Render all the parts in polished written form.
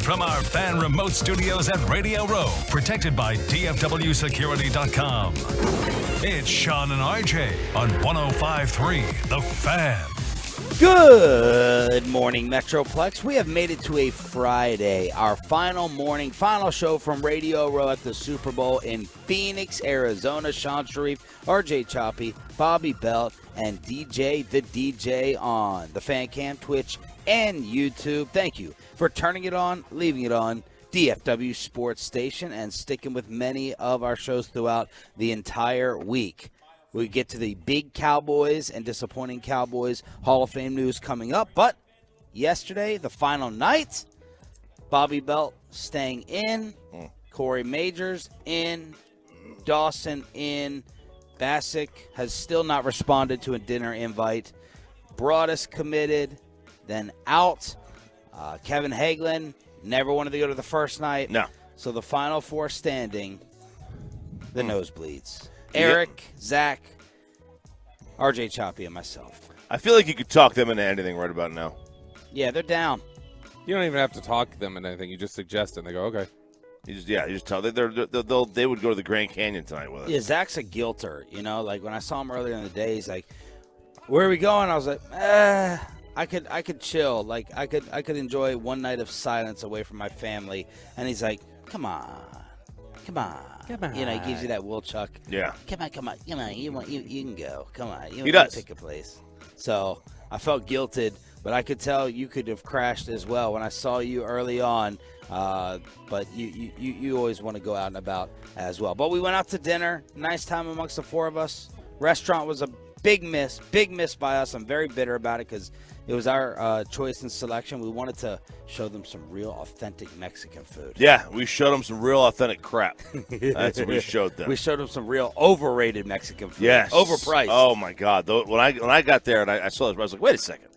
from our fan remote studios at Radio Row, protected by DFWsecurity.com. It's Sean and RJ on 105.3 The Fan. Good morning, Metroplex. We have made it to a Friday, our final show from Radio Row at the Super Bowl in Phoenix, Arizona. Sean Sharif, RJ Choppy, Bobby Belt, and DJ the DJ on the Fan Cam, Twitch, and YouTube. Thank you for turning it on, leaving it on, DFW Sports Station, and sticking with many of our shows throughout the entire week. We get to the big Cowboys and disappointing Cowboys Hall of Fame news coming up. But yesterday, the final night, Bobby Belt staying in, Corey Majors in, Dawson in, Bassick has still not responded to a dinner invite, Broadus committed, then out. Kevin Hagelin never wanted to go to the first night. No. So the final four standing, the nosebleeds. Eric, Zach, RJ Choppy, and myself. I feel like you could talk them into anything right about now. Yeah, they're down. You don't even have to talk them into anything. You just suggest it, and they go, okay. You just tell they would go to the Grand Canyon tonight with us. Yeah, Zach's a guilter. You know, like when I saw him earlier in the day, he's like, "Where are we going?" I was like, I could chill. Like I could enjoy one night of silence away from my family." And he's like, "Come on. Come on. You know, he gives you that Will Chuck. Yeah. Come on. You can go. Come on. He does. Pick a place. So I felt guilted, but I could tell you could have crashed as well when I saw you early on. But you always want to go out and about as well. But we went out to dinner. Nice time amongst the four of us. Restaurant was a big miss by us. I'm very bitter about it because it was our choice and selection. We wanted to show them some real, authentic Mexican food. Yeah, we showed them some real authentic crap. That's what we showed them. We showed them some real overrated Mexican food. Yes. Overpriced. Oh, my God. When I got there and I saw this, I was like, wait a second.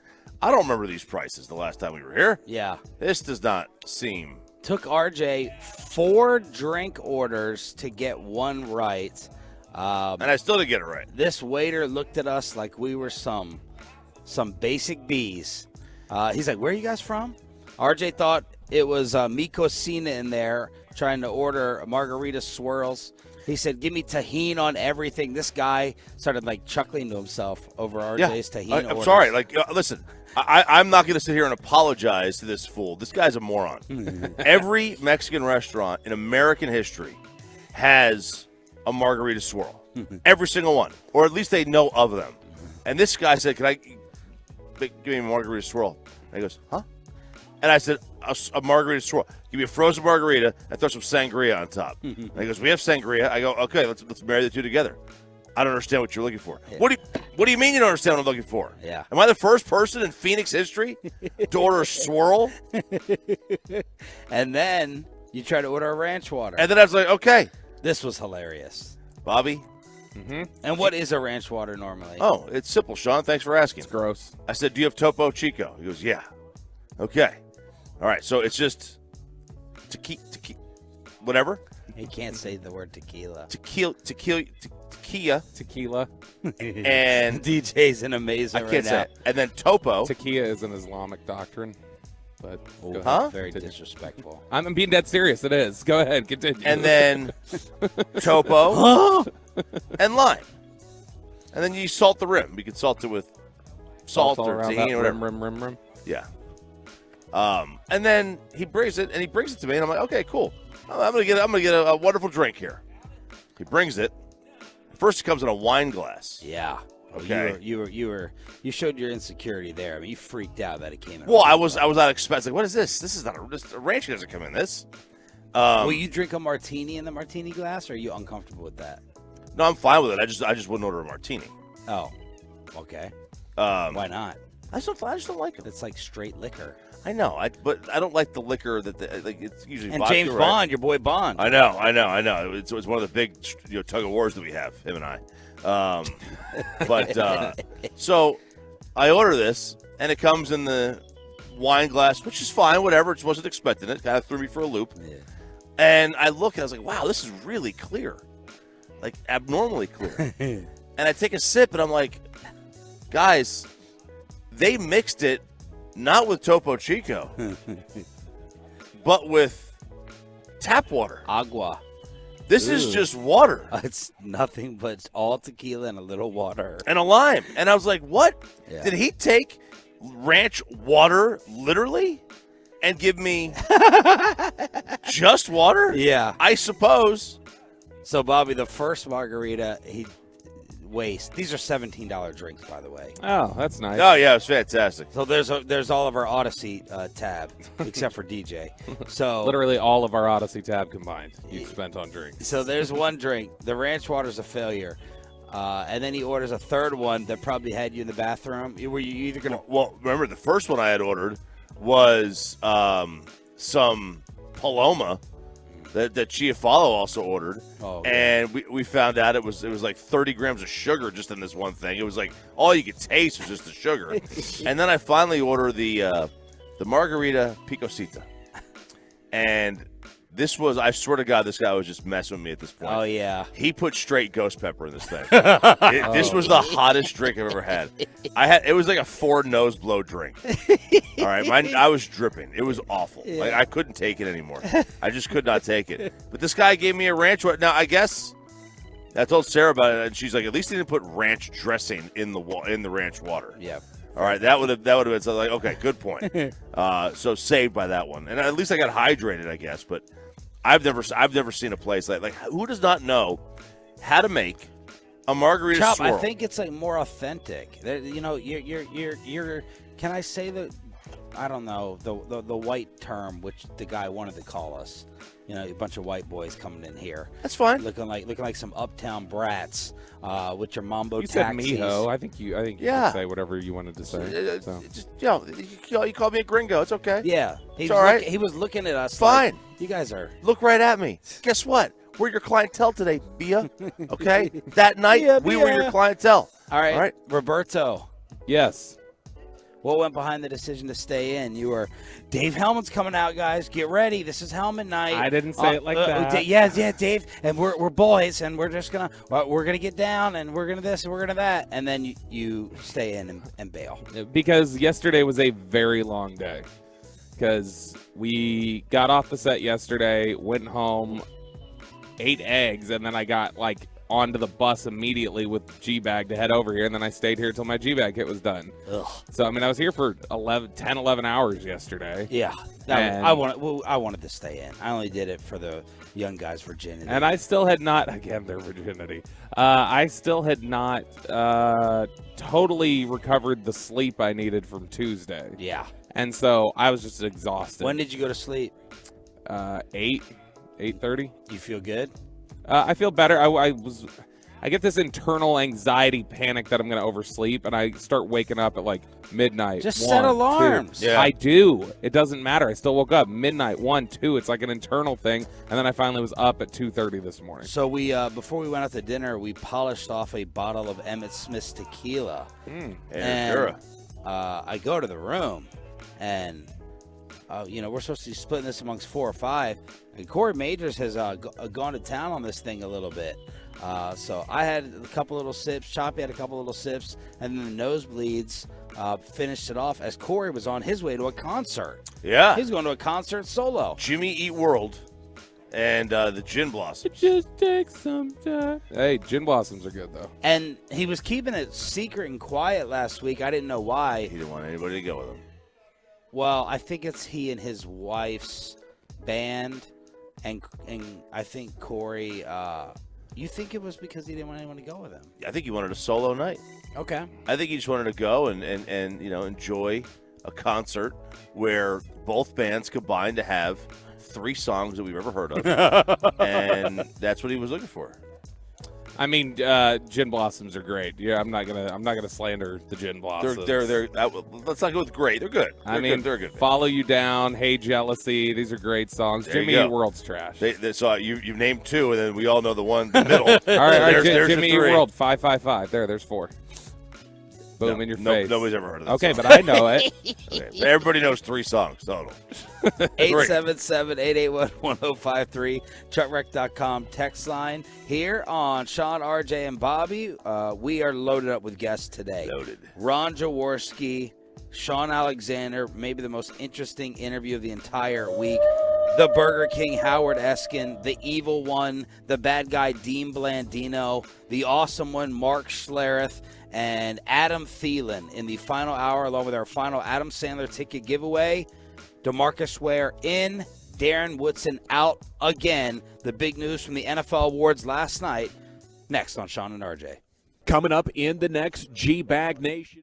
I don't remember these prices the last time we were here. Yeah. This does not seem. Took RJ 4 drink orders to get one right. And I still didn't get it right. This waiter looked at us like we were some basic bees. He's like, "Where are you guys from?" RJ thought it was Mi Cocina in there trying to order margarita swirls. He said, "Give me tahini on everything." This guy started like chuckling to himself over RJ's tahini orders. I'm sorry. Like, listen, I'm not going to sit here and apologize to this fool. This guy's a moron. Every Mexican restaurant in American history has a margarita swirl. Every single one. Or at least they know of them. And this guy said, "Can I give me a margarita swirl?" And he goes, "Huh?" And I said, a margarita swirl. Give me a frozen margarita and throw some sangria on top. And he goes, "We have sangria." I go, "Okay, let's marry the two together." I don't understand what you're looking for. Yeah. What do you mean you don't understand what I'm looking for? Yeah. Am I the first person in Phoenix history to order a swirl? And then you try to order a ranch water. And then I was like, okay. This was hilarious. Bobby? Mm-hmm. And what is a ranch water normally? Oh, it's simple, Sean. Thanks for asking. It's gross. I said, "Do you have Topo Chico?" He goes, "Yeah." Okay. All right, so it's just tequila, whatever. He can't say the word tequila. Tequila. And DJ's an amazing I can't say it. And then Topo. Tequila is an Islamic doctrine. But go Huh? ahead. Very disrespectful. I'm being dead serious. It is. Go ahead. Continue. And then Topo and lime. And then you salt the rim. You can salt it with salt all or around tahini that or whatever. rim. Yeah. And then he brings it to me, and I'm like, okay, cool. I'm gonna get a wonderful drink here. He brings it. First, it comes in a wine glass. Yeah. Okay. You showed your insecurity there. I mean, you freaked out that it came in. Well, I was not expecting. Like, what is this? This is not a ranch doesn't come in this. Will you drink a martini in the martini glass, or are you uncomfortable with that? No, I'm fine with it. I just wouldn't order a martini. Oh, okay. Why not? I just don't like it. It's like straight liquor. I know, but I don't like the liquor like it's usually. And vodka, James right? Bond, your boy Bond. I know. It's one of the big tug of wars that we have, him and I. So I order this, and it comes in the wine glass, which is fine, whatever. Just wasn't expecting it. Kind of threw me for a loop. Yeah. And I look, and I was like, wow, this is really clear, like abnormally clear. And I take a sip, and I'm like, guys, they mixed it not with Topo Chico, but with tap water. Agua. This is just water. It's nothing but it's all tequila and a little water. And a lime. And I was like, what? Yeah. Did he take ranch water literally and give me just water? Yeah. I suppose. So, Bobby, the first margarita he wastes. These are $17 drinks, by the way. Oh, that's nice. Oh, yeah, it was fantastic. So there's all of our Odyssey tab, except for DJ. So Literally all of our Odyssey tab combined you spent on drinks. So there's one drink. The ranch water's a failure. And then he orders a third one that probably had you in the bathroom. Were you either going to... Well, remember, the first one I had ordered was some Paloma that Chiafalo also ordered. Oh, okay. And we found out it was like 30 grams of sugar just in this one thing. It was like all you could taste was just the sugar. And then I finally ordered the margarita picosita. And this was, I swear to God, this guy was just messing with me at this point. Oh, yeah. He put straight ghost pepper in this thing. This was the hottest drink I've ever had. It was like a 4 nose blow drink. All right, I was dripping. It was awful. Yeah. Like, I couldn't take it anymore. I just could not take it. But this guy gave me a ranch. Now I guess I told Sarah about it, and she's like, at least he didn't put ranch dressing in the ranch water. Yeah. All right, that would have been so like, okay, good point. So saved by that one, and at least I got hydrated, I guess. But I've never seen a place like who does not know how to make a margarita Chop, swirl? I think it's like more authentic. You know, you're. Can I say that? I don't know the white term, which the guy wanted to call us. You know, a bunch of white boys coming in here. That's fine. Looking like some uptown brats with your mambo You said taxis. mijo. I think you Yeah. can say whatever you wanted to say. So. Just you called me a gringo. It's okay. Yeah, It's all right. He was looking at us. Fine. Like, you guys are. Look right at me. Guess what? We're your clientele today, Bia. Okay. That night Bia, we were Bia. your clientele. All right. All right. Roberto. Yes. What went behind the decision to stay in? You were, Dave Hellman's coming out, guys. Get ready. This is Hellman night. I didn't say it like that. Yeah, Dave. And we're boys, and we're just we're gonna get down, and we're gonna this, and we're gonna that, and then you stay in and bail. Because yesterday was a very long day. Because we got off the set yesterday, went home, ate eggs, and then I got onto the bus immediately with G-Bag to head over here, and then I stayed here until my G-Bag kit was done. Ugh. So, I mean, I was here for 10, 11 hours yesterday. Yeah, And- I wanted to stay in. I only did it for the young guys' virginity. And I still had not, again, their virginity. I still had not totally recovered the sleep I needed from Tuesday. Yeah. And so I was just exhausted. When did you go to sleep? 8:30. You feel good? I feel better. I get this internal anxiety panic that I'm going to oversleep, and I start waking up at midnight. Just 1, set 2. alarms. Yeah. I do. It doesn't matter. I still woke up midnight, 1, 2. It's like an internal thing, and then I finally was up at 2:30 this morning. So we before we went out to dinner, we polished off a bottle of Emmett Smith's tequila. And I go to the room, and we're supposed to be splitting this amongst 4 or 5. And Corey Majors has gone to town on this thing a little bit. So I had a couple little sips. Choppy had a couple little sips. And then the Nosebleeds finished it off as Corey was on his way to a concert. Yeah. He's going to a concert solo. Jimmy Eat World and the Gin Blossoms. It just takes some time. Hey, Gin Blossoms are good, though. And he was keeping it secret and quiet last week. I didn't know why. He didn't want anybody to go with him. Well, I think it's he and his wife's band. And I think Corey, you think it was because he didn't want anyone to go with him? I think he wanted a solo night. Okay. I think he just wanted to go and enjoy a concert where both bands combined to have 3 songs that we've ever heard of. And that's what he was looking for. I mean, Gin Blossoms are great. Yeah, I'm not gonna slander the Gin Blossoms. They're let's not go with great. They're good. They're good. Follow You Down, Hey Jealousy. These are great songs. There you Jimmy go. Eat World's trash. So you've named 2, and then we all know the one in the middle. all right, there's Jimmy the Eat 3. World 555. There's 4. Boom in your face. Nobody's ever heard of that. Okay, song. but I know it. Okay, everybody knows 3 songs total. 877-881-1053, truckwreck.com text line. Here on Sean, RJ, and Bobby, we are loaded up with guests today. Loaded. Ron Jaworski, Sean Alexander, maybe the most interesting interview of the entire week. the Burger King Howard Eskin, the evil one, the bad guy Dean Blandino, the awesome one Mark Schlereth, and Adam Thielen in the final hour, along with our final Adam Sandler ticket giveaway. DeMarcus Ware in, Darren Woodson out again. The big news from the NFL awards last night. Next on Sean and RJ. Coming up in the next G-Bag Nation.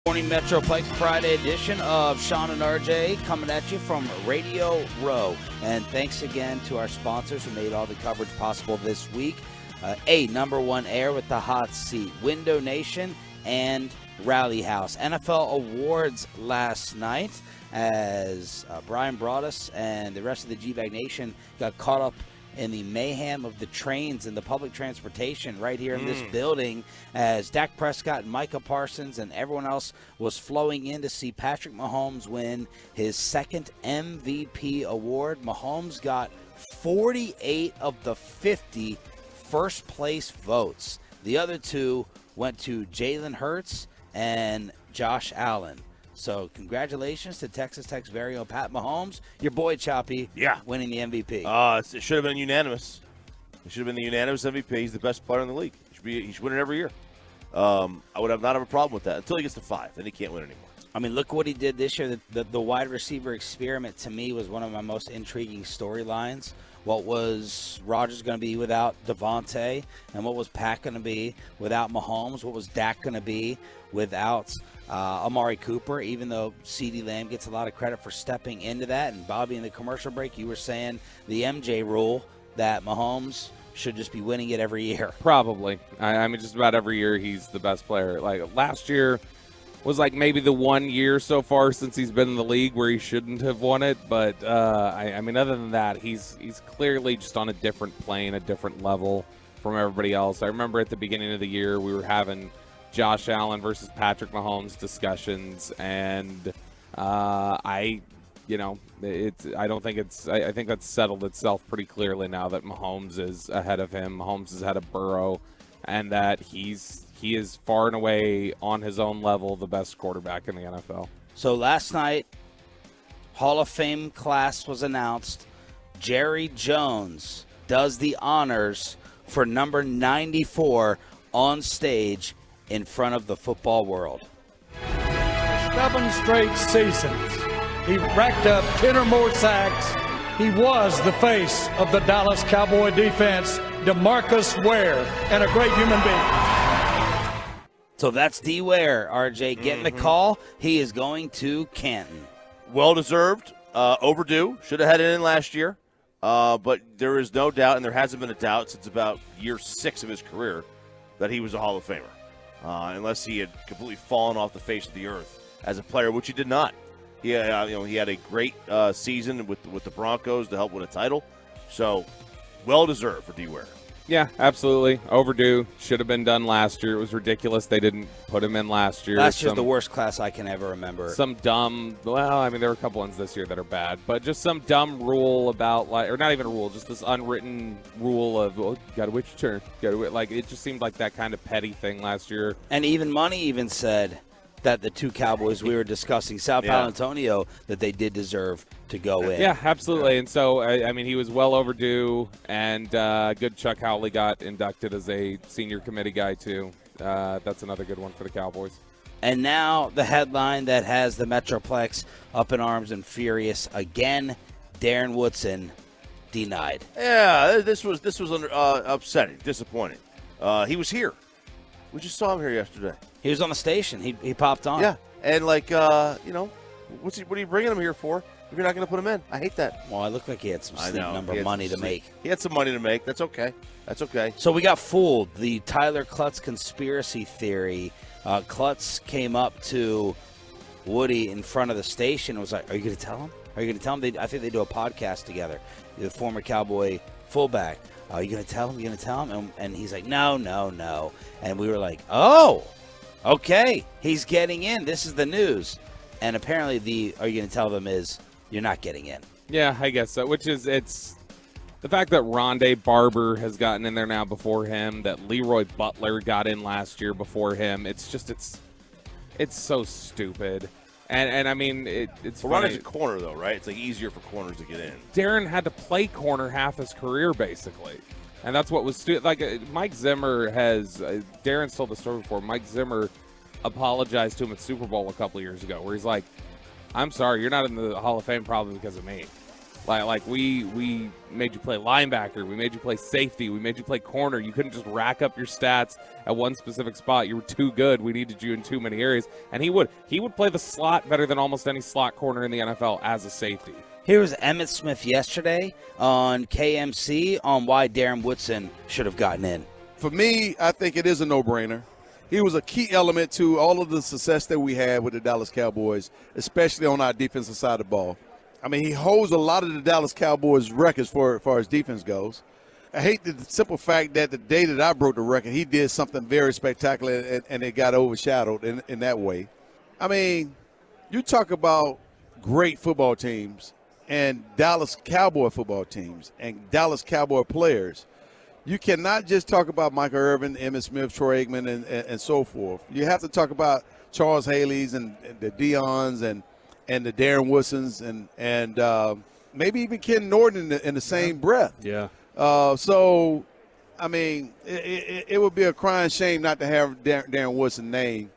Morning Metroplex Friday edition of Sean and RJ coming at you from Radio Row. And thanks again to our sponsors who made all the coverage possible this week. Number One Air with the hot seat, Window Nation, and Rally House. NFL awards last night as Brian Broaddus and the rest of the G-Bag Nation got caught up in the mayhem of the trains and the public transportation right here in this building as Dak Prescott and Micah Parsons and everyone else was flowing in to see Patrick Mahomes win his second MVP award. Mahomes got 48 of the 50 first place votes. The other two went to Jalen Hurts and Josh Allen. So congratulations to Texas Tech's very own Pat Mahomes, your boy Choppy, winning the MVP. It should have been unanimous. It should have been the unanimous MVP. He's the best player in the league. He should win it every year. I would not have a problem with that until he gets to 5. Then he can't win anymore. I mean, look what he did this year. The wide receiver experiment, to me, was one of my most intriguing storylines what was Rodgers going to be without Devontae, and what was Pat going to be without Mahomes, what was Dak going to be without Amari Cooper, even though CeeDee Lamb gets a lot of credit for stepping into that. And Bobby, in the commercial break, you were saying the MJ rule that Mahomes should just be winning it every year. Probably. I mean, just about every year he's the best player. Like last year was like maybe the 1 year so far since he's been in the league where he shouldn't have won it. But I mean, other than that, he's clearly just on a different plane, a different level from everybody else. I remember at the beginning of the year we were having Josh Allen versus Patrick Mahomes discussions, and I think that's settled itself pretty clearly now that Mahomes is ahead of him. Mahomes is ahead of Burrow, and that he is far and away on his own level the best quarterback in the NFL. So last night, Hall of Fame class was announced. Jerry Jones does the honors for number 94 on stage in front of the football world. 7 straight seasons. He racked up 10 or more sacks. He was the face of the Dallas Cowboy defense, DeMarcus Ware, and a great human being. So that's D. Ware, RJ, getting the call. He is going to Canton. Well-deserved, overdue. Should have had it in last year. But there is no doubt, and there hasn't been a doubt since about year 6 of his career, that he was a Hall of Famer. Unless he had completely fallen off the face of the earth as a player, which he did not. He had a great season with the Broncos to help win a title. So, well-deserved for D. Ware. Yeah, absolutely. Overdue. Should have been done last year. It was ridiculous they didn't put him in last year. Last year's the worst class I can ever remember. Some dumb, well, I mean, there were a couple ones this year that are bad, but just some dumb rule about, like, or not even a rule, just this unwritten rule of, well, got to wait your turn. Like, it just seemed like that kind of petty thing last year. And even Money even said that the two Cowboys we were discussing, South Palo Antonio, that they did deserve to go in. Yeah, absolutely. And so, I mean, he was well overdue, and good Chuck Howley got inducted as a senior committee guy, too. That's another good one for the Cowboys. And now the headline that has the Metroplex up in arms and furious again, Darren Woodson denied. Yeah, this was upsetting, disappointing. He was here. We just saw him here yesterday. He was on the station. He popped on. Yeah, and what are you bringing him here for if you're not going to put him in? I hate that. Well, it looked like he had some sleep number money to make. He had some money to make. That's okay. So we got fooled. The Tyler Klutz conspiracy theory. Klutz came up to Woody in front of the station and was like, "Are you going to tell him? Are you going to tell him?" I think they do a podcast together. The former Cowboy fullback. Are you going to tell him? You going to tell him? And he's like, no. And we were like, oh, okay. He's getting in. This is the news. And apparently are you going to tell them is you're not getting in. Yeah, I guess so, it's the fact that Rondé Barber has gotten in there now before him, that Leroy Butler got in last year before him. It's just it's so stupid. And I mean, it's funny. Rondé's a corner, though, right? It's like easier for corners to get in. Darren had to play corner half his career, basically. And that's what was stupid. Like, Mike Zimmer has Darren's told the story before. Mike Zimmer apologized to him at Super Bowl a couple years ago where he's like, I'm sorry, you're not in the Hall of Fame probably because of me. Like we made you play linebacker, we made you play safety, we made you play corner. You couldn't just rack up your stats at one specific spot. You were too good. We needed you in too many areas. And he would play the slot better than almost any slot corner in the NFL as a safety. Here was Emmitt Smith yesterday on KMC on why Darren Woodson should have gotten in. For me, I think it is a no-brainer. He was a key element to all of the success that we had with the Dallas Cowboys, especially on our defensive side of the ball. I mean, he holds a lot of the Dallas Cowboys records as far as defense goes. I hate the simple fact that the day that I broke the record, he did something very spectacular and it got overshadowed in that way. I mean, you talk about great football teams and Dallas Cowboy football teams and Dallas Cowboy players. You cannot just talk about Michael Irvin, Emmitt Smith, Troy Aikman, and so forth. You have to talk about Charles Haley's and the Deions and the Darren Woodsons and maybe even Ken Norton in the same breath. Yeah. So, I mean, it would be a crying shame not to have Darren Woodson's name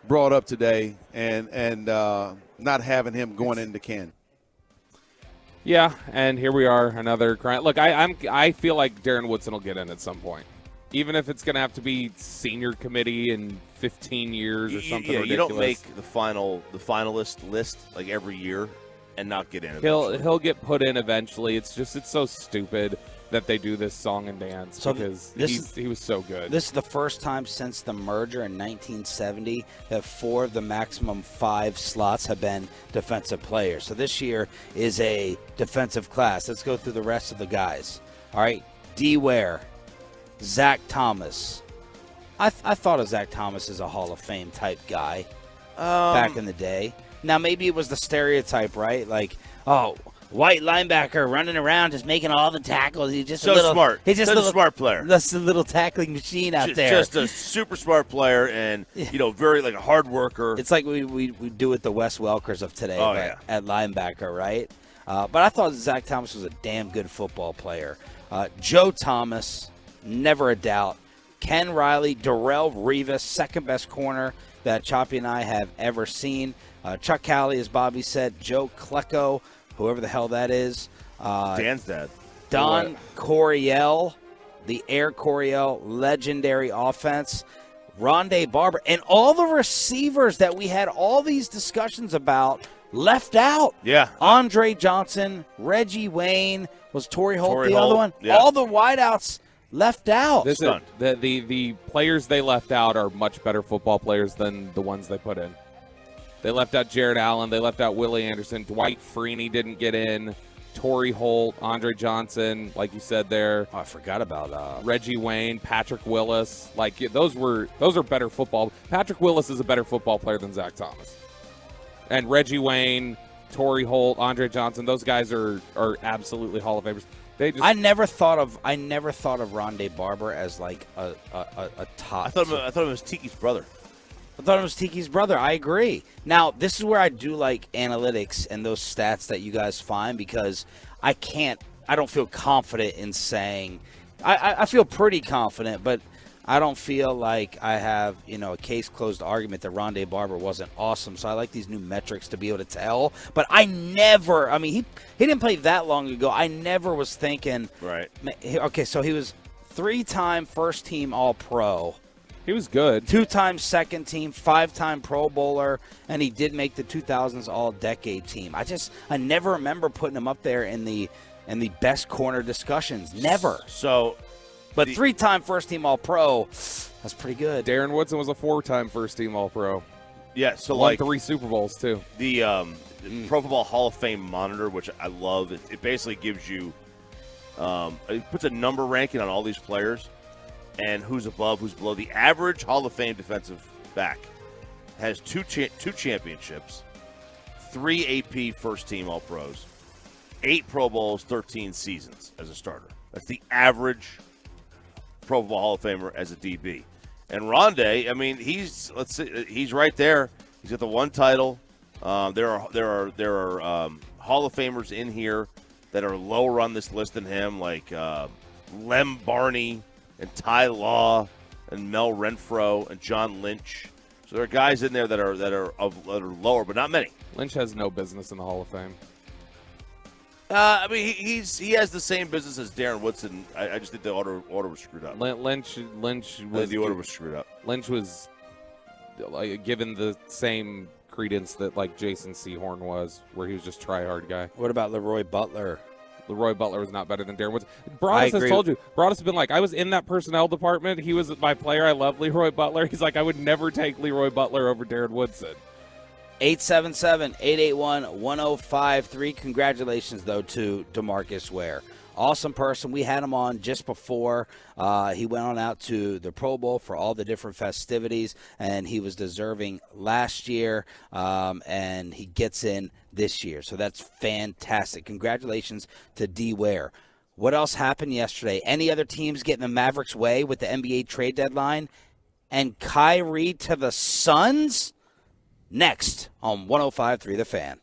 brought up today and not having him going into Canton. Yeah, and here we are, another grind. Look, I feel like Darren Woodson will get in at some point, even if it's going to have to be senior committee in 15 years or something ridiculous. You don't make the finalist list like every year and not get in. He'll get put in eventually. It's so stupid that they do this song and dance because he was so good. This is the first time since the merger in 1970 that 4 of the maximum 5 slots have been defensive players. So this year is a defensive class. Let's go through the rest of the guys. All right, D. Ware, Zach Thomas. I thought of Zach Thomas as a Hall of Fame type guy back in the day. Now, maybe it was the stereotype, right? Like, oh, white linebacker running around just making all the tackles. He's just smart. He's just a smart player. That's a little tackling machine out there. Just a super smart player and, very like a hard worker. It's like we do with the Wes Welkers of today at linebacker, right? But I thought Zach Thomas was a damn good football player. Joe Thomas, never a doubt. Ken Riley, Darrelle Revis, second best corner that Choppy and I have ever seen. Chuck Calley, as Bobby said. Joe Klecko, whoever the hell that is. Dan's dad. Don Coryell, the Air Coryell, legendary offense. Rondé Barber, and all the receivers that we had all these discussions about left out. Yeah. Andre Johnson, Reggie Wayne, was Torrey Holt the other one? Yeah. All the wideouts left out. The players they left out are much better football players than the ones they put in. They left out Jared Allen. They left out Willie Anderson. Dwight Freeney didn't get in. Torrey Holt, Andre Johnson, like you said there. Oh, I forgot about Reggie Wayne, Patrick Willis. Like those are better football. Patrick Willis is a better football player than Zach Thomas. And Reggie Wayne, Torrey Holt, Andre Johnson, those guys are absolutely Hall of Famers. I never thought of Rondé Barber as like a top. I thought it was Tiki's brother. I thought it was Tiki's brother. I agree. Now, this is where I do like analytics and those stats that you guys find because I don't feel confident in saying – I feel pretty confident, but I don't feel like I have, a case-closed argument that Rondé Barber wasn't awesome. So I like these new metrics to be able to tell. But I never – he didn't play that long ago. I never was thinking – Right. Okay, so he was 3-time first-team All-Pro. He was good. 2-time second team, 5-time Pro Bowler, and he did make the 2000s All-Decade team. I never remember putting him up there in the best corner discussions. Never. So, but 3-time first team All-Pro, that's pretty good. Darren Woodson was a 4-time first team All-Pro. Yeah, so won 3 Super Bowls too. The Pro Football Hall of Fame monitor, which I love, it basically gives you it puts a number ranking on all these players. And who's above, who's below. The average Hall of Fame defensive back has two championships, 3 AP first-team All-Pros, 8 Pro Bowls, 13 seasons as a starter. That's the average Pro Bowl Hall of Famer as a DB. And Rondé, he's right there. He's got the one title. There are Hall of Famers in here that are lower on this list than him, like Lem Barney, and Ty Law, and Mel Renfro, and John Lynch. So there are guys in there that are lower, but not many. Lynch has no business in the Hall of Fame. He has the same business as Darren Woodson. I just think the order was screwed up. Lynch was the order was screwed up. Lynch was given the same credence that like Jason Sehorn was, where he was just try-hard guy. What about Leroy Butler? Leroy Butler was not better than Darren Woodson. Broadus has told you. Broadus has been like, I was in that personnel department. He was my player. I love Leroy Butler. He's like, I would never take Leroy Butler over Darren Woodson. 877-881-1053. Congratulations, though, to DeMarcus Ware. Awesome person. We had him on just before he went on out to the Pro Bowl for all the different festivities, and he was deserving last year, and he gets in this year. So that's fantastic. Congratulations to D. Ware. What else happened yesterday? Any other teams getting the Mavericks' way with the NBA trade deadline? And Kyrie to the Suns? Next on 105.3 The Fan.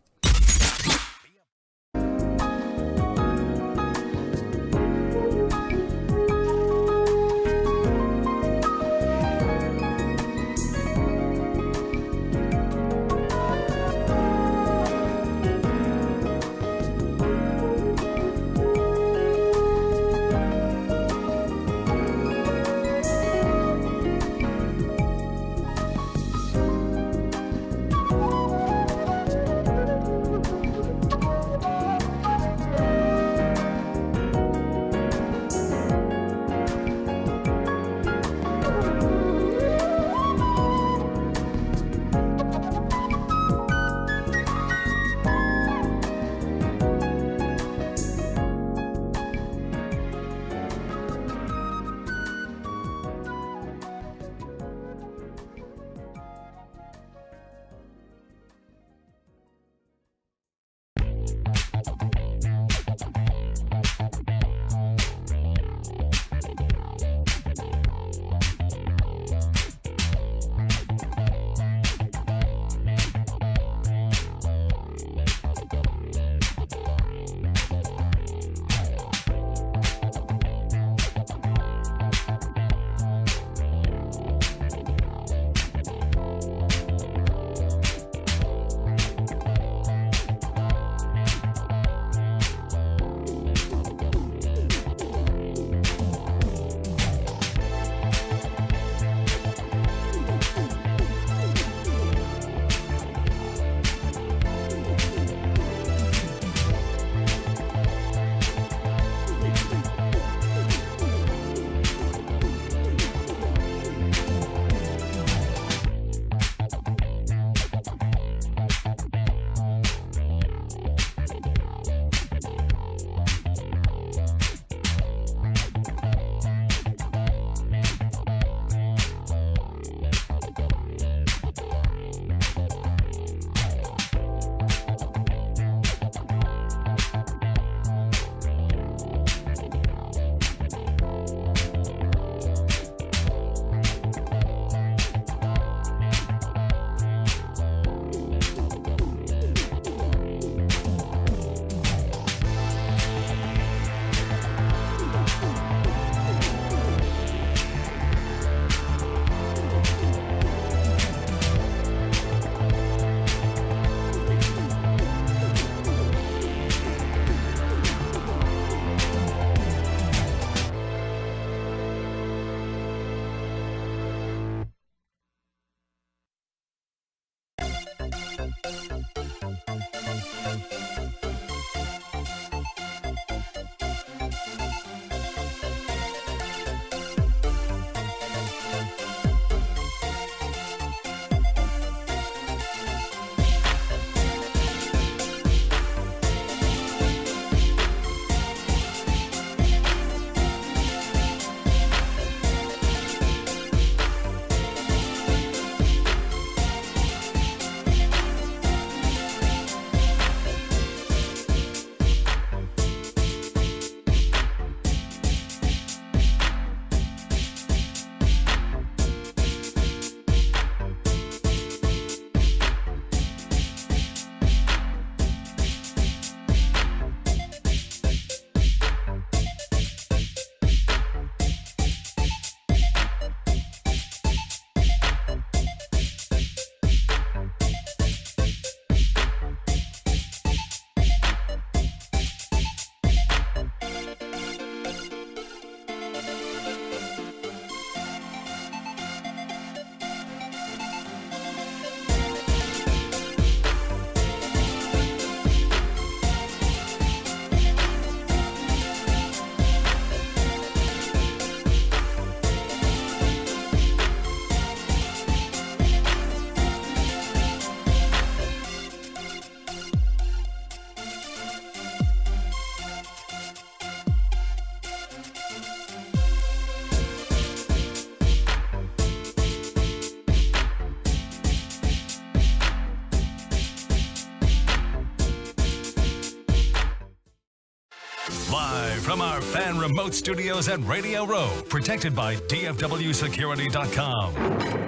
Live from our fan remote studios at Radio Row, protected by DFWSecurity.com.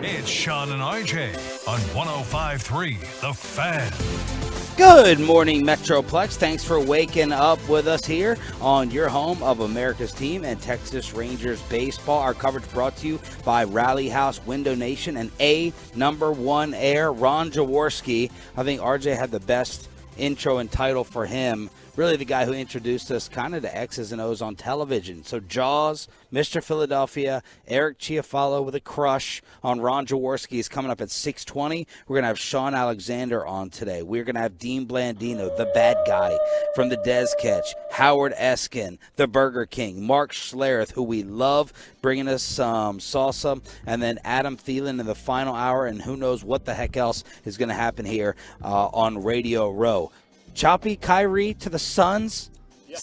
It's Sean and RJ on 105.3 The Fan. Good morning, Metroplex. Thanks for waking up with us here on your home of America's team and Texas Rangers baseball. Our coverage brought to you by Rally House Window Nation and #1 Air, Ron Jaworski. I think RJ had the best intro and title for him. Really the guy who introduced us kind of to X's and O's on television. So Jaws, Mr. Philadelphia, Eric Chiafalo with a crush on Ron Jaworski is coming up at 6:20. We're going to have Sean Alexander on today. We're going to have Dean Blandino, the bad guy from the Dez Catch, Howard Eskin, the Burger King, Mark Schlereth, who we love, bringing us some salsa, and then Adam Thielen in the final hour, and who knows what the heck else is going to happen here on Radio Row. Choppy Kyrie to the Suns. Yep.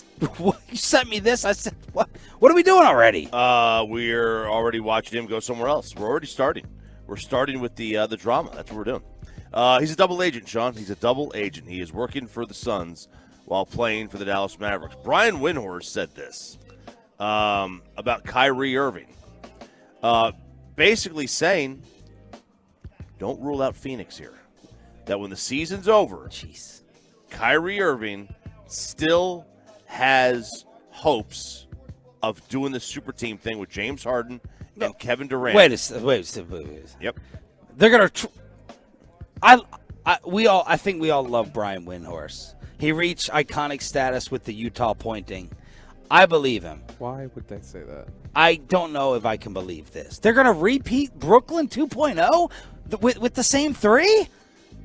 You sent me this. I said, what are we doing already? We're already watching him go somewhere else. We're already starting. We're starting with the drama. That's what we're doing. He's a double agent, Sean. He's a double agent. He is working for the Suns while playing for the Dallas Mavericks. Brian Windhorst said this about Kyrie Irving. Basically saying, don't rule out Phoenix here. That when the season's over, Kyrie Irving still has hopes of doing the super team thing with James Harden and Kevin Durant. Wait a second. Yep. They're gonna. I think we all love Brian Windhorst. He reached iconic status with the Utah pointing. I believe him. Why would they say that? I don't know if I can believe this. They're gonna repeat Brooklyn 2.0 with the same three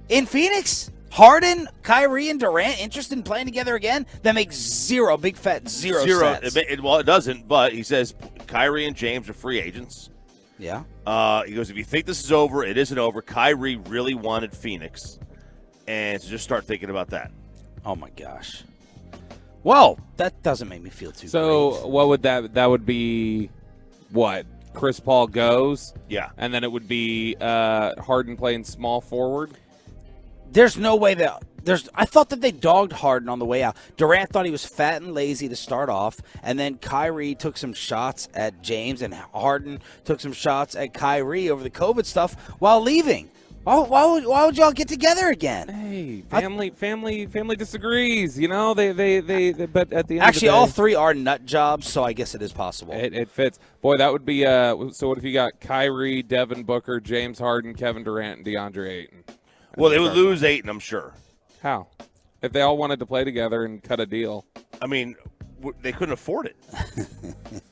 in Phoenix. Harden, Kyrie, and Durant interested in playing together again? That makes zero sense. It doesn't, but he says Kyrie and James are free agents. Yeah. He goes, if you think this is over, it isn't over. Kyrie really wanted Phoenix, and so just start thinking about that. Oh, my gosh. Well, that doesn't make me feel too great. What would that would be what? Chris Paul goes? Yeah. And then it would be Harden playing small forward? There's no way that I thought that they dogged Harden on the way out. Durant thought he was fat and lazy to start off, and then Kyrie took some shots at James, and Harden took some shots at Kyrie over the COVID stuff while leaving. Why would y'all get together again? Hey, family disagrees. You know, they but at the end actually, of the day, all three are nut jobs, so I guess it is possible. It fits. Boy, that would be. So what if you got Kyrie, Devin Booker, James Harden, Kevin Durant, and DeAndre Ayton? Well, they would lose Ayton, I'm sure. How? If they all wanted to play together and cut a deal. I mean, they couldn't afford it.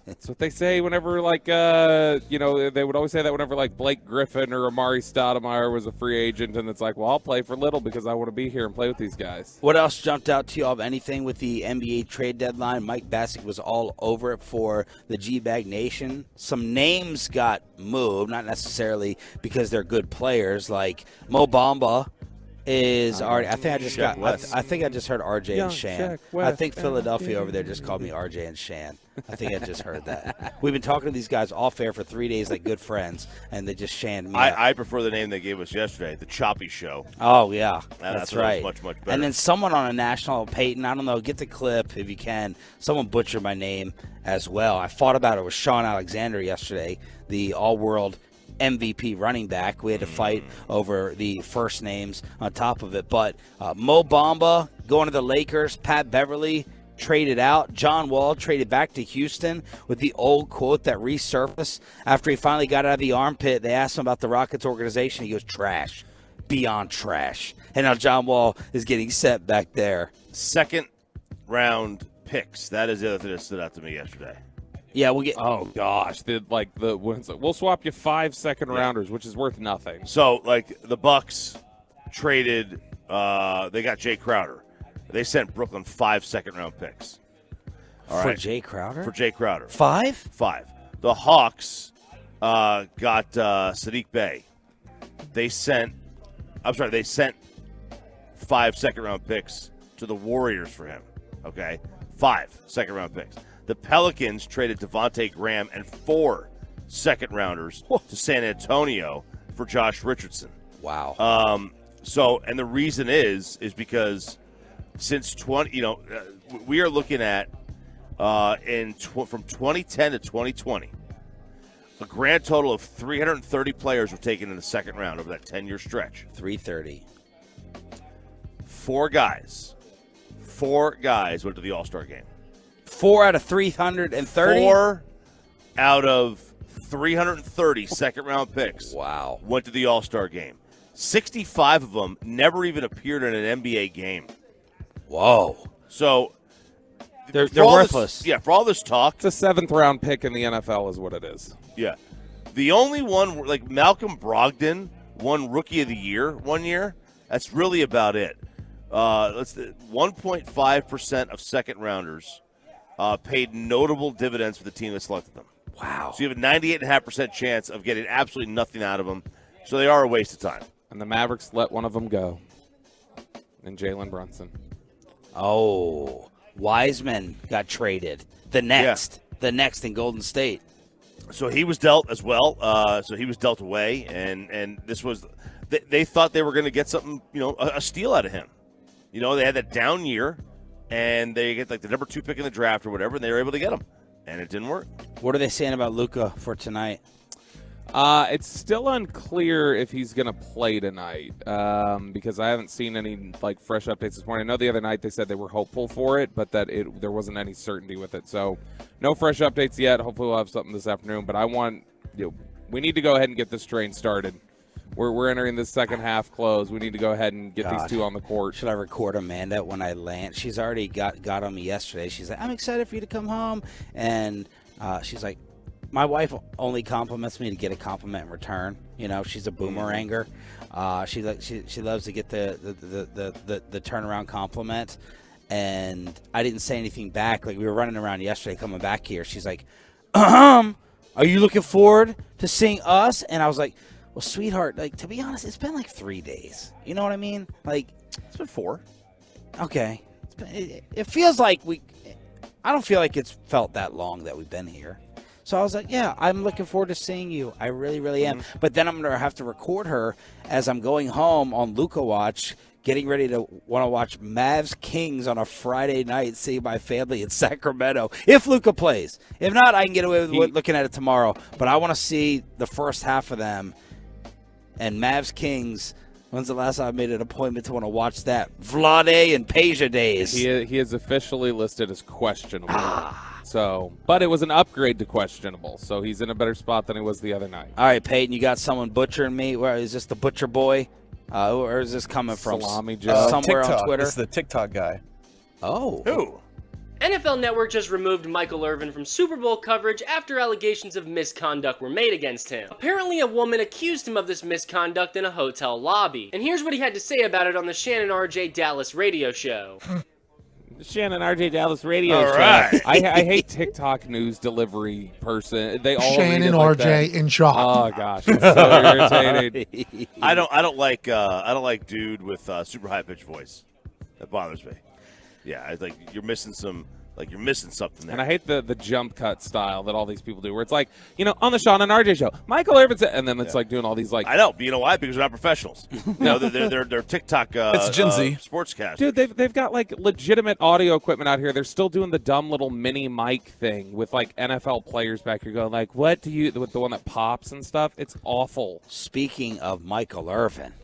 That's what they say whenever, they would always say that whenever, Blake Griffin or Amari Stoudemire was a free agent, and it's like, well, I'll play for little because I want to be here and play with these guys. What else jumped out to you of anything with the NBA trade deadline? Mike Bassick was all over it for the G-Bag Nation. Some names got moved, not necessarily because they're good players, like Mo Bamba is already. I think I just heard RJ and Shan. I think Philadelphia over there just called me RJ and Shan. I think I just heard that. We've been talking to these guys off air for 3 days like good friends, and they just shanned me. I prefer the name they gave us yesterday, the Choppy Show. Oh yeah, that's right. Much better. And then someone on a national, Peyton, I don't know, get the clip if you can. Someone butchered my name as well. I fought about it with Sean Alexander yesterday, the all-world MVP running back. We had to fight over the first names on top of it. But Mo Bamba going to the Lakers, Pat Beverly traded out, John Wall traded back to Houston with the old quote that resurfaced after he finally got out of the armpit. They asked him about the Rockets organization. He goes, trash, beyond trash. And now John Wall is getting set back there. Second round picks. That is the other thing that stood out to me yesterday. Yeah, we'll get. Oh gosh, we'll swap you 5 second rounders, which is worth nothing. So the Bucks traded. They got Jay Crowder. They sent Brooklyn 5 second round picks. All right. Jay Crowder? For Jay Crowder. 5? 5. The Hawks got Sadiq Bey. They sent 5 second round picks to the Warriors for him. Okay, 5 second round picks. The Pelicans traded Devontae Graham and 4 second rounders to San Antonio for Josh Richardson. Wow. And the reason is because since we are looking at from 2010 to 2020. A grand total of 330 players were taken in the second round over that 10-year stretch. 330. Four guys went to the All-Star game. 4 out of 330? 4 out of 330 second-round picks Wow. went to the All-Star game. 65 of them never even appeared in an NBA game. Whoa. So They're for all worthless. For all this talk. It's a 7th-round pick in the NFL is what it is. Yeah. The only one, like Malcolm Brogdon, won Rookie of the Year one year. That's really about it. 1.5% of second-rounders paid notable dividends for the team that selected them. Wow. So you have a 98.5% chance of getting absolutely nothing out of them. So they are a waste of time. And the Mavericks let one of them go. And Jalen Brunson. Oh, Wiseman got traded. The next in Golden State. So he was dealt as well. So he was dealt away, and this was they thought they were going to get something, a steal out of him. They had that down year, and they get like the number 2 pick in the draft or whatever, and they were able to get him, and it didn't work. What are they saying about Luka for tonight? It's still unclear if he's going to play tonight because I haven't seen any fresh updates this morning. I know the other night they said they were hopeful for it, but that there wasn't any certainty with it. So no fresh updates yet. Hopefully we'll have something this afternoon. But we need to go ahead and get this train started. We're entering the second half close. We need to go ahead and get these two on the court. Should I record Amanda when I land? She's already got on me yesterday. She's like, I'm excited for you to come home. And she's like, my wife only compliments me to get a compliment in return. She's a boomeranger. She loves to get the turnaround compliment. And I didn't say anything back. Like, we were running around yesterday coming back here. She's like, are you looking forward to seeing us? And I was like, well, sweetheart, to be honest, it's been 3 days. You know what I mean? It's been 4. Okay. It feels like I don't feel like it's felt that long that we've been here. So I was like, yeah, I'm looking forward to seeing you. I really, really am. Mm-hmm. But then I'm going to have to record her as I'm going home on Luka Watch, getting ready to want to watch Mavs Kings on a Friday night, seeing my family in Sacramento, if Luka plays. If not, I can get away with looking at it tomorrow. But I want to see the first half of them. And Mavs Kings, when's the last time I made an appointment to want to watch that? Vlade and Peja days. He is officially listed as questionable. So, but it was an upgrade to questionable, so he's in a better spot than he was the other night. All right, Peyton, you got someone butchering me. Where is this, the butcher boy? Or is this coming from Salami Joe? Somewhere TikTok. on Twitter? It's the TikTok guy. Oh. Who? NFL Network just removed Michael Irvin from Super Bowl coverage after allegations of misconduct were made against him. Apparently, a woman accused him of this misconduct in a hotel lobby. And here's what he had to say about it on the Shannon RJ Dallas radio show. Shannon RJ Dallas radio All show. right. I hate TikTok news delivery person. They all Shannon read it like RJ that. in shock. Oh gosh, it's so irritating. I don't like dude with super high pitched voice. That bothers me. Yeah, I think you're missing something there. And I hate the jump cut style that all these people do, where it's like, on the Sean and RJ show, Michael Irvin said, and then it's like doing all these I know, but you know why? Because they're not professionals. They're TikTok. It's Gen Z sportscasters. Dude, they've got legitimate audio equipment out here. They're still doing the dumb little mini mic thing with NFL players back here going what do you with the one that pops and stuff? It's awful. Speaking of Michael Irvin,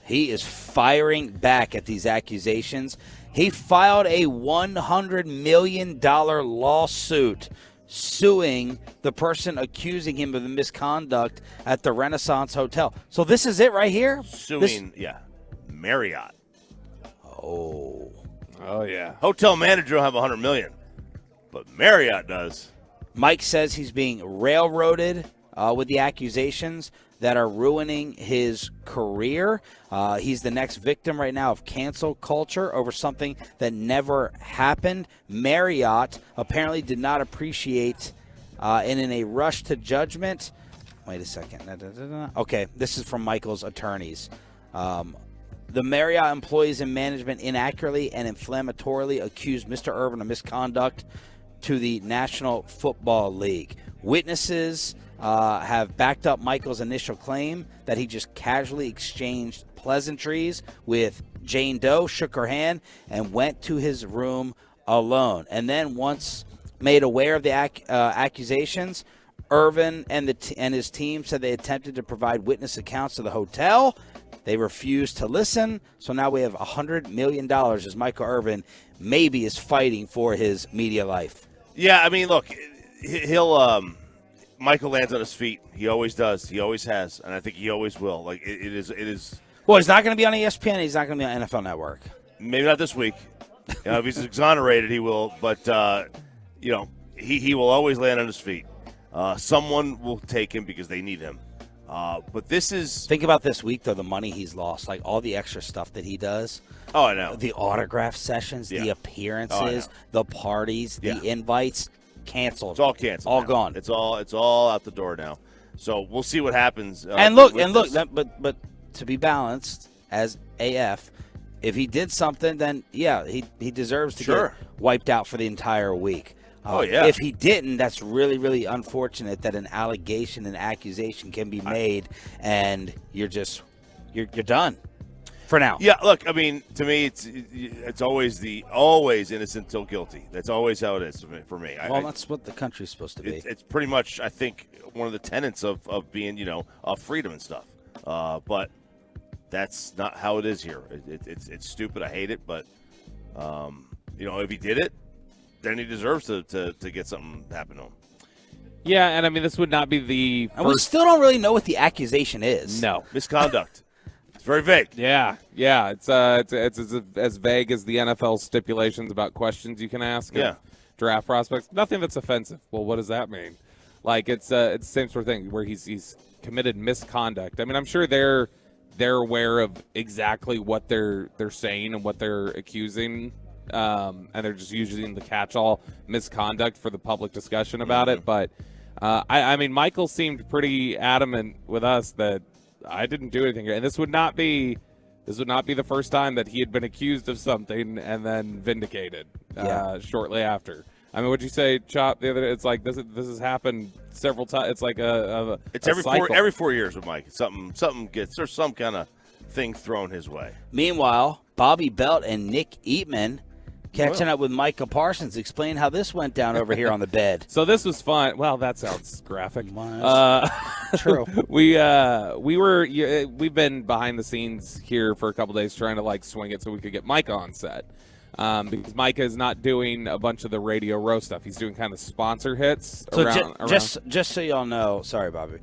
he is firing back at these accusations. He filed a $100 million lawsuit suing the person accusing him of the misconduct at the Renaissance Hotel. So this is it right here? Suing, Marriott. Oh, yeah. Hotel manager don't have $100 million, but Marriott does. Mike says he's being railroaded with the accusations that are ruining his career. He's the next victim right now of cancel culture over something that never happened. Marriott apparently did not appreciate, and in a rush to judgment. Wait a second. Okay, this is from Michael's attorneys. The Marriott employees and management inaccurately and inflammatorily accused Mr. Irvin of misconduct to the National Football League. Witnesses have backed up Michael's initial claim that he just casually exchanged pleasantries with Jane Doe, shook her hand, and went to his room alone. And then once made aware of the accusations, Irvin and his team said they attempted to provide witness accounts to the hotel. They refused to listen. So now we have $100 million as Michael Irvin maybe is fighting for his media life. Yeah, I mean, look, he'll Michael lands on his feet. He always does. He always has, and I think he always will. Like it is. Well, he's not going to be on ESPN. He's not going to be on NFL Network. Maybe not this week. If he's exonerated, he will. But he will always land on his feet. Someone will take him because they need him. But this is. Think about this week, though, the money he's lost, like all the extra stuff that he does. Oh, I know. The autograph sessions, the appearances, the parties, the invites, canceled. It's all canceled. All now. gone. It's all out the door now. So we'll see what happens. But to be balanced as AF, if he did something, then he deserves to get wiped out for the entire week. If he didn't, that's really, really unfortunate that an allegation and accusation can be made, and you're done for now. Yeah, look, I mean, to me, it's always innocent till guilty. That's always how it is for me. Well, that's what the country's supposed to be. It's pretty much, I think, one of the tenets of being, of freedom and stuff. But that's not how it is here. It's stupid. I hate it. But, if he did it, then he deserves to get something happen to him. Yeah, and I mean, this would not be the first. And we still don't really know what the accusation is. No. Misconduct. It's very vague. Yeah. It's as vague as the NFL stipulations about questions you can ask. Yeah. Draft prospects. Nothing that's offensive. Well, what does that mean? Like it's the same sort of thing where he's committed misconduct. I mean, I'm sure they're aware of exactly what they're saying and what they're accusing. And they're just using the catch-all misconduct for the public discussion about it. But I mean, Michael seemed pretty adamant with us that I didn't do anything here, and this would not be the first time that he had been accused of something and then vindicated shortly after. I mean, what'd you say, Chop? The other day, it's like this has happened several times. It's like it's every 4 years with Mike. Something gets there's some kind of thing thrown his way. Meanwhile, Bobby Belt and Nick Eatman catching up with Micah Parsons, explain how this went down over here on the bed. So this was fun. Well, that sounds graphic. True. We've been behind the scenes here for a couple days trying to swing it so we could get Micah on set. Because Micah is not doing a bunch of the Radio Row stuff. He's doing kind of sponsor hits around. Just so y'all know, sorry, Bobby.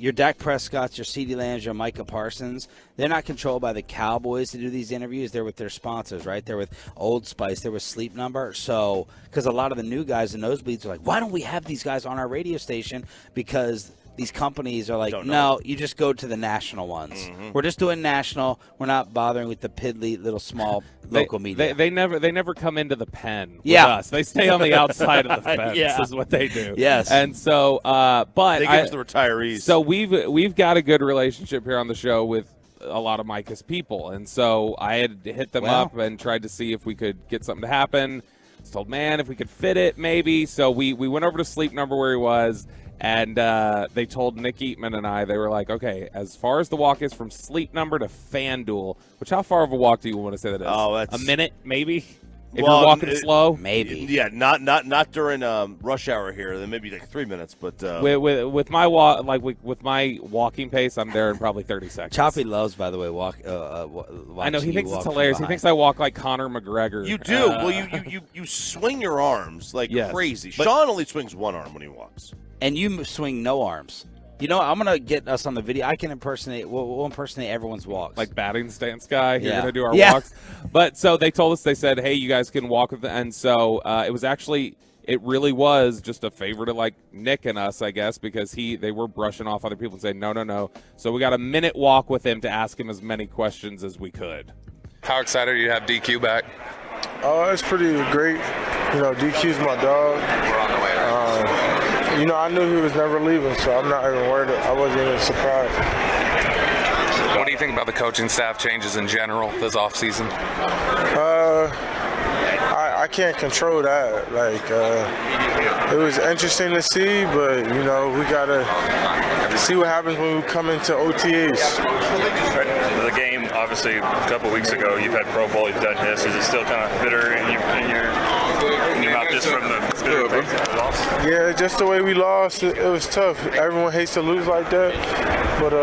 Your Dak Prescotts, your CeeDee Lambs, your Micah Parsons, they're not controlled by the Cowboys to do these interviews. They're with their sponsors, right? They're with Old Spice. They're with Sleep Number. So, because a lot of the new guys in Nosebleeds are like, why don't we have these guys on our radio station? Because these companies are like, no, you just go to the national ones. Mm-hmm. We're just doing national. We're not bothering with the piddly little small local media. They never come into the pen with us. They stay on the outside of the fence is what they do. Yes. And so, but they give us the retirees. So we've got a good relationship here on the show with a lot of Micah's people. And so I had hit them up and tried to see if we could get something to happen. I was told, man, if we could fit it, maybe. So we went over to Sleep Number where he was. And they told Nick Eatman and I, they were like, okay, as far as the walk is from Sleep Number to FanDuel, which how far of a walk do you want to say that is? Oh, that's a minute, maybe? If you're walking slow? Maybe. Yeah, not during rush hour here. Then maybe 3 minutes. But with my walk, with my walking pace, I'm there in probably 30 seconds. Choppy loves, by the way, I know he thinks it's hilarious. He thinks I walk like Conor McGregor. You do. Well, you swing your arms like crazy. Sean only swings one arm when he walks. And you swing no arms. You know, I'm going to get us on the video. I can we'll impersonate everyone's walks. Like batting stance guy. You're going to do our walks. But so they told us, they said, hey, you guys can walk with And so it really was just a favor to Nick and us, I guess, because they were brushing off other people and saying, no. So we got a minute walk with him to ask him as many questions as we could. How excited are you to have DQ back? Oh, it's pretty great. DQ's my dog. We're on the way. I knew he was never leaving, so I'm not even worried. I wasn't even surprised. What do you think about the coaching staff changes in general this offseason? I can't control that. It was interesting to see, but, we got to see what happens when we come into OTAs. The game obviously a couple weeks ago you've had Pro Bowl, you've done this. Is it still kind of bitter in your mouth just from the bitter effects of the loss? Yeah, just the way we lost, it was tough. Everyone hates to lose like that, but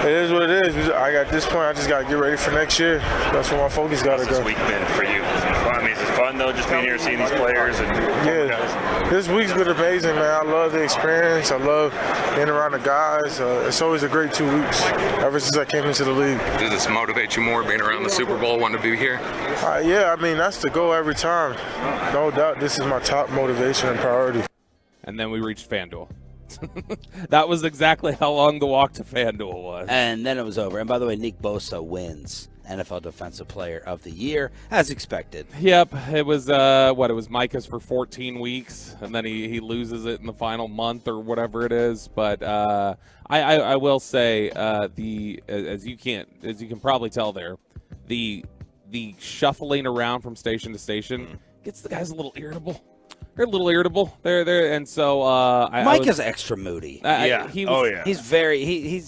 it is what it is. At this point, I just got to get ready for next year. That's where my focus got to go. What's this week been for you? I mean, is it fun though, just being here, seeing these players and yeah, this week's been amazing, man. I love the experience. I love being around the guys. It's always a great 2 weeks ever since I came into the league. Does this motivate you more, being around the Super Bowl, wanting to be here? Yeah, I mean, that's the goal every time. No doubt this is my top motivation and priority. And then we reached FanDuel. That was exactly how long the walk to FanDuel was. And then it was over. And by the way, Nick Bosa wins NFL Defensive Player of the Year, as expected. Yep, it was it was Micah's for 14 weeks, and then he loses it in the final month or whatever it is. But I will say as you can probably tell there, the shuffling around from station to station gets the guys a little irritable. They're a little irritable. They're and so Mike is extra moody. He's very he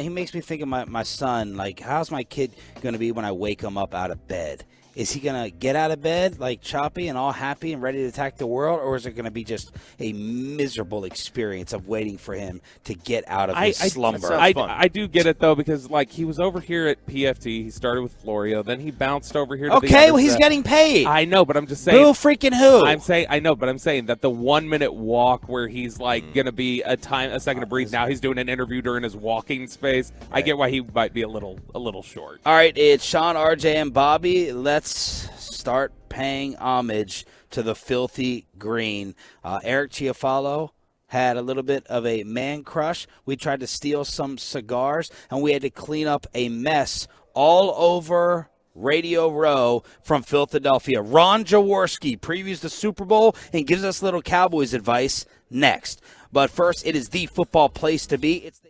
makes me think of my son. Like, how's my kid going to be when I wake him up out of bed? Is he going to get out of bed like choppy and all happy and ready to attack the world, or is it going to be just a miserable experience of waiting for him to get out of his slumber? I do get it, though, because, like, he was over here at PFT. He started with Florio. Then he bounced over here to the Okay, other well, he's set. getting paid. I know, but I'm just saying. Who freaking who? I know, but I'm saying that the 1 minute walk where he's, like, going to be a second to breathe. Now he's doing an interview during his walking space. Right. I get why he might be a little short. All right, it's Sean, RJ, and Bobby. Let's start paying homage to the filthy green. Eric Chiafalo had a little bit of a man crush. We tried to steal some cigars, and we had to clean up a mess all over Radio Row from Philadelphia. Ron Jaworski previews the Super Bowl and gives us little Cowboys advice next. But first, it is the football place to be. It's the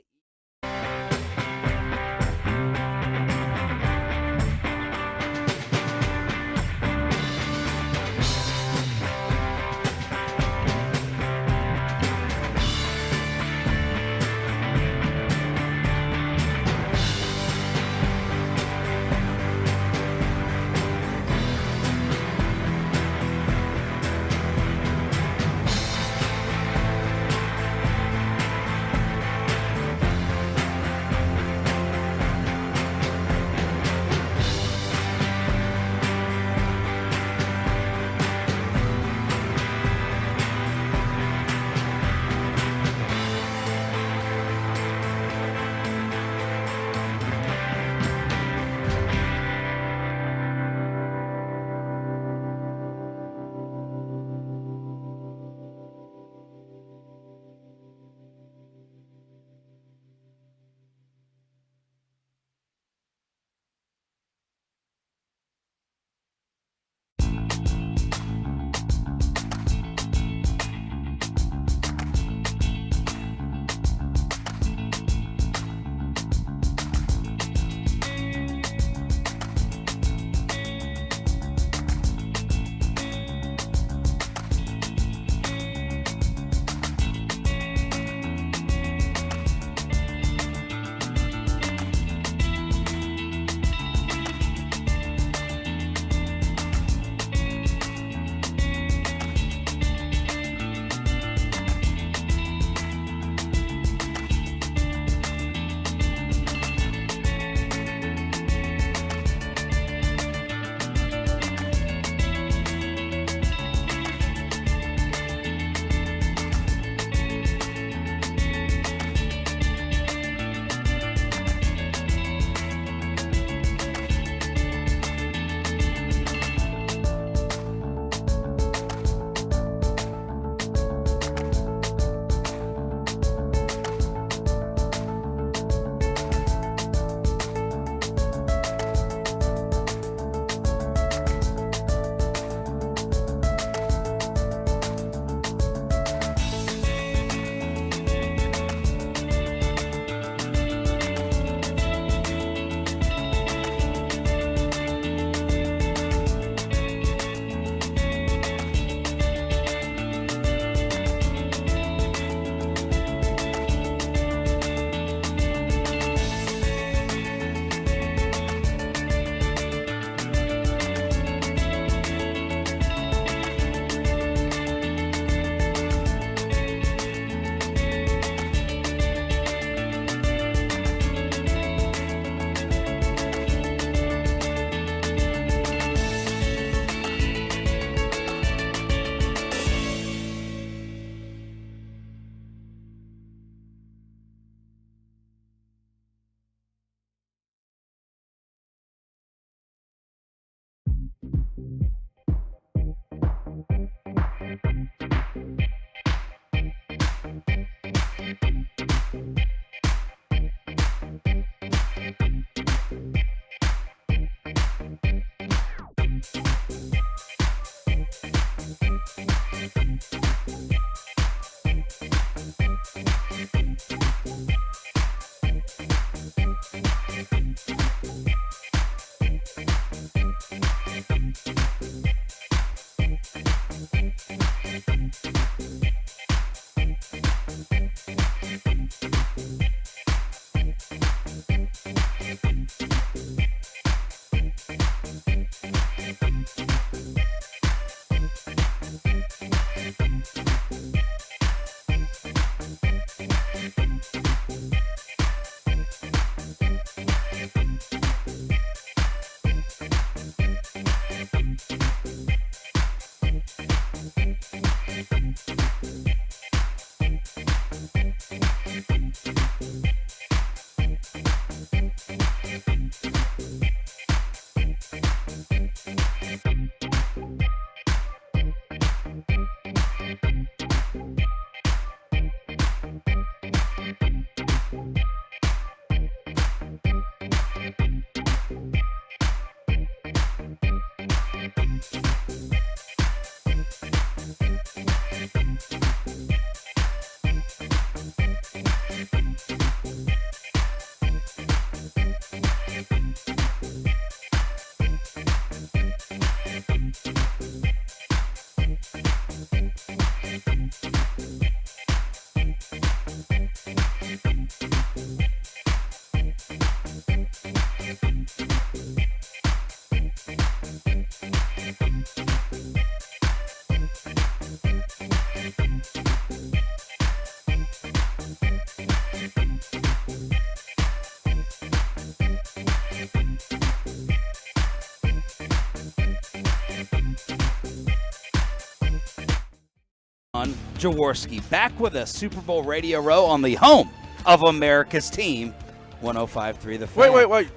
Jaworski, back with a Super Bowl Radio Row on the home of America's team, 105.3 The Fan. Wait.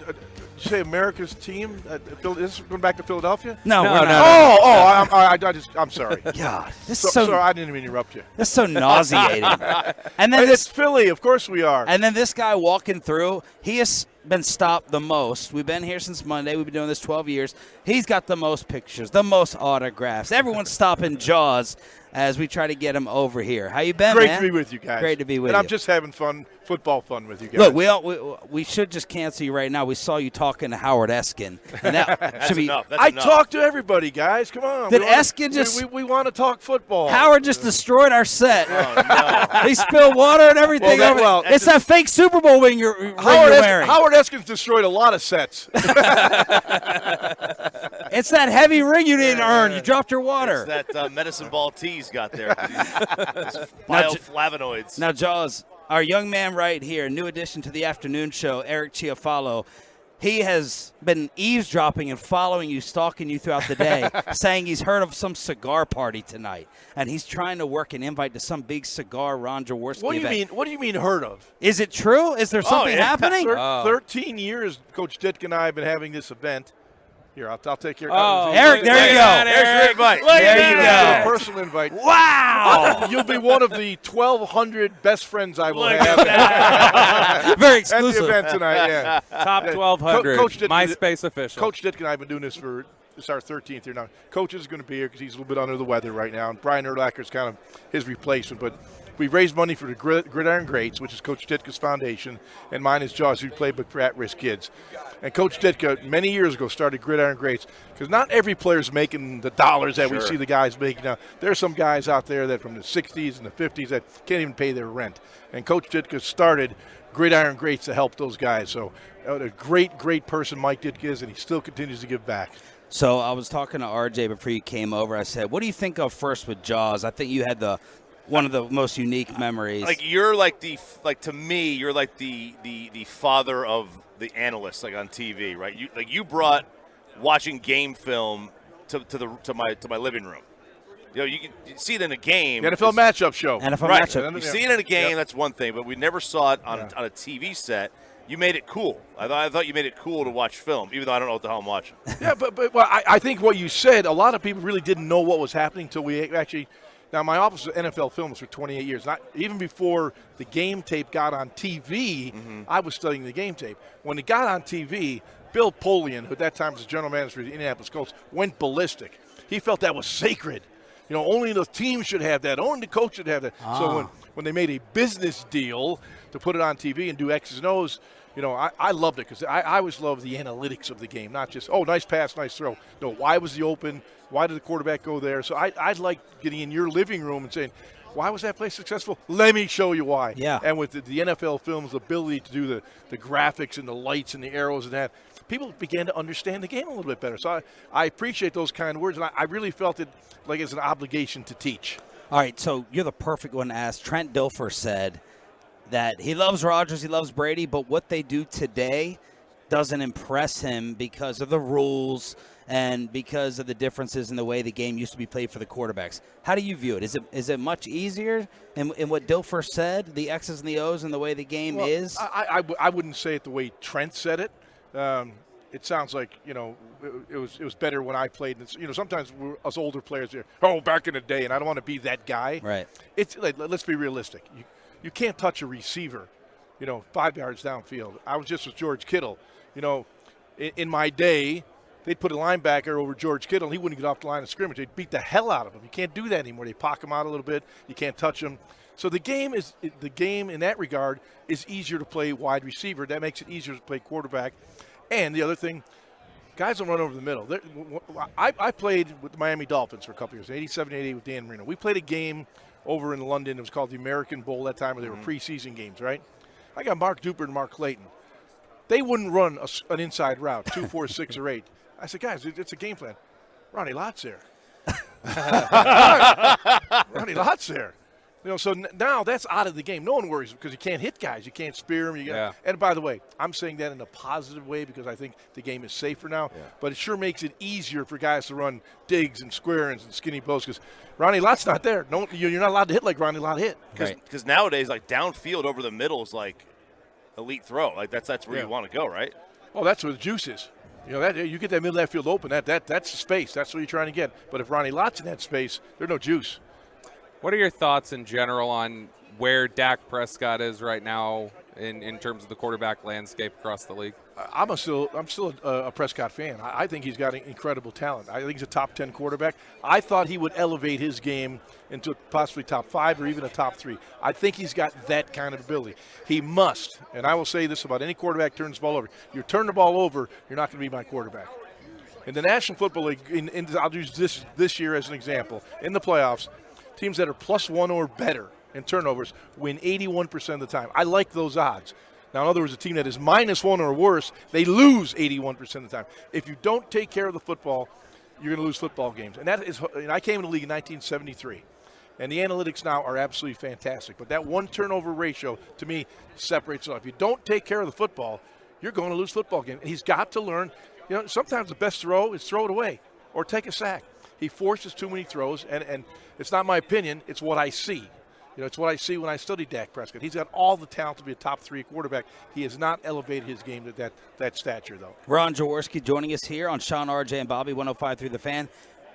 You say America's team? Is this going back to Philadelphia? No, we're not. I'm sorry. God, sorry, I didn't even interrupt you. This is so nauseating. And then it's Philly, of course we are. And then this guy walking through, he has been stopped the most. We've been here since Monday. We've been doing this 12 years. He's got the most pictures, the most autographs. Everyone's stopping Jaws as we try to get him over here. How you been, Great man? to be with you guys. Great to be with you. you. And I'm just having fun, football fun with you guys. Look, we should just cancel you right now. We saw you talking to Howard Eskin. And that should be enough. I talk to everybody, guys. Come on. Did Eskin just? We want to talk football. Howard just destroyed our set. Oh, no. He spilled water and everything. It's that fake Super Bowl ring you're wearing. Howard Eskin's destroyed a lot of sets. It's that heavy ring you didn't earn. You dropped your water. It's that medicine ball tea he's got there. Bioflavonoids. Now, Jaws, our young man right here, new addition to the afternoon show, Eric Chiafalo, he has been eavesdropping and following you, stalking you throughout the day, saying he's heard of some cigar party tonight, and he's trying to work an invite to some big cigar Ron Jaworski event. What do you mean heard of? Is it true? Is there something happening? 13 years, Coach Ditka and I have been having this event. Here, I'll take care of it. Eric, there you go. There's your invite. There you go. A personal invite. Wow. You'll be one of the 1,200 best friends I will have. Very At exclusive. the event tonight, yeah. Top 1,200. MySpace official. Coach Ditka and I have been doing this for it's our 13th year now. Coach is going to be here because he's a little bit under the weather right now. And Brian Urlacher is kind of his replacement. But we've raised money for the Gridiron Greats, which is Coach Ditka's foundation, and mine is Jaws, who played with at-risk kids. And Coach Ditka, many years ago, started Gridiron Greats because not every player's making the dollars that we see the guys making now. There are some guys out there that from the 60s and the 50s that can't even pay their rent. And Coach Ditka started Gridiron Greats to help those guys. So a great person Mike Ditka is, and he still continues to give back. So I was talking to RJ before you came over. I said, what do you think of first with Jaws? I think you had one of the most unique memories. Like you're to me, you're like the father of the analyst, like on TV, right? You brought watching game film to my living room. You can see it in a game. The NFL matchup show. NFL right. matchup. You see it in a game, that's one thing, but we never saw it on a TV set. You made it cool. I thought you made it cool to watch film, even though I don't know what the hell I'm watching. Yeah, but I think what you said, a lot of people really didn't know what was happening until we actually. Now, my office was NFL Films for 28 years. Even before the game tape got on TV, I was studying the game tape. When it got on TV, Bill Polian, who at that time was the general manager of the Indianapolis Colts, went ballistic. He felt that was sacred. Only the team should have that. Only the coach should have that. So when they made a business deal to put it on TV and do X's and O's, I loved it because I always loved the analytics of the game, not just, nice pass, nice throw. No, why was he open? Why did the quarterback go there? So I like getting in your living room and saying, why was that play successful? Let me show you why. Yeah. And with the NFL Films' ability to do the graphics and the lights and the arrows and that, people began to understand the game a little bit better. So I appreciate those kind of words, and I really felt it like it's an obligation to teach. All right, so you're the perfect one to ask. Trent Dilfer said that he loves Rodgers, he loves Brady, but what they do today doesn't impress him because of the rules and because of the differences in the way the game used to be played for the quarterbacks. How do you view it? Is it much easier in what Dilfer said, the X's and the O's and the way the game is? I wouldn't say it the way Trent said it. It sounds like, it was better when I played. Sometimes us older players are, back in the day, and I don't want to be that guy. Right. It's like, let's be realistic. You can't touch a receiver, 5 yards downfield. I was just with George Kittle. In my day, they'd put a linebacker over George Kittle, and he wouldn't get off the line of scrimmage. They'd beat the hell out of him. You can't do that anymore. They pock him out a little bit. You can't touch him. So the game in that regard is easier to play wide receiver. That makes it easier to play quarterback. And the other thing, guys don't run over the middle. I played with the Miami Dolphins for a couple years, 87, 88 with Dan Marino. We played a game over in London. It was called the American Bowl that time, where they were preseason games, right? I got Mark Duper and Mark Clayton. They wouldn't run an inside route, 2, 4, 6, or 8. I said, guys, it's a game plan. Ronnie Lott's there. Ronnie Lott's there. So now that's out of the game. No one worries because you can't hit guys. You can't spear them. And by the way, I'm saying that in a positive way because I think the game is safer now. Yeah. But it sure makes it easier for guys to run digs and square ins and skinny posts because Ronnie Lott's not there. No, you're not allowed to hit like Ronnie Lott hit. Because nowadays, like downfield over the middle is like elite throw. Like that's where you want to go, right? Oh, that's where the juice is. That you get that middle of that field open. That's the space. That's what you're trying to get. But if Ronnie Lott's in that space, there's no juice. What are your thoughts in general on where Dak Prescott is right now in terms of the quarterback landscape across the league? I'm still a Prescott fan. I think he's got incredible talent. I think he's a top 10 quarterback. I thought he would elevate his game into possibly top 5 or even a top 3. I think he's got that kind of ability. He must, and I will say this about any quarterback turns the ball over. You turn the ball over, you're not going to be my quarterback. In the National Football League, I'll use this year as an example, in the playoffs, teams that are +1 or better in turnovers win 81% of the time. I like those odds. Now, in other words, a team that is -1 or worse, they lose 81% of the time. If you don't take care of the football, you're going to lose football games. And I came in the league in 1973, and the analytics now are absolutely fantastic. But that one turnover ratio, to me, separates it off. If you don't take care of the football, you're going to lose football games. And he's got to learn. Sometimes the best throw is throw it away or take a sack. He forces too many throws, and it's not my opinion. It's what I see. It's what I see when I study Dak Prescott. He's got all the talent to be a top 3 quarterback. He has not elevated his game to that stature, though. Ron Jaworski joining us here on Sean, RJ, and Bobby, 105.3 The Fan.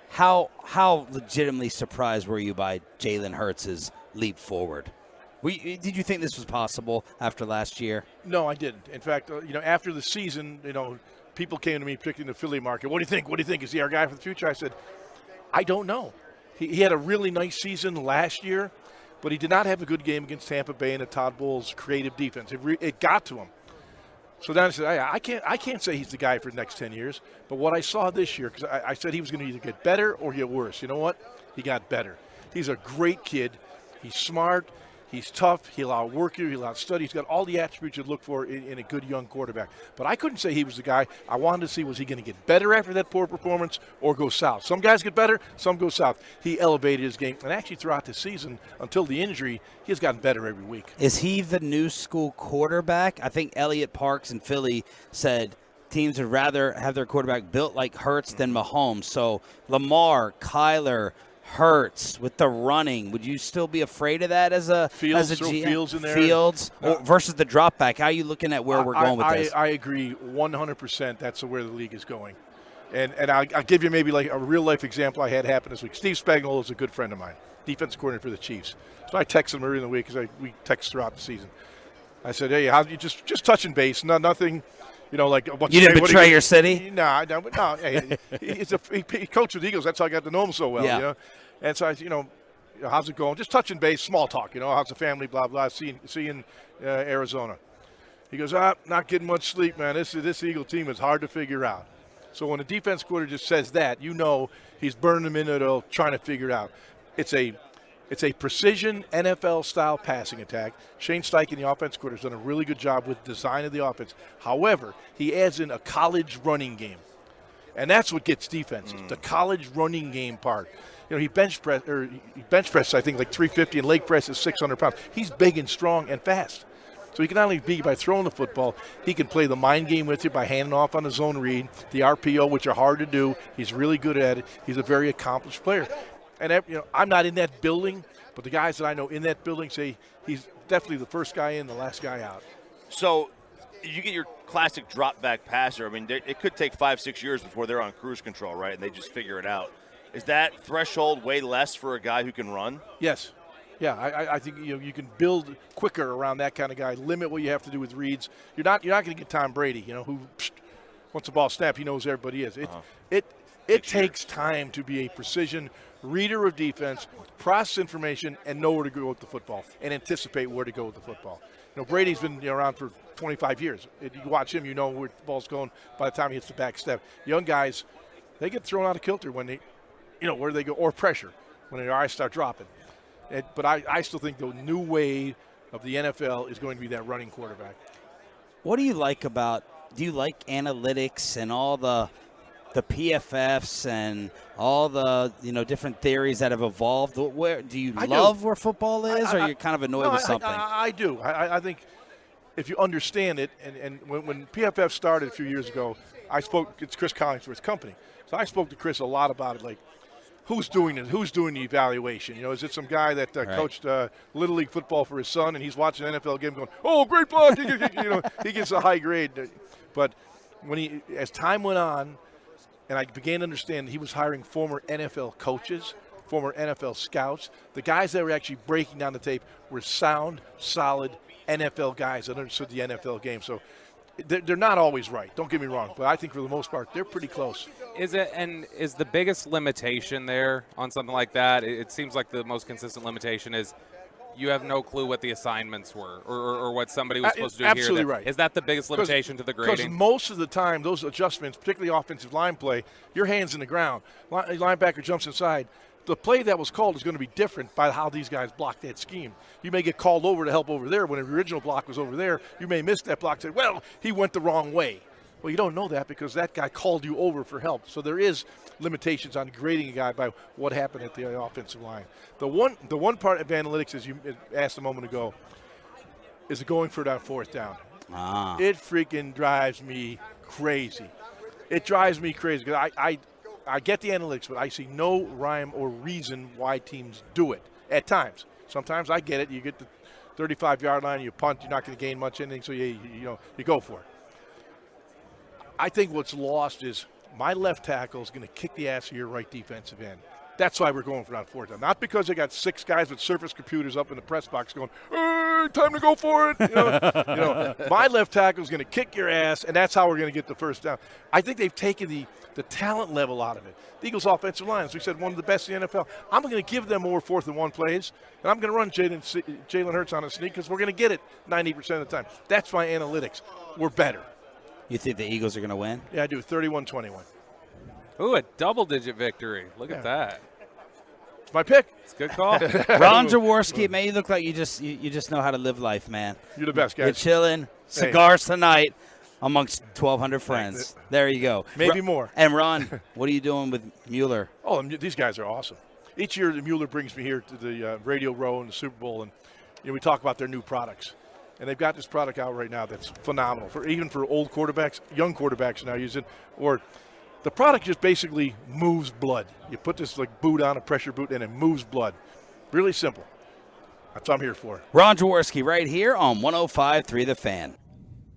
How legitimately surprised were you by Jalen Hurts' leap forward? Did you think this was possible after last year? No, I didn't. In fact, after the season, people came to me predicting the Philly market. What do you think? What do you think? Is he our guy for the future? I said, I don't know. He had a really nice season last year, but he did not have a good game against Tampa Bay and a Todd Bowles creative defense. It got to him. So then I said, I can't say he's the guy for the next 10 years. But what I saw this year, because I said he was going to either get better or get worse. You know what? He got better. He's a great kid. He's smart. He's tough. He'll outwork you. He'll outstudy. He's got all the attributes you look for in a good young quarterback. But I couldn't say he was the guy. I wanted to see, was he going to get better after that poor performance or go south? Some guys get better, some go south. He elevated his game. And actually throughout the season, until the injury, he has gotten better every week. Is he the new school quarterback? I think Elliott Parks in Philly said teams would rather have their quarterback built like Hurts than Mahomes. So Lamar, Kyler, Hurts with the running, would you still be afraid of that as a GM? Fields in there. Fields versus the drop back. How are you looking at where we're going with this? I agree 100%. That's where the league is going. And I'll give you maybe like a real life example I had happen this week. Steve Spagnuolo is a good friend of mine, defensive coordinator for the Chiefs. So I texted him early in the week because we text throughout the season. I said, hey, how you just touching base, nothing. Like what's you didn't betray your city? No. Hey, he coached with the Eagles. That's how I got to know him so well. Yeah. And so I, how's it going? Just touching base, small talk. How's the family? Blah blah. See you in Arizona. He goes, not getting much sleep, man. This Eagle team is hard to figure out. So when a defense coordinator just says that, he's burning them into it, trying to figure it out. It's a precision NFL-style passing attack. Shane Steichen, the offense coordinator, has done a really good job with design of the offense. However, he adds in a college running game, and that's what gets defenses, the college running game part. He bench press I think like 350, and leg press is 600 pounds. He's big and strong and fast. So he can not only be by throwing the football, he can play the mind game with you by handing off on the zone read, the RPO, which are hard to do. He's really good at it. He's a very accomplished player. And I'm not in that building, but the guys that I know in that building say he's definitely the first guy in, the last guy out. So you get your classic drop back passer. I mean, it could take 5-6 years before they're on cruise control, right? And they just figure it out. Is that threshold way less for a guy who can run? Yes. Yeah, I think you can build quicker around that kind of guy. Limit what you have to do with reads. You're not going to get Tom Brady, who once the ball snapped, he knows where everybody is. It takes time to be a precision reader of defense, process information, and know where to go with the football, and anticipate where to go with the football. Brady's been around for 25 years. You watch him, where the ball's going by the time he hits the back step. Young guys, they get thrown out of kilter when they, where they go, or pressure when their eyes start dropping. But I still think the new wave of the NFL is going to be that running quarterback. What do you like analytics and all the the PFFs and all the different theories that have evolved? Where do you love where football is, or you're kind of annoyed with something? I do. I think if you understand it, and when PFF started a few years ago, it's Chris Collingsworth's company, so I spoke to Chris a lot about it, like who's doing it, who's doing the evaluation. Is it some guy that coached Little League football for his son, and he's watching an NFL game going, oh, great block, he gets a high grade. But as time went on, and I began to understand he was hiring former NFL coaches, former NFL scouts. The guys that were actually breaking down the tape were sound, solid NFL guys that understood the NFL game. So they're not always right, don't get me wrong, but I think for the most part they're pretty close. Is the biggest limitation there on something like that? It seems like the most consistent limitation is you have no clue what the assignments were or what somebody was supposed to do absolutely here. Right. Is that the biggest limitation to the grading? Because most of the time, those adjustments, particularly offensive line play, your hand's in the ground. Linebacker jumps inside. The play that was called is going to be different by how these guys block that scheme. You may get called over to help over there when the original block was over there. You may miss that block and say, well, he went the wrong way. Well, you don't know that because that guy called you over for help. So there is limitations on grading a guy by what happened at the offensive line. The one part of analytics, as you asked a moment ago, is going for it on fourth down. It freaking drives me crazy. It drives me crazy because I get the analytics, but I see no rhyme or reason why teams do it at times. Sometimes I get it. You get the 35-yard line, you punt, you're not going to gain much anything, so you go for it. I think what's lost is my left tackle is going to kick the ass of your right defensive end. That's why we're going for it on fourth down. Not because they got 6 guys with Surface computers up in the press box going, time to go for it. My left tackle is going to kick your ass, and that's how we're going to get the first down. I think they've taken the talent level out of it. The Eagles' offensive line, as we said, one of the best in the NFL. I'm going to give them more 4th and 1 plays, and I'm going to run Jalen Hurts on a sneak because we're going to get it 90% of the time. That's my analytics. We're better. You think the Eagles are going to win? Yeah, I do. 31-21. Ooh, a double-digit victory. Look at that. It's my pick. It's a good call. Ron Jaworski, man, you look like you just know how to live life, man. You're the best, guys. You're chilling, cigars tonight amongst 1,200 friends. There you go. Maybe more. And Ron, what are you doing with Mueller? Oh, these guys are awesome. Each year, Mueller brings me here to the Radio Row and the Super Bowl, and we talk about their new products. And they've got this product out right now that's phenomenal, even for old quarterbacks, young quarterbacks now use it. Or the product just basically moves blood. You put this boot on, a pressure boot, and it moves blood. Really simple. That's what I'm here for. Ron Jaworski right here on 105.3 The Fan.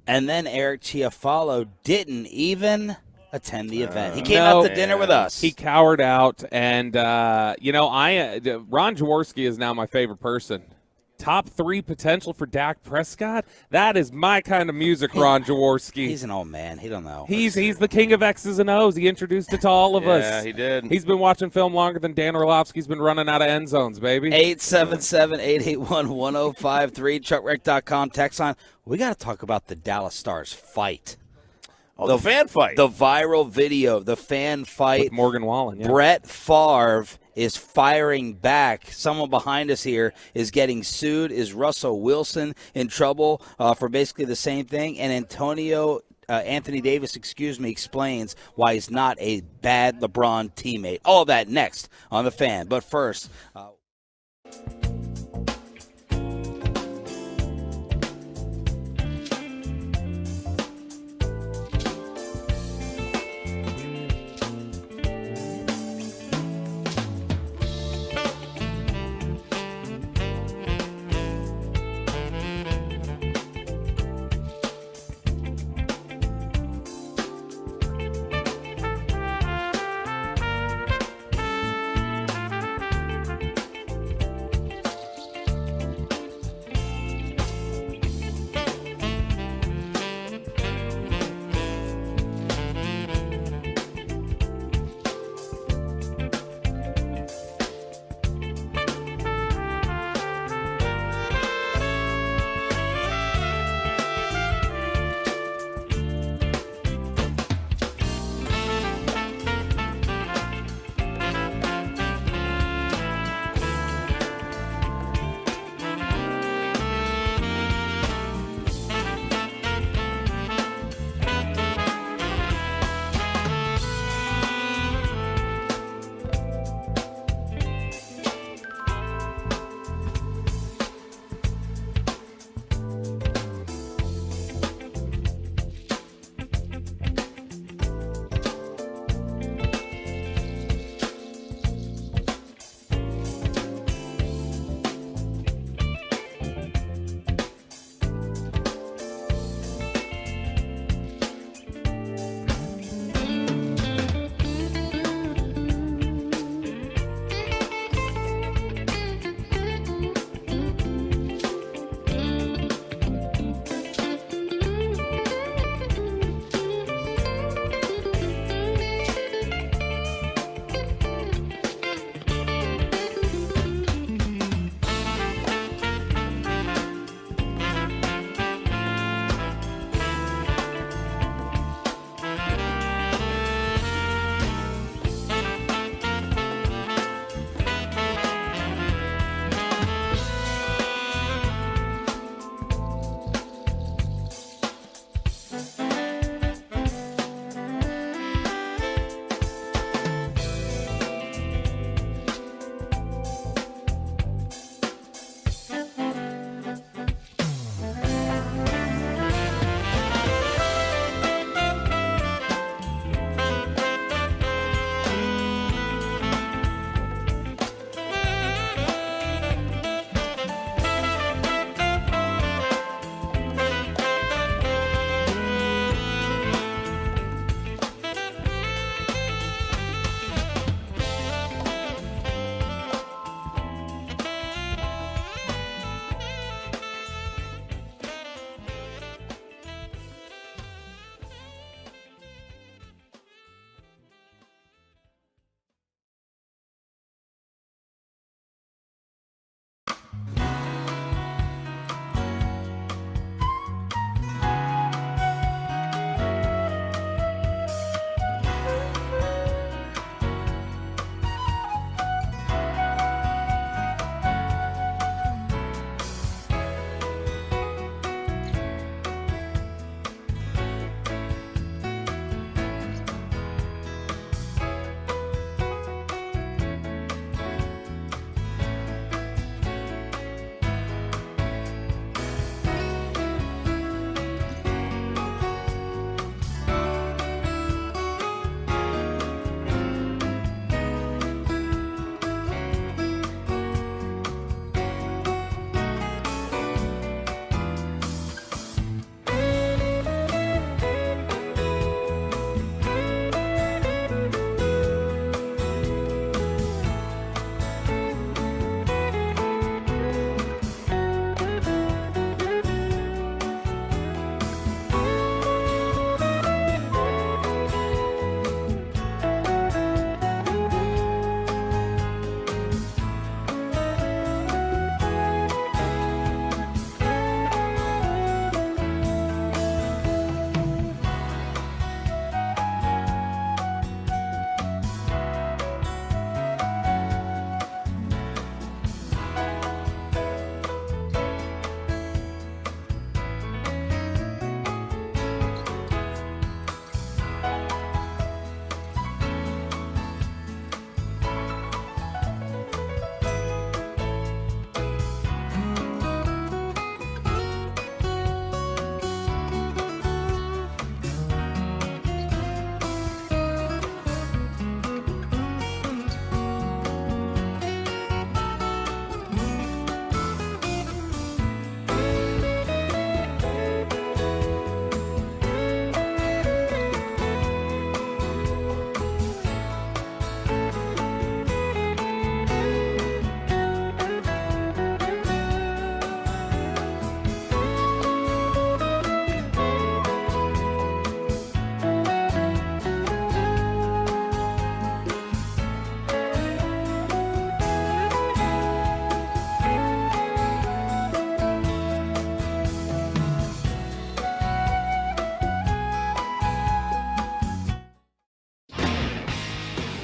And then Eric Chiafalo didn't even attend the event. He came out to dinner with us. He cowered out, and Ron Jaworski is now my favorite person. Top 3 potential for Dak Prescott? That is my kind of music, Ron Jaworski. He's an old man. He don't know. He's the king of X's and O's. He introduced it to all of us. Yeah, he did. He's been watching film longer than Dan Orlovsky's been running out of end zones, baby. 877-881-1053, truckwreck.com text line. We got to talk about the Dallas Stars fight. Oh, the fan fight. The viral video, the fan fight. With Morgan Wallen, yeah. Brett Favre is firing back. Someone behind us here is getting sued. Is Russell Wilson in trouble for basically the same thing? And Anthony Davis, explains why he's not a bad LeBron teammate. All that next on The Fan. But first...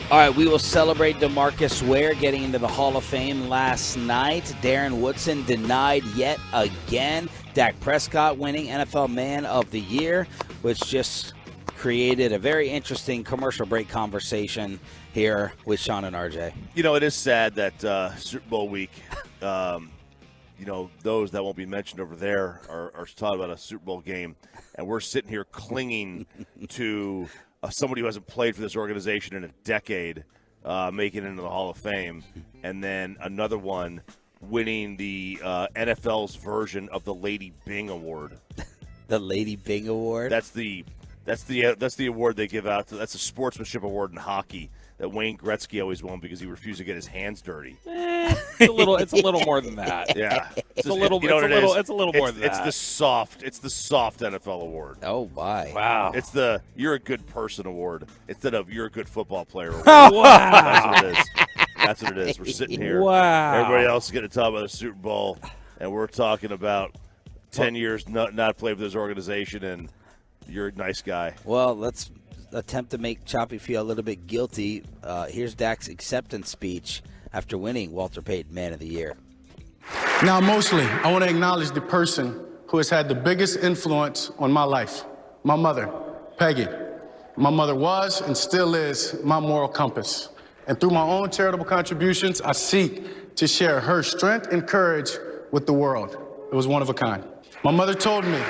All right, we will celebrate DeMarcus Ware getting into the Hall of Fame last night. Darren Woodson denied yet again. Dak Prescott winning NFL Man of the Year, which just created a very interesting commercial break conversation here with Sean and RJ. You know, it is sad that Super Bowl week, those that won't be mentioned over there are talking about a Super Bowl game, and we're sitting here clinging to somebody who hasn't played for this organization in a decade, making it into the Hall of Fame, and then another one winning the NFL's version of the Lady Bing Award. The Lady Bing Award? That's the award they give out. That's a sportsmanship award in hockey that Wayne Gretzky always won because he refused to get his hands dirty. It's a little more than that. Yeah, it's a little more than that. It's the soft NFL award. Oh my! Wow! It's the you're a good person award instead of you're a good football player award. Wow! That's what it is. We're sitting here. Wow! Everybody else is going to talk about the Super Bowl, and we're talking about 10 years not played for this organization, and you're a nice guy. Well, let's attempt to make Choppy feel a little bit guilty. Here's Dak's acceptance speech after winning Walter Payton Man of the Year. Now, mostly, I want to acknowledge the person who has had the biggest influence on my life, my mother, Peggy. My mother was and still is my moral compass. And through my own charitable contributions, I seek to share her strength and courage with the world. It was one of a kind. My mother told me,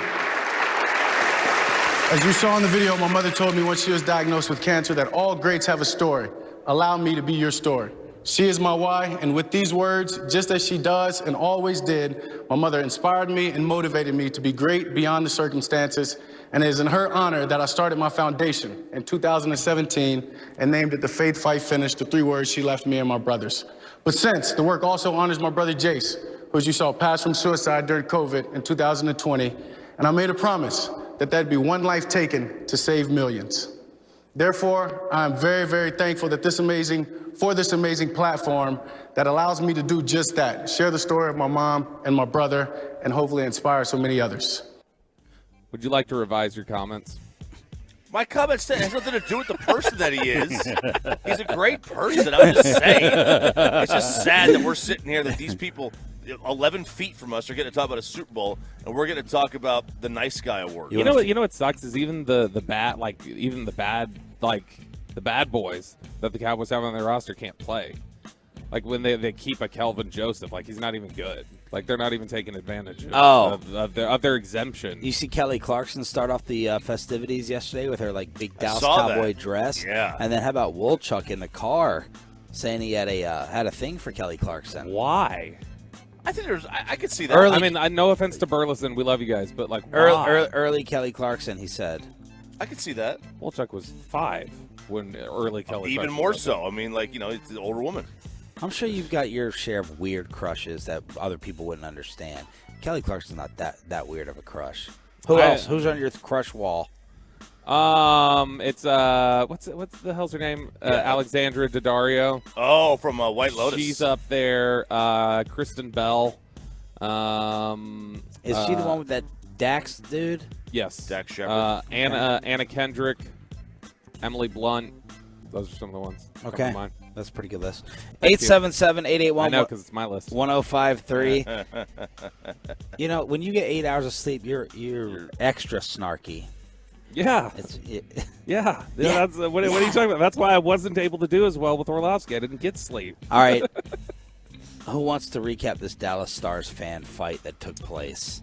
as you saw in the video, my mother told me when she was diagnosed with cancer that all greats have a story. Allow me to be your story. She is my why, and with these words, just as she does and always did, my mother inspired me and motivated me to be great beyond the circumstances, and it is in her honor that I started my foundation in 2017 and named it The Faith Fight Finish, the 3 words she left me and my brothers. But since the work also honors my brother Jace, who as you saw passed from suicide during COVID in 2020, and I made a promise that there'd be one life taken to save millions. Therefore, I'm very, very thankful that this amazing platform that allows me to do just that, share the story of my mom and my brother, and hopefully inspire so many others. Would you like to revise your comments? My comments has nothing to do with the person that he is. He's a great person. I'm just saying. It's just sad that we're sitting here, that these people 11 feet from us are getting to talk about a Super Bowl, and we're going to talk about the Nice Guy Award. You know what sucks is even the bad boys that the Cowboys have on their roster can't play. Like when they keep a Kelvin Joseph, like he's not even good. Like they're not even taking advantage of their exemption. You see Kelly Clarkson start off the festivities yesterday with her big Dallas Cowboy dress. Yeah. And then how about Wolchuk in the car saying he had a thing for Kelly Clarkson? Why? I think I could see that. Early, I mean, no offense to Burleson, we love you guys, but early Kelly Clarkson, he said. I could see that. Wolchuk was 5 when early Kelly. Even more so. I mean, it's an older woman. I'm sure you've got your share of weird crushes that other people wouldn't understand. Kelly Clarkson's not that weird of a crush. Who else? Who's on your crush wall? It's what's the hell's her name? Alexandra Daddario. Oh, from White Lotus. She's up there. Kristen Bell. Is she the one with that Dax dude? Yes. Dax Shepard. Anna Kendrick. Emily Blunt. Those are some of the ones. Okay. That's a pretty good list. 877-881. I know, because it's my list. 1053. When you get 8 hours of sleep, you're extra snarky. Yeah. Yeah. That's, what are you talking about? That's why I wasn't able to do as well with Orlovsky. I didn't get sleep. All right. Who wants to recap this Dallas Stars fan fight that took place?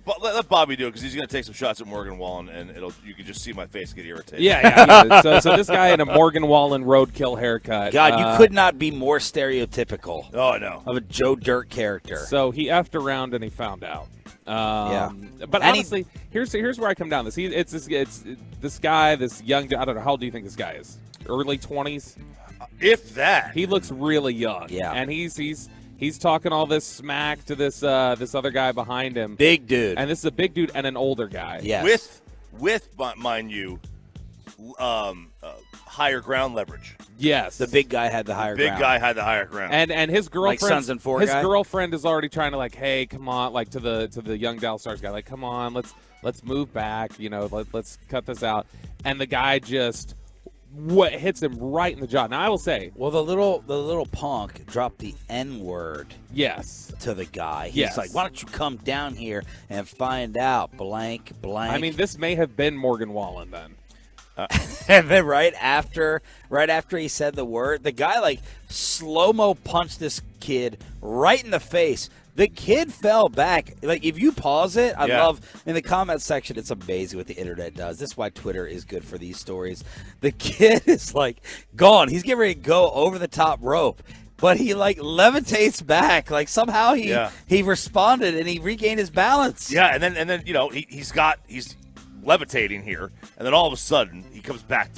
But let Bobby do it, because he's going to take some shots at Morgan Wallen, and you can just see my face get irritated. Yeah. So this guy in a Morgan Wallen roadkill haircut. God, you could not be more stereotypical. Oh, I know. Of a Joe Dirt character. So he effed around and he found out. Yeah. But honestly, here's where I come down. It's this guy, this young. I don't know, how old do you think this guy is? Early 20s. If that. He looks really young. Yeah. And he's talking all this smack to this other guy behind him. Big dude. And this is a big dude and an older guy. Yes. With mind you, higher ground leverage. Yes. The big guy had the higher ground. Big guy had the higher ground. And his girlfriend, like Sons and Four his guy? girlfriend is already trying to hey, come on, to the young Dallas Stars guy, come on, let's move back, let's cut this out. And the guy just what hits him right in the jaw. Now I will say, well, the little punk dropped the N-word. Yes. To the guy. He's Yes. like, why don't you come down here and find out blank. I mean, this may have been Morgan Wallen then. And then right after he said the word, the guy like slow-mo punched this kid right in the face. The kid fell back. Like, if you pause it, I love, in the comment section, it's amazing what the internet does. This is why Twitter is good for these stories. The kid is, like, gone. He's getting ready to go over the top rope. But he, like, levitates back. Like, somehow he responded and he regained his balance. Yeah, and then you know, he's levitating here, and then all of a sudden he comes back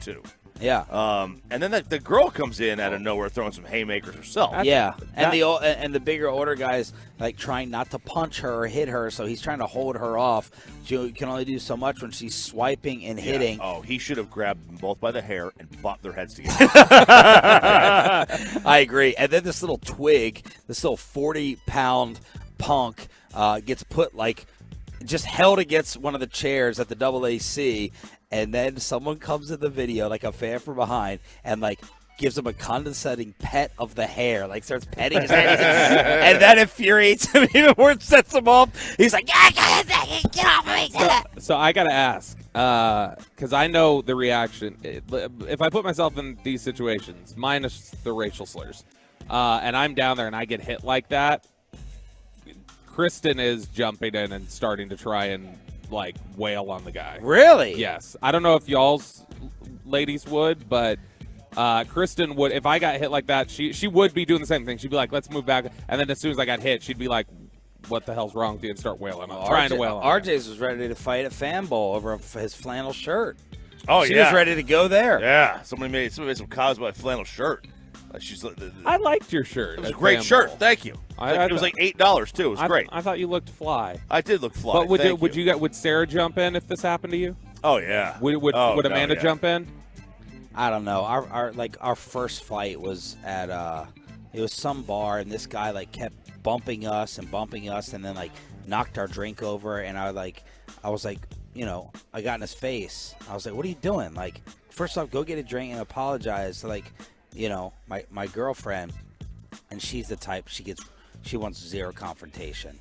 too. Yeah. And then the girl comes in out of nowhere throwing some haymakers herself. Yeah. And the bigger order guy's like trying not to punch her or hit her, so he's trying to hold her off. You can only do so much when she's swiping and hitting. Oh, he should have grabbed them both by the hair and bopped their heads together. I agree. And then this little twig, this little 40-pound punk gets put just held against one of the chairs at the AAC, and then someone comes in the video, like a fan from behind, and gives him a condescending pet of the hair, starts petting his head, and that infuriates him even more, sets him off. He's like, get off of me. So I gotta ask, because I know the reaction. If I put myself in these situations, minus the racial slurs, and I'm down there and I get hit like that, Kristen is jumping in and starting to try and wail on the guy. Really? Yes. I don't know if y'all's ladies would, but Kristen would. If I got hit like that, she would be doing the same thing. She'd be like, let's move back. And then as soon as I got hit, she'd be like, what the hell's wrong with you? And start wailing. I'm trying to wail on RJ's was ready to fight at Fanbowl over his flannel shirt. Oh, she was ready to go there. Yeah. Somebody made some cosplay flannel shirt. I liked your shirt. It was a great shirt. Thank you. It was like $8 too. It was great. I thought you looked fly. I did look fly. But would Sarah jump in if this happened to you? Oh yeah. Would Amanda jump in? I don't know. Our first fight was at it was some bar, and this guy kept bumping us, and then knocked our drink over, and I was like, I got in his face. I was like, what are you doing? First off, go get a drink and apologize to my girlfriend, and she's the type she wants zero confrontation.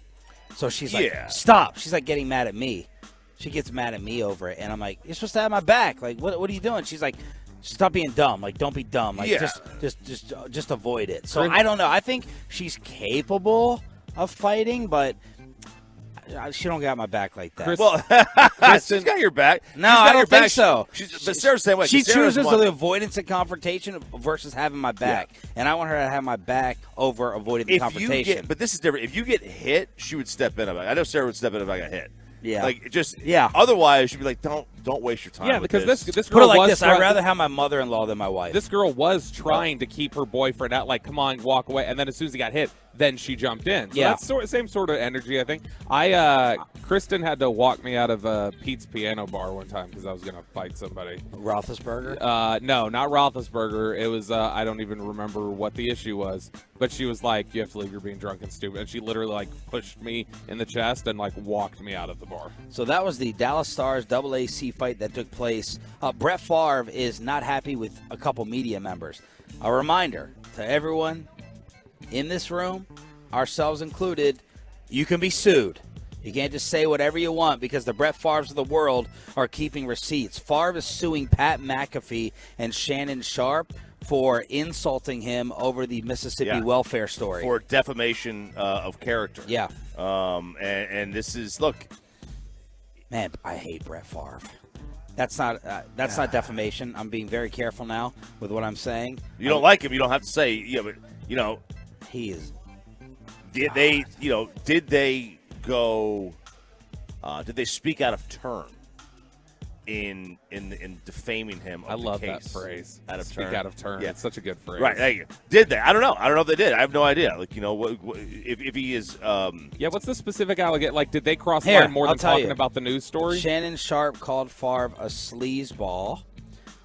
So she's like, stop. She's getting mad at me. She gets mad at me over it, and I'm like, you're supposed to have my back. What are you doing? She's like, stop being dumb. Don't be dumb. Just avoid it. So I don't know. I think she's capable of fighting, but she don't got my back like that. She's got your back. No, I don't think so. But Sarah's the same way. She chooses the avoidance and confrontation versus having my back, and I want her to have my back over avoiding the confrontation. But this is different. If you get hit, she would step in. I know Sarah would step in if I got hit. Yeah. Otherwise, she'd be like, don't waste your time. Yeah, because this put girl it like was this. I'd rather have my mother-in-law than my wife. This girl was trying to keep her boyfriend out, come on, walk away, and then as soon as he got hit, then she jumped in. So that's same sort of energy, I think. Kristen had to walk me out of Pete's Piano Bar one time because I was going to fight somebody. Roethlisberger? No, not Roethlisberger. It was, I don't even remember what the issue was, but she was like, you have to leave, you're being drunk and stupid. And she literally pushed me in the chest and walked me out of the bar. So that was the Dallas Stars AAC fight that took place. Brett Favre is not happy with a couple media members. A reminder to everyone in this room, ourselves included, you can be sued. You can't just say whatever you want because the Brett Favres of the world are keeping receipts. Favre is suing Pat McAfee and Shannon Sharp for insulting him over the Mississippi welfare story. For defamation of character. Yeah. And this is, look. Man, I hate Brett Favre. That's not defamation. I'm being very careful now with what I'm saying. You don't like him, you don't have to say, but, he is. Did they go? Did they speak out of turn in defaming him? I love that phrase. Speak out of turn. Yeah. It's such a good phrase. Right. Thank you. Did they? I don't know. I don't know if they did. I have no idea. If he is. What's the specific allegation? Did they cross the line more than talking about the news story? Shannon Sharp called Favre a sleazeball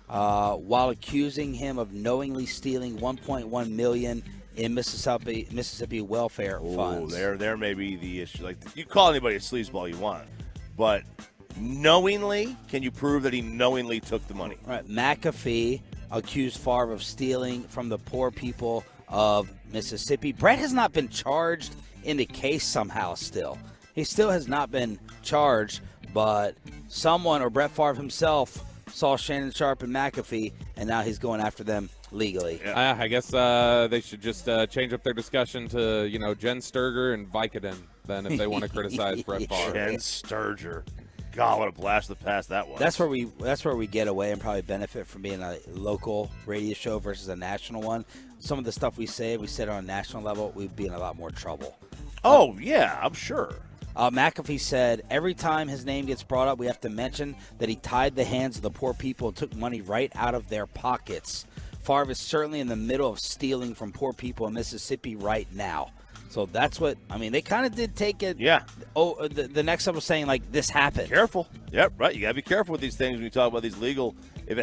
while accusing him of knowingly stealing $1.1 million in Mississippi welfare funds. There may be the issue. You call anybody a sleazeball you want, but Knowingly, can you prove that he knowingly took the money? Right. McAfee accused Favre of stealing from the poor people of Mississippi. Brett has not been charged in the case somehow still. He still has not been charged, but someone or Brett Favre himself saw Shannon Sharp and McAfee, and now he's going after them legally. I guess they should just change up their discussion to, Jen Sturger and Vicodin then if they want to criticize Brett Favre. Jen Sturger. God, what a blast of the past that was. That's where we get away and probably benefit from being a local radio show versus a national one. Some of the stuff we said on a national level, we'd be in a lot more trouble. Oh, yeah, I'm sure. McAfee said every time his name gets brought up, we have to mention that he tied the hands of the poor people and took money right out of their pockets. Favre is certainly in the middle of stealing from poor people in Mississippi right now. So that's what, they kind of did take it. Yeah. Oh, the next one was saying, like, this happened. Careful. Yep, right. You got to be careful with these things when you talk about these legal. If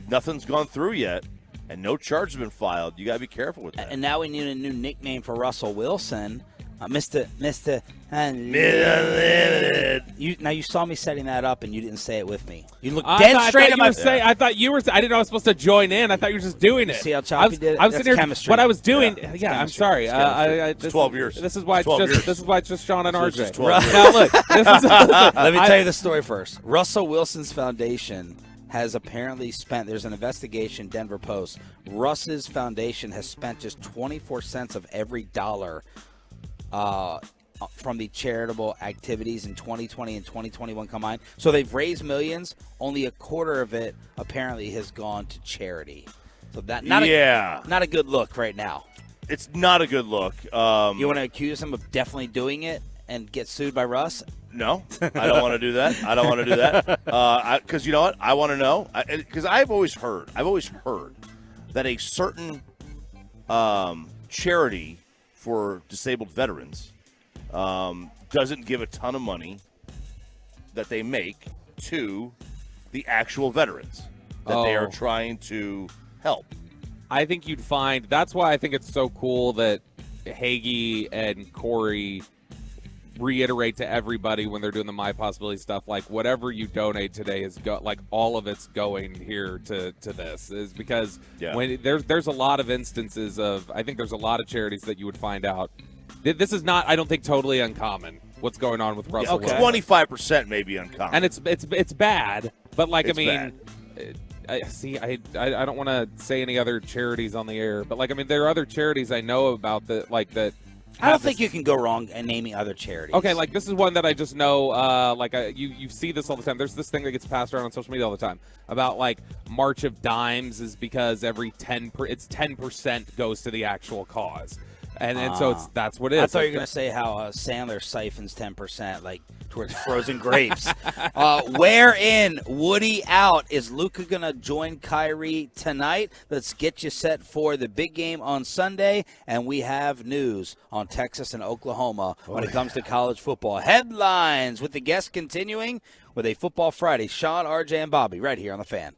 nothing's gone through yet and no charge has been filed, you got to be careful with that. And now we need a new nickname for Russell Wilson. Mr. Unlimited. You saw me setting that up, and you didn't say it with me. You looked dead straight at my face. I thought you were. I didn't know I was supposed to join in. I thought you were just doing it. See how choppy did it? I was That's sitting here. chemistry. What I was doing. Yeah, Yeah, I'm sorry. It's 12 years. This is why it's 12 just. years. This is why it's just Sean and So it's RJ. just 12 years. Now look. This is. Let me tell you the story first. Russell Wilson's foundation has apparently spent, there's an investigation, Denver Post. Russ's foundation has spent just 24 cents of every dollar from the charitable activities in 2020 and 2021 combined. So they've raised millions. Only a quarter of it apparently has gone to charity. So that not a good look right now. It's not a good look. You want to accuse him of definitely doing it and get sued by Russ? No, I don't want to do that. Because you know what? I want to know. Because I've always heard that a certain charity for disabled veterans doesn't give a ton of money that they make to the actual veterans that they are trying to help. I think you'd find that's why I think it's so cool that Hagee and Corey reiterate to everybody when they're doing the My Possibility stuff, like whatever you donate today is all of it's going here to this, is because when there's a lot of instances of, I think there's a lot of charities that you would find out. This is not, I don't think, totally uncommon what's going on with Russell. 25% may be uncommon, and it's bad. But bad. I don't want to say any other charities on the air, but there are other charities I know about that that. I don't think you can go wrong in naming other charities. Okay, this is one that I just know. You see this all the time. There's this thing that gets passed around on social media all the time about March of Dimes is because every 10% goes to the actual cause, and so that's what it is. I thought you were going to say how Sandler siphons 10% towards frozen grapes. Where in Woody out? Is Luka going to join Kyrie tonight? Let's get you set for the big game on Sunday. And we have news on Texas and Oklahoma when it comes to college football. Headlines with the guests continuing with a Football Friday. Sean, RJ, and Bobby right here on The Fan.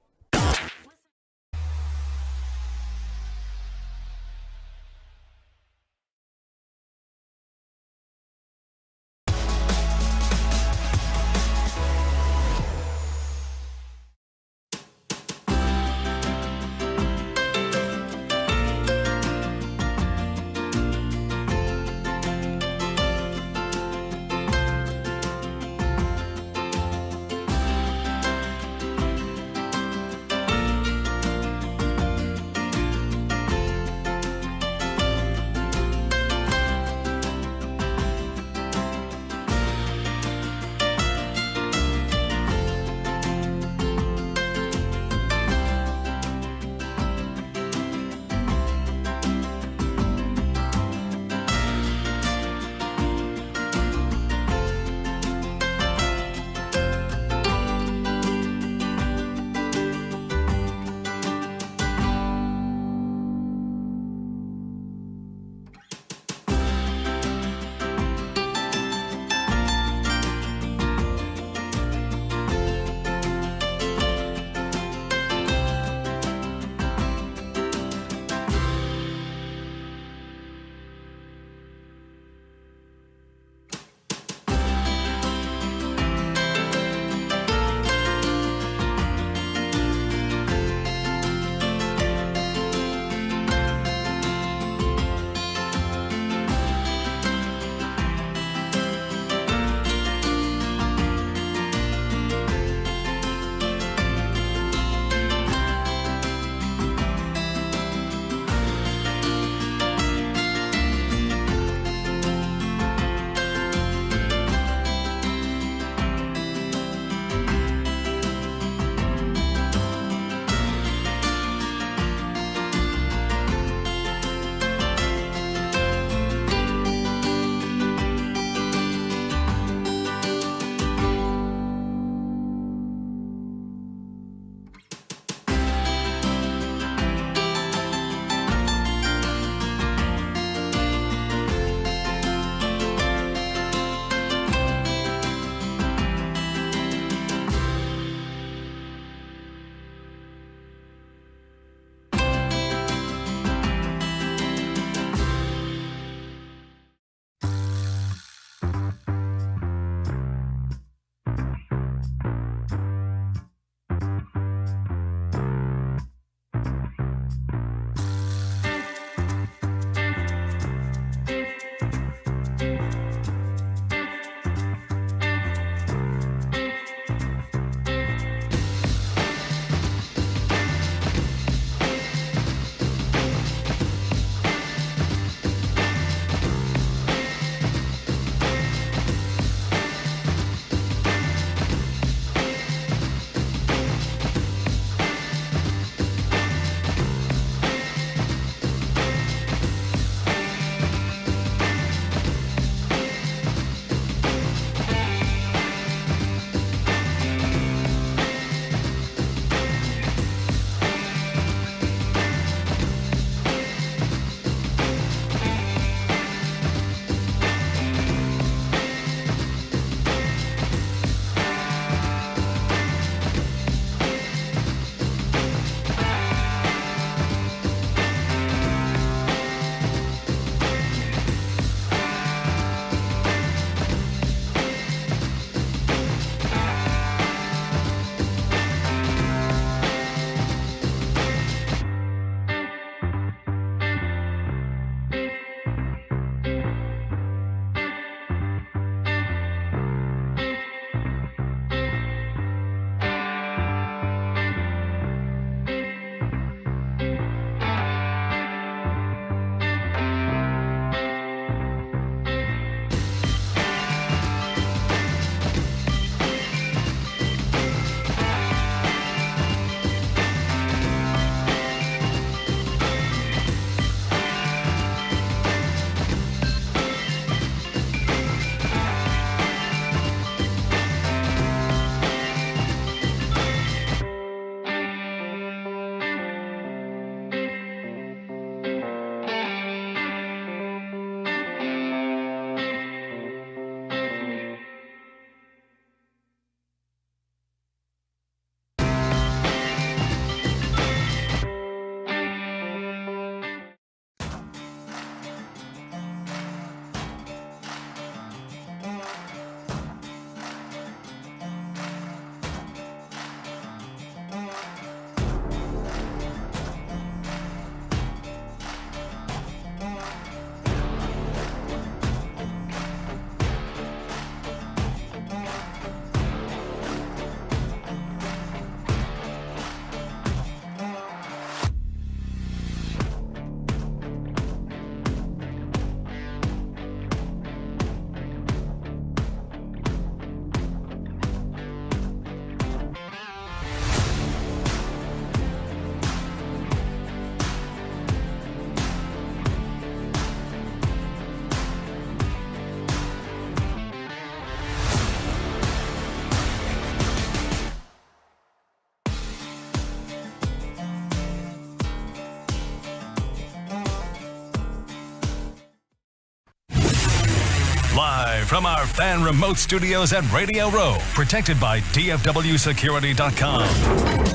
Live from our fan remote studios at Radio Row, protected by DFWSecurity.com.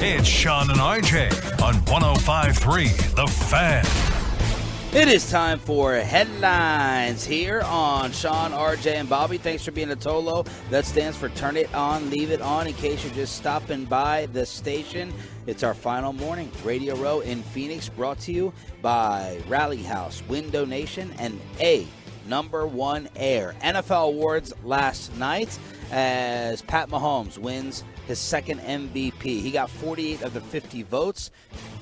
It's Sean and RJ on 105.3 The Fan. It is time for headlines here on Sean, RJ, and Bobby. Thanks for being a Tolo. That stands for Turn It On, Leave It On. In case you're just stopping by the station, it's our final morning. Radio Row in Phoenix, brought to you by Rally House, Window Nation, and Number One Air. NFL awards last night as Pat Mahomes wins his second MVP. He got 48 of the 50 votes.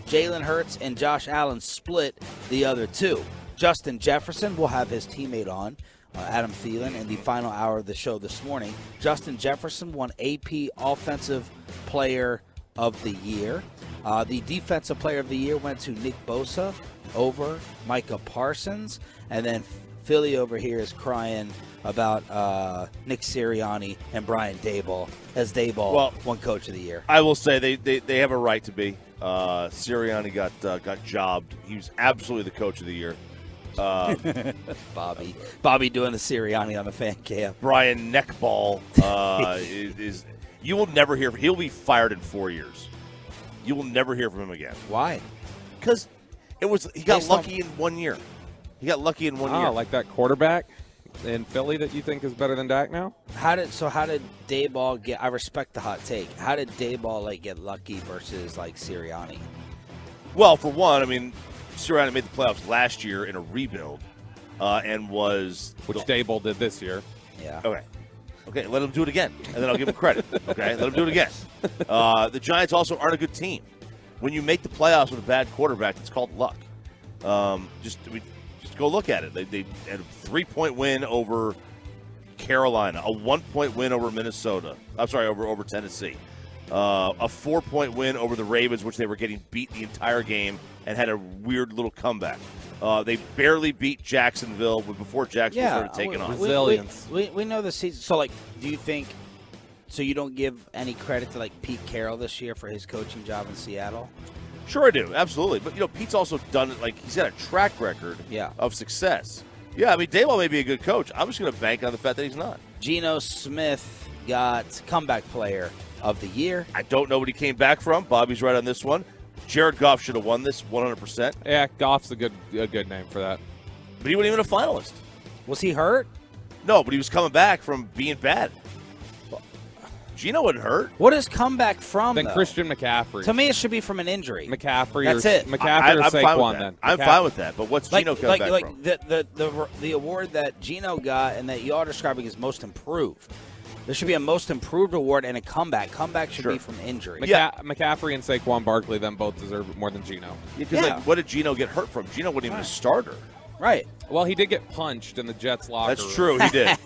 Jalen Hurts and Josh Allen split the other two. Justin Jefferson will have his teammate on, Adam Thielen, in the final hour of the show this morning. Justin Jefferson won AP Offensive Player of the Year. The Defensive Player of the Year went to Nick Bosa over Micah Parsons. And then Philly over here is crying about Nick Sirianni and Brian Daboll as Daboll won Coach of the Year. I will say they have a right to be. Sirianni got jobbed. He was absolutely the Coach of the Year. Bobby doing the Sirianni on the fan cam. Brian Neckball is you will never hear. He'll be fired in 4 years. You will never hear from him again. Why? Because he got lucky in 1 year. He got lucky in 1 year. Like that quarterback in Philly that you think is better than Dak now? How did Daboll get? I respect the hot take. How did Daboll get lucky versus Sirianni? Well, for one, I mean, Sirianni made the playoffs last year in a rebuild, and was Daboll did this year. Yeah. Okay. Let him do it again, and then I'll give him credit. Okay, let him do it again. The Giants also aren't a good team. When you make the playoffs with a bad quarterback, it's called luck. Just go look at it. They had a 3-point win over Carolina, a 1-point win over Minnesota. I'm sorry, over Tennessee. A 4-point win over the Ravens, which they were getting beat the entire game and had a weird little comeback. They barely beat Jacksonville, but before Jacksonville started taking off. Resilience. We know the season. So, do you think? So you don't give any credit to Pete Carroll this year for his coaching job in Seattle? Sure I do, absolutely. But, Pete's also done it, he's got a track record of success. Yeah, I mean, Daboll may be a good coach. I'm just going to bank on the fact that he's not. Geno Smith got Comeback Player of the Year. I don't know what he came back from. Bobby's right on this one. Jared Goff should have won this 100%. Yeah, Goff's a good name for that. But he wasn't even a finalist. Was he hurt? No, but he was coming back from being bad. Geno wasn't hurt. What is comeback from, Then Christian McCaffrey. To me, it should be from an injury. McCaffrey. That's it. McCaffrey or Saquon then. I'm fine with that. But what's Geno coming back from? The award that Geno got and that you're describing is most improved. There should be a most improved award and a comeback. Comeback should be from injury. McCaffrey and Saquon Barkley then both deserve it more than Geno. What did Geno get hurt from? Geno wasn't even a starter. Right. Well, he did get punched in the Jets locker room. That's true. He did.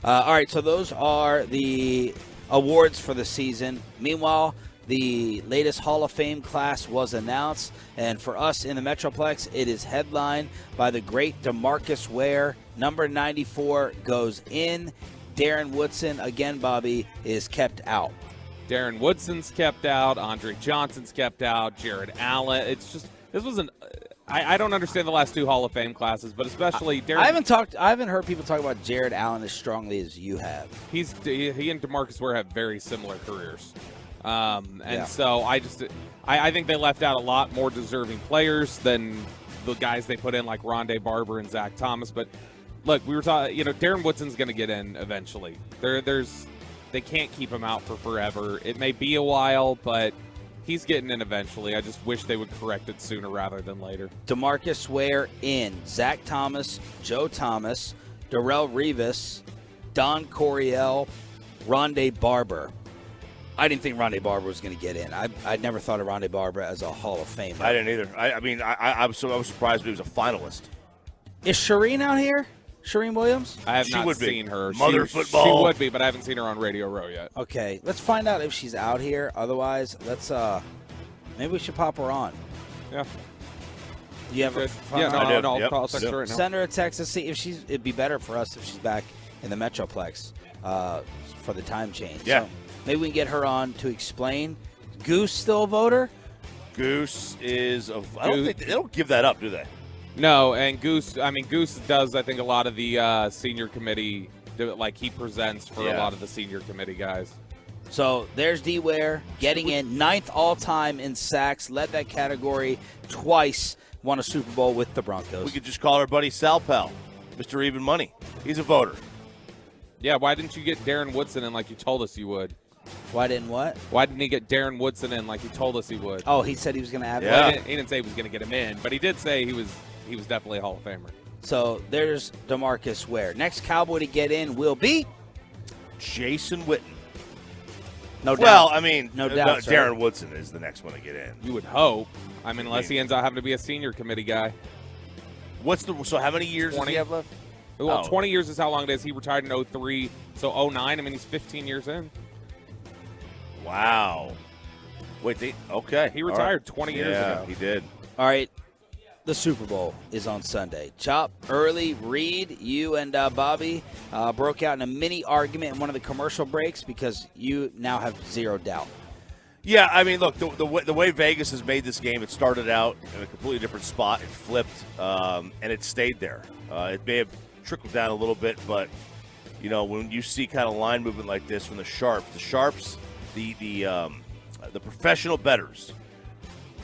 All right, so those are the awards for the season. Meanwhile, the latest Hall of Fame class was announced, and for us in the Metroplex, it is headlined by the great DeMarcus Ware. Number 94 goes in. Darren Woodson, again, Bobby, is kept out. Darren Woodson's kept out. Andre Johnson's kept out. Jared Allen. It's just, this was an... I don't understand the last two Hall of Fame classes, but especially Darren. I haven't heard people talk about Jared Allen as strongly as you have. He and DeMarcus Ware have very similar careers, so I think they left out a lot more deserving players than the guys they put in, like Rondé Barber and Zach Thomas. But look, we were talking. Darren Woodson's going to get in eventually. They can't keep him out for forever. It may be a while, but he's getting in eventually. I just wish they would correct it sooner rather than later. DeMarcus Ware in. Zach Thomas, Joe Thomas, Darrelle Revis, Don Coryell, Rondé Barber. I didn't think Rondé Barber was going to get in. I never thought of Rondé Barber as a Hall of Famer. I didn't either. I was surprised he was a finalist. Is Shireen out here? Shireen Williams? I have not seen her. Mother football. She would be, but I haven't seen her on Radio Row yet. Okay, let's find out if she's out here. Otherwise, let's maybe we should pop her on. Yeah. Do you have her? I'll text her right now. Send her a text to see if it'd be better for us if she's back in the Metroplex for the time change. Yeah. So maybe we can get her on to explain. Goose still a voter? Goose is I don't think they don't give that up, do they? No, and Goose does, I think, a lot of the senior committee, like he presents for a lot of the senior committee guys. So there's D. Ware getting in 9th all-time in sacks, led that category twice, won a Super Bowl with the Broncos. We could just call our buddy Sal Pal, Mr. Even Money. He's a voter. Yeah, why didn't you get Darren Woodson in like you told us you would? Why didn't what? Why didn't he get Darren Woodson in like he told us he would? Oh, he said he was going to have him. Well, he didn't say he was going to get him in, but he did say he was definitely a Hall of Famer. So there's DeMarcus Ware. Next Cowboy to get in will be Jason Witten. No doubt. Well, I mean, no doubt. Darren Woodson is the next one to get in. You would hope. I mean, unless he ends up having to be a senior committee guy. So how many years 20. does he have left? Well, 20 years is how long it is. He retired in 03, so 09. I mean, he's 15 years in. Wow. Wait, okay. He retired 20 years ago. He did. All right. The Super Bowl is on Sunday. Chop, Early, Reed, you and Bobby broke out in a mini argument in one of the commercial breaks because you now have zero doubt. Yeah, I mean, look, the way Vegas has made this game, it started out in a completely different spot. It flipped, and it stayed there. It may have trickled down a little bit, but, you know, when you see kind of line movement like this from the Sharps, the professional bettors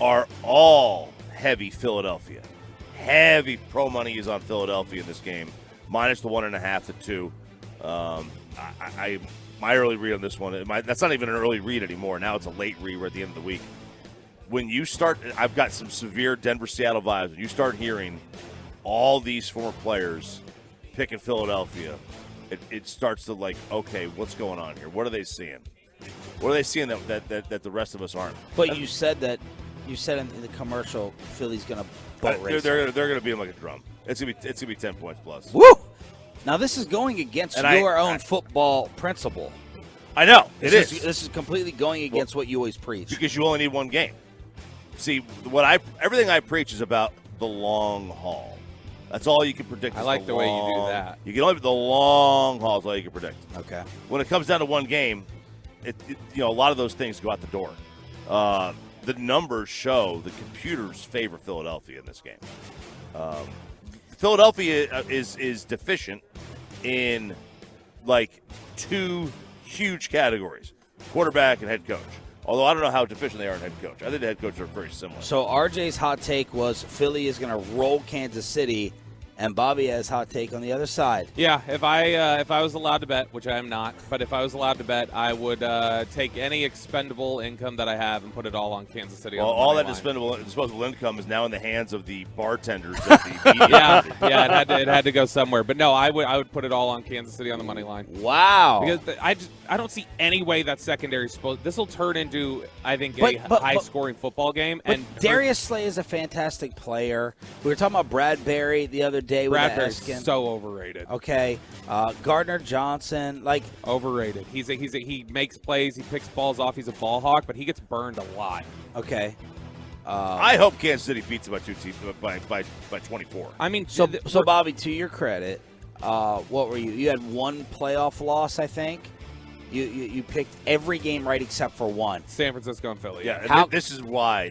are all heavy Philadelphia. Heavy pro money is on Philadelphia in this game, minus the 1.5 to 2. My early read on this one, that's not even an early read anymore. Now it's a late read. We're at the end of the week. When you start, I've got some severe Denver-Seattle vibes. When you start hearing all these former players picking Philadelphia, it starts to like, okay, what's going on here? What are they seeing? What are they seeing that the rest of us aren't? But you said in the commercial, Philly's going to boat race. They're going to beat them like a drum. It's going to be 10 points plus. Woo! Now this is going against your own football principle. I know This is completely going against what you always preach. Because you only need one game. See, everything I preach is about the long haul. That's all you can predict. I like the way you do that. You can only the long haul is all you can predict. Okay. When it comes down to one game, a lot of those things go out the door. The numbers show the computers favor Philadelphia in this game. Philadelphia is deficient in like two huge categories: quarterback and head coach. Although I don't know how deficient they are in head coach. I think the head coaches are very similar. So RJ's hot take was Philly is going to roll Kansas City, and Bobby has hot take on the other side. Yeah, if I was allowed to bet, which I am not, but if I was allowed to bet, I would take any expendable income that I have and put it all on Kansas City. Well, all that disposable income is now in the hands of the bartenders at the media. yeah, it had to go somewhere. But no, I would put it all on Kansas City on the money line. Wow. Because I don't see any way that secondary is supposed. This will turn into, I think, a high-scoring football game. But Darius Slay is a fantastic player. We were talking about Bradbury the other day. Bradbury's so overrated. Okay, Gardner Johnson, like overrated. He makes plays. He picks balls off. He's a ball hawk, but he gets burned a lot. Okay. I hope Kansas City beats them by 24. I mean, so Bobby, to your credit, what were you? You had one playoff loss, I think. You picked every game right except for one. San Francisco and Philly. Yeah, this is why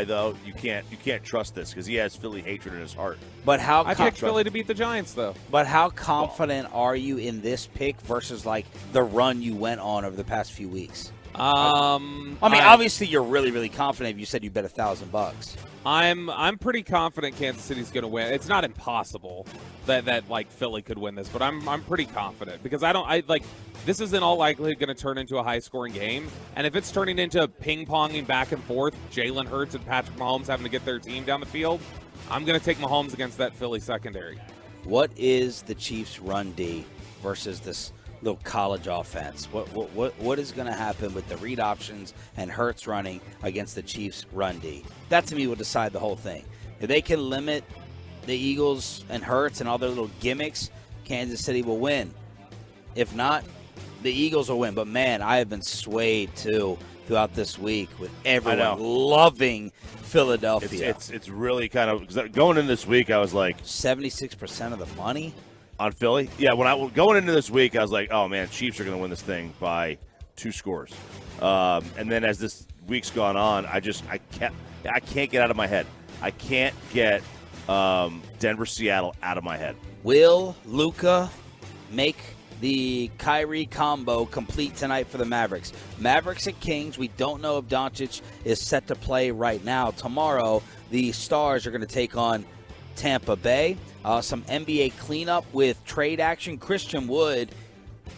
though you can't trust this because he has Philly hatred in his heart. But how I picked Philly to beat the Giants though. But how confident are you in this pick versus like the run you went on over the past few weeks? I mean, obviously you're really, really confident if you said you bet $1,000. I'm pretty confident Kansas City's going to win. It's not impossible that like Philly could win this, but I'm pretty confident because this is in all likelihood going to turn into a high-scoring game, and if it's turning into ping-ponging back and forth, Jalen Hurts and Patrick Mahomes having to get their team down the field, I'm going to take Mahomes against that Philly secondary. What is the Chiefs' run D versus this little college offense? What is going to happen with the read options and Hurts running against the Chiefs' run D? That to me will decide the whole thing. If they can limit the Eagles and Hurts and all their little gimmicks, Kansas City will win. If not, the Eagles will win. But man, I have been swayed too throughout this week with everyone loving Philadelphia. It's really kind of, because going into this week I was like 76% of the money on Philly. Yeah, when I going into this week, I was like, "Oh man, Chiefs are going to win this thing by 2 scores." And then as this week's gone on, I can't get out of my head. I can't get Denver, Seattle out of my head. Will Luka make the Kyrie combo complete tonight for the Mavericks? Mavericks and Kings. We don't know if Doncic is set to play right now. Tomorrow, the Stars are going to take on Tampa Bay. Some NBA cleanup with trade action. Christian Wood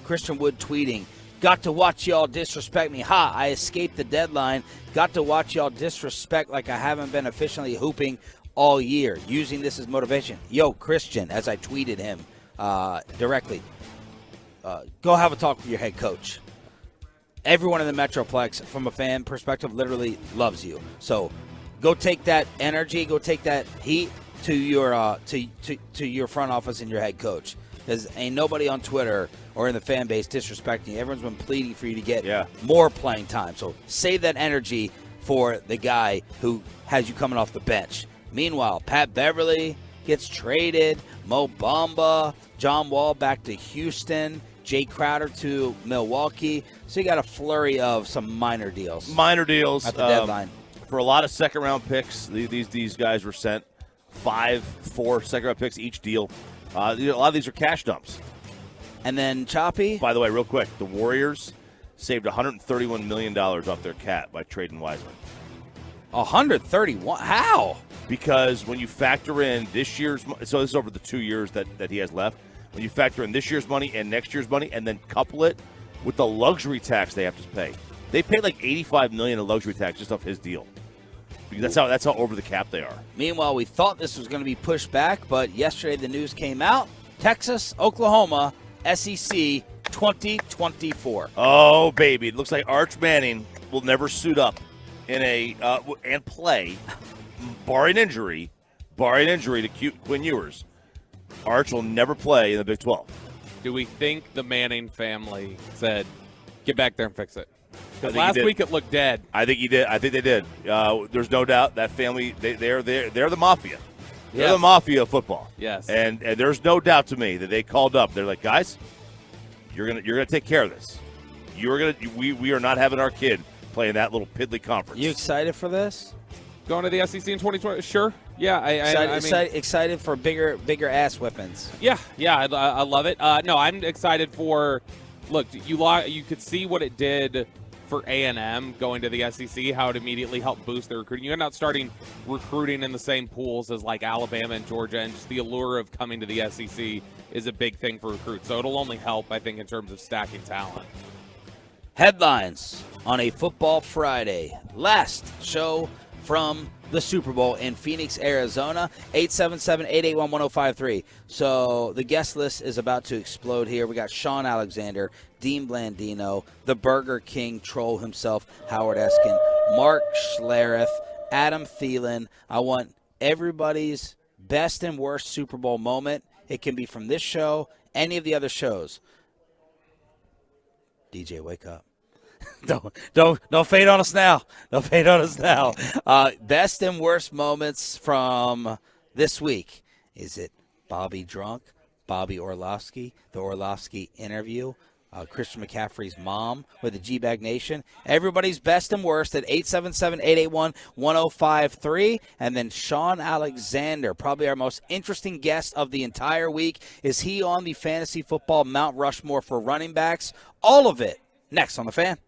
tweeting, got to watch y'all disrespect me. I escaped the deadline. Got to watch y'all disrespect like I haven't been efficiently hooping all year. Using this as motivation. Yo, Christian, as I tweeted him directly, go have a talk with your head coach. Everyone in the Metroplex, from a fan perspective, literally loves you. So go take that energy, go take that heat to your to your front office and your head coach. Because ain't nobody on Twitter or in the fan base disrespecting you. Everyone's been pleading for you to get more playing time. So save that energy for the guy who has you coming off the bench. Meanwhile, Pat Beverly gets traded. Mo Bamba, John Wall back to Houston. Jay Crowder to Milwaukee. So you got a flurry of some minor deals. Minor deals at the deadline. For a lot of second-round picks, these guys were sent 4 second-round picks each deal. A lot of these are cash dumps. And then Choppy. By the way, real quick, the Warriors saved $131 million off their cap by trading Wiseman. 131? How? Because when you factor in this year's – so this is over the 2 years that he has left. When you factor in this year's money and next year's money and then couple it with the luxury tax they have to pay. They paid like $85 million in luxury tax just off his deal. Because that's how over the cap they are. Meanwhile, we thought this was going to be pushed back, but yesterday the news came out. Texas, Oklahoma, SEC 2024. Oh, baby. It looks like Arch Manning will never suit up in and play, barring injury to Quinn Ewers. Arch will never play in the Big 12. Do we think the Manning family said, get back there and fix it? Because I think last week it looked dead. I think he did. I think they did. There's no doubt that family, they're the mafia. They're the mafia of football. Yes. And there's no doubt to me that they called up. They're like, guys, you're gonna take care of this. We are not having our kid play in that little piddly conference. You excited for this? Going to the SEC in 2020? Sure. Yeah, excited for bigger ass whippings. Yeah, I love it. No, I'm excited for. Look, you could see what it did for A&M going to the SEC, how it immediately helped boost their recruiting. You end up starting recruiting in the same pools as like Alabama and Georgia, and just the allure of coming to the SEC is a big thing for recruits. So it'll only help, I think, in terms of stacking talent. Headlines on a Football Friday. Last show from the Super Bowl in Phoenix, Arizona, 877-881-1053. So the guest list is about to explode here. We got Sean Alexander, Dean Blandino, the Burger King troll himself, Howard Eskin, Mark Schlereth, Adam Thielen. I want everybody's best and worst Super Bowl moment. It can be from this show, any of the other shows. DJ, wake up. Don't fade on us now. Don't fade on us now. Best and worst moments from this week. Is it Bobby drunk? Bobby Orlovsky? The Orlovsky interview? Christian McCaffrey's mom with the G-Bag Nation? Everybody's best and worst at 877-881-1053. And then Sean Alexander, probably our most interesting guest of the entire week. Is he on the fantasy football Mount Rushmore for running backs? All of it next on The Fan.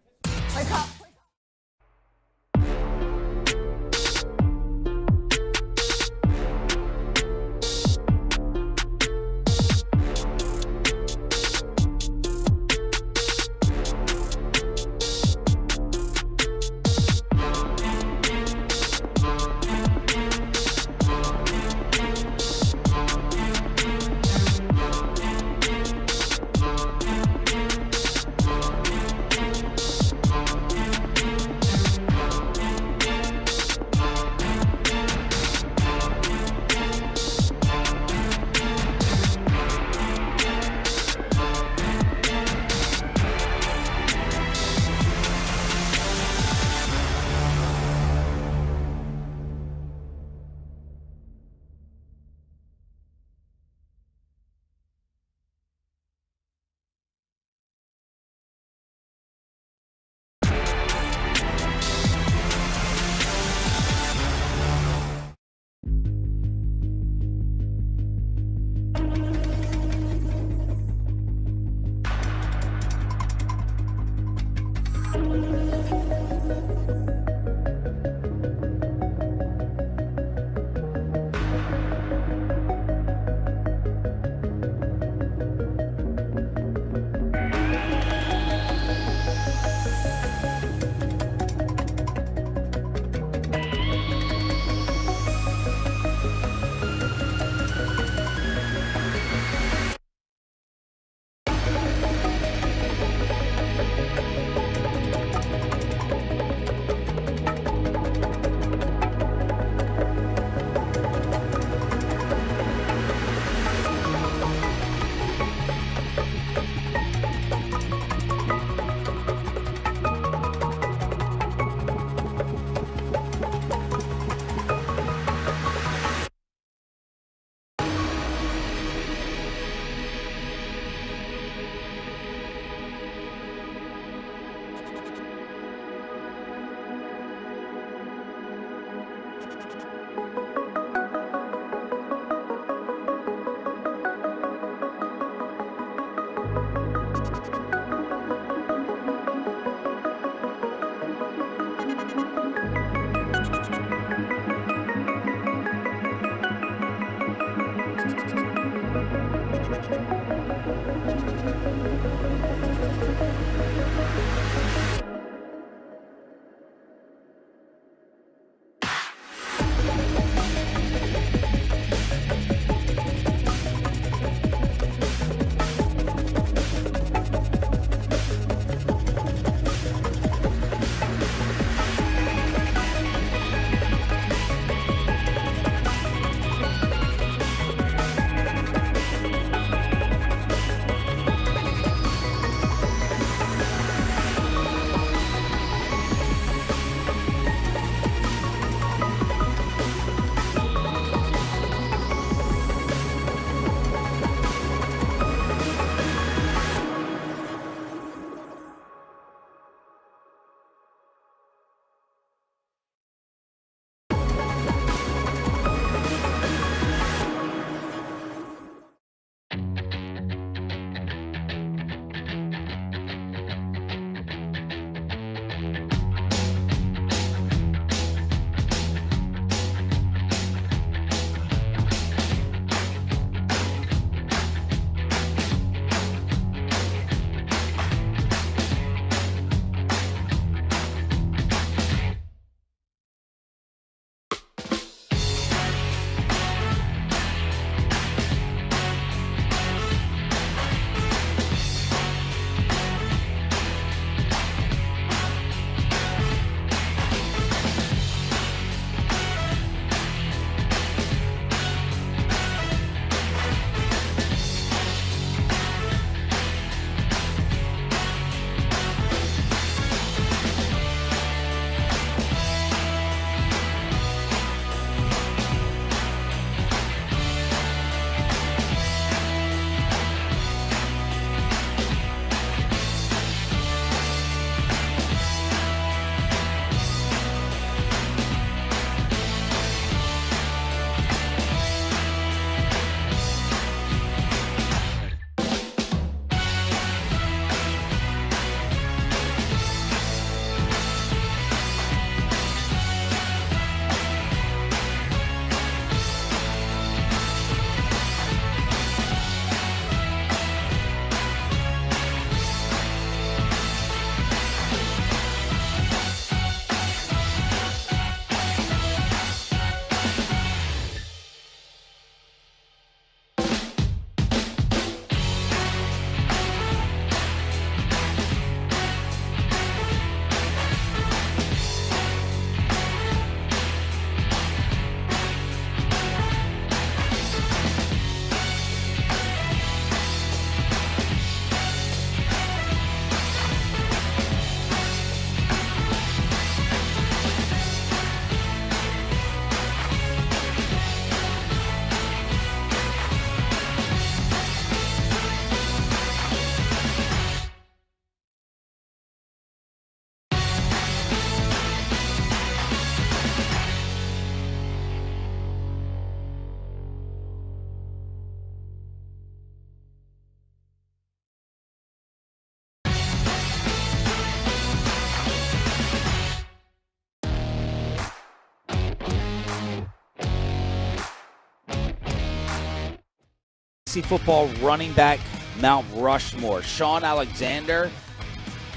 Football running back Mount Rushmore. Sean Alexander,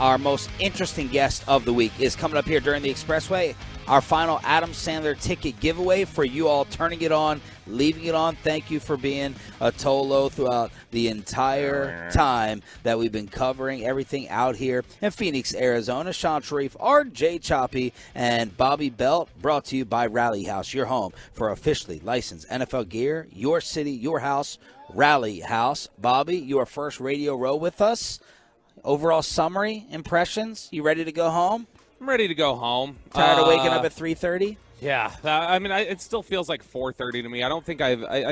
our most interesting guest of the week, is coming up here during the Expressway. Our final Adam Sandler ticket giveaway for you all turning it on, leaving it on. Thank you for being a Tolo throughout the entire time that we've been covering everything out here in Phoenix, Arizona. Sean Sharif, RJ Choppy, and Bobby Belt, brought to you by Rally House, your home for officially licensed NFL gear, your city, your house, Rally House. Bobby, your first Radio Row with us. Overall summary, impressions, you ready to go home? I'm ready to go home. Tired of waking up at 3:30? Yeah, I mean, it still feels like 4:30 to me. I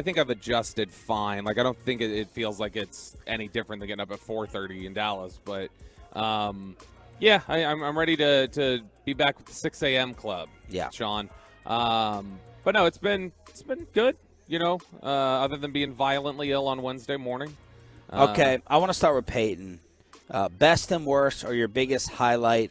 think I've adjusted fine. Like, I don't think it feels like it's any different than getting up at 4:30 in Dallas. But, yeah, I'm ready to be back with the 6 a.m. club. Yeah, Sean. But no, it's been good. You know, other than being violently ill on Wednesday morning. Okay, I want to start with Peyton. Best and worst, or your biggest highlight.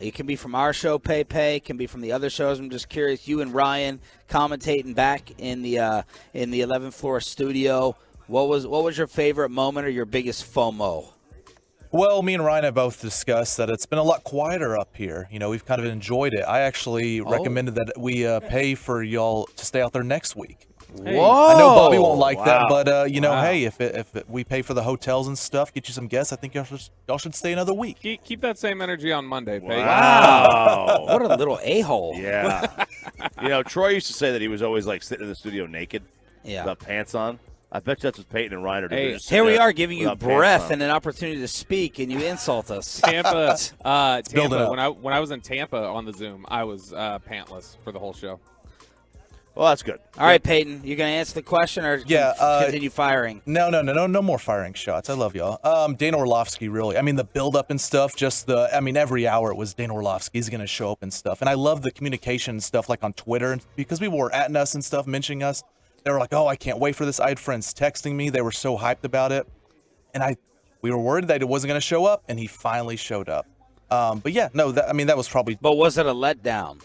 It can be from our show, Pay, can be from the other shows. I'm just curious. You and Ryan commentating back in the 11th floor studio. What was your favorite moment or your biggest FOMO? Well, me and Ryan have both discussed that it's been a lot quieter up here. You know, we've kind of enjoyed it. I actually recommended that we pay for y'all to stay out there next week. Hey. Whoa! I know Bobby won't like that, but you know, hey, if we pay for the hotels and stuff, get you some guests, I think y'all should stay another week. Keep that same energy on Monday, Peyton. Wow! What a little a-hole. Yeah. You know, Troy used to say that he was always like sitting in the studio naked, without pants on. I bet you that's what Peyton and Ryan are doing. Hey, here we are giving you breath and an opportunity to speak, and you insult us. Tampa. When I was in Tampa on the Zoom, I was pantless for the whole show. Well, that's good. All right, Peyton, you going to answer the question or continue firing? No more firing shots. I love y'all. Dana Orlovsky, really. I mean, the build-up and stuff, every hour it was Dana Orlovsky's going to show up and stuff. And I love the communication and stuff, like on Twitter, because people were atting us and stuff, mentioning us. They were like, oh, I can't wait for this. I had friends texting me. They were so hyped about it. And we were worried that it wasn't going to show up, and he finally showed up. But yeah, no, that was probably. But was it a letdown?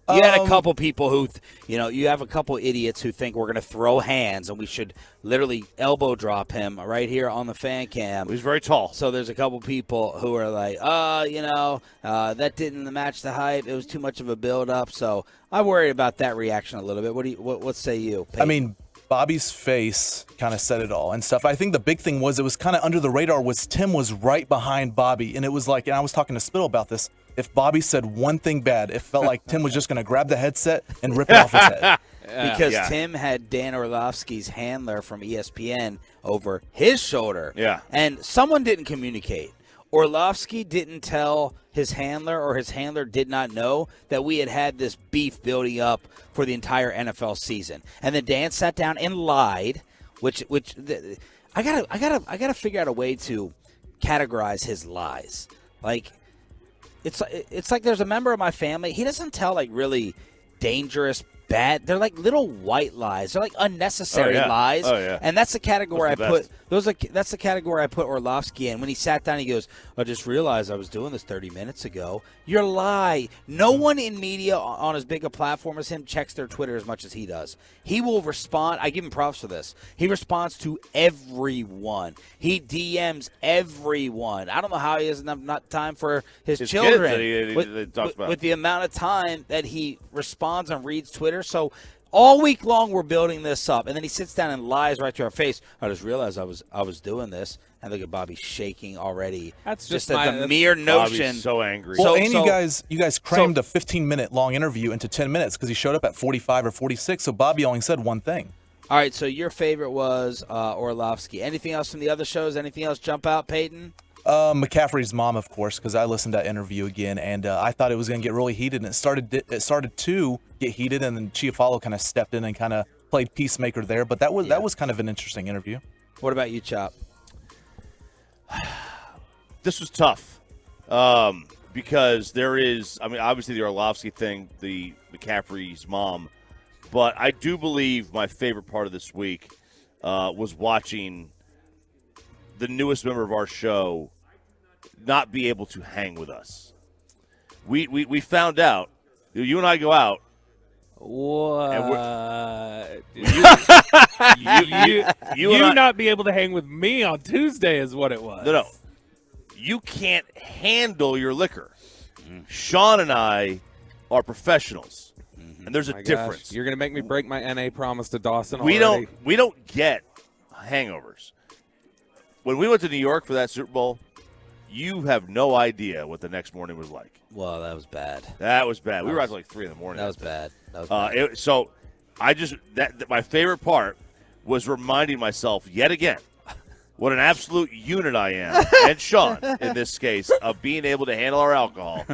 You had a couple people who, you have a couple idiots who think we're going to throw hands and we should literally elbow drop him right here on the fan cam. He's very tall. So there's a couple people who are like, that didn't match the hype. It was too much of a build-up. So I worry about that reaction a little bit. What say you, Peyton? I mean, Bobby's face kind of said it all and stuff. I think the big thing was it was kind of under the radar was Tim was right behind Bobby. And it was like, and I was talking to Spittle about this, if Bobby said one thing bad, it felt like Tim was just going to grab the headset and rip it off his head. Because Tim had Dan Orlovsky's handler from ESPN over his shoulder. Yeah. And someone didn't communicate. Orlovsky didn't tell his handler, or his handler did not know that we had this beef building up for the entire NFL season. And then Dan sat down and lied, which I gotta figure out a way to categorize his lies. Like, it's like there's a member of my family. He doesn't tell like really dangerous, bad. They're like little white lies. They're like unnecessary lies. Oh yeah. And that's the category that's the category I put Orlovsky in. When he sat down, he goes, "I just realized I was doing this 30 minutes ago." Your lie. No one in media on as big a platform as him checks their Twitter as much as he does. He will respond. I give him props for this. He responds to everyone. He DMs everyone. I don't know how he has enough time for his children. With the amount of time that he responds and reads Twitter. So all week long we're building this up, and then he sits down and lies right to our face. I just realized I was doing this, and look at Bobby shaking already. That's just the mere notion. Bobby's so angry. Well, you guys crammed a 15-minute long interview into 10 minutes because he showed up at 45 or 46. So Bobby only said one thing. All right. So your favorite was Orlovsky. Anything else from the other shows? Anything else jump out, Peyton? McCaffrey's mom, of course, because I listened to that interview again, and I thought it was going to get really heated, and it started to get heated, and then Chiafalo kind of stepped in and kind of played peacemaker there. But that was kind of an interesting interview. What about you, Chop? This was tough because there is, obviously the Orlovsky thing, the McCaffrey's mom, but I do believe my favorite part of this week was watching the newest member of our show not be able to hang with us. We found out, you and I go out. What? You not be able to hang with me on Tuesday is what it was. No. You can't handle your liquor. Sean and I are professionals, and there's a difference. Gosh, you're going to make me break my NA promise to Dawson We already. don't get hangovers. When we went to New York for that Super Bowl, you have no idea what the next morning was like. Well, that was bad. We were out till like 3 in the morning. That was bad. My favorite part was reminding myself yet again what an absolute unit I am, and Sean in this case, of being able to handle our alcohol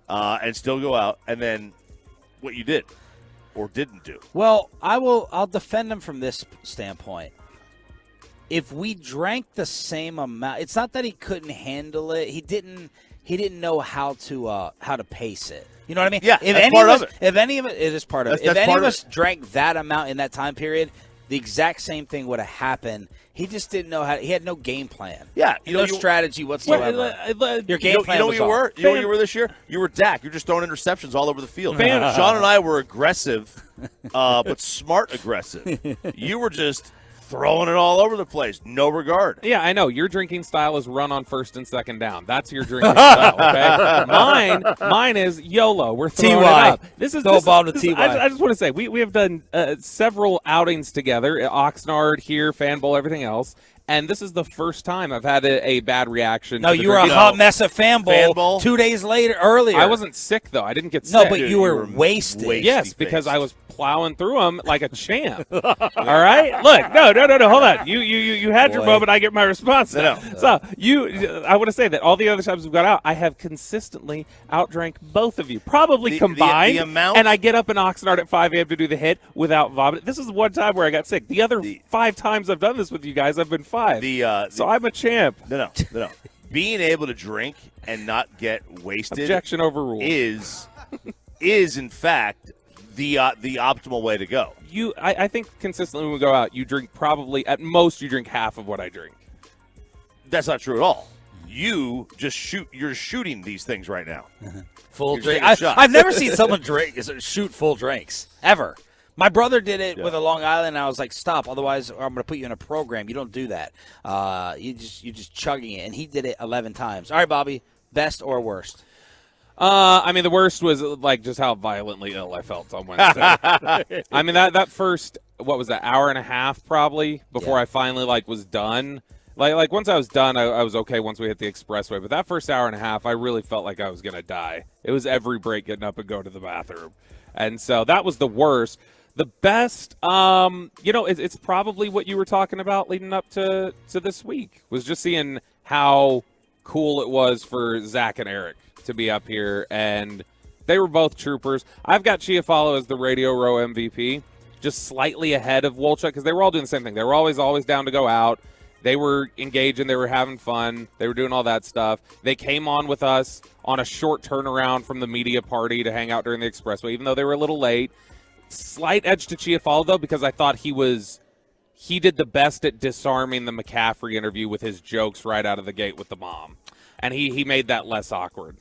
and still go out, and then what you did or didn't do. Well, I'll defend him from this standpoint. If we drank the same amount, it's not that he couldn't handle it. He didn't know how to pace it. You know what I mean? Yeah, that's part of it. If any of it is part of it. If any of us drank that amount in that time period, the exact same thing would have happened. He just didn't know how. He had no game plan. Yeah, no strategy whatsoever. Your game plan was off. You know what you were this year? You were Dak. You're just throwing interceptions all over the field. Sean and I were aggressive, but smart aggressive. You were just throwing it all over the place, no regard. Yeah, I know. Your drinking style is run on first and second down. That's your drinking style, okay? Mine is YOLO. We're throwing it up. This is ball to T.Y. I just want to say, we have done several outings together, Oxnard here, Fan Bowl, everything else, and this is the first time I've had a bad reaction. No, you were a hot mess at Fan Bowl 2 days earlier. I wasn't sick, though. I didn't get sick. No, but you were wasted. Yes, because I was plowing through them like a champ. All right? Look, no. Hold on. You had your moment. I get my response now. So, I want to say that all the other times we've got out, I have consistently outdrank both of you, probably combined. The amount, and I get up in Oxnard at 5 a.m. to do the hit without vomiting. This is one time where I got sick. The other 5 times I've done this with you guys, I've been fine. So I'm a champ. No. Being able to drink and not get wasted. Objection overruled. Is in fact the optimal way to go. I think consistently when we go out, you drink probably at most you drink half of what I drink. That's not true at all. You just you're shooting these things right now. Full You're drink. taking shots. I've never seen someone shoot full drinks ever. My brother did it with a Long Island, and I was like, "Stop! Otherwise, I'm going to put you in a program. You don't do that. You're just chugging it." And he did it 11 times. All right, Bobby, best or worst? I mean, the worst was like just how violently ill I felt on Wednesday. I mean, that first, what was that, hour and a half probably before I finally was done. Like once I was done, I was okay once we hit the expressway. But that first hour and a half, I really felt like I was going to die. It was every break getting up and go to the bathroom. And so that was the worst. The best, it's probably what you were talking about leading up to this week, was just seeing how cool it was for Zach and Eric to be up here. And they were both troopers. I've got Chiafalo as the Radio Row MVP, just slightly ahead of Wolchuk, because they were all doing the same thing. They were always down to go out. They were engaging. They were having fun. They were doing all that stuff. They came on with us on a short turnaround from the media party to hang out during the expressway, even though they were a little late. Slight edge to Chiafalo, though, because I thought he did the best at disarming the McCaffrey interview with his jokes right out of the gate with the mom. And he made that less awkward.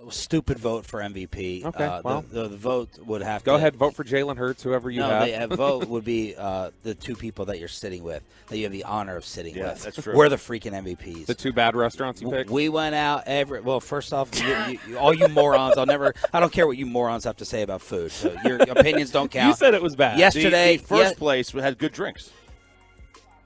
Stupid vote for MVP. Okay, well, the vote would have go ahead, vote for Jalen Hurts, whoever you have. No, the vote would be the two people that you're sitting with, that you have the honor of sitting with. Yeah, that's true. We're the freaking MVPs. The two bad restaurants you picked? We went out well, first off, all you morons, I don't care what you morons have to say about food. So your opinions don't count. You said it was bad. Yesterday, the first place had good drinks.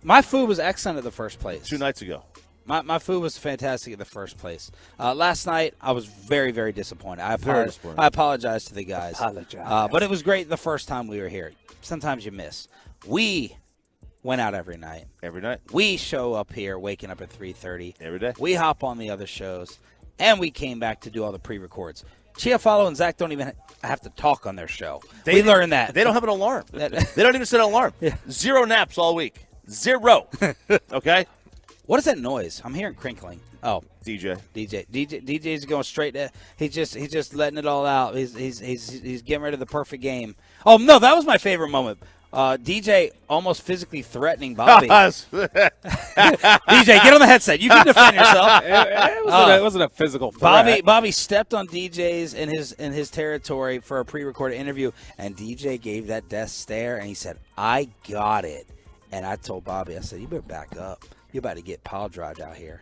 My food was excellent at the first place. 2 nights ago. My food was fantastic at the first place. Last night, I was very, very disappointed. I apologize to the guys. But it was great the first time we were here. Sometimes you miss. We went out every night. Every night. We show up here, waking up at 3:30. Every day. We hop on the other shows, and we came back to do all the pre-records. Chiafalo and Zach don't even have to talk on their show. We learned that. They don't have an alarm. They don't even set an alarm. Yeah. 0 naps all week. 0. Okay? What is that noise? I'm hearing crinkling. Oh, DJ's going straight to. He's just letting it all out. He's getting rid of the perfect game. Oh no, that was my favorite moment. DJ almost physically threatening Bobby. DJ, get on the headset. You can defend yourself. It wasn't a physical threat. Bobby stepped on DJ's in his territory for a pre-recorded interview, and DJ gave that death stare, and he said, "I got it." And I told Bobby, I said, "You better back up. You're about to get pile drive out here."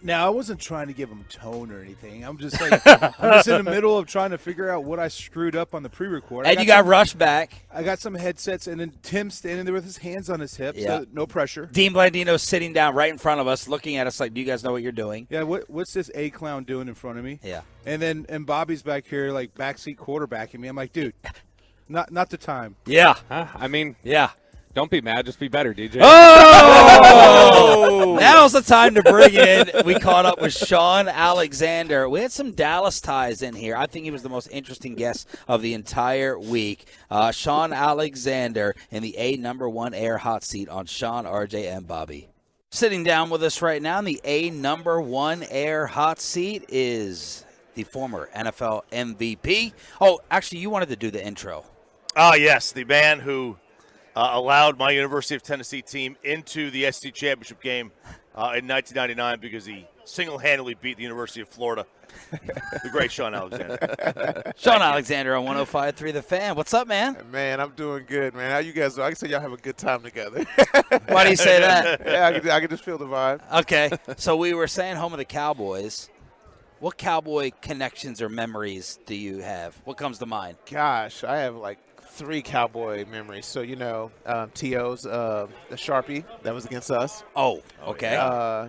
Now, I wasn't trying to give him tone or anything. I'm just I'm just in the middle of trying to figure out what I screwed up on the pre-record. And you got rushed back. I got some headsets, and then Tim's standing there with his hands on his hips, so no pressure. Dean Blandino's sitting down right in front of us, looking at us like, "Do you guys know what you're doing?" Yeah, what's this A-clown doing in front of me? Yeah. And Bobby's back here, like, backseat quarterbacking me. I'm like, dude, not the time. Yeah. Yeah. Don't be mad. Just be better, DJ. Oh! Now's the time to bring in. We caught up with Sean Alexander. We had some Dallas ties in here. I think he was the most interesting guest of the entire week. Sean Alexander in the #1 air hot seat on Sean, RJ, and Bobby. Sitting down with us right now in the #1 air hot seat is the former NFL MVP. Oh, actually, you wanted to do the intro. Oh, yes, the man who allowed my University of Tennessee team into the SEC championship game in 1999 because he single-handedly beat the University of Florida. The great Sean Alexander. Sean Alexander on 105.3 The Fan. What's up, man? Man, I'm doing good, man. How you guys doing? I can say y'all have a good time together. Why do you say that? Yeah, I can just feel the vibe. Okay, so we were saying home of the Cowboys. What Cowboy connections or memories do you have? What comes to mind? Gosh, I have like 3 Cowboy memories. So, T.O.'s the Sharpie, that was against us. Oh, okay.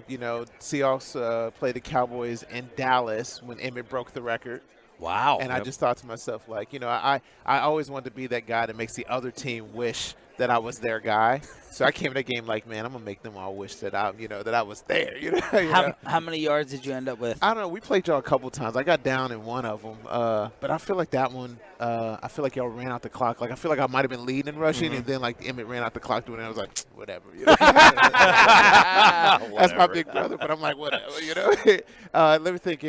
Seahawks played the Cowboys in Dallas when Emmett broke the record. Wow. And I just thought to myself, like, I always wanted to be that guy that makes the other team wish that I was their guy. So I came to that game like, man, I'm gonna make them all wish that I was there. How many yards did you end up with? I don't know. We played y'all a couple times. I got down in one of them, but I feel like that one. I feel like y'all ran out the clock. Like I feel like I might have been leading in rushing, and then like Emmett ran out the clock doing it. I was like, whatever. That's my big brother, but I'm like, whatever. Let me think.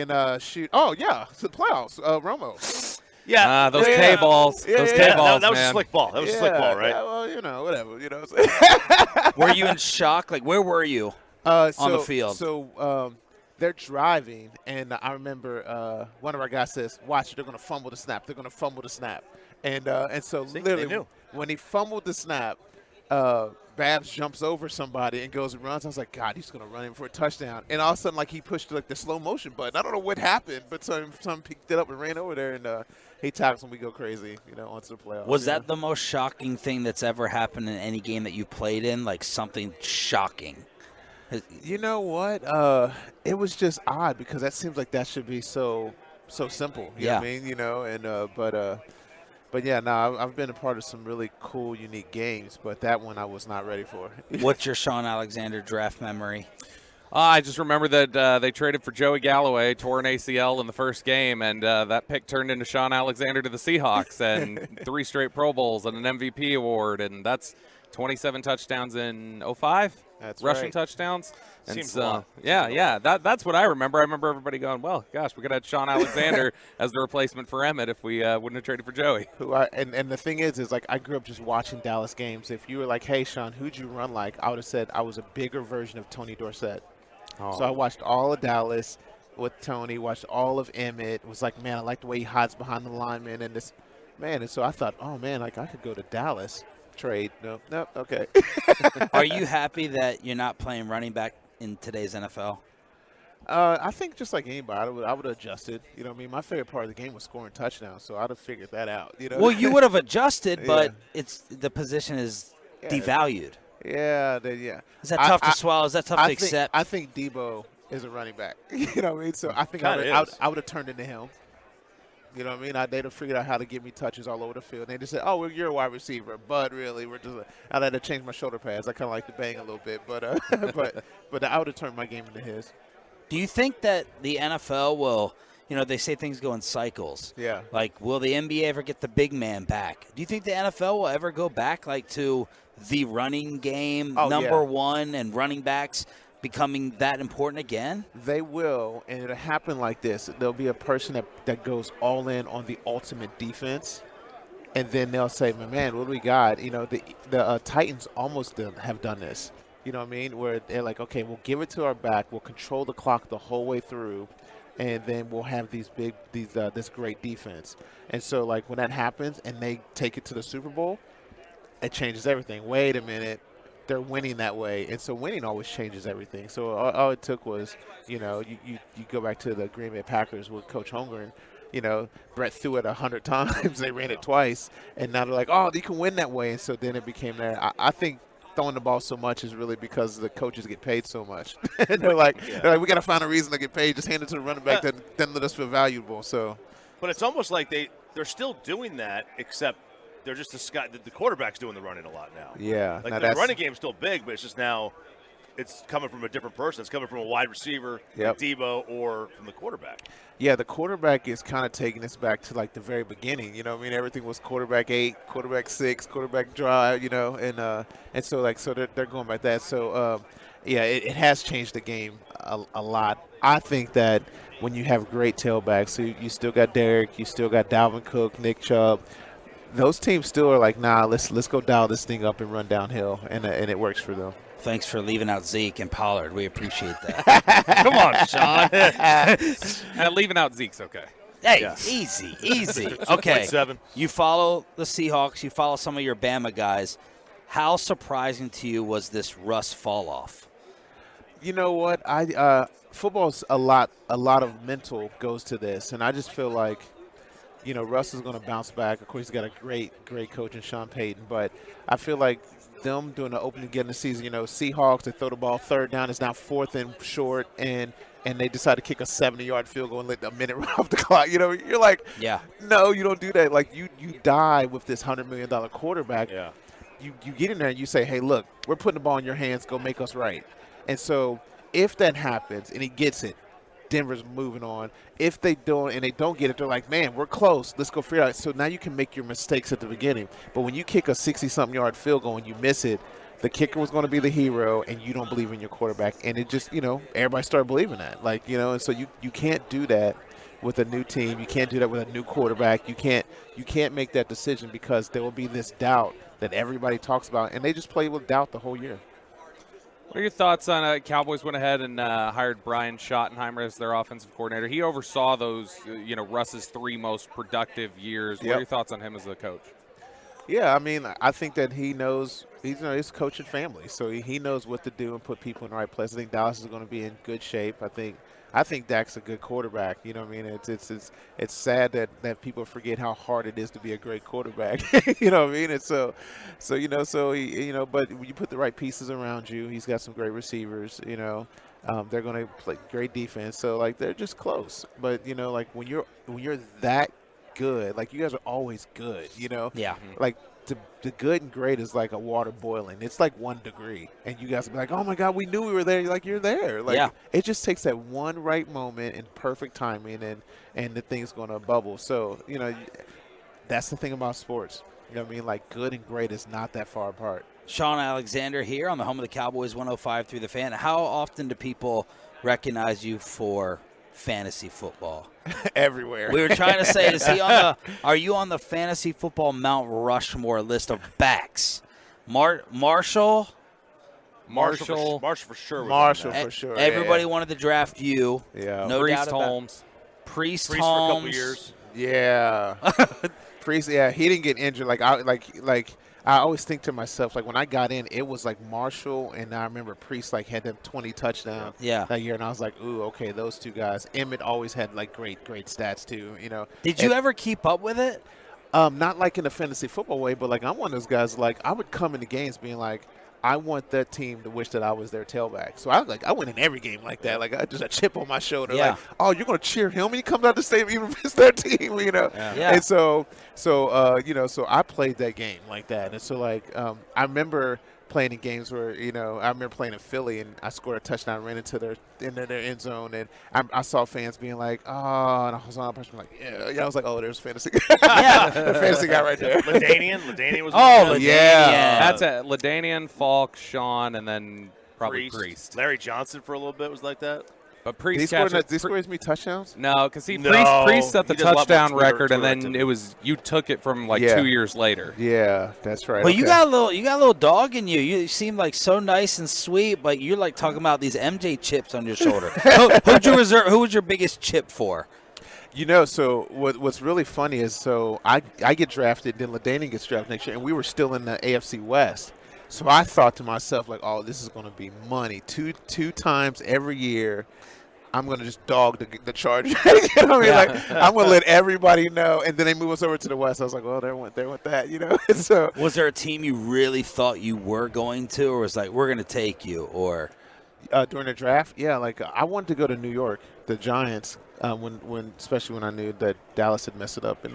Shoot. Oh yeah, it's the playoffs. Romo. Yeah, those K-balls. Those K-balls, that was a slick ball. That was a slick ball, right? Yeah, well, whatever. Were you in shock? Like, where were you on the field? So they're driving, and I remember one of our guys says, "Watch it, they're going to fumble the snap. They're going to fumble the snap." And so literally, when he fumbled the snap, Babs jumps over somebody and goes and runs. I was like, God, he's going to run in for a touchdown. And all of a sudden, like, he pushed like the slow motion button. I don't know what happened, but some picked it up and ran over there, and he tackles when we go crazy, onto the playoffs. Was that the most shocking thing that's ever happened in any game that you played in? Like something shocking? You know what? It was just odd because that seems like that should be so simple. You know what I mean? And but yeah, no, I've been a part of some really cool, unique games, but that one I was not ready for. What's your Sean Alexander draft memory? I just remember that they traded for Joey Galloway, tore an ACL in the first game, and that pick turned into Sean Alexander to the Seahawks, and 3 straight Pro Bowls and an MVP award, and that's 27 touchdowns in 05. That's rushing right. touchdowns. And Seems so, a lot. yeah, that's what I remember. I remember everybody going, well, gosh, we could have had Sean Alexander as the replacement for Emmett if we wouldn't have traded for Joey. And the thing is like I grew up just watching Dallas games. If you were like, hey, Sean, who'd you run like? I would have said I was a bigger version of Tony Dorsett. Oh. So I watched all of Dallas with Tony, watched all of Emmett. Was like, man, I like the way he hides behind the lineman and this, man. And so I thought, oh, man, like I could go to Dallas. Trade. Nope, okay. Are you happy that you're not playing running back in today's NFL? I think just like anybody, I would have adjusted. You know what I mean? My favorite part of the game was scoring touchdowns, so I'd have figured that out. Well, you would have adjusted, but the position is devalued. Yeah. Is that tough to swallow? Is that tough to accept? I think Debo is a running back. You know what I mean? So I think I would have turned into him. You know what I mean? They'd have figured out how to give me touches all over the field. And they just said, oh, you're a wide receiver. But really, we're just I had to change my shoulder pads. I kind of like to bang a little bit. But but I would have turned my game into his. Do you think that the NFL will, they say things go in cycles. Yeah. Like, will the NBA ever get the big man back? Do you think the NFL will ever go back, like, to the running game, number one, and running backs becoming that important again? They will, and it'll happen like this. There'll be a person that goes all in on the ultimate defense, and then they'll say, man, what do we got? The Titans almost have done this. You know what I mean? Where they're like, okay, we'll give it to our back. We'll control the clock the whole way through, and then we'll have this great defense. And so, like, when that happens and they take it to the Super Bowl, it changes everything. Wait a minute. They're winning that way, and so winning always changes everything. So all it took was, you go back to the Green Bay Packers with Coach Holmgren. Brett threw it 100 times, they ran it twice, and now they're like, oh, you can win that way, and so then it became there. I think throwing the ball so much is really because the coaches get paid so much. And they're like, we got to find a reason to get paid. Just hand it to the running back, then let us feel valuable. So, but it's almost like they're still doing that, except they're just the quarterback's doing the running a lot now. Yeah. Like the running game's still big, but it's just now it's coming from a different person. It's coming from a wide receiver, like Debo, or from the quarterback. Yeah, the quarterback is kind of taking us back to like the very beginning. You know what I mean? Everything was quarterback 8, quarterback 6, quarterback drive, and so they're going by that. So, it has changed the game a lot. I think that when you have great tailbacks, so you still got Derek, you still got Dalvin Cook, Nick Chubb, those teams still are like, nah, let's go dial this thing up and run downhill, and it works for them. Thanks for leaving out Zeke and Pollard. We appreciate that. Come on, Sean. Leaving out Zeke's okay. Hey, easy. Okay. 7. You follow the Seahawks. You follow some of your Bama guys. How surprising to you was this Russ fall off? You know what? Football's a lot of mental goes to this, and I just feel like, Russ is going to bounce back. Of course, he's got a great coach in Sean Payton, but I feel like them doing the opening game of the season, Seahawks, they throw the ball third down. It's now 4th and short, and they decide to kick a 70-yard field goal and let a minute run off the clock. You're like, no, you don't do that. Like, you die with this $100 million quarterback. Yeah. You get in there and you say, hey, look, we're putting the ball in your hands. Go make us right. And so if that happens and he gets it, Denver's moving on. If they don't and they don't get it, they're like, man, we're close. Let's go figure it out. So now you can make your mistakes at the beginning. But when you kick a 60-something yard field goal and you miss it, the kicker was going to be the hero, and you don't believe in your quarterback. And it just, everybody started believing that. Like, and so you can't do that with a new team. You can't do that with a new quarterback. You can't make that decision because there will be this doubt that everybody talks about, and they just play with doubt the whole year. What are your thoughts on Cowboys went ahead and hired Brian Schottenheimer as their offensive coordinator? He oversaw those, Russ's 3 most productive years. What are your thoughts on him as a coach? Yeah, I mean, I think that he knows he's coaching family, so he knows what to do and put people in the right place. I think Dallas is going to be in good shape. I think Dak's a good quarterback. You know what I mean? It's sad that people forget how hard it is to be a great quarterback. You know what I mean? And so he, but when you put the right pieces around you, he's got some great receivers. They're going to play great defense. So like they're just close. But like when you're that good, like you guys are always good. Yeah. Like the good and great is like a water boiling. It's like 1 degree, and you guys will be like, "Oh my God, we knew we were there." You're like, "You're there." Like it just takes that one right moment and perfect timing, and the thing's going to bubble. So that's the thing about sports. You know what I mean? Like good and great is not that far apart. Sean Alexander here on the home of the Cowboys, 105 through the Fan. How often do people recognize you for fantasy football? Everywhere. We were trying to say, are you on the fantasy football Mount Rushmore list of backs? Marshall for sure. Marshall for sure. Everybody wanted to draft you. Yeah. No Priest doubt about Holmes. Priest for a Holmes. couple years. Yeah. Priest. Yeah, he didn't get injured. I always think to myself, like when I got in, it was like Marshall, and I remember Priest had them 20 touchdowns that year, and I was like, ooh, okay, those 2 guys. Emmett always had like great stats too, Did you ever keep up with it? Not like in a fantasy football way, but like I'm one of those guys. Like I would come into games being like, I want that team to wish that I was their tailback. So I went in every game like that. Like I just a chip on my shoulder. Yeah. Like, oh, you're gonna cheer him when he comes out the stadium, even if it's their team, Yeah. And so I played that game like that. And so I remember playing in games where I remember playing in Philly and I scored a touchdown, ran into their end zone, and I saw fans being like, oh, and I was on a person like, yeah. I was like, oh, there's fantasy. Yeah, the fantasy guy right there. LaDainian was. Yeah. That's it. LaDainian, Falk, Sean, and then probably Priest. Larry Johnson for a little bit was like that. But Priest did he score as many touchdowns? No, because Priest set the touchdown record, and then you took it from 2 years later. Yeah, that's right. Well, you got a little dog in you. You seem like so nice and sweet, but you're like talking about these MJ chips on your shoulder. Who was your biggest chip for? So what's really funny is I get drafted, then LaDainian gets drafted next year, and we were still in the AFC West. So I thought to myself, like, oh, this is going to be money. Two times every year, I'm going to just dog the Chargers. You know what I mean? Like, I'm going to let everybody know. And then they move us over to the West. I was like, well, there went that, So was there a team you really thought you were going to, or was like, we're going to take you, or? During the draft? Yeah, I wanted to go to New York, the Giants. Especially when I knew that Dallas had messed it up.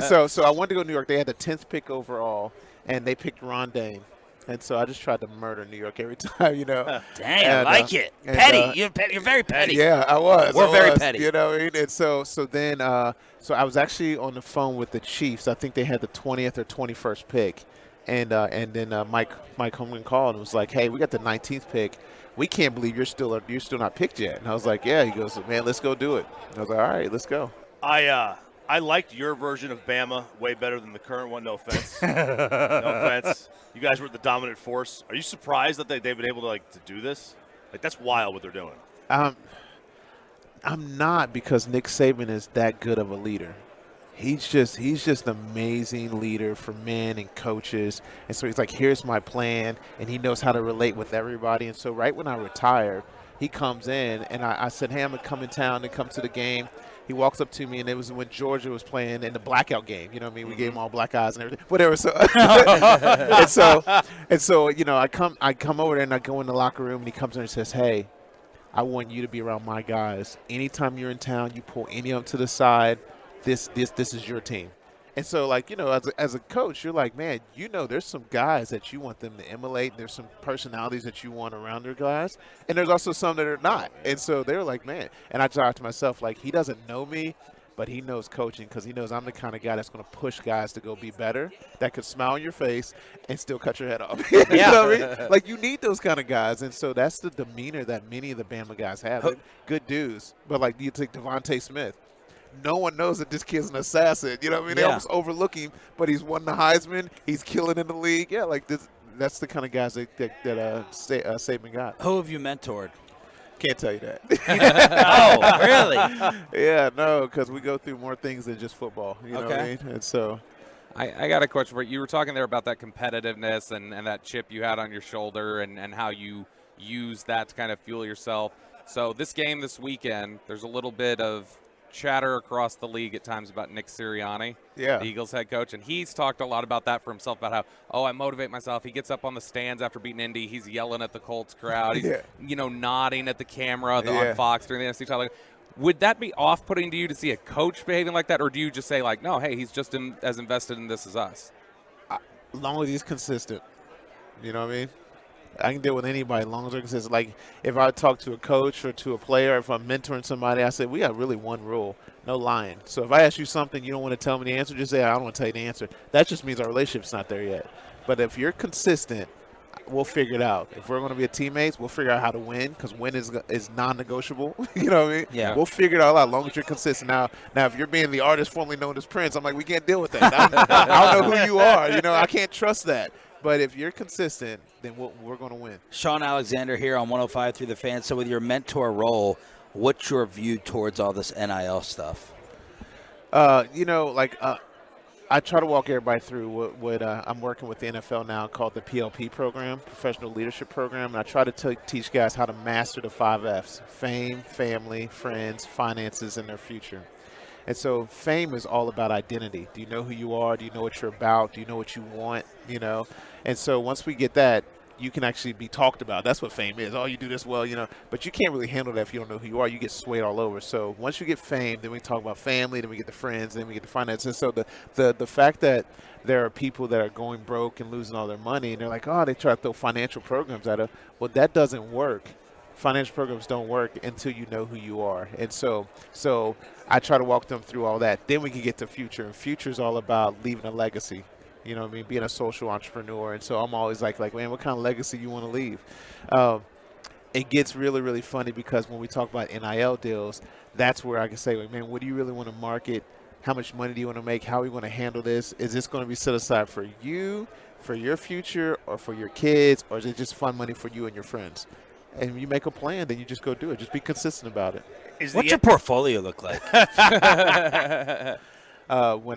So I wanted to go to New York. They had the 10th pick overall, and they picked Ron Dane. And so I just tried to murder New York every time, Dang, I like it. Petty. You're very petty. Yeah, I was. We're very petty. And so then I was actually on the phone with the Chiefs. I think they had the 20th or 21st pick. And then Mike Holmgren called and was like, hey, we got the 19th pick. We can't believe you're still not picked yet. And I was like, yeah. He goes, man, let's go do it. And I was like, all right, let's go. I liked your version of Bama way better than the current one. No offense. No offense. You guys were the dominant force. Are you surprised that they've been able to do this? That's wild what they're doing. I'm not, because Nick Saban is that good of a leader. He's just an amazing leader for men and coaches. And so he's like, here's my plan, and he knows how to relate with everybody. And so right when I retired, he comes in, and I said, hey, I'm going to come in town and come to the game. He walks up to me, and it was when Georgia was playing in the blackout game. You know what I mean? We gave him all black eyes and everything, whatever. So, and so, I come over there and I go in the locker room, and he comes in and says, hey, I want you to be around my guys. Anytime you're in town, you pull any of them to the side. This is your team. And so, as a coach, you're like, man, there's some guys that you want them to emulate, and there's some personalities that you want around their guys, and there's also some that are not. And so they're like, man, and I thought to myself, like, he doesn't know me, but he knows coaching, because he knows I'm the kind of guy that's going to push guys to go be better, that could smile on your face and still cut your head off. You know what I mean? Like, you need those kind of guys, and so that's the demeanor that many of the Bama guys have. They're good dudes, but you take Devontae Smith. No one knows that this kid's an assassin. You know what I mean? They almost overlook him, but he's won the Heisman. He's killing in the league. Yeah, that's the kind of guys that Saban got. Who have you mentored? Can't tell you that. Oh, really? Yeah, no, because we go through more things than just football. You know what I mean? And so. I got a question for you. You were talking there about that competitiveness and that chip you had on your shoulder and how you use that to kind of fuel yourself. So this game this weekend, there's a little bit of chatter across the league at times about Nick Sirianni, the Eagles head coach, and he's talked a lot about that for himself, about how, I motivate myself. He gets up on the stands after beating Indy. He's yelling at the Colts crowd. He's, nodding at the camera on Fox during the NFC title. Would that be off-putting to you to see a coach behaving like that, or do you just say, like, no, hey, he's just as invested in this as us? As long as he's consistent. You know what I mean? I can deal with anybody as long as they're consistent. Like, if I talk to a coach or to a player, if I'm mentoring somebody, I say, we got really one rule, no lying. So if I ask you something, you don't want to tell me the answer, just say, I don't want to tell you the answer. That just means our relationship's not there yet. But if you're consistent, we'll figure it out. If we're going to be teammates, we'll figure out how to win, because win is non-negotiable. You know what I mean? Yeah. We'll figure it all out as long as you're consistent. Now, if you're being the artist formerly known as Prince, I'm like, we can't deal with that. I don't know who you are. You know, I can't trust that. But if you're consistent, then we're going to win. Sean Alexander here on 105 through the Fan. So with your mentor role, what's your view towards all this NIL stuff? I try to walk everybody through what I'm working with the NFL now called the PLP program, Professional Leadership Program, and I try to teach guys how to master the 5 Fs: fame, family, friends, finances, and their future. And so fame is all about identity. Do you know who you are? Do you know what you're about? Do you know what you want? You know? And so once we get that, you can actually be talked about. That's what fame is. Oh, you do this well, you know. But you can't really handle that if you don't know who you are. You get swayed all over. So once you get fame, then we talk about family, then we get the friends, then we get the finances. And so the fact that there are people that are going broke and losing all their money, and they're like, oh, they try to throw financial programs at them. Well, that doesn't work. Financial programs don't work until you know who you are. And so I try to walk them through all that. Then we can get to future. And future is all about leaving a legacy. You know what I mean? Being a social entrepreneur. And so I'm always like, man, what kind of legacy you want to leave? It gets really, really funny because when we talk about NIL deals, that's where I can say, man, what do you really want to market? How much money do you want to make? How are you going to handle this? Is this going to be set aside for you, for your future, or for your kids? Or is it just fun money for you and your friends? And you make a plan, then you just go do it. Just be consistent about it. What's your portfolio look like? When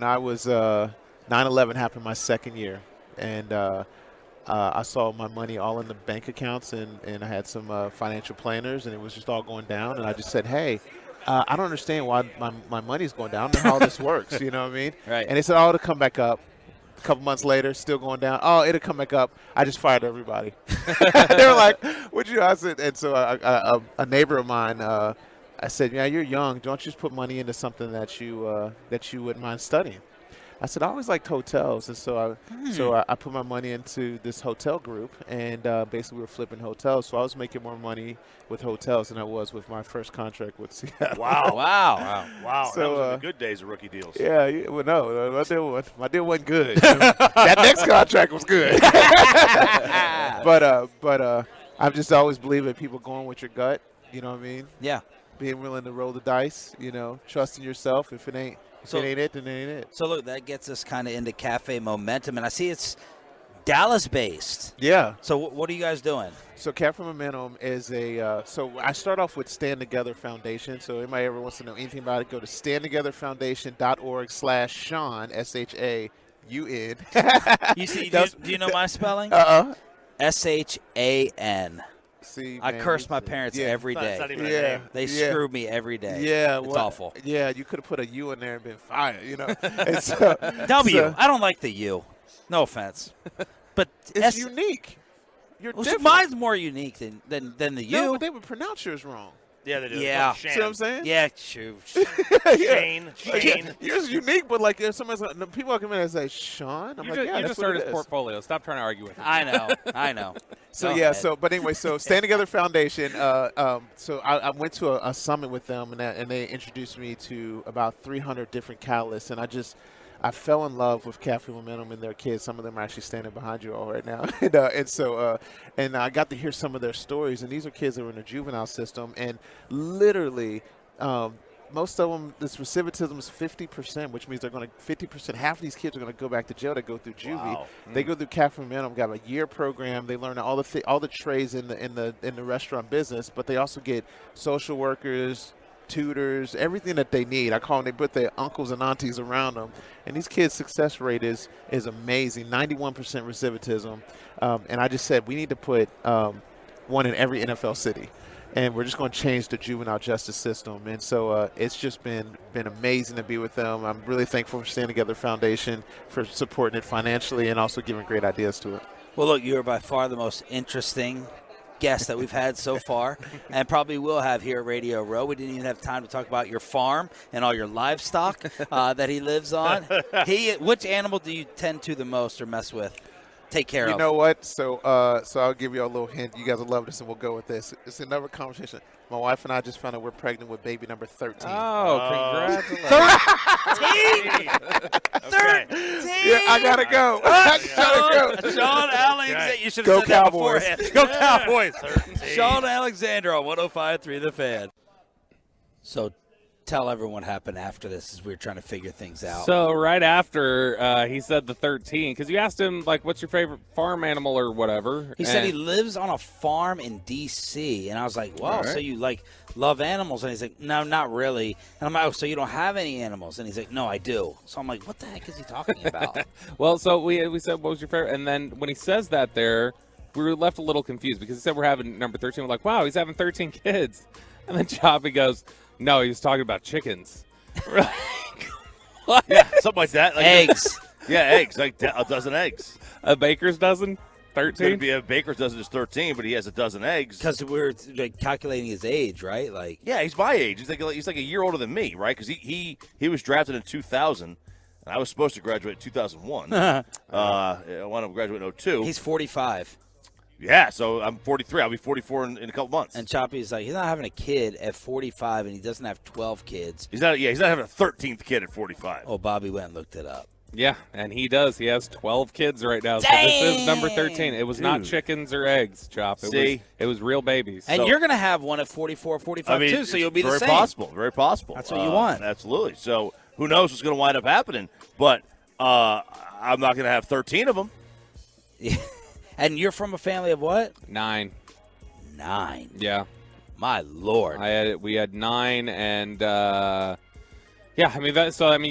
I was 9/11 happened my second year, and I saw my money all in the bank accounts, and I had some financial planners, and it was just all going down. And I just said, hey, I don't understand why my money's going down. I don't know how this works. You know what I mean? Right. And they said, oh, it'll come back up. A couple months later, still going down. Oh, it'll come back up. I just fired everybody. They were like, "What'd you?" I said, and so a neighbor of mine, I said, "Yeah, you're young. Don't you just put money into something that you wouldn't mind studying?" I said, I always liked hotels, and so I put my money into this hotel group, and basically we were flipping hotels. So I was making more money with hotels than I was with my first contract with Seattle. Wow. So, that was in the good days of rookie deals. Yeah, well, no, my deal wasn't good. That next contract was good. but I've just always believed in people going with your gut. You know what I mean? Yeah. Being willing to roll the dice. You know, trusting yourself. If it ain't it, then it ain't it. So look, that gets us kind of into Cafe Momentum, and I see it's Dallas-based. Yeah. So what are you guys doing? So Cafe Momentum is so I start off with Stand Together Foundation. So anybody ever wants to know anything about it, go to standtogetherfoundation.org/Sean, SHAUN. You see? Do you know my spelling? SHAN. See, I curse my parents every day. Not even a name. They screw me every day. Yeah, it's awful. Yeah, you could have put a U in there and been fired. You know, W. I don't like the U. No offense, but it's unique. You're different. Mine's more unique than the U. No, but they would pronounce yours wrong. Yeah, they do. Yeah. See what I'm saying? Yeah, shoot. Shane. Yours is unique, but like if somebody's like, people are coming in and say Sean, I'm you like, yeah, just that's started what it his is. portfolio. Stop trying to argue with him. I know. So Go yeah, ahead. but anyway, so Stand Together Foundation. So I went to a summit with them, and they introduced me to about 300 different catalysts, and I fell in love with Cafe Momentum and their kids. Some of them are actually standing behind you all right now, and I got to hear some of their stories. And these are kids that were in the juvenile system, and literally, most of them, this recidivism is 50%, which means they're going to 50%. Half of these kids are going to go back to jail. They go through juvie. Wow. They go through Cafe Minimum, got a year program. They learn all the trades in the restaurant business, but they also get social workers, tutors, everything that they need. I call them, they put their uncles and aunties around them. And these kids' success rate is amazing, 91% recidivism. And I just said we need to put one in every NFL city. And we're just going to change the juvenile justice system. And so it's just been amazing to be with them. I'm really thankful for Stand Together Foundation for supporting it financially and also giving great ideas to it. Well, look, you're by far the most interesting guest that we've had so far and probably will have here at Radio Row. We didn't even have time to talk about your farm and all your livestock that he lives on. Which animal do you tend to the most or mess with? Take care of. You know what? So I'll give you a little hint. You guys will love this, and we'll go with this. It's another conversation. My wife and I just found out we're pregnant with baby number 13. Oh, congratulations. 13! Yeah, I got to go. Sean Alexander. You should Go have said that Cowboys. beforehand. Go Cowboys. Sean Alexander on 105.3 The Fan. So tell everyone what happened after this as we were trying to figure things out. So right after he said the 13, because you asked him, like, what's your favorite farm animal or whatever. He said he lives on a farm in D.C., and I was like, wow, so you, like, love animals? And he's like, no, not really. And I'm like, oh, so you don't have any animals? And he's like, no, I do. So I'm like, what the heck is he talking about? Well, so we said, what was your favorite? And then when he says that there, we were left a little confused because he said we're having number 13. We're like, wow, he's having 13 kids. And then Choppy goes, no, he was talking about chickens. What? Yeah, something like that. Like eggs. Yeah, eggs. Like a dozen eggs. A baker's dozen? 13? Could be a baker's dozen is 13, but he has a dozen eggs. Because we're like, calculating his age, right? Like, yeah, he's my age. He's like a year older than me, right? Because he was drafted in 2000, and I was supposed to graduate in 2001. I wanted to graduate in 02. He's 45. Yeah, so I'm 43. I'll be 44 in a couple months. And Choppy's like, he's not having a kid at 45, and he doesn't have 12 kids. He's not having a 13th kid at 45. Oh, Bobby went and looked it up. Yeah, and he does. He has 12 kids right now. So this is number 13. It was not chickens or eggs, Chop. It was real babies. And you're going to have one at 44, 45 too, so you'll be the same. Very possible. That's what you want. Absolutely. So who knows what's going to wind up happening. But I'm not going to have 13 of them. And you're from a family of what? 9. 9. Yeah. My Lord. We had 9, and yeah, I mean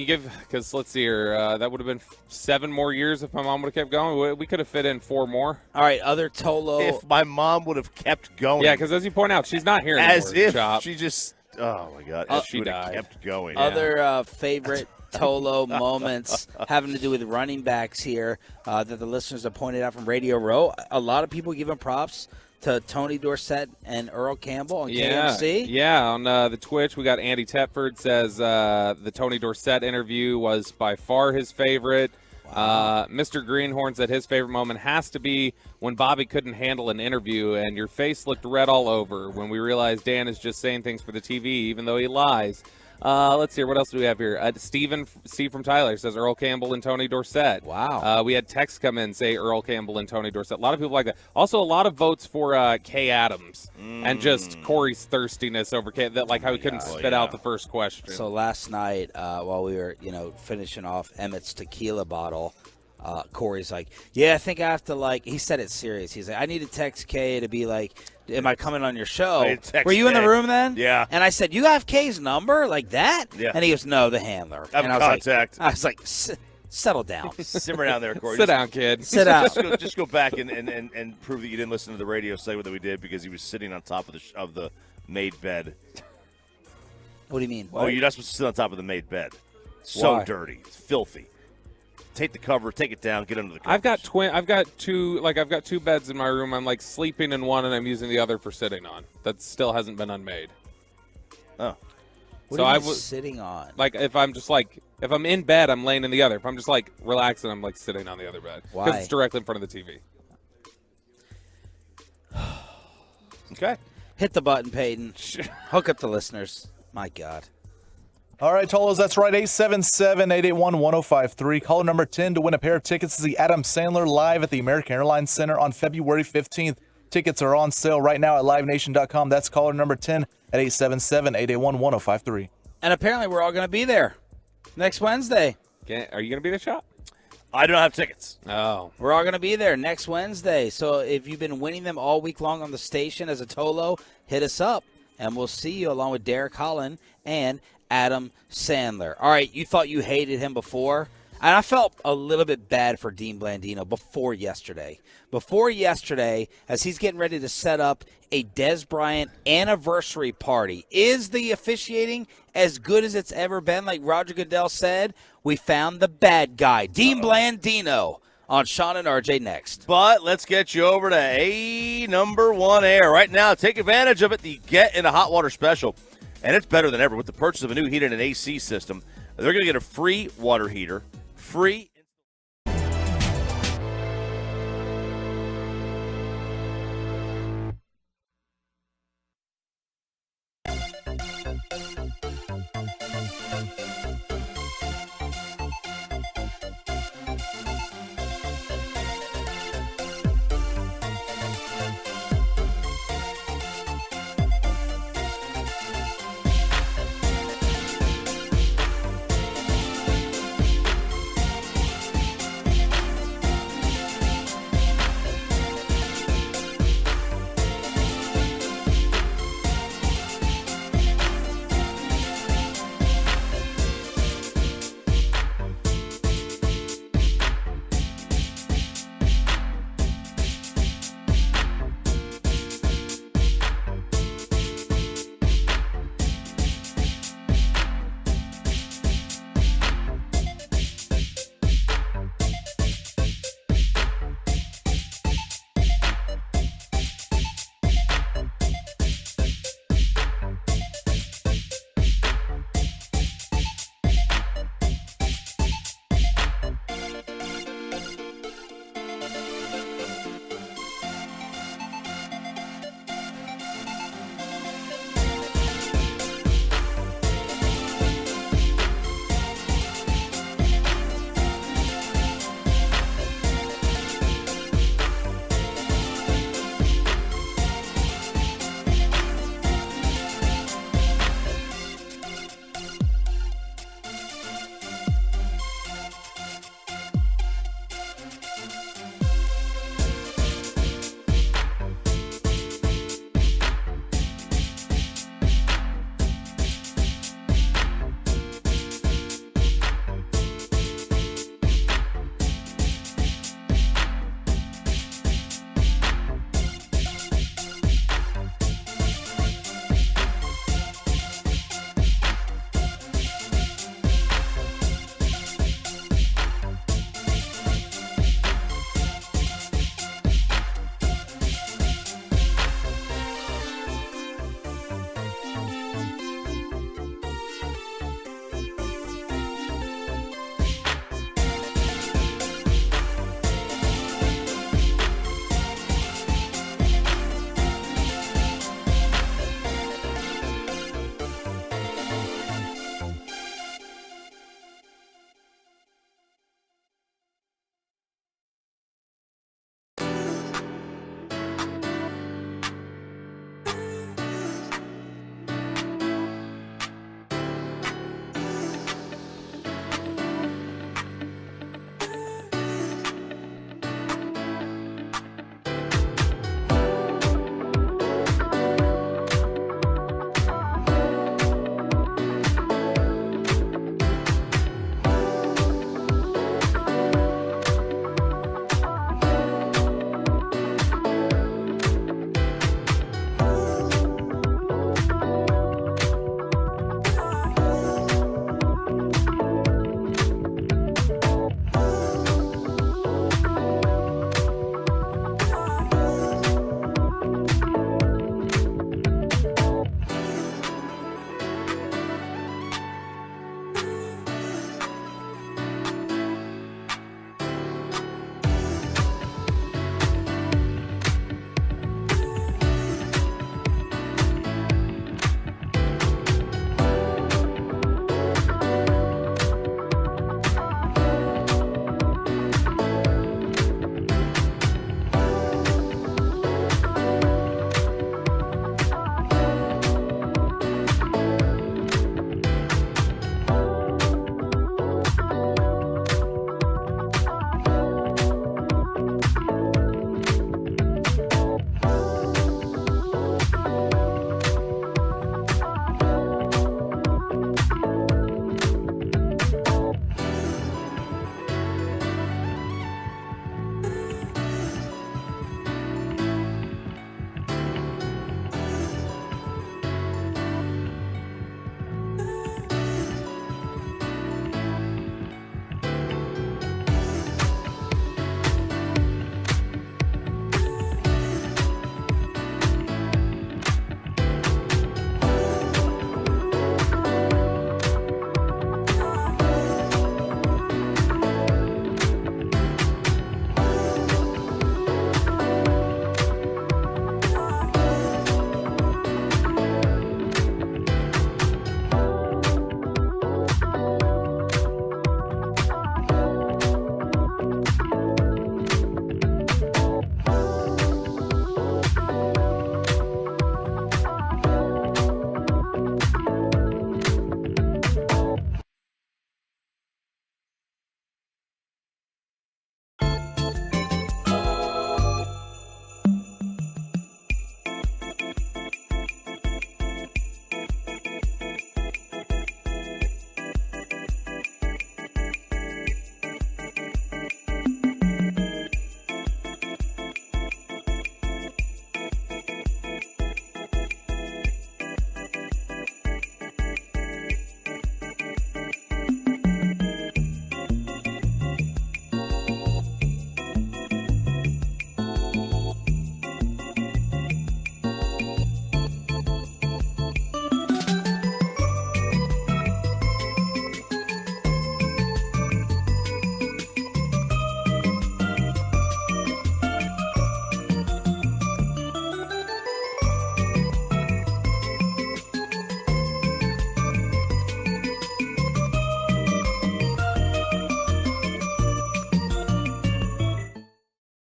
you give, because let's see here, that would have been 7 more years if my mom would have kept going. We could have fit in 4 more. All right, other Tolo. If my mom would have kept going. Yeah, because as you point out, she's not here anymore. As if Chop. she just, oh my God, as she would have kept going. Other favorite Tolo moments having to do with running backs here that the listeners have pointed out from Radio Row. A lot of people giving props to Tony Dorsett and Earl Campbell on KMC. Yeah, on the Twitch, we got Andy Tepford says the Tony Dorsett interview was by far his favorite. Wow. Mr. Greenhorn said his favorite moment has to be when Bobby couldn't handle an interview and your face looked red all over when we realized Dan is just saying things for the TV even though he lies. Let's see. What else do we have here? Steve from Tyler says Earl Campbell and Tony Dorsett. Wow. We had text come in say Earl Campbell and Tony Dorsett. A lot of people like that. Also, a lot of votes for Kay Adams and just Corey's thirstiness over Kay, like how he couldn't spit out the first question. So last night, while we were finishing off Emmett's tequila bottle, Corey's like, yeah, I think I have to he said it serious. He's like, I need to text Kay to be like, am I coming on your show? Were you in the room then? Yeah. And I said, you have Kay's number like that? Yeah. And he goes, no, the handler. I have and contact. I was like, settle down. Simmer down there, Corey. Sit down, kid. Sit down. Just go back and prove that you didn't listen to the radio segment that we did because he was sitting on top of the made bed. What do you mean? Oh, you're not supposed to sit on top of the made bed. So Why? dirty. It's filthy. Take the cover, take it down, get under the covers. I've got two beds in my room. I'm sleeping in one and I'm using the other for sitting on. That still hasn't been unmade. Oh. What are you sitting on? If I'm just if I'm in bed, I'm laying in the other. If I'm just relaxing, I'm sitting on the other bed. Why? Because it's directly in front of the TV. Okay. Hit the button, Peyton. Hook up the listeners. My God. All right, Tolos, that's right, 877-881-1053. Caller number 10 to win a pair of tickets to see Adam Sandler live at the American Airlines Center on February 15th. Tickets are on sale right now at livenation.com. That's caller number 10 at 877-881-1053. And apparently we're all going to be there next Wednesday. Are you going to be the shop? I don't have tickets. Oh. We're all going to be there next Wednesday. So if you've been winning them all week long on the station as a Tolo, hit us up, and we'll see you along with Derek Holland and Adam Sandler. All right, you thought you hated him before, and I felt a little bit bad for Dean Blandino before yesterday. As he's getting ready to set up a Des Bryant anniversary party. Is the officiating as good as it's ever been? Like Roger Goodell said, we found the bad guy, Dean Blandino, on Sean and RJ next. But let's get you over to A number 1 air. Right now, take advantage of it, the Get in a Hot Water special. And it's better than ever. With the purchase of a new heater and an AC system, they're going to get a free water heater, free.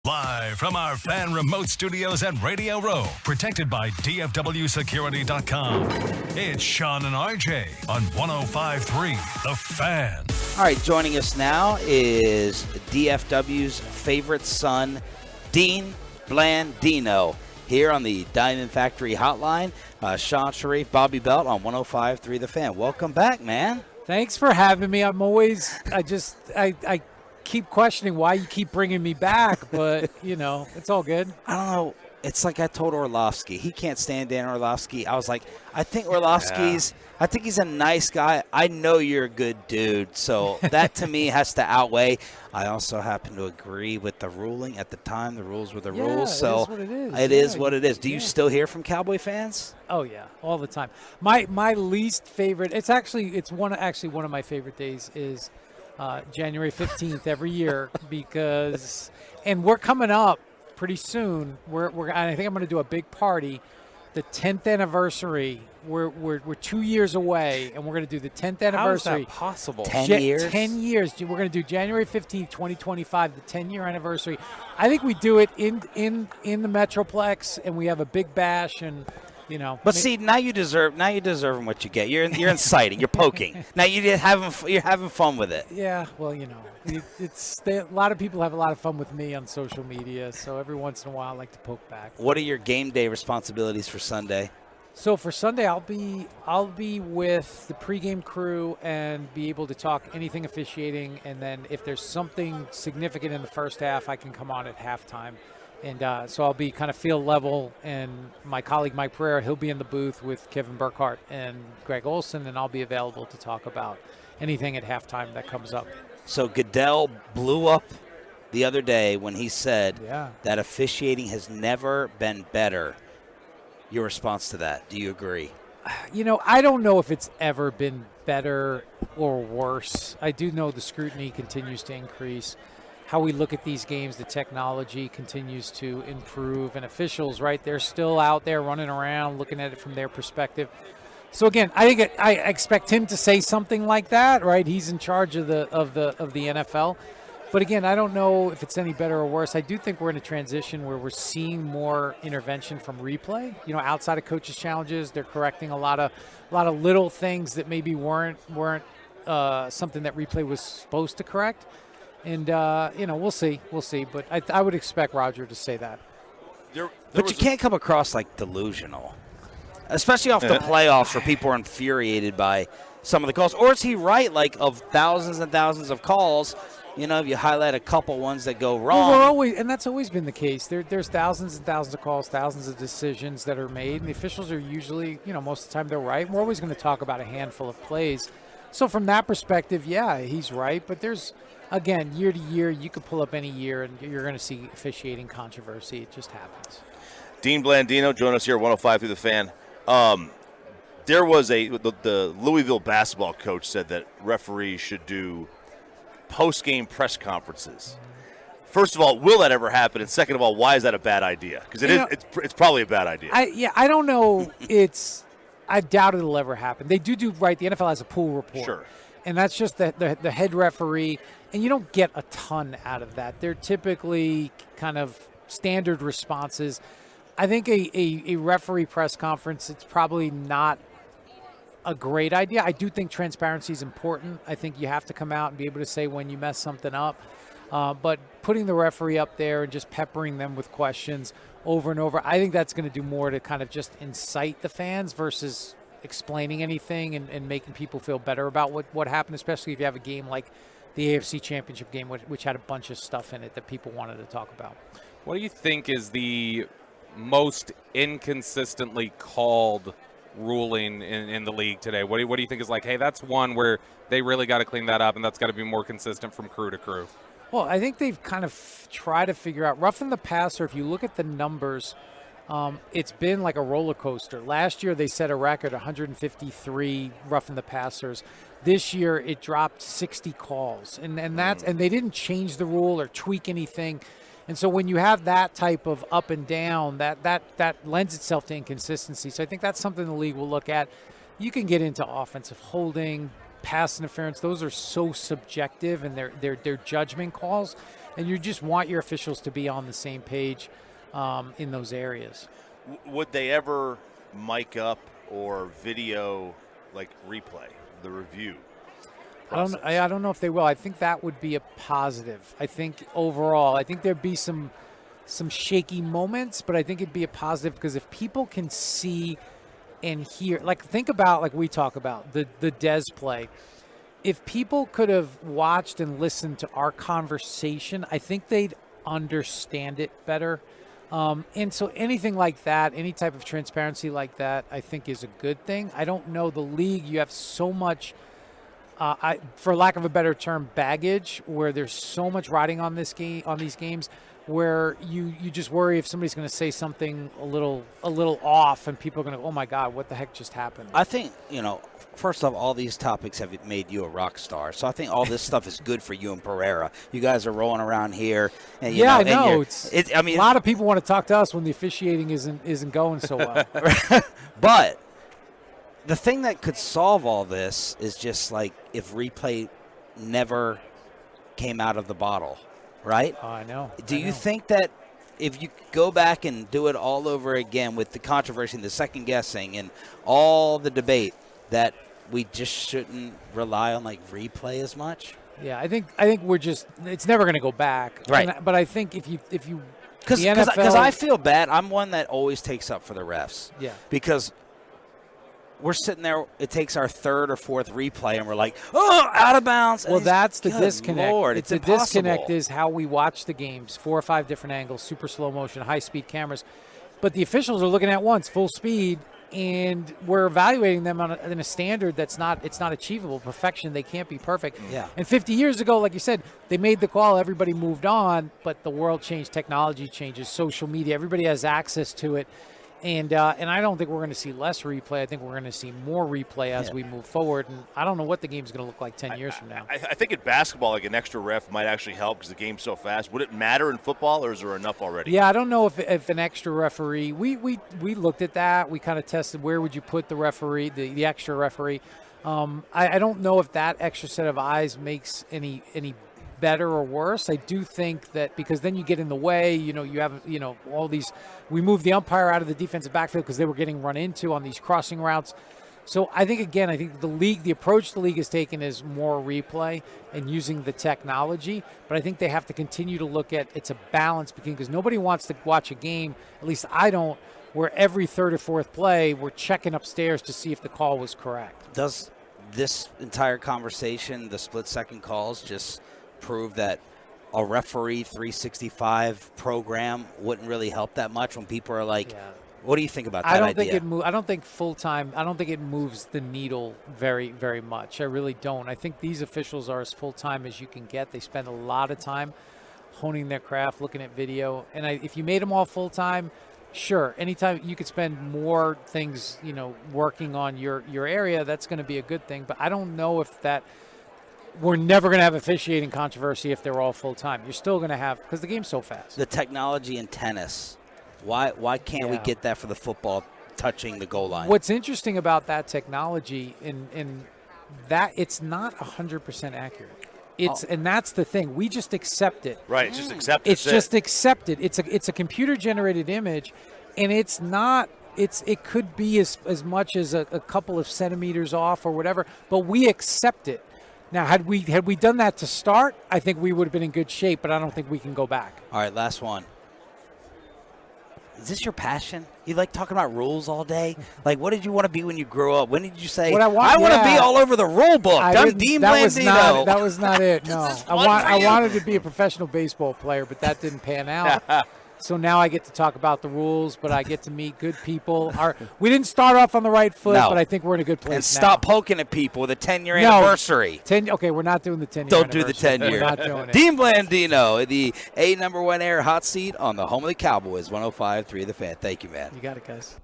Live from our fan remote studios at Radio Row, protected by DFWSecurity.com. It's Sean and RJ on 105.3 The Fan. All right, joining us now is DFW's favorite son, Dean Blandino, here on the Diamond Factory Hotline. Sean Sharif, Bobby Belt on 105.3 The Fan. Welcome back, man. Thanks for having me. I keep questioning why you keep bringing me back, but, it's all good. I don't know. It's like I told Orlovsky. He can't stand Dan Orlovsky. I was like, I think he's a nice guy. I know you're a good dude. So that to me has to outweigh. I also happen to agree with the ruling at the time. The rules were the rules. So it is what it is. Do you still hear from Cowboy fans? Oh yeah, all the time. My least favorite. It's one of my favorite days is January 15th every year because, and we're coming up pretty soon. I think I'm going to do a big party, the 10th anniversary. We're 2 years away, and we're going to do the 10th anniversary. How is that possible? 10 years? 10 years. We're going to do January 15th, 2025, the 10-year anniversary. I think we do it in the Metroplex, and we have a big bash, and But see, now you deserve what you get. You're inciting. You're poking. Now you're having fun with it. Yeah, well, a lot of people have a lot of fun with me on social media, so every once in a while I like to poke back. What are your game day responsibilities for Sunday? So for Sunday, I'll be with the pregame crew and be able to talk anything officiating, and then if there's something significant in the first half, I can come on at halftime. And so I'll be kind of field level, and my colleague Mike Pereira, he'll be in the booth with Kevin Burkhardt and Greg Olson, and I'll be available to talk about anything at halftime that comes up. So Goodell blew up the other day when he said that officiating has never been better. Your response to that, do you agree? I don't know if it's ever been better or worse. I do know the scrutiny continues to increase. How we look at these games, the technology continues to improve, and officials, right, they're still out there running around looking at it from their perspective. So again, I expect him to say something like that, right? He's in charge of the NFL. But again, I don't know if it's any better or worse. I do think we're in a transition where we're seeing more intervention from replay. Outside of coaches' challenges, they're correcting a lot of little things that maybe weren't something that replay was supposed to correct. And, we'll see. But I would expect Roger to say that. But you can't come across like delusional, especially off the playoffs where people are infuriated by some of the calls. Or is he right, like, of thousands and thousands of calls, if you highlight a couple ones that go wrong. Well, that's always been the case. There's thousands and thousands of calls, thousands of decisions that are made, and the officials are usually, most of the time they're right. We're always going to talk about a handful of plays. So from that perspective, yeah, he's right. But there's, again, year to year, you could pull up any year, and you're going to see officiating controversy. It just happens. Dean Blandino, join us here at 105 through the Fan. There was the Louisville basketball coach said that referees should do post-game press conferences. First of all, will that ever happen? And second of all, why is that a bad idea? Because it's probably a bad idea. I don't know. I doubt it'll ever happen. They do right. The NFL has a pool report. Sure. And that's just the head referee. And you don't get a ton out of that. They're typically kind of standard responses. I think a referee press conference, it's probably not a great idea. I do think transparency is important. I think you have to come out and be able to say when you mess something up. But putting the referee up there and just peppering them with questions over and over, I think that's going to do more to kind of just incite the fans versus explaining anything and making people feel better about what happened, especially if you have a game like the AFC Championship game, which had a bunch of stuff in it that people wanted to talk about. What do you think is the most inconsistently called ruling in the league today? What do you think is like, hey, that's one where they really got to clean that up, and that's got to be more consistent from crew to crew? Well, I think they've kind of tried to figure out roughing the passer. If you look at the numbers, it's been like a roller coaster. Last year they set a record, 153 roughing the passers. This year it dropped 60 calls, and they didn't change the rule or tweak anything. And so when you have that type of up and down, that lends itself to inconsistency. So I think that's something the league will look at. You can get into offensive holding, pass interference, those are so subjective and they're judgment calls, and you just want your officials to be on the same page in those areas. Would they ever mic up or video like replay the review process? I don't know if they will. I think that would be a positive. I think overall, I think there'd be some shaky moments, but I think it'd be a positive because if people can see and hear, like think about like we talk about the Dez play. If people could have watched and listened to our conversation, I think they'd understand it better. And so anything like that, any type of transparency like that, I think is a good thing. I don't know the league. You have so much, for lack of a better term, baggage, where there's so much riding on this game, on these games, where you just worry if somebody's going to say something a little off, and people are going to, oh my God, what the heck just happened? I think, first off, all these topics have made you a rock star. So I think all this stuff is good for you and Pereira. You guys are rolling around here. And, I know. A lot of people want to talk to us when the officiating isn't going so well. But the thing that could solve all this is just like if replay never came out of the bottle, right? Oh, I know. Do you think that if you go back and do it all over again with the controversy and the second guessing and all the debate, that we just shouldn't rely on like replay as much? Yeah, I think we're just, it's never going to go back. Right. But I think if you because I feel bad. I'm one that always takes up for the refs. Yeah. Because we're sitting there, it takes our third or fourth replay, and we're like, oh, out of bounds. Well, that's the Good disconnect. Lord, it's it's the disconnect impossible. is how we watch the games, 4 or 5 different angles, super slow motion, high-speed cameras. But the officials are looking at once, full speed, and we're evaluating them on in a standard that's not achievable. Perfection, they can't be perfect. Yeah. And 50 years ago, like you said, they made the call, everybody moved on, but the world changed, technology changes, social media, everybody has access to it. And I don't think we're going to see less replay. I think we're going to see more replay as we move forward. And I don't know what the game's going to look like 10 years from now. I think in basketball, like an extra ref might actually help because the game's so fast. Would it matter in football, or is there enough already? Yeah, I don't know if an extra referee. We looked at that. We kind of tested where would you put the referee, the extra referee. I don't know if that extra set of eyes makes any better or worse. I do think that because then you get in the way, you have, all these, we moved the umpire out of the defensive backfield because they were getting run into on these crossing routes. So I think the approach the league has taken is more replay and using the technology, but I think they have to continue to look at, it's a balance because nobody wants to watch a game, at least I don't, where every third or fourth play we're checking upstairs to see if the call was correct. Does this entire conversation, the split-second calls, just prove that a referee 365 program wouldn't really help that much when people are like, what do you think about that idea? I don't think full-time, I don't think it moves the needle very, very much. I really don't. I think these officials are as full-time as you can get. They spend a lot of time honing their craft, looking at video. And if you made them all full-time, sure, anytime you could spend more things, working on your area, that's going to be a good thing. But I don't know if that – we're never going to have officiating controversy if they're all full-time. You're still going to have – because the game's so fast. The technology in tennis, why can't we get that for the football touching the goal line? What's interesting about that technology in that it's not 100% accurate. And that's the thing. We just accept it. Right, just accept it. It's just accepted. It's a computer-generated image, and it's not – it could be as much as a couple of centimeters off or whatever, but we accept it. Now, had we done that to start, I think we would have been in good shape, but I don't think we can go back. All right, last one. Is this your passion? You like talking about rules all day? Like, what did you want to be when you grew up? When did you say, I want to be all over the rule book? I'm Dean Blandino. That was not it, no. I wanted to be a professional baseball player, but that didn't pan out. So now I get to talk about the rules, but I get to meet good people. We didn't start off on the right foot, but I think we're in a good place and stop poking at people with a 10-year anniversary. Okay, we're not doing the 10-year Don't do the 10-year. We're not doing it. Dean Blandino, the #1 air hot seat on the home of the Cowboys, 105.3 The Fan. Thank you, man. You got it, guys.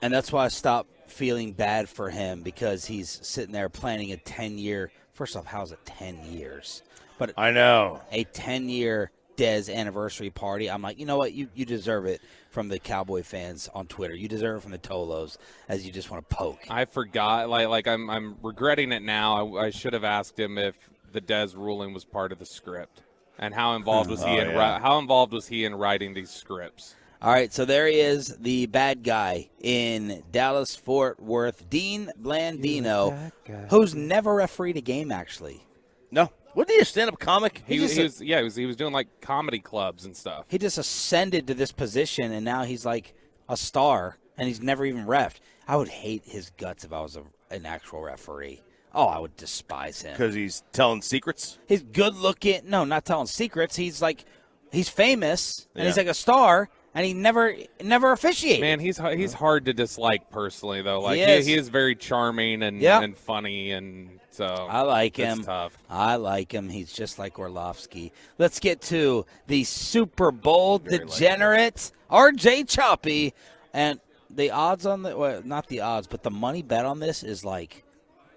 And that's why I stopped feeling bad for him, because he's sitting there planning a 10-year. First off, how's it 10 years? But I know. A 10-year Dez anniversary party. I'm like, you know what? You deserve it from the Cowboy fans on Twitter. You deserve it from the Tolos, as you just want to poke. I forgot. Like I'm regretting it now. I should have asked him if the Dez ruling was part of the script, and how involved was he in writing these scripts. All right, so there he is, the bad guy in Dallas-Fort Worth, Dean Blandino, who's never refereed a game, actually. No. Wasn't he a stand-up comic? He was doing like comedy clubs and stuff. He just ascended to this position, and now he's like a star, and he's never even reffed. I would hate his guts if I was an actual referee. Oh, I would despise him. Because he's telling secrets? He's good-looking. No, not telling secrets. He's famous, and he's like a star. And he never officiated. Man, he's hard to dislike personally, though. Like he is very charming and funny, and so I like him. Tough. I like him. He's just like Orlovsky. Let's get to the Super Bowl degenerate RJ Choppy, and the odds on not the odds, but the money bet on this is like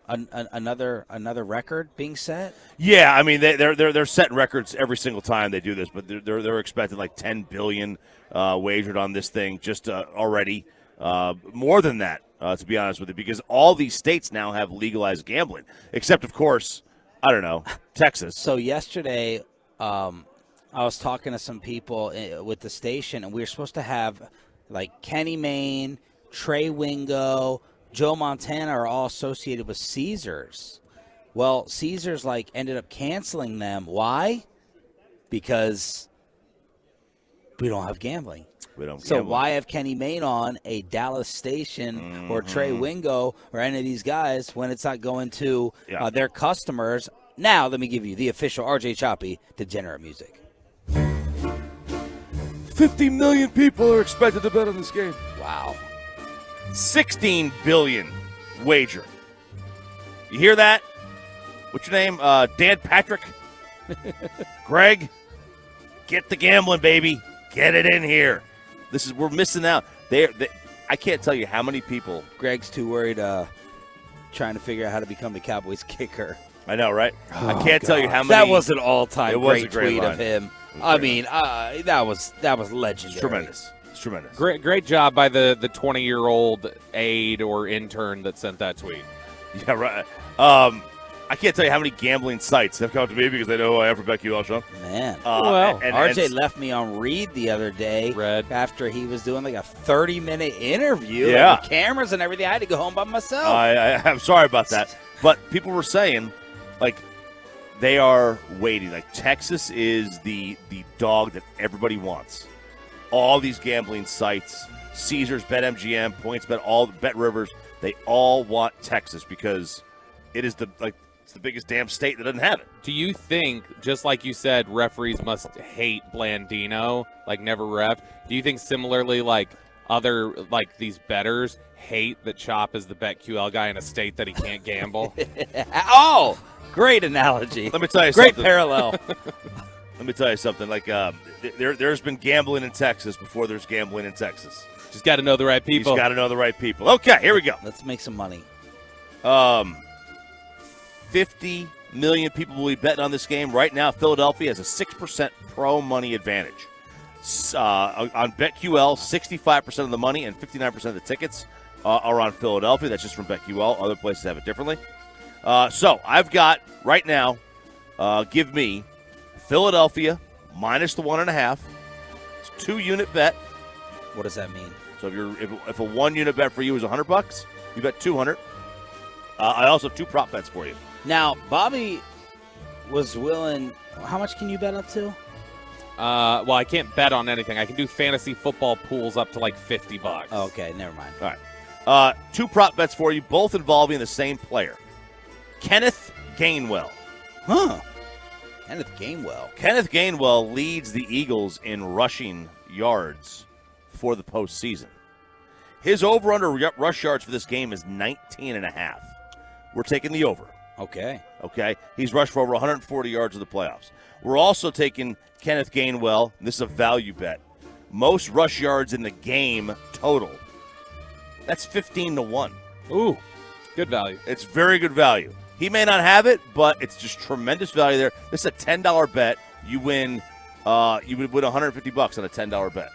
another record being set. Yeah, I mean they're setting records every single time they do this, but they're expecting like 10 billion wagered on this thing just already. More than that, to be honest with you, because all these states now have legalized gambling, except of course, I don't know, Texas. So yesterday, I was talking to some people with the station, and we were supposed to have like Kenny Mayne, Trey Wingo, Joe Montana are all associated with Caesars. Well, Caesars ended up canceling them. Why? Because we don't have gambling. We don't. So why have Kenny Mayne on a Dallas station or Trey Wingo or any of these guys when it's not going to their customers? Now let me give you the official RJ Choppy degenerate music. 50 million people are expected to bet on this game. Wow. 16 billion wager. You hear that? What's your name? Dan Patrick? Greg? Get the gambling, baby. Get it in here. We're missing out. I can't tell you how many people. Greg's too worried trying to figure out how to become the Cowboys kicker. I know, right? I can't tell you how many. That was an all-time great tweet of him. I mean, that was legendary. It's tremendous. It's tremendous. Great job by the 20-year-old aide or intern that sent that tweet. Yeah, right. I can't tell you how many gambling sites have come to me because they know who I am for BetQL, Sean. Man. RJ left me on read the other day after he was doing like a 30-minute interview with cameras and everything. I had to go home by myself. I'm sorry about that. But people were saying, they are waiting. Texas is the dog that everybody wants. All these gambling sites, Caesars, BetMGM, PointsBet, all Bet Rivers, they all want Texas because it is it's the biggest damn state that doesn't have it. Do you think, just like you said, referees must hate Blandino, never ref? Do you think similarly, other these bettors hate that Chop is the BetQL guy in a state that he can't gamble? Oh, great analogy. Let me tell you something. Great parallel. Let me tell you something. There's been gambling in Texas before there's gambling in Texas. Just got to know the right people. Just got to know the right people. Okay, here we go. Let's make some money. 50 million people will be betting on this game. Right now, Philadelphia has a 6% pro money advantage. On BetQL, 65% of the money and 59% of the tickets are on Philadelphia. That's just from BetQL. Other places have it differently. So I've got, right now, give me Philadelphia minus the 1.5. It's a 2-unit bet. What does that mean? So if a 1-unit bet for you is $100, you bet $200. I also have 2 prop bets for you. Now, Bobby was willing. How much can you bet up to? Well, I can't bet on anything. I can do fantasy football pools up to $50. Oh, okay, never mind. All right. 2 prop bets for you, both involving the same player. Kenneth Gainwell. Huh. Kenneth Gainwell. Kenneth Gainwell leads the Eagles in rushing yards for the postseason. His over-under rush yards for this game is 19.5. We're taking the over. Okay. He's rushed for over 140 yards in the playoffs. We're also taking Kenneth Gainwell. This is a value bet. Most rush yards in the game total. That's 15-1. Ooh, good value. It's very good value. He may not have it, but it's just tremendous value there. This is a $10 bet. You win you would win $150 on a $10 bet.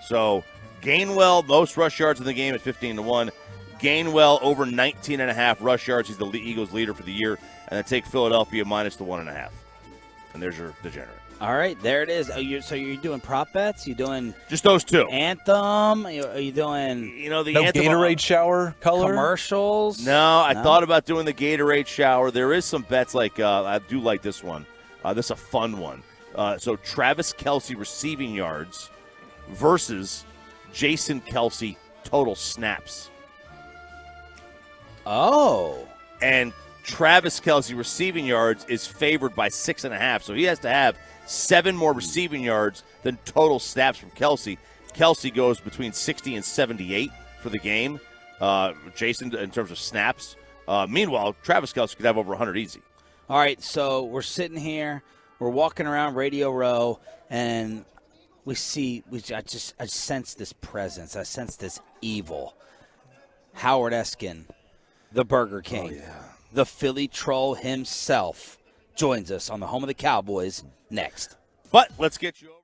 So Gainwell, most rush yards in the game at 15-1. Gainwell over 19.5 rush yards. He's the Eagles' leader for the year. And then take Philadelphia minus the 1.5. And there's your degenerate. All right, there it is. So you're doing prop bets? You doing just those two? Anthem? Are you doing the no Anthem Gatorade shower color commercials? No, I thought about doing the Gatorade shower. There is some bets like I do like this one. This is a fun one. So Travis Kelce receiving yards versus Jason Kelce total snaps. Oh, and Travis Kelce receiving yards is favored by 6.5, so he has to have 7 more receiving yards than total snaps from Kelce. Kelce goes between 60 and 78 for the game. Jason, in terms of snaps. Meanwhile, Travis Kelce could have over 100 easy. All right, so we're sitting here, we're walking around Radio Row, and I sense this presence. I sense this evil. Howard Eskin, the Burger King, the Philly troll himself, joins us on the home of the Cowboys next. But let's get you over.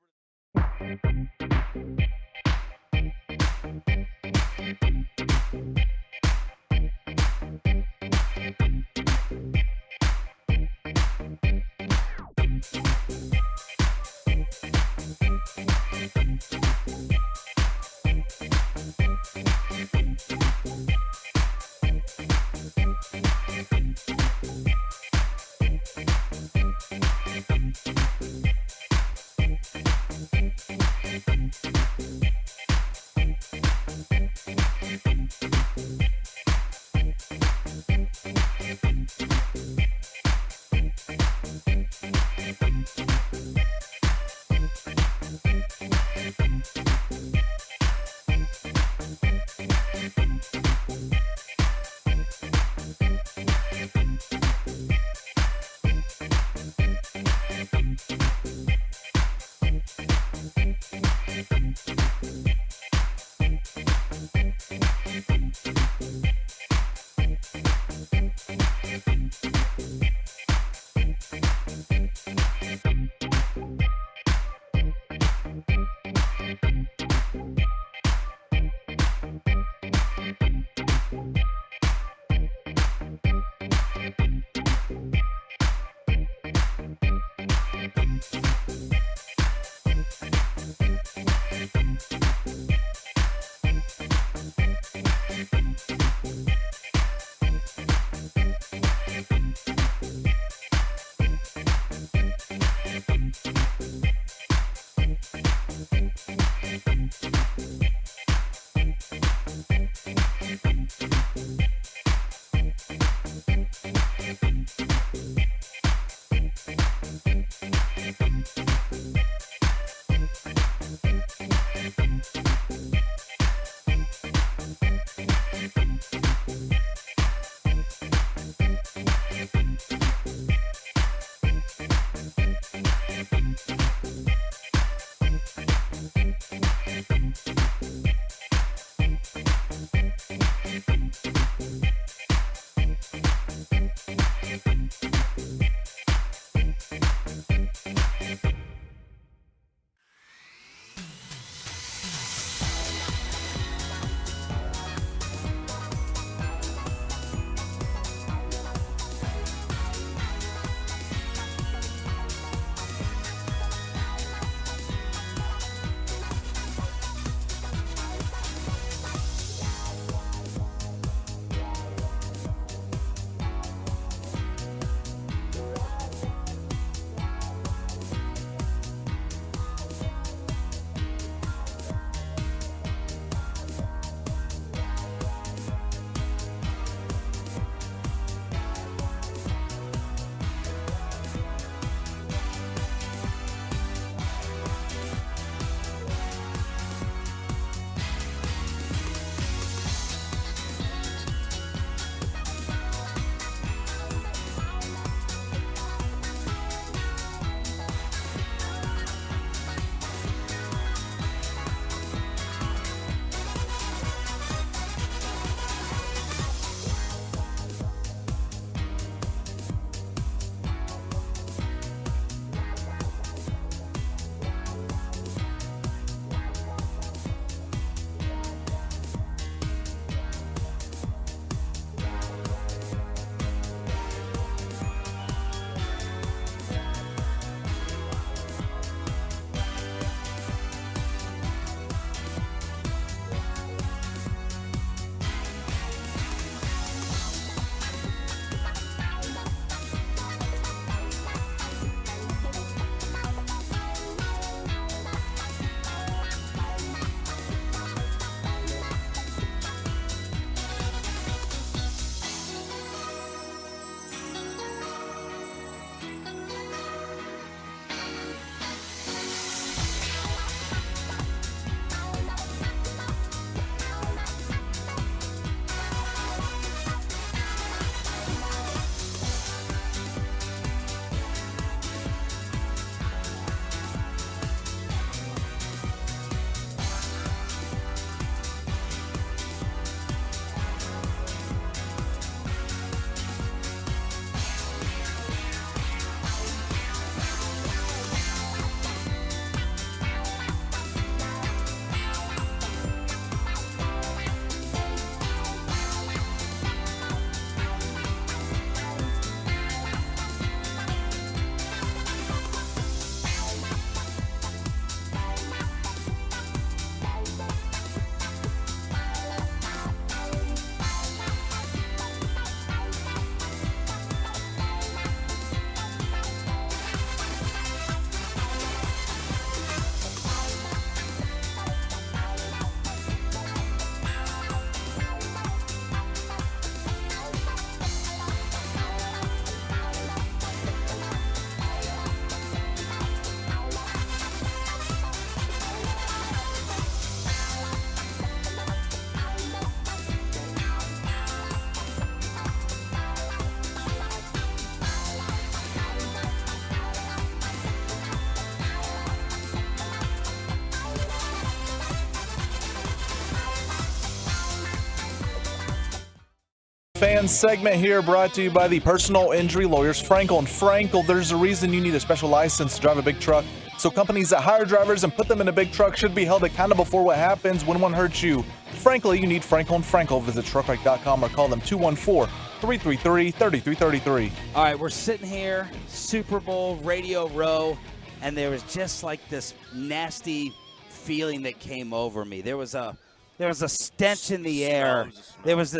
Fan segment here brought to you by the personal injury lawyers Frankel and Frankel. There's a reason you need a special license to drive a big truck. So companies that hire drivers and put them in a big truck should be held accountable for what happens when one hurts you. Frankly, you need Frankel and Frankel. Visit truckwreck.com or call them 214-333-3333. All right, we're sitting here, Super Bowl, Radio Row, and there was just like this nasty feeling that came over me. There was a stench in the air. There was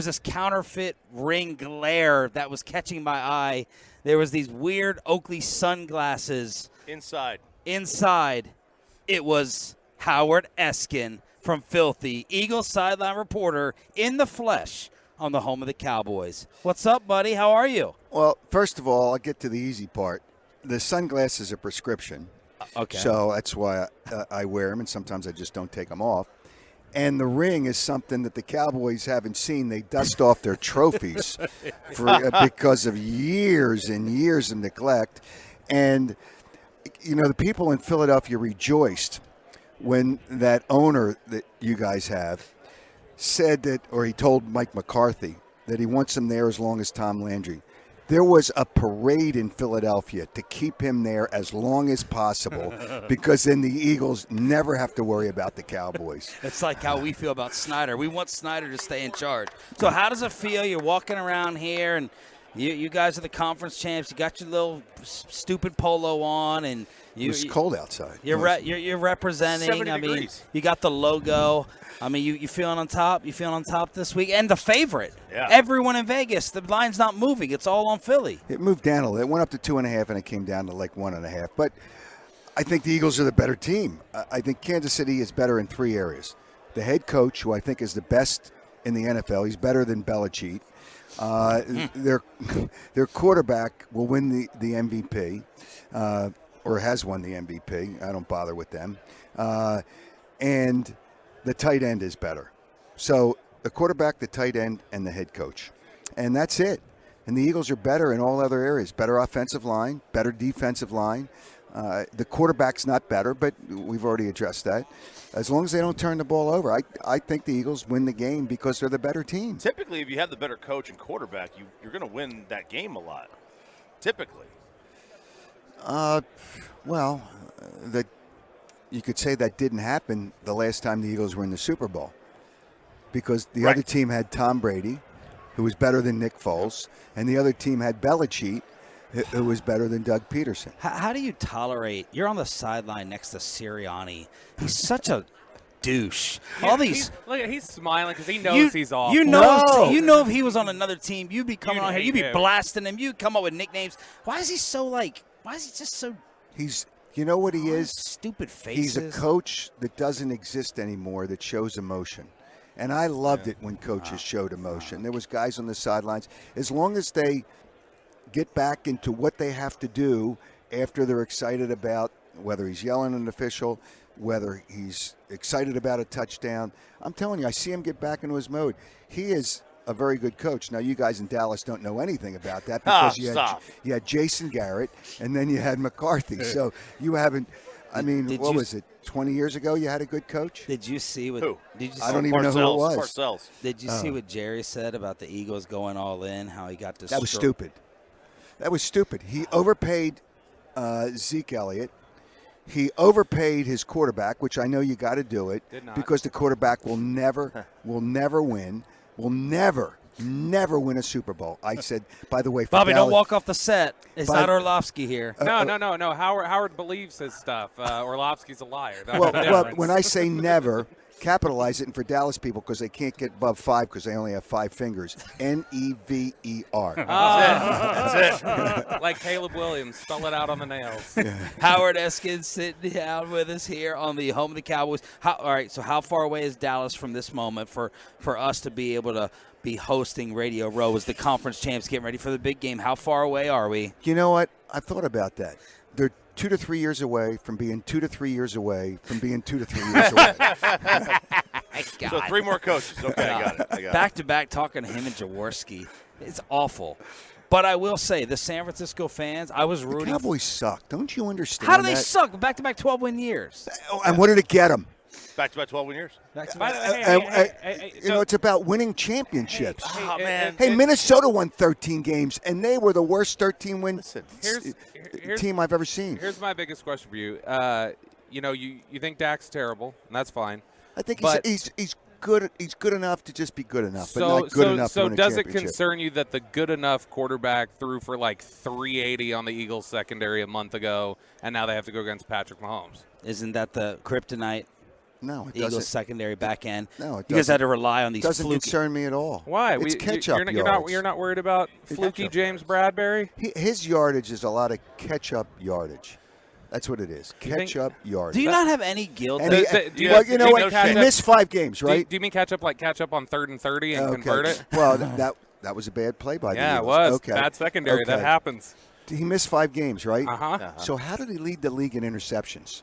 this counterfeit ring glare that was catching my eye. There was these weird Oakley sunglasses. Inside, it was Howard Eskin from Filthy, Eagles sideline reporter in the flesh on the home of the Cowboys. What's up, buddy? How are you? Well, first of all, I'll get to the easy part. The sunglasses are prescription. Okay. So that's why I wear them, and sometimes I just don't take them off. And the ring is something that the Cowboys haven't seen. They dust off their trophies because of years and years of neglect. And, you know, the people in Philadelphia rejoiced when that owner that you guys have said that, or he told Mike McCarthy that he wants him there as long as Tom Landry. There was a parade in Philadelphia to keep him there as long as possible because then the Eagles never have to worry about the Cowboys. It's like how we feel about Snyder. We want Snyder to stay in charge. So how does it feel? You're walking around here, and you guys are the conference champs. You got your little stupid polo on, and It's cold outside. You're representing. 70 I mean, degrees. you got the logo. I mean, you feeling on top? You feeling on top this week? And the favorite. Yeah. Everyone in Vegas, the line's not moving. It's all on Philly. It moved down a little. It went up to 2.5, and it came down to like 1.5. But I think the Eagles are the better team. I think Kansas City is better in 3 areas. The head coach, who I think is the best in the NFL, he's better than Belichick. Their quarterback will win the MVP, or has won the MVP. I don't bother with them. And the tight end is better. So the quarterback, the tight end, and the head coach. And that's it. And the Eagles are better in all other areas. Better offensive line, better defensive line. The quarterback's not better, but we've already addressed that. As long as they don't turn the ball over, I think the Eagles win the game because they're the better team. Typically, if you have the better coach and quarterback, you're going to win that game a lot. Typically. You could say that didn't happen the last time the Eagles were in the Super Bowl because the other team had Tom Brady, who was better than Nick Foles, and the other team had Belichick, who was better than Doug Peterson. How do you tolerate? You're on the sideline next to Sirianni. He's such a douche. Yeah, he's smiling because he knows he's off. You know if he was on another team, you'd be coming on here, you'd be blasting him, you'd come up with nicknames. Why is he just so? You know what he is? Stupid faces. He's a coach that doesn't exist anymore that shows emotion. And I loved it when coaches showed emotion. There was guys on the sidelines. As long as they get back into what they have to do after they're excited about whether he's yelling at an official, whether he's excited about a touchdown. I'm telling you, I see him get back into his mode. He is a very good coach. Now, you guys in Dallas don't know anything about that because you had Jason Garrett and then you had McCarthy. So you haven't – I mean, what was it, 20 years ago you had a good coach? Did you see what – I don't even know who it was. Parcells. Did you see what Jerry said about the Eagles going all in, how he got That was stupid. That was stupid. He overpaid Zeke Elliott. He overpaid his quarterback, which I know you got to do it because the quarterback will never win. Will never win a Super Bowl. I said, by the way, for Bobby, Dallas, don't walk off the set. It's not Orlovsky here. No. Howard believes his stuff. Orlovsky's a liar. That's well, when I say never, capitalize it, and for Dallas people, because they can't get above 5 because they only have 5 fingers. Never. That's it. Like Caleb Williams, spell it out on the nails. Howard Eskin sitting down with us here on the home of the Cowboys. All right, so how far away is Dallas from this moment for us to be able to be hosting Radio Row as the conference champs getting ready for the big game? How far away are we? You know what? I've thought about that. They're 2 to 3 years away from being 2 to 3 years away from being 2 to 3 years away. So 3 more coaches. Okay, I got it. Back to back talking to him and Jaworski. It's awful. But I will say, the San Francisco fans, I was rooting. The Cowboys suck. Don't you understand How do they that? suck? Back to back 12-win years. And what did it get them? Back-to-back 12 win years. It's about winning championships. Oh, man. Hey, Minnesota won 13 games, and they were the worst 13-win team I've ever seen. Here's my biggest question for you. You think Dak's terrible, and that's fine. I think he's good. He's good enough to just be good enough, but not good enough to win a does it championship. concern you that the good enough quarterback threw for like 380 on the Eagles secondary a month ago, and now they have to go against Patrick Mahomes? Isn't that the kryptonite? No, it Eagles doesn't. secondary back end. No, it you guys doesn't. had to rely on these. Doesn't concern me at all. Why? It's catch-up yards. You're not worried about fluky James Bradbury? His yardage is a lot of catch-up yardage. That's what it is. Catch-up yardage. Do you not have any guilt? You know what? He missed 5 games, right? Do you mean catch up on 3rd and 30 and convert it? Well, that was a bad play by the Eagles. Yeah, it was. Okay. Bad secondary. That happens. He missed 5 games, right? Uh-huh. So how did he lead the league in interceptions?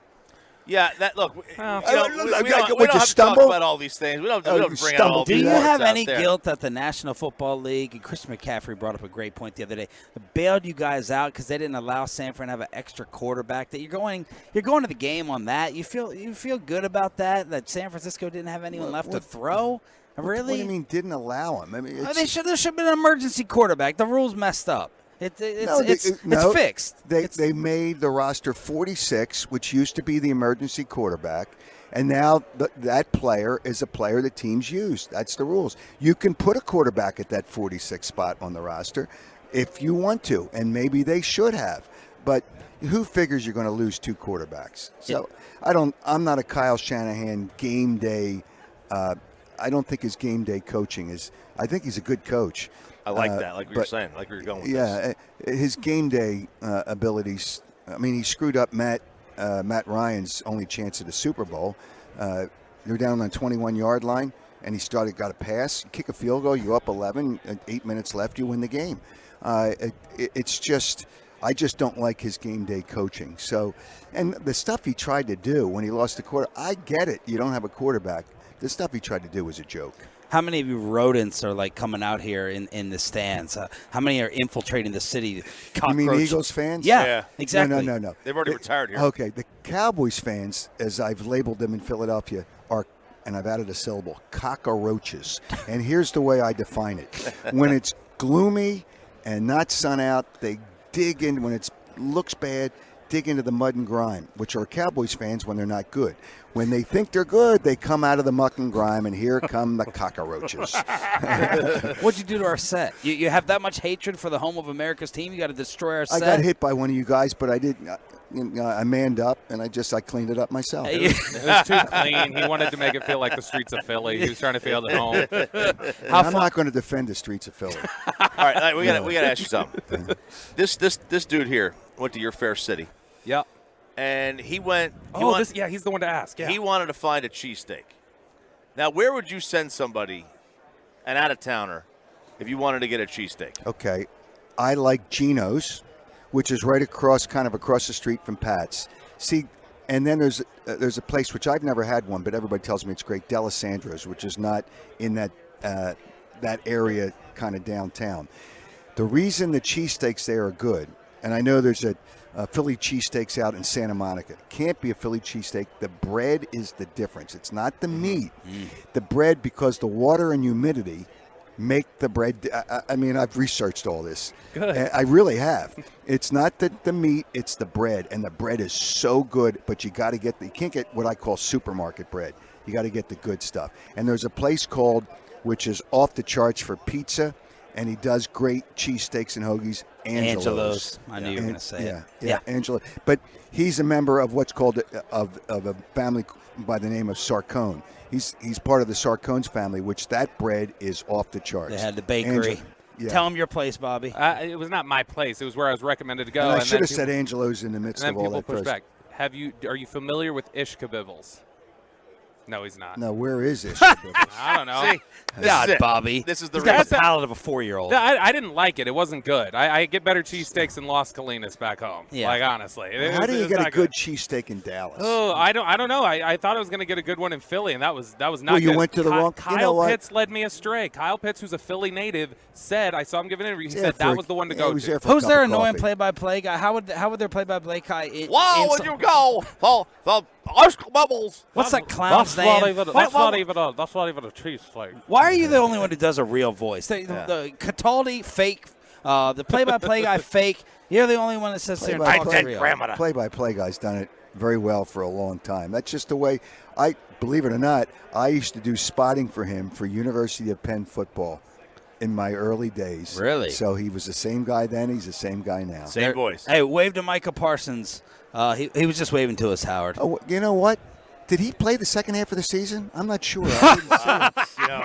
Yeah, we would don't you have to stumble? talk about all these things. We don't have to bring out all Do these you words have out any there. guilt that the National Football League, and Chris McCaffrey brought up a great point the other day, bailed you guys out because they didn't allow San Fran to have an extra quarterback? That you're going to the game on that. You feel good about that? That San Francisco didn't have anyone left to throw? Really? What do you mean didn't allow him? I mean, there should have been an emergency quarterback. The rules messed up. It's fixed. They made the roster 46, which used to be the emergency quarterback, and now that player is a player that teams use. That's the rules. You can put a quarterback at that 46 spot on the roster if you want to, and maybe they should have. But who figures you're going to lose 2 quarterbacks? So I'm not a Kyle Shanahan game day. I don't think his game day coaching is. I think he's a good coach. I like that, like you're saying, like you're going with this. His game day abilities. I mean, he screwed up Matt Ryan's only chance at the Super Bowl. They're down on the 21-yard line, and he got a pass, kick a field goal, you up 11, 8 minutes left, you win the game. It's just, I just don't like his game day coaching. So, and the stuff he tried to do when he lost the quarter, I get it. You don't have a quarterback. The stuff he tried to do was a joke. How many of you rodents are like coming out here in the stands? How many are infiltrating the city? You mean Eagles fans? Yeah, exactly. No. They've already retired here. Okay, the Cowboys fans, as I've labeled them in Philadelphia, are, and I've added a syllable, cockroaches. And here's the way I define it. When it's gloomy and not sun out, they dig in. When it looks bad, dig into the mud and grime, which are Cowboys fans when they're not good. When they think they're good, they come out of the muck and grime, and here come the cockroaches. What'd you do to our set? You have that much hatred for the home of America's team? You got to destroy our set? I got hit by one of you guys, but I didn't. I manned up, and I cleaned it up myself. It was too clean. He wanted to make it feel like the streets of Philly. He was trying to feel at home. I'm not going to defend the streets of Philly. All right, we got to ask you something. This dude here went to your fair city. Yep. And he went. He's the one to ask. Yeah. He wanted to find a cheesesteak. Now, where would you send somebody, an out-of-towner, if you wanted to get a cheesesteak? Okay, I like Gino's, which is right across the street from Pat's. See, and then there's a place which I've never had one, but everybody tells me it's great, D'Alessandro's, which is not in that area, kind of downtown. The reason the cheesesteaks there are good, and I know there's a Philly cheesesteaks out in Santa Monica. It can't be a Philly cheesesteak. The bread is the difference. It's not the meat. The bread, because the water and humidity make the bread. I mean, I've researched all this. Good. I really have. It's not the meat, it's the bread. And the bread is so good, but you got to you can't get what I call supermarket bread. You got to get the good stuff. And there's a place which is off the charts for pizza, and he does great cheesesteaks and hoagies. Angelo's. I knew you were going to say it. Yeah, Angelo. But he's a member of what's called of a family by the name of Sarcone. He's part of the Sarcone's family, which that bread is off the charts. They had the bakery. Tell him your place, Bobby. It was not my place. It was where I was recommended to go. And I should have said Angelo's in the midst of all that. Push back. Are you familiar with Ishkabibbles? No, he's not. No, where is this? I don't know. See, God, Bobby. This is the He's got the palate of a 4-year-old. I didn't like it. It wasn't good. I get better cheesesteaks in Las Colinas back home. Yeah. Like, honestly. How do you get a good cheesesteak in Dallas? Oh, I don't know. I thought I was going to get a good one in Philly, and that was not good. Well, you went to the wrong. Kyle Pitts led me astray. Kyle Pitts, who's a Philly native, said, I saw him give an interview. He said that was the one to go to. Who's their annoying play-by-play guy? How would their play-by-play guy? Would you go? Oscar Bubbles. What's that clown's name? That's not even a cheesesteak. Why are you the only one who does a real voice? The Cataldi fake, the play-by-play guy fake. You're the only one that sits there and talks real. Play-by-play guy's done it very well for a long time. That's just the way. Believe it or not, I used to do spotting for him for University of Penn football in my early days. Really? So he was the same guy then. He's the same guy now. Same voice. Hey, wave to Micah Parsons. He was just waving to us, Howard. Oh, you know what? Did he play the second half of the season? I'm not sure. I didn't see him.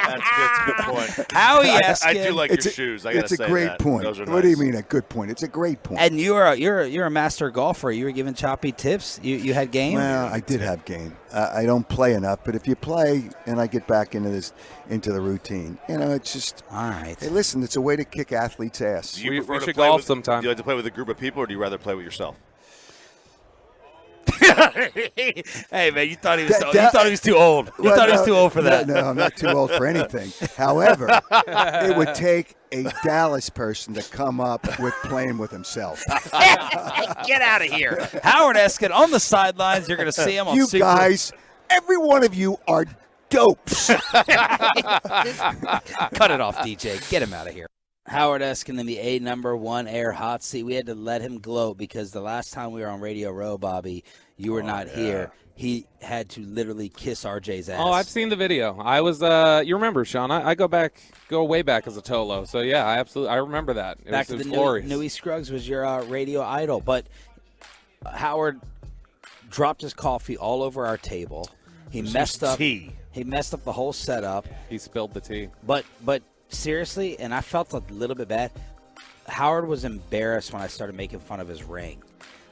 That's a good point. Howie Eskin. I do like your shoes. I gotta say it's a great that. point. Those are What do you nice. mean a good point? It's a great point. And you're a master golfer. You were giving choppy tips. You had game. Well, I did have game. I don't play enough, but if you play and I get back into the routine, it's just all right. Hey, listen, it's a way to kick athletes' ass. Do you We prefer to should play golf with, sometime. Do you like to play with a group of people, or do you rather play with yourself? Hey man, you thought he was too old. You thought he was too old for that. No, I'm not too old for anything. However, it would take a Dallas person to come up with playing with himself. Get out of here, Howard Eskin on the sidelines. You're going to see him on You Super. guys, every one of you are dopes. Cut it off, DJ. Get him out of here. Howard Eskin in the #1 air hot seat. We had to let him gloat because the last time we were on Radio Row, Bobby, you were not here. He had to literally kiss RJ's ass. Oh, I've seen the video. I was, you remember, Sean? I go way back as a Tolo. So yeah, I remember that. It Back was to the glorious. Newey Scruggs was your radio idol, but Howard dropped his coffee all over our table. He messed up. Tea. He messed up the whole setup. He spilled the tea. But seriously, and I felt a little bit bad. Howard was embarrassed when I started making fun of his ring.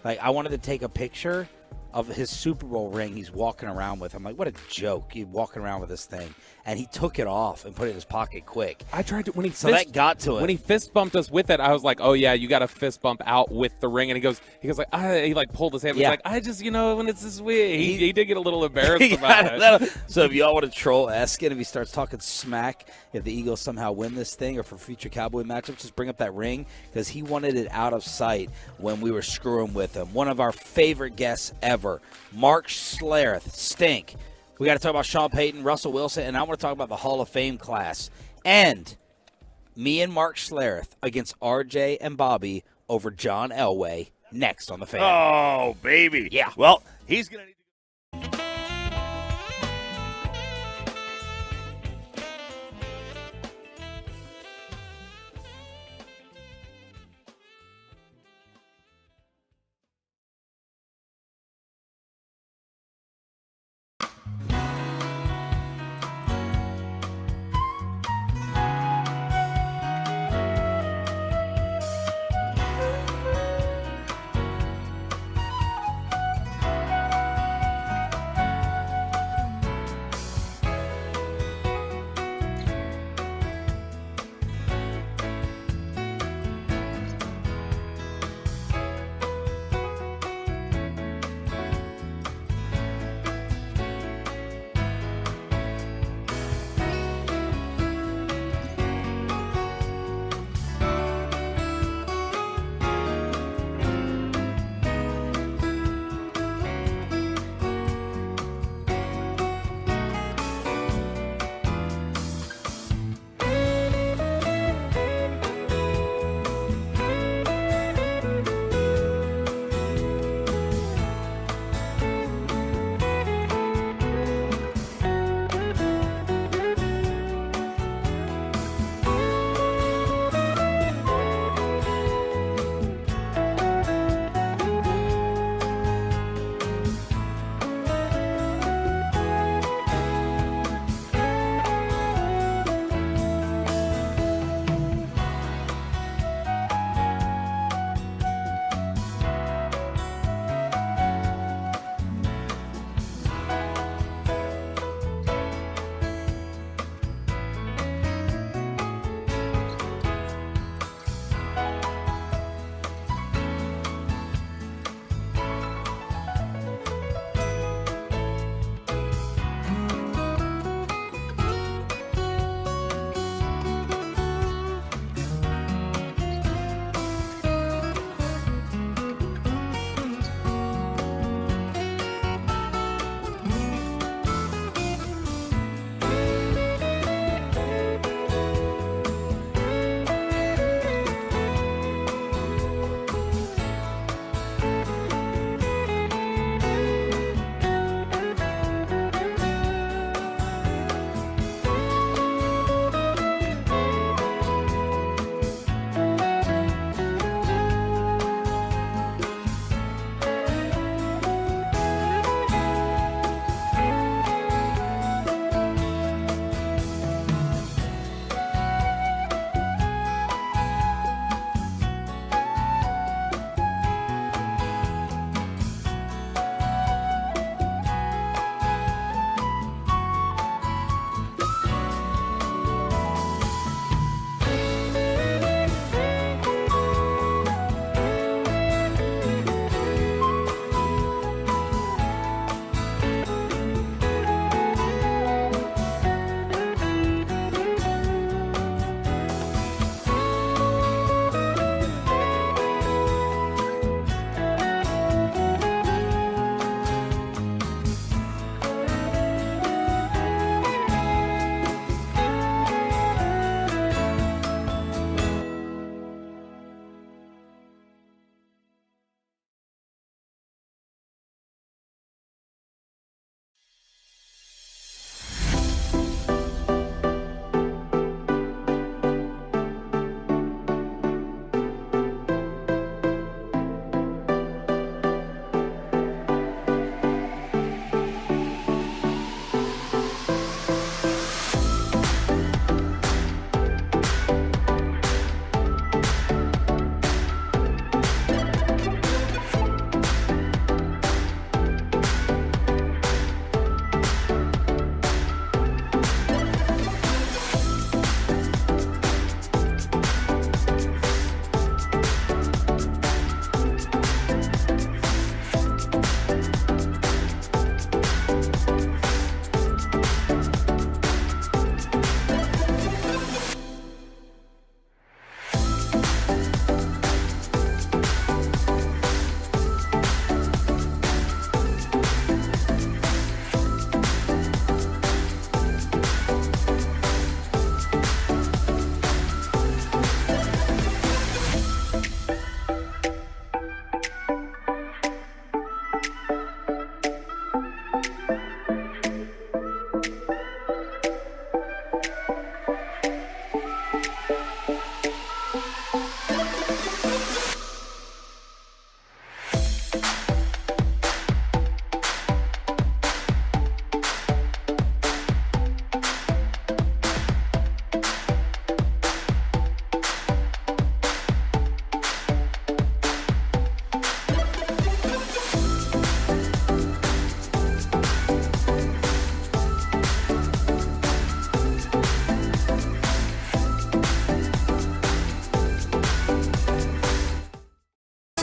Like, I wanted to take a picture of his Super Bowl ring he's walking around with. I'm like, what a joke. He's walking around with this thing. And he took it off and put it in his pocket quick. I tried to that got to him. When he fist bumped us with it, I was like, "Oh yeah, you got to fist bump out with the ring." And he goes like, he like pulled his hand. Yeah. He's like, I just, when it's this way, he did get a little embarrassed about it. So if y'all want to troll Eskin, if he starts talking smack, if the Eagles somehow win this thing or for future Cowboy matchups, just bring up that ring because he wanted it out of sight when we were screwing with him. One of our favorite guests ever, Mark Schlereth, Stink. We got to talk about Sean Payton, Russell Wilson, and I want to talk about the Hall of Fame class. And me and Mark Schlereth against RJ and Bobby over John Elway next on The Fan. Oh, baby. Yeah. Well, he's going to need to.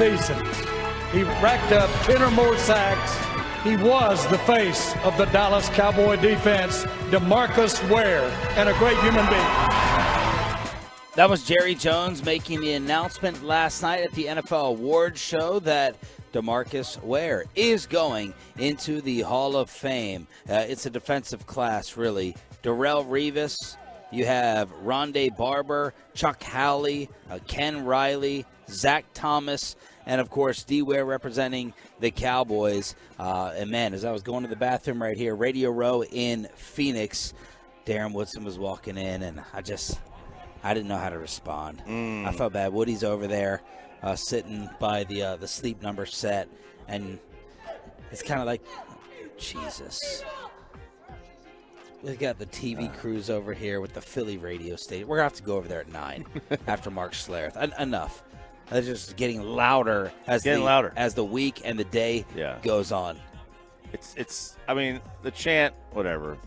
seasons. He racked up 10 or more sacks. He was the face of the Dallas Cowboy defense, DeMarcus Ware, and a great human being. That was Jerry Jones making the announcement last night at the NFL Awards show that DeMarcus Ware is going into the Hall of Fame. It's a defensive class, really. Darrelle Revis, you have Rondé Barber, Chuck Howley, Ken Riley, Zach Thomas, and, of course, D. Ware representing the Cowboys. And, man, as I was going to the bathroom right here, Radio Row in Phoenix, Darren Woodson was walking in, and I didn't know how to respond. I felt bad. Woody's over there sitting by the sleep number set, and it's kind of like, Jesus. We got the TV crews over here with the Philly radio station. We're going to have to go over there at 9 after Mark Schlereth. Enough. It's just getting louder as the week and the day goes on. It's. I mean, the chant, whatever.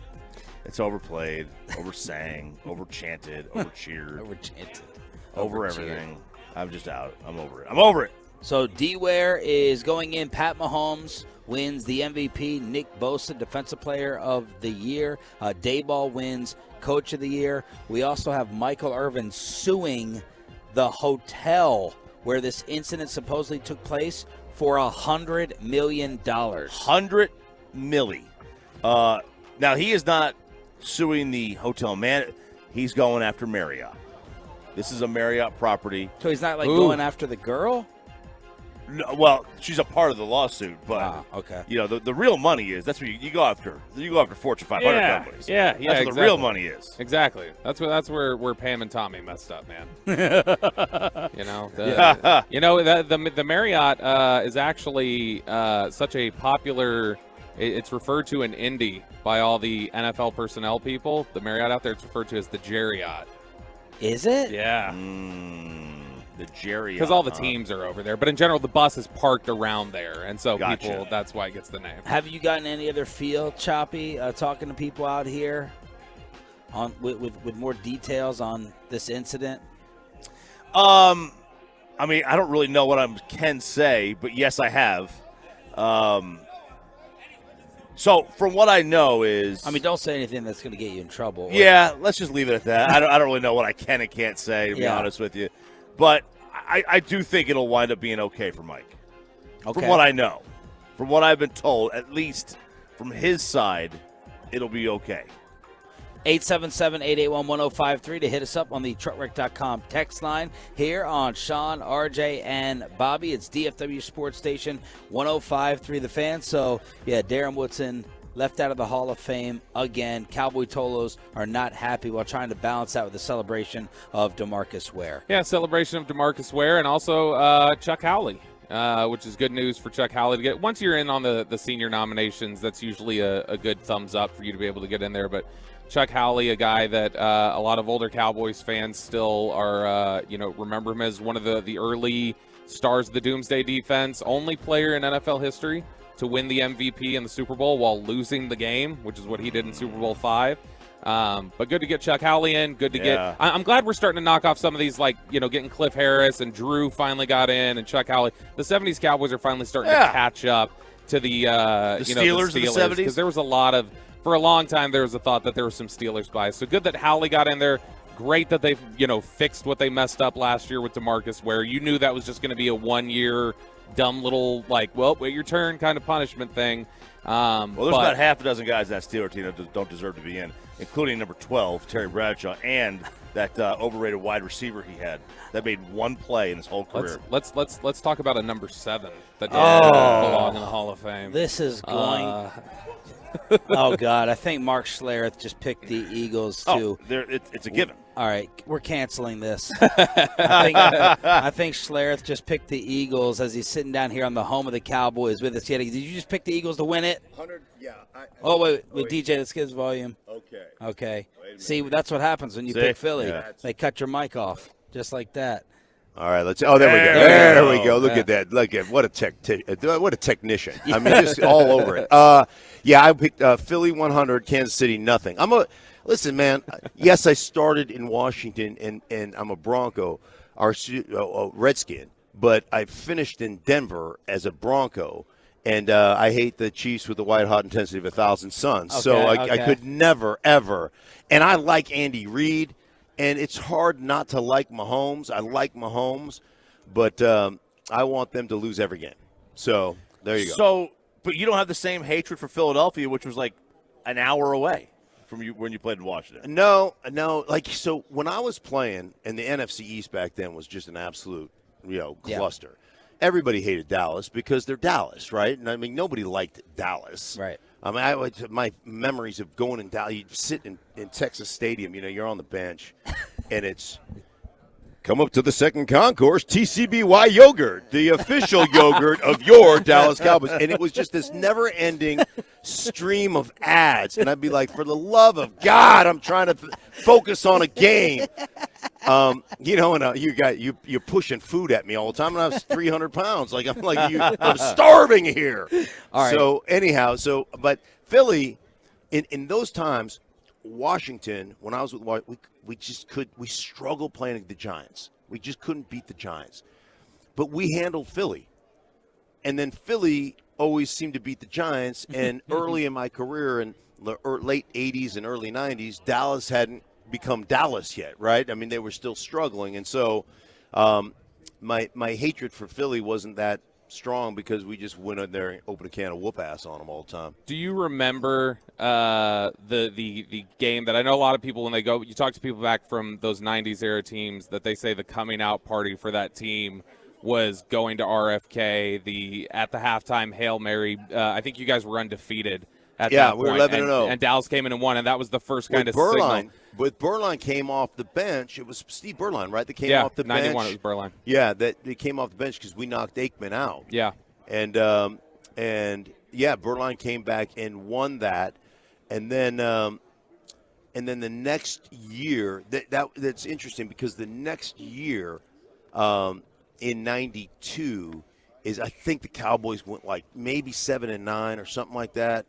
It's overplayed, oversang, overchanted, overcheered, over everything. I'm just out. I'm over it. So D-Ware is going in. Pat Mahomes wins the MVP. Nick Bosa, Defensive Player of the Year. Dayball wins Coach of the Year. We also have Michael Irvin suing the hotel where this incident supposedly took place for $100 million. $100 million. Now, he is not suing the hotel man. He's going after Marriott. This is a Marriott property. So he's not going after the girl? No, well, she's a part of the lawsuit, but okay. You know, the real money is that's what you go after. You go after Fortune 500 companies. Yeah, that's where the real money is. Exactly. That's where Pam and Tommy messed up, man. The Marriott is actually such a popular. It's referred to in Indy by all the NFL personnel people. The Marriott out there, it's referred to as the Jerriott. Is it? Yeah. The Jerriott. Because all the teams are over there. But in general, the bus is parked around there. And so people, that's why it gets the name. Have you gotten any other feel, Choppy, talking to people out here with more details on this incident? I mean, I don't really know what I can say, but yes, I have. So, from what I know is... I mean, don't say anything that's going to get you in trouble. Yeah, let's just leave it at that. I don't really know what I can and can't say, to be honest with you. But I do think it'll wind up being okay for Mike. Okay. From what I know. From what I've been told, at least from his side, it'll be okay. 877-881-1053 to hit us up on the truckwreck.com text line here on Sean, RJ, and Bobby. It's DFW Sports Station 105.3 The Fan. So, yeah, Darren Woodson left out of the Hall of Fame again. Cowboy Tolos are not happy while trying to balance that with the celebration of DeMarcus Ware. Yeah, celebration of DeMarcus Ware and also Chuck Howley. Which is good news for Chuck Howley to get. Once you're in on the senior nominations, that's usually a good thumbs up for you to be able to get in there. But Chuck Howley, a guy that a lot of older Cowboys fans still are, remember him as one of the early stars of the Doomsday Defense, only player in NFL history to win the MVP in the Super Bowl while losing the game, which is what he did in Super Bowl V. But good to get Chuck Howley in. Good to get. I'm glad we're starting to knock off some of these, getting Cliff Harris and Drew finally got in, and Chuck Howley. The '70s Cowboys are finally starting to catch up to the Steelers of the '70s, because there was a lot of. For a long time, there was a thought that there was some Steelers bias. So good that Howley got in there. Great that they've, fixed what they messed up last year with DeMarcus, where you knew that was just going to be a one-year dumb little, wait your turn kind of punishment thing. Well, there's about half a dozen guys in that Steelers team that don't deserve to be in, including number 12, Terry Bradshaw, and that overrated wide receiver he had that made one play in his whole career. Let's talk about a number 7 that doesn't belong in the Hall of Fame. This is going. Oh, God. I think Mark Schlereth just picked the Eagles, too. It's a given. All right. We're canceling this. I think Schlereth just picked the Eagles as he's sitting down here on the home of the Cowboys with us. Did you just pick the Eagles to win it? 100, yeah. Wait. DJ, let's get his volume. Okay. See, that's what happens when you pick Philly. Yeah. They cut your mic off just like that. All right, let's. Oh, there we go. There we go. Look at that. Look at what a technician. I mean, just all over it. I picked Philly 100, Kansas City nothing. Listen, man. Yes, I started in Washington, and I'm a Bronco, or Redskin. but I finished in Denver as a Bronco. And I hate the Chiefs with the white-hot intensity of 1,000 suns. So I could never, ever. And I like Andy Reid, and it's hard not to like Mahomes. I like Mahomes, but I want them to lose every game. So there you go. So, but you don't have the same hatred for Philadelphia, which was like an hour away from you when you played in Washington. No. So when I was playing, and the NFC East back then was just an absolute, cluster. Yeah. Everybody hated Dallas because they're Dallas, right? And I mean, nobody liked Dallas. Right. I mean, my memories of going in Dallas, you'd sit in Texas Stadium, you're on the bench, and it's come up to the second concourse, TCBY yogurt, the official yogurt of your Dallas Cowboys. And it was just this never-ending stream of ads. And I'd be like, for the love of God, I'm trying to focus on a game. You're pushing food at me all the time, and I was 300 pounds. I'm starving here. All right. So anyhow, but Philly, in those times, Washington, when I was with Washington, we struggled playing the Giants. We just couldn't beat the Giants. But we handled Philly. And then Philly always seemed to beat the Giants. And early in my career, in the late 80s and early 90s, Dallas hadn't become Dallas yet, right? I mean, they were still struggling. And so my hatred for Philly wasn't that strong because we just went in there and opened a can of whoop ass on them all the time. Do you remember the game that I know a lot of people, when they go, you talk to people back from those 90s era teams, that they say the coming out party for that team was going to RFK, at the halftime Hail Mary. I think you guys were undefeated at that point. We were 11-0. And Dallas came in and won, and that was the first kind of signal. With Berline came off the bench. It was Steve Berline, right? That came off the 91 bench. It was Berline. Yeah, they came off the bench because we knocked Aikman out. Yeah. And Berline came back and won that. And then the next year, that's interesting because the next year in 92 is, I think the Cowboys went like maybe 7-9 or something like that.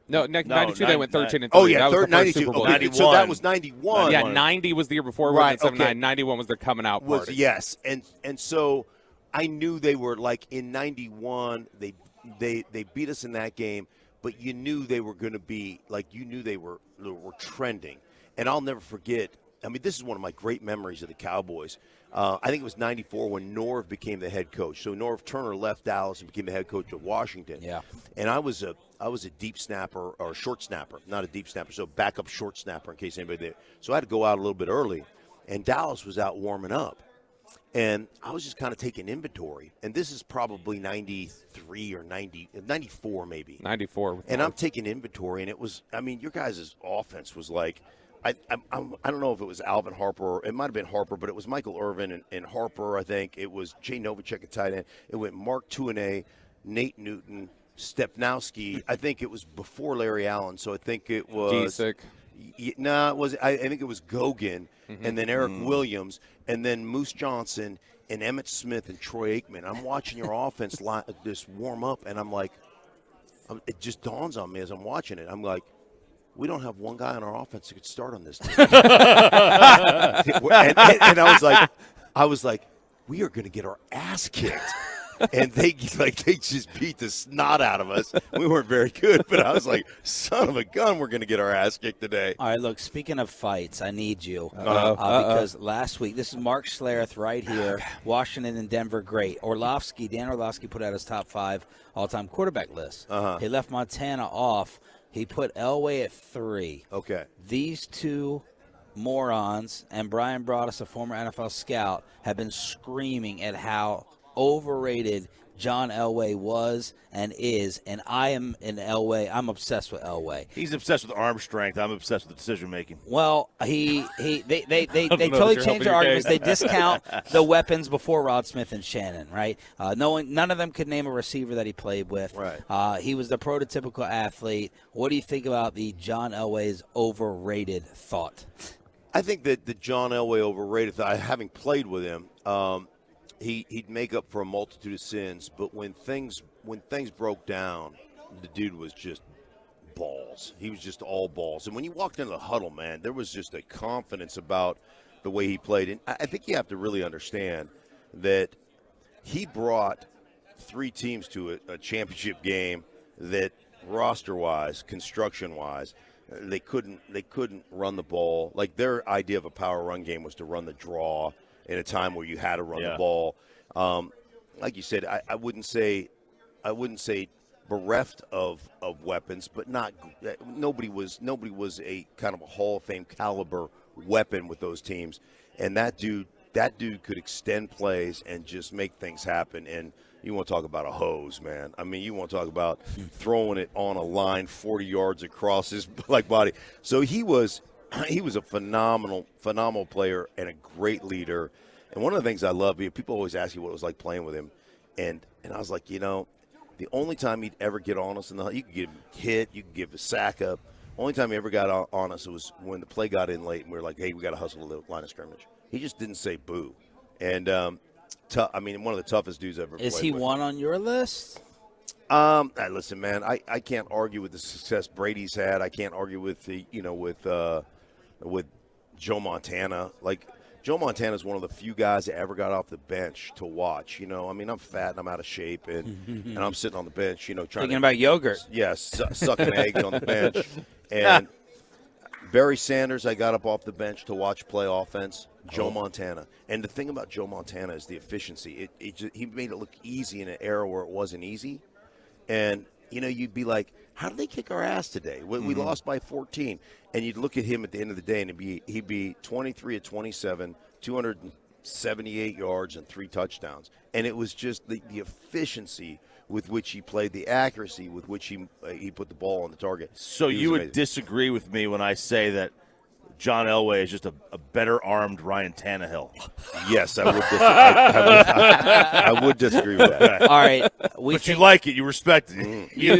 No, 92 they went 13-3. Oh, yeah, that was the 92. Super Bowl. Okay, 91. So that was 91. Yeah, 90 was the year before. Right, We went 7-9. 91 was their coming out party. Yes, and so I knew they were like in 91. They beat us in that game, but you knew they were going to be like, you knew they were trending. And I'll never forget. I mean, this is one of my great memories of the Cowboys. I think it was 94 when Norv became the head coach. So Norv Turner left Dallas and became the head coach of Washington. Yeah. And I was a deep snapper or short snapper, not a deep snapper, so backup short snapper in case anybody did. So I had to go out a little bit early, and Dallas was out warming up. And I was just kind of taking inventory. And this is probably 93 or 94 maybe. 94. And I'm taking inventory, and it was, I mean, your guys' offense was like, I don't know if it was Alvin Harper. It might have been Harper, but it was Michael Irvin and Harper, I think. It was Jay Novacek at tight end. It went Mark Tuinei, Nate Newton, Stepnowski. I think it was before Larry Allen, so I think it was Giesick. No, it was. I think it was Gogan, and then Eric Williams, and then Moose Johnson, and Emmitt Smith and Troy Aikman. I'm watching your offense just warm up, and I'm like, it just dawns on me as I'm watching it. I'm like, we don't have one guy on our offense who could start on this team. and I was like, we are going to get our ass kicked. And they just beat the snot out of us. We weren't very good, but I was like, son of a gun, we're going to get our ass kicked today. All right, look, speaking of fights, I need you. Because last week, this is Mark Schlereth right here, Washington and Denver, great. Dan Orlovsky put out his top 5 all-time quarterback list. He left Montana off. He put Elway at 3. Okay. These two morons and Brian Broaddus, a former NFL scout, have been screaming at how overrated John Elway was and is, and I am in Elway. I'm obsessed with Elway. He's obsessed with arm strength. I'm obsessed with decision making. Well, they totally change their arguments. They discount the weapons before Rod Smith and Shannon, right? None of them could name a receiver that he played with. Right. He was the prototypical athlete. What do you think about the John Elway's overrated thought? I think that the John Elway overrated thought, having played with him, he'd make up for a multitude of sins, but when things broke down, the dude was just balls. He was just all balls. And when you walked into the huddle, man, there was just a confidence about the way he played. And I think you have to really understand that he brought 3 teams to a championship game that roster-wise, construction-wise, they couldn't run the ball. Like, their idea of a power run game was to run the draw in a time where you had to run the ball. Like you said, I wouldn't say bereft of weapons, but nobody was a kind of a Hall of Fame caliber weapon with those teams. And that dude could extend plays and just make things happen. And you want to talk about a hose, man. I mean, you want to talk about throwing it on a line 40 yards across his body. So he was a phenomenal player and a great leader. And one of the things I love, people always ask you what it was like playing with him. And I was like, the only time he'd ever get on us, you could give him a hit, you could give a sack up. Only time he ever got on us was when the play got in late and we were like, hey, we got to hustle the line of scrimmage. He just didn't say boo. And, one of the toughest dudes I've ever played with. Is he one on your list? Listen, man, I can't argue with the success Brady's had. I can't argue with with Joe Montana. Like, Joe Montana is one of the few guys that ever got off the bench to watch. I'm fat and I'm out of shape, and I'm sitting on the bench, thinking about yogurt. Yes, sucking eggs on the bench. And Barry Sanders, I got up off the bench to watch play offense. Joe Montana. And the thing about Joe Montana is the efficiency. He made it look easy in an era where it wasn't easy. And, you'd be like, how did they kick our ass today? We lost by 14. And you'd look at him at the end of the day, and he'd be 23 of 27, 278 yards, and 3 touchdowns. And it was just the efficiency with which he played, the accuracy with which he put the ball on the target. So you would disagree with me when I say that John Elway is just a better armed Ryan Tannehill? Yes, I would. I would disagree with that. All right, you like it, you respect it. You've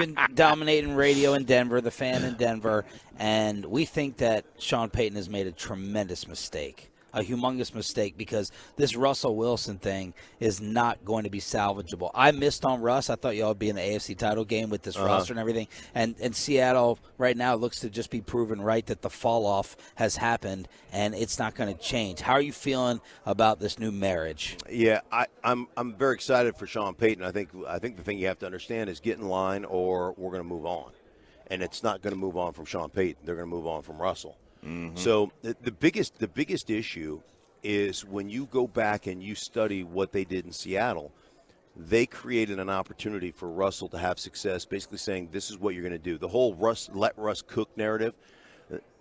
been dominating radio in Denver, the fan in Denver, and we think that Sean Payton has made a tremendous mistake. A humongous mistake, because this Russell Wilson thing is not going to be salvageable. I missed on Russ. I thought y'all would be in the AFC title game with this roster and everything. And Seattle right now looks to just be proven right that the fall off has happened and it's not going to change. How are you feeling about this new marriage? Yeah, I'm very excited for Sean Payton. I think the thing you have to understand is get in line or we're going to move on. And it's not going to move on from Sean Payton. They're going to move on from Russell. Mm-hmm. So the biggest issue is when you go back and you study what they did in Seattle, they created an opportunity for Russell to have success, basically saying this is what you're going to do. The whole let Russ cook narrative,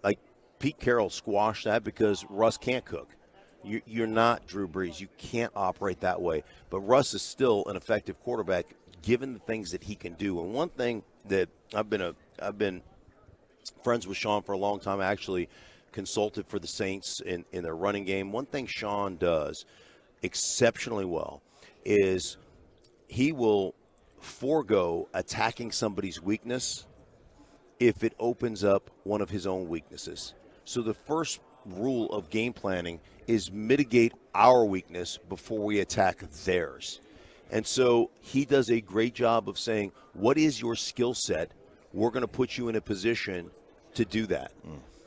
like Pete Carroll squashed that because Russ can't cook. You're not Drew Brees. You can't operate that way. But Russ is still an effective quarterback given the things that he can do. And one thing that I've been friends with Sean for a long time. I actually consulted for the Saints in their running game. One thing Sean does exceptionally well is he will forego attacking somebody's weakness if it opens up one of his own weaknesses. So the first rule of game planning is mitigate our weakness before we attack theirs. And so he does a great job of saying, what is your skill set? We're going to put you in a position to do that.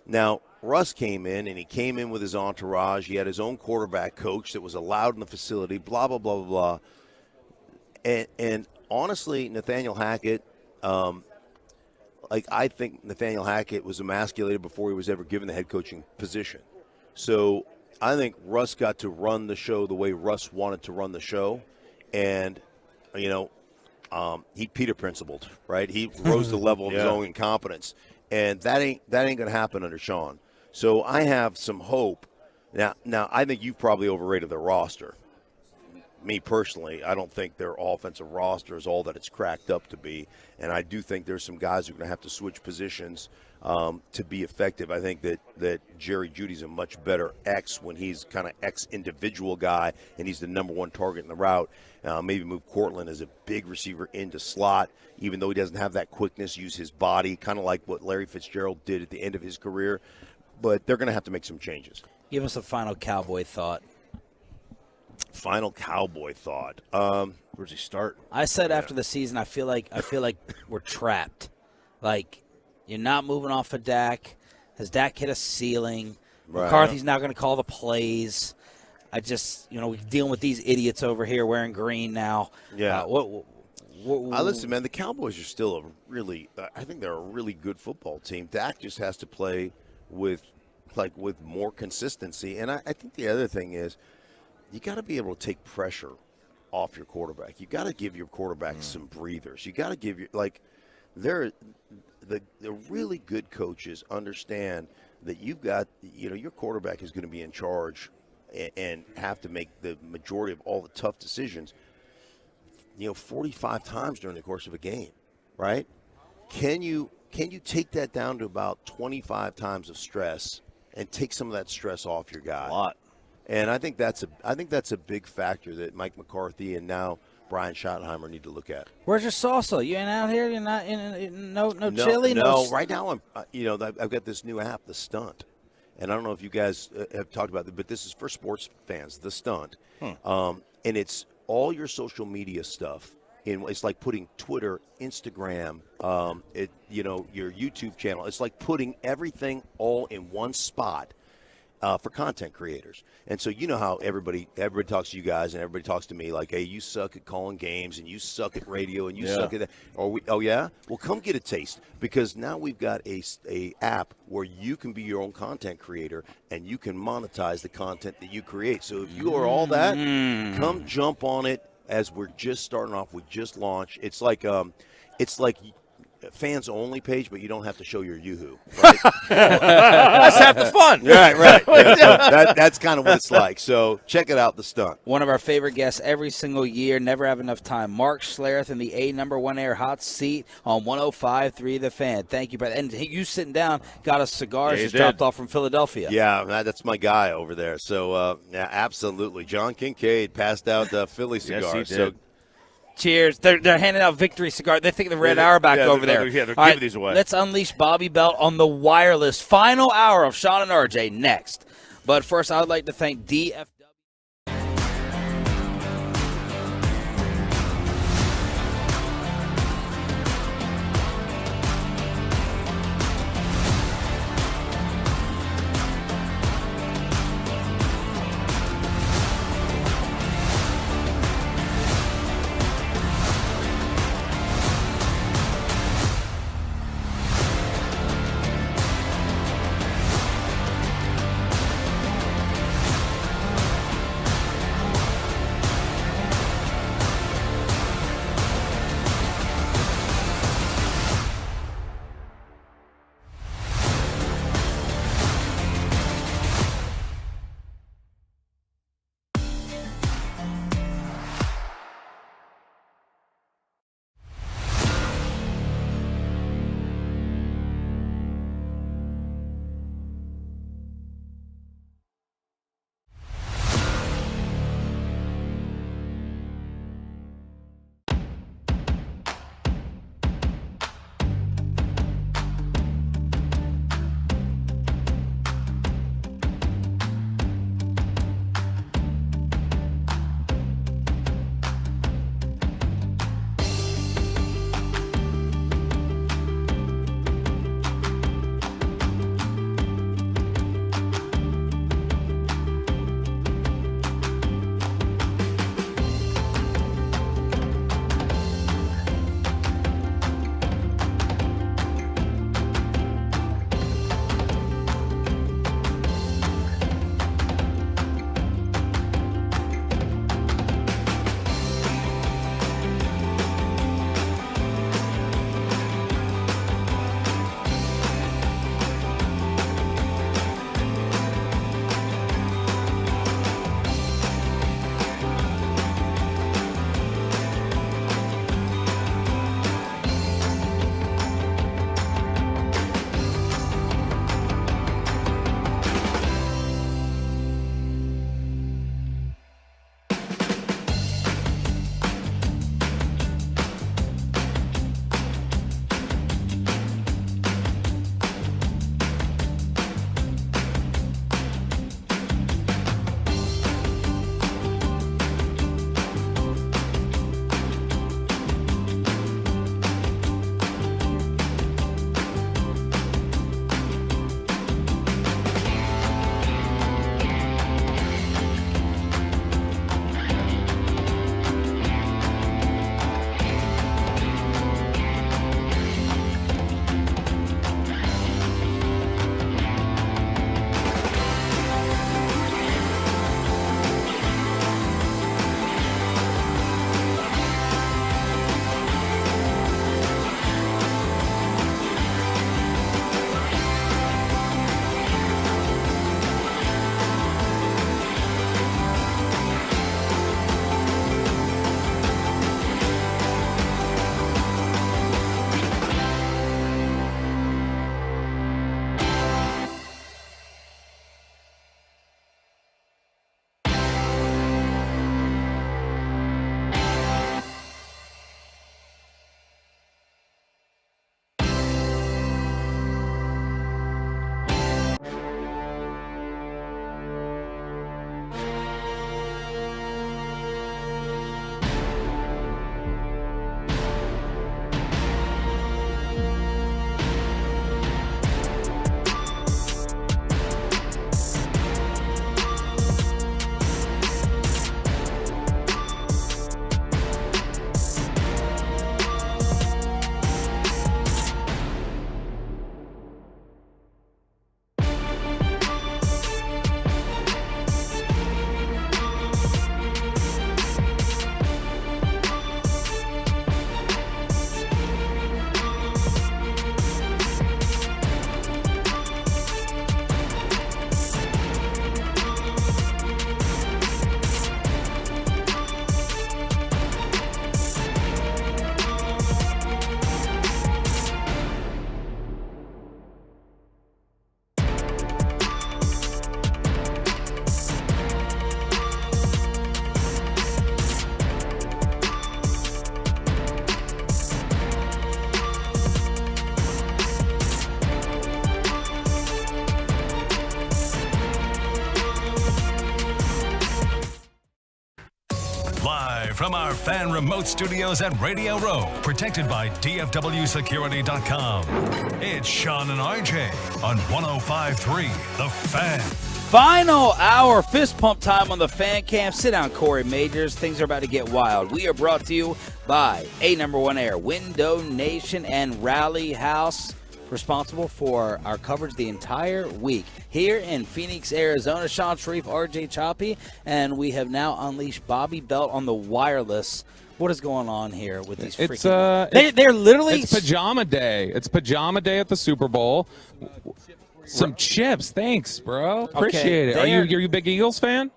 Now, Russ came in, and he came in with his entourage. He had his own quarterback coach that was allowed in the facility, blah, blah, blah, blah, blah. And honestly, Nathaniel Hackett, I think Nathaniel Hackett was emasculated before he was ever given the head coaching position. So I think Russ got to run the show the way Russ wanted to run the show. And, he Peter principled, right? He rose the level of his own incompetence. And that ain't going to happen under Sean. So I have some hope. Now I think you've probably overrated their roster. Me personally, I don't think their offensive roster is all that it's cracked up to be. And I do think there's some guys who are going to have to switch positions to be effective. I think that Jerry Jeudy's a much better X when he's kind of X individual guy and he's the number one target in the route. Maybe move Cortland as a big receiver into slot, even though he doesn't have that quickness, use his body, kind of like what Larry Fitzgerald did at the end of his career. But they're going to have to make some changes. Give us a final Cowboy thought. Final Cowboy thought. Where's he start? I said after the season, I feel like we're trapped. Like, you're not moving off of Dak. Has Dak hit a ceiling? Right. McCarthy's not going to call the plays. I just, we're dealing with these idiots over here wearing green now. Yeah. What Listen, man, the Cowboys are still I think they're a really good football team. Dak just has to play with more consistency. And I think the other thing is you got to be able to take pressure off your quarterback. You got to give your quarterback some breathers. You got to give the really good coaches understand that you've got, your quarterback is going to be in charge and have to make the majority of all the tough decisions, 45 times during the course of a game, right? Can you take that down to about 25 times of stress and take some of that stress off your guy? A lot. And I think that's a big factor that Mike McCarthy and now Brian Schottenheimer need to look at. Where's your salsa? You ain't out here? You're not in no chili? No, right now I've got this new app, The Stunt. And I don't know if you guys have talked about it, but this is for sports fans, The Stunt. And it's all your social media stuff. It's like putting Twitter, Instagram, your YouTube channel. It's like putting everything all in one spot for content creators. And so you know how everybody talks to you guys and everybody talks to me like, hey, you suck at calling games and you suck at radio and you suck at that. Oh, yeah? Well, come get a taste, because now we've got a app where you can be your own content creator and you can monetize the content that you create. So if you are all that, come jump on it as we're just starting off. We just launched. It's like fans only page, but you don't have to show your Yoo-hoo. Right? That's half the fun. Right. Yeah, that's kind of what it's like. So check it out, The Stunt. One of our favorite guests every single year, never have enough time. Mark Schlereth in the #1 air hot seat on 105.3 The Fan. Thank you, brother. And you sitting down, got us cigars just dropped off from Philadelphia. Yeah, that's my guy over there. So, yeah, absolutely. John Kincaid passed out the Philly cigars. Yes, he so did. Cheers. They're handing out victory cigars. They think the Red Auerbach over there. Yeah, they're All giving these away. Let's unleash Bobby Belt on the wireless. Final hour of Sean and RJ next. But first, I would like to thank DFW. from our fan remote studios at Radio Row, protected by DFWSecurity.com. It's Sean and RJ on 105.3 The Fan. Final hour fist pump time on the Fan Cam. Sit down, Corey Majors. Things are about to get wild. We are brought to you by Number One Air, Window Nation, and Rally House, responsible for our coverage the entire week here in Phoenix, Arizona. Sean Sharif, RJ Choppy, and we have now unleashed Bobby Belt on the wireless. What is going on here with these freaking... They're literally... It's pajama day. It's pajama day at the Super Bowl. Some chips. Thanks, bro. Appreciate it. Are you a big Eagles fan?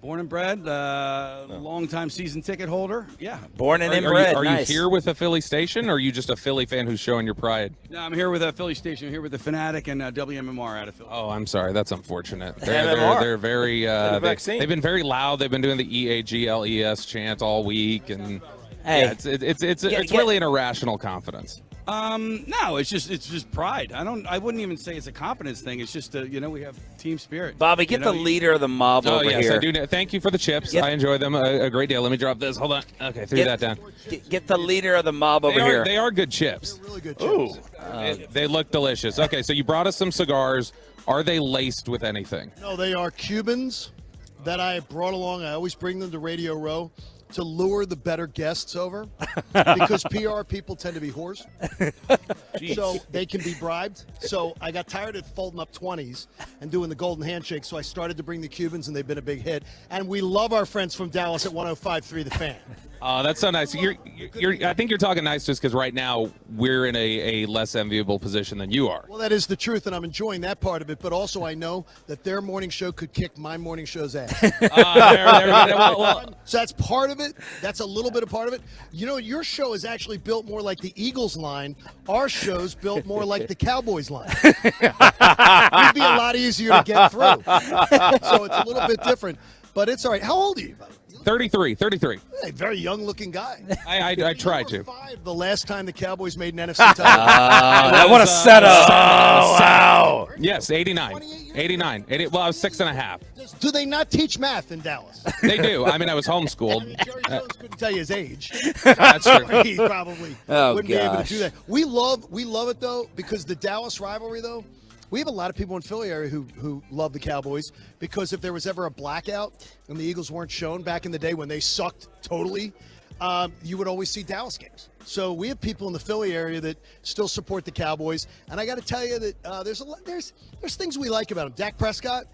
Born and bred, long-time season ticket holder. Yeah. Born and inbred. Are you here with a Philly station, or are you just a Philly fan who's showing your pride? No, I'm here with a Philly station. I'm here with the Fanatic and WMMR out of Philly. Oh, I'm sorry. That's unfortunate. They're very. They've been very loud. They've been doing the EAGLES chant all week, and it's really an irrational confidence. No, it's just pride. I wouldn't even say it's a confidence thing. It's just we have team spirit. Bobby, get the leader of the mob over here. I do. Thank you for the chips. I enjoy them a great deal. Let me drop this. Hold on. Okay, threw that down. Get the leader of the mob over here. They are good chips. They're really good chips. They look delicious. Okay, so you brought us some cigars. Are they laced with anything? No, they are Cubans that I brought along. I always bring them to Radio Row to lure the better guests over because PR people tend to be whores. So they can be bribed. So I got tired of folding up 20s and doing the golden handshake, so I started to bring the Cubans, and they've been a big hit. And we love our friends from Dallas at 105.3 The Fan. Oh, that's so nice. I think you're talking nice just because right now we're in a less enviable position than you are. Well, that is the truth, and I'm enjoying that part of it. But also I know that their morning show could kick my morning show's ass. So that's part of it. That's a little bit of part of it. You know, your show is actually built more like the Eagles line. Our show's built more like the Cowboys line. It'd be a lot easier to get through. So it's a little bit different. But it's all right. How old are you, buddy? 33. A very young-looking guy. I tried to. The last time the Cowboys made an NFC title. What a setup. Oh, wow. Yes, 89. 89. Well, I was 6.5. Do they not teach math in Dallas? They do. I mean, I was homeschooled. Jerry Jones couldn't tell you his age. That's true. He probably wouldn't be able to do that. We love it, though, because the Dallas rivalry, though, we have a lot of people in Philly area who love the Cowboys because if there was ever a blackout and the Eagles weren't shown back in the day when they sucked totally, you would always see Dallas games. So we have people in the Philly area that still support the Cowboys, and I got to tell you that there's things we like about him. Dak Prescott,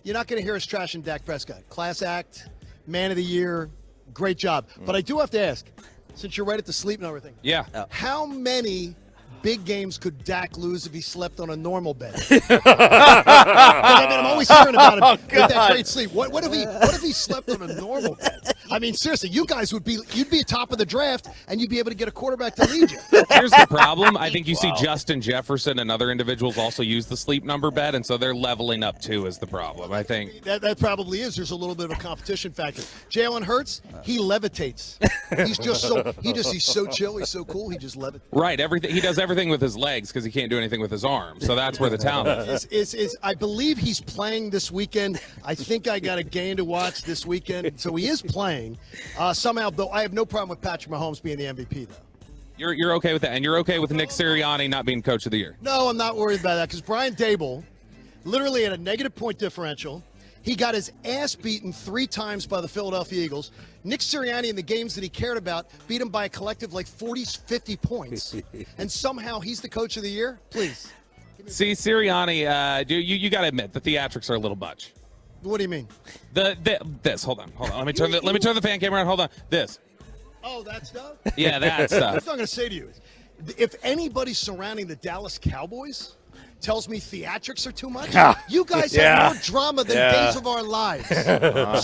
you're not going to hear us trashing Dak Prescott. Class act, man of the year, great job. But I do have to ask, since you're right at the sleep number thing, how many big games could Dak lose if he slept on a normal bed? I'm always hearing about him with that great sleep. What if he slept on a normal bed? I mean, seriously, you'd be top of the draft, and you'd be able to get a quarterback to lead you. Here's the problem. I think you see Justin Jefferson and other individuals also use the sleep number bed, and so they're leveling up too is the problem, I think. That probably is. There's a little bit of a competition factor. Jalen Hurts, he levitates. He's so chill. He's so cool. He just levitates. Right. He does everything with his legs because he can't do anything with his arms. So that's where the talent is. I believe he's playing this weekend. I think I got a game to watch this weekend. So he is playing. Somehow, though, I have no problem with Patrick Mahomes being the MVP, though. You're okay with that, and you're okay with Nick Sirianni not being coach of the year. No, I'm not worried about that because Brian Dable literally had a negative point differential. He got his ass beaten 3 times by the Philadelphia Eagles. Nick Sirianni, in the games that he cared about, beat him by a collective like 40, 50 points. And somehow he's the coach of the year? Please. See, Sirianni, you got to admit, the theatrics are a little much. What do you mean? This. Hold on. Let me turn the fan camera on. Hold on. This. Oh, that stuff? Yeah, that stuff. That's what I'm going to say to you. If anybody surrounding the Dallas Cowboys tells me theatrics are too much, you guys have more drama than Days of Our Lives.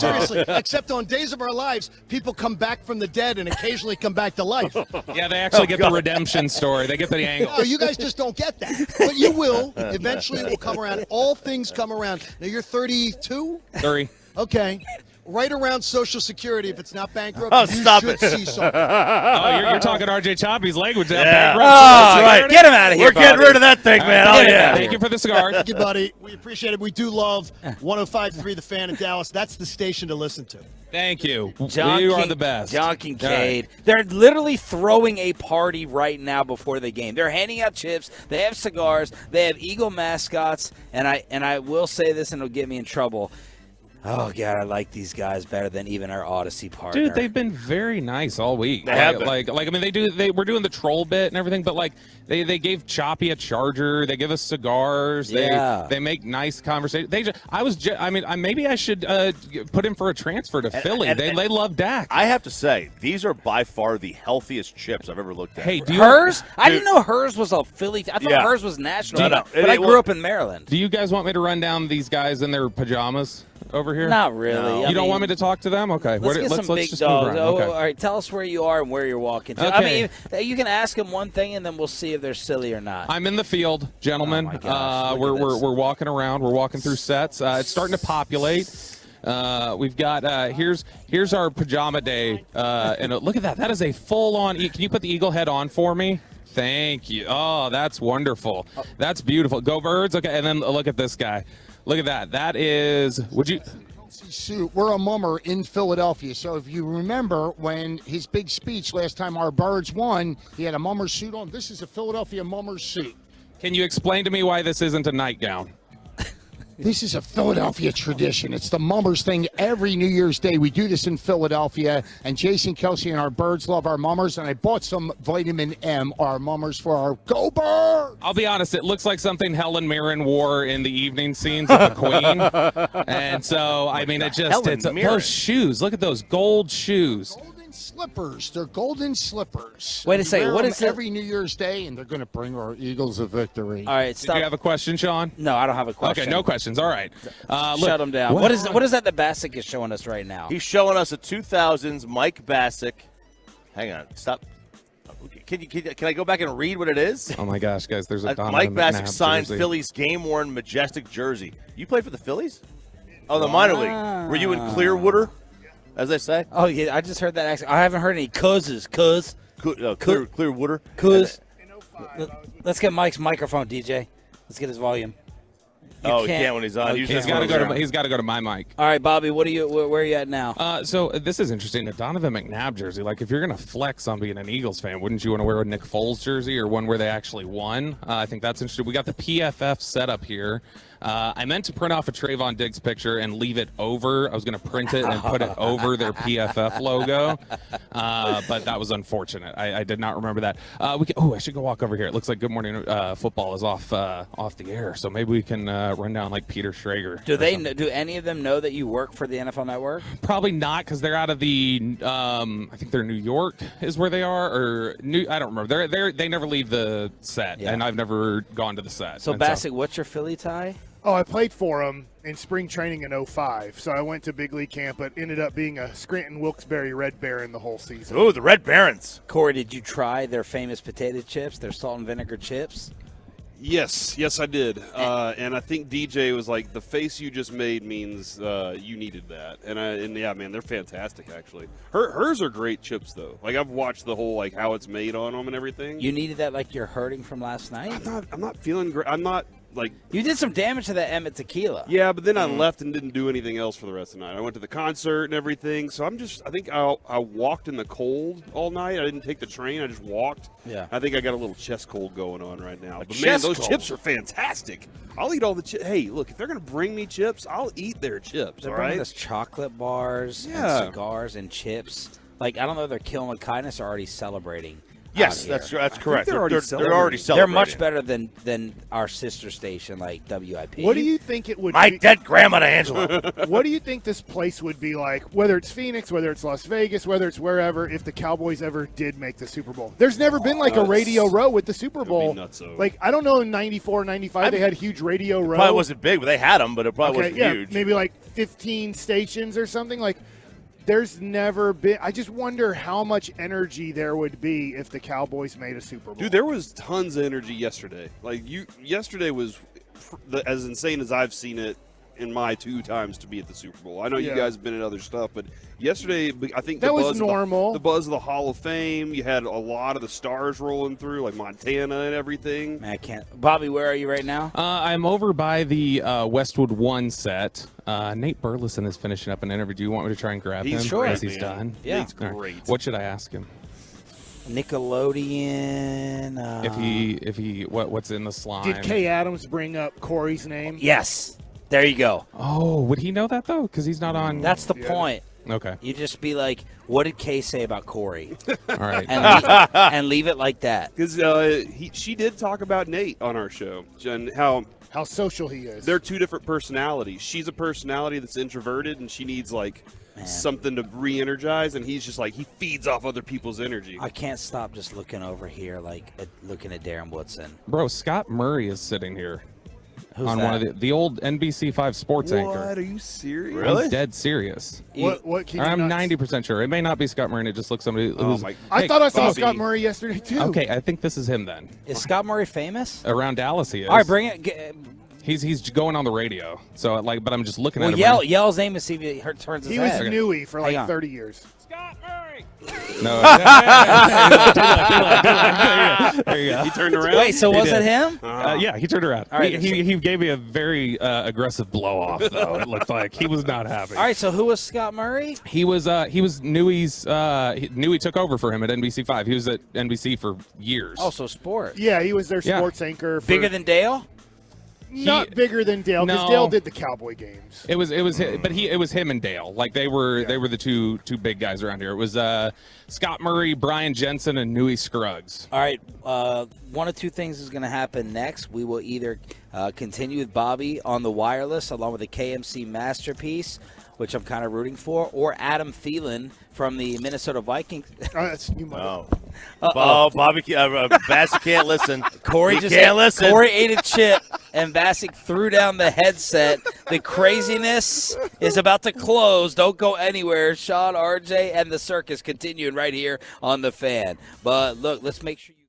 Seriously. Except on Days of Our Lives, people come back from the dead and occasionally come back to life. Yeah, they actually get the redemption story. They get the angle. No, you guys just don't get that. But you will. Eventually it will come around. All things come around. Now, you're 32? 30. Okay. right around Social Security, if it's not bankrupt, Oh, you stop should it. see something. You're talking RJ Choppy's language. Yeah. Oh, right. Get him out of here. We're getting rid of that thing, man. Oh, yeah. Thank you for the cigar. Thank you, buddy. We appreciate it. We do love 105.3 The Fan in Dallas. That's the station to listen to. Thank you. John you are King- the best. John Kincaid. All right. They're literally throwing a party right now before the game. They're handing out chips. They have cigars. They have Eagle mascots. And I will say this, and it'll get me in trouble. Oh, God, I like these guys better than even our Odyssey partner. Dude, they've been very nice all week. They have been. Like I mean, we're doing the troll bit and everything, but like they gave Choppy a charger. They give us cigars. Yeah. They make nice conversation. Maybe I should put him for a transfer to Philly. They love Dak. I have to say, these are by far the healthiest chips I've ever looked at. Hey, do you Hers? I didn't know hers was a Philly. I thought Yeah. hers was national. No. But I grew up in Maryland. Do you guys want me to run down these guys in their pajamas over here? Not really. No. I You don't mean, want me to talk to them? Okay. Let's get some big just move dogs. around. Oh, Okay. all right, tell us where you are and where you're walking to. Okay. I mean, you can ask them one thing, and then we'll see if they're silly or not. I'm in the field, gentlemen. Oh my gosh, look at this. We're walking around. We're walking through sets. It's starting to populate. We've got here's our pajama day, and look at that. That is a full-on. Can you put the eagle head on for me? Thank you. Oh, that's wonderful. That's beautiful. Go Birds. Okay, and then look at this guy. Look at that. That is. Would you? Suit. We're a mummer in Philadelphia. So if you remember when his big speech last time our Birds won, he had a mummer suit on. This is a Philadelphia mummer suit. Can you explain to me why this isn't a nightgown? This is a Philadelphia tradition. It's the mummers thing every New Year's Day. We do this in Philadelphia, and Jason Kelsey and our Birds love our mummers, and I bought some vitamin M, our mummers, for our Go Birds! I'll be honest, it looks like something Helen Mirren wore in the evening scenes of the Queen. And so, I mean, it's those shoes. Look at those gold shoes. Slippers. They're golden slippers. Wait a We second, wear what them is it? every New Year's Day, and they're going to bring our Eagles a victory. All right, stop. Do you have a question, Sean? No, I don't have a question. Okay, no questions. All right. Shut them down. What is that that Bassick is showing us right now? He's showing us a 2000s Mike Bassick. Hang on. Stop. Can I go back and read what it is? Oh, my gosh, guys. There's a Mike Donovan Bassick McNabb signed jersey. Phillies game-worn Majestic jersey. You played for the Phillies? Oh, the minor league. Were you in Clearwater, as they say? Oh, yeah, I just heard that accent. I haven't heard any cuz. Clearwater. Cuz. Let's get Mike's microphone, DJ. Let's get his volume. He can't when he's on. Okay. He's got to go to my mic. All right, Bobby, where are you at now? So this is interesting. A Donovan McNabb jersey. Like, if you're going to flex on being an Eagles fan, wouldn't you want to wear a Nick Foles jersey or one where they actually won? I think that's interesting. We got the PFF setup here. I meant to print off a Trayvon Diggs picture and leave it over. I was going to print it and put it over their PFF logo, but that was unfortunate. I did not remember that. I should go walk over here. It looks like Good Morning Football is off the air, so maybe we can run down like Peter Schrager. Do any of them know that you work for the NFL Network? Probably not, because they're out of the. I think they're New York is where they are, or I don't remember. They never leave the set, and I've never gone to the set. So, Bassick, what's your Philly tie? Oh, I played for him in spring training in 05. So I went to big league camp, but ended up being a Scranton Wilkes-Barre Red Baron the whole season. Oh, the Red Barons. Corey, did you try their famous potato chips, their salt and vinegar chips? Yes, I did. And I think DJ was like, the face you just made means you needed that. And yeah, man, they're fantastic, actually. Hers are great chips, though. Like, I've watched the whole, like, how it's made on them and everything. You needed that like you're hurting from last night? I'm not feeling great. I'm not, like... You did some damage to that Emmett tequila. Yeah, but then I left and didn't do anything else for the rest of the night. I went to the concert and everything, so I think I walked in the cold all night. I didn't take the train. I just walked. Yeah. I think I got a little chest cold going on right now. But, man, those chips are fantastic. I'll eat all the chips. Hey, look, if they're going to bring me chips, I'll eat their chips, They're all bringing right? us chocolate bars Yeah. and cigars and chips. Like, I don't know if they're killing with kindness or already celebrating. Yes, out here. that's correct. they're already They're already celebrating. They're much better than our sister station, like WIP. What do you think it would My be? dead grandma to Angela. What do you think this place would be like, whether it's Phoenix, whether it's Las Vegas, whether it's wherever, if the Cowboys ever did make the Super Bowl? There's never been like a Radio Row with the Super Bowl. nutso. Like, I don't know, in 94, 95, they had huge Radio Row. Probably wasn't big, but they had them, but it probably wasn't huge. Maybe like 15 stations or something. Like, there's never been. I just wonder how much energy there would be if the Cowboys made a Super Bowl. Dude, there was tons of energy yesterday. Like, yesterday was as insane as I've seen it in my 2 times to be at the Super Bowl. I know you Yeah. guys have been at other stuff, but yesterday, I think That the was buzz of normal. the buzz of the Hall of Fame. You had a lot of the stars rolling through, like Montana and everything. Man, I can't. Bobby, where are you right now? I'm over by the Westwood 1 set. Nate Burleson is finishing up an interview. Do you want me to try and grab He's him great, as he's man. done? Yeah. Nate's All right. great. What should I ask him? Nickelodeon. If he what's in the slime? Did Kay Adams bring up Corey's name? Yes. There you go. Oh, would he know that though? Because he's not on. That's the point. Okay. You just be like, what did Kay say about Corey? All right. and leave it like that. Because she did talk about Nate on our show and how social he is. They're 2 different personalities. She's a personality that's introverted, and she needs something to re-energize, and he's just like he feeds off other people's energy. I can't stop just looking over here, looking at Darren Woodson. Bro, Scott Murray is sitting here. Who's on that? one of the old NBC5 sports anchor. What? Are you serious? I'm dead serious. What can you I'm not- 90% sure. It may not be Scott Murray. It just looks somebody who's. I thought I saw Bobby. Scott Murray yesterday too. Okay, I think this is him then. Is Scott Murray famous? Around Dallas, he is. All right, bring it. He's going on the radio. So but I'm just looking at him. Yell his name and see if he turns his He was head. Newey for Hang like on. 30 years. No. There you go. He turned around. Wait, so He was did. it him? Yeah, he turned around. All right, he gave me a very aggressive blow off though. It looked like he was not happy. All right, so who was Scott Murray? He was Newey's. Newey took over for him at NBC5. He was at NBC for years. Also sports. Yeah, he was their Yeah. sports anchor. For, Bigger than Dale? Not bigger than Dale, because No. Dale did the Cowboy games. It was him and Dale. Like they were the two big guys around here. It was Scott Murray, Brian Jensen, and Newey Scruggs. All right, one of two things is going to happen next. We will either continue with Bobby on the wireless along with the KMC masterpiece, which I'm kind of rooting for, or Adam Thielen from the Minnesota Vikings. That's you might. Oh, Bobby, Bassett can't listen. Corey He can't listen. Corey ate a chip, and Bassick threw down the headset. The craziness is about to close. Don't go anywhere. Sean, RJ, and the circus continuing right here on The Fan. But look, let's make sure you.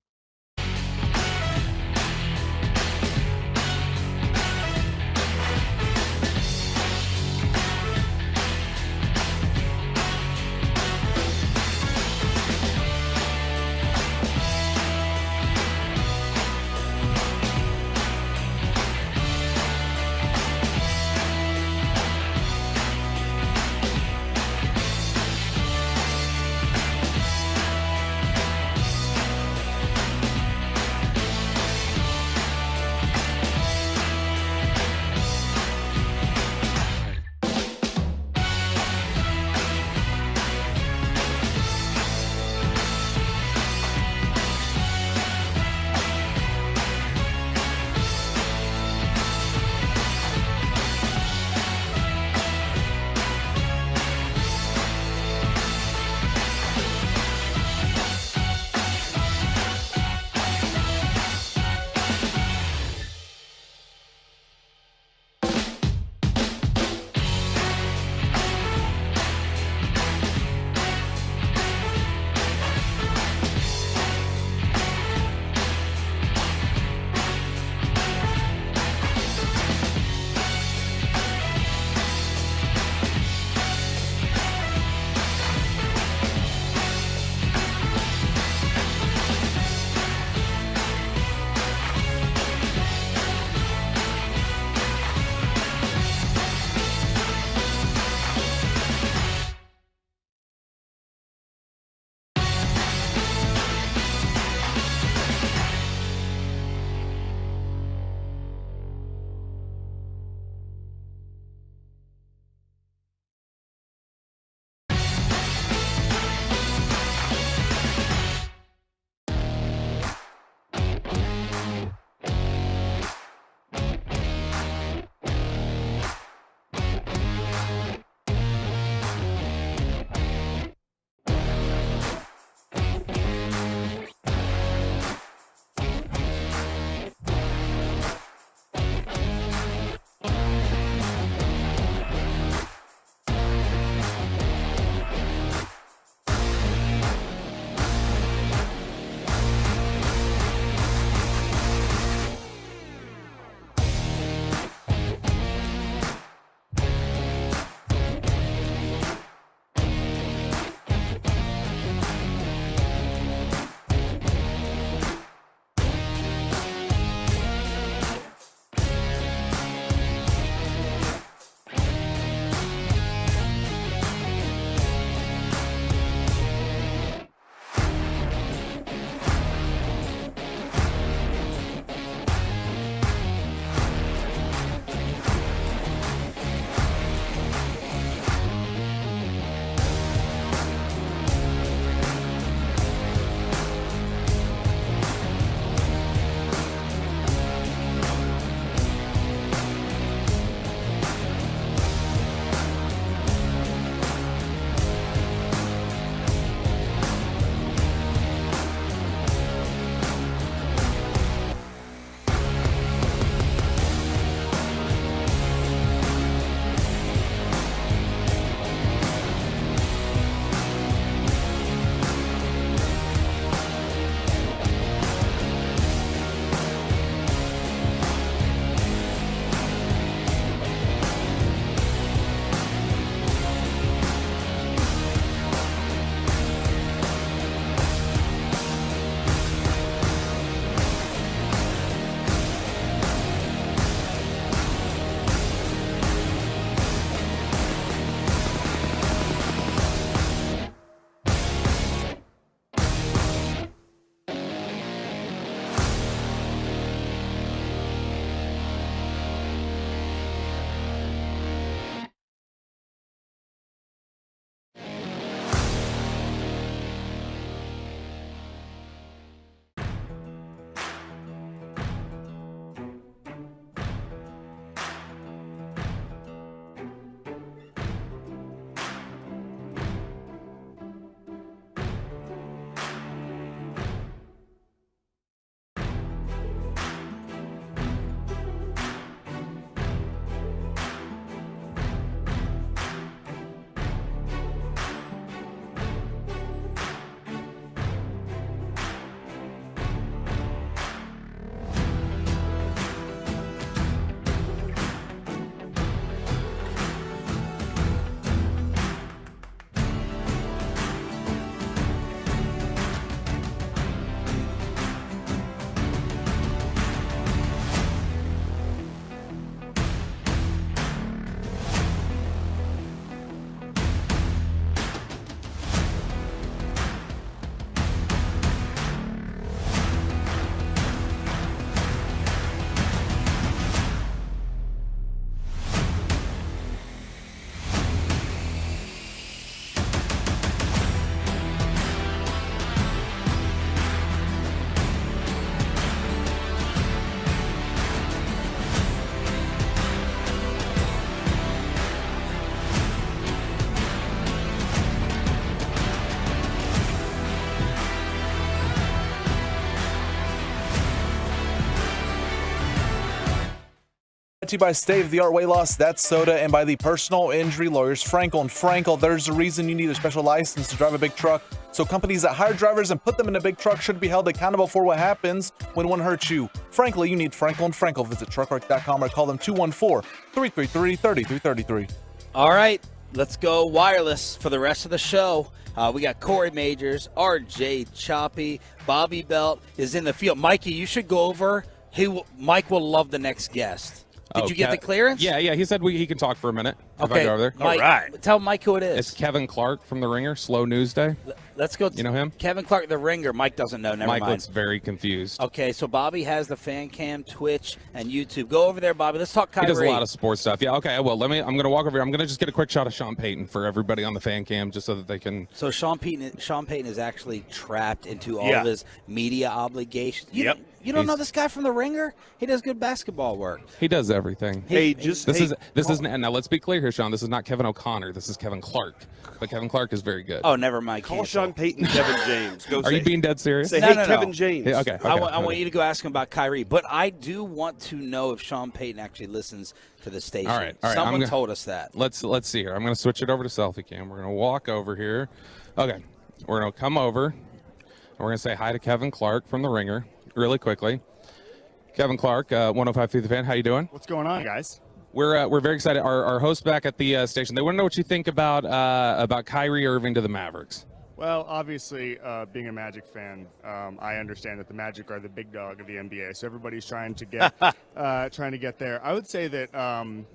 To you by State of the Art Weight Loss, that's Soda, and by the personal injury lawyers Frankel and Frankel. There's a reason you need a special license to drive a big truck. So companies that hire drivers and put them in a big truck should be held accountable for what happens when one hurts you. Frankly, you need Frankel and Frankel. Visit truckwreck.com or call them 214-333-3333. All right, let's go wireless for the rest of the show. We got Corey Majors, RJ Choppy, Bobby Belt is in the field. Mikey, you should go over. Mike will love the next guest. Did you get the clearance? Yeah. He said he can talk for a minute. If I Okay, go over there. Mike, all right. Tell Mike who it is. It's Kevin Clark from The Ringer, Slow News Day. Let's go. You know him? Kevin Clark, The Ringer. Mike doesn't know. Never Mike mind. looks very confused. Okay, so Bobby has the fan cam, Twitch, and YouTube. Go over there, Bobby. Let's talk Kyrie. He does a lot of sports stuff. Yeah, okay. Well, I'm going to walk over here. I'm going to just get a quick shot of Sean Payton for everybody on the fan cam just so that they can. So Sean Payton is actually trapped into all of his media obligations. You don't know this guy from The Ringer? He does good basketball work. He does everything. This is now. Let's be clear here, Sean. This is not Kevin O'Connor. This is Kevin Clark. But Kevin Clark is very good. Oh, never mind. Call Sean Payton Kevin James. Are you being dead serious? Say, No. Kevin James. Yeah, okay. I want you to go ask him about Kyrie. But I do want to know if Sean Payton actually listens to the station. All right. Someone told us that. Let's see here. I'm going to switch it over to selfie cam. We're going to walk over here. Okay. We're going to come over. And we're going to say hi to Kevin Clark from The Ringer really quickly. Kevin Clark, 105 through the fan. How you doing? What's going on, guys? We're very excited. Our hosts back at the station, they want to know what you think about Kyrie Irving to the Mavericks. Well, obviously, being a Magic fan, I understand that the Magic are the big dog of the NBA, so everybody's trying to get there. I would say that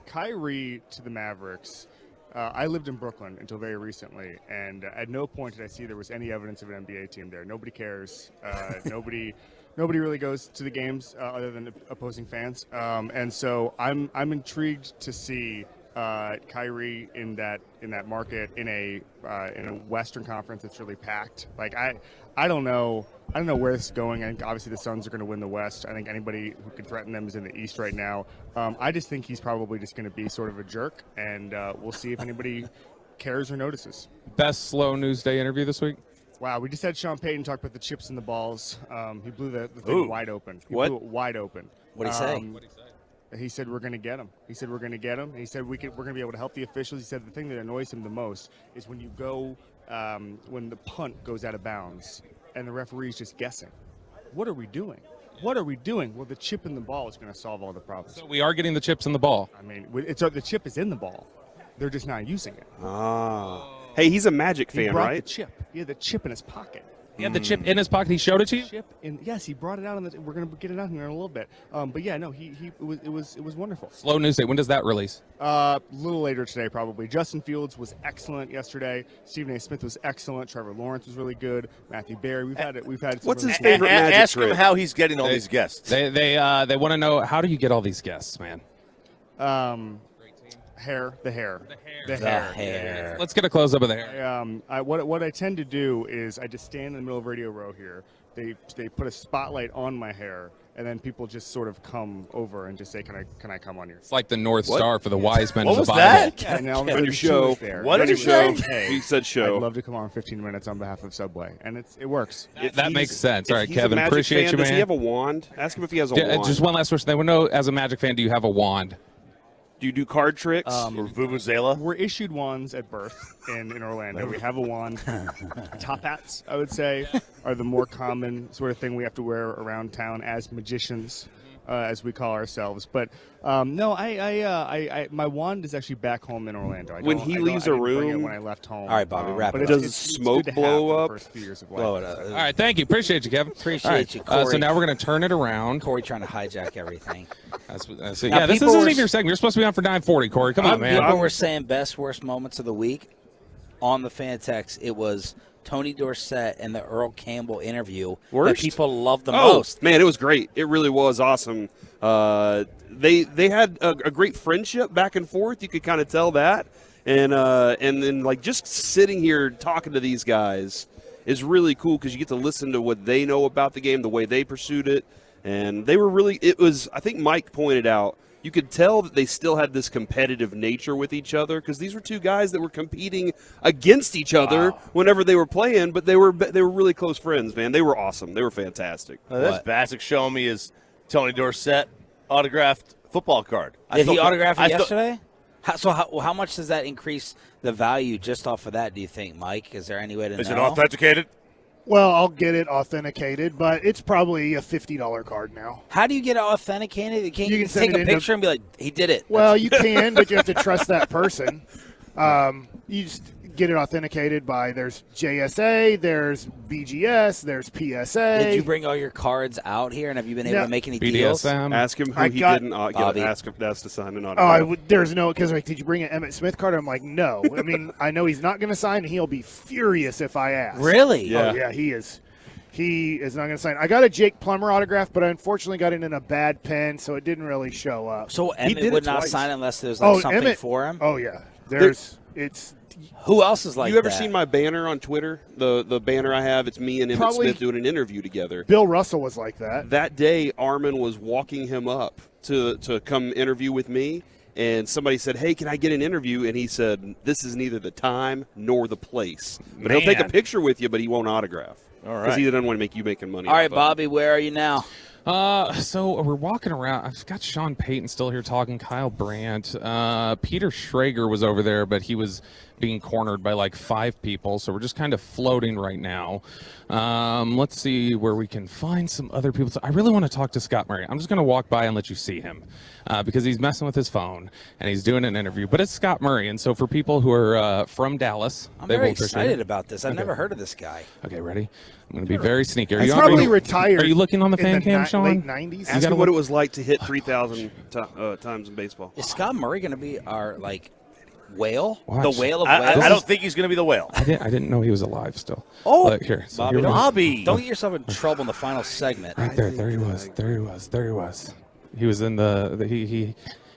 Kyrie to the Mavericks. I lived in Brooklyn until very recently, and at no point did I see there was any evidence of an NBA team there. Nobody cares. Nobody really goes to the games other than opposing fans, and so I'm intrigued to see Kyrie in that market in a Western Conference that's really packed. Like I don't know where this is going. I think obviously the Suns are going to win the West. I think anybody who could threaten them is in the East right now. I just think he's probably just going to be sort of a jerk, and we'll see if anybody cares or notices. Best Slow News Day interview this week? Wow, we just had Sean Payton talk about the chips and the balls. He blew the thing wide open. Blew it wide open. What'd he say? He said we're going to get him. He said we're going to get him. And he said we're going to be able to help the officials. He said the thing that annoys him the most is when you go when the punt goes out of bounds and the referee's just guessing. What are we doing? What are we doing? Well, the chip in the ball is going to solve all the problems. So we are getting the chips in the ball. I mean, the chip is in the ball. They're just not using it. Ah. Hey, he's a Magic fan, he brought right? The chip. He had the chip in his pocket. He had the chip in his pocket. He showed it to you? Yes, he brought it out. We're going to get it out here in a little bit. But yeah, no, it was wonderful. Slow News Day. When does that release? A little later today, probably. Justin Fields was excellent yesterday. Stephen A. Smith was excellent. Trevor Lawrence was really good. Matthew Berry. We've had. What's his favorite Magic Ask trick? him how he's getting all these guests. They want to know, how do you get all these guests, man? The hair. Let's get a close up of the hair. What I tend to do is I just stand in the middle of Radio Row here. They put a spotlight on my hair, and then people just sort of come over and just say, "Can I come on here?" It's like the North Star for the wise men What of the was Bible. that? Yeah, now On I'm your show. What did you say? He said I'd show. love to come on 15 minutes on behalf of Subway, and it works. That makes sense. All right, If he's a Kevin, Magic appreciate fan, you, man. Does he have a wand? Ask him if he has a wand. Just one last question. They want to know, as a Magic fan, do you have a wand? Do you do card tricks? Or Vuvuzela? We're issued wands at birth in Orlando. We have a wand. Top hats, I would say, are the more common sort of thing we have to wear around town as magicians, as we call ourselves. But no, my wand is actually back home in Orlando. When he leaves a I didn't bring it room- when I left home. All right, Bobby, wrap but it it's- up. Does it's smoke good to have blow for the up? first few years of life. Blow it up. All right, thank you. Appreciate you, Kevin. Appreciate you, Corey. So now we're going to turn it around. Corey trying to hijack everything. That's Now, this people isn't were- even your segment. You're supposed to be on for 9:40, Corey. Come on, man. People were saying best, worst moments of the week on the fan text. It was Tony Dorsett and the Earl Campbell interview that Worst? people loved the most. Man, it was great. It really was awesome. They had a great friendship back and forth. You could kind of tell that, and then like just sitting here talking to these guys is really cool because you get to listen to what they know about the game, the way they pursued it, and they were really. It was. I think Mike pointed out. You could tell that they still had this competitive nature with each other because these were two guys that were competing against each other whenever they were playing, but they were really close friends, man. They were awesome. They were fantastic. That's Bassick showing me is Tony Dorsett autographed football card. Did he autograph it yesterday? How much does that increase the value just off of that, do you think, Mike? Is there any way to know? Is it authenticated? Well, I'll get it authenticated, but it's probably a $50 card now. How do you get it authenticated? You can send take a it picture and be like, he did it. Well, you can, but you have to trust that person. You just get it authenticated by there's JSA, there's BGS, there's PSA. Did you bring all your cards out here, and have you been able to make any deals? Ask him who he didn't ask him to sign an autograph. There's no, because like, did you bring an Emmitt Smith card? I'm like, no. I mean, I know he's not going to sign, and he'll be furious if I ask. Really? Yeah. Oh, yeah, he is. He is not going to sign. I got a Jake Plummer autograph, but I unfortunately got it in a bad pen, so it didn't really show up. So Emmitt would not sign unless there's something Emmitt, for him? Oh, yeah. Who else is like you ever that? seen my banner on Twitter? The banner I have, it's me and Emmitt Probably Smith doing an interview together. Bill Russell was like that. That day, Armin was walking him up to come interview with me, and somebody said, "Hey, can I get an interview?" And he said, "This is neither the time nor the place. But he'll take a picture with you, but he won't autograph. All right. Because he doesn't want to make you making money. All right, off of it. Bobby, where are you now? So we're walking around. I've got Sean Payton still here talking, Kyle Brandt. Peter Schrager was over there, but he was being cornered by like 5 people. So we're just kind of floating right now. Let's see where we can find some other people. So I really want to talk to Scott Murray. I'm just going to walk by and let you see him because he's messing with his phone and he's doing an interview. But it's Scott Murray. And so for people who are from Dallas, I'm they very will appreciate excited it. about this. I've never heard of this guy. Okay, ready? I'm going to be very sneaky. He's probably retired. Are you looking on the in fan cam, Sean? late 90s. Ask him what it was like to hit 3,000 times in baseball. Is Scott Murray going to be our whale? Watch. The whale of whales? I don't think he's going to be the whale. I didn't know he was alive still. Oh, Look, here. So Bobby, here we go. Bobby. Don't get yourself in trouble in the final segment. Right there. There he was. There he was. There he was. He was in he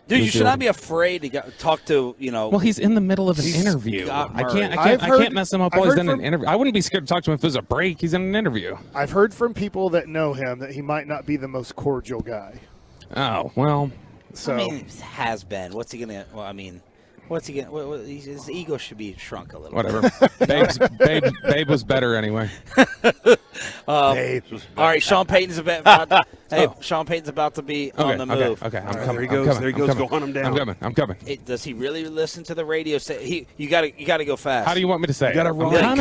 Dude, he you was should not doing- be afraid to talk to, Well, he's in the middle of an interview. Scott I Murray. can't mess him up while I've he's in heard an from- interview. I wouldn't be scared to talk to him if it was a break. He's in an interview. I've heard from people that know him that he might not be the most cordial guy. Oh, well. So I mean, has been. What's he going to, what's he going to, his ego should be shrunk a little Whatever. Babe was better anyway. All right, Sean Payton's Sean Payton's about to be on the move. Okay, I'm There coming. he goes. I'm coming. There he I'm goes. coming. Go hunt him down. I'm coming. Does he really listen to the radio? You got to go fast. How do you want me to say? You gotta it? run. I'm Like,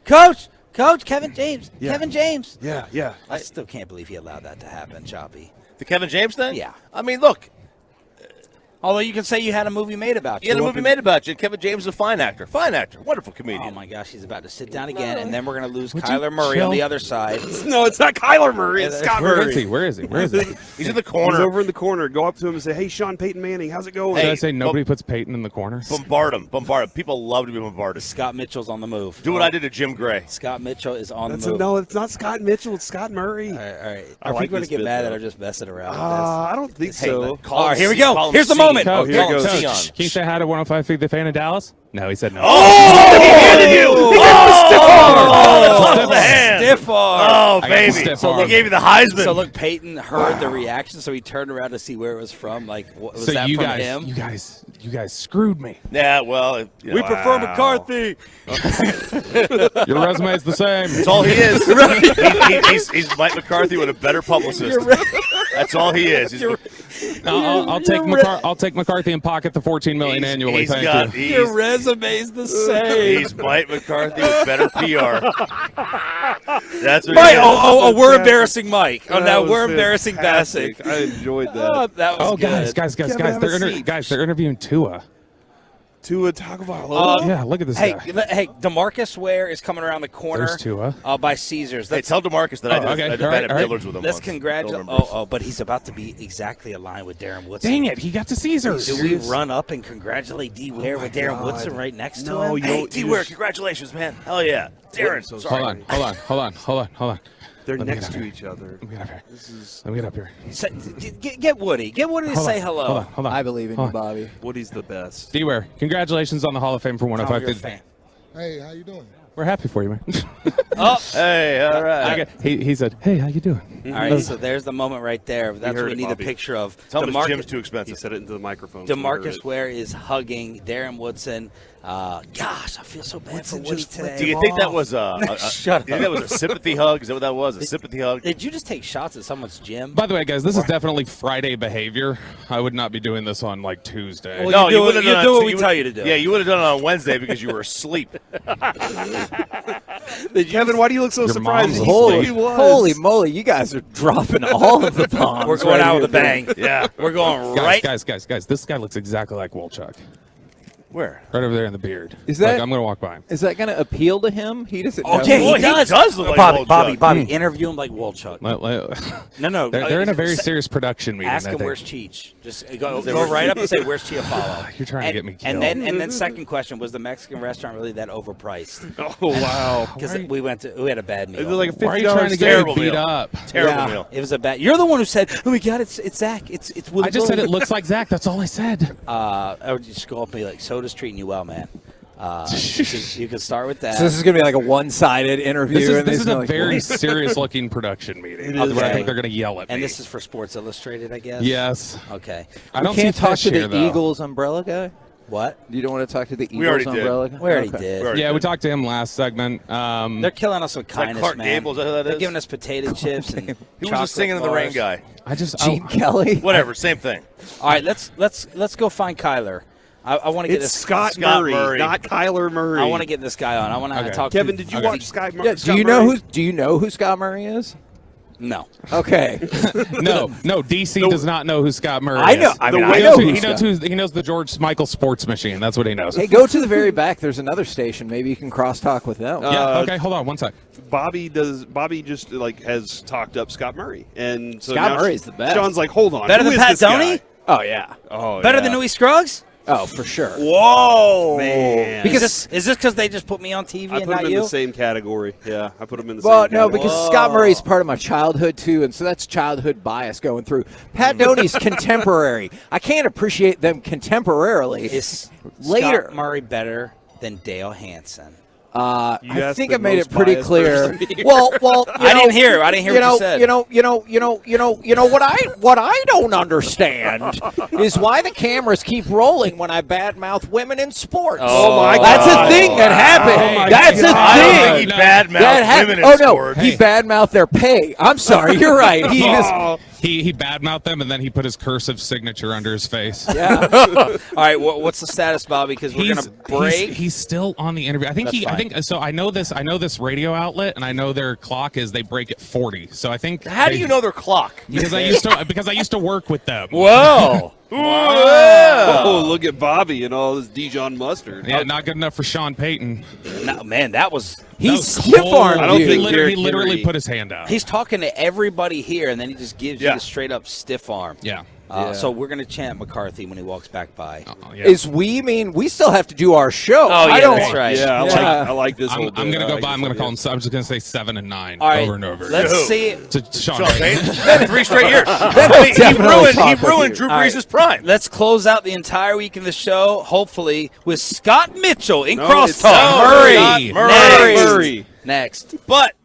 coming. Coach, Kevin James. Yeah. Kevin James. Yeah. I still can't believe he allowed that to happen, Choppy. The Kevin James thing? Yeah. I mean, look. Although you can say you had a movie made about you. You had a movie made about you. Kevin James is a fine actor. Wonderful comedian. Oh, my gosh, he's about to sit down again, and then we're going to lose Would you Kyler Murray on chill? the other side. No, it's not Kyler Murray. It's Scott Where Murray. is he? Where is he? Where is he? He's in the corner. He's over in the corner. Go up to him and say, "Hey, Sean Payton Manning, how's it going?" Should Hey, I say nobody puts Peyton in the corner? Bombard him. People love to be bombarded. Scott Mitchell's on the move. Do what I did to Jim Gray. Scott Mitchell is on That's the move. no, it's not Scott Mitchell. It's Scott Murray. All right. I Are like people going this to get bit, mad though. that I'm just messing around with I don't think Hey, so. All right, here we go. Here's the moment. Oh, here it goes. Coach, can you say hi to 105 Feet the Fan in Dallas? No, he said no. Oh, he handed you. Oh, the hand. stiff arm. Oh, I got the baby. stiff So arm. he gave you the Heisman. So look, Peyton heard the reaction, so he turned around to see where it was from. Like, was So that you from guys, him? you guys screwed me. Yeah, well. We prefer McCarthy. Your resume is the same. That's all he is. He's Mike McCarthy with a better publicist. That's all he is. I'll take McCarthy and pocket the $14 million annually. Thank you. Your resume's the same. He's Mike McCarthy with better PR. That's what Mike, he is. we're embarrassing Mike. Oh, now we're embarrassing fantastic. Bassick. I enjoyed that. Oh, that was good. guys, Kevin, have a seat. they're interviewing Tua. Tua Tagovailoa. Yeah, look at this Hey, guy. DeMarcus Ware is coming around the corner. There's Tua. By Caesars. Hey, tell DeMarcus that I did okay. I did All right, at all right. Dillard's with him Let's once. congratulate. Don't remember. But he's about to be exactly aligned with Darren Woodson. Dang it, he got to Caesars. Do we run up and congratulate D. Ware with Darren Woodson right next to him? you Hey, don't. D. Ware, congratulations, man. Hell yeah. Darren. So Sorry. Hold on. They're Let me next get to up each other. Let me get up here. This is Let me get up here. Get Woody. Get Woody to Hold say on, hello. Hold on. I believe in you, Bobby. Woody's the best. D-Ware, congratulations on the Hall of Fame for 105 You're a Feet. fan. Hey, how you doing? We're happy for you, man. Hey, all right. He said, hey, how you doing? All right, so there's the moment right there. That's what heard we it, need Bobby. a picture of. Tell him his gym's too expensive. He said it into the microphone. so we heard DeMarcus it. Ware is hugging Darren Woodson. Gosh, I feel so bad for Woody today. Do you think that was Shut do you think that was a sympathy hug? Is that what that was? A sympathy hug? Did you just take shots at someone's gym? By the way, guys, this is definitely Friday behavior. I would not be doing this on like Tuesday. Well, no, you would have do done what it. we tell you to do. Yeah, you would have done it on Wednesday because you were asleep. Kevin, why do you look so Your surprised? mom's Holy moly, you guys are dropping all of the bombs. We're going right out here, with a bang. Yeah. We're going Guys, this guy looks exactly like Wolchuk. Where? Right over there in the beard. Is that- Like, I'm going to walk by him. Is that going to appeal to him? He doesn't know. Okay, Boy, he does. look like Bobby, Wolchuk. interview him like Wolchuk. No. They're in a very serious production meeting. Ask I him think. where's Cheech. Just go right up and say where's Chiafalo. You're trying to get me killed. And then second question, was the Mexican restaurant really that overpriced? Oh wow! Because we had a bad meal. Is it like a Why are you trying to get Terrible me beat meal. up? Terrible meal. It was a bad. You're the one who said, "Oh my God, it's Zach. It's Willie." I just said Willie." it looks like Zach. That's all I said. I would just go up and be like, "Soda's treating you well, man." You can start with that. So this is going to be like a one-sided interview. This is a very serious-looking production meeting. Okay. Where I think they're going to yell at me. And this is for Sports Illustrated, I guess. Yes. Okay. I don't can't see talk Fish to the here, though. Eagles umbrella guy. What? You don't want to talk to the Eagles already did. umbrella guy? We already Okay. did. Yeah, we talked to him last segment. They're killing us with kindness, Clark man. Gable, is that who that They're is? giving us potato chips and He was the chocolate singing in the rain bars. guy. Gene Kelly. Whatever, same thing. All right, let's go find Kyler. I want to get It's this Scott Murray, not Kyler Murray. I want to get this guy on. I want to talk. Kevin, to did you watch Scott Murray? Yeah, do you know who Scott Murray is? No. Okay. No, DC does not know who Scott Murray I know. is. I mean, I know who he knows the George Michael sports machine. That's what he knows. Hey, go to the very back. There's another station. Maybe you can cross-talk with them. Yeah. Okay. Hold on. One sec. Bobby just like has talked up Scott Murray, and so Scott now Murray's the best. Sean's like, hold on, Better who than is Pat this guy? Doney? Oh yeah. Oh, Better yeah. than Louis Scruggs? Oh, for sure. Whoa, Man. Because is this because they just put me on TV I and put not him in you? the same category. Yeah, I put him in the Well, same no, category. because Scott Murray's part of my childhood too, and so that's childhood bias going through. Pat Doney's contemporary. I can't appreciate them contemporarily. Is later. Scott Murray better than Dale Hansen? I asked think the I made it most pretty biased clear. person here. well, I didn't hear what you said. What I don't understand is why the cameras keep rolling when I badmouth women in sports. Oh, my That's God. a thing that happened. Oh, my That's God. a I thing. don't think he badmouthed women in Oh no, sports. he badmouthed their pay. I'm sorry, you're right. He just He badmouthed them, and then he put his cursive signature under his face. yeah. All right, what's the status, Bobby? Because we're gonna break. He's still on the interview. I think That's I fine. think so. I know this radio outlet, and I know their clock is they break at 40. So I think. How do you know their clock? Because I used to work with them. Whoa. Oh, look at Bobby and all this Dijon mustard. Yeah, not good enough for Sean Payton. No, man, that was. He's That was stiff cold. armed I don't you. think He Derrick literally Henry- put his hand out. He's talking to everybody here, and then he just gives you the straight up stiff arm. Yeah. So we're gonna chant McCarthy when he walks back by. Yeah. Is we mean we still have to do our show. Oh, yeah, I don't that's right. Yeah, I like this. I'm whole going to bit. go I by. like I'm going this to call idea. him. I'm just going to say 7 and 9 All right, over and over. let's see. To Sean Sean Payton. Payton? 3 straight years. He ruined Drew All right, Brees' prime. Let's close out the entire week of the show, hopefully, with Scott Mitchell in No, crosstalk. it's not Murray. Murray. Next. Murray. Next. But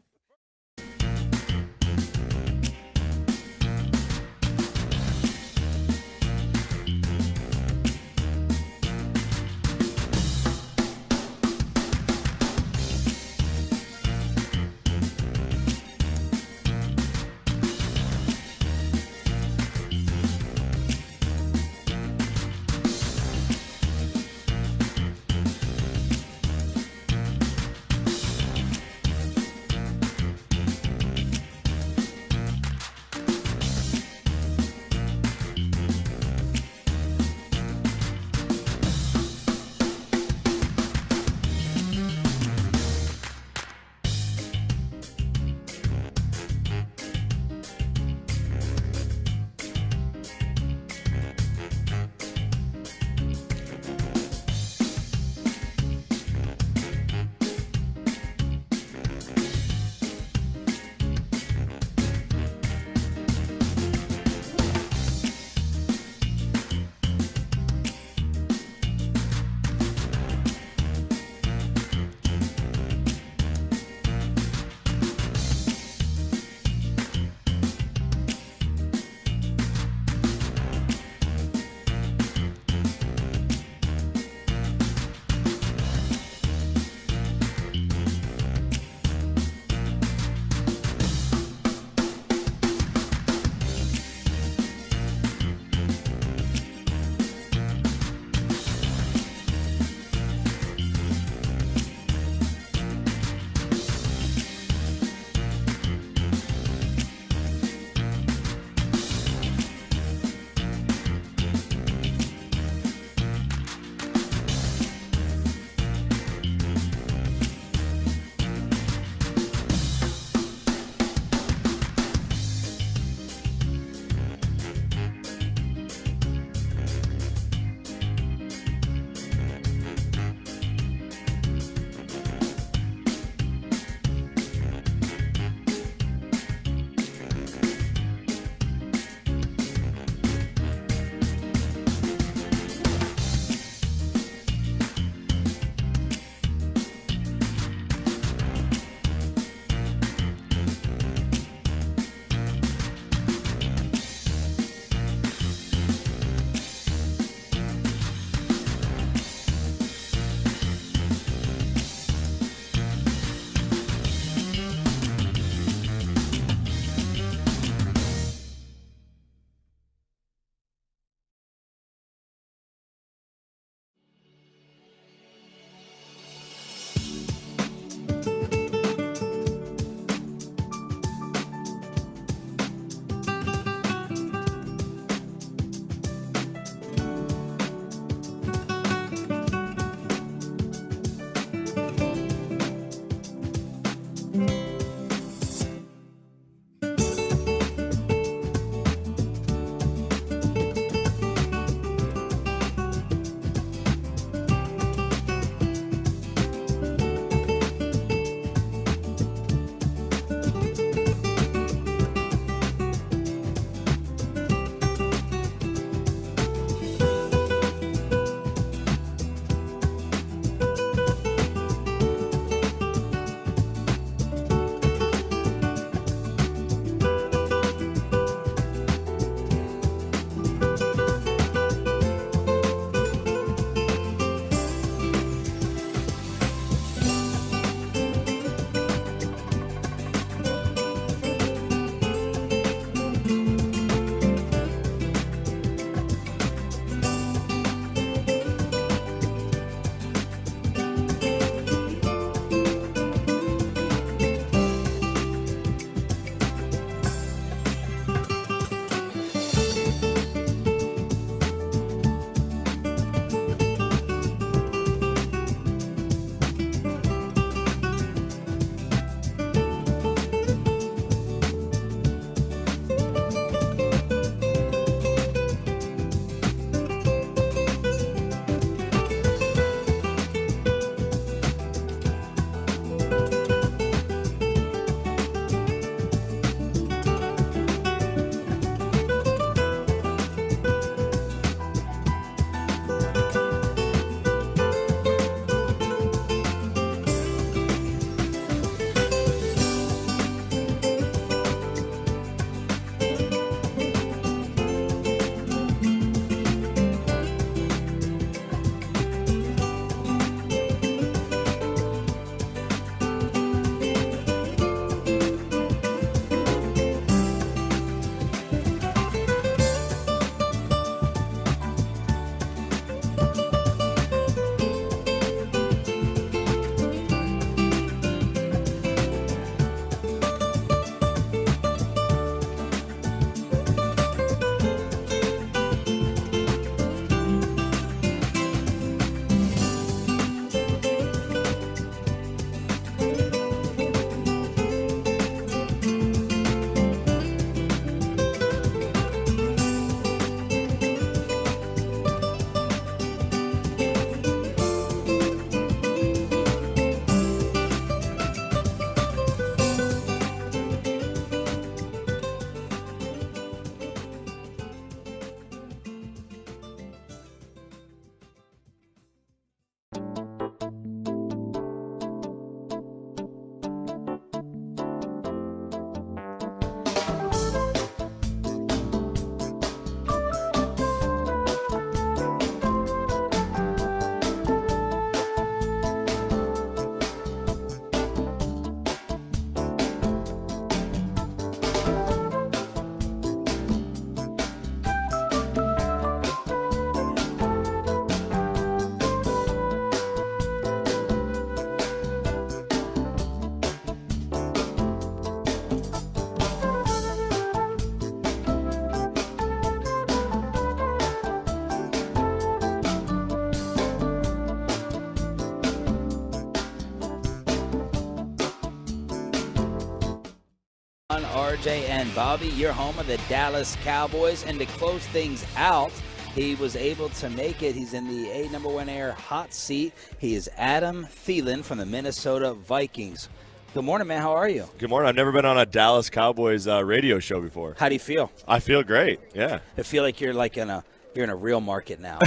RJ and Bobby, your home of the Dallas Cowboys. And to close things out, he was able to make it. He's in the number 1 air hot seat. He is Adam Thielen from the Minnesota Vikings. Good morning, man. How are you? Good morning. I've never been on a Dallas Cowboys radio show before. How do you feel? I feel great. Yeah. I feel like you're like in a real market now.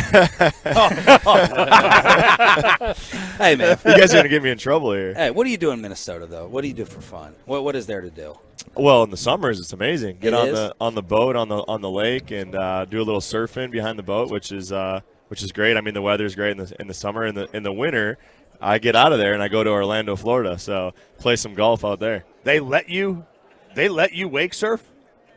Hey, man. You guys are gonna get me in trouble here. Hey, what do you do in Minnesota though? What do you do for fun? What is there to do? Well, in the summers it's amazing. Get It is? on the boat on the lake and do a little surfing behind the boat, which is great. I mean, the weather's great in the summer. In the winter, I get out of there and I go to Orlando, Florida. So play some golf out there. They let you wake surf?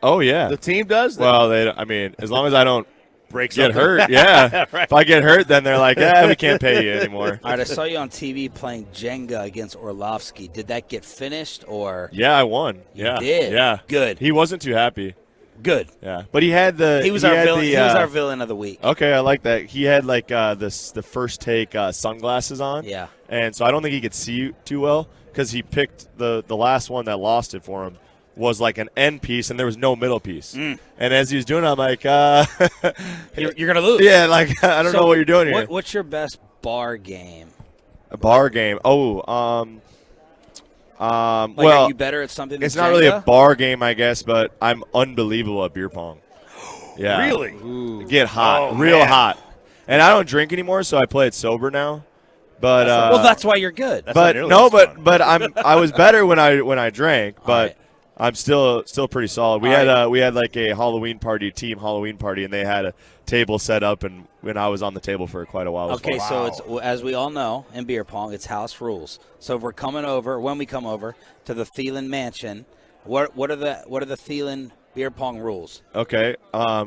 Oh yeah, The team does? Well, I mean, as long as I don't Break get something. hurt, yeah. Right. If I get hurt, then they're like, we can't pay you anymore. All right, I saw you on TV playing Jenga against Orlovsky. Did that get finished or? Yeah, I won. Yeah, did? Yeah, Good. He wasn't too happy. Good. Yeah, but he had the. He was our had villain. the, He was our villain of the week. Okay, I like that. He had like the first take sunglasses on. Yeah. And so I don't think he could see too well because he picked the last one that lost it for him was like an end piece and there was no middle piece. And as he was doing it, I'm like, You're gonna lose. Yeah, like I don't know what you're doing here. What's your best bar game? A bar game. Oh, Like, well, are you better at something? it's than not really a Jenga? bar game, I guess, but I'm unbelievable at beer pong. Yeah, Really? Get hot, Oh, real man. hot. And I don't drink anymore, so I play it sober now. But well, that's why you're good. but I was better when I drank, but I'm still pretty solid. We had like a team Halloween party, and they had a table set up, and when I was on the table for quite a while. It was Okay, fun. so it's as we all know in beer pong, it's house rules. So if when we come over to the Thielen Mansion, what are the Thielen beer pong rules? Okay,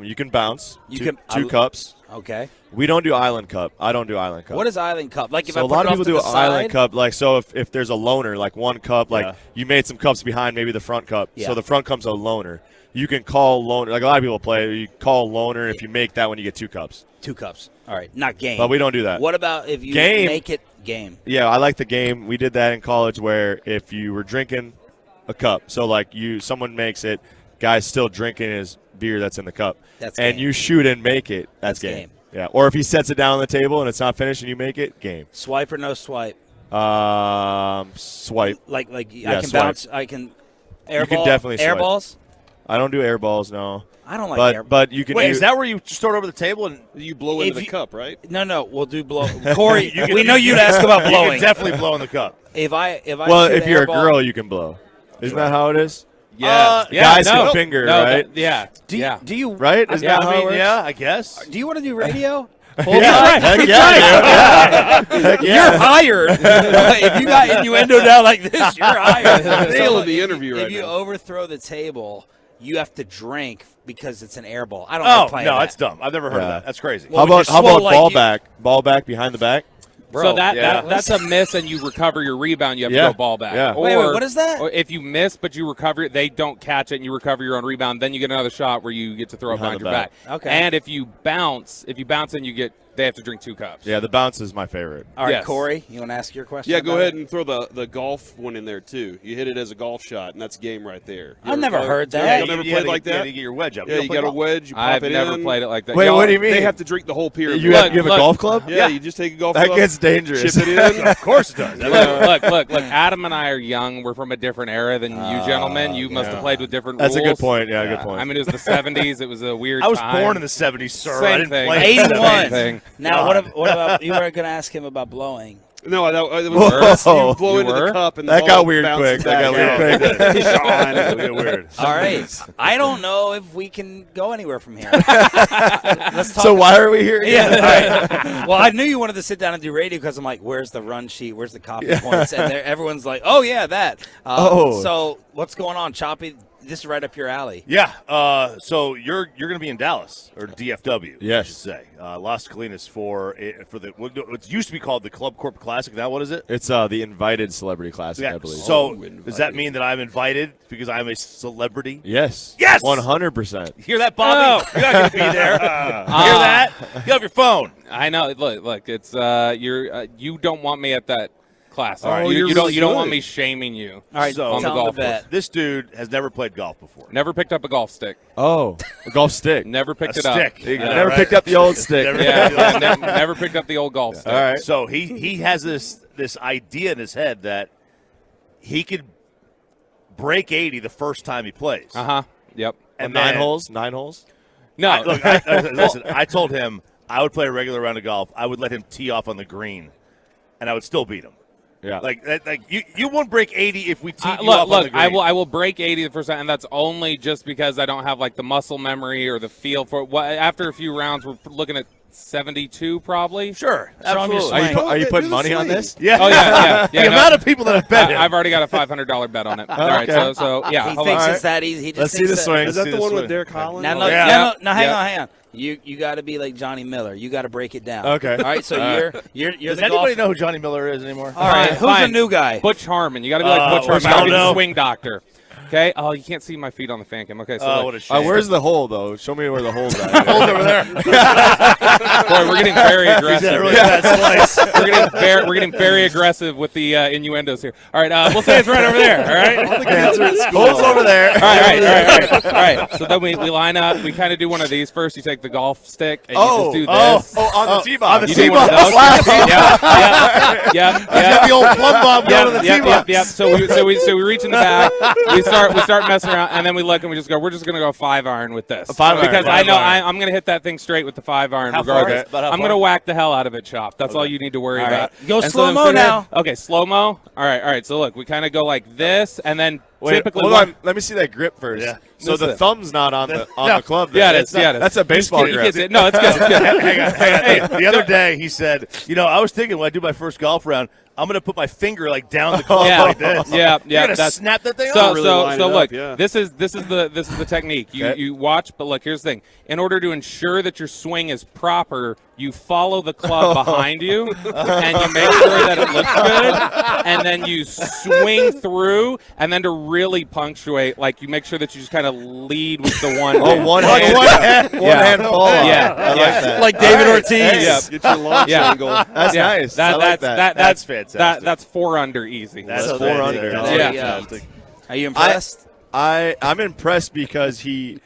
you can bounce. You two, can- two cups. Okay. We don't do Island Cup. I don't do Island Cup. What is Island Cup? Like if So I a put lot it of off people to do the Island side? Cup, like so if there's a loner, like one cup, like you made some cups behind maybe the front cup, Yeah. so the front cup's a loner. You can call loner, like a lot of people play. You call loner, and if you make that one, you get 2 cups. 2 cups. All right, not game. But we don't do that. What about if you Game. make it game? Yeah, I like the game. We did that in college where if you were drinking a cup, so like someone makes it, guy's still drinking his beer that's in the cup, That's and game. you shoot and make it, that's game. Yeah, or if he sets it down on the table and it's not finished and you make it, game. Swipe or no swipe? Swipe. Like Yeah, I can swipe. bounce. I can air You can ball. definitely air swipe. balls. I don't do air balls, no. I don't like but, air- But you can. Wait, do, is that where you start over the table and you blow If into the you- cup, right? No, we'll do blow. Corey, You can- we know you you'd can- ask about you blowing. can definitely blow in the cup. If I Well, shoot if an you're air a ball- girl, you can blow. Isn't that how it is? Yeah. Guys can finger, no, right? Do you Right? Isn't that how it works? Yeah, I guess. Do you want to do radio? Yeah, heck yeah, dude. Heck yeah. You're hired. If you got innuendo down like this, you're hired. Nailing the interview if right you now. overthrow the table, you have to drink because it's an air ball. I don't like Oh, playing no, that. that's dumb. I've never heard of that. That's crazy. How about ball back behind the back? So that's a miss, and you recover your rebound. You have to Yeah. go ball back. Yeah. Or, Wait, what is that? Or if you miss, but you recover it, they don't catch it, and you recover your own rebound. Then you get another shot where you get to throw it Behind behind the your back. back. Okay. And if you bounce and you get, they have to drink 2 cups. Yeah, the bounce is my favorite. All right, Yes. Corey, you want to ask your question? Yeah, go about ahead it? and throw the golf one in there too. You hit it as a golf shot, and that's game right there. You I've ever never play- heard that. Yeah, Yeah, you never you played gotta like get- that. you get your wedge up. Yeah, You you don't got play a golf. wedge. You pop I've it never in. played it like that. Wait, Y'all- what do you mean? They have to drink the whole pyramid. You have a golf club? Yeah, you just take a golf That club. gets dangerous. Chip it in. Of course it does. Look. Adam and I are young. We're from a different era than you gentlemen. You must have played with different That's rules. a good point. Yeah, good point. I mean, it was the 70s. It was a weird I was time. born in the 70s, sir. Same I didn't thing. play in the 81. 70s. thing. Now, what about you were going to ask him about blowing? No, that was Whoa. you blow You into were? the cup and the That ball got weird bounces quick. That back. got weird quick. Sean, it'll get weird. All right. I don't know if we can go anywhere from here. Let's talk. So why are we here? Yeah. again? all right. Well, I knew you wanted to sit down and do radio because I'm like, where's the run sheet? Where's the copy points? And everyone's like, oh, yeah, that. So what's going on, Choppy? This is right up your alley. Yeah. So you're going to be in Dallas or DFW? Yes. I should say Las Colinas for the what used to be called the Club Corp Classic. Now what is it? It's the Invited Celebrity Classic, I believe. So does that mean that I'm invited because I'm a celebrity? Yes. Yes! 100%. Hear that, Bobby? You're not going to be there. Hear that? Get off your phone. I know. Look. It's you don't want me at that classic. All right. You don't want me shaming you. All right, So, on the golf course. this dude has never played golf before. Never picked up a golf stick. Oh, a golf stick. Never picked A it up. stick. Never picked up the old stick. Never picked up the old golf stick. All right. So he has this idea in his head that he could break 80 the first time he plays. Yep. And nine then- holes. 9 holes. No. Listen, I told him I would play a regular round of golf. I would let him tee off on the green, and I would still beat him. Yeah. Like you won't break 80 if we tee you off on the green. I will break 80 the first time, and that's only just because I don't have like the muscle memory or the feel for it. After a few rounds, we're looking at 72 probably. Sure, absolutely. Are you putting money on this? Yeah. Oh yeah. The amount of people that have bet him. I've already got a $500 bet on it. All right. So yeah. He hold thinks on. it's that easy. He just Let's see thinks the swing. Is that the one with Derek Holland? Now, no, hang on. You got to be like Johnny Miller. You got to break it down. Okay. All right. So you're Does the anybody golf. know who Johnny Miller is anymore? All right. Who's Fine. the new guy? Butch Harmon. You got to be like Butch Harmon. You got to be the Ronaldo. swing doctor. Okay. Oh, you can't see my feet on the fan cam. Okay. So Oh, look. what a shame. Where's the hole though? Show me where the hole's at. Hole's over there. Boy, we're getting very aggressive. He's at a really bad slice. We're getting very aggressive with the innuendos here. All right, we'll say it's right over there. All right, Hole's over there. All right. So then we line up. We kind of do one of these first. You take the golf stick and you just do this. on the tee box. On the You tee do one of box. those. Yeah. He's got the old plumb bob going to the tee box. Yep. So we reach in the back. We start messing around, and then we look and we just go. We're just gonna go 5-iron with this. Because I know I'm gonna hit that thing straight with the 5-iron. How far? regardless. About how I'm far? gonna whack the hell out of it, Chop. That's all you need to worry All about. right. Go And so slow-mo then- now. Okay, slow mo. All right. So look, we kind of go like this, and then Wait, typically. hold on. Let me see that grip first. Yeah. So the thumb's not on the club. Yeah, Then. it is. Yeah, it is. That's a baseball He grip. gets it. No, it's good. It's good. Hang on. Hey, the other day he said, I was thinking when I do my first golf round, I'm going to put my finger like down the club like this. Yeah. You're going to snap that thing so, off? Really So, line so it look, up, yeah. this is the technique. You watch, but look, here's the thing. In order to ensure that your swing is proper, you follow the club behind you, and you make sure that it looks good, and then you swing through, and then to really punctuate, like you make sure that you just kind of lead with the one. One hand fall. Yeah. I like that. Like David Ortiz. Yeah. Get your launch angle. That's nice. I like that. That's fantastic. That's 4 under easy. That's That's 4 4 under. under. That's fantastic. Are you impressed? I'm impressed because he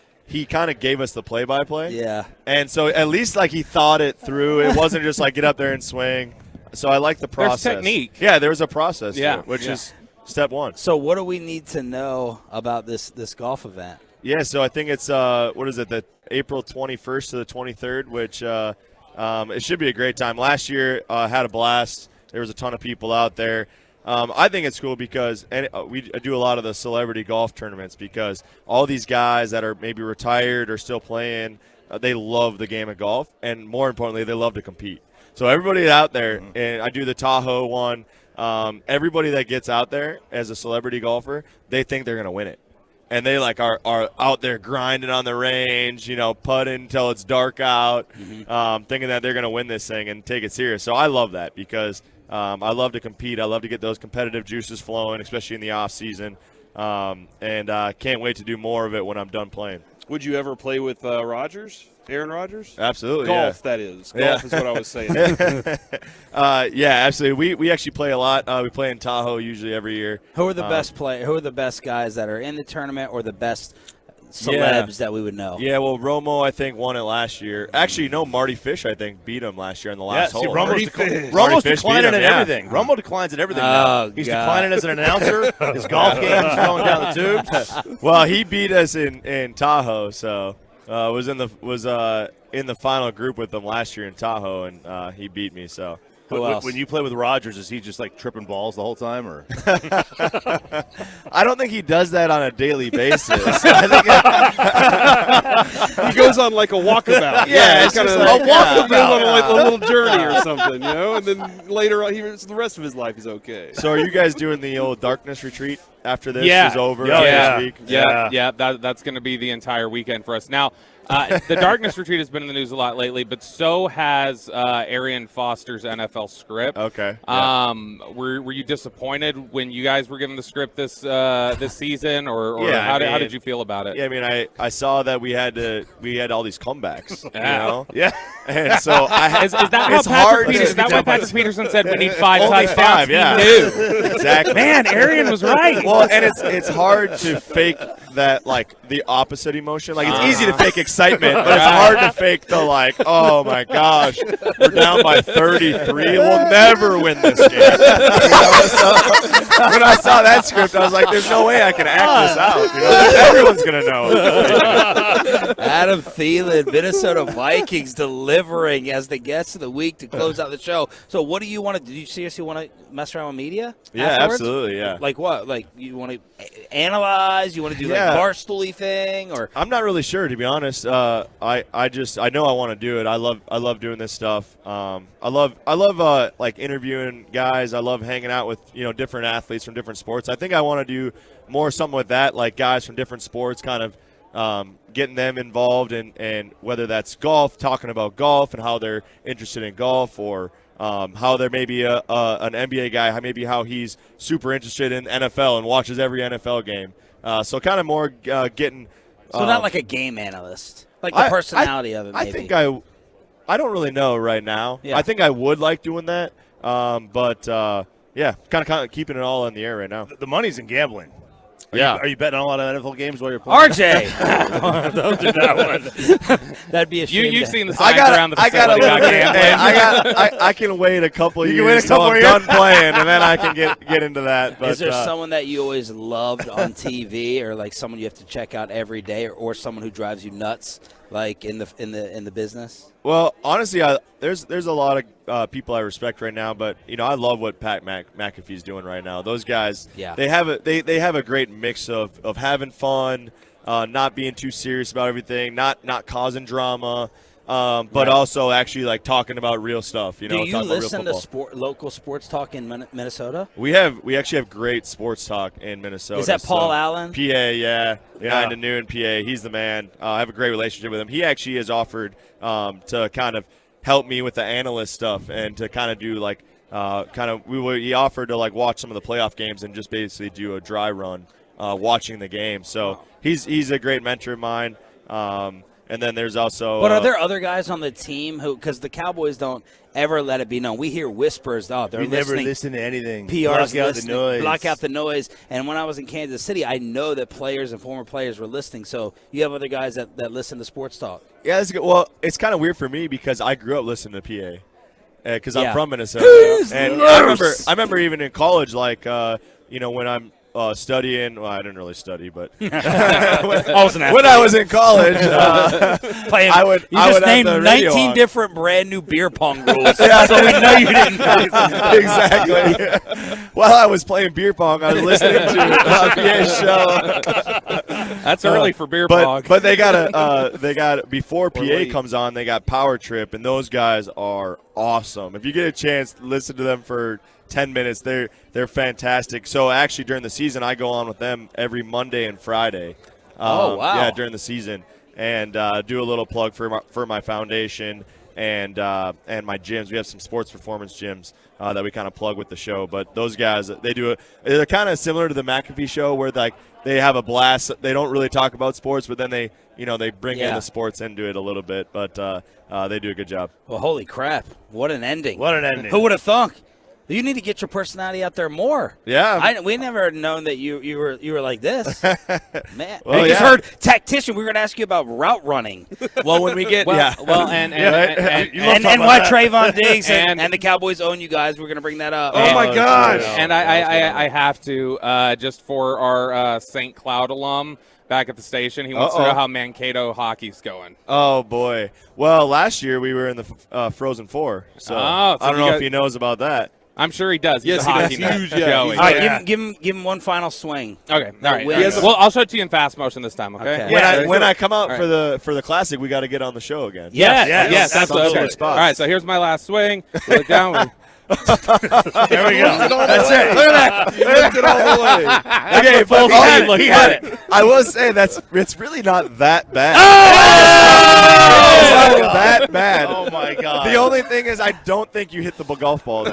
kind of gave us the play-by-play. Yeah. And so at least like he thought it through. It wasn't just like get up there and swing. So I like the process. There's technique. Yeah, there was a process. to Yeah. it, which is step one. So what do we need to know about this golf event? Yeah, so I think it's the April 21st to the 23rd, which it should be a great time. Last year had a blast. There was a ton of people out there. I think it's cool because we do a lot of the celebrity golf tournaments because all these guys that are maybe retired or still playing, they love the game of golf, and more importantly, they love to compete. So everybody out there, and I do the Tahoe one, everybody that gets out there as a celebrity golfer, they think they're going to win it. And they are out there grinding on the range, putting until it's dark out, thinking that they're going to win this thing and take it serious. So I love that because I love to compete. I love to get those competitive juices flowing, especially in the off season, and can't wait to do more of it when I'm done playing. Would you ever play with Aaron Rodgers? Absolutely. Golf, that is. Golf is what I was saying. Yeah, absolutely. We actually play a lot. We play in Tahoe usually every year. Who are the best Who are the best guys that are in the tournament, or the best celebs that we would know? Yeah, well, Romo, I think, won it last year. Actually, no, Marty Fish, I think, beat him last year in the last hole. Romo's declining at everything. Romo declines at everything now. He's declining as an announcer. His golf game is going down the tubes. Well, he beat us in Tahoe, so was in the final group with them last year in Tahoe, and he beat me. So. When you play with Rodgers, is he just like tripping balls the whole time, or? I don't think he does that on a daily basis. He goes on like a walkabout. Yeah, it's kind just of like a walkabout. yeah. He goes on like a little journey or something, and then later on, the rest of his life is okay. So, are you guys doing the old darkness retreat after this is over? This week? Yeah. That's going to be the entire weekend for us now. The Darkness Retreat has been in the news a lot lately, but so has Arian Foster's NFL script. Okay. Were you disappointed when you guys were given the script this season, or yeah, how did you feel about it? Yeah, I mean, I saw that we had all these comebacks. You Yeah. know? Yeah. And so Is that how it's hard. Is that why Patrick Peterson said we need 5 Only touchdowns? 5, yeah. He knew. Exactly. Man, Arian was right. Well, and it's hard to fake that, like, the opposite emotion. Like, it's easy to fake excitement, but it's hard to fake the, like, oh my gosh, we're down by 33. We'll never win this game. When I saw that script, I was like, there's no way I can act this out. You know? Everyone's gonna know. Adam Thielen, Minnesota Vikings, delivering as the guest of the week to close out the show. So, what do you want to do? You seriously want to mess around with media? Yeah, afterwards? absolutely. Yeah. Like what? Like you want to analyze? You want to do like Barstooly thing? Or I'm not really sure, to be honest. I know I want to do it. I love doing this stuff. I love like interviewing guys. I love hanging out with different athletes from different sports. I think I want to do more something with that, like guys from different sports, kind of getting them involved and whether that's golf, talking about golf and how they're interested in golf, or how there may be an NBA guy, maybe how he's super interested in NFL and watches every NFL game. So kind of more getting. So not like a game analyst, like the personality of it. Maybe. I think I don't really know right now. Yeah. I think I would like doing that, but yeah, kind of keeping it all in the air right now. The money's in gambling. Are you betting on a lot of NFL games while you're playing? RJ, don't do that one. That'd be a shame. You've seen the signs around the facility about gambling. I can wait a couple years until I'm done playing, and then I can get into that. But, is there someone that you always loved on TV, or like someone you have to check out every day, or someone who drives you nuts, like in the business? Well, honestly, there's a lot of people I respect right now, but I love what Pat McAfee's doing right now. Those guys, they have a great mix of having fun, not being too serious about everything, not causing drama, but also actually like talking about real stuff. Do you listen to local sports talk in Minnesota? We actually have great sports talk in Minnesota. Is that Paul Allen? PA, yeah. 9 to noon, PA. He's the man. I have a great relationship with him. He actually has offered to kind of help me with the analyst stuff and to kind of do like he offered to like watch some of the playoff games and just basically do a dry run watching the game. So he's a great mentor of mine. And then there's also. But are there other guys on the team who, because the Cowboys don't ever let it be known. We hear whispers. Oh, they're listening. Never listen to anything. PR's block out listening, the noise. Block out the noise. And when I was in Kansas City, I know that players and former players were listening. So you have other guys that listen to sports talk. Yeah, that's good. Well, it's kind of weird for me because I grew up listening to PA. Because I'm from Minnesota. And I remember even in college, like, when I'm studying. Well, I didn't really study, but when I was in college, I would named have the 19 different brand new beer pong rules. So we know you didn't. Exactly. While I was playing beer pong, I was listening to PA's show. That's early for beer pong. But they got before PA comes on, they got Power Trip, and those guys are awesome. If you get a chance, listen to them for 10 minutes. They're fantastic. So actually during the season, I go on with them every Monday and Friday. Oh, wow. Yeah, during the season, and do a little plug for my foundation and my gyms. We have some sports performance gyms that we kind of plug with the show. But those guys, they're kind of similar to the McAfee show, where like they have a blast. They don't really talk about sports, but then they bring in the sports into it a little bit. But they do a good job. Well, holy crap! What an ending! What an ending! Who would have thunk? You need to get your personality out there more. Yeah, we never known that you were like this, man. Well, I just heard tactician. We were going to ask you about route running. Well, when we get and why Trayvon Diggs and the Cowboys own you guys. We're going to bring that up. Oh my gosh! And I have to just for our St. Cloud alum back at the station. He wants to know how Mankato hockey's going. Oh, boy. Well, last year we were in the Frozen Four, so I don't know if he knows about that. I'm sure he does. He's a hockey man. Huge, All right, give him one final swing. Okay, all right. Well, I'll show it to you in fast motion this time. Okay. When I come out for the classic, we got to get on the show again. Yes. That's the spot. All right. So here's my last swing. Look down. There we go. That's it. Look at that. You lift it all the way. Okay, but he had it. I will say it's really not that bad. Oh! It's not that bad. Oh my God. The only thing is, I don't think you hit the golf ball.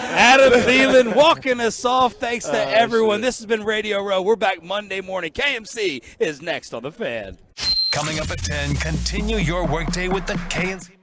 Adam Thielen walking us off. Thanks to everyone. This has been Radio Row. We're back Monday morning. KMC is next on The Fan. Coming up at 10, continue your workday with the KNC.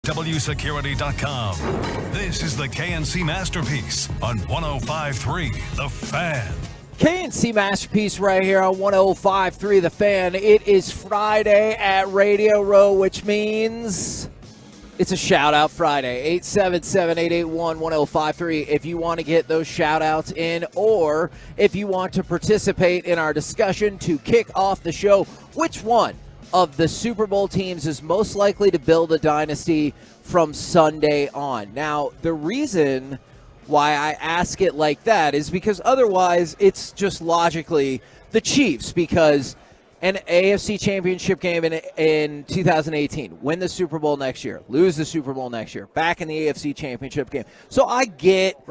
DFWSecurity.com. This is the KNC Masterpiece on 105.3 The Fan. KNC Masterpiece right here on 105.3 The Fan. It is Friday at Radio Row, which means it's a shout-out Friday. 877-881-1053 if you want to get those shout-outs in, or if you want to participate in our discussion to kick off the show. Which one of the Super Bowl teams is most likely to build a dynasty from Sunday on? Now, the reason why I ask it like that is because otherwise it's just logically the Chiefs, because an AFC championship game in 2018, win the Super Bowl next year, lose the Super Bowl next year, back in the AFC championship game. So I get,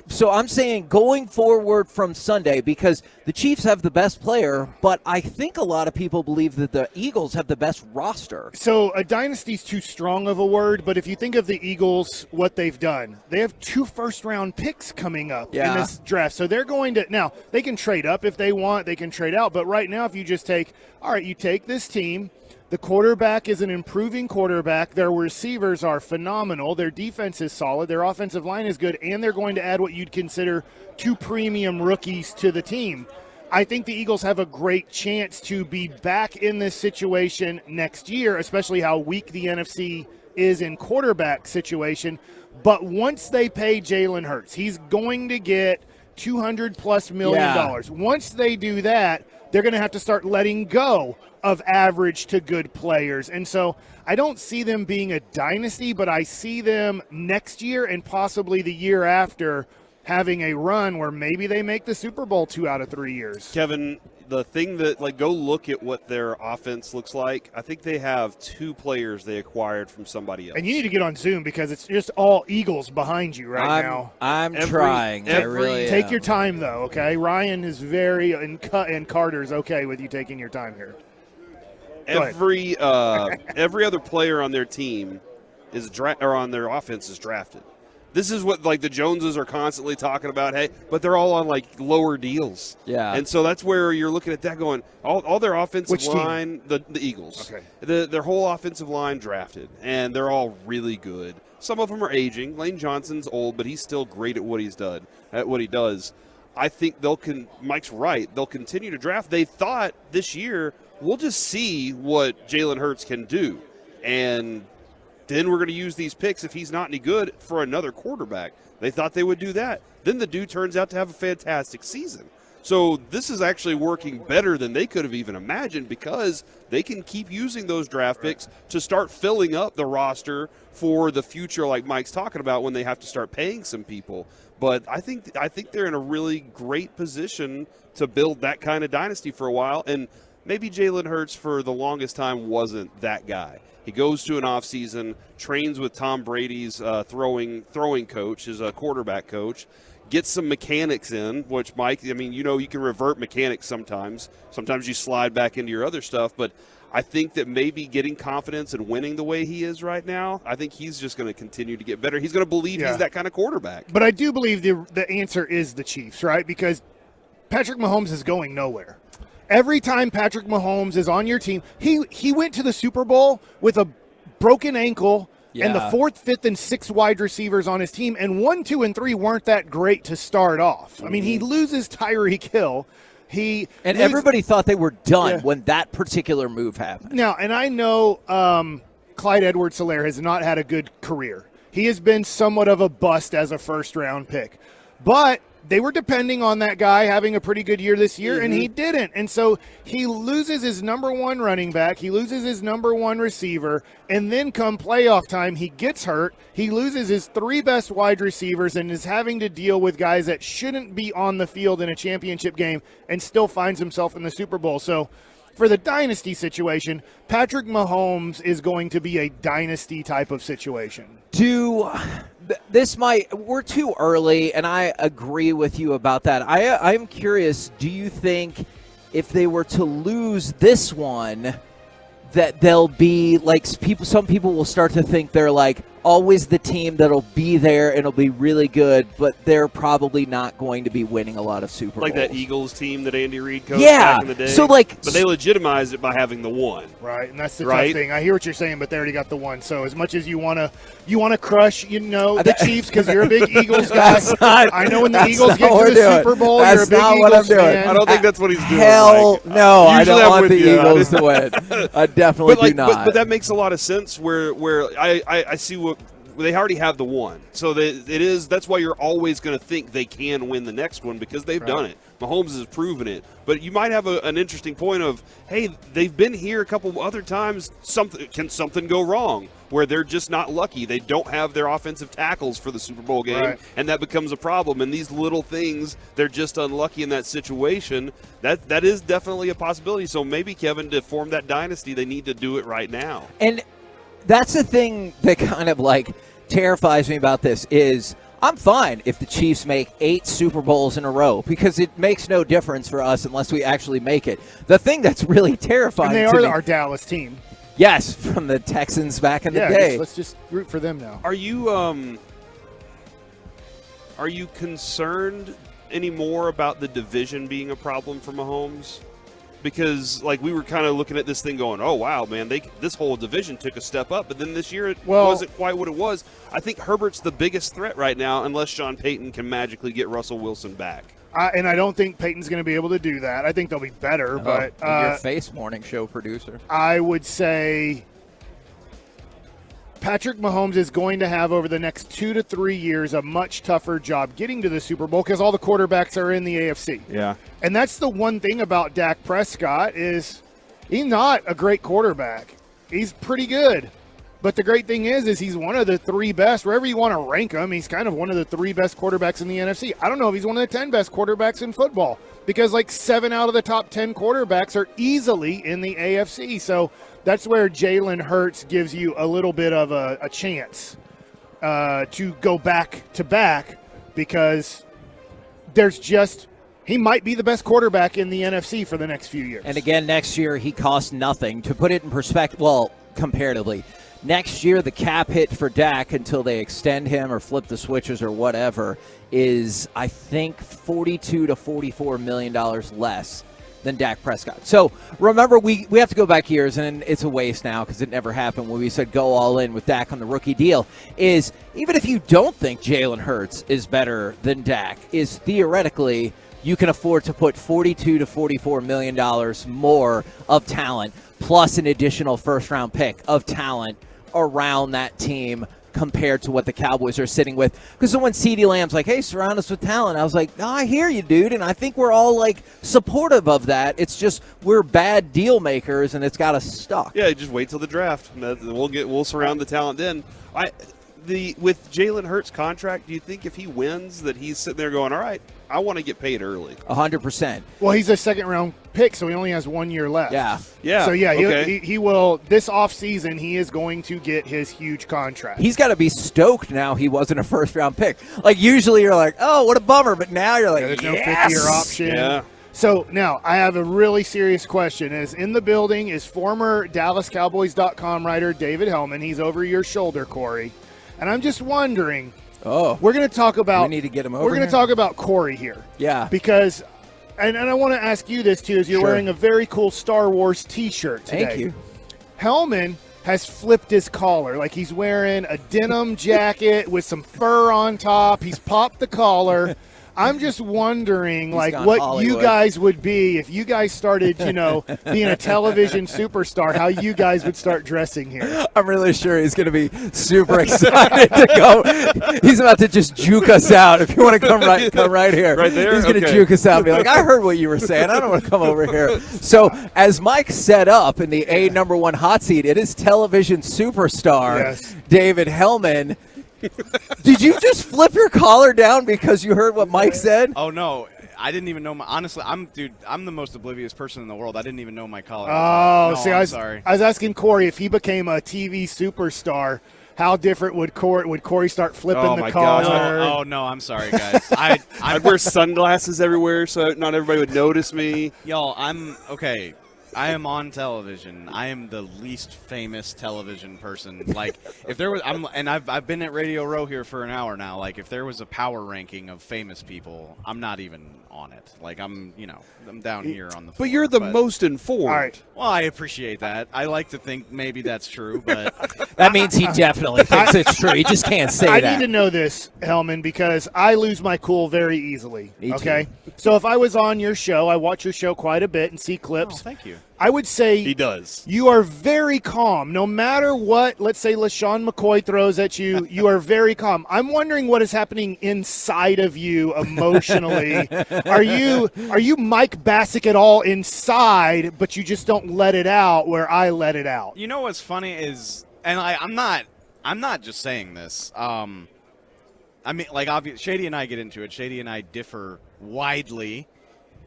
so I'm saying going forward from Sunday, because the Chiefs have the best player, but I think a lot of people believe that the Eagles have the best roster. So a dynasty's too strong of a word, but if you think of the Eagles, what they've done, they have 2 first-round picks coming up in this draft. So they're going to, now, they can trade up if they want, they can trade out, but right now if you just take, all right, you take this team, the quarterback is an improving quarterback, their receivers are phenomenal, their defense is solid, their offensive line is good, and they're going to add what you'd consider 2 premium rookies to the team. I think the Eagles have a great chance to be back in this situation next year, especially how weak the NFC is in quarterback situation. But once they pay Jalen Hurts, he's going to get $200+ million. Once they do that, they're going to have to start letting go of average to good players. And so I don't see them being a dynasty, but I see them next year and possibly the year after having a run where maybe they make the Super Bowl 2 out of 3 years. Kevin, the thing that, go look at what their offense looks like. I think they have 2 players they acquired from somebody else. And you need to get on Zoom because it's just all Eagles behind you now. I'm trying. I really Take am. your time, though, okay? Ryan is and Carter's okay with you taking your time here. Every other player on their team is on their offense is drafted. This is what the Joneses are constantly talking about. Hey, but they're all on lower deals. Yeah, and so that's where you're looking at that going. All their offensive line, the Eagles, their whole offensive line drafted, and they're all really good. Some of them are aging. Lane Johnson's old, but he's still great at what he's done. At what he does, I think Mike's right. They'll continue to draft. They thought this year we'll just see what Jalen Hurts can do, and then we're going to use these picks if he's not any good for another quarterback. They thought they would do that. Then the dude turns out to have a fantastic season. So this is actually working better than they could have even imagined, because they can keep using those draft picks to start filling up the roster for the future, like Mike's talking about, when they have to start paying some people. But I think they're in a really great position to build that kind of dynasty for a while. And maybe Jalen Hurts for the longest time wasn't that guy. He goes to an offseason, trains with Tom Brady's throwing coach, his quarterback coach, gets some mechanics in, which, Mike, you can revert mechanics sometimes. Sometimes you slide back into your other stuff. But I think that maybe getting confidence and winning the way he is right now, I think he's just going to continue to get better. He's going to believe he's that kind of quarterback. But I do believe the answer is the Chiefs, right? Because Patrick Mahomes is going nowhere. Every time Patrick Mahomes is on your team, he went to the Super Bowl with a broken ankle and the 4th, 5th, and 6th wide receivers on his team, and 1, 2, and 3 weren't that great to start off. I mean, he loses Tyreek Hill. Everybody thought they were done when that particular move happened. Now, and I know Clyde Edwards-Helaire has not had a good career. He has been somewhat of a bust as a first-round pick. But they were depending on that guy having a pretty good year this year, and he didn't. And so he loses his number 1 running back. He loses his number 1 receiver. And then come playoff time, he gets hurt. He loses his 3 best wide receivers and is having to deal with guys that shouldn't be on the field in a championship game, and still finds himself in the Super Bowl. So for the dynasty situation, Patrick Mahomes is going to be a dynasty type of situation. We're too early, and I agree with you about that. I'm curious, do you think if they were to lose this one, that they'll be some people will start to think they're always the team that'll be there and it'll be really good, but they're probably not going to be winning a lot of Super Bowls. Like that Eagles team that Andy Reid coached Yeah. back in the day. So, like- but they legitimized it by having the one. Right, and that's the Right? tough thing. I hear what you're saying, but they already got the one. So as much as you want to crush, the Chiefs because you're a big Eagles guy. I know when the Eagles get to the Super Bowl, you're a big Eagles fan. I don't think that's what he's doing. Hell Mike. no, I Usually don't I'm want with the you. Eagles to win. I definitely do not. But that makes a lot of sense. Where I see what they already have the one, so that's why you're always going to think they can win the next one because they've done it. Mahomes has proven it. But you might have an interesting point of, hey, they've been here a couple other times. Can something go wrong where they're just not lucky? They don't have their offensive tackles for the Super Bowl game, and that becomes a problem. And these little things, they're just unlucky in that situation. That is definitely a possibility. So maybe, Kevin, to form that dynasty, they need to do it right now. And that's the thing that kind of terrifies me about this is I'm fine if the Chiefs make 8 Super Bowls in a row because it makes no difference for us unless we actually make it. The thing that's really terrifying And they to are me, our Dallas team. yes, from the Texans back in the day. Let's just root for them now. Are you concerned anymore about the division being a problem for Mahomes? Because we were kind of looking at this thing going, oh wow, man, this whole division took a step up, but then this year it wasn't quite what it was. I think Herbert's the biggest threat right now, unless Sean Payton can magically get Russell Wilson back. And I don't think Peyton's going to be able to do that. I think they'll be better, but your face morning show producer. I would say Patrick Mahomes is going to have over the next 2 to 3 years a much tougher job getting to the Super Bowl because all the quarterbacks are in the AFC. Yeah. And that's the one thing about Dak Prescott is he's not a great quarterback. He's pretty good. But the great thing is he's one of the 3 best. Wherever you want to rank him, he's kind of one of the 3 best quarterbacks in the NFC. I don't know if he's one of the 10 best quarterbacks in football because 7 out of the top 10 quarterbacks are easily in the AFC. So that's where Jalen Hurts gives you a little bit of a chance to go back to back because he might be the best quarterback in the NFC for the next few years. And again, next year he costs nothing. To put it in perspective, comparatively, next year the cap hit for Dak until they extend him or flip the switches or whatever is, I think, $42 to $44 million less than Dak Prescott. So remember, we have to go back years, and it's a waste now because it never happened when we said go all in with Dak on the rookie deal, is even if you don't think Jalen Hurts is better than Dak, is theoretically you can afford to put $42 to $44 million more of talent plus an additional first-round pick of talent around that team compared to what the Cowboys are sitting with. Because when CeeDee Lamb's like, hey, surround us with talent, I was like, oh, I hear you, dude, and I think we're all supportive of that. It's just we're bad deal makers, and it's got us stuck. Yeah, just wait till the draft. We'll surround the talent then. With Jalen Hurts' contract, do you think if he wins that he's sitting there going, all right, I want to get paid early? 100%. Well, he's a second-round pick, so he only has 1 year left. Yeah. So, okay. he will – this offseason, he is going to get his huge contract. He's got to be stoked now he wasn't a first-round pick. Usually you're like, oh, what a bummer, but now you're like, there's no yes! fifth-year option. Yeah. So, now, I have a really serious question. In the building is former DallasCowboys.com writer David Hellman. He's over your shoulder, Corey. And I'm just wondering – we're going to talk about. We need to get him over. We're going to talk about Corey here. Yeah. Because, and I want to ask you this too, as you're wearing a very cool Star Wars T-shirt today. Thank you. Hellman has flipped his collar, he's wearing a denim jacket with some fur on top. He's popped the collar. I'm just wondering, what Hollywood. you guys would be if you guys started, being a television superstar, how you guys would start dressing here. I'm really sure he's going to be super excited to go. He's about to just juke us out. If you want to come right here. Right there? He's going to Okay. juke us out and be like, I heard what you were saying. I don't want to come over here. So as Mike set up in the #1 hot seat, it is television superstar David Hellman. Did you just flip your collar down because you heard what Mike said? Oh, no. I didn't even know honestly, I'm the most oblivious person in the world. I didn't even know my collar. I'm sorry. I was asking Corey if he became a TV superstar, how different would Corey start flipping the collar? Gosh. Oh, no, I'm sorry, guys. I'd wear sunglasses everywhere so not everybody would notice me. Y'all, okay. I am on television. I am the least famous television person. Like, if there was, I've been at Radio Row here for an hour now. Like, if there was a power ranking of famous people, I'm not even on it. Like, I'm down here on the floor. But you're the most informed. All right. Well, I appreciate that. I like to think maybe that's true, but That means he definitely thinks it's true. He just can't say I that. need to know this, Hellman, because I lose my cool very easily. Me too. Okay? So if I was on your show, I watch your show quite a bit and see clips. Oh, thank you. I would say He does. you are very calm. No matter what, let's say LaShawn McCoy throws at you, you are very calm. I'm wondering what is happening inside of you emotionally. Are you Mike Bassick at all inside, but you just don't let it out where I let it out? You know what's funny is, and I'm not just saying this. I mean, like, Shady and I get into it. Shady and I differ widely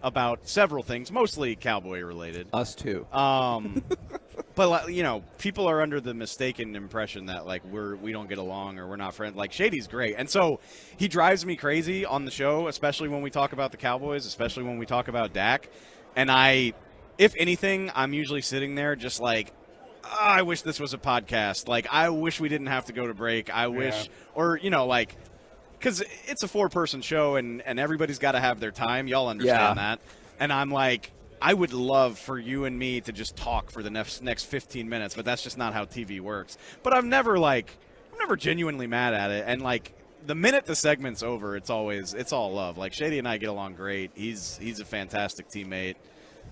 about several things, mostly Cowboy related. Us too. But people are under the mistaken impression that like we don't get along or we're not friends. Like, Shady's great, and so he drives me crazy on the show, especially when we talk about the Cowboys, especially when we talk about Dak. And if anything, I'm usually sitting there just like, I wish this was a podcast. Like, I wish we didn't have to go to break. I wish, or like. Because it's a 4-person show, and everybody's got to have their time. Y'all understand that. And I'm like, I would love for you and me to just talk for the next 15 minutes, but that's just not how TV works. But I'm never genuinely mad at it. And, like, the minute the segment's over, it's all love. Like, Shady and I get along great. He's a fantastic teammate.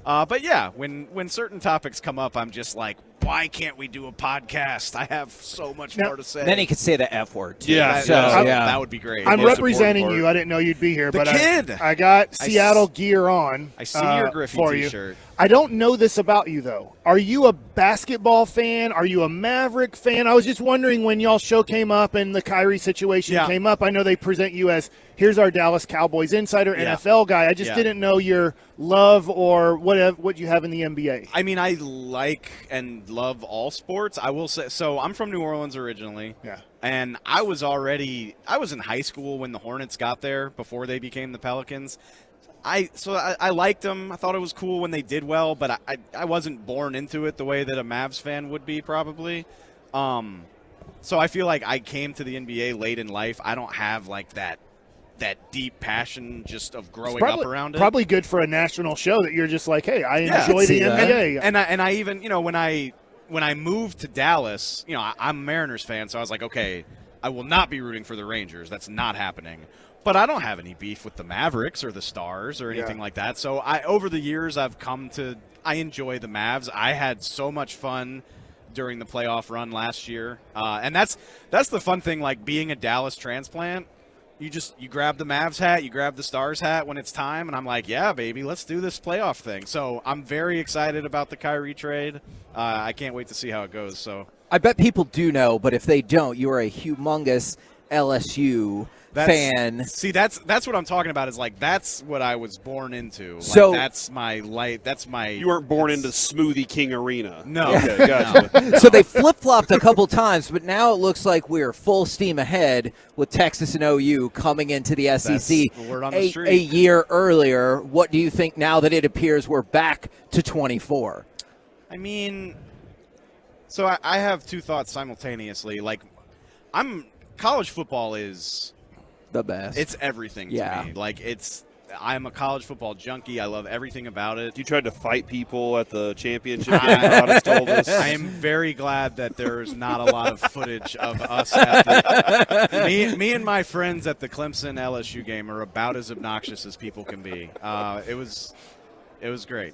But, yeah, when certain topics come up, I'm just like, why can't we do a podcast? I have so much more to say. Then he could say the F word, too. Yeah, that would be great. I'm representing you. I didn't know you'd be here, but I got Seattle gear on. I see your Griffey for T-shirt. You. I don't know this about you, though. Are you a basketball fan? Are you a Maverick fan? I was just wondering when y'all show came up and the Kyrie situation came up. I know they present you as, here's our Dallas Cowboys insider, NFL guy. I just didn't know your love or what you have in the NBA. I mean, I like and love all sports. I will say, so I'm from New Orleans originally. Yeah. And I was in high school when the Hornets got there before they became the Pelicans. I liked them. I thought it was cool when they did well, but I wasn't born into it the way that a Mavs fan would be probably. So I feel like I came to the NBA late in life. I don't have like that deep passion just of growing up around it. Probably good for a national show that you're just like, hey, I enjoy the NBA. And I even, when I moved to Dallas, I'm a Mariners fan, so I was like, okay, I will not be rooting for the Rangers. That's not happening. But I don't have any beef with the Mavericks or the Stars or anything like that. So over the years, I enjoy the Mavs. I had so much fun during the playoff run last year. And that's the fun thing, like being a Dallas transplant. You grab the Mavs hat, you grab the Stars hat when it's time, and I'm like, yeah, baby, let's do this playoff thing. So I'm very excited about the Kyrie trade. I can't wait to see how it goes. So I bet people do know, but if they don't, you are a humongous LSU fan. See, that's what I'm talking about. Is like that's what I was born into. So that's my life. That's my. You weren't born into Smoothie King Arena. No. Okay, gotcha. No. So they flip-flopped a couple times, but now it looks like we're full steam ahead with Texas and OU coming into the SEC That's the word on the street. a year earlier. What do you think now that it appears we're back to 24? I mean, so I have two thoughts simultaneously. Like, college football is the best. It's everything to me. Like, I'm a college football junkie. I love everything about it. You tried to fight people at the championship game. Honest told us. I am very glad that there's not a lot of footage of us. Me and my friends at the Clemson LSU game are about as obnoxious as people can be. It was great.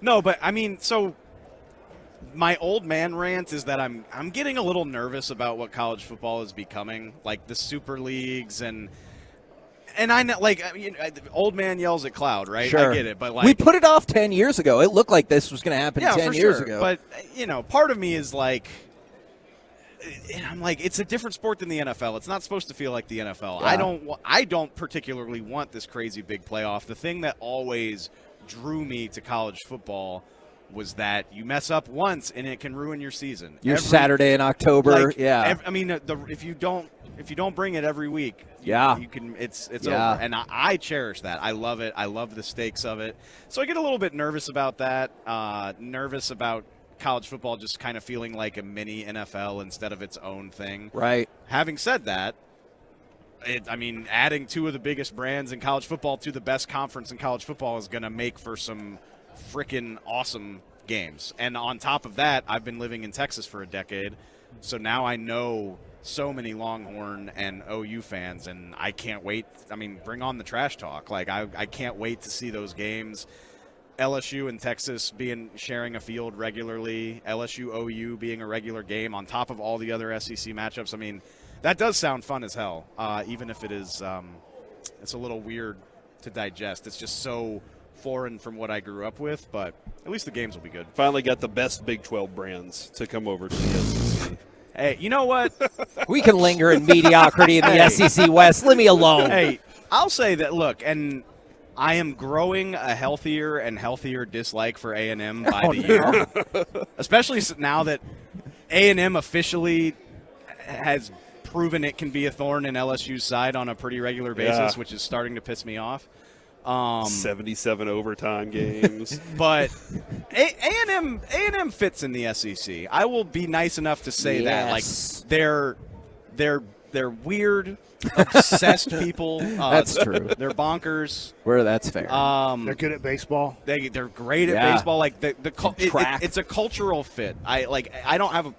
No, but I mean, so my old man rant is that I'm getting a little nervous about what college football is becoming, like the super leagues and I know, like, old man yells at cloud, right? Sure. I get it, but like we put it off 10 years ago. It looked like this was going to happen 10 years ago. But part of me is like, I'm like, it's a different sport than the NFL. It's not supposed to feel like the NFL. Yeah. I don't particularly want this crazy big playoff. The thing that always drew me to college football was that you mess up once and it can ruin your season. Your Saturday in October, I mean, if you don't if you don't bring it every week, you can. It's over, and I cherish that. I love it. I love the stakes of it. So I get a little bit nervous about that. Nervous about college football just kind of feeling like a mini NFL instead of its own thing. Right. Having said that, adding two of the biggest brands in college football to the best conference in college football is going to make for some freaking awesome games. And on top of that, I've been living in Texas for a decade, so now I know so many Longhorn and OU fans, and I can't wait. I mean, bring on the trash talk. Like, I can't wait to see those games. LSU and Texas sharing a field regularly, LSU OU being a regular game on top of all the other SEC matchups. I mean, that does sound fun as hell, even if it is it's a little weird to digest. It's just so foreign from what I grew up with, but at least the games will be good. Finally got the best Big 12 brands to come over to the SEC. Hey, you know what? We can linger in mediocrity in the SEC West. Leave me alone. Hey, I'll say that, look, and I am growing a healthier and healthier dislike for A&M by the year, especially now that A&M officially has proven it can be a thorn in LSU's side on a pretty regular basis, which is starting to piss me off. 77 overtime games. But A&M fits in the SEC. I will be nice enough to say that. Like, they're weird, obsessed people. That's true. They're bonkers. That's fair. They're good at baseball. They're great at baseball. Like it's a cultural fit. I don't have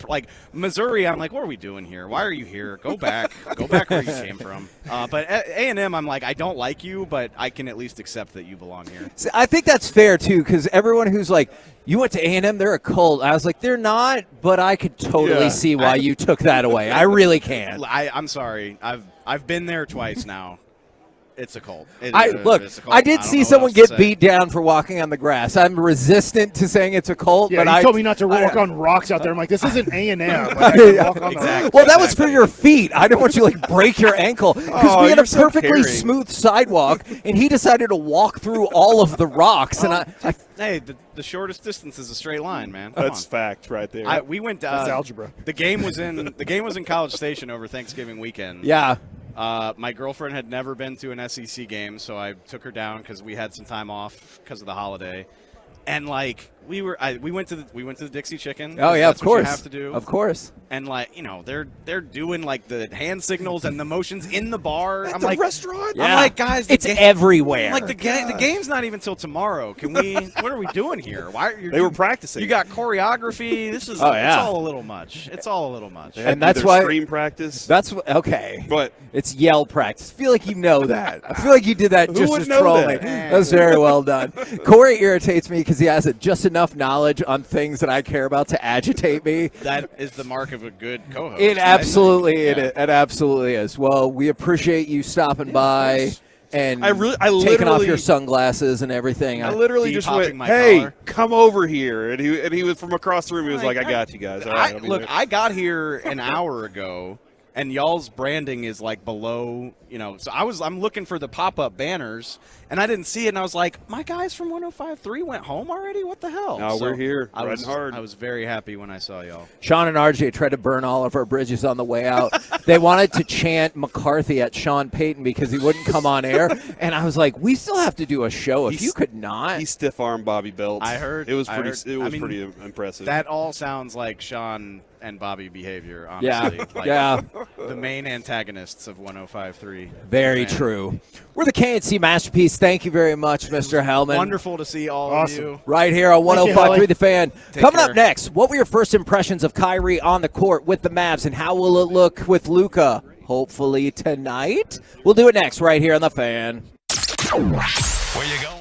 Missouri. I'm like, what are we doing here? Why are you here? Go back. Go back where you came from. But A&M, I'm like, I don't like you, but I can at least accept that you belong here. See, I think that's fair too, because everyone who's like, you went to A&M, they're a cult. I was like, they're not, but I could totally see why you took that away. I really can. I'm sorry. I've been there twice now. It's a cult. It's a cult. I did see someone get beat down for walking on the grass. I'm resistant to saying it's a cult, Yeah, but you told me not to walk on rocks out there. I'm like, this isn't A&M. Exactly. Well, that was for your feet. I didn't want you to break your ankle because we had a perfectly smooth sidewalk, and he decided to walk through all of the rocks. Hey, the shortest distance is a straight line, man. Come That's on. fact right there. We went. That's algebra. The game was in College Station over Thanksgiving weekend. Yeah. My girlfriend had never been to an SEC game, so I took her down because we had some time off because of the holiday. And we went to the Dixie Chicken. Oh yeah, that's of course. What you have to do. Of course. And they're doing the hand signals and the motions in the bar. At I'm the like restaurant. I'm like, guys, it's everywhere. I'm like the game's not even till tomorrow. Can we? What are we doing here? Why they were practicing? You got choreography. This is. It's all a little much. It's all a little much. And that's why scream practice. That's okay. But it's yell practice. I feel like you know that. I feel like you did that just would as know trolling. that? That's very well done. Corey irritates me because he has just enough knowledge on things that I care about to agitate me. That is the mark of a good co-host. It absolutely it absolutely is. Well, we appreciate you stopping by and taking off your sunglasses and everything. I literally just went, "Hey, come over here," and he was from across the room. He was like, "I got you guys." All right, look, I got here an hour ago, and y'all's branding is below. So I'm looking for the pop-up banners, and I didn't see it, and I was like, my guys from 105.3 went home already? What the hell? No, we're here, riding hard. I was very happy when I saw y'all. Sean and RJ tried to burn all of our bridges on the way out. They wanted to chant McCarthy at Sean Payton because he wouldn't come on air, and I was like, we still have to do a show. If you could not. He stiff-armed Bobby Belt. I heard. It was pretty impressive. That all sounds like Sean and Bobby behavior, honestly. Yeah. The main antagonists of 105.3. Very true. We're the KNC Masterpiece. Thank you very much, Mr. Hellman. Wonderful to see all of you. Right here on 105.3 The Fan. Coming care. up next, what were your first impressions of Kyrie on the court with the Mavs, and how will it look with Luka? Hopefully tonight. We'll do it next right here on The Fan. Where you going?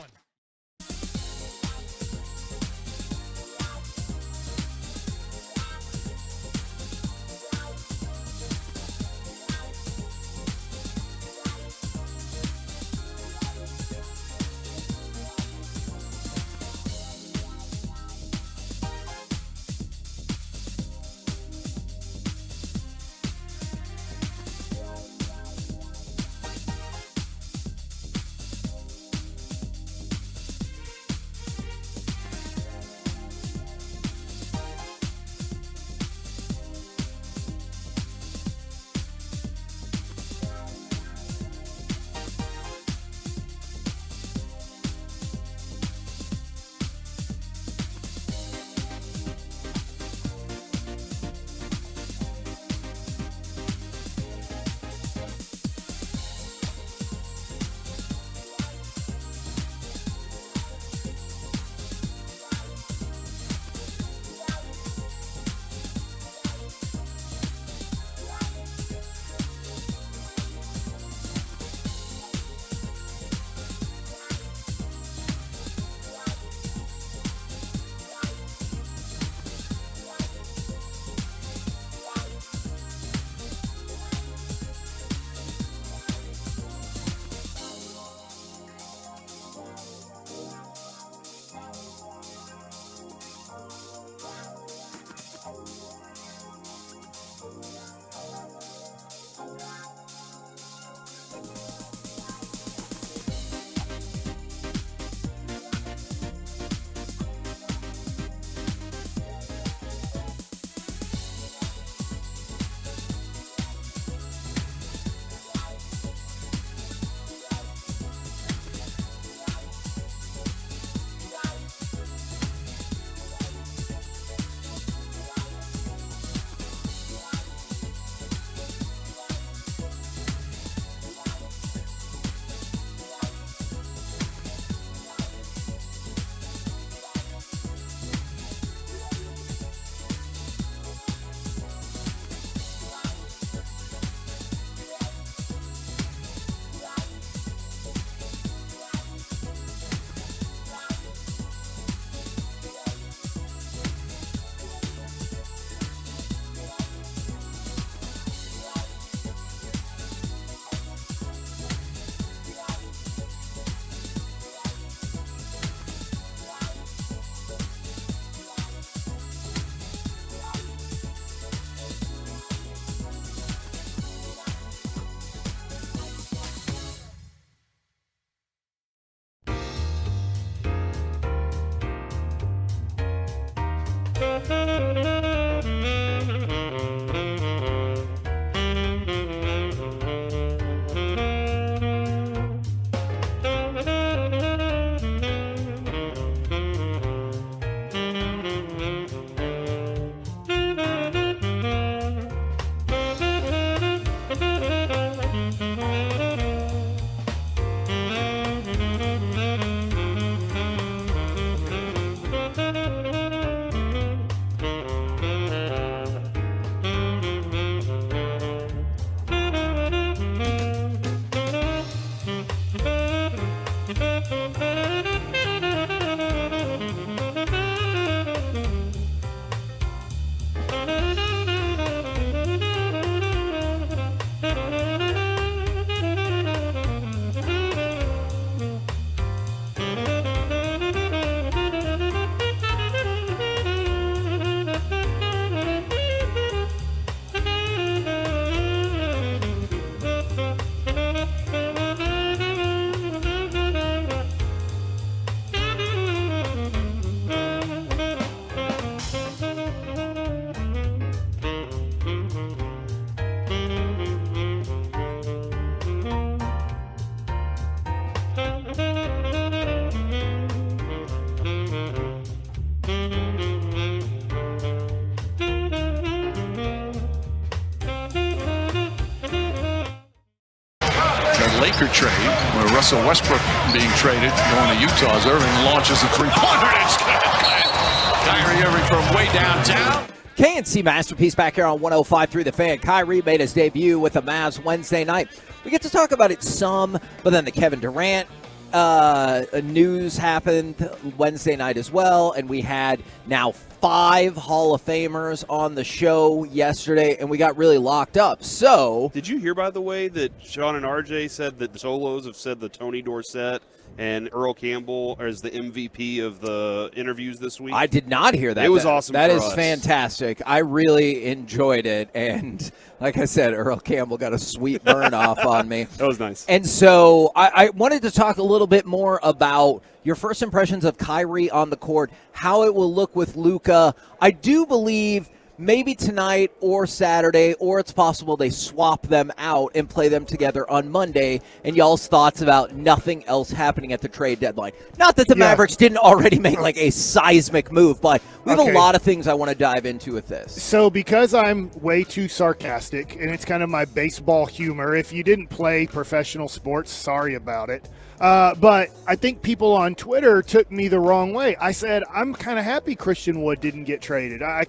record trade where Russell Westbrook being traded, going to Utah as Irving launches a three-pointer. It's Kyrie Irving from way downtown. KNC Masterpiece back here on 105.3 The Fan. Kyrie made his debut with the Mavs Wednesday night. We get to talk about it some, but then the Kevin Durant news happened Wednesday night as well, and we had now 5 Hall of Famers on the show yesterday, and we got really locked up. So, did you hear, by the way, that Sean and RJ said that the Solos have said that Tony Dorsett and Earl Campbell is the MVP of the interviews this week? I did not hear that. It was awesome. That for is us. fantastic. I really enjoyed it, and like I said, Earl Campbell got a sweet burn off on me. That was nice. And so I wanted to talk a little bit more about your first impressions of Kyrie on the court, how it will look with Luka. I do believe maybe tonight or Saturday, or it's possible they swap them out and play them together on Monday, and y'all's thoughts about nothing else happening at the trade deadline. Not that the Mavericks didn't already make like a seismic move, but we have a lot of things I want to dive into with this. So because I'm way too sarcastic, and it's kind of my baseball humor, if you didn't play professional sports, sorry about it. But I think people on Twitter took me the wrong way. I said I'm kind of happy Christian Wood didn't get traded. I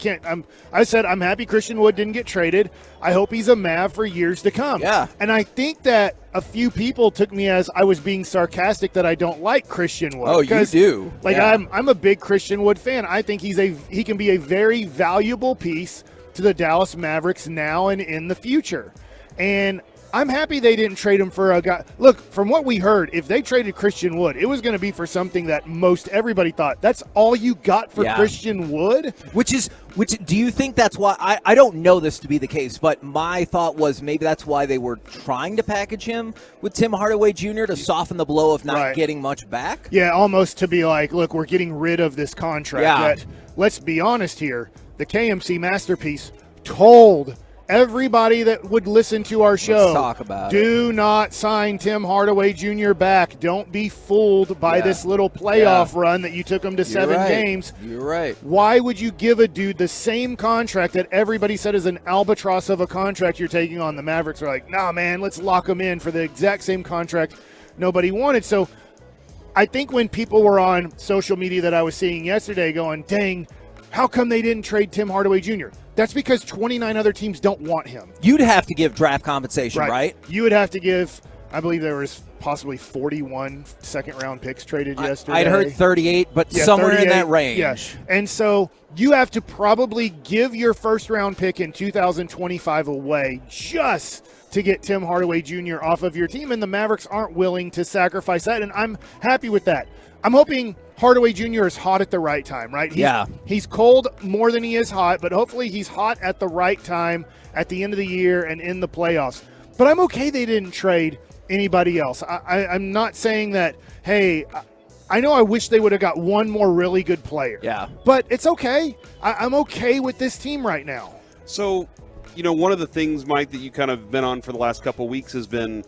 said I'm happy Christian Wood didn't get traded. I hope he's a Mav for years to come. Yeah. And I think that a few people took me as I was being sarcastic that I don't like Christian Wood. Oh, you do. Like Yeah. I'm a big Christian Wood fan. I think he can be a very valuable piece to the Dallas Mavericks now and in the future. And I'm happy they didn't trade him for a guy. Look, from what we heard, if they traded Christian Wood, it was going to be for something that most everybody thought. That's all you got for Christian Wood? Which do you think that's why? I don't know this to be the case, but my thought was maybe that's why they were trying to package him with Tim Hardaway Jr. to soften the blow of not getting much back? Yeah, almost to be like, look, we're getting rid of this contract. Yeah. But let's be honest here. The KMC Masterpiece told everybody that would listen to our show, Let's talk about do not sign Tim Hardaway Jr. back. Don't be fooled by this little playoff run that you took him to 7 games. You're right. Why would you give a dude the same contract that everybody said is an albatross of a contract you're taking on? The Mavericks are like, nah, man, let's lock him in for the exact same contract nobody wanted. So I think when people were on social media that I was seeing yesterday going, dang, how come they didn't trade Tim Hardaway Jr.? That's because 29 other teams don't want him. You'd have to give draft compensation, right? You would have to give, I believe there was possibly 41 second-round picks traded yesterday. I'd heard 38, but somewhere 38, in that range. Yeah. And so you have to probably give your first-round pick in 2025 away just to get Tim Hardaway Jr. off of your team, and the Mavericks aren't willing to sacrifice that, and I'm happy with that. I'm hoping Hardaway Jr. is hot at the right time, right? He's cold more than he is hot, but hopefully he's hot at the right time at the end of the year and in the playoffs. But I'm okay they didn't trade anybody else. I'm not saying that, hey, I know I wish they would have got one more really good player. Yeah. But it's okay. I'm okay with this team right now. So, one of the things, Mike, that you kind of been on for the last couple of weeks has been,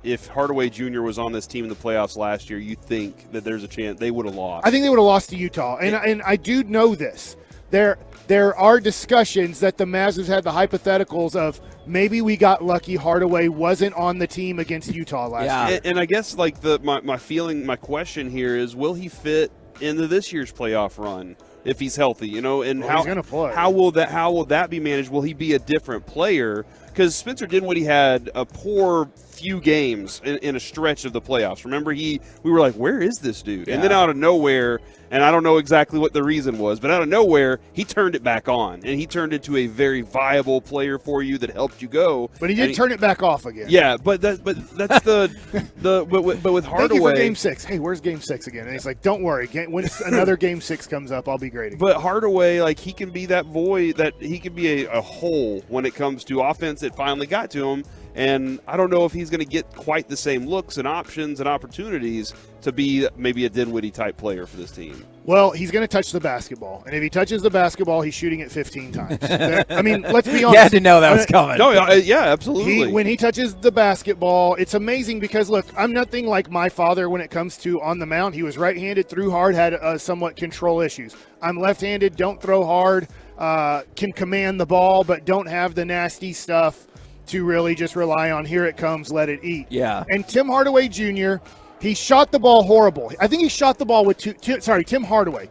if Hardaway Jr. was on this team in the playoffs last year, you think that there's a chance they would have lost? I think they would have lost to Utah, and I do know this. There are discussions that the Mavs have had the hypotheticals of maybe we got lucky Hardaway wasn't on the team against Utah last year. And I guess like my question here is, will he fit into this year's playoff run if he's healthy? And Well, he's gonna play. How will that be managed? Will he be a different player? Because Spencer Dinwiddie had a poor few games in a stretch of the playoffs. Remember, we were like, where is this dude? And then out of nowhere, and I don't know exactly what the reason was, but out of nowhere, he turned it back on, and he turned into a very viable player for you that helped you go. But he did turn it back off again. Yeah, but that's but with Hardaway. Thank you for Game 6. Hey, where's Game 6 again? And he's like, don't worry. When another Game 6 comes up, I'll be great again. But Hardaway, like, he can be that void, that he can be a hole when it comes to offense that finally got to him. And I don't know if he's going to get quite the same looks and options and opportunities to be maybe a Dinwiddie-type player for this team. Well, he's going to touch the basketball. And if he touches the basketball, he's shooting it 15 times. I mean, let's be honest. You had to know that was coming. No, yeah, absolutely. When he touches the basketball, it's amazing because, look, I'm nothing like my father when it comes to on the mound. He was right-handed, threw hard, had somewhat control issues. I'm left-handed, don't throw hard, can command the ball, but don't have the nasty stuff. to really just rely on here it comes, let it eat. Yeah. And Tim Hardaway Jr., he shot the ball horrible. I think he shot the ball with Tim Hardaway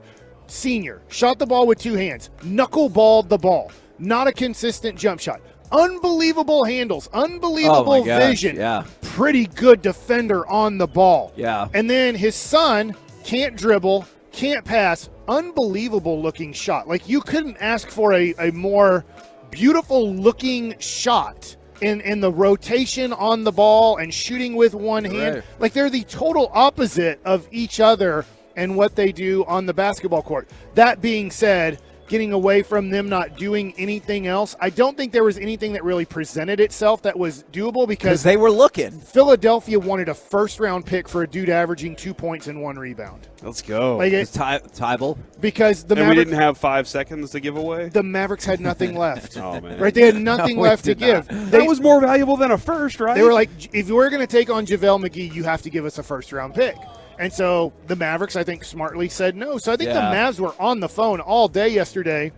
Sr. shot the ball with 2 hands, knuckleballed the ball. Not a consistent jump shot. Unbelievable handles, unbelievable vision. Yeah. Pretty good defender on the ball. Yeah. And then his son can't dribble, can't pass. Unbelievable looking shot. Like, you couldn't ask for a more beautiful looking shot in the rotation on the ball and shooting with one hand. Right. Like, they're the total opposite of each other and what they do on the basketball court. That being said, getting away from them not doing anything else, I don't think there was anything that really presented itself that was doable because they were looking. Philadelphia wanted a first-round pick for a dude averaging 2 points and 1 rebound. Let's go. Like Tybal. Because the and Mavericks, we didn't have 5 seconds to give away. the Mavericks had nothing left. Oh man, Right? They had nothing left to give. That was more valuable than a first, right? They were like, if we're going to take on JaVale McGee, you have to give us a first-round pick. And so the Mavericks, I think, smartly said no. So I think the Mavs were on the phone all day yesterday.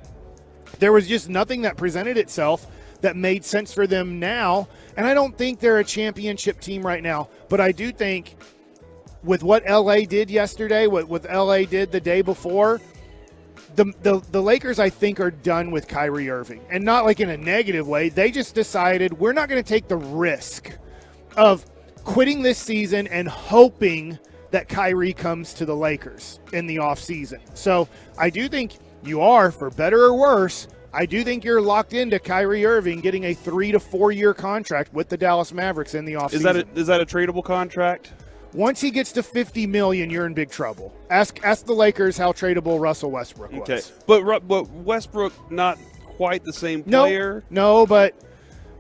There was just nothing that presented itself that made sense for them now. And I don't think they're a championship team right now. But I do think with what L.A. did yesterday, what L.A. did the day before, the Lakers, I think, are done with Kyrie Irving. And not like in a negative way. They just decided we're not going to take the risk of quitting this season and hoping that Kyrie comes to the Lakers in the offseason. So I do think you are, for better or worse, I do think you're locked into Kyrie Irving getting a 3 to 4 year contract with the Dallas Mavericks in the offseason. Is that a tradable contract? Once he gets to $50 million, you're in big trouble. Ask the Lakers how tradable Russell Westbrook was. Okay, but Westbrook not quite the same player. No, but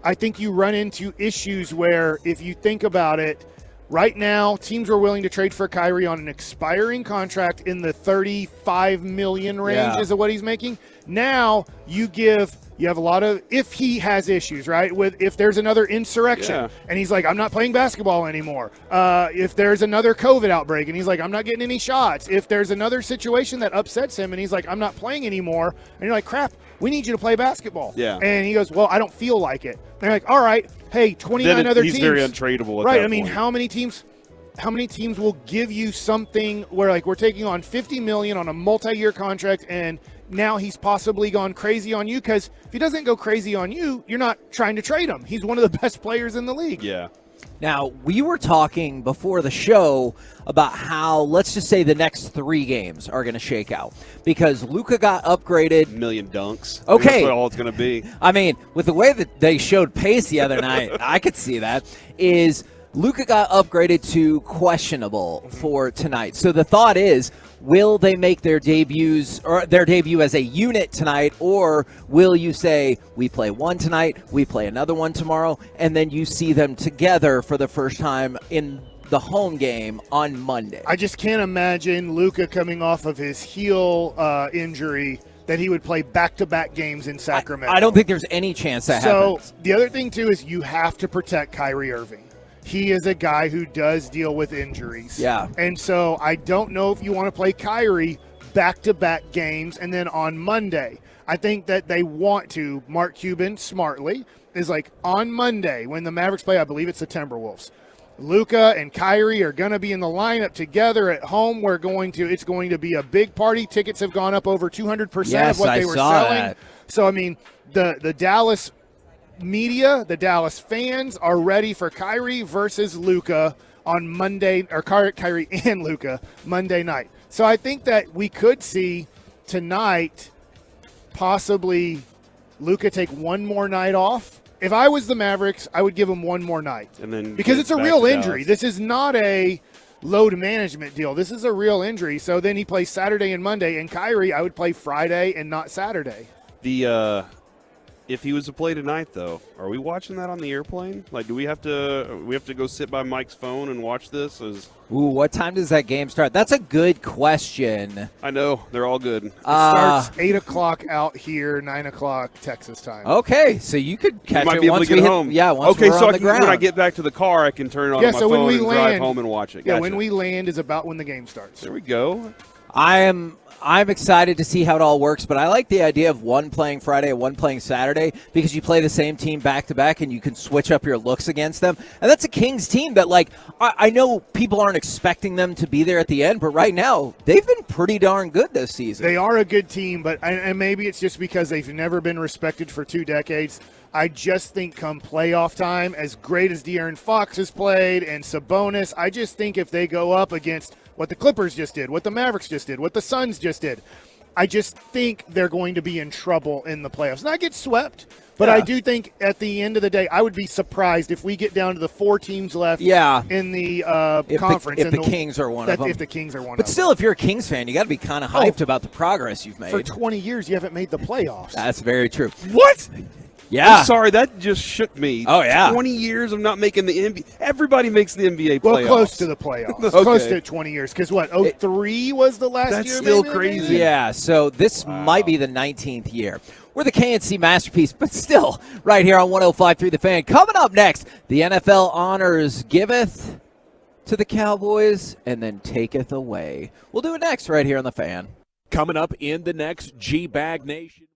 I think you run into issues where if you think about it, right now, teams are willing to trade for Kyrie on an expiring contract in the $35 million range is what he's making. Now you have a lot of, if he has issues, right, with if there's another insurrection and he's like, I'm not playing basketball anymore. If there's another COVID outbreak and he's like, I'm not getting any shots. If there's another situation that upsets him and he's like, I'm not playing anymore. And you're like, crap, we need you to play basketball. Yeah. And he goes, well, I don't feel like it. And they're like, all right, hey, 29 other teams. He's very untradeable at right. that I mean, point. how many teams will give you something where like we're taking on $50 million on a multi-year contract and now he's possibly gone crazy on you? Because if he doesn't go crazy on you, you're not trying to trade him. He's one of the best players in the league. Yeah. Now, we were talking before the show about how, let's just say, the next 3 games are going to shake out. Because Luka got upgraded. Million dunks. Okay. That's what all it's going to be. I mean, with the way that they showed pace the other night, I could see that, is Luka got upgraded to questionable for tonight. So the thought is, will they make their debuts or their debut as a unit tonight, or will you say we play one tonight, we play another one tomorrow, and then you see them together for the first time in the home game on Monday? I just can't imagine Luka coming off of his heel injury that he would play back-to-back games in Sacramento. I don't think there's any chance that happens. So the other thing, too, is you have to protect Kyrie Irving. He is a guy who does deal with injuries. Yeah. And so I don't know if you want to play Kyrie back-to-back games and then on Monday. I think that they want to, Mark Cuban smartly, is like on Monday when the Mavericks play, I believe it's the Timberwolves. Luka and Kyrie are going to be in the lineup together at home. It's going to be a big party. Tickets have gone up over 200% of what they were selling. That. So, I mean, the Dallas media, the Dallas fans are ready for Kyrie versus Luka on Monday, or Kyrie and Luka Monday night. So I think that we could see tonight possibly Luka take one more night off. If I was the Mavericks, I would give him one more night. And then because it's a real injury. This is not a load management deal. This is a real injury. So then he plays Saturday and Monday, and Kyrie, I would play Friday and not Saturday. If he was to play tonight, though, are we watching that on the airplane? Like, do we have to go sit by Mike's phone and watch this? Ooh, what time does that game start? That's a good question. I know they're all good. It starts 8 o'clock out here, 9 o'clock Texas time. Okay, so you could catch might it be able once to we get hit, home. Yeah, once okay, we're so on the ground. when I get back to the car, I can turn it on my phone and drive home and watch it. Yeah, Gotcha. when we land is about when the game starts. There we go. I am I'm excited to see how it all works, but I like the idea of one playing Friday and one playing Saturday because you play the same team back-to-back and you can switch up your looks against them. And that's a Kings team that, like, I know people aren't expecting them to be there at the end, but right now they've been pretty darn good this season. They are a good team, but and maybe it's just because they've never been respected for 2 decades. I just think come playoff time, as great as De'Aaron Fox has played and Sabonis, I just think if they go up against what the Clippers just did, what the Mavericks just did, what the Suns just did, I just think they're going to be in trouble in the playoffs. Not get swept, but I do think at the end of the day, I would be surprised if we get down to the 4 teams left in the conference. If the Kings are one of them. If the Kings are one of them. But still, if you're a Kings fan, you got to be kind of hyped about the progress you've made. For 20 years, you haven't made the playoffs. That's very true. What? Yeah. I'm sorry, that just shook me. Oh, yeah. 20 years of not making the NBA. Everybody makes the NBA playoffs. Well, close to the playoffs. Okay. Close to 20 years. Because what, 03 was the last That's year? still maybe? crazy. Yeah, so this might be the 19th year. We're the KNC masterpiece, but still right here on 105.3 The Fan. Coming up next, the NFL honors giveth to the Cowboys and then taketh away. We'll do it next right here on The Fan. Coming up in the next G-Bag Nation.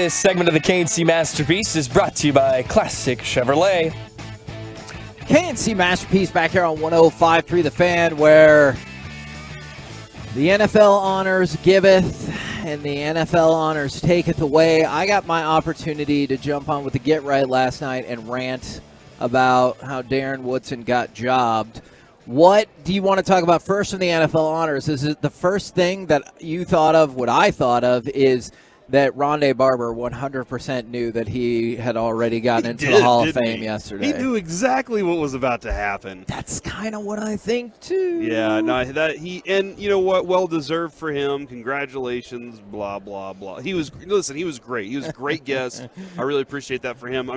This segment of the KNC Masterpiece is brought to you by Classic Chevrolet. KNC Masterpiece back here on 105.3 The Fan, where the NFL honors giveth and the NFL honors taketh away. I got my opportunity to jump on with the Get Right last night and rant about how Darren Woodson got jobbed. What do you want to talk about first from the NFL honors? Is it the first thing that you thought of, what I thought of, is that Rondé Barber 100% knew that he had already gotten into the Hall of Fame yesterday. He knew exactly what was about to happen. That's kind of what I think too. Yeah, no, and you know what? Well deserved for him. Congratulations. Blah blah blah. He was great. He was a great guest. I really appreciate that for him.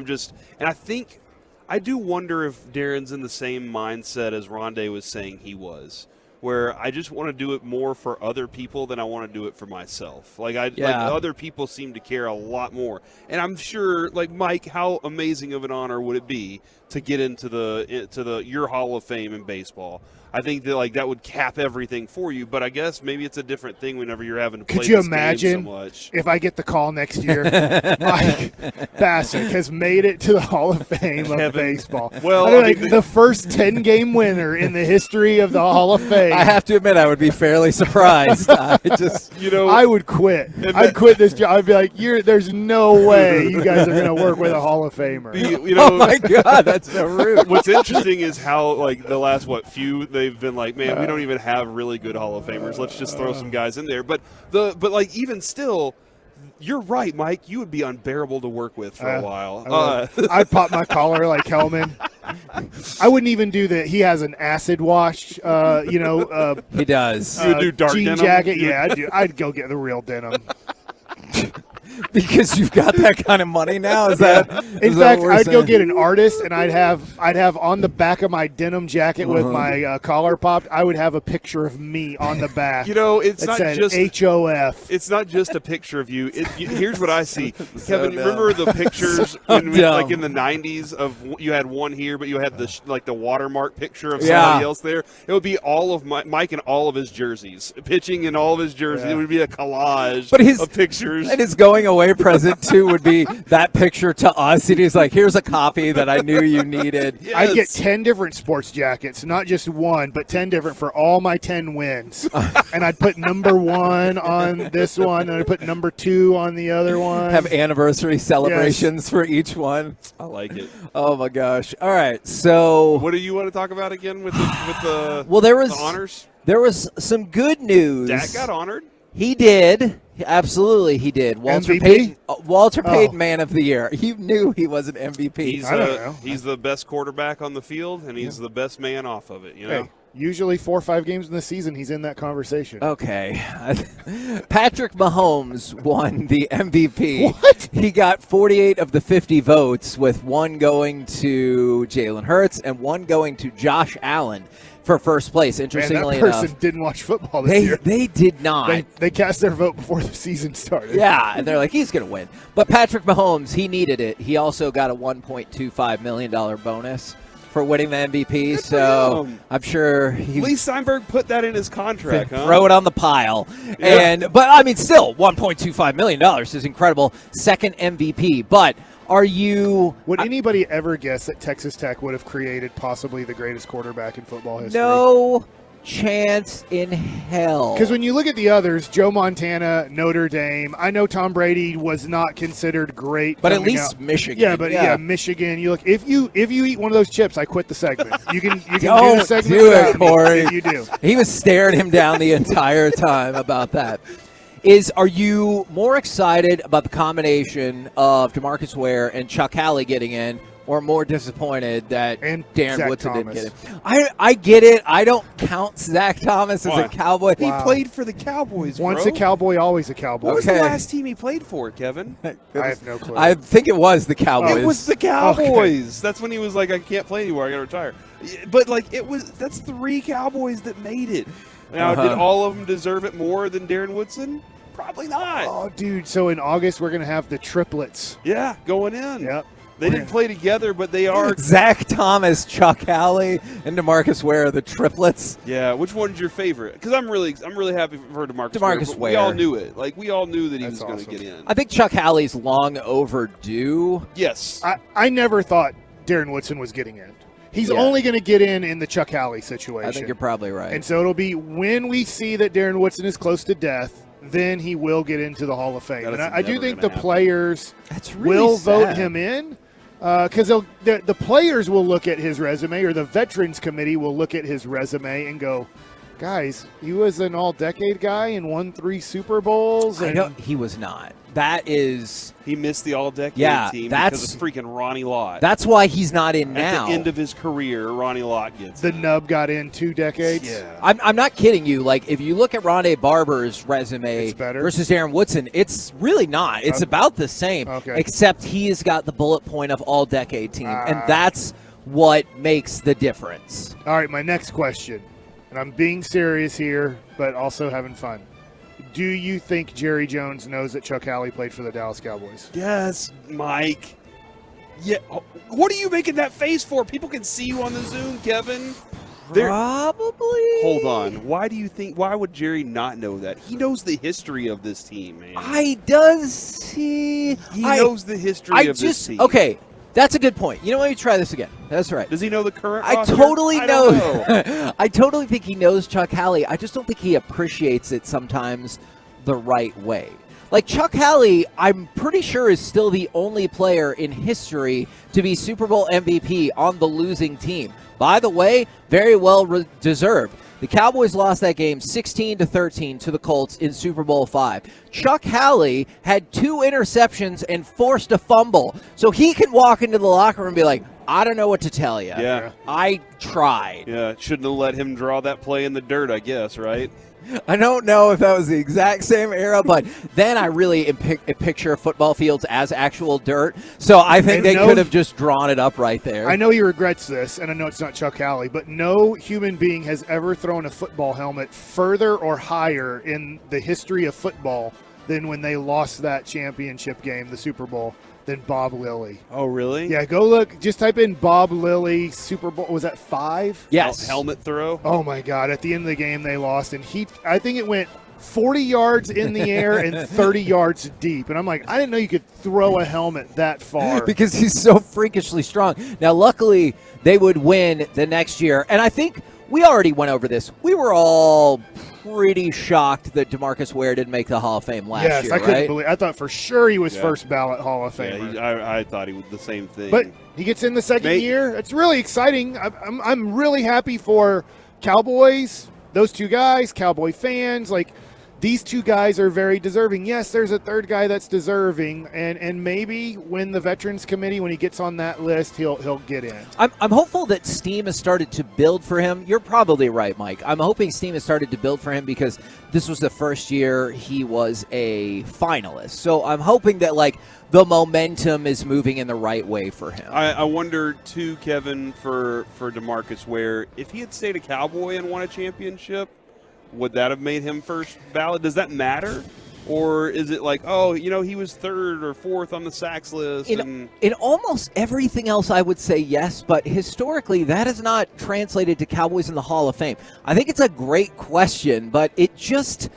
I do wonder if Darren's in the same mindset as Rondé was saying he was, where I just want to do it more for other people than I want to do it for myself. Like other people seem to care a lot more. And I'm sure, like Mike, how amazing of an honor would it be to get into your Hall of Fame in baseball? I think that that would cap everything for you, but I guess maybe it's a different thing whenever you're having to play this game so imagine much. If I get the call next year, Mike Bassick has made it to the Hall of Fame of baseball. Well, the first 10-game winner in the history of the Hall of Fame. I have to admit, I would be fairly surprised. I would quit. I'd quit this job. I'd be like, there's no way you guys are going to work with a Hall of Famer. Oh my God, that's so rude. What's interesting is how the last few they've been like, man, we don't even have really good Hall of Famers. Let's just throw some guys in there. But even still, you're right, Mike. You would be unbearable to work with for a while. I'd pop my collar like Hellman. I wouldn't even do that. He has an acid wash. He does. You would do dark jean denim? jacket. Yeah, I'd go get the real denim. Because you've got that kind of money now? In fact, I'd go get an artist, and I'd have on the back of my denim jacket with my collar popped, I would have a picture of me on the back. It's not just HOF. It's not just a picture of you. Here's what I see. Kevin, remember the pictures when in the 90s of you had one here, but you had the watermark picture of somebody else there? It would be all of Mike and all of his jerseys, pitching in all of his jerseys. It would be a collage of pictures. And his going away present too would be that picture to us. And he's like, here's a copy that I knew you needed. Yes. I'd get 10 different sports jackets, not just one, but 10 different for all my 10 wins. And I'd put number 1 on this one, and I'd put number 2 on the other one. Have anniversary celebrations for each one. I like it. Oh my gosh. All right. So what do you want to talk about again with the the honors? There was some good news. Dak got honored. He did. Absolutely, he did. Walter Payton, Man of the Year. You knew he was an MVP. He's the best quarterback on the field, and he's the best man off of it. You know. Hey, usually 4 or 5 games in the season, he's in that conversation. Okay. Patrick Mahomes won the MVP. What? He got 48 of the 50 votes, with 1 going to Jalen Hurts and 1 going to Josh Allen for first place. Interestingly that person enough, didn't watch football this year. They did not. They cast their vote before the season started. Yeah, and they're like, he's going to win. But Patrick Mahomes, he needed it. He also got a $1.25 million bonus for winning the MVP. So I'm sure Lee Steinberg put that in his contract. Throw it on the pile. Yeah. But I mean, still, $1.25 million is incredible. Second MVP. But would anybody ever guess that Texas Tech would have created possibly the greatest quarterback in football history? No chance in hell. Because when you look at the others, Joe Montana, Notre Dame, I know Tom Brady was not considered great, but at least Michigan. Yeah, but Michigan. You look if you eat one of those chips, I quit the segment. You can do the segment. Do it, Corey. You do. He was staring him down the entire time about that. Are you more excited about the combination of DeMarcus Ware and Chuck Halley getting in, or more disappointed that Darren Woodson didn't get it? I get it. I don't count Zach Thomas as a Cowboy. He played for the Cowboys, Once a Cowboy, always a Cowboy. What was the last team he played for, Kevin? I have no clue. I think it was the Cowboys. It was the Cowboys. Okay. That's when he was like, I can't play anymore. I got to retire. But that's 3 Cowboys that made it. Now, did all of them deserve it more than Darren Woodson? Probably not. Oh, dude. So in August, we're going to have the triplets. Yeah, going in. Yep. They didn't play together, but they are. Zach Thomas, Chuck Howley, and DeMarcus Ware, the triplets. Yeah, which one's your favorite? Because I'm really happy for DeMarcus. DeMarcus Ware. We all Ware. knew it. Like we all knew that he was That's going to get in. I think Chuck Howley's long overdue. Yes. I never thought Darren Woodson was getting in. He's only going to get in the Chuck Howley situation. I think you're probably right. And so it'll be when we see that Darren Woodson is close to death, then he will get into the Hall of Fame. And I do think the players will vote him in. Because the players will look at his resume, or the Veterans Committee will look at his resume and go, guys, he was an all-decade guy and won 3 Super Bowls. I know he was not. That is... He missed the all-decade team because of freaking Ronnie Lott. That's why he's not in now. At the end of his career, Ronnie Lott gets The nub got in 2 decades. Yeah. I'm not kidding you. Like, if you look at Rondé Barber's resume versus Darren Woodson, it's really not. It's about the same, except he has got the bullet point of all-decade team, and that's what makes the difference. All right, my next question, and I'm being serious here, but also having fun. Do you think Jerry Jones knows that Chuck Howley played for the Dallas Cowboys? Yes, Mike. Yeah. What are you making that face for? People can see you on the Zoom, Kevin. Probably. Hold on. Why would Jerry not know that? He knows the history of this team, man. He knows the history of this team. Okay, that's a good point. You know what? Let me try this again. That's right. Does he know the current I roster? totally I know. don't know. I totally think he knows Chuck Howley. I just don't think he appreciates it sometimes the right way. Like Chuck Howley, I'm pretty sure is still the only player in history to be Super Bowl MVP on the losing team. By the way, very well deserved. The Cowboys lost that game 16-13 to the Colts in Super Bowl V. Chuck Howley had 2 interceptions and forced a fumble. So he can walk into the locker room and be like, I don't know what to tell you. Yeah. I tried. Yeah, shouldn't have let him draw that play in the dirt, I guess, right? I don't know if that was the exact same era, but then I really picture football fields as actual dirt. So I think they could have just drawn it up right there. I know he regrets this, and I know it's not Chuck Howley, but no human being has ever thrown a football helmet further or higher in the history of football than when they lost that championship game, the Super Bowl, than Bob Lilly. Oh, really? Yeah, go look. Just type in Bob Lilly Super Bowl. Was that 5? Yes. Helmet throw? Oh, my God. At the end of the game, they lost. And I think it went 40 yards in the air and 30 yards deep. And I'm like, I didn't know you could throw a helmet that far. Because he's so freakishly strong. Now, luckily, they would win the next year. And I think we already went over this. We were all pretty shocked that DeMarcus Ware didn't make the Hall of Fame last year, Yes, I couldn't believe. I thought for sure he was first ballot Hall of Famer. Yeah, I thought he was the same thing. But he gets in the second year. It's really exciting. I'm really happy for Cowboys, those 2 guys, Cowboy fans. Like, these 2 guys are very deserving. Yes, there's a third guy that's deserving, and maybe when the Veterans Committee, when he gets on that list, he'll get in. I'm hopeful that steam has started to build for him. You're probably right, Mike. I'm hoping steam has started to build for him because this was the first year he was a finalist. So I'm hoping that, like, the momentum is moving in the right way for him. I wonder, too, Kevin, for DeMarcus Ware, if he had stayed a Cowboy and won a championship, would that have made him first ballot? Does that matter? Or is it like, oh, he was 3rd or 4th on the sacks list? In almost everything else, I would say yes, but historically, that has not translated to Cowboys in the Hall of Fame. I think it's a great question, but it just,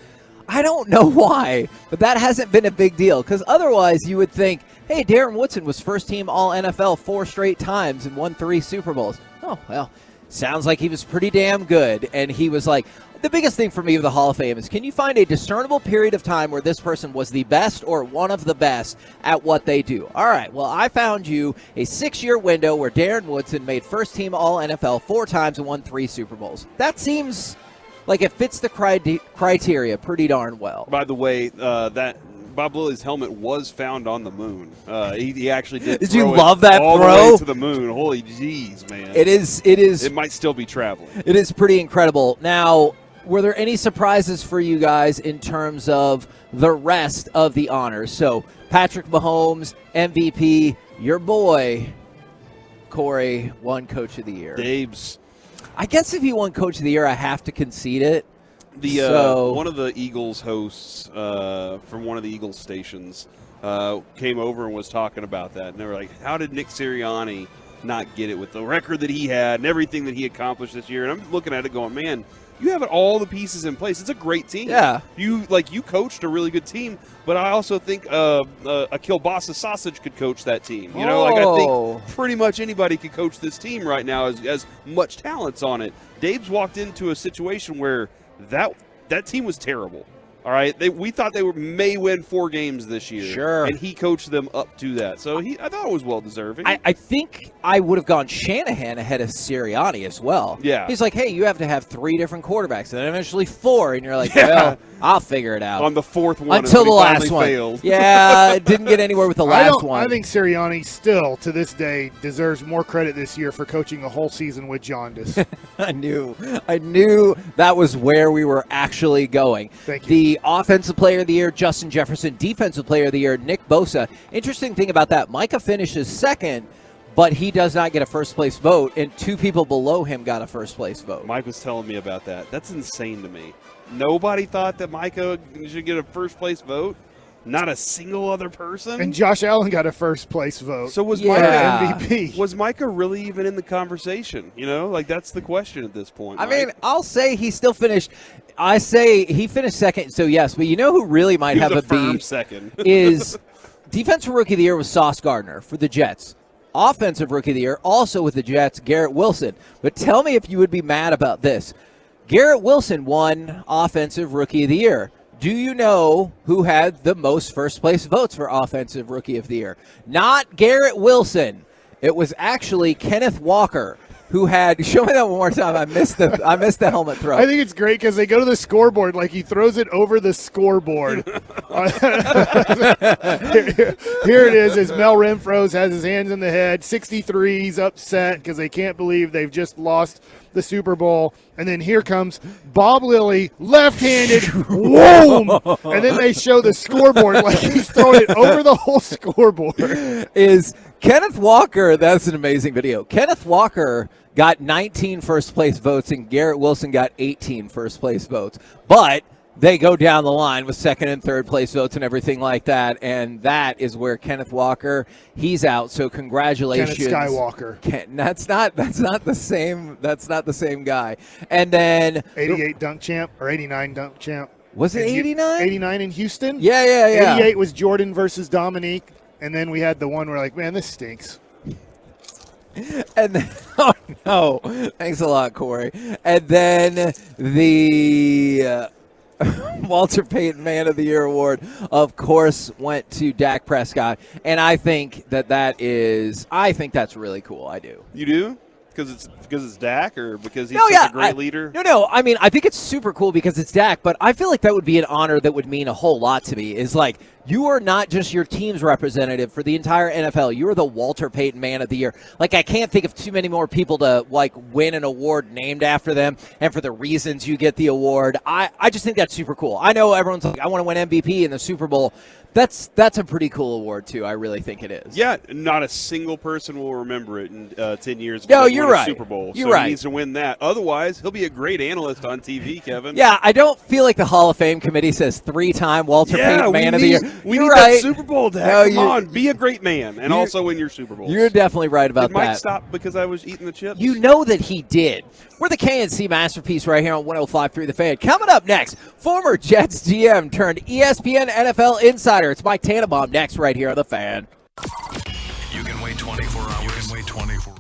I don't know why, but that hasn't been a big deal, because otherwise you would think, hey, Darren Woodson was first team All-NFL 4 straight times and won 3 Super Bowls. Oh, well, sounds like he was pretty damn good, and he was like, the biggest thing for me with the Hall of Fame is, can you find a discernible period of time where this person was the best or one of the best at what they do? All right, well, I found you a 6-year window where Darren Woodson made first-team All-NFL 4 times and won 3 Super Bowls. That seems like it fits the criteria pretty darn well. By the way, that Bob Lilly's helmet was found on the moon. He actually did. Did you throw love it that all throw? the way to the moon? Holy jeez, man! It is. It might still be traveling. It is pretty incredible. Now, were there any surprises for you guys in terms of the rest of the honors? So, Patrick Mahomes, MVP, your boy, Corey, won Coach of the Year. Dave's. I guess if he won Coach of the Year, I have to concede it. One of the Eagles hosts from one of the Eagles stations came over and was talking about that. And they were like, how did Nick Sirianni not get it with the record that he had and everything that he accomplished this year? And I'm looking at it going, man, you have all the pieces in place. It's a great team. Yeah. You coached a really good team, but I also think a kielbasa sausage could coach that team. You know, like I think pretty much anybody could coach this team right now as much talent's on it. Dave's walked into a situation where that team was terrible. All right, we thought they may win 4 games this year. Sure. And he coached them up to that. So I thought it was well-deserving. I think I would have gone Shanahan ahead of Sirianni as well. Yeah. He's like, hey, you have to have 3 different quarterbacks, and then eventually 4, and you're like, well, I'll figure it out. On the 4th one until the last one. Failed. Yeah, didn't get anywhere with the last one. I think Sirianni still, to this day, deserves more credit this year for coaching a whole season with jaundice. I knew that was where we were actually going. Thank you. The Offensive Player of the Year, Justin Jefferson. Defensive Player of the Year, Nick Bosa. Interesting thing about that, Micah finishes second, but he does not get a first-place vote, and 2 people below him got a first-place vote. Mike was telling me about that. That's insane to me. Nobody thought that Micah should get a first-place vote? Not a single other person? And Josh Allen got a first-place vote. So was Micah MVP? Was Micah really even in the conversation? You know, like that's the question at this point. I mean, I'll say he still finished. I say he finished second, so yes. But you know who really might have a firm B second is Defensive Rookie of the Year was Sauce Gardner for the Jets. Offensive Rookie of the Year, also with the Jets, Garrett Wilson. But tell me if you would be mad about this. Garrett Wilson won Offensive Rookie of the Year. Do you know who had the most first-place votes for Offensive Rookie of the Year? Not Garrett Wilson. It was actually Kenneth Walker, who had – show me that one more time. I missed the helmet throw. I think it's great because they go to the scoreboard like he throws it over the scoreboard. Here it is as Mel Renfro's has his hands in the head. 63, he's upset because they can't believe they've just lost the Super Bowl. And then here comes Bob Lilly, left-handed, whoom! And then they show the scoreboard like he's throwing it over the whole scoreboard. Is Kenneth Walker – that's an amazing video. Kenneth Walker – got 19 first-place votes, and Garrett Wilson got 18 first-place votes. But they go down the line with second- and third-place votes and everything like that, and that is where Kenneth Walker, he's out. So congratulations, Kenneth Skywalker. That's not the same. That's not the same guy. And then 88 dunk champ or 89 dunk champ. Was it 89? 89 in Houston. Yeah. 88 was Jordan versus Dominique, and then we had the one where like, man, this stinks. And then, oh no, thanks a lot, Corey. And then the Walter Payton Man of the Year award, of course, went to Dak Prescott, and I think that's really cool. I do. You do? Because it's Dak, or because he's such a great leader? No. I mean, I think it's super cool because it's Dak, but I feel like that would be an honor that would mean a whole lot to me. Is like, you are not just your team's representative for the entire NFL. You are the Walter Payton Man of the Year. Like, I can't think of too many more people to like win an award named after them and for the reasons you get the award. I just think that's super cool. I know everyone's like, I want to win MVP in the Super Bowl. That's a pretty cool award too. I really think it is. Yeah, not a single person will remember it in 10 years. No, you're right. Super Bowl. You're so right. He needs to win that. Otherwise, he'll be a great analyst on TV, Kevin. Yeah, I don't feel like the Hall of Fame committee says 3-time Walter Payton Man of the Year. We You're need right. that Super Bowl, Dak. Come on, be a great man, and also win your Super Bowl. You're definitely right about Did Mike that. stop because I was eating the chips? You know that he did. We're the KNC Masterpiece right here on 105.3 The Fan. Coming up next, former Jets GM turned ESPN NFL insider. It's Mike Tannenbaum next right here on The Fan. You can wait 24 hours. You can wait 24 hours.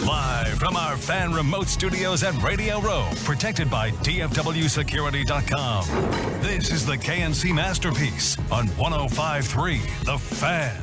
Live from our fan remote studios at Radio Row, protected by DFWSecurity.com. This is the KNC Masterpiece on 105.3 The Fan.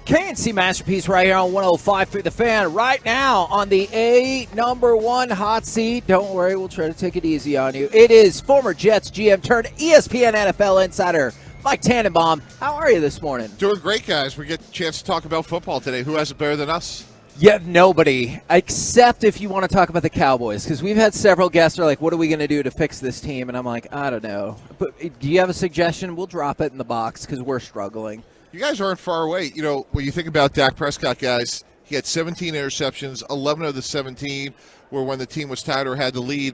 KNC Masterpiece right here on 105.3 The Fan. Right now on the #1 hot seat. Don't worry, we'll try to take it easy on you. It is former Jets GM turned ESPN NFL insider, Mike Tannenbaum. How are you this morning? Doing great, guys. We get a chance to talk about football today. Who has it better than us? Yeah, nobody, except if you want to talk about the Cowboys, because we've had several guests are like, what are we going to do to fix this team? And I'm like, I don't know. But do you have a suggestion? We'll drop it in the box because we're struggling. You guys aren't far away. You know, when you think about Dak Prescott, guys, he had 17 interceptions, 11 of the 17 were when the team was tied or had the lead.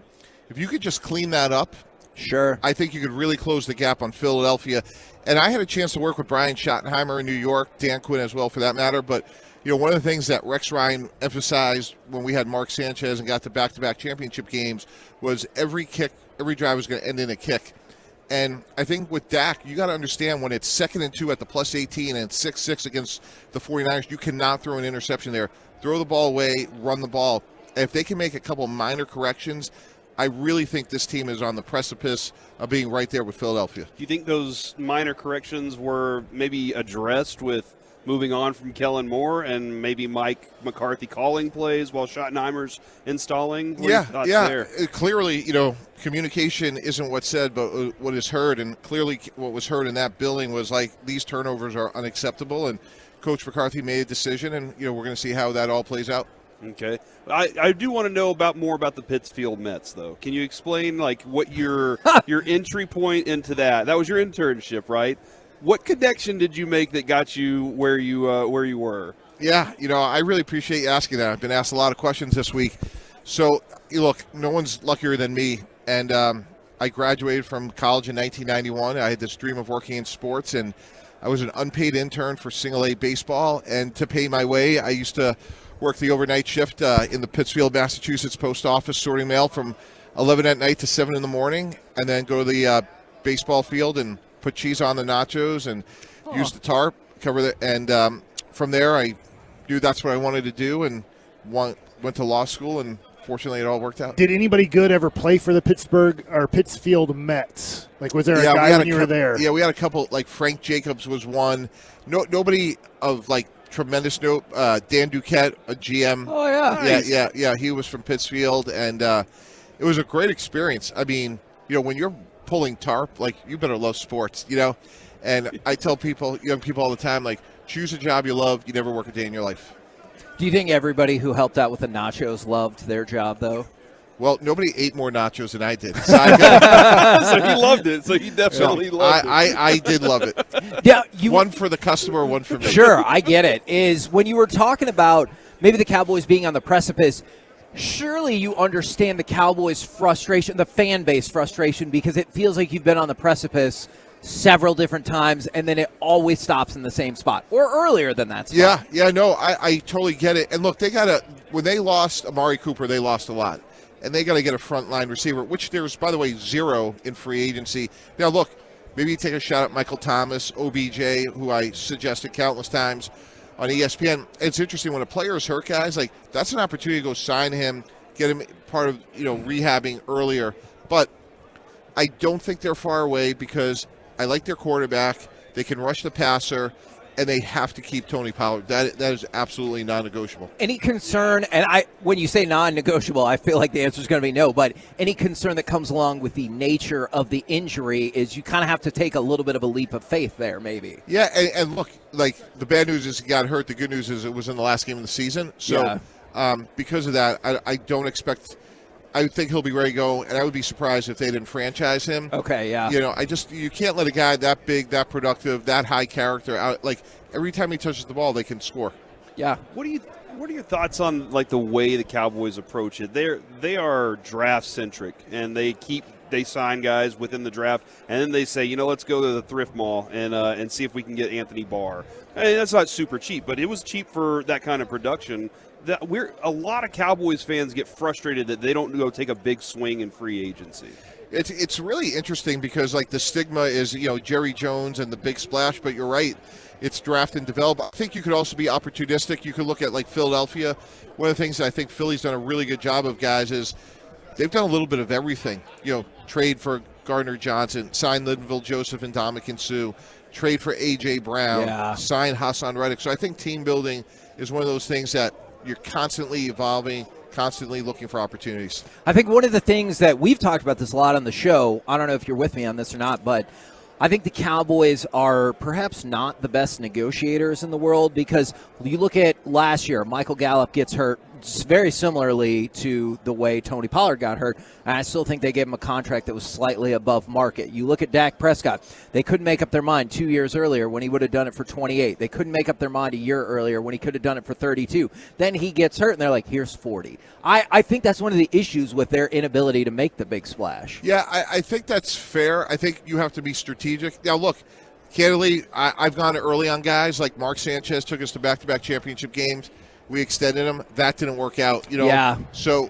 If you could just clean that up, sure, I think you could really close the gap on Philadelphia. And I had a chance to work with Brian Schottenheimer in New York, Dan Quinn as well for that matter, but you know, one of the things that Rex Ryan emphasized when we had Mark Sanchez and got to back-to-back championship games was every drive was going to end in a kick. And I think with Dak, you got to understand when it's 2nd and 2 at the +18 and 6-6 against the 49ers, you cannot throw an interception there. Throw the ball away, run the ball. And if they can make a couple minor corrections, I really think this team is on the precipice of being right there with Philadelphia. Do you think those minor corrections were maybe addressed with moving on from Kellen Moore and maybe Mike McCarthy calling plays while Schottenheimer's installing? Clearly, you know, communication isn't what's said, but what is heard. And clearly what was heard in that building was like, these turnovers are unacceptable. And Coach McCarthy made a decision, and, you know, we're going to see how that all plays out. Okay. I do want to know more about the Pittsfield Mets, though. Can you explain, like, what your entry point into that? That was your internship, right? What connection did you make that got you where you were? Yeah, you know, I really appreciate you asking that. I've been asked a lot of questions this week. So, look, no one's luckier than me. And I graduated from college in 1991. I had this dream of working in sports, and I was an unpaid intern for single A baseball. And to pay my way, I used to work the overnight shift in the Pittsfield, Massachusetts post office, sorting mail from 11 at night to 7 in the morning, and then go to the baseball field and put cheese on the nachos and use the tarp, cover it. And from there, I knew that's what I wanted to do and went to law school, and fortunately it all worked out. Did anybody good ever play for the Pittsfield Mets? Like, was there a guy when you were there? Yeah, we had a couple. Like Frank Jacobs was one. Nobody of like tremendous note. Dan Duquette, a GM. Oh yeah, nice. Yeah. He was from Pittsfield, and it was a great experience. I mean, you know, when you're pulling tarp, like, you better love sports, you know. And I tell young people all the time, like, choose a job you love. You never work a day in your life. Do you think everybody who helped out with the nachos loved their job, though? Well, nobody ate more nachos than I did. So, so he loved it. So he definitely loved it. I did love it. Yeah, one for the customer, one for me. Sure, I get it. Is when you were talking about maybe the Cowboys being on the precipice, surely you understand the Cowboys' frustration, the fan base frustration, because it feels like you've been on the precipice several different times, and then it always stops in the same spot or earlier than that spot. No, I totally get it. And look, when they lost Amari Cooper, they lost a lot. And they got to get a frontline receiver, which there's, by the way, 0 in free agency. Now, look, maybe you take a shot at Michael Thomas, OBJ, who I suggested countless times on ESPN. It's interesting when a player is hurt, guys, like that's an opportunity to go sign him, get him part of, rehabbing earlier. But I don't think they're far away because I like their quarterback. They can rush the passer, and they have to keep Tony Pollard. That is absolutely non-negotiable. Any concern, and when you say non-negotiable, I feel like the answer is going to be no, but any concern that comes along with the nature of the injury is you kind of have to take a little bit of a leap of faith there, maybe. Yeah, and look, like the bad news is he got hurt. The good news is it was in the last game of the season. So because of that, I don't expect – I would think he'll be ready to go, and I would be surprised if they didn't franchise him. Okay, yeah. You can't let a guy that big, that productive, that high character out. Like every time he touches the ball, they can score. Yeah. What are your thoughts on like the way the Cowboys approach it? They are draft centric, and they sign guys within the draft, and then they say, let's go to the thrift mall and see if we can get Anthony Barr. That's not super cheap, but it was cheap for that kind of production. A lot of Cowboys fans get frustrated that they don't go take a big swing in free agency. It's really interesting because like the stigma is Jerry Jones and the big splash, but you're right, it's draft and develop. I think you could also be opportunistic. You could look at like Philadelphia. One of the things that I think Philly's done a really good job of, guys, is they've done a little bit of everything. Trade for Gardner Johnson, sign Linville Joseph and Ndamukong Suh, trade for A.J. Brown, sign Hassan Reddick. So I think team building is one of those things that you're constantly evolving, constantly looking for opportunities. I think one of the things that we've talked about this a lot on the show, I don't know if you're with me on this or not, but I think the Cowboys are perhaps not the best negotiators in the world because you look at last year, Michael Gallup gets hurt very similarly to the way Tony Pollard got hurt, and I still think they gave him a contract that was slightly above market. You look at Dak Prescott. They couldn't make up their mind 2 years earlier when he would have done it for 28. They couldn't make up their mind a year earlier when he could have done it for 32. Then he gets hurt, and they're like, here's 40. I think that's one of the issues with their inability to make the big splash. Yeah, I think that's fair. I think you have to be strategic. Now, look, candidly, I've gone early on guys like Mark Sanchez took us to back-to-back championship games. We extended him. That didn't work out. Yeah. So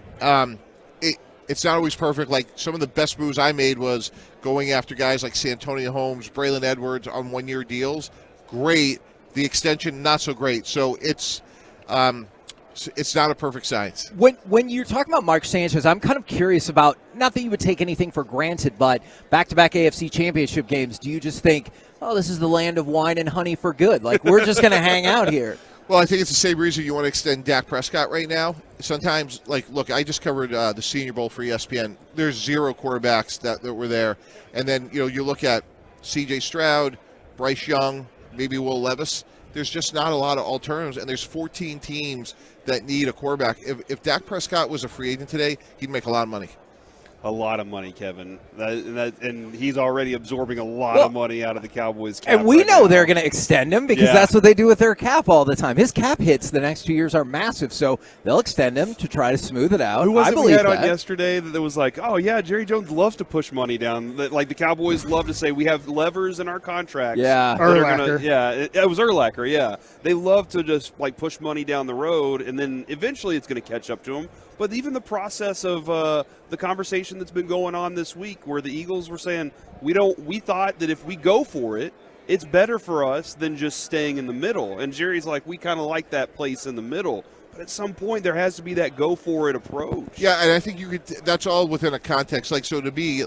it's not always perfect. Like some of the best moves I made was going after guys like Santonio Holmes, Braylon Edwards on one-year deals. Great. The extension, not so great. So it's not a perfect science. When you're talking about Mark Sanchez, I'm kind of curious about, not that you would take anything for granted, but back-to-back AFC championship games, do you just think, oh, this is the land of wine and honey for good? Like, we're just going to hang out here. Well, I think it's the same reason you want to extend Dak Prescott right now. Sometimes, look, I just covered the Senior Bowl for ESPN. There's 0 quarterbacks that were there. And then, you look at C.J. Stroud, Bryce Young, maybe Will Levis. There's just not a lot of alternatives, and there's 14 teams that need a quarterback. If Dak Prescott was a free agent today, he'd make a lot of money. A lot of money, Kevin. And he's already absorbing a lot of money out of the Cowboys cap. And we know they're going to extend him because that's what they do with their cap all the time. His cap hits the next 2 years are massive, so they'll extend him to try to smooth it out. Who was I it we believe had that. on yesterday that was like, oh, yeah, Jerry Jones loves to push money down. Like the Cowboys love to say we have levers in our contracts. Yeah. Urlacher. It was Urlacher, yeah. They love to just push money down the road, and then eventually it's going to catch up to them. But even the process of the conversation that's been going on this week where the Eagles were saying, we thought that if we go for it, it's better for us than just staying in the middle. And Jerry's like, we kind of like that place in the middle. But at some point, there has to be that go for it approach. Yeah, and I think that's all within a context. So to be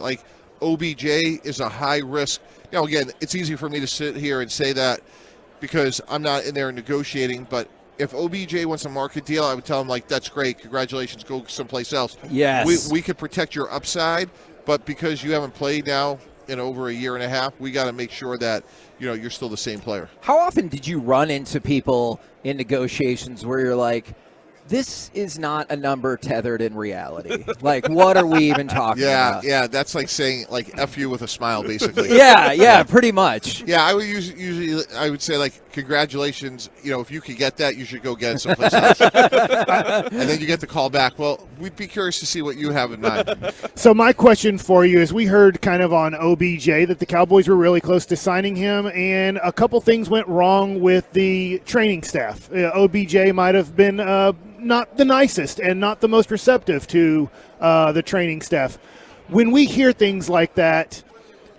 OBJ is a high risk. Now, again, it's easy for me to sit here and say that because I'm not in there negotiating, but if OBJ wants a market deal, I would tell him, that's great. Congratulations. Go someplace else. Yes. We could protect your upside, but because you haven't played now in over a year and a half, we got to make sure that, you're still the same player. How often did you run into people in negotiations where you're like, this is not a number tethered in reality. Like, what are we even talking about? Yeah, that's like saying like "F you" with a smile, basically. yeah, pretty much. Yeah, I would usually I would say like congratulations. You know, if you could get that, you should go get it someplace else. And then you get the call back. Well, we'd be curious to see what you have in mind. So my question for you is, we heard kind of on OBJ that the Cowboys were really close to signing him, and a couple things went wrong with the training staff. OBJ might have been not the nicest and not the most receptive to the training staff. When we hear things like that,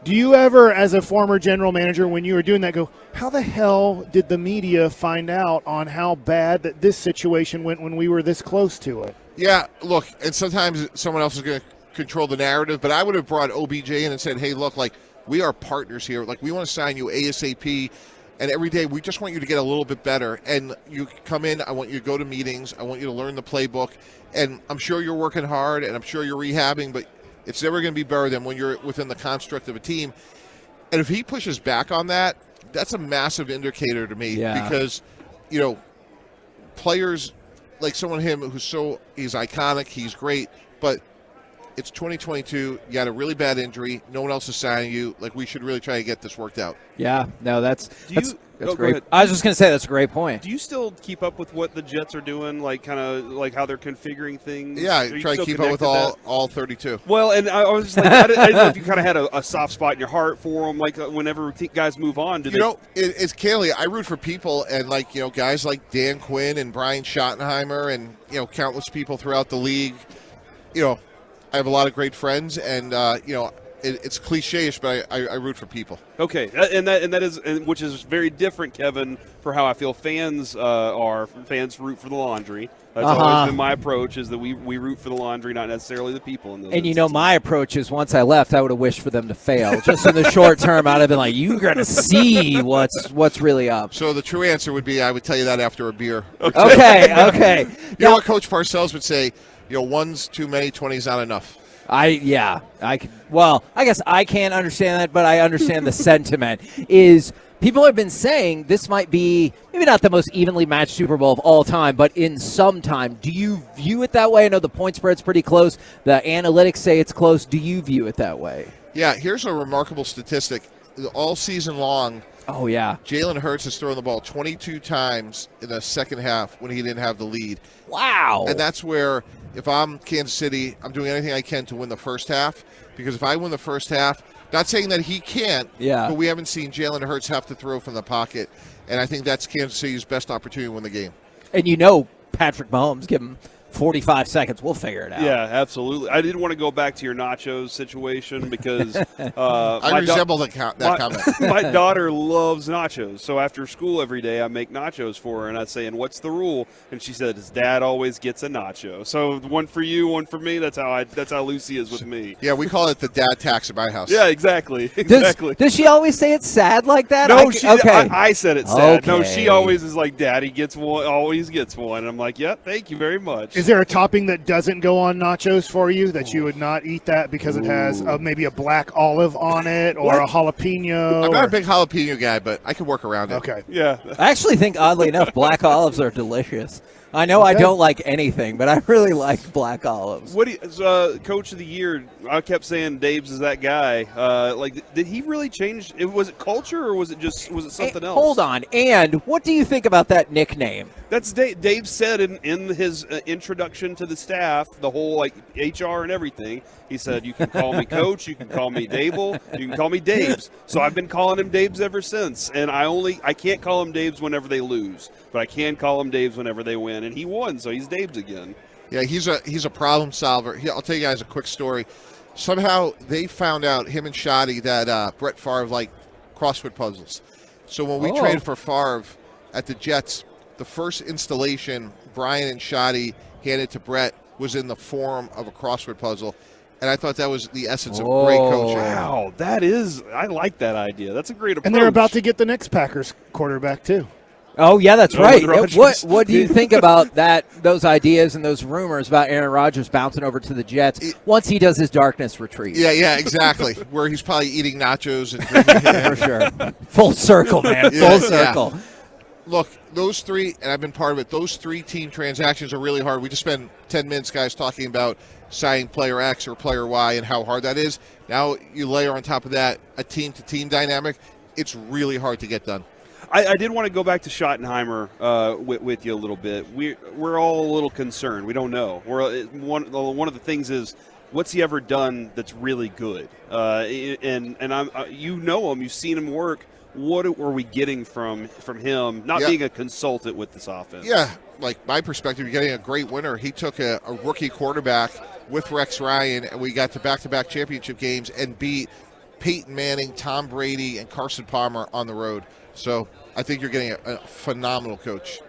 do you ever, as a former general manager, when you were doing that, go, how the hell did the media find out on how bad that this situation went when we were this close to it? Yeah, look, and sometimes someone else is going to control the narrative, but I would have brought OBJ in and said, hey, look, like, we are partners here. Like, we want to sign you ASAP, and every day we just want you to get a little bit better. And you come in, I want you to go to meetings, I want you to learn the playbook, and I'm sure you're working hard, and I'm sure you're rehabbing, but it's never going to be better than when you're within the construct of a team. And if he pushes back on that, that's a massive indicator to me because, you know, players like someone him he's iconic, he's great, but it's 2022. You got a really bad injury. No one else is signing you. Like, we should really try to get this worked out. Yeah, no, that's Go great. ahead. I was just going to say that's a great point. Do you still keep up with what the Jets are doing, like kind of like how they're configuring things? Yeah, I try to keep up with all 32. Well, and I was just like, I didn't know if you kind of had a soft spot in your heart for them, like whenever guys move on. It's Kaylee. I root for people, and like, you know, guys like Dan Quinn and Brian Schottenheimer, and, you know, countless people throughout the league. You know, I have a lot of great friends, and you know, it's cliche-ish, but I root for people. Okay, and that is which is very different, Kevin, for how I feel fans are. Fans root for the laundry. That's always been my approach, is that we root for the laundry, not necessarily the people in those And you know, my approach is, once I left, I would have wished for them to fail. Just in the short term, I'd have been like, you got to see what's really up. So the true answer would be, I would tell you that after a beer. Okay. You know what Coach Parcells would say? You know, one's too many, 20's not enough. I guess I can't understand that, but I understand the sentiment. Is people have been saying this might be maybe not the most evenly matched Super Bowl of all time, but in some time. Do you view it that way? I know the point spread's pretty close. The analytics say it's close. Do you view it that way? Yeah, here's a remarkable statistic. All season long, Jalen Hurts has thrown the ball 22 times in the second half when he didn't have the lead. Wow. And that's where, if I'm Kansas City, I'm doing anything I can to win the first half, because if I win the first half, not saying that he can't, but we haven't seen Jalen Hurts have to throw from the pocket, and I think that's Kansas City's best opportunity to win the game. And you know, Patrick Mahomes, give him 45 seconds. We'll figure it out. Yeah, absolutely. I didn't want to go back to your nachos situation because I resemble that comment. My daughter loves nachos, so after school every day I make nachos for her, and I say, "And what's the rule?" And she said, "His dad always gets a nacho." So one for you, one for me. That's how Lucy is with me. Yeah, we call it the dad tax at my house. Yeah, exactly. Does she always say it's sad like that? No, I said it's sad. Okay. No, she always is like, "Daddy gets one, always gets one." And I'm like, "Yeah, thank you very much." Is there a topping that doesn't go on nachos for you that you would not eat that because it has maybe a black olive on it or a jalapeno? I'm not a big jalapeno guy, but I can work around it. Okay. Yeah. I actually think, oddly enough, black olives are delicious. I know I don't like anything, but I really like black olives. What Coach of the Year? I kept saying Dave's is that guy. Did he really change? Was it culture or was it something else? Hold on. And what do you think about that nickname? That's Dave said in his introduction to the staff, the whole like HR and everything. He said, "You can call me Coach, you can call me Dable, you can call me Daves." So I've been calling him Daves ever since. And I can't call him Daves whenever they lose, but I can call him Daves whenever they win. And he won, so he's Daves again. Yeah, he's a problem solver. I'll tell you guys a quick story. Somehow they found out, him and Shoddy, that Brett Favre liked crossword puzzles. So when we traded for Favre at the Jets, the first installation Brian and Shoddy handed to Brett was in the form of a crossword puzzle. And I thought that was the essence of great coaching. Wow, I like that idea. That's a great approach. And they're about to get the next Packers quarterback, too. Oh, yeah, that's right. What do you think about those ideas and those rumors about Aaron Rodgers bouncing over to the Jets once he does his darkness retreat? Yeah, exactly. Where he's probably eating nachos and drinking. For sure. Full circle, man. Full circle. Yeah. look, those three, and I've been part of it, those 3 team transactions are really hard. We just spent 10 minutes, guys, talking about signing player X or player Y and how hard that is. Now you layer on top of that a team-to-team dynamic. It's really hard to get done. I did want to go back to Schottenheimer with you a little bit. We're all a little concerned. We don't know. One of the things is, what's he ever done that's really good? And you know him. You've seen him work. What are we getting from him? Not being a consultant with this offense. Yeah, like my perspective, you're getting a great winner. He took a rookie quarterback with Rex Ryan, and we got to back-to-back championship games and beat Peyton Manning, Tom Brady, and Carson Palmer on the road. So I think you're getting a phenomenal coach.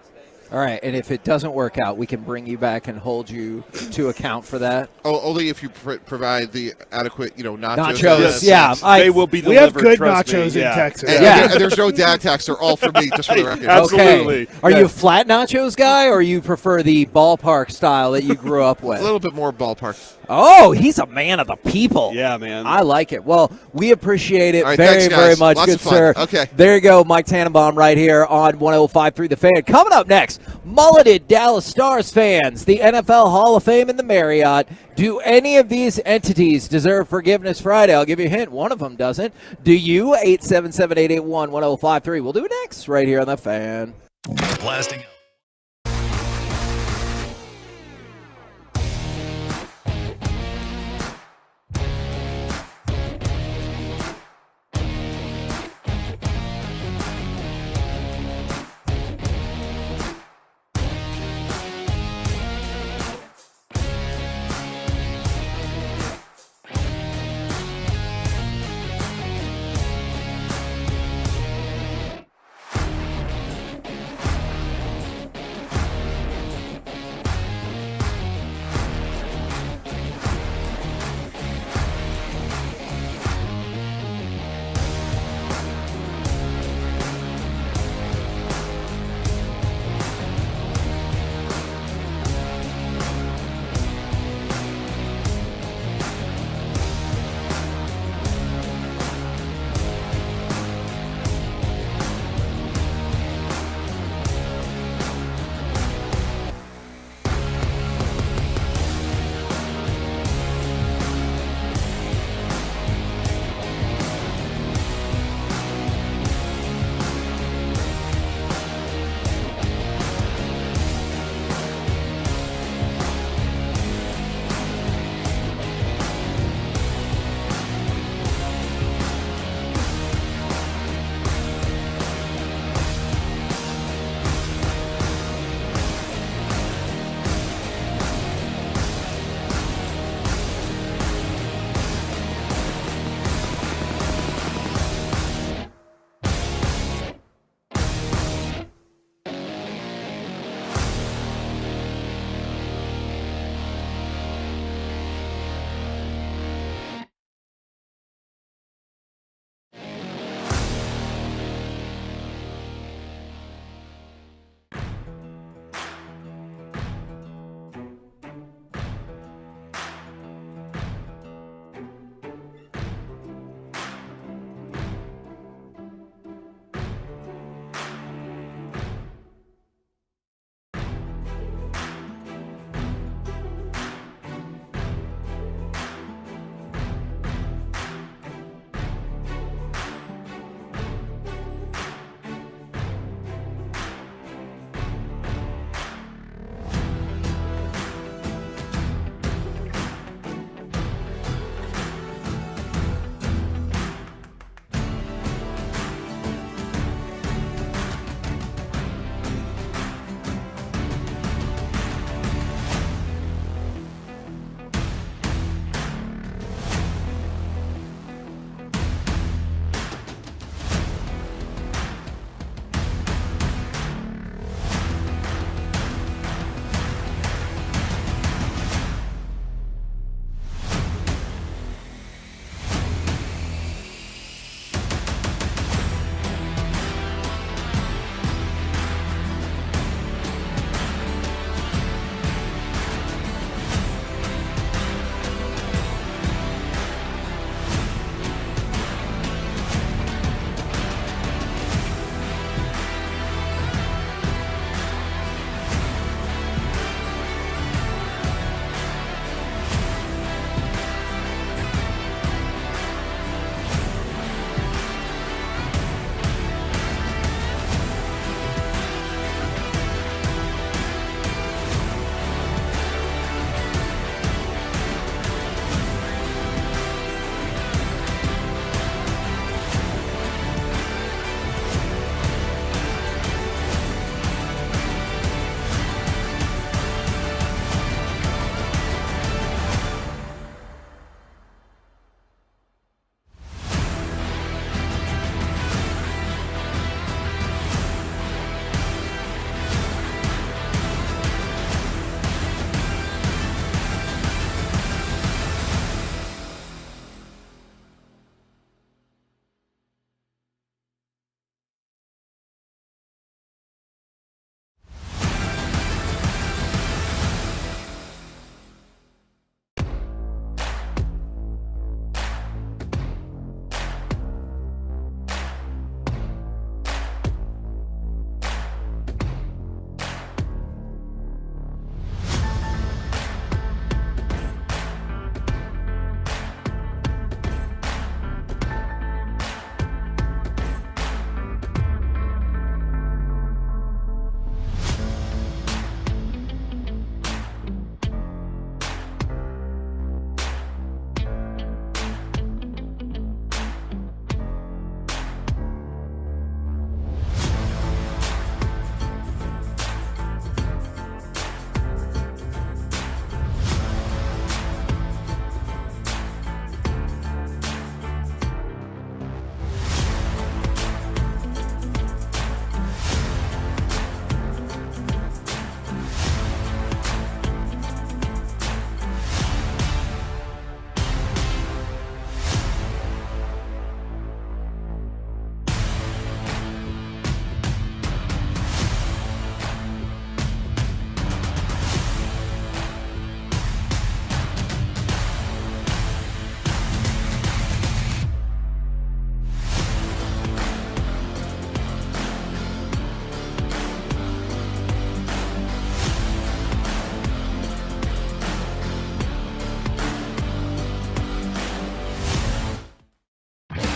All right, and if it doesn't work out, we can bring you back and hold you to account for that. Oh, only if you provide the adequate, nachos. Nachos, yeah. They will be delivered. We have good trust nachos me. in Texas. And there's no dad tax. They're all for me, just for the record. Absolutely. Okay. Are you a flat nachos guy, or you prefer the ballpark style that you grew up with? A little bit more ballpark. Oh, he's a man of the people. Yeah, man. I like it. Well, we appreciate it All right, very, thanks, very guys. much. Lots Good of fun. sir. Okay. There you go, Mike Tannenbaum right here on 105.3 The Fan. Coming up next, mulleted Dallas Stars fans, the NFL Hall of Fame in the Marriott. Do any of these entities deserve Forgiveness Friday? I'll give you a hint. One of them doesn't. Do you? 877-881-1053. We'll do it next right here on The Fan. Blasting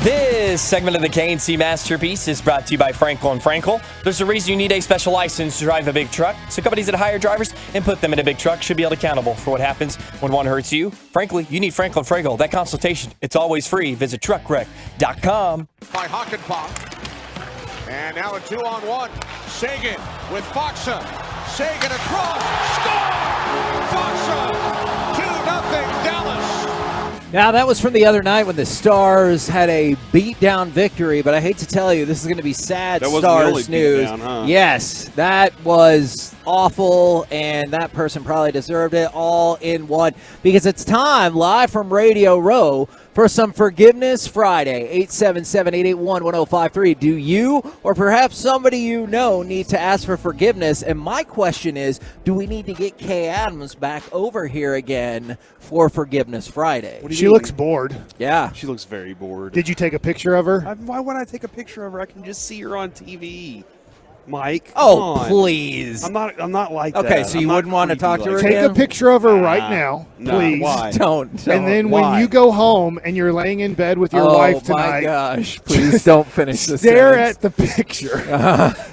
This segment of the KNC Masterpiece is brought to you by Frankel & Frankel. There's a reason you need a special license to drive a big truck, so companies that hire drivers and put them in a big truck should be held accountable for what happens when one hurts you. Frankly, you need Frankel & Frankel. That consultation, it's always free. Visit truckwreck.com. By Hockenbach. And now a 2-on-1. Sagan with Foxa. Sagan across. Score! Foxa! 2-0 Dallas. Now, that was from the other night when the Stars had a beatdown victory, but I hate to tell you, this is going to be sad That wasn't the only Stars news. beatdown, huh? Yes, that was awful, and that person probably deserved it all in one, because it's time, live from Radio Row, for some Forgiveness Friday. 877-881-1053. Do you or perhaps somebody you know need to ask for forgiveness? And my question is, do we need to get Kay Adams back over here again for Forgiveness Friday? She looks bored. Yeah. She looks very bored. Did you take a picture of her? Why would I take a picture of her? I can just see her on TV. Mike, Oh, come on. please. I'm not like that. Okay, so you wouldn't want to talk to her Take again? a picture of her right now, Nah, please. why? Don't. And then Why? when you go home and you're laying in bed with your wife tonight, my gosh, please don't finish this. stare at the picture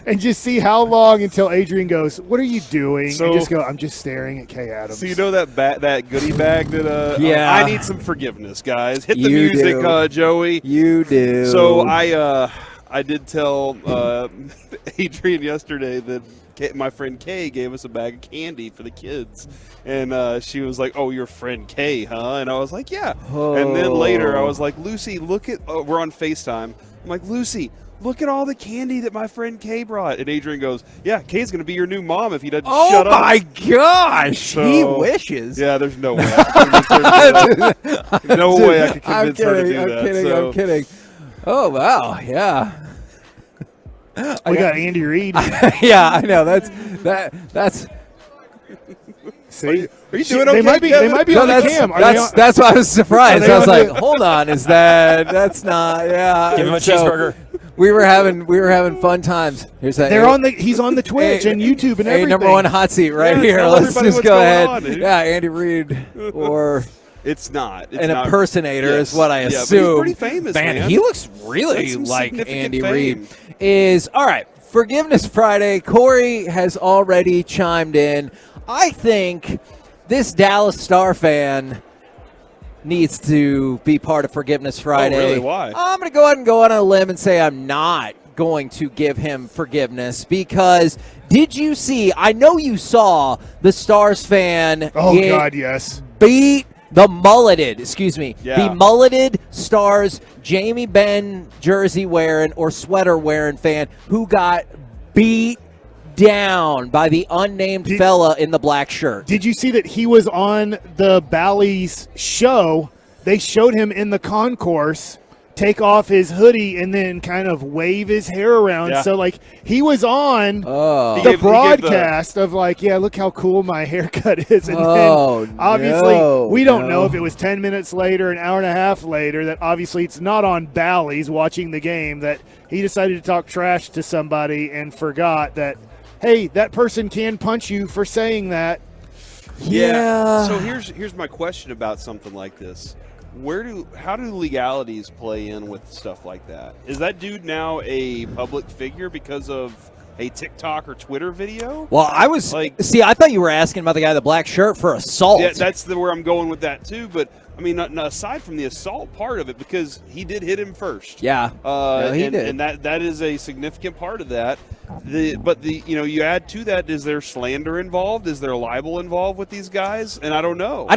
and just see how long until Adrian goes, "What are you doing?" So- and just go, "I'm just staring at Kay Adams." So you know that goodie bag that Yeah. I need some forgiveness, guys. Hit the You music, do. Joey. You do. So I did tell Adrian yesterday that my friend Kay gave us a bag of candy for the kids, and she was like, "Oh, your friend Kay, huh?" And I was like, "Yeah." And then later I was like, "Lucy, look at." We're on FaceTime. I'm like, "Lucy, look at all the candy that my friend Kay brought." And Adrian goes, "Yeah, Kay's going to be your new mom if he doesn't shut up." Oh, my gosh. So- He wishes. Yeah, there's no way. I can convince her to do that. No way I can convince her to do I'm that. kidding. so. I'm kidding. Oh, wow. Yeah. We got Andy Reid. Yeah, I know. That's. See, Are you She- doing they okay, might be. Kevin? They might be No, on the that's, cam. Are that's, they that's why I was surprised. Are they I was on like, the- hold on, that's not, yeah. Give him a And so cheeseburger. We were having fun times. Here's that. They're on the. He's on the Twitch Hey, and YouTube and Hey, everything. number one hot seat right Yeah, here. tell Let's everybody just what's go going ahead. on, dude. Yeah, Andy Reid or It's not. It's an not. impersonator Yes. is what I Yeah, but assume. he's pretty famous, man. He looks really That's some like significant Andy fame. Reid. Is all right. Forgiveness Friday. Corey has already chimed in. I think this Dallas Star fan needs to be part of Forgiveness Friday. really? Why? I'm going to go ahead and go on a limb and say I'm not going to give him forgiveness because did you see? I know you saw the Stars fan. Oh God, yes. Beat the mulleted, Yeah. the mulleted Stars Jamie Benn jersey wearing or sweater wearing fan who got beat down by the unnamed fella in the black shirt. Did you see that he was on the Bally's show? They showed him in the concourse take off his hoodie and then kind of wave his hair around. Yeah. So, like, he was on He the gave broadcast of, like, yeah, look how cool my haircut is. And Oh, then, obviously, no, we don't know no. if it was 10 minutes later, an hour and a half later, that obviously it's not on Bally's watching the game, that he decided to talk trash to somebody and forgot that, hey, that person can punch you for saying that. Yeah. So here's my question about something like this. How do legalities play in with stuff like that? Is that dude now a public figure because of a TikTok or Twitter video? Well, I was Like- I thought you were asking about the guy in the black shirt for assault. Yeah, that's where I'm going with that too. But I mean, aside from the assault part of it, because he did hit him first. Yeah. No, he did. And that is a significant part of that. You add to that, is there slander involved? Is there libel involved with these guys? And I don't know.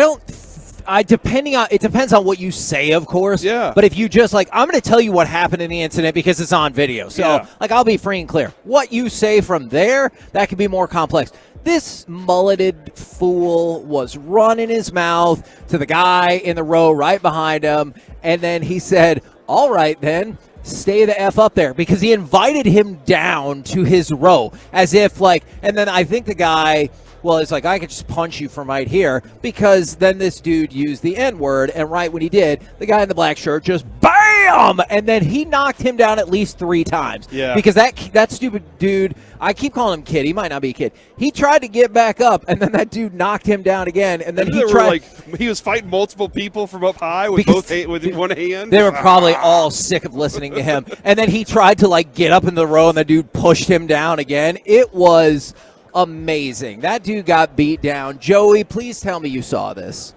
It depends on what you say, of course. Yeah. But if you just I'm going to tell you what happened in the incident because it's on video. So, Yeah. I'll be free and clear. What you say from there, that could be more complex. This mulleted fool was running his mouth to the guy in the row right behind him, and then he said, "All right, then." Stay the F up there, because he invited him down to his row as if and then I think the guy, well, it's like, I could just punch you from right here, because then this dude used the N-word, and right when he did, the guy in the black shirt just BAM! bam, and then he knocked him down at least 3 times. Yeah. Because that stupid dude, I keep calling him kid. He might not be a kid. He tried to get back up, and then that dude knocked him down again, and then he tried. He was fighting multiple people from up high with with one hand. They were probably all sick of listening to him. And then he tried to get up in the row, and the dude pushed him down again. It was amazing. That dude got beat down. Joey, please tell me you saw this.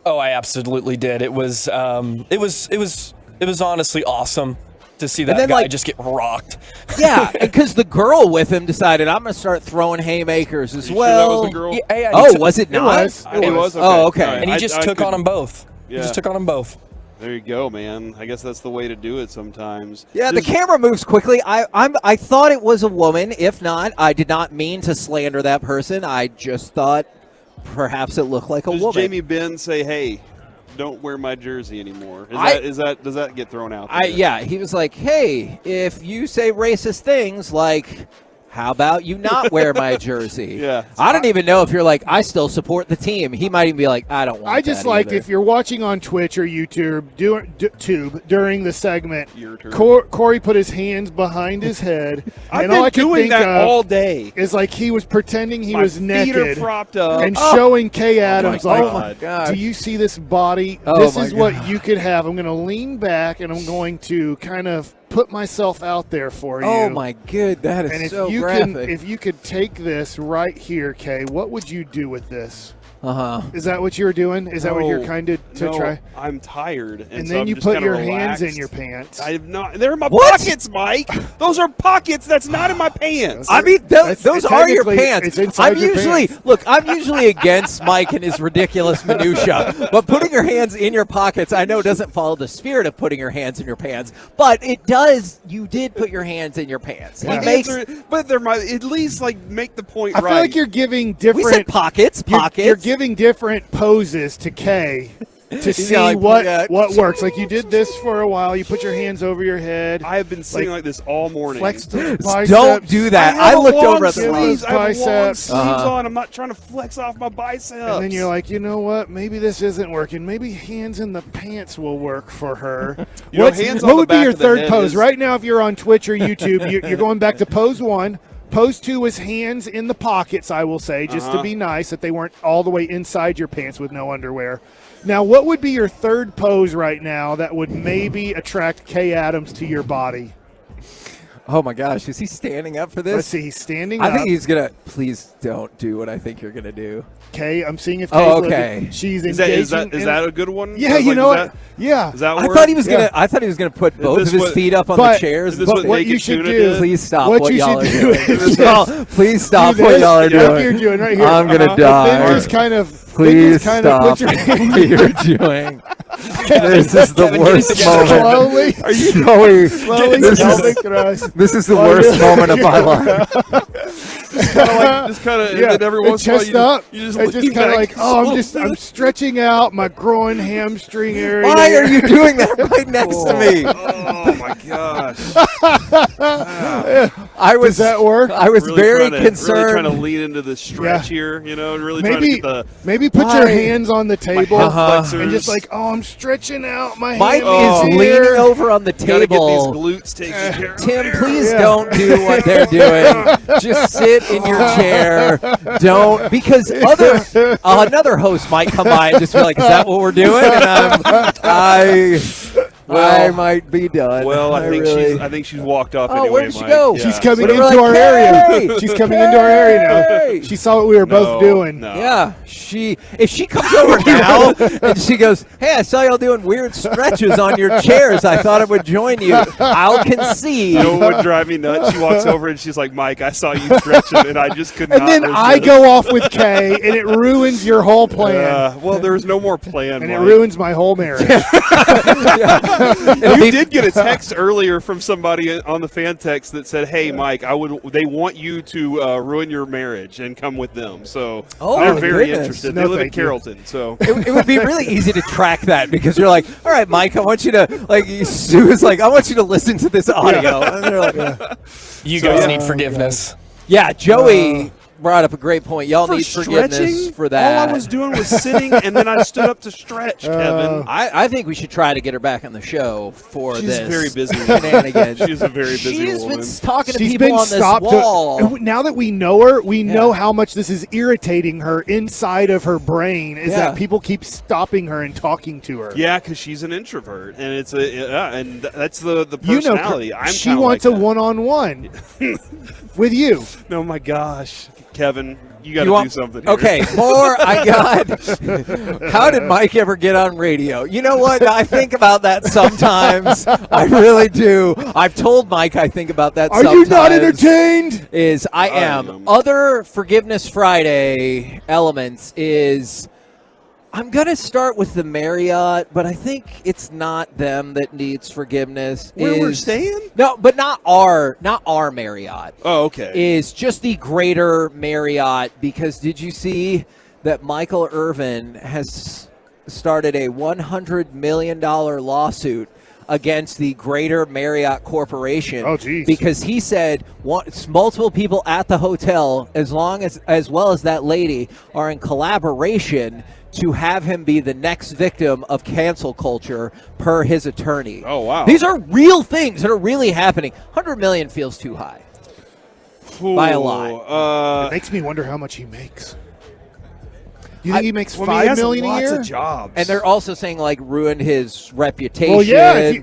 Oh, I absolutely did. It was honestly awesome to see that guy just get rocked. Yeah, because the girl with him decided, I'm going to start throwing haymakers as well. Sure that was the girl? Yeah, was it not? It was. Okay. Oh, okay. Right. And he just took on them both. Yeah. He just took on them both. There you go, man. I guess that's the way to do it sometimes. Yeah, the camera moves quickly. I thought it was a woman. If not, I did not mean to slander that person. I just thought perhaps it looked like a woman. Jamie Benn say, hey, don't wear my jersey anymore? Does that get thrown out there? Yeah, he was like, hey, if you say racist things like, how about you not wear my jersey? Yeah. I don't even know if you're like, I still support the team. He might even be like, I don't want I just that like either. if you're watching on Twitch or YouTube during the segment, Your turn. Corey put his hands behind his head. I've and been all I could doing think that of all day. Is like he was pretending he My was feet naked are propped up. and showing Kay Adams my like, God. gosh. do you see this body? Oh, This my is what you could have. I'm going to lean back and I'm going to kind of put myself out there for you. Oh my good, that is And if so you graphic. if you could take this right here, Kay, what would you do with this? Uh-huh. Is that what you're doing? Is that what you're kind of to no, try? I'm tired. And so then I'm you just put kinda your relaxed. hands in your pants. I have not. They're in my What? pockets, Mike. Those are pockets. That's not in my pants. I mean, those are your technically, pants. it's inside your pants. Look, I'm usually against Mike and his ridiculous minutia, but putting your hands in your pockets, I know doesn't follow the spirit of putting your hands in your pants, but it does. You did put your hands in your pants. My He makes. hands are- but they're my. At least make the point I right. feel like you're giving We said different pockets. You're giving different poses to Kay to see like, what works. Like you did this for a while. You put your hands over your head. I have been sitting like this all morning. Flex the biceps. Don't do that. I looked over at the sleeves. I have long biceps. sleeves on. I'm not trying to flex off my biceps. And then you're like, you know what? Maybe this isn't working. Maybe hands in the pants will work for her. You know, hands on what the would be back your of the third head pose? is- Right now, if you're on Twitch or YouTube, you're going back to pose 1. Pose 2 is hands in the pockets, I will say, just to be nice, that they weren't all the way inside your pants with no underwear. Now, what would be your third pose right now that would maybe attract Kay Adams to your body? Oh my gosh, is he standing up for this? Let's see, he's standing up. I think he's gonna. Please don't do what I think you're gonna do. Kay, I'm seeing if Kay's Oh, okay. looking. She's Is engaging. that a good one? Yeah, I was you like, know is what? that- Yeah. Does that I work? thought he was gonna. I thought he was gonna put both of his feet up on the but- chairs. Is this But what what Naked you should Tuna do- did? Please stop What what you y'all are should doing. do is Please stop do what this, y'all are like doing. you're doing right here. I'm gonna But die. then just kind of. Please then just kind stop of put your hand- what you're doing. This is the Kevin, get it worst together. moment. Slowly. Joey, Slowly. this pelvic is, thrust. this is the While worst you're- moment of my life. Just kind of, and then every once in a while, chest up. you just It's lean just kind of back like, I'm slowly. stretching out my groin, hamstring area. Why are you doing that right next to me? Oh my gosh! I was. Does that work? I was Really very trying concerned. to lean into the stretch Yeah. here, you know, and really trying to Maybe, get the. maybe put your hands on the table flexors. and just like, I'm stretching out my Mike hand. is leaning over on the Gotta get these table. glutes taken care of. Tim, please Yeah. don't do what they're doing. Just sit in your chair. Don't, because another host might come by and just be like, "Is that what we're doing?" And I might be done. Well, I think really- I think she's walked off Oh, anyway. where did she Mike. go? Yeah. She's coming But into we're like, our "Hey!" area. She's coming into our area Hey! now. She saw what we were both doing. No. Yeah, if she comes over now and she goes, "Hey, I saw y'all doing weird stretches on your chairs. I thought I would join you." I'll concede. You know what would drive me nuts? She walks over and she's like, "Mike, I saw you stretching, and I just could And not." then resist." I go off with Kay, and it ruins your whole plan. Well, there was no more plan. And it Mike. ruins my whole marriage. You did get a text earlier from somebody on the fan text that said, "Hey, Mike, they want you to ruin your marriage and come with them." So they're my very goodness. interested. No, They live in thank you. Carrollton, so It would be really easy to track that because you're like, "All right, Mike, I want you to Sue is like, I want you to listen to this audio." And they're like, You guys need forgiveness. "Yeah, Joey." brought up a great point. Y'all For need forgiveness stretching? for that. All I was doing was sitting, and then I stood up to stretch, Kevin. I think we should try to get her back on the show for She's this. very busy. Shenanigans. She's a very busy She's woman. been talking to She's people been on this stopped. wall. Now that we know her, we know how much this is irritating her inside of her brain. Is Yeah. that people keep stopping her and talking to her? Yeah, because she's an introvert, and it's and that's the You know, personality. I'm she kinda wants like a that. one-on-one with you. Oh my gosh, Kevin, you got You to want- do something. Here. Okay, more. I got. How did Mike ever get on radio? You know what? I think about that sometimes. I really do. I've told Mike I think about that. Are sometimes. you not entertained? I am. Other Forgiveness Friday elements is. I'm going to start with the Marriott, but I think it's not them that needs forgiveness. Where we're staying? No, but not our Marriott. Oh, okay. Is just the greater Marriott, because did you see that Michael Irvin has started a $100 million lawsuit against the greater Marriott Corporation? Oh, geez. Because he said multiple people at the hotel, as well as that lady, are in collaboration to have him be the next victim of cancel culture, per his attorney. Oh, wow. These are real things that are really happening. $100 million feels too high. By a lot. It makes me wonder how much he makes. You think he makes well, $5 he has million a lots year? of jobs. And they're also saying, like, ruin his reputation. Well, yeah.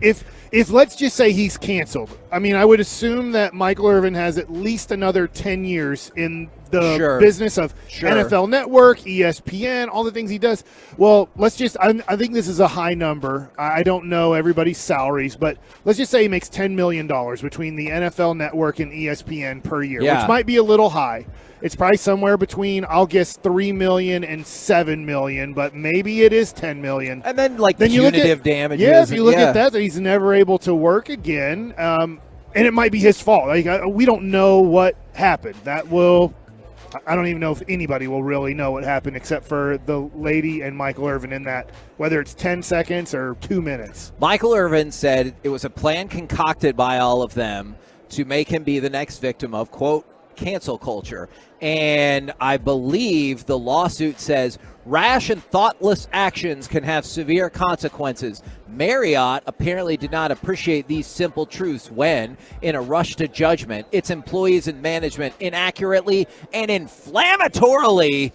If let's just say he's canceled, I mean, I would assume that Michael Irvin has at least another 10 years in the business of NFL Network, ESPN, all the things he does. Well, let's just, I think this is a high number. I don't know everybody's salaries, but let's just say he makes $10 million between the NFL Network and ESPN per year, which might be a little high. It's probably somewhere between, I'll guess, $3 million and $7 million, but maybe it is $10 million. And then, like, you look punitive at, damages. Yeah, if you look yeah. at that he's never able to work again, and it might be his fault. Like, we don't know what happened. I don't even know if anybody will really know what happened except for the lady and Michael Irvin in that, whether it's 10 seconds or 2 minutes. Michael Irvin said it was a plan concocted by all of them to make him be the next victim of, quote, cancel culture. And I believe the lawsuit says rash and thoughtless actions can have severe consequences. Marriott apparently did not appreciate these simple truths when, in a rush to judgment, its employees and management inaccurately and inflammatorily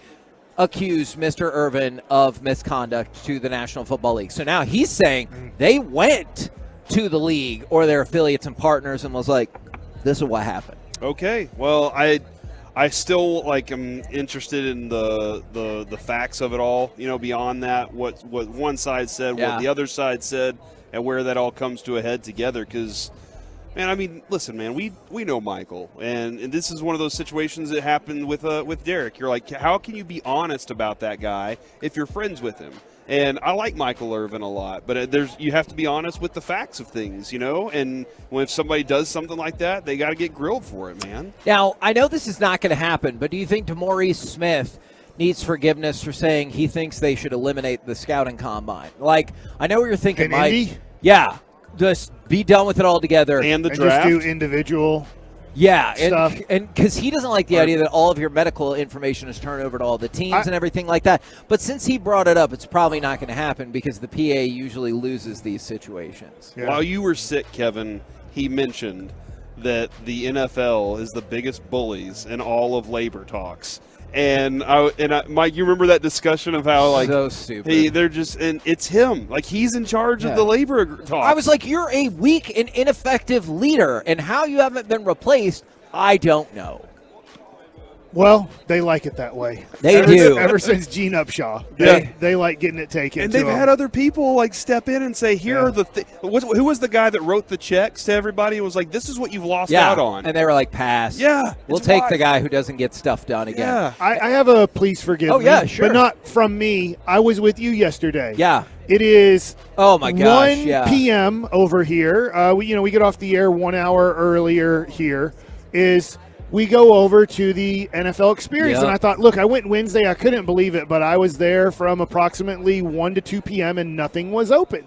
accused Mr. Irvin of misconduct to the National Football League. So now he's saying they went to the league or their affiliates and partners and was like, this is what happened. Okay. Well, I still am interested in the facts of it all. You know, beyond that, what one side said, what the other side said, and where that all comes to a head together. Because, man, I mean, listen, man, we know Michael, and this is one of those situations that happened with Derek. You're like, how can you be honest about that guy if you're friends with him? And I like Michael Irvin a lot, but you have to be honest with the facts of things, you know? And if somebody does something like that, they got to get grilled for it, man. Now, I know this is not going to happen, but do you think DeMaurice Smith needs forgiveness for saying he thinks they should eliminate the scouting combine? Like, I know what you're thinking, Mike. Indy? Yeah, just be done with it all together. And the And draft. just do individual Yeah, stuff. and because he doesn't like the idea that all of your medical information is turned over to all the teams and everything like that. But since he brought it up, it's probably not going to happen because the PA usually loses these situations. Yeah. While you were sick, Kevin, he mentioned that the NFL is the biggest bullies in all of labor talks. And Mike, you remember that discussion of how so stupid. Hey, they're just, and it's him, like he's in charge of the labor talks. I was like, you're a weak and ineffective leader, and how you haven't been replaced, I don't know. Well, they like it that way. They do. Ever since Gene Upshaw. They like getting it taken. And to they've them. had other people step in and say, here are the who was the guy that wrote the checks to everybody and was like, this is what you've lost out on. And they were like, pass. Yeah. We'll take the guy who doesn't get stuff done again. Yeah. I have a please forgive me. Oh, yeah, sure. But not from me. I was with you yesterday. Yeah. It is oh my gosh, 1 p.m. over here. We get off the air 1 hour earlier here. We go over to the NFL Experience, Yep. and I thought, look, I went Wednesday. I couldn't believe it, but I was there from approximately 1 to 2 p.m., and nothing was open.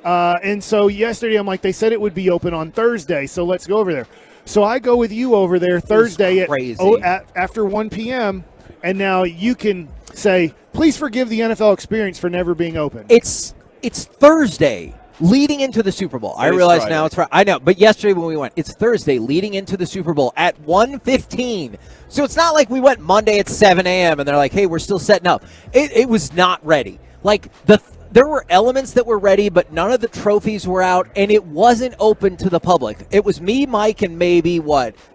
And so yesterday, I'm like, they said it would be open on Thursday, so let's go over there. So I go with you over there Thursday after 1 p.m., and now you can say, please forgive the NFL experience for never being open. It's Thursday leading into the Super Bowl. I realize now it's Friday. I know, but yesterday when we went, it's Thursday leading into the Super Bowl at 1:15. So it's not like we went Monday at 7 a.m. and they're like, hey, we're still setting up. It was not ready. Like, there were elements that were ready, but none of the trophies were out, and it wasn't open to the public. It was me, Mike, and maybe,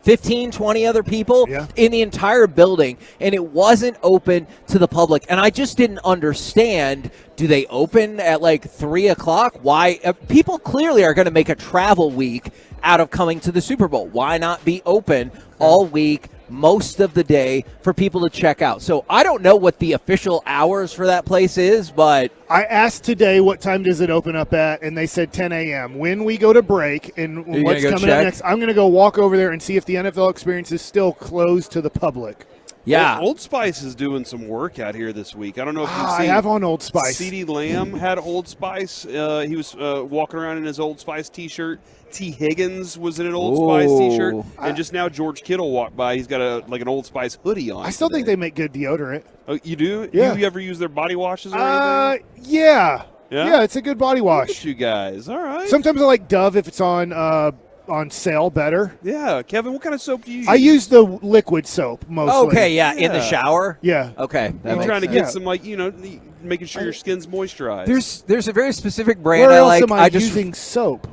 15, 20 other people in the entire building, and it wasn't open to the public. And I just didn't understand, do they open at 3 o'clock? Why? People clearly are going to make a travel week out of coming to the Super Bowl. Why not be open all week, most of the day, for people to check out? So I don't know what the official hours for that place is, but I asked today what time does it open up at, and they said 10 a.m. When we go to break and what's coming up next, I'm going to go walk over there and see if the NFL experience is still closed to the public. Yeah. Old Spice is doing some work out here this week. I don't know if you've seen. I have on Old Spice. CeeDee Lamb had Old Spice. He was walking around in his Old Spice T-shirt. T. Higgins was in an Old Spice T-shirt. And just now George Kittle walked by. He's got an Old Spice hoodie on. I still think they make good deodorant. Oh, you do? Yeah. You ever use their body washes or anything? Yeah. Yeah? Yeah, it's a good body wash. Look at you guys. All right. Sometimes I like Dove if it's on sale better. Yeah. Kevin, what kind of soap do you use? I use the liquid soap mostly. Okay, in the shower? Yeah. Okay. I'm trying to get some, making sure your skin's moisturized. There's a very specific brand Where I else like. am I using soap?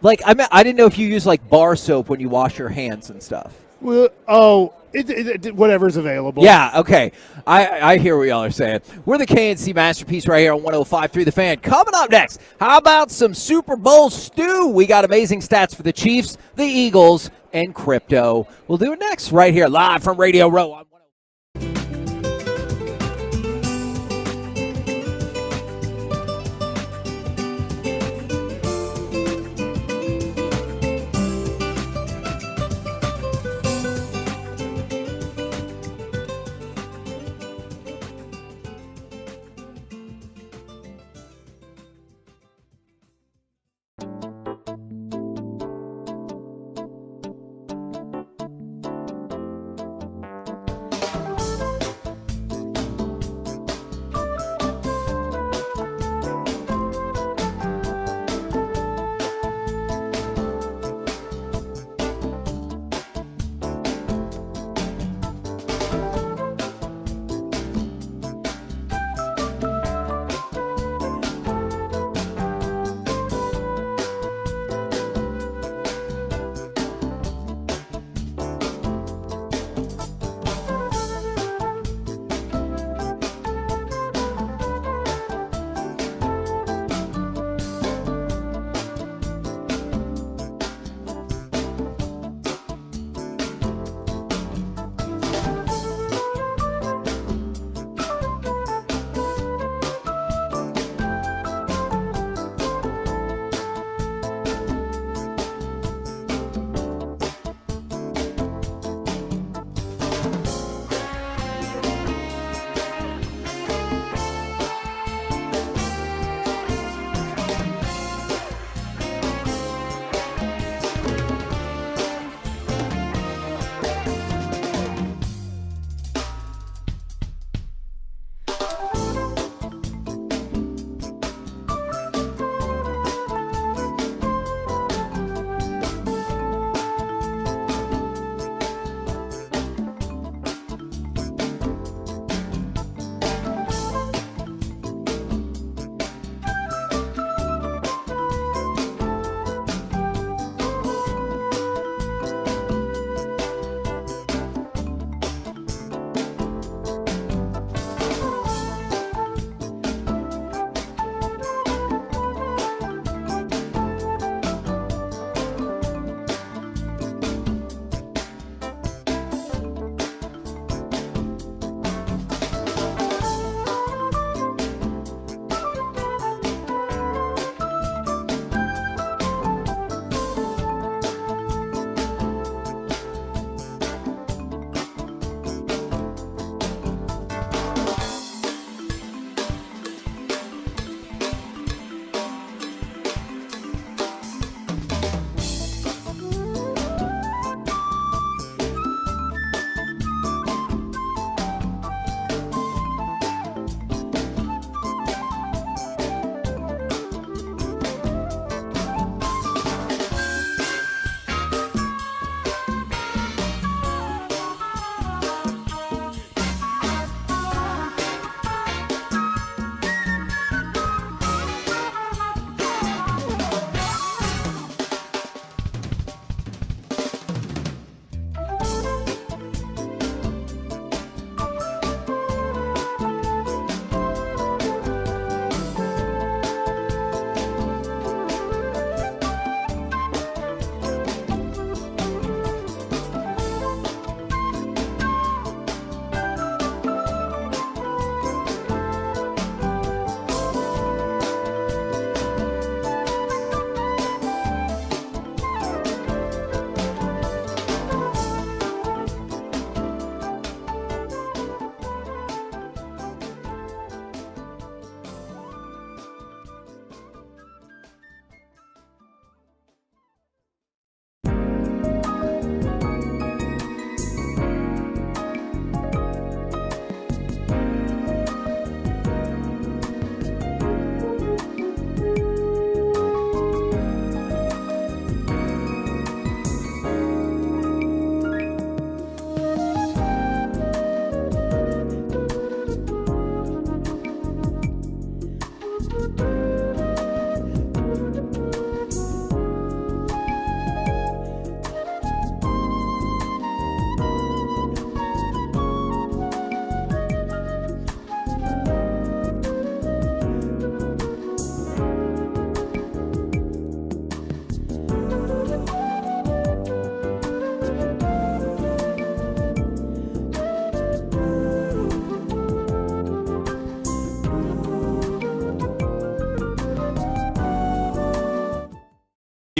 I didn't know if you use bar soap when you wash your hands and stuff. Well, whatever's available. Yeah, okay. I hear what y'all are saying. We're the KNC Masterpiece right here on 105.3 The Fan. Coming up next, how about some Super Bowl stew? We got amazing stats for the Chiefs, the Eagles, and crypto. We'll do it next right here live from Radio Row.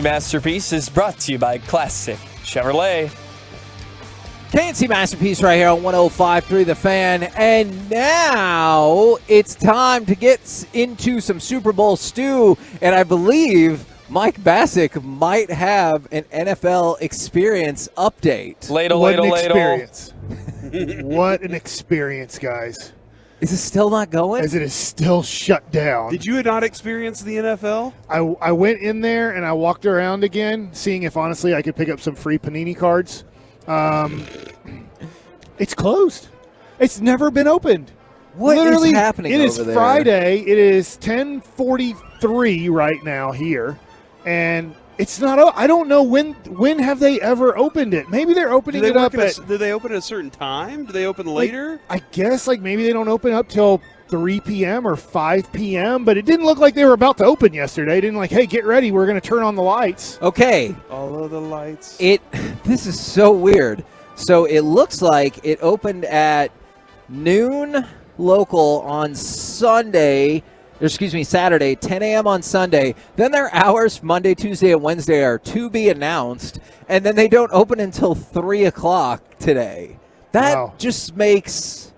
Masterpiece is brought to you by Classic Chevrolet. KNC Masterpiece right here on 105.3 The Fan. And now it's time to get into some Super Bowl stew. And I believe Mike Bassick might have an NFL experience update. What an experience. What an experience, guys. Is it still not going? As it is still shut down. Did you not experience the NFL? I went in there and I walked around again, seeing if honestly I could pick up some free Panini cards. It's closed. It's never been opened. What Literally, is happening it is over there? Friday. It is 10:43 right now here, and it's not. I don't know when have they ever opened it. Maybe they're opening it up at. Do they open at a certain time? Do they open later? I guess maybe they don't open up till 3 p.m. or 5 p.m., but it didn't look like they were about to open yesterday. It didn't hey, get ready, we're going to turn on the lights. Okay. All of the lights. This is so weird. So it looks like it opened at noon local on Saturday, 10 a.m. on Sunday. Then their hours Monday, Tuesday, and Wednesday are to be announced, and then they don't open until 3 o'clock today. That just makes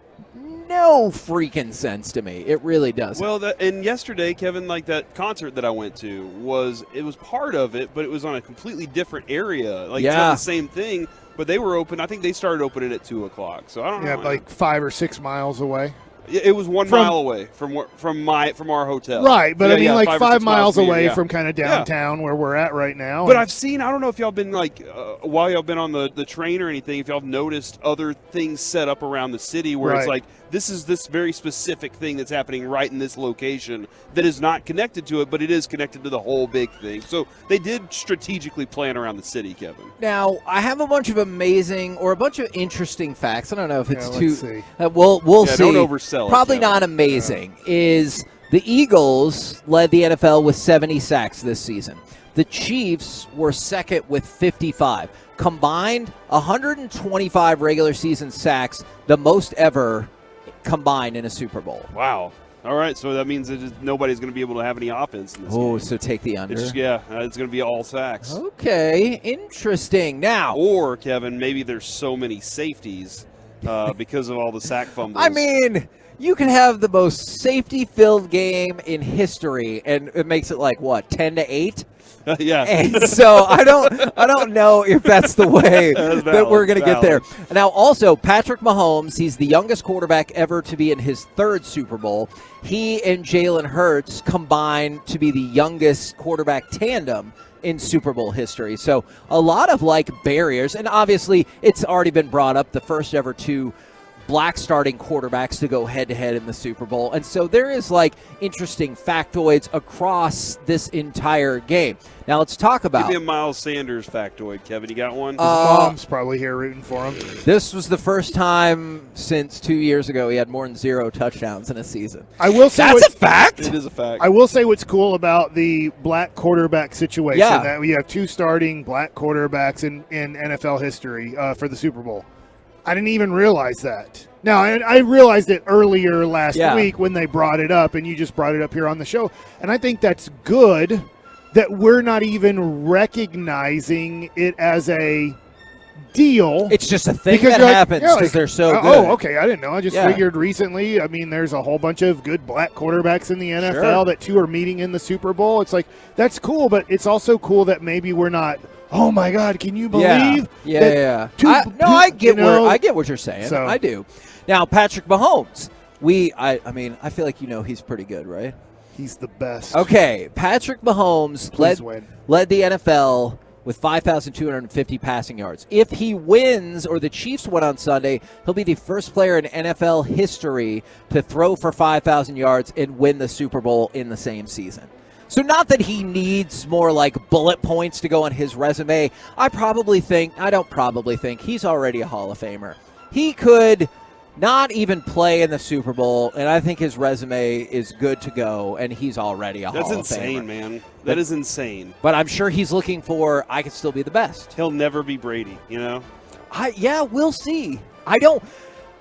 no freaking sense to me. It really doesn't. Well, and yesterday, Kevin, that concert that I went to was part of it, but it was on a completely different area. It's not the same thing, but they were open. I think they started opening at 2 o'clock. So I don't know. Yeah, 5 or 6 miles away. It was 1 mile away from our hotel. Right, but 5 miles away from kind of Yeah. downtown where we're at right now. But I've seen, I don't know if y'all been while y'all been on the train or anything, if y'all have noticed other things set up around the city where it's Right. this is this very specific thing that's happening right in this location that is not connected to it, but it is connected to the whole big thing. So they did strategically plan around the city, Kevin. Now, I have a bunch of interesting facts. I don't know if it's let's too. see. We'll Yeah, see. don't oversell it, Probably Kevin. not amazing. Is the Eagles led the NFL with 70 sacks this season. The Chiefs were second with 55. Combined, 125 regular season sacks, the most ever combined in a Super Bowl. Wow. All right, so that means that nobody's going to be able to have any offense in this game. Oh, so take the under. It's going to be all sacks. Okay, interesting. Now, Or, Kevin, maybe there's so many safeties because of all the sack fumbles. I mean, you can have the most safety-filled game in history, and it makes it 10-8. Yeah. And so I don't know if that's the way that we're going to get there. Now, also, Patrick Mahomes, he's the youngest quarterback ever to be in his third Super Bowl. He and Jalen Hurts combined to be the youngest quarterback tandem in Super Bowl history. So a lot of barriers, and obviously it's already been brought up, the first ever two black starting quarterbacks to go head-to-head in the Super Bowl. And so there is interesting factoids across this entire game. Now let's talk about... Give me a Miles Sanders factoid, Kevin. You got one? His mom's probably here rooting for him. This was the first time since 2 years ago he had more than 0 touchdowns in a season. I will say That's a fact? It is a fact. I will say what's cool about the black quarterback situation, Yeah. that we have 2 starting black quarterbacks in NFL history for the Super Bowl. I didn't even realize that. Now, I realized it earlier last week when they brought it up, and you just brought it up here on the show. And I think that's good that we're not even recognizing it as a deal. It's just a thing that you're happens because they're so good. Oh, okay. I didn't know. I just figured recently, there's a whole bunch of good black quarterbacks in the NFL that 2 are meeting in the Super Bowl. It's that's cool, but it's also cool that maybe we're not, oh my God, can you believe? Yeah. I get what you're saying. So- I do. Now, Patrick Mahomes, I feel like he's pretty good, right? He's the best. Okay, Patrick Mahomes Please win. led the NFL with 5,250 passing yards. If he wins, or the Chiefs win on Sunday, he'll be the first player in NFL history to throw for 5,000 yards and win the Super Bowl in the same season. So not that he needs more bullet points to go on his resume. I don't probably think he's already a Hall of Famer. He could not even play in the Super Bowl, and I think his resume is good to go, and he's already a Hall of Famer. That's insane, man. That is insane. But I'm sure he's looking for, I could still be the best. He'll never be Brady, We'll see.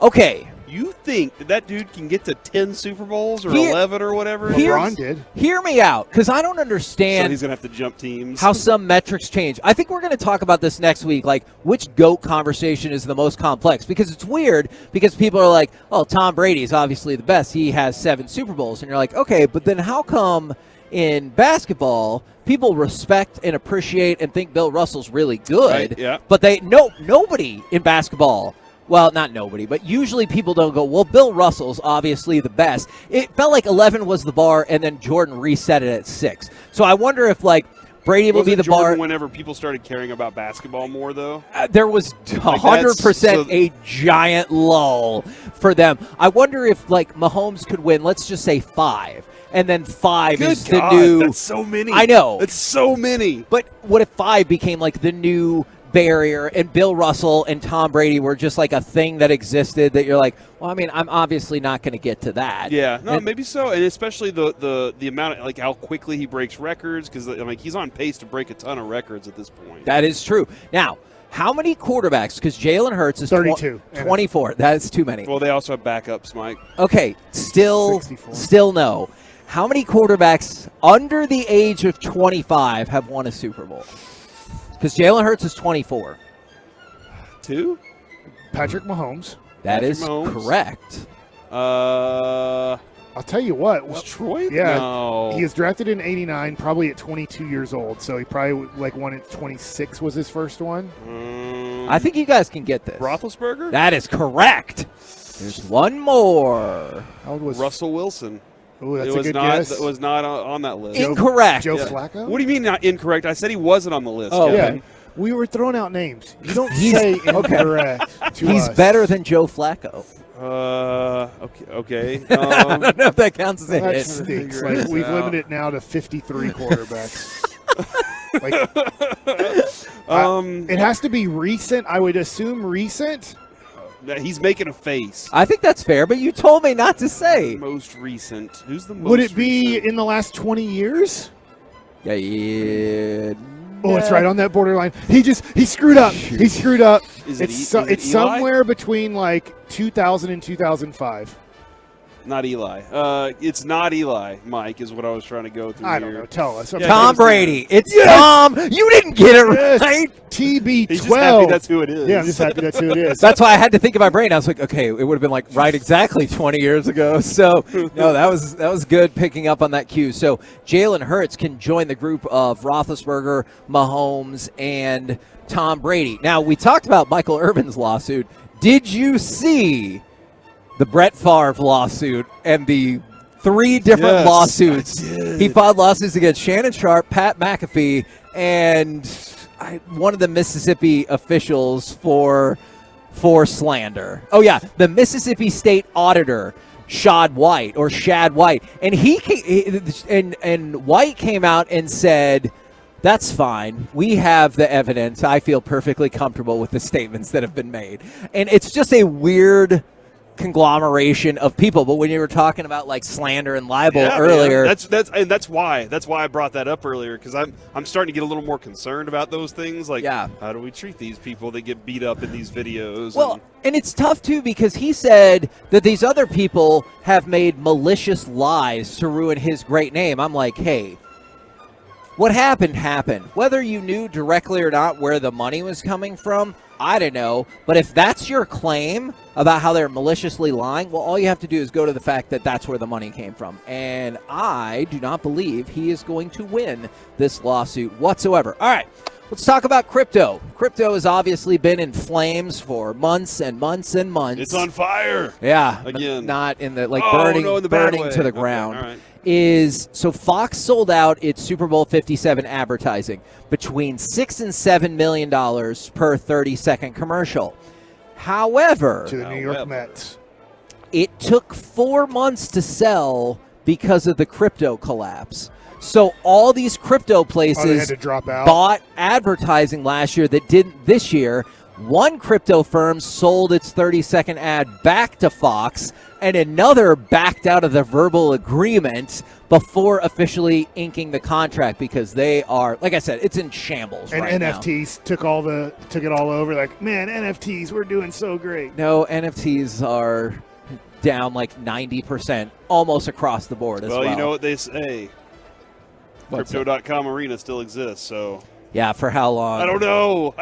Okay, You think that dude can get to 10 Super Bowls or He- 11 or whatever? LeBron did. Hear me out, because I don't So understand he's going to have to jump teams. how some metrics change. I think we're going to talk about this next week, like which GOAT conversation is the most complex, because it's weird because people are like, oh, Tom Brady is obviously the best. He has 7 Super Bowls. And you're like, okay, but then how come in basketball people respect and appreciate and think Bill Russell's really good, Right, yeah. but nobody in basketball, well, not nobody, but usually people don't go, well, Bill Russell's obviously the best. It felt like 11 was the bar, and then Jordan reset it at 6. So I wonder if, like, Brady will be the Jordan bar. whenever people started caring about basketball more, though? There was 100% a giant lull for them. I wonder if, like, Mahomes could win, let's just say 5. And then 5 Good is God, the new. that's so many. I know. That's so many. But what if 5 became like the new barrier, and Bill Russell and Tom Brady were just like a thing that existed that you're like, well, I mean, I'm obviously not going to get to that. Yeah, no, And- maybe so, and especially the amount of, like, how quickly he breaks records, because like he's on pace to break a ton of records at this point. That is true. Now, how many quarterbacks? Because Jalen Hurts is 32. 24. That's too many. Well, they also have backups, Mike. Okay, still no. How many quarterbacks under the age of 25 have won a Super Bowl? Because Jalen Hurts is 24. 2? Patrick Mahomes. That Patrick is Mahomes. correct. I'll tell you what. Was Troy? Yeah. No. He was drafted in 89, probably at 22 years old. So he probably like won at 26 was his first one. I think you guys can get this. Roethlisberger? That is correct. There's one more. How old was Russell Wilson. Ooh, that's it a was good not. guess. It was not on that list. Incorrect. Joe Flacco? What do you mean not incorrect? I said he wasn't on the list. Oh, Kevin. Yeah. We were throwing out names. You don't say incorrect to He's us. better than Joe Flacco. Okay. I don't know if that counts as a That hit. stinks. Like, we've limited it now to 53 quarterbacks. It has to be recent. I would assume recent. He's making a face. I think that's fair, but you told me not to say. Most recent. Who's the most Would it be recent? in the last 20 years? Yeah. Oh, it's right on that borderline. He screwed up. He screwed up. Is It's it Eli? somewhere between like 2000 and 2005. Not Eli. It's not Eli, Mike, is what I was trying to go through I here. don't know. Tell us. Tom Brady. It's Yes! Tom. You didn't get it Yes! right. TB12. He's just happy that's who it is. Yeah, I'm just happy that's who it is. That's why I had to think in my brain. I was like, okay, it would have been like right exactly 20 years ago. So no, that was good picking up on that cue. So Jalen Hurts can join the group of Roethlisberger, Mahomes, and Tom Brady. Now we talked about Michael Irvin's lawsuit. Did you see the Brett Favre lawsuit and the 3 different Yes, lawsuits? I did. He filed lawsuits against Shannon Sharp, Pat McAfee, and one of the Mississippi officials for slander. Oh yeah, the Mississippi State Auditor, Shad White, and and White came out and said, "That's fine. We have the evidence. I feel perfectly comfortable with the statements that have been made." And it's just a weird conglomeration of people. But when you were talking about like slander and libel earlier, man. That's why I brought that up earlier, because I'm starting to get a little more concerned about those things. Like, how do we treat these people that get beat up in these videos? well, and it's tough too, because he said that these other people have made malicious lies to ruin his great name. I'm like, hey, what happened. Whether you knew directly or not where the money was coming from, I don't know. But if that's your claim about how they're maliciously lying, well, all you have to do is go to the fact that that's where the money came from. And I do not believe he is going to win this lawsuit whatsoever. All right, let's talk about crypto. Crypto has obviously been in flames for months and months and months. it's on fire. Yeah, Again. not in the Oh, no, in the bad burning way. to the Okay, ground. all right. So Fox sold out its Super Bowl 57 advertising between $6 and $7 million per 30-second commercial. However, to the New York Mets. it took 4 months to sell because of the crypto collapse. So all these crypto they places had to drop out? bought advertising last year that didn't this year. One crypto firm sold its 30-second ad back to Fox, and another backed out of the verbal agreement before officially inking the contract, because they are, like I said, it's in shambles And right now. NFTs took it all over. Like, man, NFTs, we're doing so great. No, NFTs are down like 90% almost across the board as well. Well, you know what they say. What's Crypto.com arena still exists, so. Yeah, for how long? I don't know.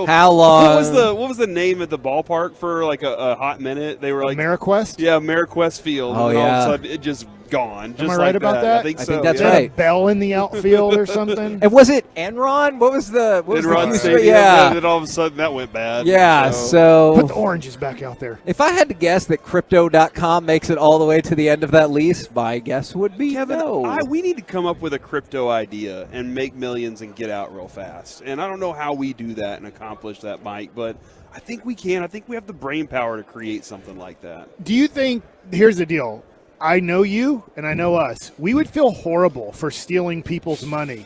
How long? What was the name at the ballpark for like a hot minute? They were like AmeriQuest? Yeah, AmeriQuest Field. Oh, and then all of yeah. a sudden it just gone. Just Am I like right about that? I think I so. think that's yeah. right. A bell in the outfield or something? And was it Enron? What was the Enron Houston- Stadium, Yeah. and then all of a sudden that went bad. Yeah, Put so the oranges back out there. if I had to guess that Crypto.com makes it all the way to the end of that lease, my guess would be Kevin, no. we need to come up with a crypto idea and make millions and get out real fast. And I don't know how we do that and accomplish that, Mike, but I think we can. I think we have the brain power to create something like that. Do you think, here's the deal. I know you and I know us. We would feel horrible for stealing people's money.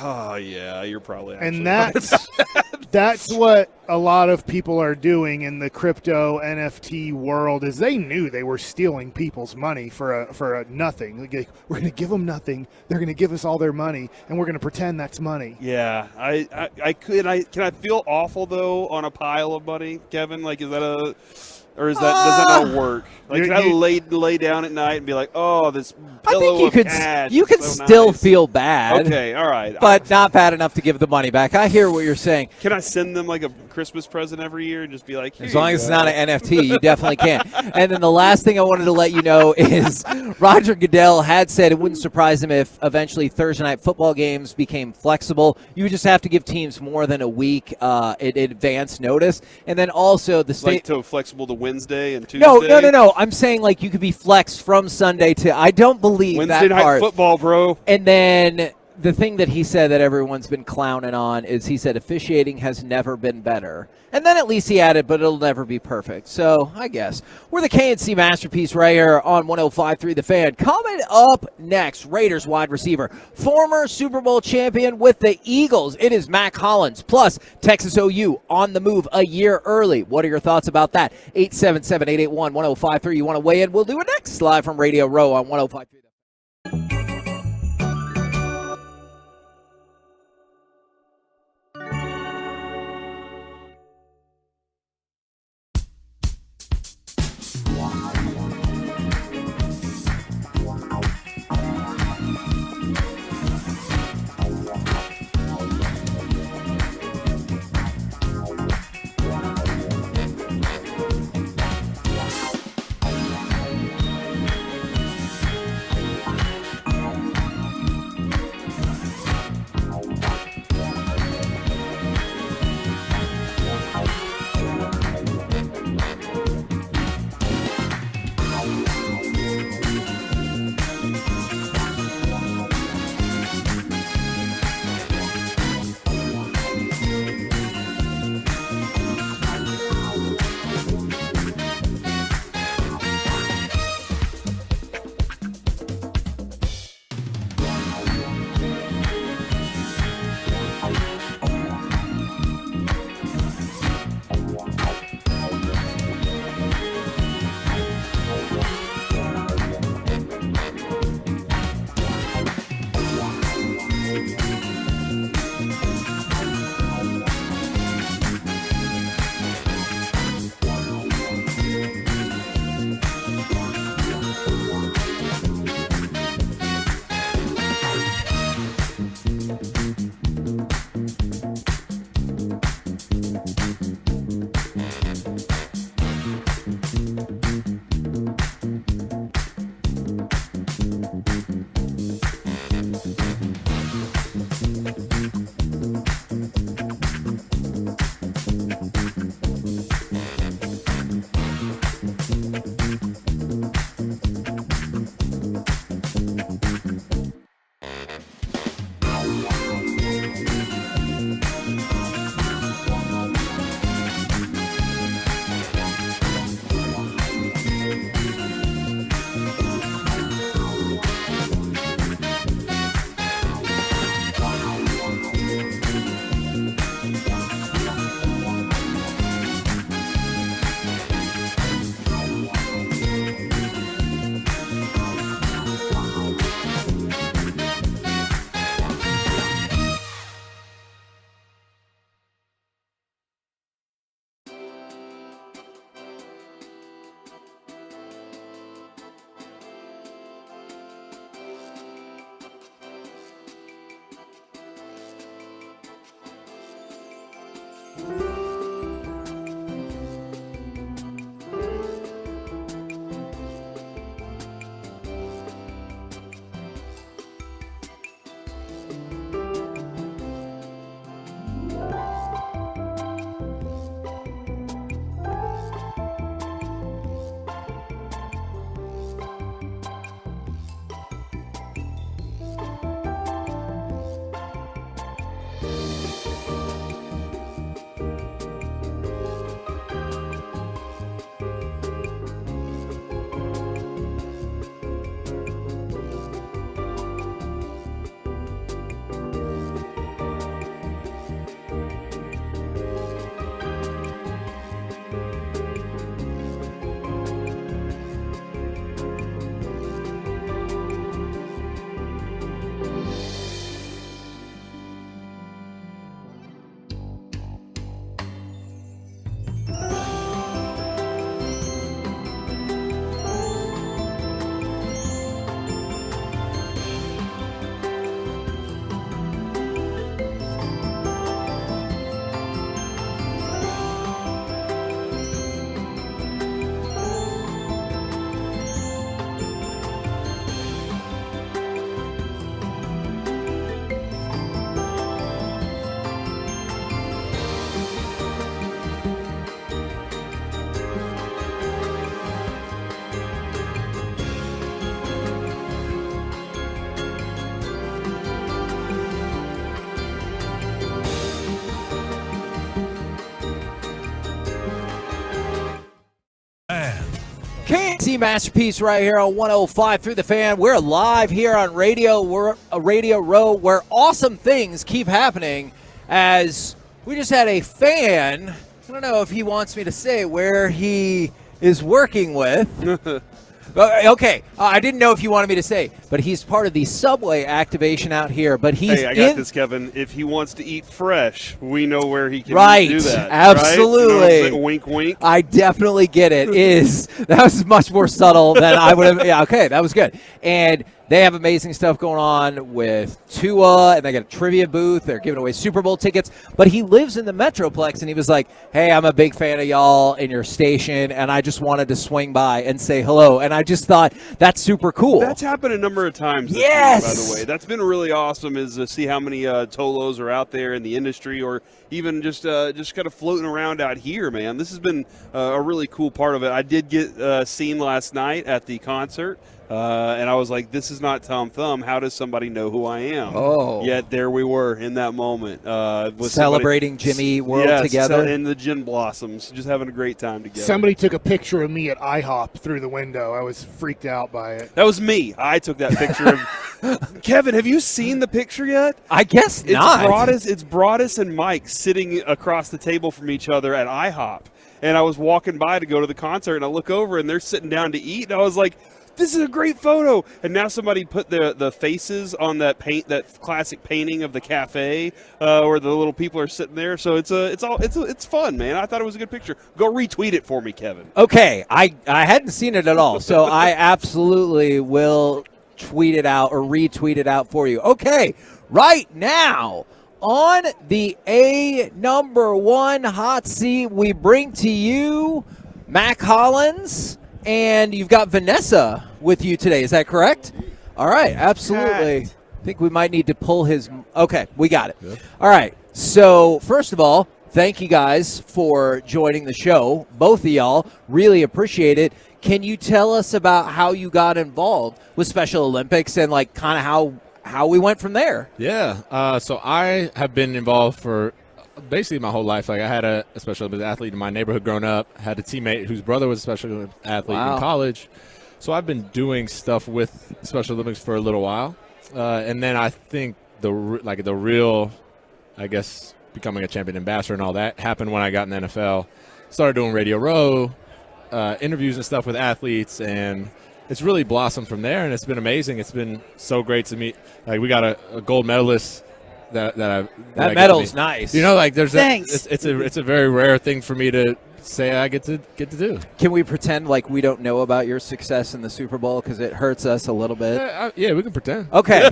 Oh, yeah, you're probably And actually that's what a lot of people are doing in the crypto NFT world is they knew they were stealing people's money for a nothing. Like, we're going to give them nothing. They're going to give us all their money, and we're going to pretend that's money. Yeah, can I feel awful though on a pile of money, Kevin? Like, is that a, or is that does that not work? Like, can I lay down at night and be like, oh, this I pillow think of cash you is could so still nice. feel bad. Okay, all right, But not bad enough to give the money back. I hear what you're saying. Can I send them like a Christmas present every year and just be like, here As long you as it's go. not an NFT, you definitely can. And then the last thing I wanted to let you know is Roger Goodell had said it wouldn't surprise him if eventually Thursday night football games became flexible. You would just have to give teams more than a week in advance notice. And then also the state. Like to flexible to Wednesday and Tuesday. No. I'm saying like you could be flexed from Sunday to. I don't believe Wednesday that night part. football, bro. And then the thing that he said that everyone's been clowning on is he said officiating has never been better. And then at least he added, but it'll never be perfect. So I guess we're the KNC Masterpiece right here on 105.3 The Fan. Coming up next, Raiders wide receiver, former Super Bowl champion with the Eagles. It is Mac Hollins, plus Texas OU on the move a year early. What are your thoughts about that? 877-881-1053. You want to weigh in? We'll do it next live from Radio Row on 105.3 The Fan. KC Masterpiece right here on 105 through the Fan. We're live here on Radio Row, where awesome things keep happening. As we just had a fan, I don't know if he wants me to say where he is working with. Okay, I didn't know if you wanted me to say, but he's part of the Subway activation out here. But he's Hey, I got this, Kevin. If he wants to eat fresh, we know where he can do that. Absolutely. Right? You know, wink, wink. I definitely get it. That was much more subtle than I would have. Yeah, okay, that was good. And they have amazing stuff going on with Tua, and they got a trivia booth. They're giving away Super Bowl tickets. But he lives in the Metroplex, and he was like, hey, I'm a big fan of y'all and your station, and I just wanted to swing by and say hello. And I just thought, that's super cool. That's happened a number of times this Yes! year, by the way. That's been really awesome, is to see how many Tolos are out there in the industry, or even just kind of floating around out here, man. This has been a really cool part of it. I did get seen last night at the concert. And I was like, this is not Tom Thumb. How does somebody know who I am? Oh. Yet there we were in that moment. Celebrating Jimmy World together. And the Gin Blossoms. Just having a great time together. Somebody took a picture of me at IHOP through the window. I was freaked out by it. That was me. I took that picture of Kevin, have you seen the picture yet? I guess not. It's Broadus and Mike sitting across the table from each other at IHOP. And I was walking by to go to the concert, and I look over, and they're sitting down to eat. And I was like, this is a great photo. And now somebody put the faces on that classic painting of the cafe where the little people are sitting there. So it's fun, man. I thought it was a good picture. Go retweet it for me, Kevin. Okay, I hadn't seen it at all, so I absolutely will tweet it out or retweet it out for you. Okay, right now on the #1 hot seat, we bring to you Mac Hollins. And you've got Vanessa with you today. Is that correct? All right, absolutely. I think we might need to pull his. Okay, we got it. Yeah. All right. So, first of all, thank you guys for joining the show. Both of y'all. Really appreciate it. Can you tell us about how you got involved with Special Olympics and, like, kind of how we went from there? Yeah. So I have been involved for basically my whole life. Like, I had a Special Olympics athlete in my neighborhood growing up. Had a teammate whose brother was a Special Olympics athlete in college. So I've been doing stuff with Special Olympics for a little while. And then I think the real, I guess, becoming a champion ambassador and all that happened when I got in the NFL. Started doing Radio Row, interviews and stuff with athletes, and it's really blossomed from there, and it's been amazing. It's been so great to meet. Like, we got a gold medalist that medal's nice. You know, like, there's Thanks. It's a very rare thing for me to say I get to do. Can we pretend like we don't know about your success in the Super Bowl because it hurts us a little bit? Yeah, we can pretend. Okay.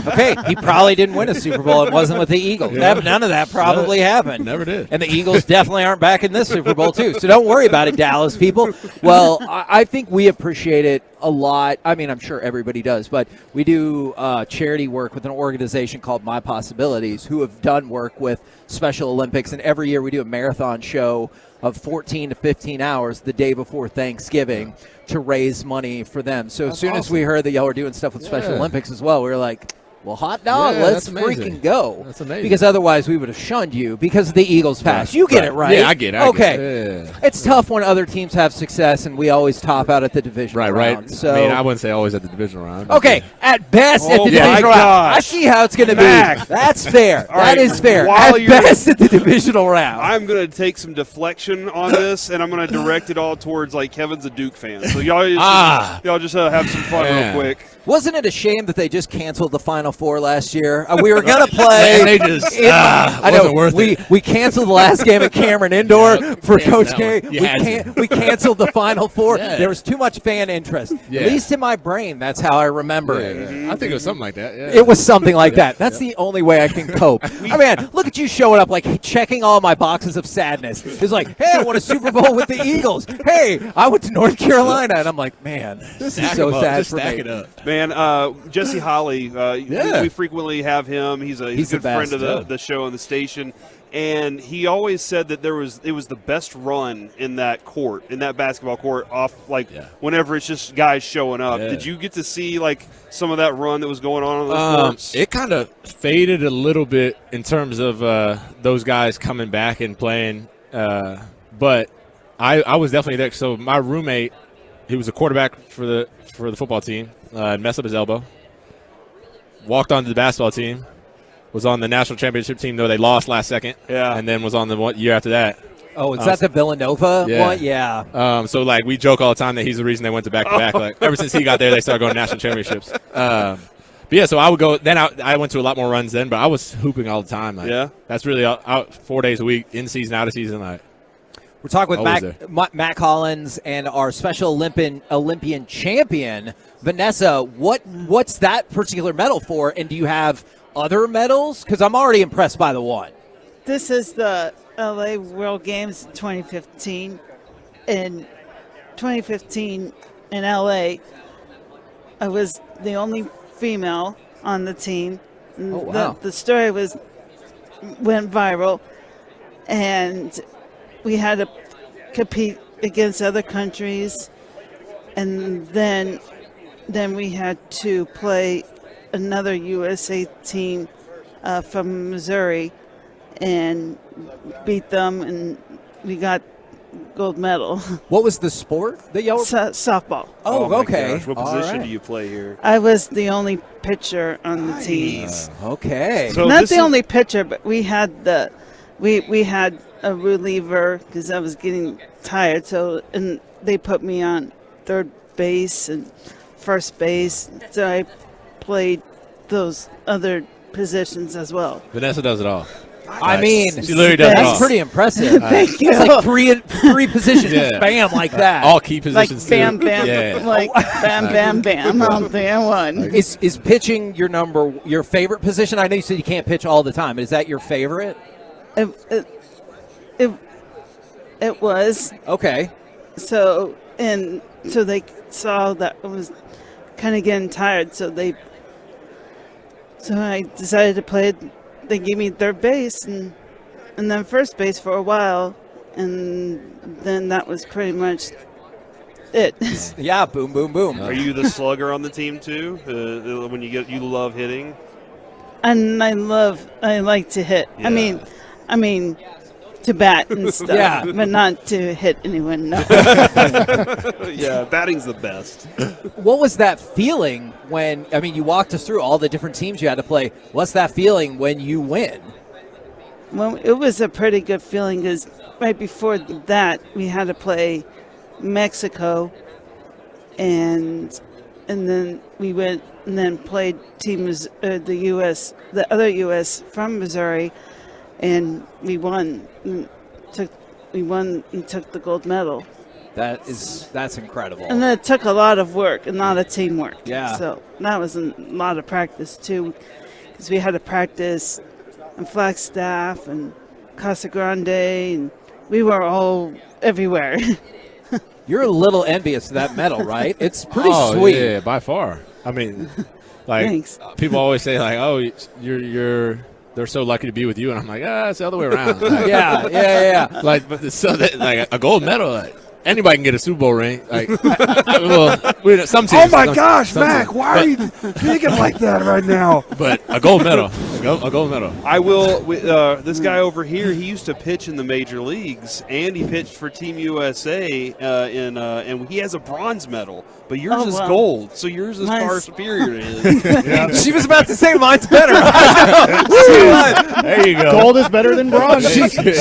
Okay, he probably didn't win a Super Bowl and wasn't with the Eagles. Yeah. None of that probably happened. Never did. And the Eagles definitely aren't back in this Super Bowl, too. So don't worry about it, Dallas people. Well, I think we appreciate it a lot. I mean, I'm sure everybody does, but we do charity work with an organization called My Possibilities, who have done work with Special Olympics, and every year we do a marathon show of 14 to 15 hours the day before Thanksgiving to raise money for them. So as soon as we heard that y'all were doing stuff with Special Olympics as well, we were like, well, hot dog, let's freaking go. That's amazing. Because otherwise we would have shunned you because of the Eagles pass. You get it, right? Yeah, I get it. Okay. Yeah. It's tough when other teams have success and we always top out at the divisional round. Right. So, I mean, I wouldn't say always at the divisional round. okay, at best at the divisional round. I see how it's going to be. That's fair. That is fair. At best at the divisional round. I'm going to take some deflection on this, and I'm going to direct it all towards, like, Kevin's a Duke fan. So y'all just have some fun real quick. Wasn't it a shame that they just canceled the Final Four last year? We were going to play. They just I know, wasn't worth it. We canceled the last game at Cameron Indoor for Coach K. We canceled the Final Four. Yeah. There was too much fan interest. Yeah. At least in my brain, that's how I remember it. I think it was something like that. Yeah. It was something like that. That's the only way I can cope. I mean, look at you showing up, like, checking all my boxes of sadness. It's like, hey, I won a Super Bowl with the Eagles. Hey, I went to North Carolina. And I'm like, man, this is so sad for me. Man, Jesse Holly, we frequently have him. He's a good friend of the show and the station. And he always said that it was the best run in that court, in that basketball court, whenever it's just guys showing up. Yeah. Did you get to see, like, some of that run that was going on those courts? It kind of faded a little bit in terms of those guys coming back and playing. But I was definitely there. So my roommate he was a quarterback for the football team. Messed up his elbow. Walked onto the basketball team. Was on the national championship team, though they lost last second. Yeah. And then was on the year after that. Oh, is that the Villanova one? Yeah. So, like, we joke all the time that he's the reason they went to back-to-back. Like, ever since he got there, they started going to national championships. But, yeah, so I would go – then I went to a lot more runs then, but I was hooping all the time. Like, yeah. That's really out 4 days a week, in season, out of season. Like, we're talking with Matt Collins and our Special Olympian champion, Vanessa. What's that particular medal for, and do you have other medals? Because I'm already impressed by the one. This is the LA World Games 2015. In 2015 in LA, I was the only female on the team. Oh, wow. The story went viral, and we had to compete against other countries, and then we had to play another USA team from Missouri and beat them, and we got gold medal. What was the sport that y'all were? Softball. Oh, my okay. gosh. What position do you play here? I was the only pitcher on the team. Okay. So Not the only pitcher, but we had we had a reliever because I was getting tired. So and they put me on third base and first base. So I played those other positions as well. Vanessa does it all. I mean, she literally does it all. that's pretty impressive. Thank you. It's like three positions, Yeah. bam, like that. All key positions, Like bam, too. bam, Yeah. like bam, bam, bam. I'm there one. Is pitching your favorite position? I know you said you can't pitch all the time, but is that your favorite? It was. Okay. So they saw that I was kind of getting tired, so I decided to play. They gave me third base and then first base for a while, and then that was pretty much it. Yeah, boom, boom, boom. Are you the slugger on the team too? When you love hitting? And I like to hit. Yeah. I mean, to bat and stuff. Yeah. But not to hit anyone. No. Yeah, batting's the best. What was that feeling when, you walked us through all the different teams you had to play. What's that feeling when you win? Well, it was a pretty good feeling because right before that we had to play Mexico, and then we went and then played teams the other U.S. from Missouri, and we won. We won and took the gold medal. That's incredible. And then it took a lot of work and a lot of teamwork. Yeah. So that was a lot of practice too, because we had to practice in Flagstaff and Casa Grande, and we were all everywhere. You're a little envious of that medal, right? It's pretty Oh, sweet. yeah, by far. I mean, like, Thanks. people always say, like, oh, they're so lucky to be with you. And I'm like, it's the other way around. Like, Yeah. Like, but a gold medal, like, anybody can get a Super Bowl ring. Like, some teams. Oh my gosh, some Mac! teams. Why are you thinking like that right now? But a gold medal, a gold medal. I will. This guy over here, he used to pitch in the major leagues, and he pitched for Team USA, and he has a bronze medal. But yours is gold, so yours is far superior to his. She was about to say mine's better. There you go. Gold is better than bronze.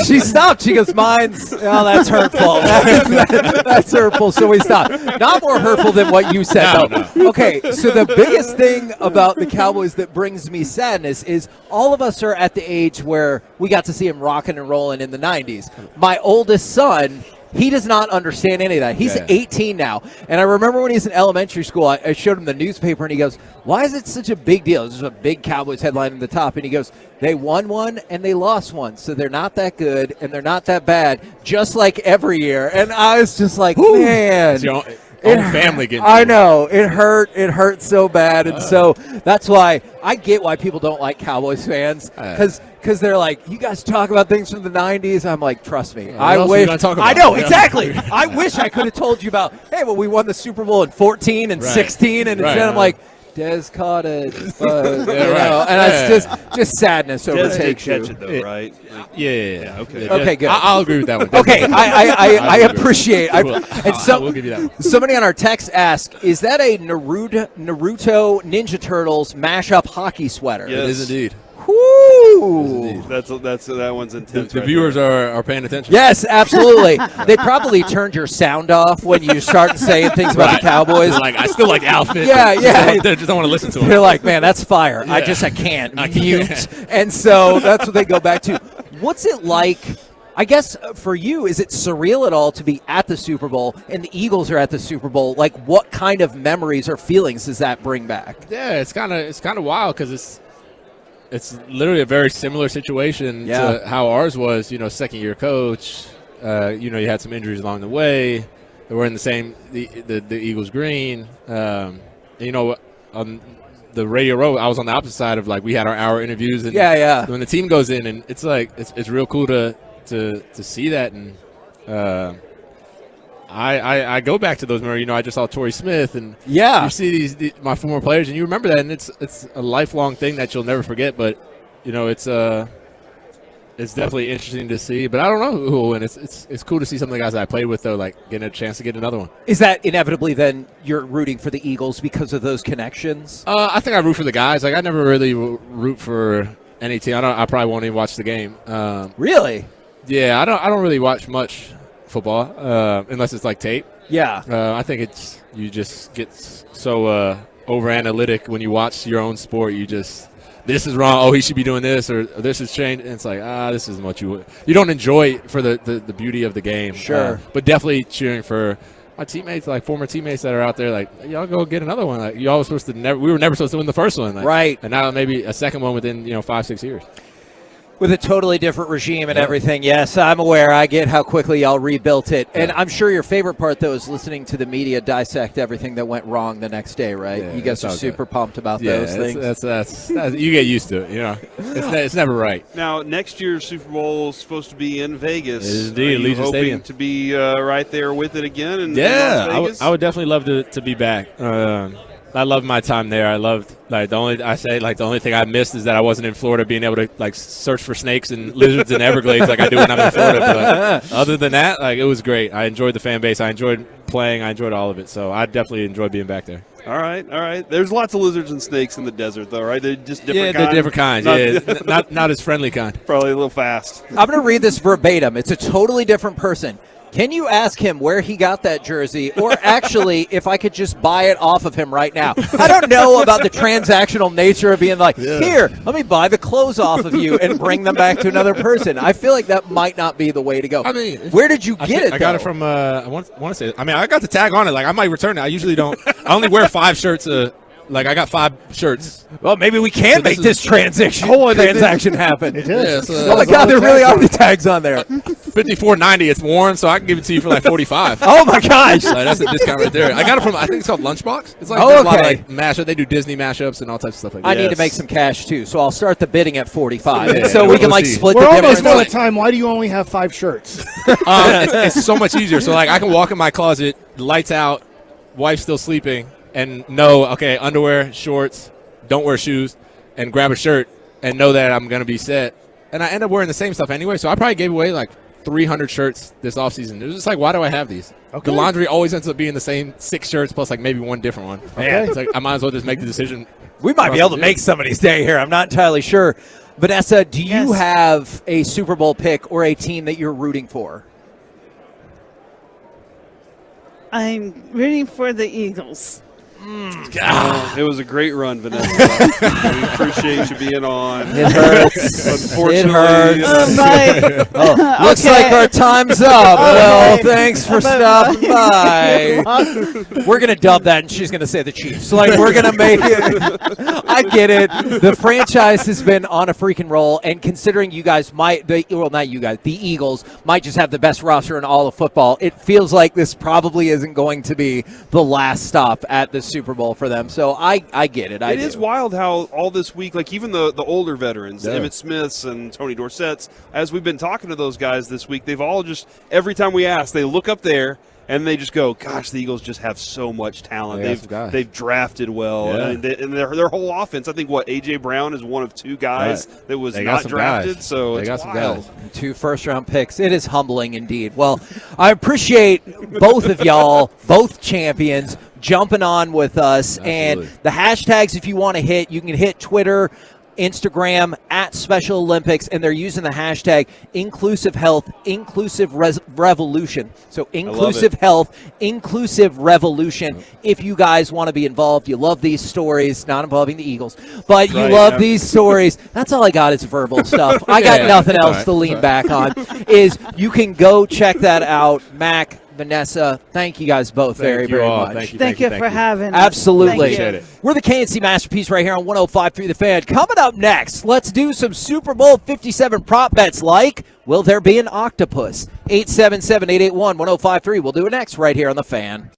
She stopped. She goes, mine's, that's hurtful. That's hurtful, so we stopped. Not more hurtful than what you said, though. Okay, so the biggest thing about the Cowboys that brings me sadness is all of us are at the age where we got to see him rocking and rolling in the 90s. My oldest son, he does not understand any of that. He's 18 now. And I remember when he was in elementary school, I showed him the newspaper, and he goes, why is it such a big deal? There's a big Cowboys headline in the top. And he goes, they won one and they lost one. So they're not that good and they're not that bad, just like every year. And I was just like, man. It's your own family getting I know. It hurt so bad. And so that's why I get why people don't like Cowboys fans. Because they're like, you guys talk about things from the 90s. I'm like, trust me. What else are you gonna talk about? I know, exactly. I wish I could have told you about, hey, well, we won the Super Bowl in 14 and 16. And instead I'm like, Des caught it, but, and it's just sadness overtakes you. Catch it though, right? Yeah. Okay. Okay, good. I'll agree with that one. Okay, I appreciate. I will give you that one. Somebody on our text asked, "Is that a Naruto Ninja Turtles mashup hockey sweater?" Yes. It is indeed. Woo! That's that one's intense. The right viewers there. are paying attention. Yes, absolutely. They probably turned your sound off when you start saying things about the Cowboys. Like, I still like the outfit. Yeah. They just don't want to listen to it. They're like, man, that's fire. Yeah. I can't mute. And so that's what they go back to. What's it like? I guess for you, is it surreal at all to be at the Super Bowl and the Eagles are at the Super Bowl? Like, what kind of memories or feelings does that bring back? Yeah, it's kind of wild because it's literally a very similar situation to how ours was. Second year coach. You had some injuries along the way. They were in the same the Eagles green. On the Radio Row, I was on the opposite side of we had our hour interviews. And when the team goes in, and it's it's real cool to see that. And I go back to those memories. I just saw Torrey Smith, and you see my former players, and you remember that, and it's a lifelong thing that you'll never forget. But it's definitely interesting to see. But I don't know who will win. It's cool to see some of the guys that I played with though, getting a chance to get another one. Is that inevitably then you're rooting for the Eagles because of those connections? I think I root for the guys. I never really root for any team. I probably won't even watch the game. Really? Yeah, I don't really watch much football unless it's tape. Yeah. I think you just get so over analytic when you watch your own sport. You just, this is wrong. Oh, he should be doing this, or this is changed. And it's this isn't what you don't enjoy it for the beauty of the game. Sure. But definitely cheering for my teammates, former teammates that are out there. Y'all go get another one. Y'all were supposed to we were never supposed to win the first one. Right. And now maybe a second one within 5-6 years. With a totally different regime and everything. Yes, I'm aware. I get how quickly y'all rebuilt it. And I'm sure your favorite part, though, is listening to the media dissect everything that went wrong the next day, right? Yeah, you guys are super pumped about those things. That's you get used to it. It's never right. Now, next year's Super Bowl is supposed to be in Vegas. It is indeed, Are you Allegiant hoping Stadium. to be right there with it again? In Yeah, Las Vegas? I would definitely love to be back. I loved my time there. I loved the only thing I missed is that I wasn't in Florida, being able to search for snakes and lizards in Everglades like I do when I'm in Florida. But other than that, it was great. I enjoyed the fan base. I enjoyed playing. I enjoyed all of it. So I definitely enjoyed being back there. All right. There's lots of lizards and snakes in the desert, though, right? They're just different kinds. They're different kinds. Not as friendly kind. Probably a little fast. I'm going to read this verbatim. It's a totally different person. Can you ask him where he got that jersey, or actually if I could just buy it off of him right now? I don't know about the transactional nature of being here, let me buy the clothes off of you and bring them back to another person. I feel like that might not be the way to go. I mean, where did you get it? I got it from, I want to say, I got the tag on it. I might return it. I usually don't. I only wear 5 shirts I got 5 shirts. Well, maybe we can make this transaction happen. It is. Oh my God, there really are the tags on there. $54.90. It's worn, so I can give it to you for $45. Oh my gosh, that's a discount right there. I got it from, I think it's called Lunchbox. It's there's a lot of mashup. They do Disney mashups and all types of stuff like that. I need to make some cash too, so I'll start the bidding at 45, Yeah, so we can split We're the almost difference. out of time. Why do you only have 5 shirts? It's so much easier. So I can walk in my closet, lights out, wife's still sleeping, and know, okay, underwear, shorts, don't wear shoes, and grab a shirt and know that I'm going to be set. And I end up wearing the same stuff anyway, so I probably gave away 300 shirts this offseason. It was just why do I have these? Okay. The laundry always ends up being the same 6 shirts plus maybe one different one. Okay. It's I might as well just make the decision. We might be able to make somebody's day here. I'm not entirely sure. Vanessa, do you have a Super Bowl pick or a team that you're rooting for? I'm rooting for the Eagles. It was a great run, Vanessa. We appreciate you being on. It hurts. Unfortunately, It hurts. Looks like our time's up. Well, thanks for stopping by. We're going to dub that, and she's going to say the Chiefs. We're going to make it. I get it. The franchise has been on a freaking roll, and considering you guys the Eagles might just have the best roster in all of football, it feels like this probably isn't going to be the last stop at the Super Bowl for them. So I get it. It is wild how all this week, even the older veterans, Emmitt Smiths and Tony Dorsett's, as we've been talking to those guys this week, they've all just, every time we ask, they look up there and they just go, gosh, the Eagles just have so much talent. They got some guys. They've drafted well, Yeah. and their whole offense. I think A.J. Brown is one of two guys that was They got not some drafted. guys. So They it's got some wild. guys. 2 first-round picks. It is humbling indeed. Well, I appreciate both of y'all, both champions, jumping on with us. Absolutely. And the hashtags, if you want to hit, you can hit Twitter, Instagram at Special Olympics, and they're using the hashtag Inclusive Health, Inclusive Revolution. So Inclusive Health, Inclusive Revolution. If you guys want to be involved, you love these stories, not involving the Eagles, but you love these stories. That's all I got is verbal stuff. I got nothing else to lean back on. Is you can go check that out. Mac, Vanessa, thank you guys both very much. Thank you for having us. Absolutely. Thank you. We're the KNC Masterpiece right here on 105.3 The Fan. Coming up next, let's do some Super Bowl 57 prop bets like, will there be an octopus? 877-881-1053. We'll do it next right here on The Fan.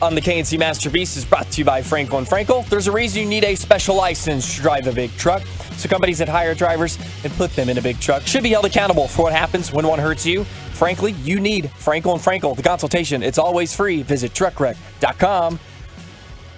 On the KNC Masterpiece is brought to you by Franklin Frankel. There's a reason you need a special license to drive a big truck. So companies that hire drivers and put them in a big truck should be held accountable for what happens when one hurts you. Frankly, you need Franklin Frankel. The consultation, it's always free. Visit truckwreck.com.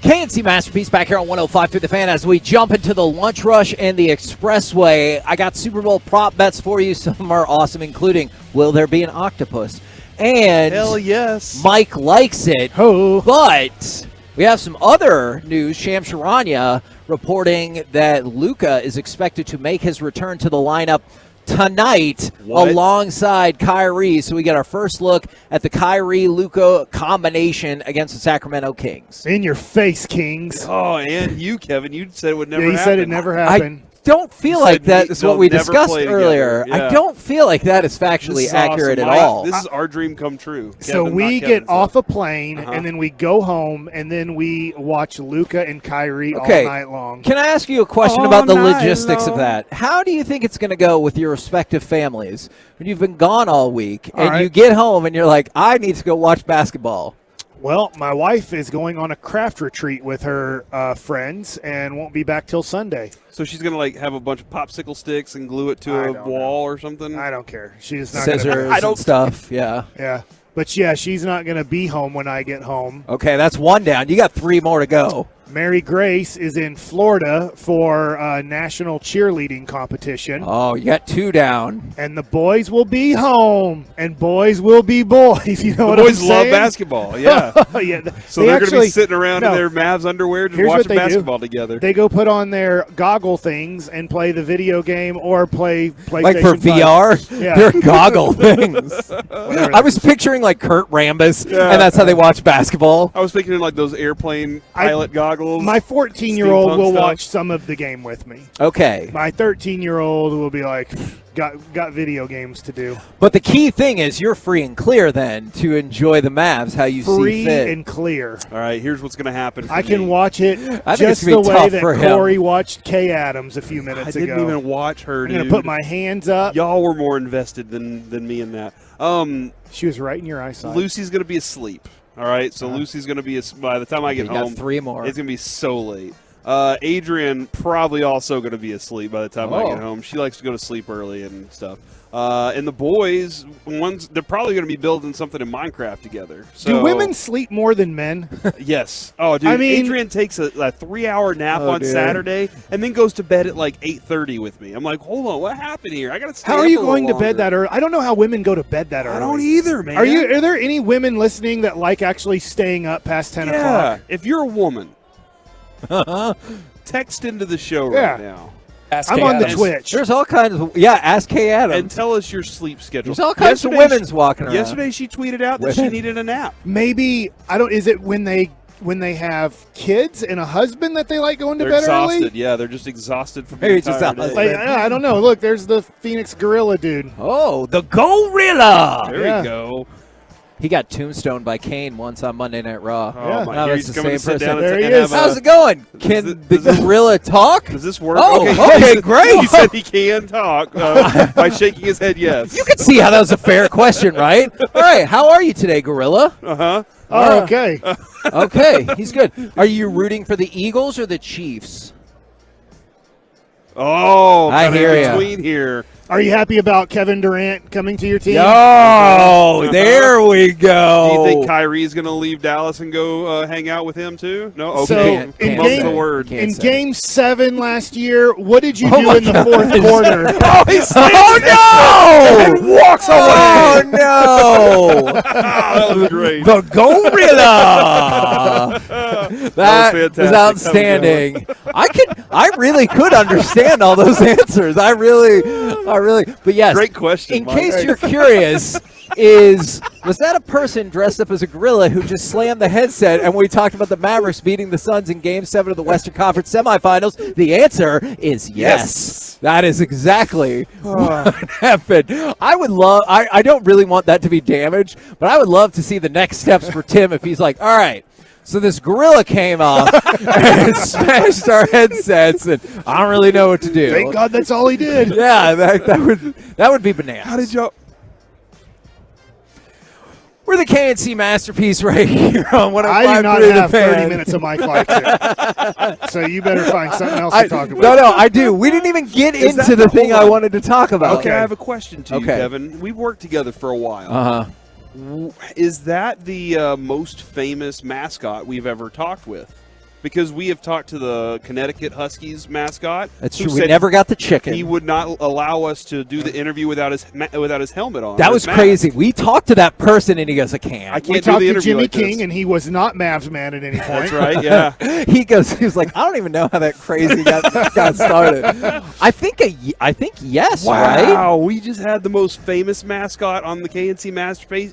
KNC Masterpiece back here on 105 through the Fan as we jump into the lunch rush and the expressway. I got Super Bowl prop bets for you. Some are awesome, including will there be an octopus? And hell yes. Mike likes it. But we have some other news. Sham Charania reporting that Luka is expected to make his return to the lineup tonight alongside Kyrie. So we get our first look at the Kyrie-Luka combination against the Sacramento Kings. In your face, Kings. Oh, and you, Kevin, you said it would never Yeah, happen. you said it never happened. I don't feel like that is what we discussed earlier. Yeah. I don't feel like that is factually accurate at all. This is our dream come true. So Kevin, we not get Kevin's. off a plane, and then we go home, and then we watch Luka and Kyrie all night long. Can I ask you a question All about the night logistics long. of that? How do you think it's going to go with your respective families when you've been gone all week All and right. you get home and you're like, I need to go watch basketball? Well, my wife is going on a craft retreat with her friends and won't be back till Sunday. So she's gonna like have a bunch of popsicle sticks and glue it to a wall or something. I don't care. She's not Scissors gonna and stuff, yeah. Yeah. But yeah, she's not going to be home when I get home. Okay, that's one down. You got three more to go. Mary Grace is in Florida for a national cheerleading competition. Oh, you got two down. And the boys will be home, and boys will be boys. You know The what boys I'm love saying? basketball, yeah. Yeah. So They they're going to be actually- sitting around in no. their Mavs underwear just Here's what watching they do. basketball together. They go put on their goggle things and play the video game or play PlayStation Like for 5. VR? Yeah. They're goggle things. I was picturing like Kurt Rambis, and that's how they watch basketball. I was thinking like those airplane pilot goggles. My 14-year-old steampunk will stuff. watch some of the game with me. Okay. My 13-year-old will be like, got video games to do. But the key thing is you're free and clear then to enjoy the Mavs how you see Free fit. and clear. All right, here's what's going to happen. For I can me. watch it I think it's just gonna the be way tough that for him. Corey watched Kay Adams a few minutes I ago. didn't even watch her. I'm going to dude. put my hands up. Y'all were more invested than me in that. She was right in your eyesight. Lucy's going to be asleep. All right, so Lucy's going to be by the time I get You got home, three more. It's going to be so late. Adrian probably also going to be asleep by the time I get home. She likes to go to sleep early and stuff. And the boys, they're probably going to be building something in Minecraft together. So, Do women sleep more than men? Yes. Oh, dude. I mean- Adrian takes a 3-hour nap Oh, on dude. Saturday and then goes to bed at like 8:30 with me. I'm like, hold on, what happened here? I got to stay How up are you a little going to bed longer. that early? I don't know how women go to bed that early. I don't either, man. Are there any women listening that like actually staying up past 10 Yeah. o'clock? If you're a woman, text into the show Yeah. right now. Ask I'm Kay on the Adams. Twitch. There's all kinds of ask Kay Adams. And tell us your sleep schedule. There's all kinds of Yesterday women's walking around. Yesterday she tweeted out that she Women. needed a nap. Maybe is it when they have kids and a husband that they like going to They're bed exhausted. early? Yeah, they're just exhausted from Maybe the it's just entire a day. Like, I don't know. Look, there's the Phoenix Gorilla dude. Oh, the Gorilla! There Yeah. we go. He got tombstoned by Kane once on Monday Night Raw. Oh, Yeah. my Now God. that's He's the coming same to sit down person. There he and is. have How's it going? Can the gorilla talk? Does this work? Oh, okay, okay, great. He said he can talk by shaking his head yes. You can see how that was a fair question, right? All right, how are you today, Gorilla? Uh-huh. Oh, okay. Okay, he's good. Are you rooting for the Eagles or the Chiefs? Oh, I kinda hear in ya. between here. Are you happy about Kevin Durant coming to your team? Oh, there we go. Do you think Kyrie's going to leave Dallas and go hang out with him too? No? So, Okay. in Mum's game- the word. Can't In say. Game 7 last year, what did you Oh do my in the gosh. fourth quarter? Oh, he slams Oh, it no! and walks away. Oh, no! That was great. The Gorilla! That was fantastic. outstanding. I really could understand all those answers. I really. But yes, Great question, In Mike. case you're curious, was that a person dressed up as a gorilla who just slammed the headset? And we talked about the Mavericks beating the Suns in Game 7 of the Western Conference semifinals. The answer is yes. That is exactly what happened. I would love. I don't really want that to be damaged, but I would love to see the next steps for Tim if he's like, all right. So this gorilla came off and smashed our headsets, and I don't really know what to do. Thank God that's all he did. Yeah, that would be bananas. How did y'all? We're the KNC Masterpiece right here on 105.3 I do not The have Fan. 30 minutes of Mike Lights here. So you better find something else to talk about. No, I do. We didn't even get Is into that the thing I hold on. wanted to talk about. Okay, I have a question to you, Okay. Kevin. We've worked together for a while. Uh-huh. Is that the most famous mascot we've ever talked with? Because we have talked to the Connecticut Huskies mascot. That's who true. We said never got the chicken. He would not allow us to do the interview without his helmet on. That his was mask. crazy. We talked to that person, and he goes, I can't. I can't We do talked the to interview Jimmy like this. King, and he was not Mavs man at any point. That's right, yeah. he was like, I don't even know how that crazy got started. I think yes, right? Wow, we just had the most famous mascot on the KNC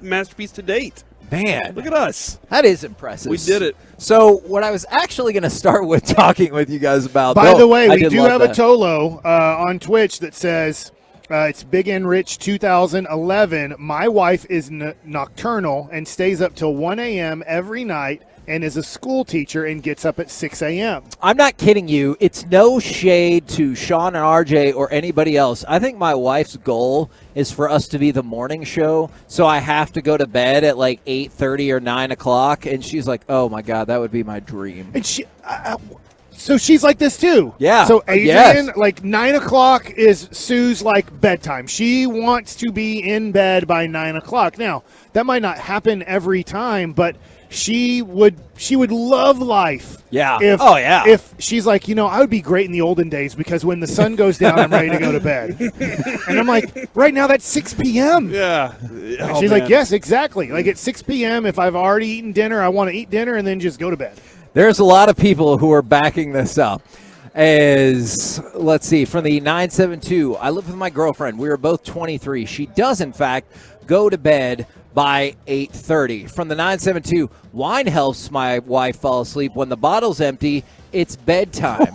Masterpiece to date. Man, look at us. That is impressive. We did it. So what I was actually going to start with talking with you guys about. By the way, I we did do love have that. a Tolo on Twitch that says it's Big and Rich 2011. My wife is nocturnal and stays up till 1 a.m. every night and is a school teacher and gets up at 6 a.m. I'm not kidding you. It's no shade to Sean and RJ or anybody else. I think my wife's goal is for us to be the morning show, so I have to go to bed at like 8:30 or 9 o'clock, and she's like, oh, my God, that would be my dream. And she, so she's like this too. Yeah. So Adrian, Yes. like 9 o'clock is Sue's like bedtime. She wants to be in bed by 9 o'clock. Now that might not happen every time, but she would love life. Yeah. If she's like, I would be great in the olden days because when the sun goes down, I'm ready to go to bed. And I'm like, right now that's 6 p.m. Yeah. And she's like, yes, exactly. Like at 6 p.m., if I've already eaten dinner, I want to eat dinner and then just go to bed. There's a lot of people who are backing this up. As let's see, from the 972, I live with my girlfriend. We are both 23. She does, in fact, go to bed by 8:30. From the 972, wine helps my wife fall asleep. When the bottle's empty, it's bedtime.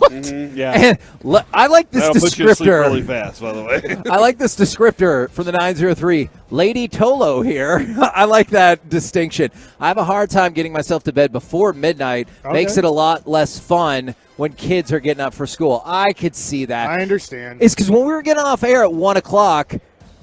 Yeah. And I like this That'll put you to sleep descriptor. really fast, by the way. I like this descriptor from the 903. Lady Tolo here. I like that distinction. I have a hard time getting myself to bed before midnight. Okay. Makes it a lot less fun when kids are getting up for school. I could see that. I understand. It's because when we were getting off air at 1 o'clock,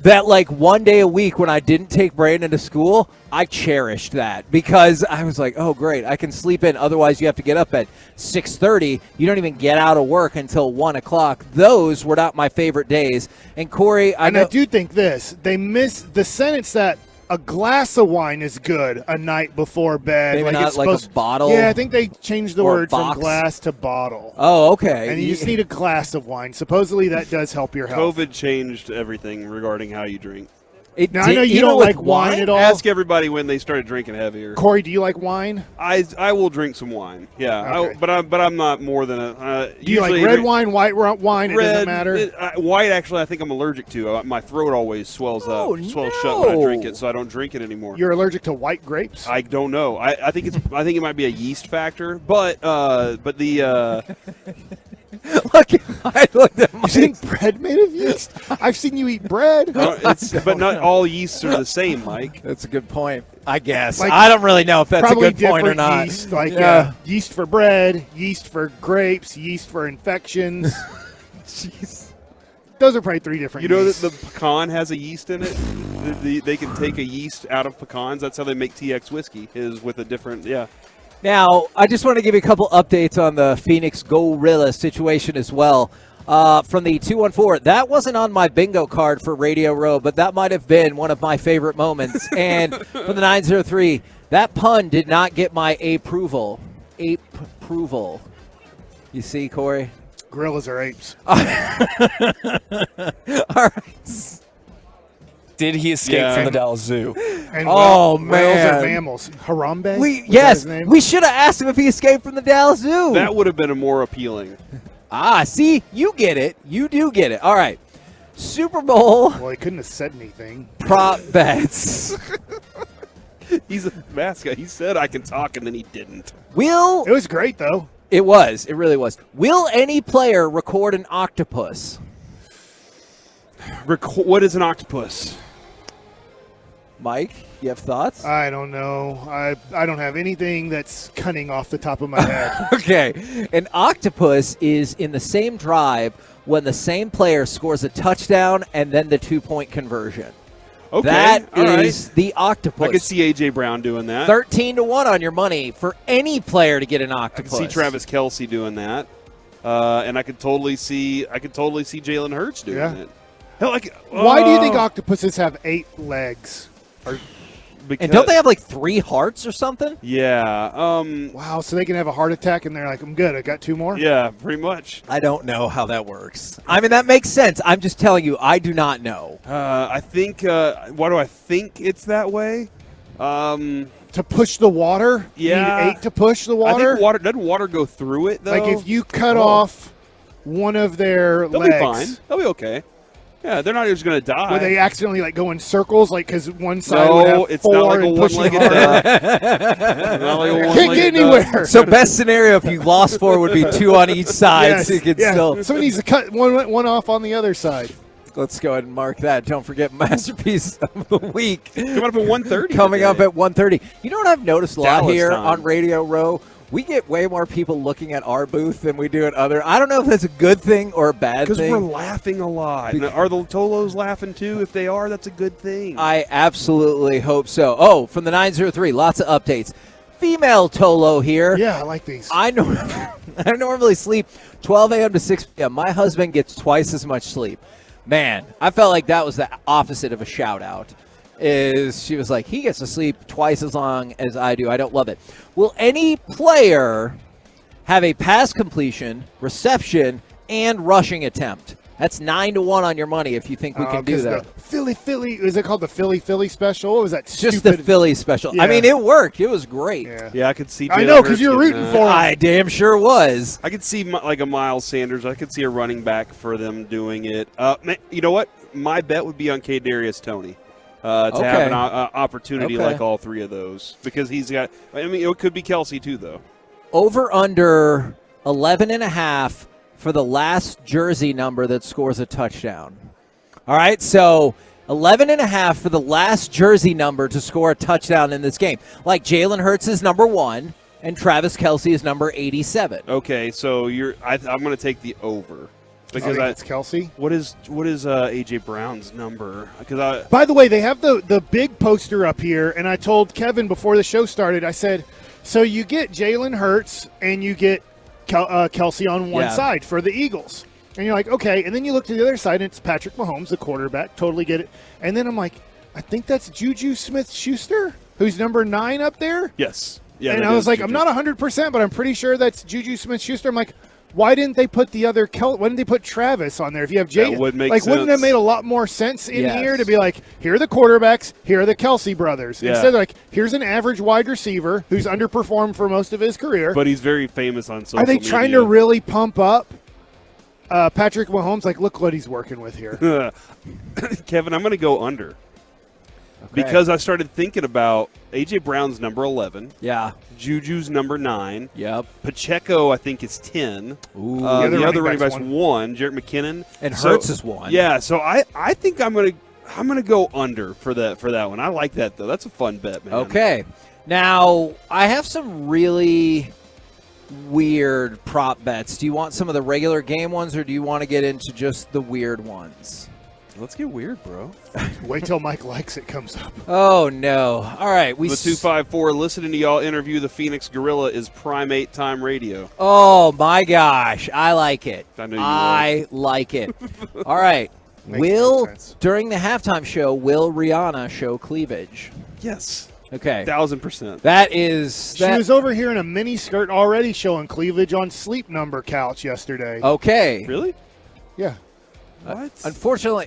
that like one day a week when I didn't take Brandon to school, I cherished that because I was like, oh, great, I can sleep in. Otherwise, you have to get up at 6:30. You don't even get out of work until 1 o'clock. Those were not my favorite days. And Corey, I do think this. They miss the sentence that a glass of wine is good a night before bed. Maybe like not it's like a supposed- bottle? Yeah, I think they changed the Or a word from box? glass to bottle. Oh, okay. And you just need a glass of wine. Supposedly that does help your health. COVID changed everything regarding how you drink. Now, I know you don't like wine at all. Ask everybody when they started drinking heavier. Corey, do you like wine? I will drink some wine. Yeah, Okay. but I'm not more than a. Do you like usually red either- wine, white wine? It doesn't Red, matter. White, actually, I think I'm allergic to. My throat always swells shut when I drink it, so I don't drink it anymore. You're allergic to white grapes? I don't know. I think it might be a yeast factor, but the. Look, I looked at You seen bread made of yeast? I've seen you eat bread. but not all yeasts are the same, Mike. That's a good point. I guess. Like, I don't really know if that's a probably good point or different not. Yeast, like Yeah. yeast for bread, yeast for grapes, yeast for infections. Jeez. Those are probably three different You know yeasts. that the pecan has a yeast in it. They can take a yeast out of pecans. That's how they make TX whiskey. Is with a different Now, I just want to give you a couple updates on the Phoenix Gorilla situation as well. From the 214, that wasn't on my bingo card for Radio Row, but that might have been one of my favorite moments. And from the 903, that pun did not get my approval. Ape-proval. You see, Corey? Gorillas are apes. All right. Did he escape from the Dallas Zoo? And Oh, whales man. are mammals. Harambe? Yes, we should have asked him if he escaped from the Dallas Zoo. That would have been more appealing. See, you get it. You do get it. All right. Super Bowl Well, he couldn't have said anything. prop bets. He's a mascot. He said I can talk, and then he didn't. It was great, though. It was. It really was. Will any player record an octopus? What is an octopus? Mike, you have thoughts? I don't know. I don't have anything that's cunning off the top of my head. Okay. An octopus is in the same drive when the same player scores a touchdown and then the 2-point conversion. Okay, That all right. is the octopus. I could see A.J. Brown doing that. 13-1 on your money for any player to get an octopus. I could see Travis Kelce doing that, and I could totally see Jalen Hurts doing it. Hell, Why do you think octopuses have 8 legs? And don't they have like 3 hearts or something? Yeah. Wow, so they can have a heart attack and they're like, I'm good, I got 2 more? Yeah, pretty much. I don't know how that works. I mean, that makes sense. I'm just telling you, I do not know. I think, why do I think it's that way? To push the water? Yeah. You need 8 to push the water? I think doesn't water go through it, though? Like if you cut off one of their They'll legs. be fine. They'll be okay. Yeah, they're not just going to die. Where they accidentally like go in circles, like because one side would have it's 4 not like a and pushing one-legged hard. Can't get anywhere. So best scenario if you lost 4 would be 2 on each side. Yes, So you could yeah. still. Somebody needs to cut one off on the other side. Let's go ahead and mark that. Don't forget Masterpiece of the Week. Coming up at 1:30. Coming up at 1:30. You know what I've noticed a lot Dallas here time. on Radio Row? We get way more people looking at our booth than we do at other. I don't know if that's a good thing or a bad Because thing. we're laughing a lot. And are the Tolos laughing too? If they are, that's a good thing. I absolutely hope so. Oh, from the 903, lots of updates. Female Tolo here. Yeah, I like these. I normally sleep 12 a.m. to 6 p.m. My husband gets twice as much sleep. Man, I felt like that was the opposite of a shout-out. She was like, he gets to sleep twice as long as I do. I don't love it. Will any player have a pass completion, reception, and rushing attempt? That's 9-1 on your money if you think we can do that. Philly, is it called the Philly special? What was that Just stupid? the Philly special. Yeah. I mean, it worked. It was great. Yeah, I could see. I Jalen know, 'cause Hurts you're getting rooting that. for him. I damn sure was. I could see like a Miles Sanders. I could see a running back for them doing it. You know what? My bet would be on Kadarius Toney. To have an opportunity like all 3 of those, because he's got. I mean, it could be Kelce too, though. Over under 11.5 for the last jersey number that scores a touchdown. All right, so 11.5 for the last jersey number to score a touchdown in this game. Like Jalen Hurts is number 1 and Travis Kelce is number 87. Okay, so I'm going to take the over. Because it's Kelce. What is AJ Brown's number? Because By the way, they have the big poster up here, and I told Kevin before the show started, I said, so you get Jalen Hurts and you get Kelce on one side for the Eagles. And you're like, okay. And then you look to the other side, and it's Patrick Mahomes, the quarterback. Totally get it. And then I'm like, I think that's Juju Smith-Schuster, who's number 9 up there. Yes. Yeah. And I was like, I'm not 100%, but I'm pretty sure that's Juju Smith-Schuster. I'm like, why didn't they put the other why didn't they put Travis on there? If you have Jay, that would make wouldn't it have made a lot more sense in here to be like, here are the quarterbacks, here are the Kelce brothers. Yeah. Instead of like, here's an average wide receiver who's underperformed for most of his career. But he's very famous on social media. Are they media. trying to really pump up Patrick Mahomes? Like, look what he's working with here. Kevin, I'm going to go under. Because I started thinking about A.J. Brown's number 11. Yeah. Juju's number 9. Yep. Pacheco, I think, is 10. Ooh. The other running back's 1. Jarrett McKinnon. And Hurts is 1. Yeah, so I think I'm gonna go under for that one. I like that, though. That's a fun bet, man. Okay. Now, I have some really weird prop bets. Do you want some of the regular game ones, or do you want to get into just the weird ones? Let's get weird, bro. Wait till Mike Likes It comes up. Oh, no. All right. The 254, listening to y'all interview the Phoenix Gorilla is Primate Time Radio. Oh, my gosh. I like it. I know you I like it. All right. During the halftime show, will Rihanna show cleavage? Yes. Okay. 1,000%. That is. She was over here in a mini skirt already showing cleavage on Sleep Number couch yesterday. Okay. Really? Yeah. What? Unfortunately,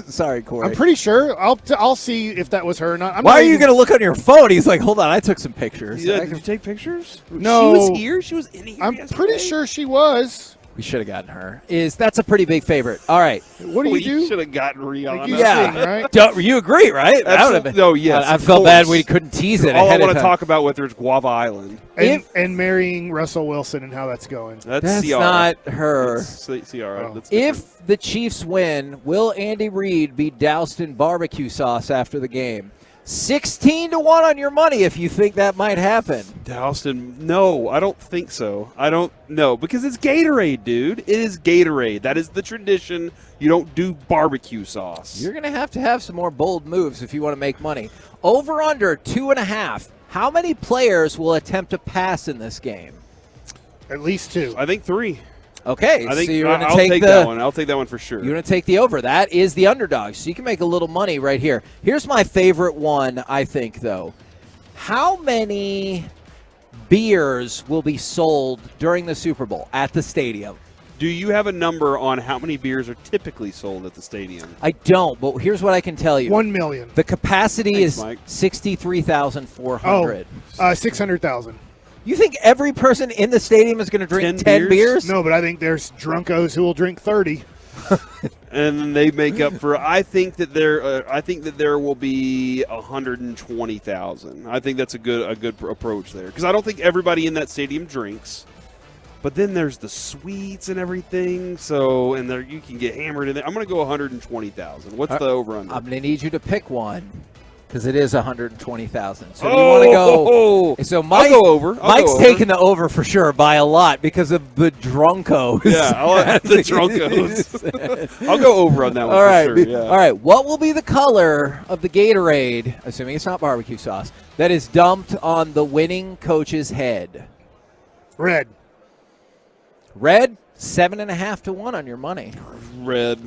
sorry, Corey. I'm pretty sure. I'll see if that was her or not. Why are you going to look on your phone? He's like, hold on, I took some pictures. Yeah, did you take pictures? No. She was here? She was in here I'm yesterday? pretty sure she was. We should have gotten her. That's a pretty big favorite. All right. What do you do? We should have gotten Rihanna. Right? You agree, right? That would have been. No, yes. I felt bad we couldn't tease it. All I want to talk about with her is Guava Island. And marrying Russell Wilson and how that's going. That's Ciara. not her. That's Ciara. Oh. That's If the Chiefs win, will Andy Reid be doused in barbecue sauce after the game? 16 to 1 on your money if you think that might happen. Dalston, no, I don't think so. I don't know because it's Gatorade, dude. It is Gatorade. That is the tradition. You don't do barbecue sauce. You're going to have some more bold moves if you want to make money. Over under 2.5. How many players will attempt to pass in this game? At least 2. I think 3. Okay, I think so you're going to I'll take that one. I'll take that one for sure. You're going to take the over. That is the underdog, so you can make a little money right here. Here's my favorite one, I think, though. How many beers will be sold during the Super Bowl at the stadium? Do you have a number on how many beers are typically sold at the stadium? I don't, but here's what I can tell you. 1 million. The capacity Thanks, is Mike. 63,400. 600,000. You think every person in the stadium is going to drink 10 beers? No, but I think there's drunkos who will drink 30. And then they make up for. I think that there will be 120,000. I think that's a good approach there because I don't think everybody in that stadium drinks. But then there's the suites and everything. So and there you can get hammered in there. I'm going to go 120,000. What's the over under? I'm going to need you to pick one. Because it is 120,000. So do you want to go? So I'll go over. Mike's taking the over for sure by a lot because of the drunkos. Yeah, I'll have the drunkos. I'll go over on that one. All right. For sure, yeah. All right. What will be the color of the Gatorade, assuming it's not barbecue sauce, that is dumped on the winning coach's head? Red. Red, 7.5 to 1 on your money. Red.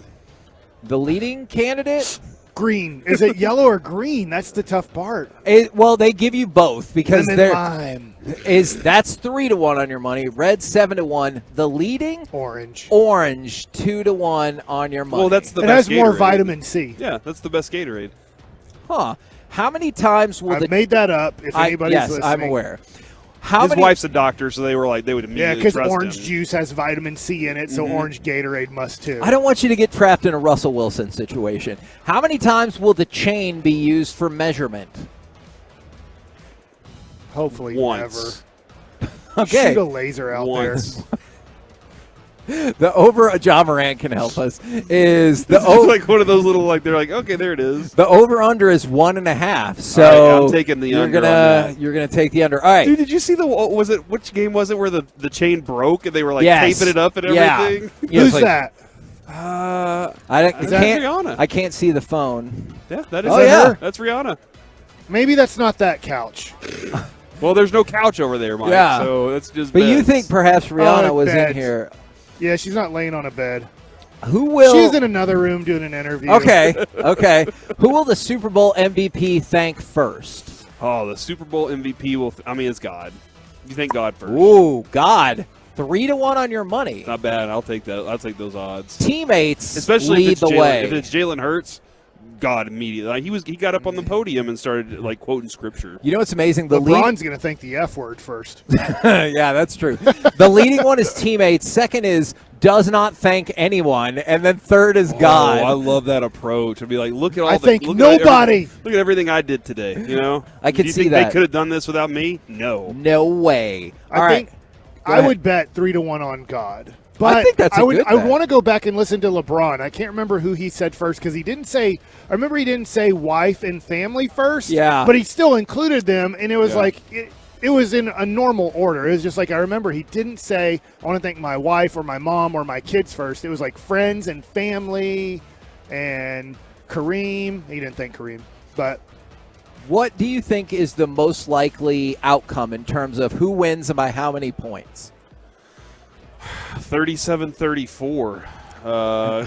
The leading candidate. Green. Is it yellow or green? That's the tough part. Well, they give you both because lime. That's 3 to 1 on your money. Red 7 to 1. The leading orange 2 to 1 on your money. Well, that's the it best has more Gatorade. vitamin C. Yeah, that's the best Gatorade. Huh? How many times will I've made that up? If anybody's yes, listening, I'm aware. His wife's a doctor, so they would immediately Yeah, because trust orange him. juice has vitamin C in it, so orange Gatorade must too. I don't want you to get trapped in a Russell Wilson situation. How many times will the chain be used for measurement? Hopefully Once. never. Okay. Shoot a laser out Once. The over, John Morant can help us, is the This is like one of those little, they're like, okay, there it is. The over-under is 1.5. So All right, I'm taking the under on that. You're gonna take the under. All right. Dude, did you see which game was it where the chain broke and they were Yes. taping it up and Yeah. everything? Yeah, Who's it's like- that? That's Rihanna. I can't see the phone. Yeah, that is her? That's Rihanna. Maybe that's not that couch. Well, there's no couch over there, Mike. Yeah. So that's just. But you beds. think perhaps Rihanna was in beds. here? Yeah, she's not laying on a bed. Who will? She's in another room doing an interview. Okay. Who will the Super Bowl MVP thank first? Oh, the Super Bowl MVP will. It's God. You thank God first. Ooh, God. 3 to 1 on your money. Not bad. I'll take that. I'll take those odds. Teammates Especially lead if it's the way. If it's Jalen Hurts, God immediately. He got up on the podium and started quoting scripture. You know what's amazing? LeBron's going to thank the F word first. Yeah, that's true. The leading one is teammates. Second is does not thank anyone, and then third is God. Oh, I love that approach. I'd be like, look at all. I the, think look nobody. Look at everything I did today. You know, I could Do you see think that. They could have done this without me. No. No way. All I right. think I would bet 3 to 1 on God. But I think that's a good I bet. want to go back and listen to LeBron. I can't remember who he said first because he didn't say. I remember he didn't say wife and family first. Yeah. But he still included them, and it was Yeah. like it was in a normal order. It was just like I remember he didn't say I want to thank my wife or my mom or my kids first. It was like friends and family, and Kareem. He didn't thank Kareem, but. What do you think is the most likely outcome in terms of who wins and by how many points? 37-34,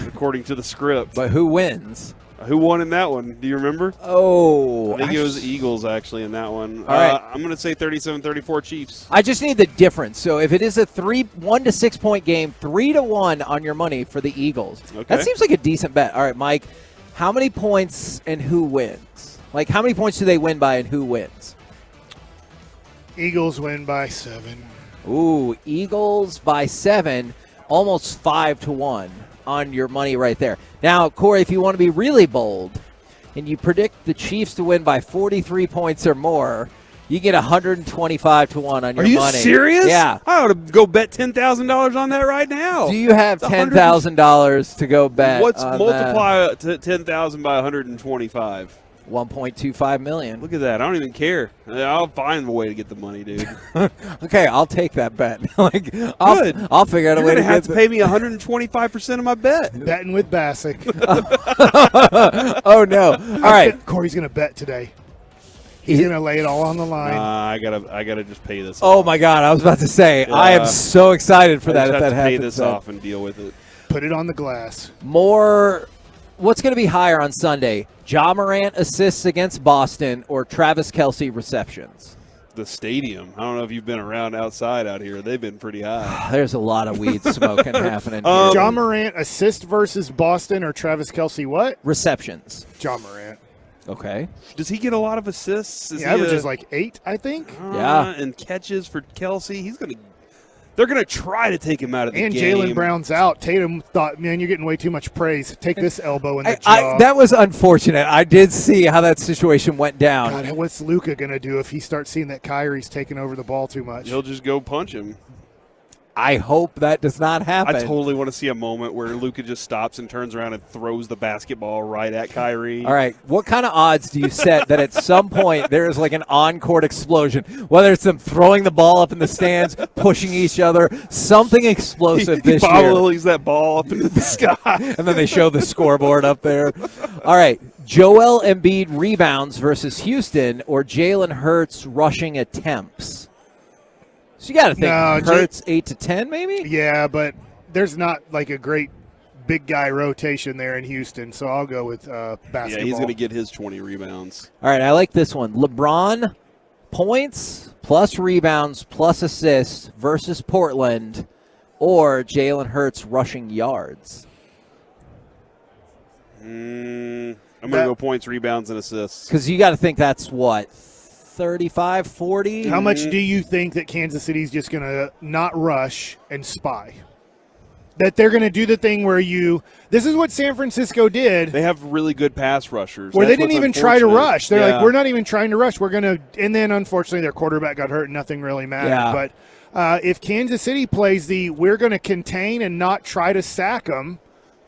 according to the script. But who wins? Who won in that one? Do you remember? Oh, I think it was Eagles actually in that one. All right. I'm going to say 37-34 Chiefs. I just need the difference. So if it is a 1 to 6 point game, 3 to 1 on your money for the Eagles. Okay. That seems like a decent bet. All right, Mike, how many points and who wins? Like how many points do they win by and who wins? Eagles win by 7. Ooh, Eagles by 7, almost 5 to 1 on your money right there. Now, Corey, if you want to be really bold and you predict the Chiefs to win by 43 points or more, you get 125 to 1 on your money. Are you serious? Yeah. I ought to go bet $10,000 on that right now. Do you have $10,000 to go bet? What's on multiply 10,000 by 125? $1.25 million. Look at that. I don't even care. I'll find a way to get the money, dude. Okay, I'll take that bet. I'll figure out a way to have to pay me 125% of my bet. Betting with Bassick. Oh no! All right, Corey's going to bet today. He's going to lay it all on the line. I gotta just pay this. Oh my God! I was about to say I am so excited for that. If that happens, pay this off and deal with it. Put it on the glass. More. What's going to be higher on Sunday? Ja Morant assists against Boston or Travis Kelce receptions? The stadium. I don't know if you've been around outside out here. They've been pretty high. There's a lot of weed smoking happening. Ja Morant assist versus Boston or Travis Kelce what? Receptions. Ja Morant. Okay. Does he get a lot of assists? He averages like 8, I think. Yeah. And catches for Kelce. They're going to try to take him out of the and game. Jaylen Brown's out. Tatum thought, man, you're getting way too much praise. Take this elbow in the jaw. That was unfortunate. I did see how that situation went down. God, what's Luka going to do if he starts seeing that Kyrie's taking over the ball too much? He'll just go punch him. I hope that does not happen. I totally want to see a moment where Luka just stops and turns around and throws the basketball right at Kyrie. All right. What kind of odds do you set that at some point there is like an on-court explosion, whether it's them throwing the ball up in the stands, pushing each other, something explosive this year? Bob Lily's that ball up into the sky. And then they show the scoreboard up there. All right. Joel Embiid rebounds versus Houston or Jalen Hurts rushing attempts? So you got to think Hurts 8 to 10 maybe? Yeah, but there's not like a great big guy rotation there in Houston, so I'll go with basketball. Yeah, he's going to get his 20 rebounds. All right, I like this one. LeBron points plus rebounds plus assists versus Portland or Jalen Hurts rushing yards. I'm going to go points, rebounds, and assists. Because you got to think that's what, 35, 40? How much do you think that Kansas City's just going to not rush and spy? That they're going to do the thing where this is what San Francisco did. They have really good pass rushers. Where they didn't even try to rush. They're like, we're not even trying to rush. We're going to, and then unfortunately their quarterback got hurt and nothing really mattered. Yeah. But if Kansas City plays we're going to contain and not try to sack them,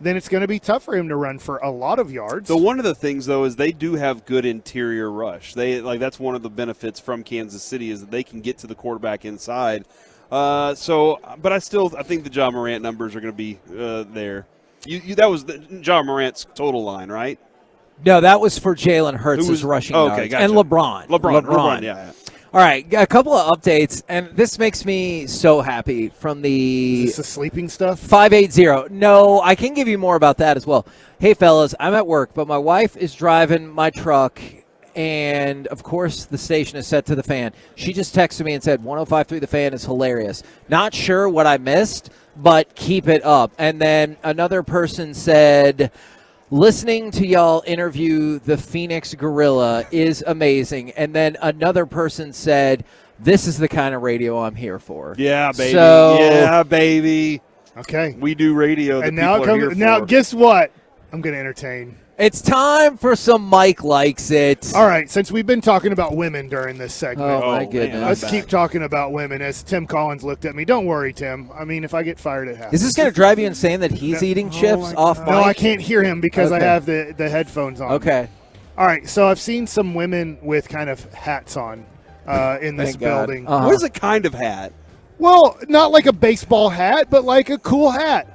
then it's going to be tough for him to run for a lot of yards. So one of the things, though, is they do have good interior rush. That's one of the benefits from Kansas City is that they can get to the quarterback inside. But I think the Ja Morant numbers are going to be there. That was Ja Morant's total line, right? No, that was for Jalen Hurts' rushing yards. Okay, gotcha. And LeBron. Yeah. All right, got a couple of updates, and this makes me so happy from the... Is this the sleeping stuff? 580. No, I can give you more about that as well. Hey, fellas, I'm at work, but my wife is driving my truck, and, of course, the station is set to the fan. She just texted me and said, 105.3 The Fan is hilarious. Not sure what I missed, but keep it up. And then another person said... Listening to y'all interview the Phoenix Gorilla is amazing. And then another person said, this is the kind of radio I'm here for. Yeah, baby. So, baby. Okay. We do radio that and people are here for. Now, guess what? I'm going to entertain. It's time for some Mike Likes It. All right, since we've been talking about women during this segment. Oh, my goodness. Let's keep talking about women as Tim Collins looked at me. Don't worry, Tim. I mean, if I get fired, it happens. Is this going to drive you insane that he's eating chips off mic? No, I can't hear him because I have the headphones on. Okay. All right, so I've seen some women with kind of hats on in this building. What is a kind of hat? Well, not like a baseball hat, but like a cool hat.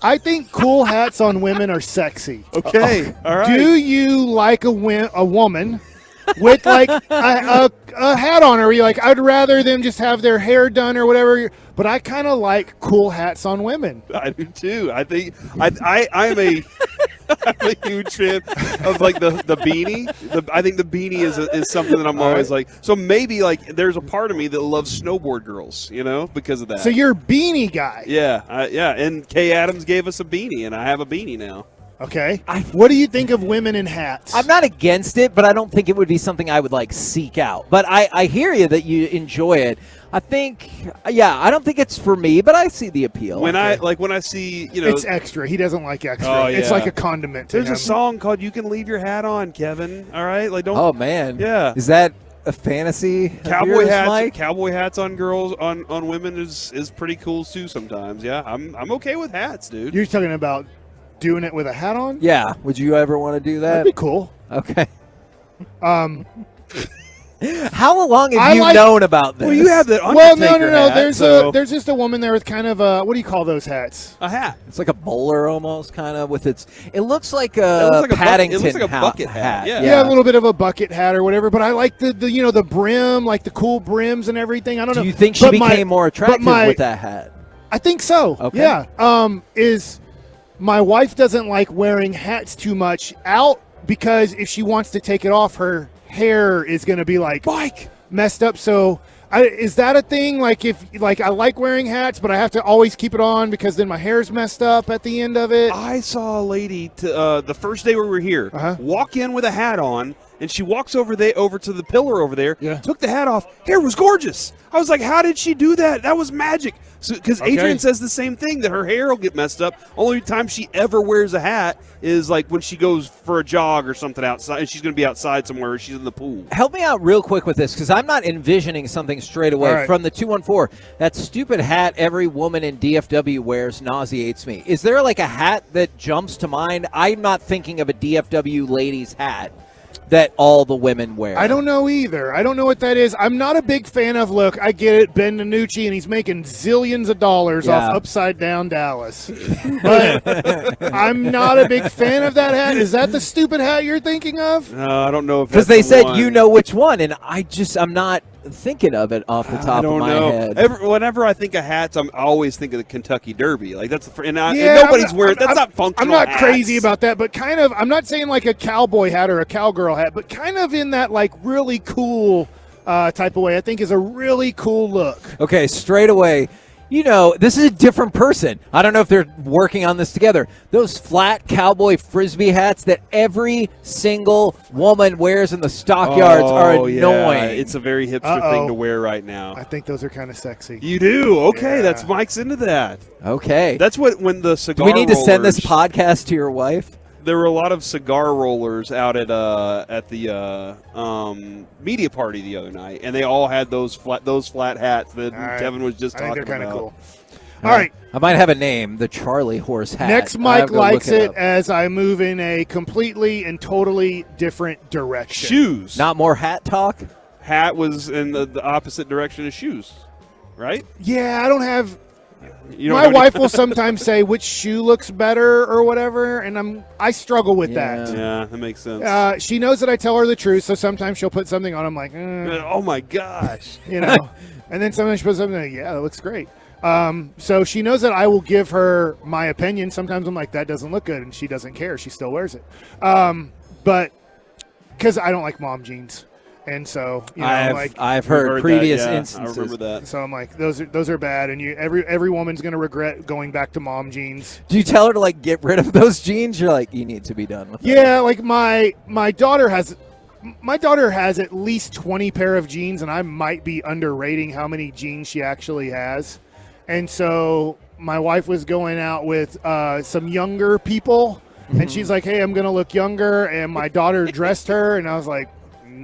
I think cool hats on women are sexy. Okay, all right. Do you like a woman with like a hat on her? Where you're like, I'd rather them just have their hair done or whatever. But I kind of like cool hats on women. I do too. I think I'm a huge fan of like the beanie. I think the beanie is something that I'm always like. So maybe like there's a part of me that loves snowboard girls, because of that. So you're a beanie guy. Yeah, yeah. And Kay Adams gave us a beanie, and I have a beanie now. Okay. What do you think of women in hats? I'm not against it, but I don't think it would be something I would like seek out. But I hear you that you enjoy it. I think, I don't think it's for me, but I see the appeal. When I see, it's extra. He doesn't like extra. Oh, yeah. It's like a condiment to There's him. a song called "You Can Leave Your Hat On," Kevin. All right, like don't. Oh man. Yeah. Is that a fantasy? Cowboy hats, Mike? cowboy hats on girls on women is pretty cool too. Sometimes, yeah. I'm okay with hats, dude. You're talking about doing it with a hat on? Yeah. Would you ever want to do that? That'd be cool. Okay. How long have you known about this? Well, you have that Well, Undertaker no. hat, There's just a woman there with kind of a, what do you call those hats? a hat. It's like a bowler almost, kind of with its. It looks like It a looks like a Paddington it looks like a bucket hat. Yeah, a little bit of a bucket hat or whatever. But I like the brim, like the cool brims and everything. I don't know. Do you think she became more attractive with that hat? I think so. Okay. Yeah. Is my wife doesn't like wearing hats too much out because if she wants to take it off, her hair is going to be like messed up. So is that a thing? Like I like wearing hats, but I have to always keep it on because then my hair's messed up at the end of it. I saw a lady the first day we were here walk in with a hat on, and she walks over to the pillar over there, took the hat off. Hair was gorgeous. I was like, how did she do that? That was magic. Because Adrian says the same thing, that her hair will get messed up. Only time she ever wears a hat is like when she goes for a jog or something outside, and she's going to be outside somewhere, or she's in the pool. Help me out real quick with this, because I'm not envisioning something straight away. All right. From the 214, that stupid hat every woman in DFW wears nauseates me. Is there like a hat that jumps to mind? I'm not thinking of a DFW lady's hat that all the women wear. I don't know either. I don't know what that is. I'm not a big fan of, look, I get it, Ben DiNucci, and he's making zillions of dollars off Upside Down Dallas. But I'm not a big fan of that hat. Is that the stupid hat you're thinking of? I don't know if Because they said you know which one, and I'm not thinking of it off the top of my head. Whenever I think of hats, I always think of the Kentucky Derby. Like that's and nobody's wearing. That's not functional. I'm not hats. crazy about that, but kind of. I'm not saying like a cowboy hat or a cowgirl hat, but kind of in that like really cool type of way. I think is a really cool look. Okay, straight away. You know, this is a different person. I don't know if they're working on this together. Those flat cowboy Frisbee hats that every single woman wears in the stockyards are annoying. Yeah. It's a very hipster thing to wear right now. I think those are kind of sexy. You do? Okay, that's Mike's into that. Okay. That's when the cigar Do we need to send this rollers- podcast to your wife? There were a lot of cigar rollers out at the media party the other night, and they all had those flat hats that Kevin was just talking about. I think they're kind of cool. All right. I might have a name, the Charlie Horse hat. Next, I Mike have to likes look it up. as I move in a completely and totally different direction. Shoes. Not more hat talk? Hat was in the opposite direction of shoes, right? Yeah, I don't have. You don't My have any- wife will sometimes say which shoe looks better or whatever, and I struggle with that. Yeah, that makes sense. She knows that I tell her the truth, so sometimes she'll put something on. I'm like, oh my gosh, you know. And then sometimes she puts something like, yeah, that looks great. So she knows that I will give her my opinion. Sometimes I'm like, that doesn't look good, and she doesn't care. She still wears it. But because I don't like mom jeans. And so, you know, I've heard previous instances. I remember that. So I'm like, those are bad, and every woman's gonna regret going back to mom jeans. Do you tell her to like get rid of those jeans? You're like, you need to be done with that. Yeah, like my daughter has at least 20 pair of jeans, and I might be underrating how many jeans she actually has. And so my wife was going out with some younger people, and she's like, hey, I'm gonna look younger, and my daughter dressed her, and I was like,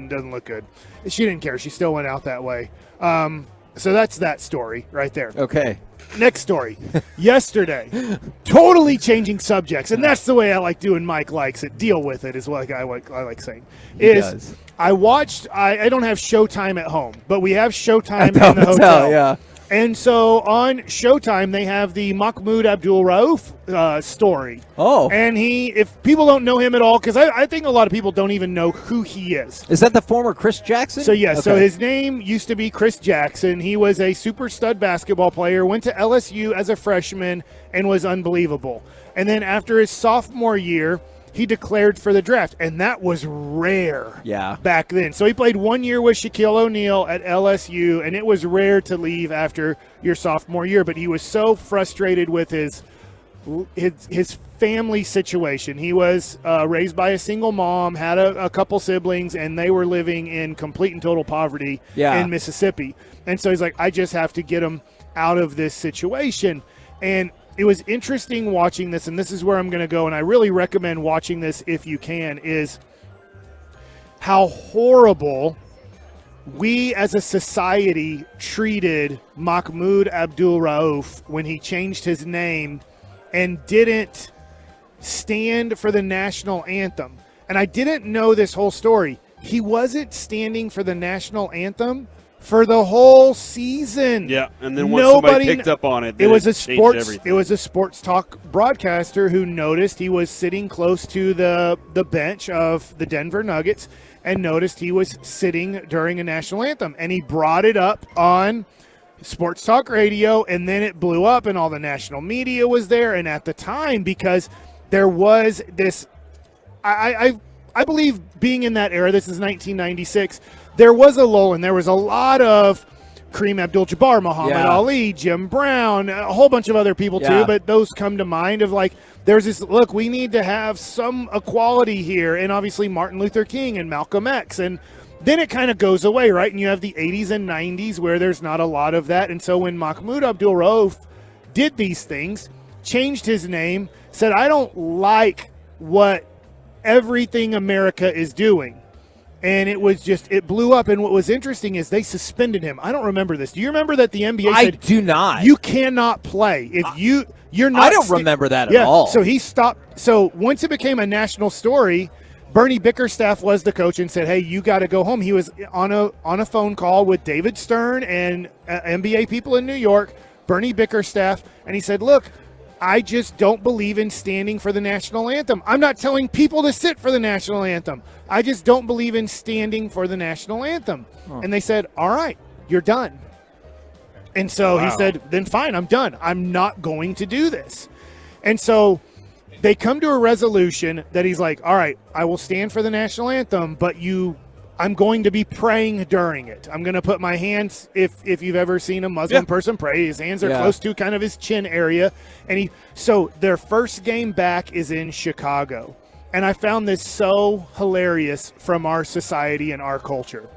doesn't look good. She didn't care. She still went out that way. So that's that story right there. Okay. Next story. Yesterday, totally changing subjects, and that's the way I like doing. Mike likes it. Deal with it is what I like saying. He does. I watched. I don't have Showtime at home, but we have Showtime in the hotel. Yeah. And so on Showtime, they have the Mahmoud Abdul Rauf story. Oh. And if people don't know him at all, because I think a lot of people don't even know who he is. Is that the former Chris Jackson? So, yeah, so Okay. his name used to be Chris Jackson. He was a super stud basketball player, went to LSU as a freshman, and was unbelievable. And then after his sophomore year, he declared for the draft, and that was rare back then. So he played 1 year with Shaquille O'Neal at LSU, and it was rare to leave after your sophomore year. But he was so frustrated with his family situation. He was raised by a single mom, had a couple siblings, and they were living in complete and total poverty in Mississippi. And so he's like, I just have to get him out of this situation. And it was interesting watching this, and this is where I'm going to go, and I really recommend watching this if you can, is how horrible we as a society treated Mahmoud Abdul Rauf when he changed his name and didn't stand for the national anthem. And I didn't know this whole story. he wasn't standing for the national anthem for the whole season. Yeah, and then once somebody picked up on it, it was a changed sports. everything. It was a sports talk broadcaster who noticed he was sitting close to the bench of the Denver Nuggets, and noticed he was sitting during a national anthem, and he brought it up on sports talk radio, and then it blew up, and all the national media was there. And at the time, because there was this, I believe, being in that era, this is 1996, there was a lull, and there was a lot of Kareem Abdul-Jabbar, Muhammad Ali, Jim Brown, a whole bunch of other people too, but those come to mind of like, there's this, look, we need to have some equality here, and obviously Martin Luther King and Malcolm X, and then it kind of goes away, right? And you have the 80s and 90s where there's not a lot of that. And so when Mahmoud Abdul-Rauf did these things, changed his name, said, I don't like what everything America is doing. And it was just, it blew up. And what was interesting is they suspended him. I don't remember this. Do you remember that the NBA I said, do not. You cannot play. If you're not. I don't remember that at all. So he stopped. So once it became a national story, Bernie Bickerstaff was the coach and said, hey, you got to go home. He was on a phone call with David Stern and NBA people in New York, Bernie Bickerstaff, and he said, look, I just don't believe in standing for the national anthem. I'm not telling people to sit for the national anthem. I just don't believe in standing for the national anthem. And they said, all right, you're done. And so he said, then fine, I'm done. I'm not going to do this. And so they come to a resolution that he's like, all right, I will stand for the national anthem, but I'm going to be praying during it. I'm going to put my hands, if you've ever seen a Muslim person pray, his hands are close to kind of his chin area. And so their first game back is in Chicago. And I found this so hilarious from our society and our culture.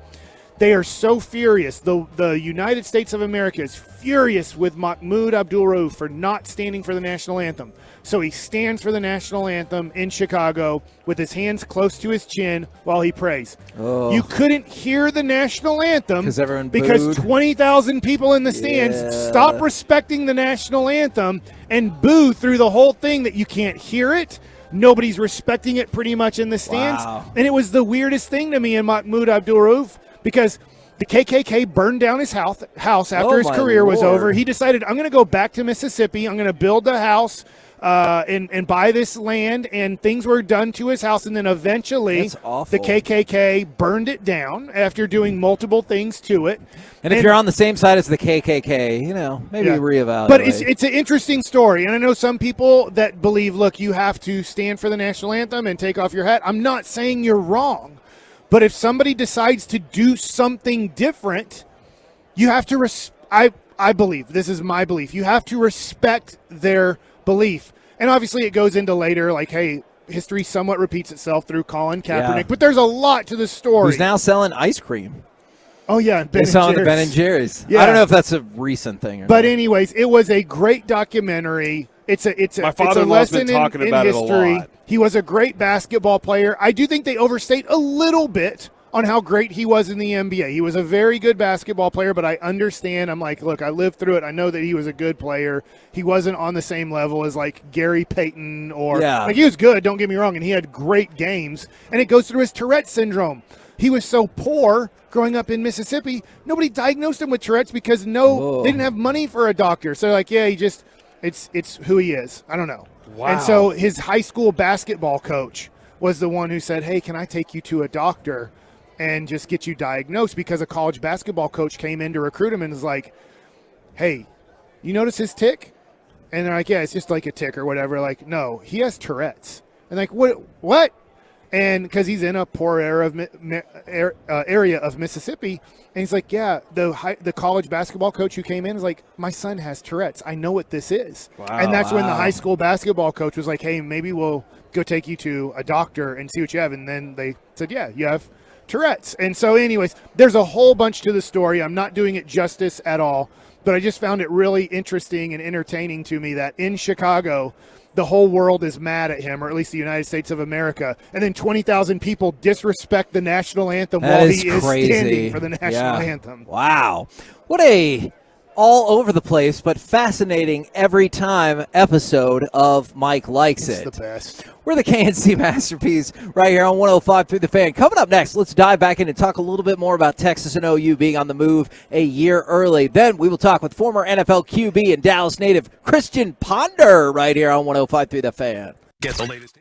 They are so furious. The United States of America is furious with Mahmoud Abdul-Rauf for not standing for the national anthem. So he stands for the national anthem in Chicago with his hands close to his chin while he prays. Oh. You couldn't hear the national anthem because booed. 20,000 people in the stands stop respecting the national anthem and boo through the whole thing that you can't hear it. Nobody's respecting it pretty much in the stands. Wow. And it was the weirdest thing to me in Mahmoud Abdul-Rauf because the KKK burned down his house after his career was over. He decided, I'm going to go back to Mississippi. I'm going to build a house and buy this land, and things were done to his house. And then eventually the KKK burned it down after doing multiple things to it. And if you're on the same side as the KKK, maybe reevaluate. But it's an interesting story. And I know some people that believe, look, you have to stand for the national anthem and take off your hat. I'm not saying you're wrong. But if somebody decides to do something different, you have to I believe, this is my belief, you have to respect their belief. And obviously it goes into later, like, hey, history somewhat repeats itself through Colin Kaepernick. Yeah. But there's a lot to the story. Who's now selling ice cream. Oh, yeah. He's selling the Ben & Jerry's. Yeah. I don't know if that's a recent thing or But not. anyways, it was a great documentary. It's a father-in-law's lesson been talking in about it a history. lot. He was a great basketball player. I do think they overstate a little bit on how great he was in the NBA. He was a very good basketball player, but I understand. I'm like, look, I lived through it. I know that he was a good player. He wasn't on the same level as like Gary Payton or like he was good, don't get me wrong, and he had great games. And it goes through his Tourette's syndrome. He was so poor growing up in Mississippi, nobody diagnosed him with Tourette's because they didn't have money for a doctor. So like, yeah, it's who he is. I don't know. Wow. And so his high school basketball coach was the one who said, hey, can I take you to a doctor and just get you diagnosed? Because a college basketball coach came in to recruit him and was like, hey, you notice his tic? And they're like, yeah, it's just like a tic or whatever. Like, no, he has Tourette's. And like, what? And because he's in a poor area of Mississippi. And he's like, yeah, the college basketball coach who came in is like, my son has Tourette's. I know what this is. Wow. And that's when the high school basketball coach was like, hey, maybe we'll go take you to a doctor and see what you have. And then they said, yeah, you have Tourette's. And so anyways, there's a whole bunch to the story. I'm not doing it justice at all, but I just found it really interesting and entertaining to me that in Chicago, the whole world is mad at him, or at least the United States of America, and then 20,000 people disrespect the national anthem while he is standing for the national anthem. Wow. What a all over the place, but fascinating every time episode of Mike Likes It. It's the best. We're the KNC Masterpiece right here on 105 through the Fan. Coming up next, let's dive back in and talk a little bit more about Texas and OU being on the move a year early. Then we will talk with former NFL QB and Dallas native Christian Ponder right here on 105 through the Fan. Get the latest.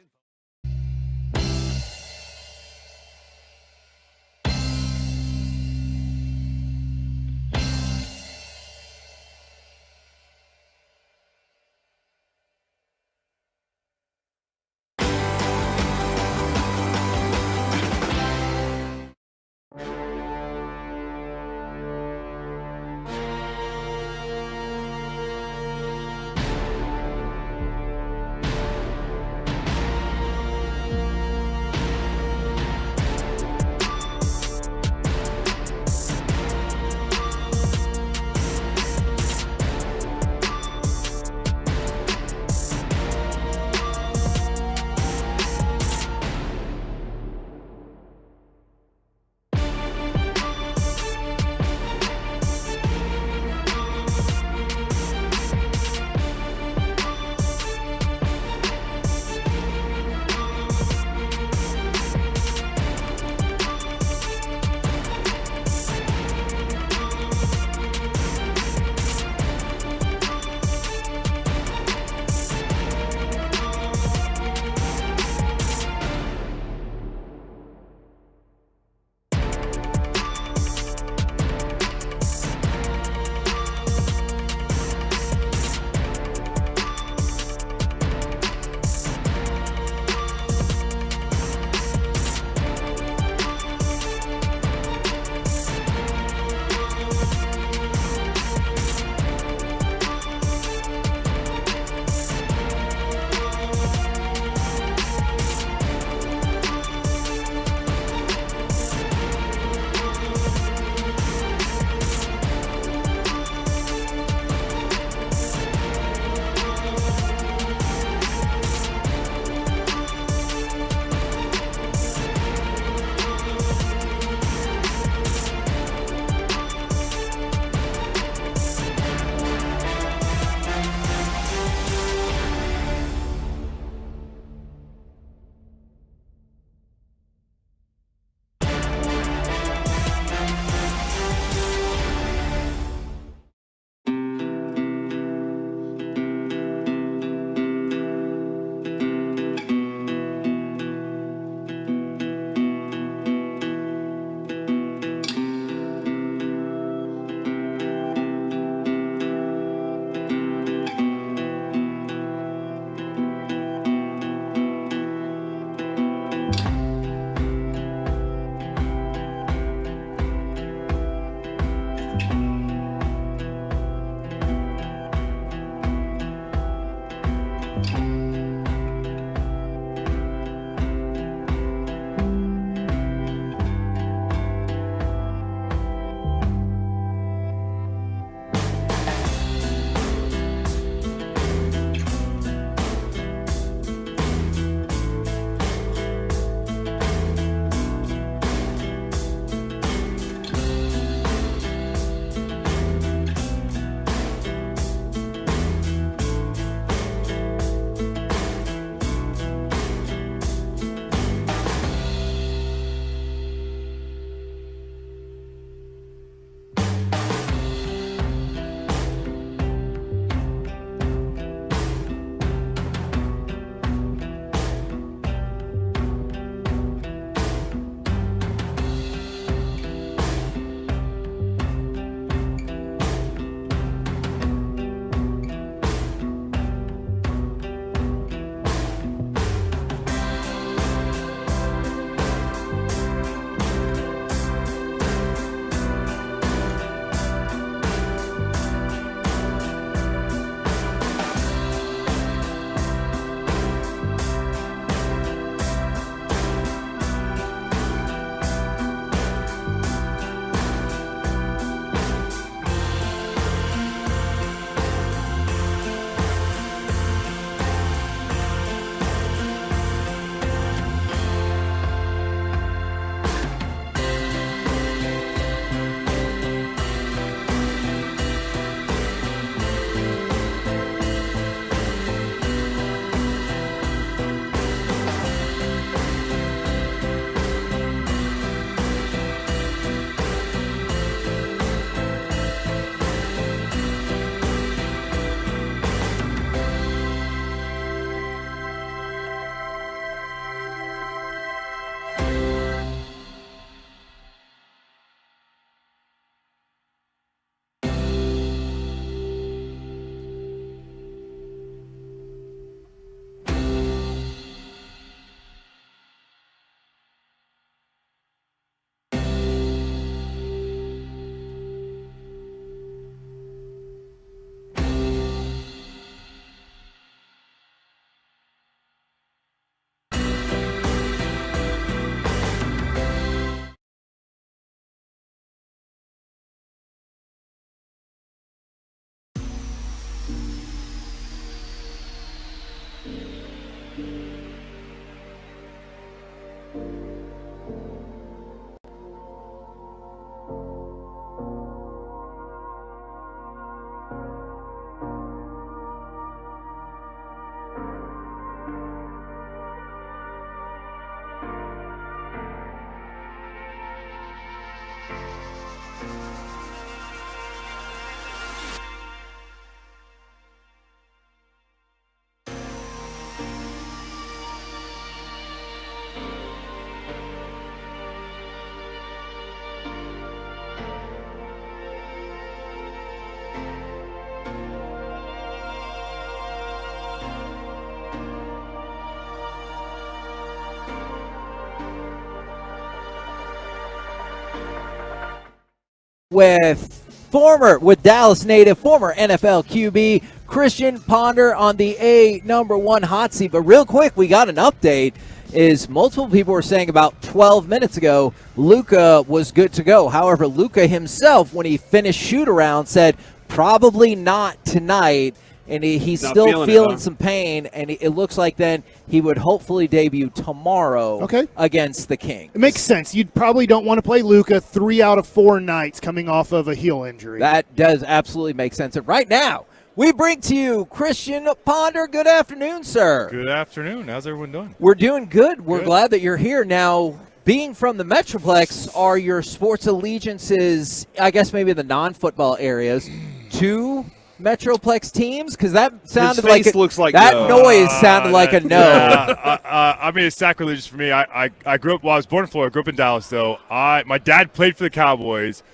with Dallas native, former NFL QB, Christian Ponder on the number 1 hot seat. But real quick, we got an update. Is multiple people were saying about 12 minutes ago Luka was good to go. However, Luka himself, when he finished shoot-around, said probably not tonight, and he's still feeling some pain, and it looks like then he would hopefully debut tomorrow against the Kings. It makes sense. You probably don't want to play Luka 3 out of 4 nights coming off of a heel injury. That does absolutely make sense. And right now, we bring to you Christian Ponder. Good afternoon, sir. Good afternoon. How's everyone doing? We're doing good. We're glad that you're here. Now, being from the Metroplex, are your sports allegiances, I guess maybe the non-football areas, to Metroplex teams? Because that sounded like that no. Noise sounded like a no. I mean, it's sacrilegious for me. I grew up. Well, I was born in Florida. I grew up in Dallas, though. My dad played for the Cowboys.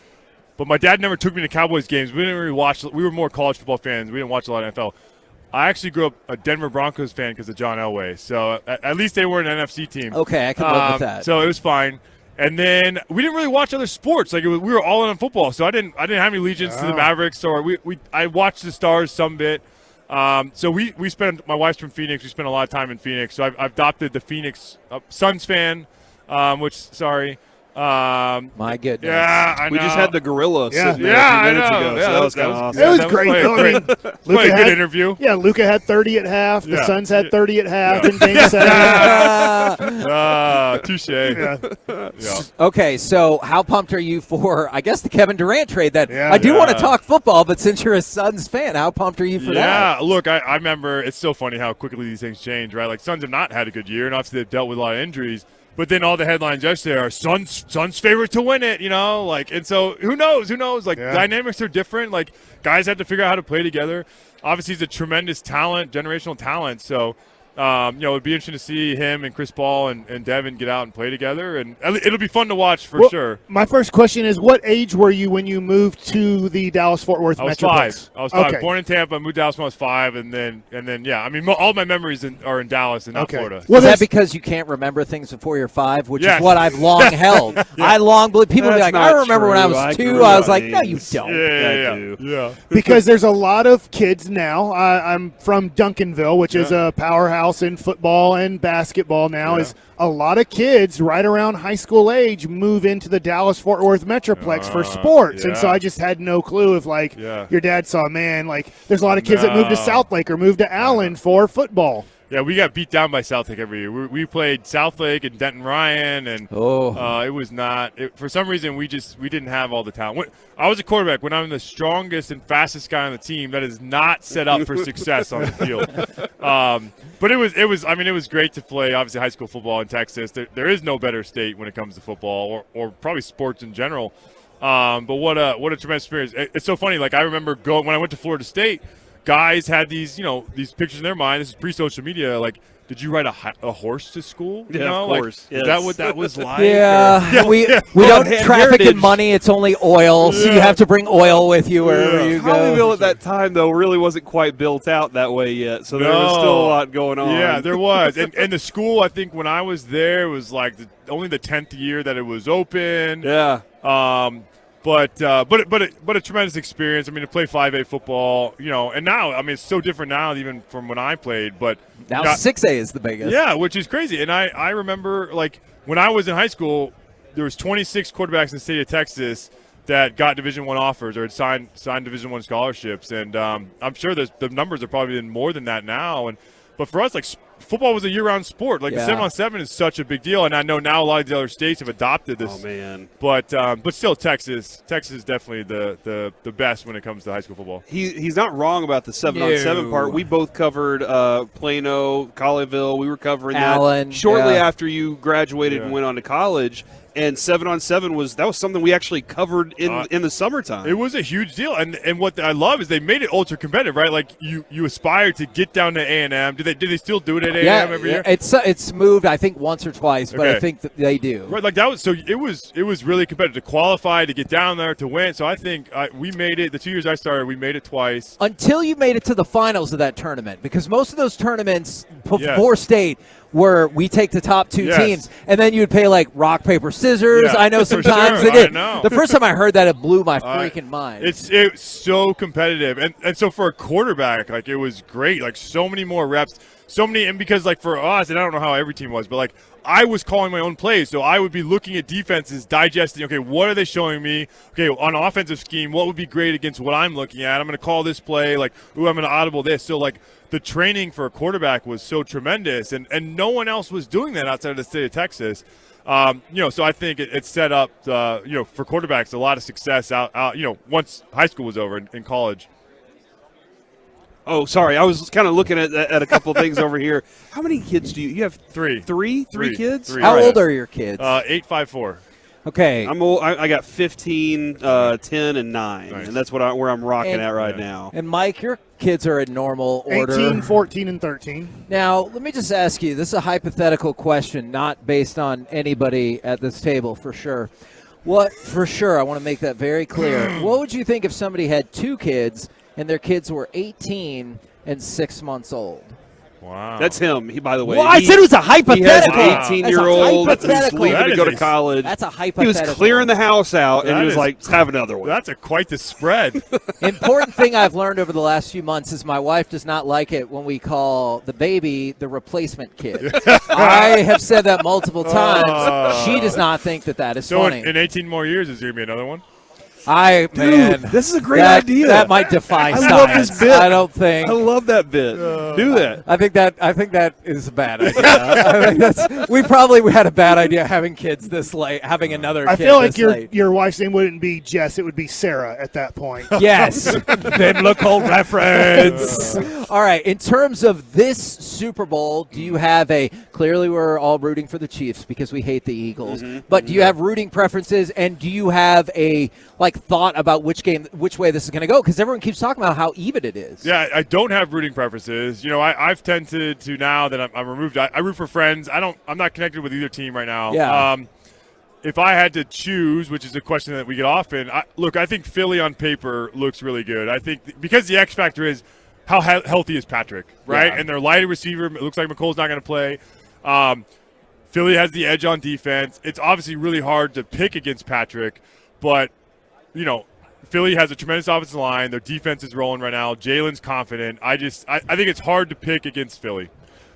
But my dad never took me to Cowboys games. We didn't really watch. We were more college football fans. We didn't watch a lot of NFL. I actually grew up a Denver Broncos fan because of John Elway. So at least they were an NFC team. Okay, I can live with that. So it was fine. And then we didn't really watch other sports. Like we were all in on football. So I didn't have any allegiance to the Mavericks. Or I watched the Stars some bit. So we spent. My wife's from Phoenix. We spent a lot of time in Phoenix. So I've adopted the Phoenix Suns fan. My goodness. Yeah, I know. We just had the gorilla sitting there a few minutes ago. Yeah, so that was kind of awesome. It was great. I mean, Luka had a good interview. Yeah, Luka had 30 at half. The Suns had 30 at half in Game 7. Touche. Yeah. Okay, so how pumped are you for, I guess, the Kevin Durant trade? I do Yeah. want to talk football, but since you're a Suns fan, how pumped are you for that? Yeah, look, I remember it's so funny how quickly these things change, right? Like, Suns have not had a good year, and obviously they've dealt with a lot of injuries. But then all the headlines yesterday are Suns favorite to win it, and so who knows? Like, dynamics are different. Like, guys have to figure out how to play together. Obviously, he's a tremendous talent, generational talent. So, it'd be interesting to see him and Chris Paul and Devin get out and play together, and it'll be fun to watch for sure. My first question is, what age were you when you moved to the Dallas-Fort Worth Metroplex? I was 5. Okay. Born in Tampa, moved to Dallas when I was 5, and then yeah. I mean, all my memories are in Dallas and not Florida. Well, is that because you can't remember things before you're 5, which Yes. is what I've long held? I long believe people will be like, I remember when I was 2. I was like, no, you don't. Yeah. Because there's a lot of kids now. I'm from Duncanville, which is a powerhouse in football and basketball now. Is a lot of kids right around high school age move into the Dallas-Fort Worth Metroplex for sports. And so I just had no clue if, your dad saw, there's a lot of kids that move to Southlake or move to Allen for football. Yeah, we got beat down by Southlake every year. We played Southlake and Denton Ryan, and it was not. For some reason, we didn't have all the talent. I was a quarterback. When I'm the strongest and fastest guy on the team, that is not set up for success on the field. But it was great to play. Obviously, high school football in Texas. There is no better state when it comes to football or probably sports in general. But what a tremendous experience! It's so funny. Like, I remember when I went to Florida State. Guys had these pictures in their mind. This is pre-social media. Like, did you ride a horse to school? Of course. Is that what that was like? We don't traffic in money. It's only oil, so you have to bring oil with you wherever you go. Hollyville at that time, though, really wasn't quite built out that way yet, so there was still a lot going on. Yeah, there was. And the school, I think, when I was there, was like only the 10th year that it was open. Yeah. But a tremendous experience. I mean, to play 5A football, and now, I mean, it's so different now even from when I played. But now 6A is the biggest. Yeah, which is crazy. And I remember, like, when I was in high school, there was 26 quarterbacks in the state of Texas that got Division I offers or had signed Division I scholarships. And I'm sure the numbers are probably more than that now. But for us, like, football was a year-round sport. Like, the 7-on-7 is such a big deal, and I know now a lot of the other states have adopted this. Oh, man. But still, Texas is definitely the best when it comes to high school football. He's not wrong about the 7-on-7 part. We both covered Plano, Colleyville. We were covering Allen, that shortly after you graduated and went on to college. And 7-on-7 was something we actually covered in the summertime. It was a huge deal, and what I love is they made it ultra competitive, right? Like you aspire to get down to A&M. Do they still do it at A&M every year? It's moved, I think, once or twice, but I think that they do. Right, like that was it was really competitive to qualify, to get down there, to win. So I think we made it. The 2 years I started, we made it twice. Until you made it to the finals of that tournament, because most of those tournaments before state where we take the top two Yes. teams, and then you'd play like rock, paper, scissors. Yeah, I know for sometimes sure. they did. I know. The first time I heard that, it blew my freaking mind. It's so competitive, and so for a quarterback, like it was great. Like so many more reps, so many, and because like for us, and I don't know how every team was, but like I was calling my own plays, so I would be looking at defenses, digesting. Okay, what are they showing me? Okay, on offensive scheme, what would be great against what I'm looking at? I'm going to call this play. Like, ooh, I'm going to audible this. So like the training for a quarterback was so tremendous, and no one else was doing that outside of the state of Texas. So I think it set up, for quarterbacks a lot of success out once high school was over in college. Oh, sorry. I was kind of looking at a couple of things over here. How many kids do you have? Three. Three kids? Three. How old are your kids? 8, 5, 4. Okay. I'm old. I got 15, 10, and 9, Nice. and that's where I'm rocking at right now. And Mike, your kids are in normal order. 18, 14, and 13. Now, let me just ask you, this is a hypothetical question, not based on anybody at this table for sure. I want to make that very clear. What would you think if somebody had 2 kids and their kids were 18 and 6 months old? Wow. That's him. By the way. Well, I said it was a hypothetical. He has an 18-year-old that's leaving to go to college. That's a He hypothetical. was clearing the house out, and he was like, let's have another one. That's quite the spread. Important thing I've learned over the last few months is my wife does not like it when we call the baby the replacement kid. I have said that multiple times. She does not think that is So funny. in 18 more years, is there going to be another one? Man, this is a great idea. That might defy science. I love this bit. I don't think. I love that bit. Do that. I think that is a bad idea. I think we had a bad idea having kids this late, having another. I kid feel like this late. your wife's name wouldn't be Jess; it would be Sarah at that point. Yes, biblical reference. All right. In terms of this Super Bowl, do you have clearly we're all rooting for the Chiefs because we hate the Eagles, but do you have rooting preferences, and do you have a thought about which way this is going to go? Because everyone keeps talking about how even it is. Yeah, I don't have rooting preferences. I've tended to, now that I'm removed, I root for friends. I'm not connected with either team right now. Yeah. If I had to choose, which is a question that we get often, I think Philly on paper looks really good. I think because the X factor is how healthy is Patrick, right? Yeah. And their lighted receiver, it looks like McColl's not going to play. Philly has the edge on defense. It's obviously really hard to pick against Patrick, but Philly has a tremendous offensive line. Their defense is rolling right now. Jalen's confident. I think it's hard to pick against Philly.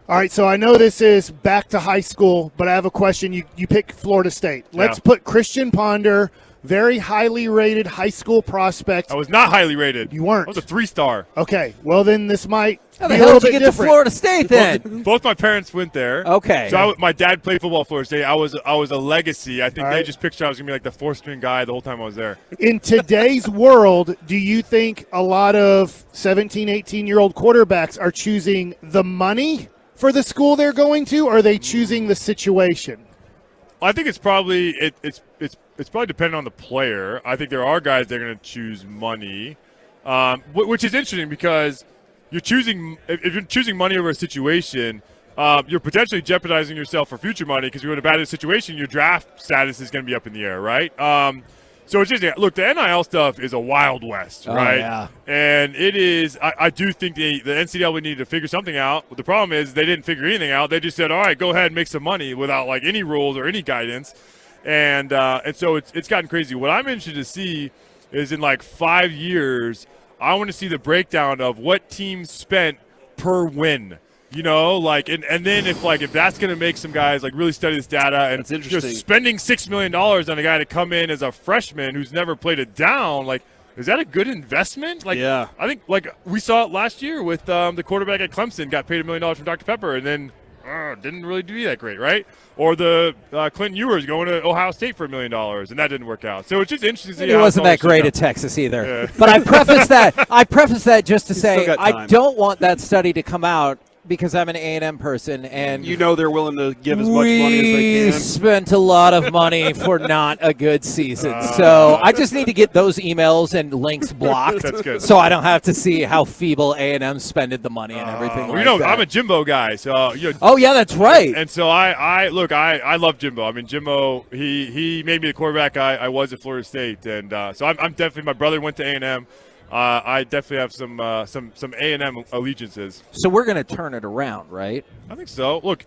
All right, so I know this is back to high school, but I have a question. You pick Florida State. Let's put Christian Ponder, very highly rated high school prospect. I was not highly rated. You weren't. I was a 3-star. Okay, well then this might How be the a hell little did you bit get different. to Florida State then? Both my parents went there. Okay. So my dad played football at Florida State. I was a legacy. I think All they right. just pictured I was going to be like the 4th-string guy the whole time I was there. In today's world, do you think a lot of 17, 18-year-old quarterbacks are choosing the money for the school they're going to, or are they choosing the situation? I think it's probably it's probably dependent on the player. I think there are guys that are going to choose money, which is interesting because you're choosing if you're choosing money over a situation, you're potentially jeopardizing yourself for future money because you're in a bad situation. Your draft status is going to be up in the air, right? So it's just look, the NIL stuff is a wild west, right? Yeah. And it is. I do think the NCAA needed to figure something out. But the problem is they didn't figure anything out. They just said, "All right, go ahead and make some money," without any rules or any guidance. And so it's gotten crazy. What I'm interested to see is in 5 years, I want to see the breakdown of what teams spent per win. And then if that's going to make some guys really study this data and That's interesting. spending $6 million on a guy to come in as a freshman who's never played it down, is that a good investment? Yeah. I think we saw it last year with the quarterback at Clemson got paid $1 million from Dr. Pepper and then didn't really do that great, right? Or the Clinton Ewers going to Ohio State for $1 million and that didn't work out. So it's just interesting to see. It wasn't that great at Texas either. Yeah. But I preface that just to say still got I time. don't want that study to come out because I'm an A&M person and they're willing to give as much money as they we can. spent a lot of money for not a good season. So I just need to get those emails and links blocked. That's good. So I don't have to see how feeble A&M spended the money and everything like that. I'm a Jimbo guy, so Oh yeah, that's right. And so I love Jimbo. I mean, Jimbo, he made me the quarterback I was at Florida State, and so I'm definitely. My brother went to A&M. I definitely have some A&M allegiances. So we're going to turn it around, right? I think so. Look,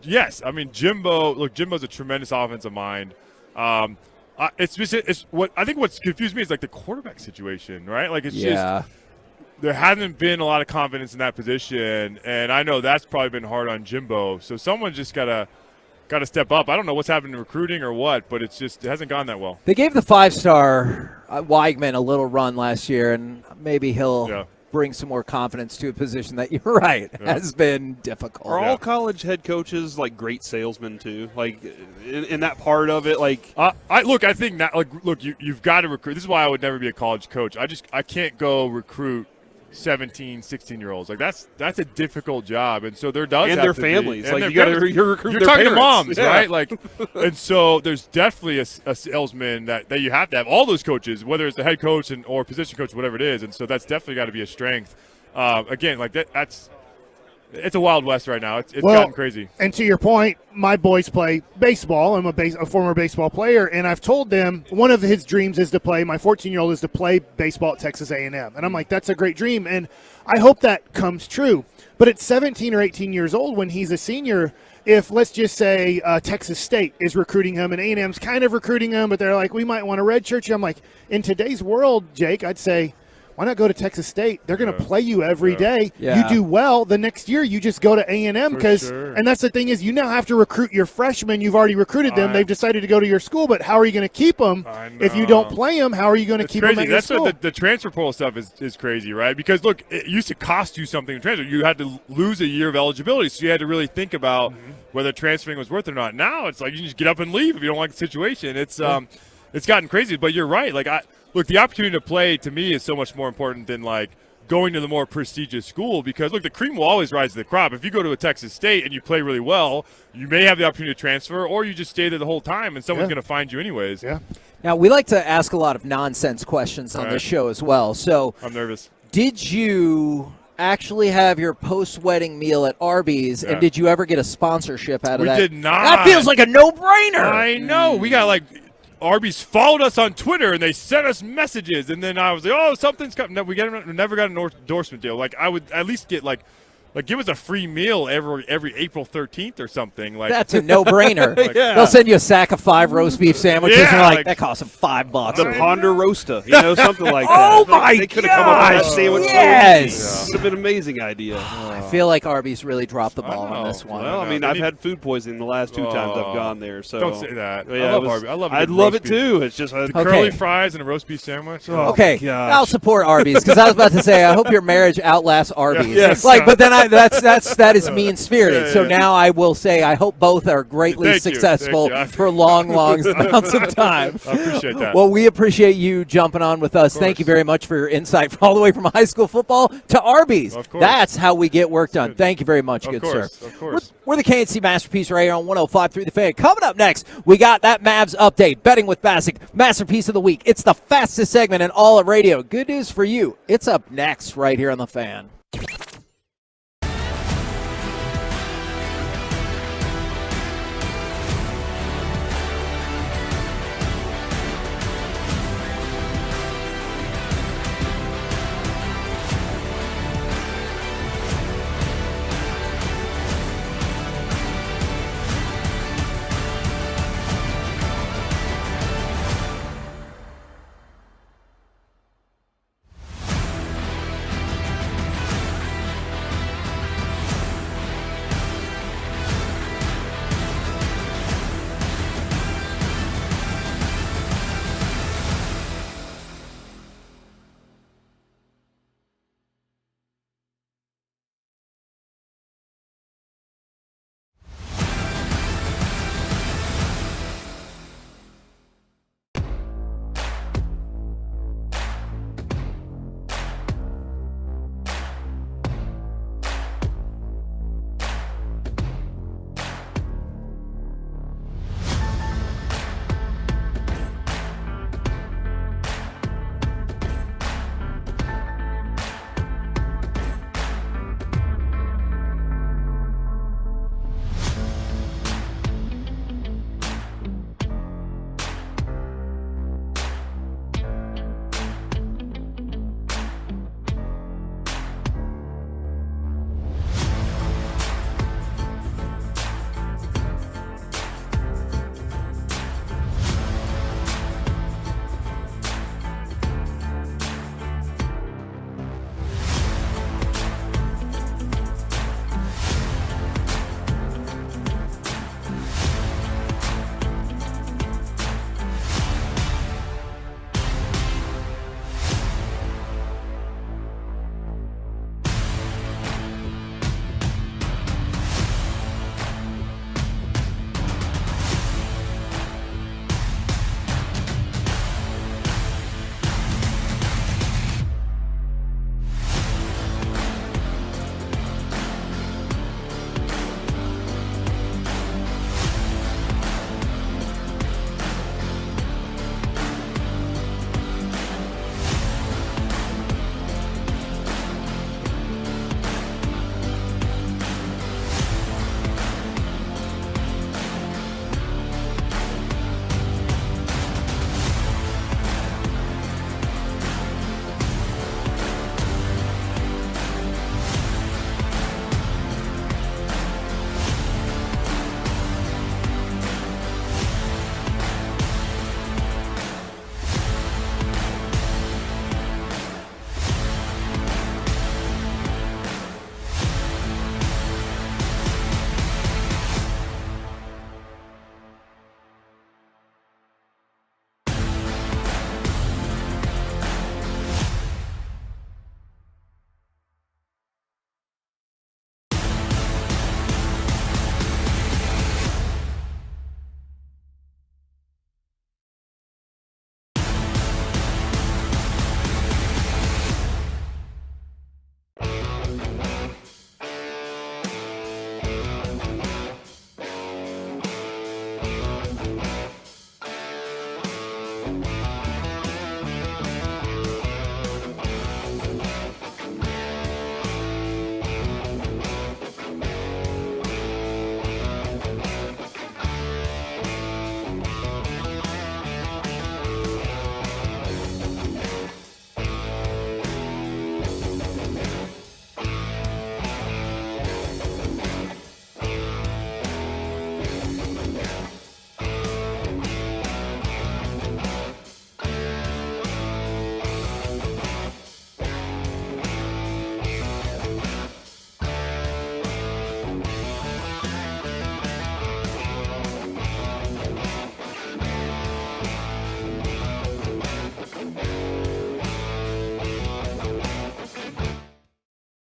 yes. I mean, Jimbo's a tremendous offensive mind. It's what I think what's confused me is like the quarterback situation, right? Like it's just there hasn't been a lot of confidence in that position, and I know that's probably been hard on Jimbo. So someone just gotta step up. I don't know what's happened in recruiting or what, but it hasn't gone that well. They gave the 5-star Weigman a little run last year, and maybe he'll bring some more confidence to a position that you're right has been difficult. Are all college head coaches like great salesmen too? Like in that part of it, like I think that you've got to recruit. This is why I would never be a college coach. I can't go recruit 17, 16-year-olds. Like that's a difficult job, and so there does and have their to families. Be, like you got to recruit. You're their talking parents. to moms, Yeah. right? Like, and so there's definitely a salesman that you have to have. All those coaches, whether it's the head coach or position coach, whatever it is, and so that's definitely got to be a strength. Again, like that's it's a wild west right now. It's gotten crazy. And to your point, my boys play baseball. I'm a former baseball player, and I've told them one of his dreams is to play. My 14-year-old is to play baseball at Texas A&M, and I'm like, that's a great dream, and I hope that comes true. But at 17 or 18 years old, when he's a senior, if let's just say Texas State is recruiting him and A&M's kind of recruiting him, but they're like, we might want to redshirt you. I'm like, in today's world, Jake, I'd say, why not go to Texas State? They're going to play you every day. Yeah. You do well. The next year, you just go to A&M because, and that's the thing is, you now have to recruit your freshmen. You've already recruited them. They've decided to go to your school, but how are you going to keep them if you don't play them? How are you going to keep them at your school? That's what the transfer portal stuff is crazy, right? Because look, it used to cost you something to transfer. You had to lose a year of eligibility, so you had to really think about whether transferring was worth it or not. Now it's like you can just get up and leave if you don't like the situation. It's gotten crazy, but you're right. Like Look, the opportunity to play to me is so much more important than like going to the more prestigious school because, look, the cream will always rise to the crop. If you go to a Texas State and you play really well, you may have the opportunity to transfer or you just stay there the whole time and someone's going to find you anyways. Yeah. Now, we like to ask a lot of nonsense questions on this show as well. So I'm nervous. Did you actually have your post-wedding meal at Arby's, and did you ever get a sponsorship out of that? We did not. That feels like a no-brainer. I know. We got like – Arby's followed us on Twitter and they sent us messages, and then I was like, "Oh, something's coming." No, we never got an endorsement deal. Like I would at least get like give us a free meal every April 13th or something. Like that's a no-brainer. They'll send you a sack of 5 roast beef sandwiches, and you're like, that costs them $5. The Ponderosa, something like that. Oh my They could have come up with a sandwich. Yes, would have been an amazing idea. I feel like Arby's really dropped the ball on this one. Well, I mean, I've had food poisoning the last 2 times I've gone there. So don't say that. Yeah, I love Arby's. I love. I'd love it too. It's just the curly fries and a roast beef sandwich. Okay, I'll support Arby's because I was about to say I hope your marriage outlasts Arby's. Yes. But then that is mean-spirited. So now I will say I hope both are greatly successful for long amounts of time. I appreciate that. Well, we appreciate you jumping on with us. Thank you very much for your insight all the way from high school football to Arby's. Of course. That's how we get work done. Thank you very much, good sir. Of course. We're the KNC Masterpiece right here on 105.3 The Fan. Coming up next, we got that Mavs update. Betting with Bassick, Masterpiece of the Week. It's the fastest segment in all of radio. Good news for you. It's up next right here on The Fan.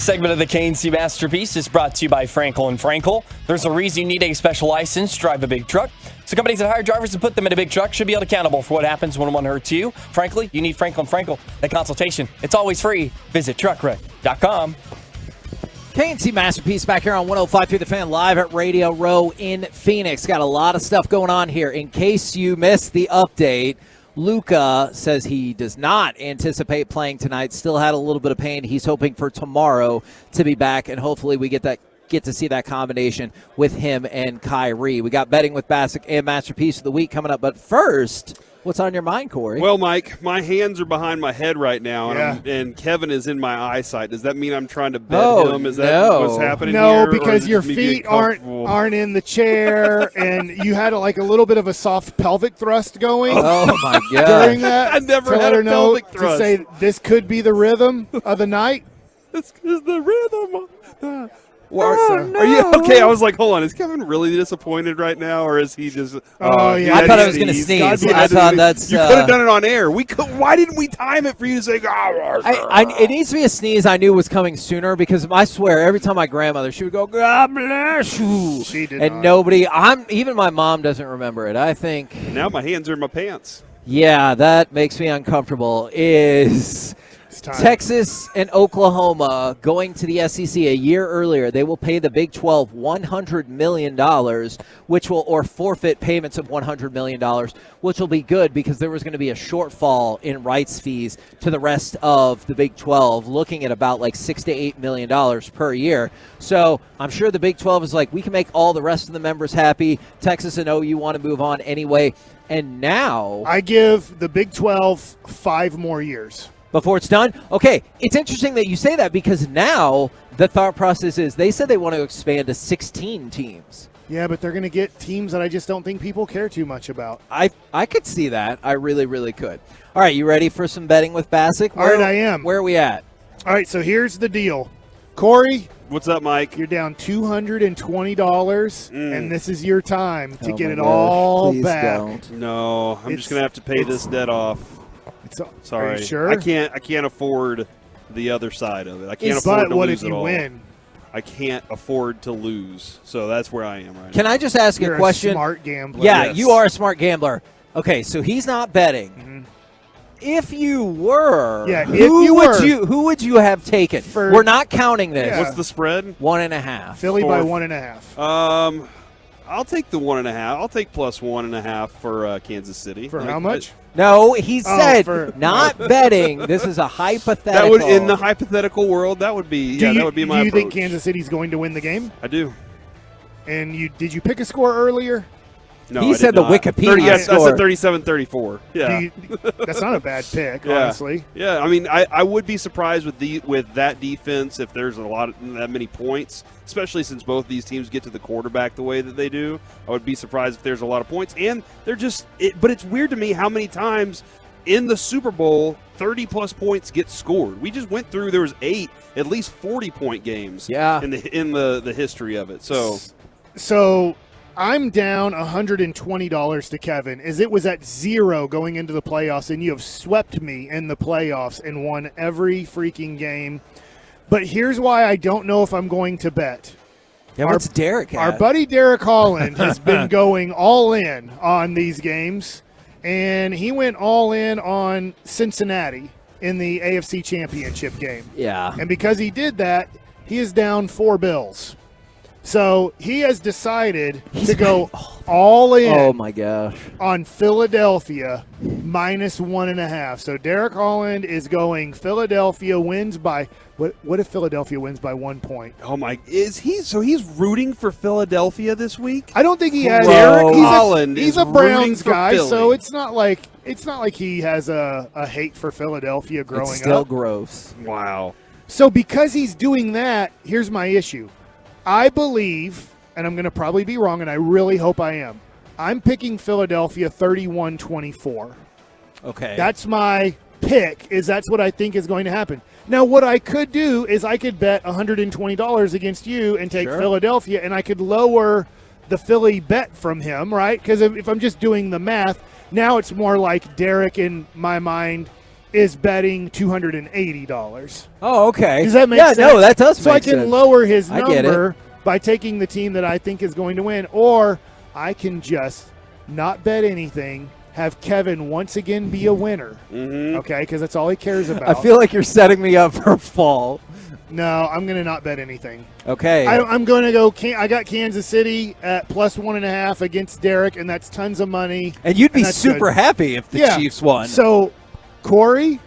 Segment of the KNC Masterpiece is brought to you by Frankel & Frankel. There's a reason you need a special license to drive a big truck. So companies that hire drivers and put them in a big truck should be held accountable for what happens when one hurts you. Frankly, you need Frankel & Frankel. That consultation, it's always free. Visit truckwreck.com. KNC Masterpiece back here on 105.3 The Fan, live at Radio Row in Phoenix. Got a lot of stuff going on here. In case you missed the update, Luka says he does not anticipate playing tonight. Still had a little bit of pain. He's hoping for tomorrow to be back, and hopefully we get to see that combination with him and Kyrie. We got betting with Bassick and Masterpiece of the Week coming up. But first, what's on your mind, Corey? Well, Mike, my hands are behind my head right now, and Kevin is in my eyesight. Does that mean I'm trying to bet him? Is that what's happening here? No, because your feet aren't in the chair, and you had a little bit of a soft pelvic thrust going. Oh, my God. During that. I never to had let her a know pelvic thrust. To say this could be the rhythm of the night. This is the rhythm. Are you okay? I was like, hold on, is Kevin really disappointed right now, or is he just? Yeah, I thought I was going to sneeze. I thought that's. You could have done it on air. We could. Why didn't we time it for you to say? It needs to be a sneeze I knew was coming sooner, because I swear every time my grandmother, she would go, "God bless you," she did and not. nobody. Even my mom doesn't remember it. I think. Now my hands are in my pants. Yeah, that makes me uncomfortable. Is Texas and Oklahoma going to the SEC a year earlier? They will pay the Big 12 $100 million, or forfeit payments of $100 million, which will be good because there was going to be a shortfall in rights fees to the rest of the Big 12, looking at about like $6 to $8 million per year. So I'm sure the Big 12 is like, we can make all the rest of the members happy. Texas and OU want to move on anyway. And now I give the Big 12 5 more years. Before it's done? Okay, it's interesting that you say that, because now the thought process is they said they want to expand to 16 teams. Yeah, but they're going to get teams that I just don't think people care too much about. I could see that. I really, really could. All right, you ready for some betting with Bassick? All right, I am. Where are we at? All right, so here's the deal. Corey. What's up, Mike? You're down $220, and this is your time to get it gosh, all please back. don't. No, I'm just gonna have to pay this debt off. Sorry, Are you sure? I can't afford the other side of it. I can't afford But to what lose if you it all. win? I can't afford to lose, so that's where I am right Can now. I just ask You're a question? a smart gambler. Yeah, Yes. you are a smart gambler. Okay, so he's not betting. Mm-hmm. If you were, Yeah, if you were. who would you have taken? We're not counting this. Yeah. What's the spread? 1.5. Philly by Fourth. 1.5. I'll take the 1.5. I'll take plus 1.5 for Kansas City. For how much? No, he said for- not betting. This is a hypothetical. That would, in the hypothetical world, that would be that would be my Do you approach. think Kansas City's going to win the game? I do. And did you pick a score earlier? No, He I did said the not. Wikipedia 30, yes, I score. said 37-34. Yeah. That's not a bad pick, Yeah. honestly. Yeah, I mean, I would be surprised with that defense if there's that many points, especially since both these teams get to the quarterback the way that they do. I would be surprised if there's a lot of points, and they're just. But it's weird to me how many times in the Super Bowl 30-plus points get scored. We just went through. There was 8 at least 40-point games. Yeah. In the history of it. So I'm down $120 to Kevin, as it was at 0 going into the playoffs, and you have swept me in the playoffs and won every freaking game. But here's why I don't know if I'm going to bet. Yeah, what's Derek at? Our buddy Derek Holland has been going all in on these games, and he went all in on Cincinnati in the AFC Championship game. Yeah. And because he did that, he is down $4. So he has decided to go all in. Oh my gosh. On Philadelphia minus 1.5. So Derek Holland is going Philadelphia wins by what if Philadelphia wins by 1 point? Oh my! So he's rooting for Philadelphia this week? I don't think he has. Derek Holland. He's is a Browns rooting for guy, Philly. so it's not like he has a hate for Philadelphia growing It's still up. gross. Wow. So because he's doing that, here's my issue. I believe, and I'm going to probably be wrong, and I really hope I am, I'm picking Philadelphia 31-24. Okay. That's my pick, that's what I think is going to happen. Now, what I could do is I could bet $120 against you and take Sure. Philadelphia, and I could lower the Philly bet from him, right? Because if I'm just doing the math, now it's more like Derek in my mind is betting $280. Oh, okay. Does that make sense? Yeah, no, that does so make sense. So I can sense. lower his I get number by taking the team that I think is going to win, or I can just not bet anything, have Kevin once again be a winner. Okay, because that's all he cares about. I feel like you're setting me up for a fall. No, I'm going to not bet anything. Okay. I'm going to go. I got Kansas City at +1.5 against Derek, and that's tons of money. And you'd be that's super good. happy if the Chiefs won. So, Corey,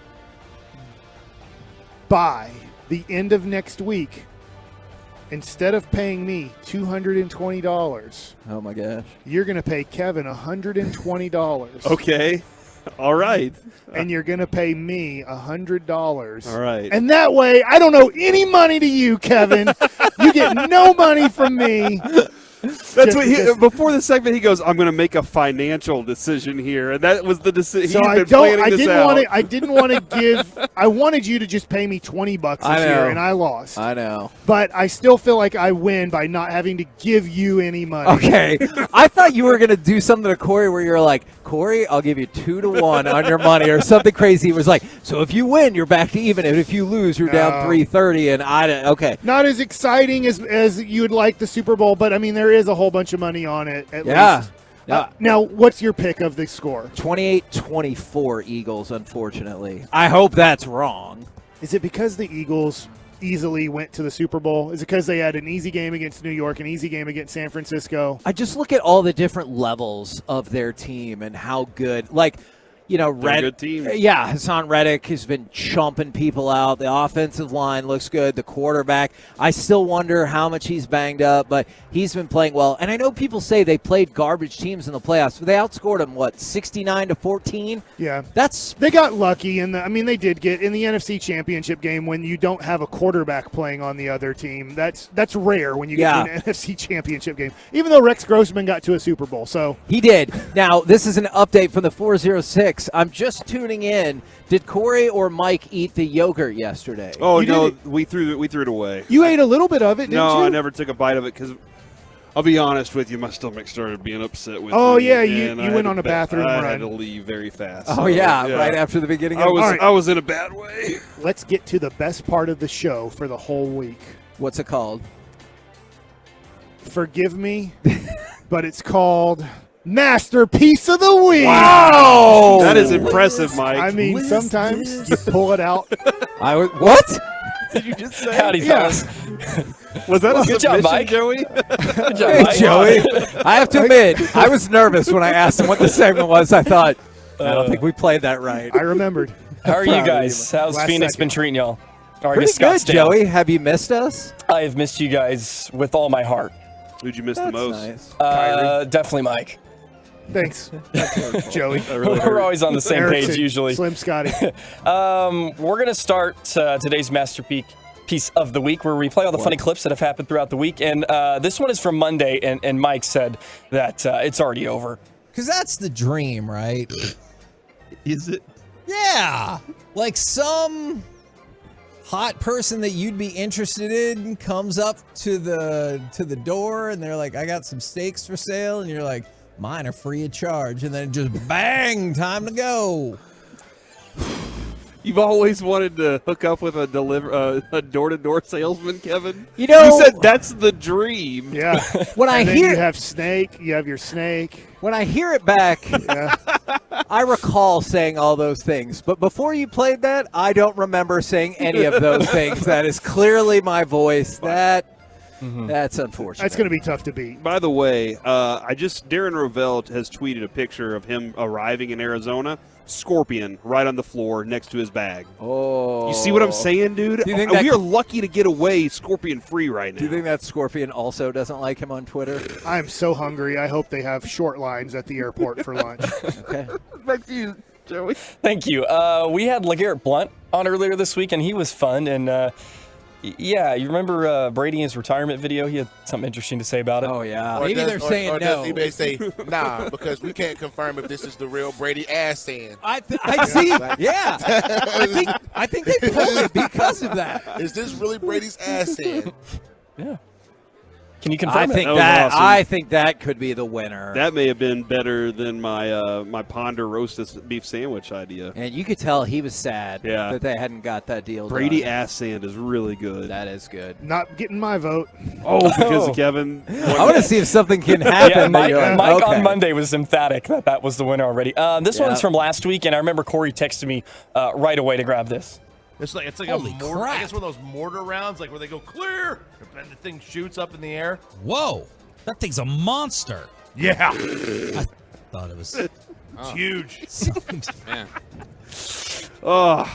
by the end of next week, instead of paying me $220, oh my gosh, you're going to pay Kevin $120. Okay. All right. And you're going to pay me $100. All right. And that way, I don't owe any money to you, Kevin. You get no money from me. That's what before the segment he goes, I'm going to make a financial decision here, and that was the decision. So I didn't want to give. I wanted you to just pay me $20 this year, and I lost. I know, but I still feel like I win by not having to give you any money. Okay, I thought you were going to do something to Corey where you're like, Corey, I'll give you 2-1 on your money, or something crazy. It was like, so if you win, you're back to even, and if you lose, you're down 330. And okay, not as exciting as you'd like the Super Bowl, but I mean there is a whole bunch of money on it at least. Now, what's your pick of the score? 28-24 Eagles, unfortunately. I hope that's wrong. Is it because the Eagles easily went to the Super Bowl? Is it because they had an easy game against New York, an easy game against San Francisco? I just look at all the different levels of their team and how good, good team. Yeah, Hassan Reddick has been chumping people out. The offensive line looks good. The quarterback, I still wonder how much he's banged up, but he's been playing well. And I know people say they played garbage teams in the playoffs, but they outscored them, 69-14? Yeah. They got lucky. They did get in the NFC Championship game when you don't have a quarterback playing on the other team. That's rare when you get to an NFC Championship game, even though Rex Grossman got to a Super Bowl. So he did. Now, this is an update from the 406. I'm just tuning in. Did Corey or Mike eat the yogurt yesterday? Oh, no, we threw it away. You ate a little bit of it, didn't you? No, I never took a bite of it because, I'll be honest with you, my stomach started being upset with me. Oh, yeah, you went on a bathroom run. I had to leave very fast. Oh, right after the beginning of I was in a bad way. Let's get to the best part of the show for the whole week. What's it called? Forgive me, but it's called Masterpiece of the Week. Wow! That is impressive, Mike. I mean, sometimes you pull it out. What? Did you just say? Howdy, fellas. Was that a Good submission, job, Mike. Joey? Good job, Mike. Joey. I have to admit, I was nervous when I asked him what the segment was. I thought, I don't think we played that right. I remembered. How are you guys? How's Phoenix been treating y'all? Pretty good, Joey. Have you missed us? I have missed you guys with all my heart. Who'd you miss the most? Nice. Definitely Mike. Thanks, Joey. We're always on the same page usually. Slim Scotty. We're going to start today's Masterpiece of the Week, where we play all the funny clips that have happened throughout the week. And this one is from Monday, and Mike said that it's already over. Because that's the dream, right? Is it? Yeah. Like some hot person that you'd be interested in comes up to the door, and they're like, I got some steaks for sale. And you're like, mine are free of charge. And then just bang, time to go. You've always wanted to hook up with a door-to-door salesman, Kevin. You know, you said that's the dream. Yeah. When I and then hear you have your snake. When I hear it back, I recall saying all those things. But before you played that, I don't remember saying any of those things. That is clearly my voice. That's unfortunate. That's going to be tough to beat. By the way, Darren Rovell has tweeted a picture of him arriving in Arizona. Scorpion right on the floor next to his bag. Oh. You see what I'm saying, dude? Do you think we are lucky to get away scorpion free right now. Do you think that Scorpion also doesn't like him on Twitter? I am so hungry. I hope they have short lines at the airport for lunch. Okay. Back to you, Joey. Thank you. We had LeGarrette Blount on earlier this week, and he was fun. And yeah, you remember Brady in his retirement video? He had something interesting to say about it. Oh, yeah. Maybe they're saying or no. Does he may say, nah, because we can't confirm if this is the real Brady ass saying. I see. Yeah. I think they pulled it because of that. Is this really Brady's ass saying? Yeah. Can you confirm it? I think that could be the winner. That may have been better than my my Ponder roasted beef sandwich idea. And you could tell he was sad that they hadn't got that deal Brady done. ass sand is really good. That is good. Not getting my vote. Oh, because of Kevin. I want to see if something can happen. Yeah, Mike on Monday was emphatic that was the winner already. This one's from last week, and I remember Corey texted me right away to grab this. It's like Holy a mortar. crap. I guess one of those mortar rounds, like where they go clear, and the thing shoots up in the air. Whoa, that thing's a monster. Yeah, I thought it was it's huge. Man. Oh,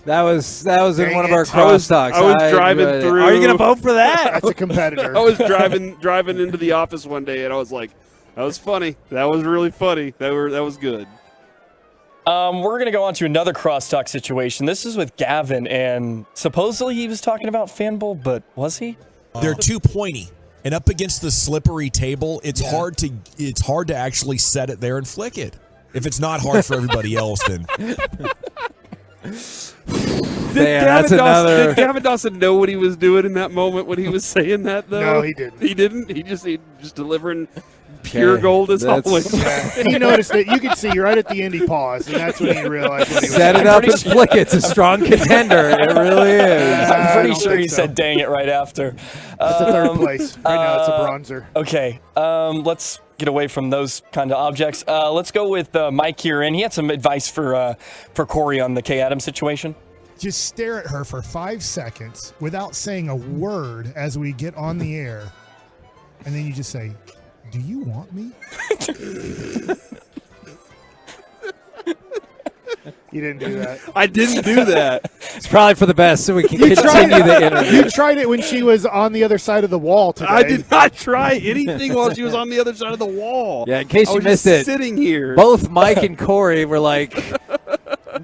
that was in one of our I was crosstalks. driving through. Are you going to vote for that? That's a competitor. I was driving into the office one day, and I was like, "That was funny. That was really funny. That was good." We're going to go on to another crosstalk situation. This is with Gavin, and supposedly he was talking about Fanbowl, but was he? They're too pointy, and up against the slippery table, it's hard to actually set it there and flick it. If it's not hard for everybody else, then. Did Gavin Dawson know what he was doing in that moment when he was saying that, though? No, he didn't. He didn't? He just delivering pure gold as always. Yeah, he noticed it. You could see right at the end he paused, and that's when he realized what he was Set it doing. up and flick it. It's a strong contender. It really is. I'm pretty sure he said dang it right after. It's a third place. Right now it's a bronzer. Okay, let's get away from those kind of objects. Let's go with Mike here, and he had some advice for Corey on the Kay Adams situation. Just stare at her for 5 seconds without saying a word as we get on the air, and then you just say, "Do you want me?" You didn't do that. I didn't do that. It's probably for the best, so we can continue the interview. You tried it when she was on the other side of the wall today. I did not try anything while she was on the other side of the wall. Yeah, in case I you was missed just it, sitting here. both Mike and Corey were like,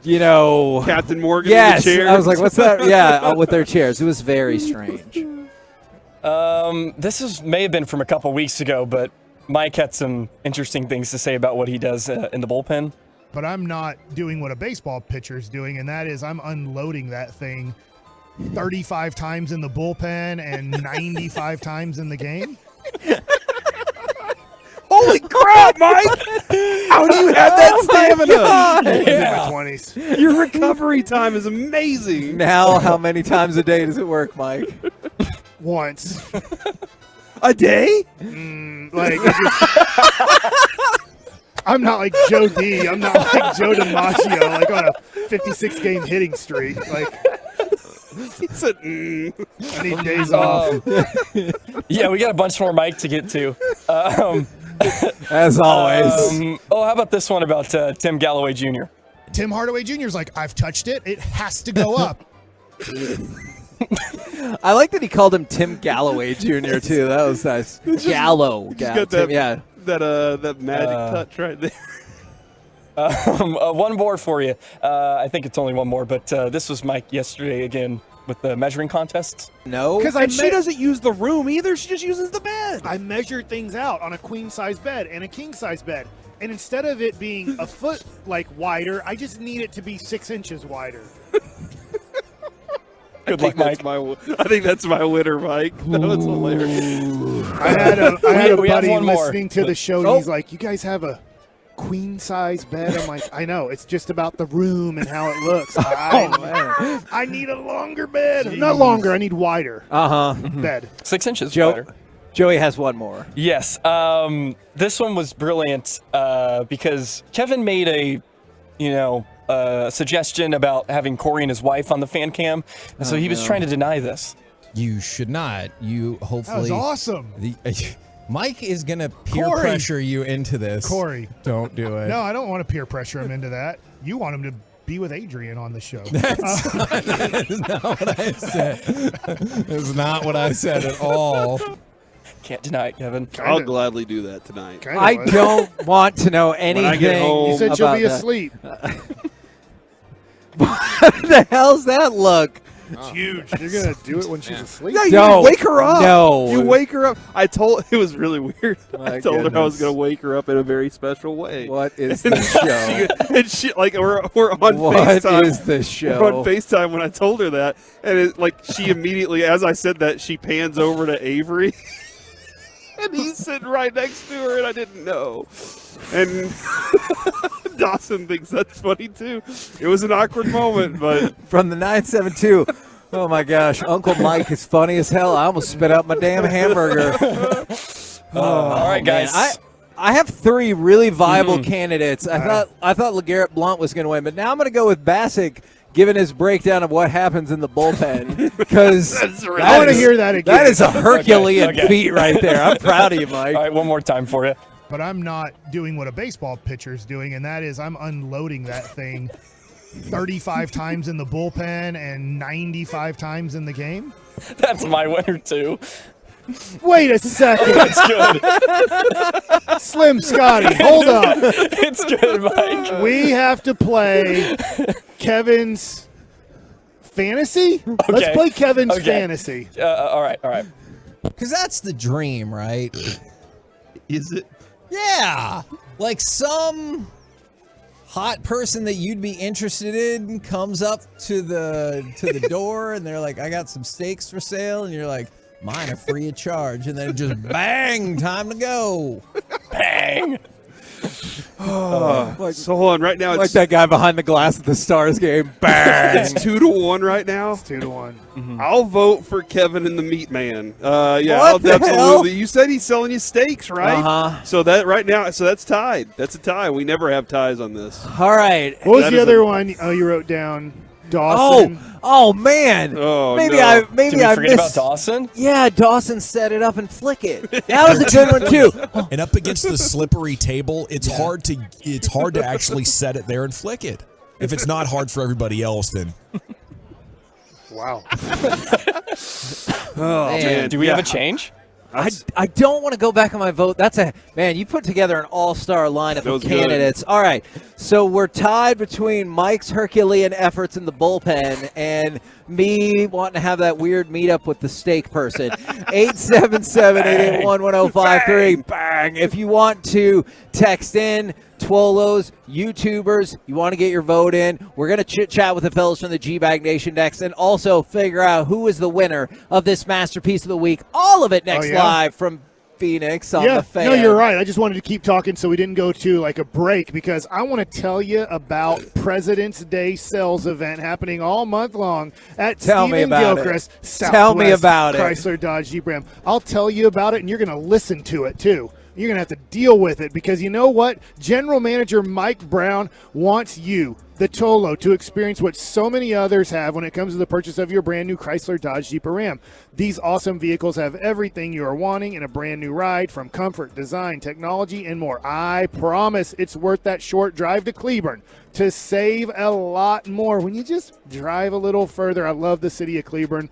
Captain Morgan. Yes, in the chair. I was like, "What's that?" Yeah, with their chairs. It was very strange. This may have been from a couple weeks ago, but Mike had some interesting things to say about what he does in the bullpen. But I'm not doing what a baseball pitcher's doing, and that is I'm unloading that thing 35 times in the bullpen and 95 times in the game. Holy crap, Mike! How do you have that stamina? Yeah. In my 20s. Your recovery time is amazing. Now, how many times a day does it work, Mike? Once. A day? I'm not like Joe D. I'm not like Joe DiMaggio, like on a 56-game hitting streak. Like, he said, I need days off. Yeah, we got a bunch more Mike to get to. As always. How about this one about Tim Galloway Jr.? Tim Hardaway Jr. is like, "I've touched it. It has to go up." I like that he called him Tim Galloway Jr. too. That was nice. Gallo. Got that, that magic touch right there. One more for you. I think it's only one more, but this was Mike yesterday again with the measuring contests. No, because she doesn't use the room either. She just uses the bed. I measured things out on a queen-size bed and a king-size bed. And instead of it being a foot wider, I just need it to be 6 inches wider. Good luck, Mike. I think that's my winner, Mike. That was hilarious. I had a We have buddy one more. listening to the show, and he's like, "You guys have a queen-size bed?" I'm like, "I know. It's just about the room and how it looks. I need a longer bed. Not longer. I need wider bed. 6 inches wider. Joey has one more. Yes. This one was brilliant because Kevin made a suggestion about having Corey and his wife on the fan cam, and so he was trying to deny this. You should not. You hopefully. That was awesome. Mike is gonna peer Corey. pressure you into this. Corey, don't do it. No, I don't want to peer pressure him into that. You want him to be with Adrian on the show. That's not what I said. That's not what I said at all. Can't deny it, Kevin. I'll gladly do that tonight. I don't want to know anything. When I get home, You said she'll about be that. asleep. What the hell's that look? It's huge. You're gonna do it when she's asleep. Yeah, you No. wake her up. No. You wake her up. It was really weird. My I told her I was goodness. going to wake her up in a very special way. What is this show? And she, like, we're on What FaceTime. is this show? We're on FaceTime when I told her that. And she immediately, as I said that, she pans over to Avery. and he's sitting right next to her, and I didn't know. And Dawson thinks that's funny too. It was an awkward moment, but from the 972. Oh my gosh, Uncle Mike is funny as hell. I almost spit out my damn hamburger. All right, guys. Man. I have three really viable candidates. I thought LeGarrette Blount was going to win, but now I'm going to go with Bassick, given his breakdown of what happens in the bullpen. Because I want to hear that again. That is a Herculean feat right there. I'm proud of you, Mike. All right, one more time for you. But I'm not doing what a baseball pitcher's doing, and that is I'm unloading that thing 35 times in the bullpen and 95 times in the game. That's my winner, too. Wait a second. It's good. Slim Scotty, hold up. It's good, Mike. We have to play Kevin's fantasy? Okay. Let's play Kevin's fantasy. All right. Because that's the dream, right? Is it? Yeah. Like some hot person that you'd be interested in comes up to the door and they're like, I got some steaks for sale. And you're like, mine are free of charge. And then just bang, time to go. Bang. So hold on, right now Like it's that guy behind the glass at the Stars game. Bang! it's 2-1 right now. It's 2-1. I'll vote for Kevin and the Meat Man. Yeah, What the absolutely. hell? You said he's selling you steaks, right? Uh-huh. So that right now, so that's tied. That's a tie. We never have ties on this. All right. What was That the is other one? Oh, you wrote down Dawson. Oh man. Oh, maybe no. I Did we I forget about missed. Dawson? Yeah, Dawson set it up and flick it. That was a good one too. And up against the slippery table, it's hard to actually set it there and flick it. If it's not hard for everybody else, then Wow. Oh man, Do we have a change? I don't want to go back on my vote. That's a man. You put together an all-star lineup That of was good. candidates. All right, so we're tied between Mike's Herculean efforts in the bullpen and me wanting to have that weird meetup with the steak person. 877-881-1053. Bang! If you want to text in. Twolos, YouTubers, you want to get your vote in. We're going to chit-chat with the fellas from the G-Bag Nation next and also figure out who is the winner of this Masterpiece of the Week. All of it next live from Phoenix on the Fan. No, you're right. I just wanted to keep talking so we didn't go to like a break because I want to tell you about President's Day sales event happening all month long at Tell me Stephen about Gilchrist, it. Southwest Tell me about it. Chrysler Dodge Jeep Ram. I'll tell you about it and you're going to listen to it too. You're going to have to deal with it because you know what? General Manager Mike Brown wants you, the Tolo, to experience what so many others have when it comes to the purchase of your brand new Chrysler Dodge Jeep or Ram. These awesome vehicles have everything you are wanting in a brand new ride, from comfort, design, technology, and more. I promise it's worth that short drive to Cleburne to save a lot more when you just drive a little further. I love the city of Cleburne.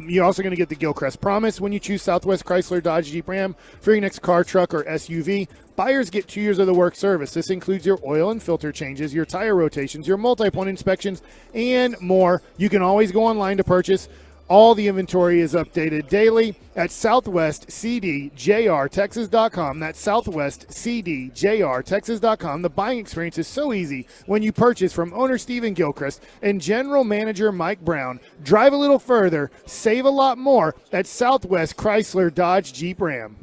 You're also going to get the Gilchrist Promise when you choose Southwest Chrysler Dodge Jeep Ram for your next car, truck, or SUV. Buyers get 2 years of the work service. This includes your oil and filter changes, your tire rotations, your multi-point inspections, and more. You can always go online to purchase. All the inventory is updated daily at southwestcdjrtexas.com. That's southwestcdjrtexas.com. The buying experience is so easy when you purchase from owner Stephen Gilchrist and general manager Mike Brown. Drive a little further, save a lot more at Southwest Chrysler Dodge Jeep Ram.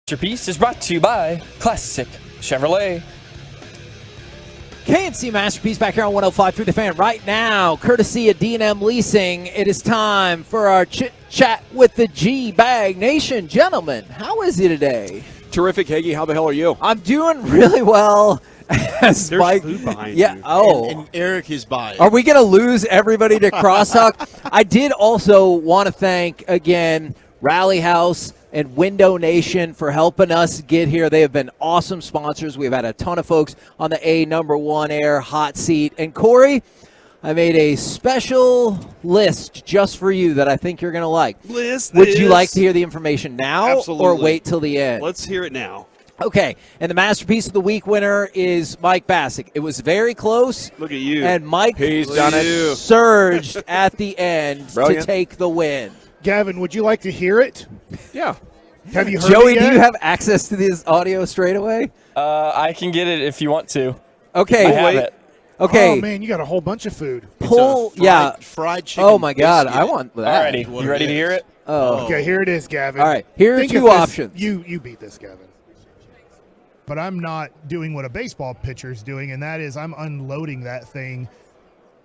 Masterpiece is brought to you by Classic Chevrolet. KNC Masterpiece back here on 105.3 The Fan right now, courtesy of D&M Leasing. It is time for our chit-chat with the G-Bag Nation. Gentlemen, how is you today? Terrific, Hagee. How the hell are you? I'm doing really well. There's food behind you. And Eric is buying. Are we going to lose everybody to Crosstalk? I did also want to thank, again, Rally House and Window Nation for helping us get here. They have been awesome sponsors. We've had a ton of folks on the #1 Air hot seat. And Corey, I made a special list just for you that I think you're going to like. Would you like to hear the information now Absolutely. or wait till the end? Let's hear it now. Okay, and the Masterpiece of the Week winner is Mike Bassick. It was very close. Look at you. And Mike He's done it. surged at the end Brilliant. to take the win. Gavin, would you like to hear it? Yeah. Have you heard Joey, it yet? do you have access to this audio straight away? I can get it if you want to. Okay. I have it. Okay. Oh, man, you got a whole bunch of food. Pull, fried chicken. Oh, my God. I biscuit. want that. Alrighty, you ready to hear it? Oh. Okay, here it is, Gavin. All right, here are Think two of this- options. You beat this, Gavin. But I'm not doing what a baseball pitcher's doing, and that is I'm unloading that thing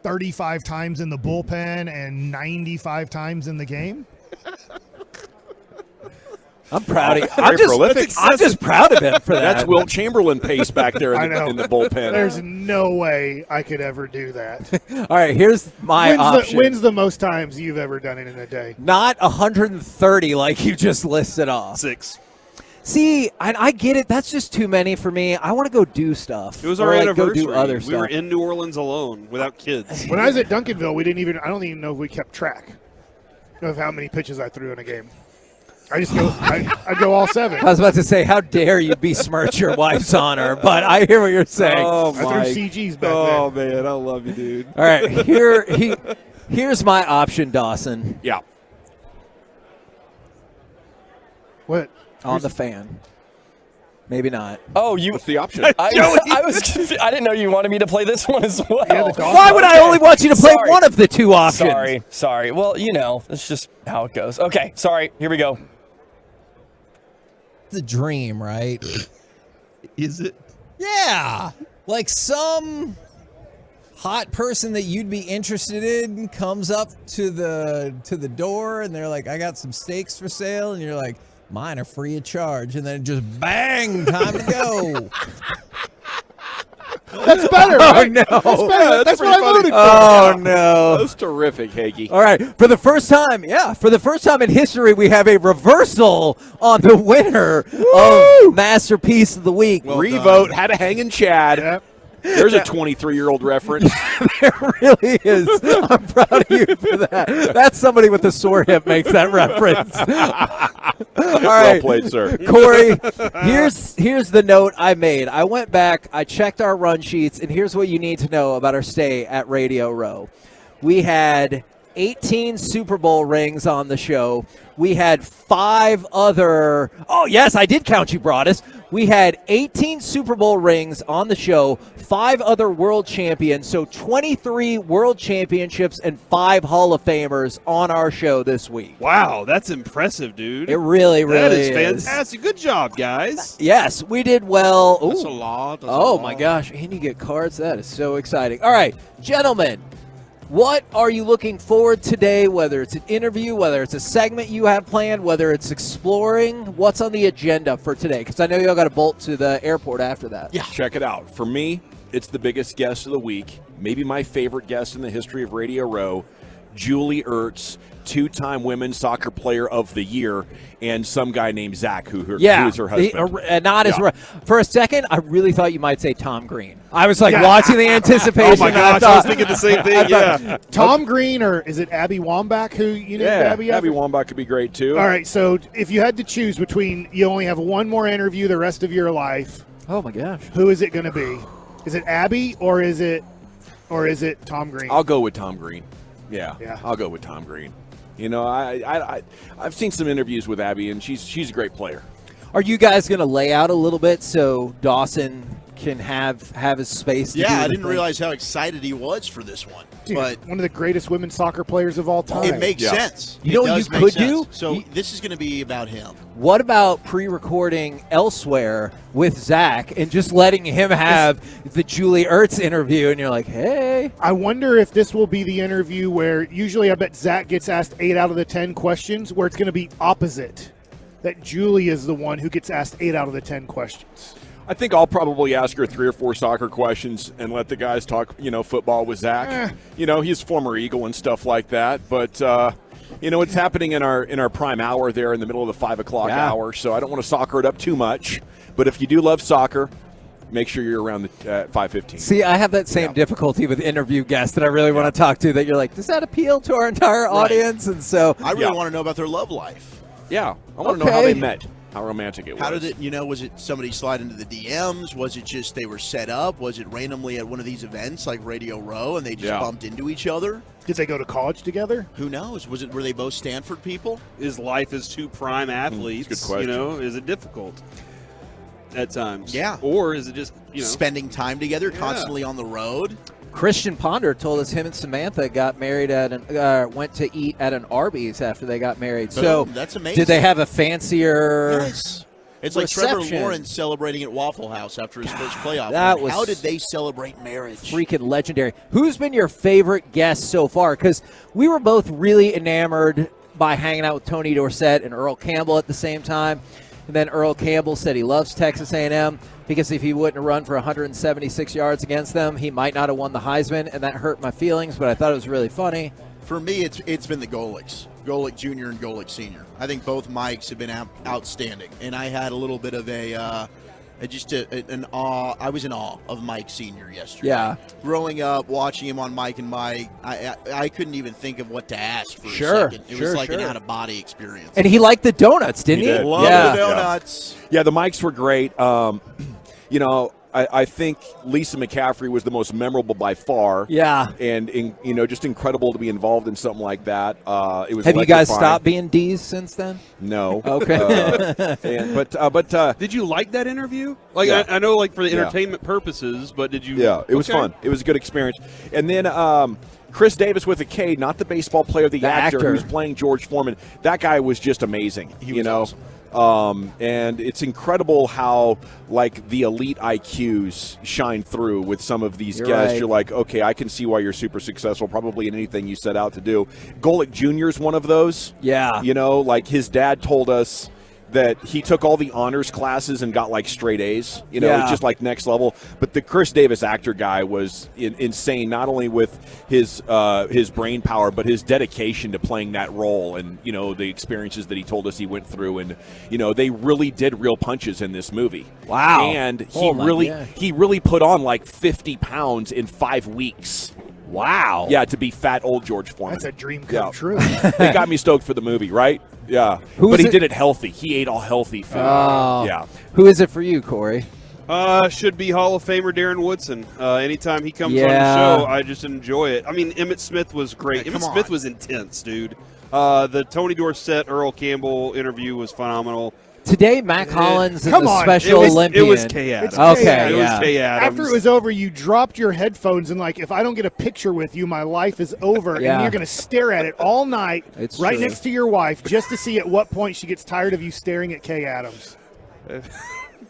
35 times in the bullpen and 95 times in the game. I'm proud of you. Very prolific. I'm just proud of him for that. That's Wilt Chamberlain pace back there I in know. the bullpen. There's no way I could ever do that. All right, here's my option. When's the most times you've ever done it in a day? Not 130 like you just listed off. 6. See, I get it. That's just too many for me. I want to go do stuff. It was Or, our like, anniversary. Go do other We stuff. were in New Orleans alone without kids. When I was at Duncanville, I don't even know if we kept track of how many pitches I threw in a game. I go all 7. I was about to say, how dare you besmirch your wife's honor, but I hear what you're saying. Oh, I Mike. threw CGs back Oh, then. man. I love you, dude. All right, here's my option, Dawson. Yeah. What? On the Fan. Maybe not. Oh, you. What's the option? I was confused. I didn't know you wanted me to play this one as well. Why would I only want you to play one of the two options? Sorry. Well, that's just how it goes. Okay, sorry. Here we go. The dream, right? Is it? Yeah. Like some hot person that you'd be interested in comes up to the door and they're like, I got some steaks for sale, and you're like, mine are free of charge, and then just bang, time to go. That's better, right? no. That's better. That's what I voted for. Oh, no. That's terrific, Hagee. All right, for the first time in history, we have a reversal on the winner of Masterpiece of the Week. Revote, had a hanging Chad. Yep. There's a 23-year-old reference. There really is. I'm proud of you for that. That's somebody with a sore hip makes that reference. All right. Well played, sir. Corey, here's the note I made. I went back, I checked our run sheets, and here's what you need to know about our stay at Radio Row. We had 18 Super Bowl rings on the show. We had 5 other – oh, yes, I did count you, Broadus. We had 18 Super Bowl rings on the show, 5 other world champions, so 23 world championships and 5 Hall of Famers on our show this week. Wow, that's impressive, dude. It really, really That is fantastic. Good job, guys. Yes, we did well. Ooh. That's a lot. Oh, my gosh, and you get cards. That is so exciting. All right, gentlemen. What are you looking forward today, whether it's an interview, whether it's a segment you have planned, whether it's exploring? What's on the agenda for today? Because I know you all got to bolt to the airport after that. Yeah. Check it out. For me, it's the biggest guest of the week, maybe my favorite guest in the history of Radio Row, Julie Ertz, 2-time women's soccer player of the year, and some guy named Zach who is her husband. For a second, I really thought you might say Tom Green. I was like watching the anticipation. Oh my gosh, I was thinking the same thing. Yeah. Tom Green, or is it Abby Wambach who you named Abby? Abby Wambach could be great too. All right, so if you had to choose between, you only have one more interview the rest of your life. Oh my gosh. Who is it going to be? Is it Abby or is it Tom Green? I'll go with Tom Green. Yeah. I'll go with Tom Green. You know, I've seen some interviews with Abby, and she's a great player. Are you guys going to lay out a little bit so Dawson can have his space. To Yeah, do I the didn't thing. realize how excited he was for this one. Dude, but one of the greatest women's soccer players of all time. it makes sense. You know It what does you make could sense. do? So this is going to be about him. What about pre-recording elsewhere with Zach and just letting him have the Julie Ertz interview, and you're like, hey. I wonder if this will be the interview where usually I bet Zach gets asked 8 out of the 10 questions, where it's going to be opposite. That Julie is the one who gets asked 8 out of the 10 questions. I think I'll probably ask her 3 or 4 soccer questions and let the guys talk, football with Zach. He's former Eagle and stuff like that. But, it's happening in our prime hour there in the middle of the 5 o'clock hour. So I don't want to soccer it up too much. But if you do love soccer, make sure you're around at 5:15. See, I have that same difficulty with interview guests that I really want to talk to, that you're like, does that appeal to our entire audience? And so I really want to know about their love life. Yeah, I want to know how they met, how romantic it was. How did it, was it somebody slide into the DMs? Was it just they were set up? Was it randomly at one of these events like Radio Row and they just bumped into each other? Did they go to college together? Who knows? Were they both Stanford people? His life as 2 prime athletes, good question. is it difficult at times? Yeah. Or is it just, spending time together, constantly on the road? Christian Ponder told us him and Samantha got married went to eat at an Arby's after they got married. Boom, so that's amazing. Did they have a fancier? Yes. It's like Trevor reception? Lawrence celebrating at Waffle House after his first playoff. that win. was How did they celebrate marriage? Freaking legendary. Who's been your favorite guest so far? Because we were both really enamored by hanging out with Tony Dorsett and Earl Campbell at the same time. And then Earl Campbell said he loves Texas A&M because if he wouldn't have run for 176 yards against them, he might not have won the Heisman, and that hurt my feelings, but I thought it was really funny. For me, it's been the Golics, Golic Jr. and Golic Sr. I think both Mikes have been outstanding, and I had a little bit of an awe. I was in awe of Mike Sr. yesterday. Yeah. Growing up, watching him on Mike and Mike, I couldn't even think of what to ask for a second. It was like an out-of-body experience. And he liked the donuts, didn't he? Love the donuts. Yeah, the mics were great. I think Lisa McCaffrey was the most memorable by far. Yeah. And, just incredible to be involved in something like that. It was Have you guys electrifying. stopped being D's since then? No. Okay. But did you like that interview? Like, yeah. I know, like, for the entertainment purposes, but did you? Yeah, it was fun. It was a good experience. And then Chris Davis with a K, not the baseball player, the actor who's playing George Foreman. That guy was just amazing. He was awesome. And it's incredible how, like, the elite IQs shine through with some of these guests. Right. You're like, okay, I can see why you're super successful, probably in anything you set out to do. Golic Jr. is one of those. Yeah. Like his dad told us that he took all the honors classes and got like straight A's. It's just like next level. But the Chris Davis actor guy was insane, not only with his brain power, but his dedication to playing that role and, the experiences that he told us he went through. And, they really did real punches in this movie. Wow. And he really put on like 50 pounds in 5 weeks. Wow. Yeah, to be fat old George Foreman. That's a dream come true. It got me stoked for the movie, right? Yeah. But he did it healthy. He ate all healthy food. Oh. Yeah. Who is it for you, Corey? Should be Hall of Famer Darren Woodson. Anytime he comes on the show, I just enjoy it. I mean, Emmitt Smith was great. Yeah, Emmitt Smith was intense, dude. The Tony Dorsett, Earl Campbell interview was phenomenal. Today, Mac Hollins and Come the on. Special Olympian. It was Kay Adams. Okay, It was Kay Adams. After it was over, you dropped your headphones and if I don't get a picture with you, my life is over. And you're going to stare at it all night It's right true. next to your wife just to see at what point she gets tired of you staring at Kay Adams.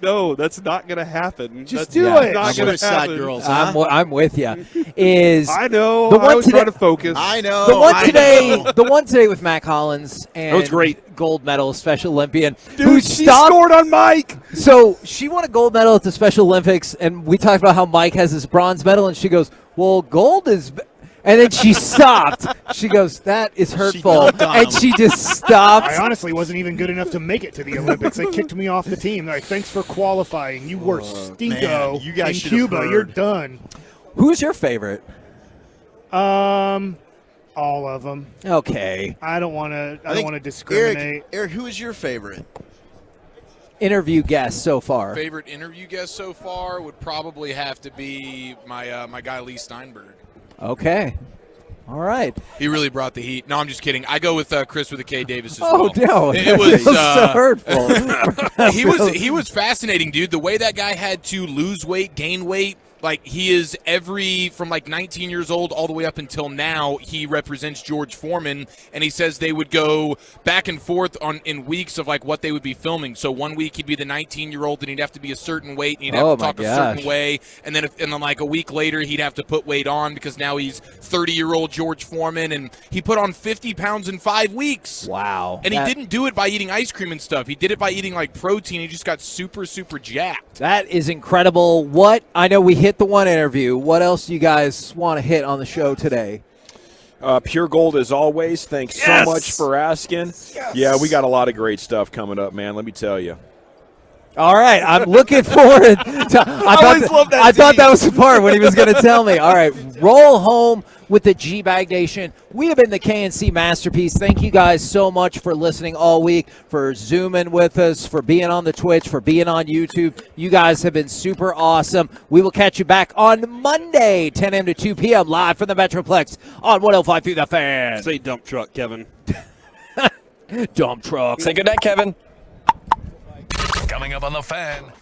No, that's not going to happen. Just That's do not it. Not going to happen. Girls, I'm with you. Is I know. The one I was today, trying to focus. I know. The one today with Mac Hollins and That was great. Gold medal Special Olympian Dude, who she stopped. scored on Mike. So she won a gold medal at the Special Olympics, and we talked about how Mike has his bronze medal, and she goes, "Well, gold is." And then she stopped. She goes, "That is hurtful," and she just stopped. I honestly wasn't even good enough to make it to the Olympics. They kicked me off the team. They're like, thanks for qualifying. You were stinko man, you guys in should have Cuba. heard. You're done. Who's your favorite? All of them. Okay. I don't want to discriminate. Eric, who is your favorite? Interview guest so far. Favorite interview guest so far would probably have to be my guy Lee Steinberg. Okay. All right. He really brought the heat. No, I'm just kidding. I go with Chris with a K. Davis as Oh, well. no. It was so hurtful. he was fascinating, dude. The way that guy had to lose weight, gain weight. Like, he is from like 19 years old all the way up until now, he represents George Foreman, and he says they would go back and forth in weeks of like what they would be filming. So one week he'd be the 19-year-old and he'd have to be a certain weight and he'd have to talk a certain way, and then like a week later he'd have to put weight on because now he's 30-year-old George Foreman, and he put on 50 pounds in 5 weeks. Wow. And he didn't do it by eating ice cream and stuff. He did it by eating like protein. He just got super, super jacked. That is incredible. I know we hit the one interview. What else do you guys want to hit on the show today? Pure gold as always. Thanks so much for asking. Yes. Yeah, we got a lot of great stuff coming up, man. Let me tell you. All right, I'm looking forward to. I thought that was the part when he was going to tell me. All right, roll home with the G-Bag Nation. We have been the KNC Masterpiece. Thank you guys so much for listening all week, for Zooming with us, for being on the Twitch, for being on YouTube. You guys have been super awesome. We will catch you back on Monday, 10 a.m. to 2 p.m. live from the Metroplex on 105.3 The Fan. Say dump truck, Kevin. Dump truck. Say goodnight, Kevin. Coming up on The Fan.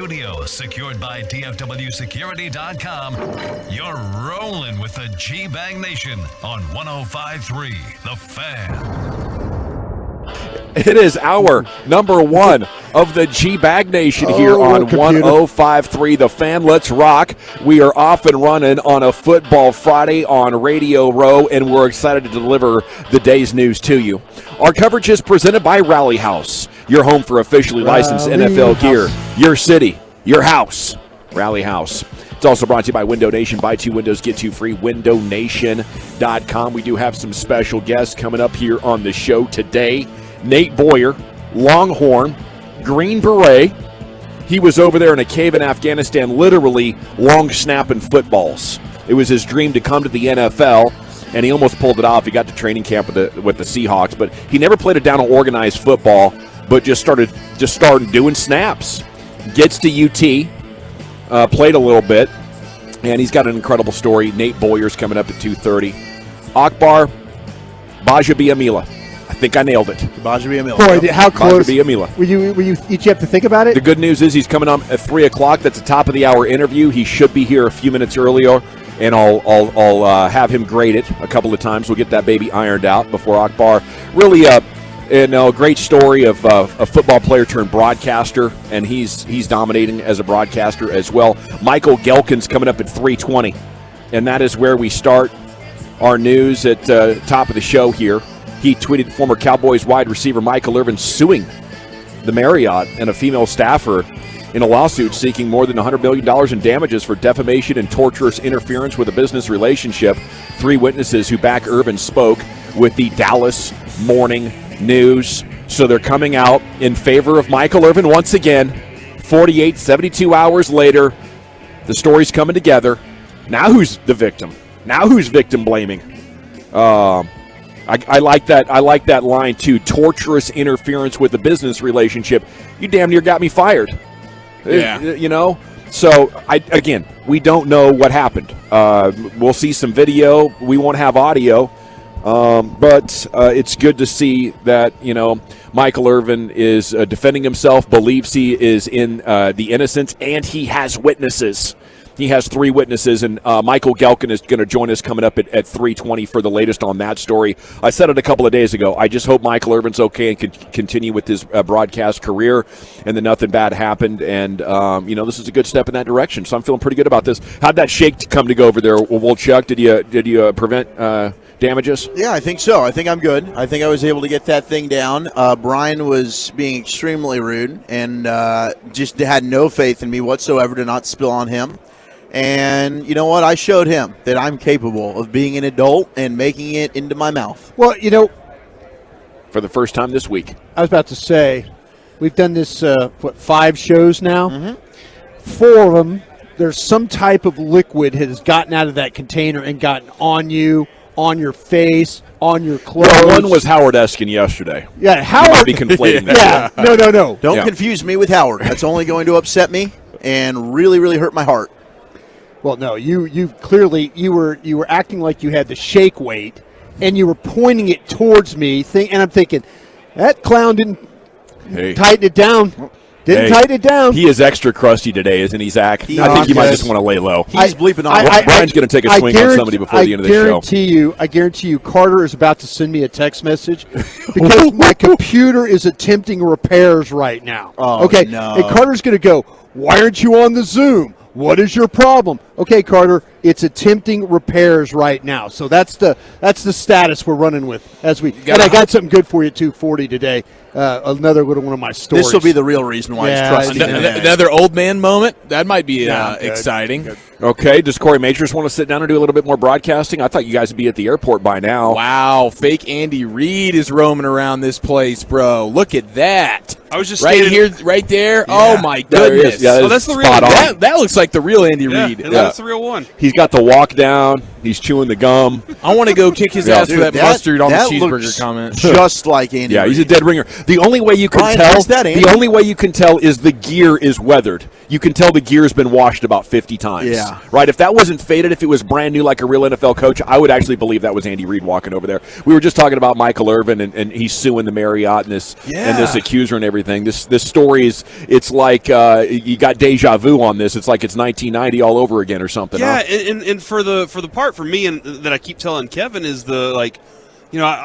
Studios, secured by DFWSecurity.com. You're rolling with the G-Bang Nation on 105.3 The Fan. It is hour number 1 of the G-Bag Nation here on 105.3 The Fan. Let's rock. We are off and running on a Football Friday on Radio Row, and we're excited to deliver the day's news to you. Our coverage is presented by Rally House, your home for officially licensed NFL gear. Your city, your house. Rally House. It's also brought to you by Window Nation. Buy 2 windows, get 2 free. WindowNation.com. We do have some special guests coming up here on the show today. Nate Boyer, Longhorn, Green Beret. He was over there in a cave in Afghanistan, literally long snapping footballs. It was his dream to come to the NFL, and he almost pulled it off. He got to training camp with the Seahawks, but he never played a down on organized football, but just started doing snaps. Gets to UT, played a little bit, and he's got an incredible story. Nate Boyer's coming up at 2:30. Akbar Bajabiamila. I think I nailed it. Boy, how close were you each have to think about it? The good news is he's coming on at 3 o'clock. That's a top of the hour interview. He should be here a few minutes earlier, and I'll have him grade it a couple of times. We'll get that baby ironed out before Akbar. Really, a great story of a football player turned broadcaster, and he's dominating as a broadcaster as well. Michael Gelkin's coming up at 3:20, and that is where we start our news at top of the show here. He tweeted former Cowboys wide receiver Michael Irvin suing the Marriott and a female staffer in a lawsuit seeking more than $100 million in damages for defamation and torturous interference with a business relationship. 3 witnesses who back Irvin spoke with the Dallas Morning News. So they're coming out in favor of Michael Irvin once again. 72 hours later, the story's coming together. Now who's the victim? Now who's victim blaming? I like that. I like that line too. Torturous interference with a business relationship. You damn near got me fired. Yeah. You know. So we don't know what happened. We'll see some video. We won't have audio. But it's good to see that Michael Irvin is defending himself. Believes he is in the innocence, and he has witnesses. He has 3 witnesses, and Michael Gelkin is going to join us coming up at 3:20 for the latest on that story. I said it a couple of days ago. I just hope Michael Irvin's okay and can continue with his broadcast career, and that nothing bad happened. And this is a good step in that direction. So I'm feeling pretty good about this. How'd that shake come to go over there, Wolchuk? Did you prevent damages? Yeah, I think so. I think I'm good. I think I was able to get that thing down. Brian was being extremely rude and just had no faith in me whatsoever to not spill on him. And you know what? I showed him that I'm capable of being an adult and making it into my mouth. Well, for the first time this week. I was about to say, we've done this, 5 shows now? Mm-hmm. 4 of them, there's some type of liquid that has gotten out of that container and gotten on you, on your face, on your clothes. Well, one was Howard Eskin yesterday. Yeah, Howard. You might be conflating that. Yeah, no. Don't confuse me with Howard. That's only going to upset me and really, really hurt my heart. Well, no, you clearly you were acting like you had the shake weight, and you were pointing it towards me. And I'm thinking, that clown didn't tighten it down. Tighten it down. He is extra crusty today, isn't he, Zach? I think you might just want to lay low. He's bleeping on. Brian's going to take a swing on somebody before the end of the show. I guarantee you, Carter is about to send me a text message because my computer is attempting repairs right now. Oh, okay, no. And Carter's going to go, "Why aren't you on the Zoom? What is your problem?" Okay, Carter, it's attempting repairs right now. So that's the status we're running with and I got something good for you too, 40 today. Another one of my stories. This will be the real reason why he's trusting another old man moment. That might be exciting. Good. Okay, does Corey Majors want to sit down and do a little bit more broadcasting? I thought you guys would be at the airport by now. Wow, fake Andy Reid is roaming around this place, bro. Look at that. I was just right there. Yeah. Oh my goodness! Yeah, that's the real. That looks like the real Andy Reid. It that's the real one. He's got the walk down. He's chewing the gum. I want to go kick his ass for that mustard on the cheeseburger looks comment. Just like Andy. Yeah, he's a Reid. dead ringer. The only way you can Ryan, tell, where's that, Andy? the only way you can tell is the gear is weathered. You can tell the gear's been washed about 50 times. Yeah. Right. If that wasn't faded, if it was brand new like a real NFL coach, I would actually believe that was Andy Reid walking over there. We were just talking about Michael Irvin and he's suing the Marriott and this accuser and everything. This story is, it's like you got deja vu on this. It's like it's 1990 all over again or something. Yeah, huh? and for the part for me and that I keep telling Kevin is I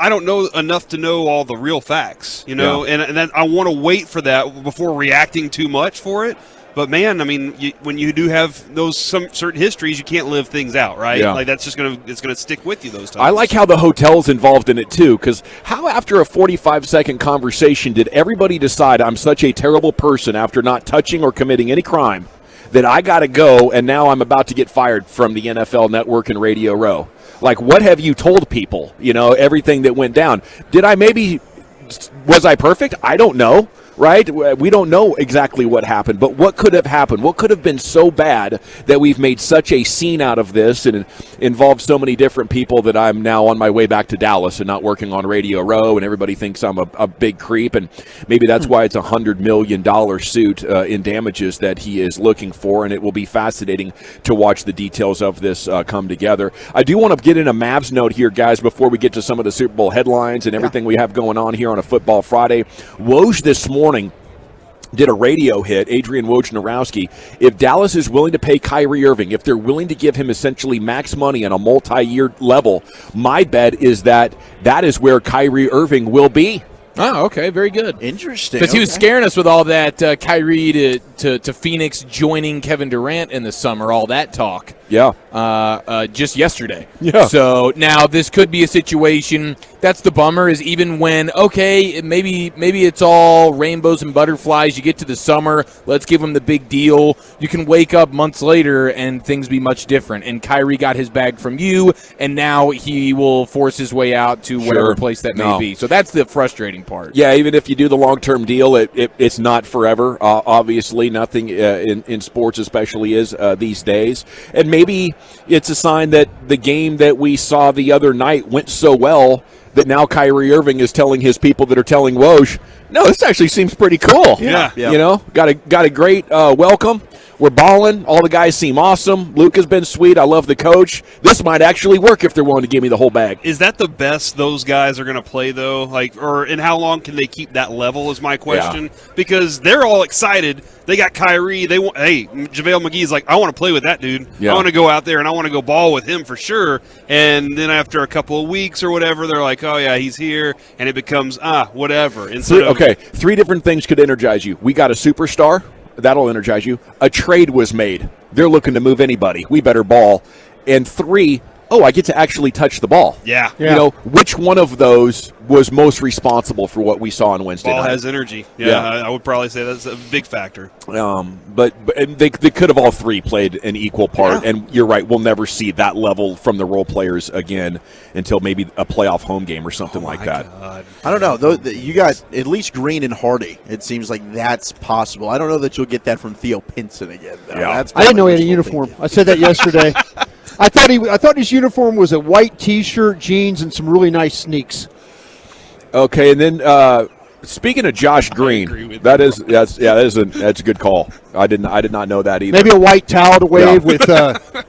don't know enough to know all the real facts, and then I want to wait for that before reacting too much for it. But man, I mean, when you do have some certain histories, you can't live things out, right? Yeah. Like it's gonna stick with you those times. I like how the hotel's involved in it too, because how after a 45-second conversation did everybody decide I'm such a terrible person after not touching or committing any crime that I got to go and now I'm about to get fired from the NFL Network and Radio Row? Like, what have you told people? Everything that went down. Was I perfect? I don't know. Right? We don't know exactly what happened, but what could have happened? What could have been so bad that we've made such a scene out of this and involved so many different people that I'm now on my way back to Dallas and not working on Radio Row, and everybody thinks I'm a big creep, and maybe that's why it's a $100 million suit in damages that he is looking for, and it will be fascinating to watch the details of this come together. I do want to get in a Mavs note here, guys, before we get to some of the Super Bowl headlines and everything we have going on here on a Football Friday. Woj this morning did a radio hit, Adrian Wojnarowski. If Dallas is willing to pay Kyrie Irving, if they're willing to give him essentially max money on a multi-year level, my bet is that is where Kyrie Irving will be. Oh, okay, very good. Interesting. Because he was scaring us with all that Kyrie to Phoenix joining Kevin Durant in the summer, all that talk. Yeah. Just yesterday. Yeah. So now this could be a situation. That's the bummer, is even when, okay, maybe it's all rainbows and butterflies. You get to the summer, let's give him the big deal. You can wake up months later and things be much different. And Kyrie got his bag from you, and now he will force his way out to whatever place that may be. So that's the frustrating part. Yeah, even if you do the long-term deal, it's not forever. Obviously, nothing in sports especially is these days. And maybe it's a sign that the game that we saw the other night went so well that now Kyrie Irving is telling his people that are telling Woj, no, this actually seems pretty cool. Yeah. Got a great welcome. We're balling. All the guys seem awesome. Luke has been sweet. I love the coach. This might actually work if they're willing to give me the whole bag. Is that the best those guys are going to play, though? And how long can they keep that level is my question. Yeah. Because they're all excited. They got Kyrie. JaVale McGee's like, I want to play with that dude. Yeah. I want to go out there and I want to go ball with him for sure. And then after a couple of weeks or whatever, they're like, oh, yeah, he's here. And it becomes, whatever. Three different things could energize you. We got a superstar. That'll energize you. A trade was made. They're looking to move anybody. We better ball. And 3, I get to actually touch the ball. Yeah. Which one of those was most responsible for what we saw on Wednesday night? Ball has energy. Yeah. I would probably say that's a big factor. But they could have all 3 played an equal part. Yeah. And you're right, we'll never see that level from the role players again until maybe a playoff home game or something like that. God. I don't know. You got at least Green and Hardy. It seems like that's possible. I don't know that you'll get that from Theo Pinson again, though. Yeah. I didn't know he had a uniform. I said that yesterday. I thought his uniform was a white T-shirt, jeans, and some really nice sneaks. Okay, and then speaking of Josh Green, that's a good call. I did not know that either. Maybe a white towel to wave with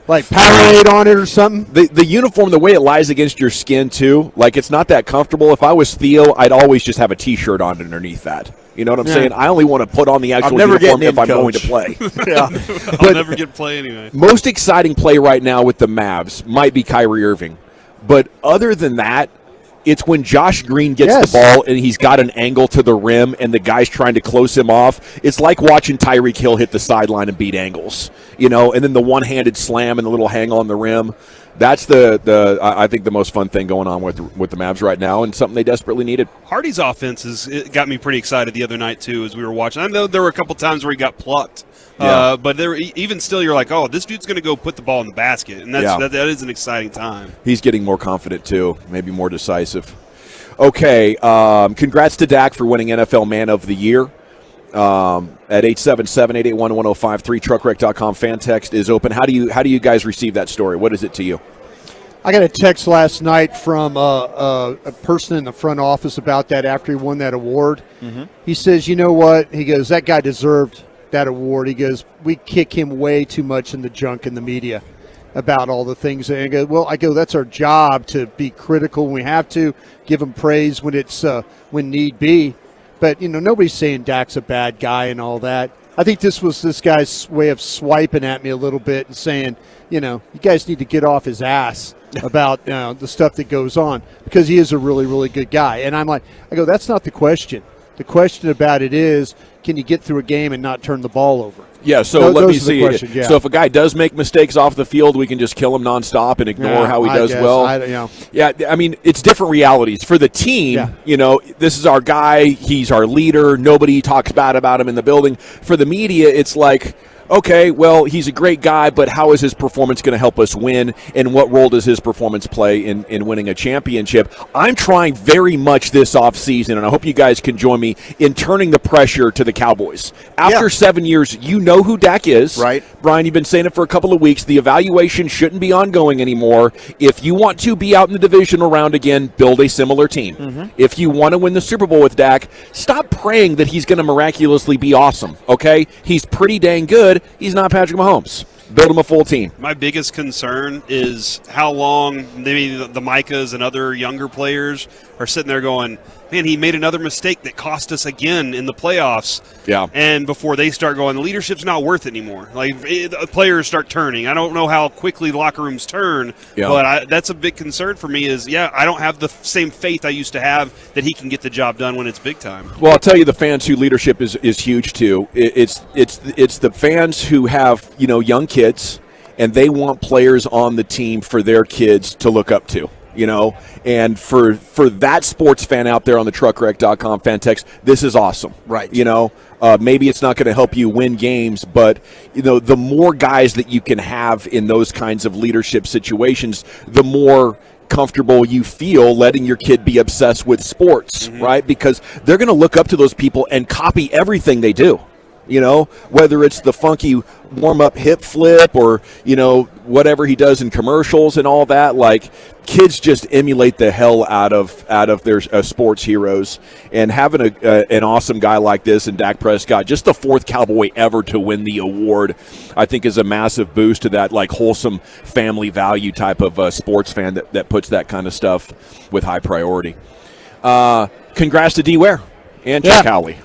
like Powerade on it or something. The uniform, the way it lies against your skin too, like it's not that comfortable. If I was Theo, I'd always just have a T-shirt on underneath that. You know what I'm saying? I only want to put on the actual uniform if I'm going to play. I'll never get play anyway. Most exciting play right now with the Mavs might be Kyrie Irving. But other than that, it's when Josh Green gets the ball and he's got an angle to the rim and the guy's trying to close him off. It's like watching Tyreek Hill hit the sideline and beat angles, and then the one-handed slam and the little hang on the rim. That's I think the most fun thing going on with the Mavs right now, and something they desperately needed. Hardy's offense it got me pretty excited the other night too as we were watching. I know there were a couple times where he got plucked, but there even still you're like, oh, this dude's going to go put the ball in the basket, and that is an exciting time. He's getting more confident too, maybe more decisive. Okay, congrats to Dak for winning NFL Man of the Year. at 877-881-1053. Truckwreck.com. Fan text is open. How do you guys receive that story? What is it to you? I got a text last night from a person in the front office about that after he won that award. Mm-hmm. He says, you know what? He goes, that guy deserved that award. He goes, we kick him way too much in the junk in the media about all the things. And I go, that's our job to be critical when we have to, give him praise when it's when need be. But, nobody's saying Dak's a bad guy and all that. I think this was this guy's way of swiping at me a little bit and saying, you guys need to get off his ass about the stuff that goes on, because he is a really, really good guy. And I go, that's not the question. The question about it is, can you get through a game and not turn the ball over? Yeah, so let me see. Yeah. So if a guy does make mistakes off the field, we can just kill him nonstop and ignore how he does well. Yeah, I mean, it's different realities. For the team, this is our guy. He's our leader. Nobody talks bad about him in the building. For the media, it's like, okay, well, he's a great guy, but how is his performance going to help us win, and what role does his performance play in winning a championship? I'm trying very much this offseason, and I hope you guys can join me in turning the pressure to the Cowboys. After 7 years, you know who Dak is. Right. Brian, you've been saying it for a couple of weeks. The evaluation shouldn't be ongoing anymore. If you want to be out in the divisional round again, build a similar team. Mm-hmm. If you want to win the Super Bowl with Dak, stop praying that he's going to miraculously be awesome, okay? He's pretty dang good. He's not Patrick Mahomes. Build him a full team. My biggest concern is how long maybe the Micahs and other younger players are sitting there going, man, he made another mistake that cost us again in the playoffs. Yeah. And before they start going, the leadership's not worth it anymore. Like, players start turning. I don't know how quickly locker rooms turn, but that's a big concern for me is, I don't have the same faith I used to have that he can get the job done when it's big time. Well, I'll tell you, the fans who leadership is huge too. It's the fans who have, young kids, and they want players on the team for their kids to look up to. And for that sports fan out there on the truckwreck.com fan text, this is awesome. Right. Maybe it's not going to help you win games, but, the more guys that you can have in those kinds of leadership situations, the more comfortable you feel letting your kid be obsessed with sports, right? Because they're going to look up to those people and copy everything they do. Whether it's the funky warm-up hip flip or, whatever he does in commercials and all that, like, kids just emulate the hell out of their sports heroes. And having an awesome guy like this in Dak Prescott, just the fourth Cowboy ever to win the award, I think is a massive boost to that, like, wholesome family value type of sports fan that puts that kind of stuff with high priority. Congrats to D. Ware and Chuck Howley.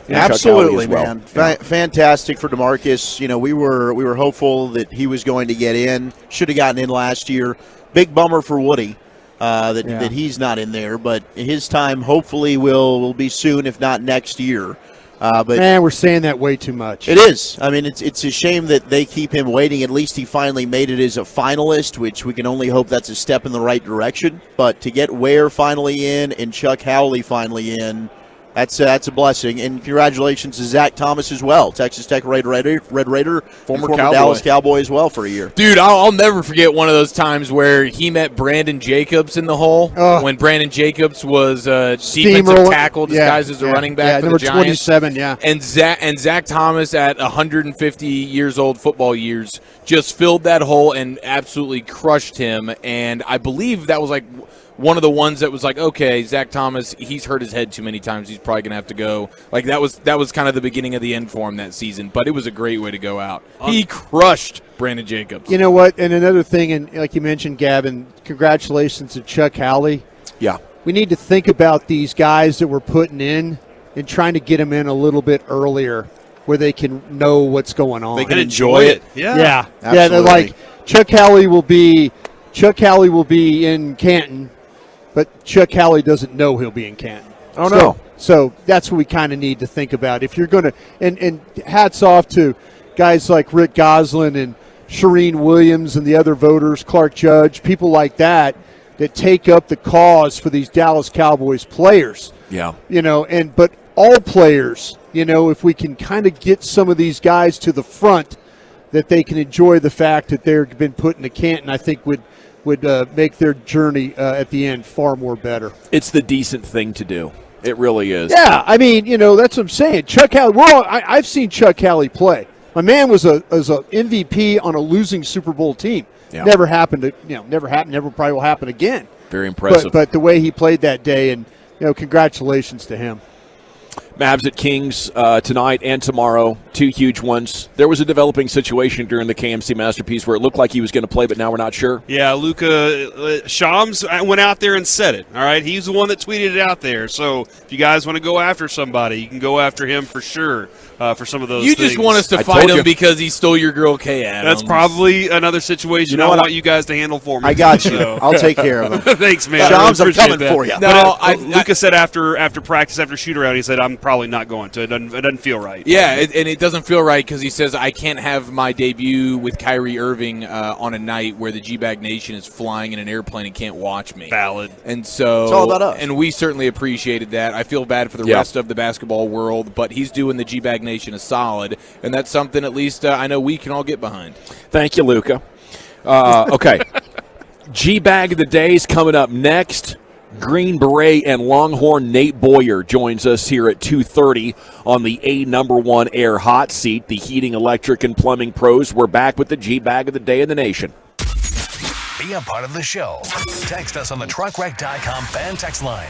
Absolutely, man. Fantastic for DeMarcus. We were hopeful that he was going to get in. Should have gotten in last year. Big bummer for Woody that he's not in there, but his time hopefully will be soon, if not next year. But man, we're saying that way too much. It is. I mean, it's a shame that they keep him waiting. At least he finally made it as a finalist, which we can only hope that's a step in the right direction. But to get Ware finally in and Chuck Howley finally in, that's a blessing. And congratulations to Zach Thomas as well, Texas Tech Red Raider, former Dallas Cowboy as well for a year. Dude, I'll never forget one of those times where he met Brandon Jacobs in the hole when Brandon Jacobs was defensive tackle disguised as a running back for number the Giants. 27, And Zach Thomas at 150 years old football years just filled that hole and absolutely crushed him. And I believe that was like one of the ones that was like, okay, Zach Thomas, he's hurt his head too many times. He's probably going to have to go. Like, that was kind of the beginning of the end for him that season. But it was a great way to go out. He crushed Brandon Jacobs. You know what? And another thing, and like you mentioned, Gavin, congratulations to Chuck Howley. Yeah. We need to think about these guys that we're putting in and trying to get them in a little bit earlier where they can know what's going on. They can enjoy it. Yeah. Absolutely. They're like, Chuck Howley will be in Canton, but Chuck Howley doesn't know he'll be in Canton. Oh, no. So that's what we kind of need to think about. If you're going to – and hats off to guys like Rick Goslin and Shireen Williams and the other voters, Clark Judge, people like that take up the cause for these Dallas Cowboys players. Yeah. But all players, if we can kind of get some of these guys to the front that they can enjoy the fact that they've been put into Canton, I think would make their journey at the end far more better. It's the decent thing to do. It really is. Yeah, I mean, that's what I'm saying. Chuck Halley, I've seen Chuck Halley play. My man was a MVP on a losing Super Bowl team. Yeah. Never happened. Never happened. Never probably will happen again. Very impressive. But the way he played that day, and congratulations to him. Mavs at Kings tonight and tomorrow, 2 huge ones. There was a developing situation during the KMC Masterpiece where it looked like he was going to play, but now we're not sure. Yeah, Luka Shams went out there and said it, all right? He's the one that tweeted it out there. So if you guys want to go after somebody, you can go after him for sure for some of those You things. just want us to fight him because he stole your girl, Kay Adams. That's probably another situation I want you guys to handle for me. I got you. So. I'll take care of him. Thanks, man. Shams, I'm Appreciate coming that. for you. No, Luka said after practice, after shoot-around, he said, I'm probably not going to. It doesn't feel right. Yeah, and it doesn't feel right because he says, I can't have my debut with Kyrie Irving on a night where the G-Bag Nation is flying in an airplane and can't watch me. Valid. And so it's all about us. And we certainly appreciated that. I feel bad for the rest of the basketball world, but he's doing the G-Bag Nation a solid, and that's something at least I know we can all get behind. Thank you, Luka. Okay. G-Bag of the Day is coming up next. Green Beret and Longhorn Nate Boyer joins us here at 2:30 on the #1 Air Hot Seat. The heating, electric, and plumbing pros. We're back with the G-Bag of the Day in the nation. Be a part of the show. Text us on the truckwreck.com fan text line.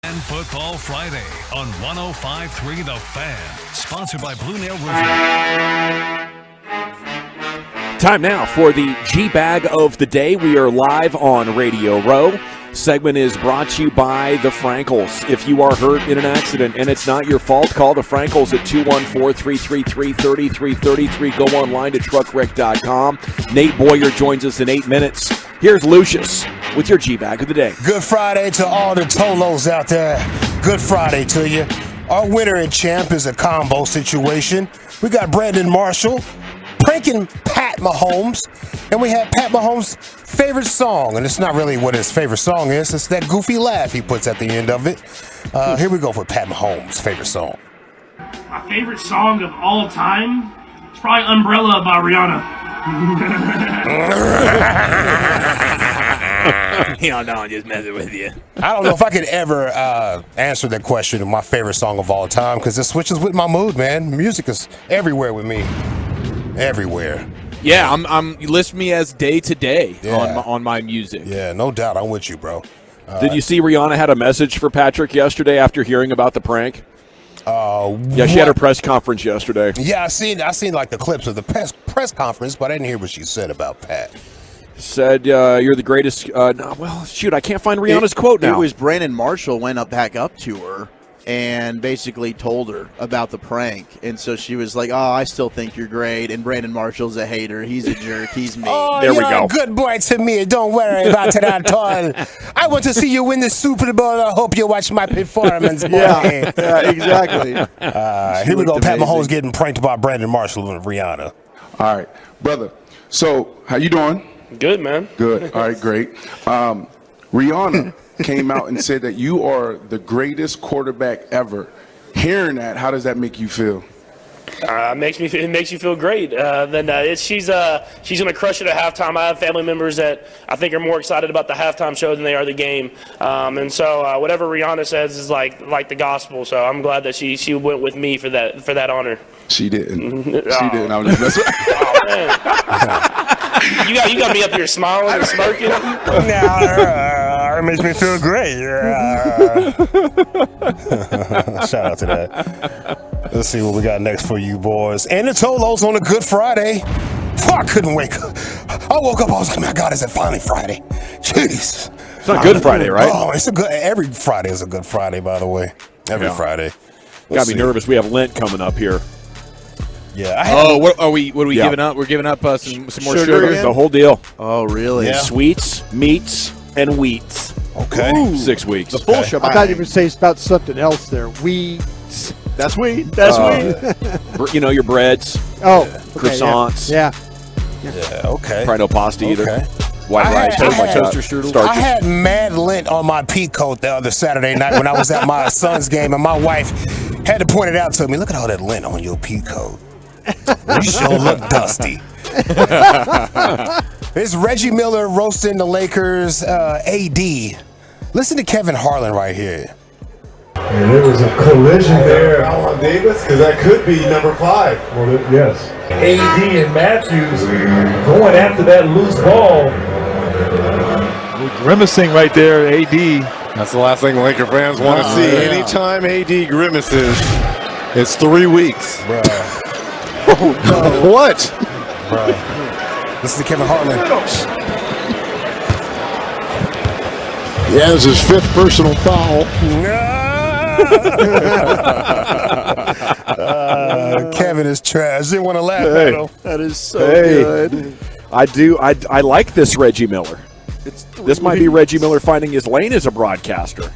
And Football Friday on 105.3 The Fan. Sponsored by Blue Nail Roofing. Time now for the G-Bag of the Day. We are live on Radio Row. Segment is brought to you by the Frankels. If you are hurt in an accident and it's not your fault, call the Frankels at 214-333-3333. Go online to truckwreck.com. Nate Boyer joins us in 8 minutes. Here's Lucius with your G-Bag of the Day. Good Friday to all the Tolos out there. Good Friday to you. Our winner and champ is a combo situation. We got Brandon Marshall pranking Pat Mahomes, and we had Pat Mahomes' favorite song, and it's not really what his favorite song is. It's that goofy laugh he puts at the end of it. Here we go for Pat Mahomes' favorite song. My favorite song of all time is probably Umbrella by Rihanna. You don't know, I'm just messing with you. I don't know if I could ever answer that question of my favorite song of all time, because it switches with my mood, man. Music is everywhere with me. Everywhere. Yeah, you list me as day to day on my music. Yeah, no doubt. I'm with you, bro. Did you see Rihanna had a message for Patrick yesterday after hearing about the prank? Yeah, she had her press conference yesterday. Yeah, I seen like the clips of the press conference, but I didn't hear what she said about Pat. Said you're the greatest. Well, shoot, I can't find Rihanna's quote now. It was Brandon Marshall went back up to her and basically told her about the prank. And so she was like, I still think you're great. And Brandon Marshall's a hater. He's a jerk. He's mean. There we go. Good boy to me. Don't worry about it at all. I want to see you win the Super Bowl. I hope you watch my performance, boy. Yeah, exactly. Here we go. Pat Mahomes getting pranked by Brandon Marshall and Rihanna. All right, brother. So, how you doing? Good, man. Good. All right, great. Rihanna came out and said that you are the greatest quarterback ever. Hearing that, how does that make you feel? It makes you feel great. She's gonna crush it at halftime. I have family members that I think are more excited about the halftime show than they are the game. And so whatever Rihanna says is like the gospel. So I'm glad that she went with me for that honor. She didn't. She didn't. I was just messing. Oh man. You got me up here smiling and smirking. It makes me feel great. Shout out to that. Let's see what we got next for you boys. And the Tolos on a Good Friday. I couldn't wake up. I woke up, I was like, my God, is it finally Friday? Jeez. It's not Good Friday, right? Oh, every Friday is a Good Friday, by the way. Every Friday. Got me nervous. We have Lent coming up here. Yeah. What are we giving up? We're giving up some more sugar. The whole deal. Oh, really? Yeah. Sweets, meats, and wheats. Okay. Ooh. 6 weeks. The full shebang. I thought you were saying about something else there. Weeds. That's weed. That's weed. You know, your breads. Oh. Croissants. Yeah. Okay. Probably no pasta either. Okay. White rice. toaster strudel. I had mad lint on my pea coat the other Saturday night when I was at my son's game, and my wife had to point it out to me. Look at all that lint on your pea coat. You sure look dusty. It's Reggie Miller roasting the Lakers AD. Listen to Kevin Harlan right here. And there was a collision there. Allen Davis, because that could be number 5. Well, yes. AD and Matthews going after that loose ball. Grimacing right there, AD. That's the last thing Laker fans want to see. Yeah. Anytime AD grimaces, it's 3 weeks. Bruh. What? Bruh. This is Kevin Harlan. Yeah, this is his 5th personal foul. Kevin is trash. Didn't want to laugh at him. That is so good. I like this Reggie Miller. This might be Reggie Miller finding his lane as a broadcaster.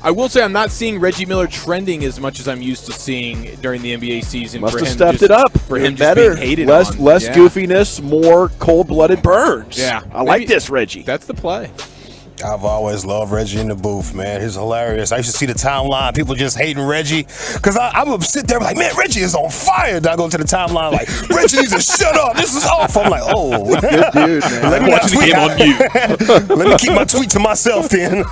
I will say I'm not seeing Reggie Miller trending as much as I'm used to seeing during the NBA season. Must have stepped it up. For him better. Just being hated less on. goofiness, more cold-blooded burns. Yeah. I like this Reggie. That's the play. I've always loved Reggie in the booth, man. He's hilarious. I used to see the timeline, people just hating Reggie. Because I would sit there like, man, Reggie is on fire. And I go to the timeline like, Reggie needs to shut up. This is off. I'm like, oh. Good dude, man. Let me watching the game on mute. Let me keep my tweet to myself then.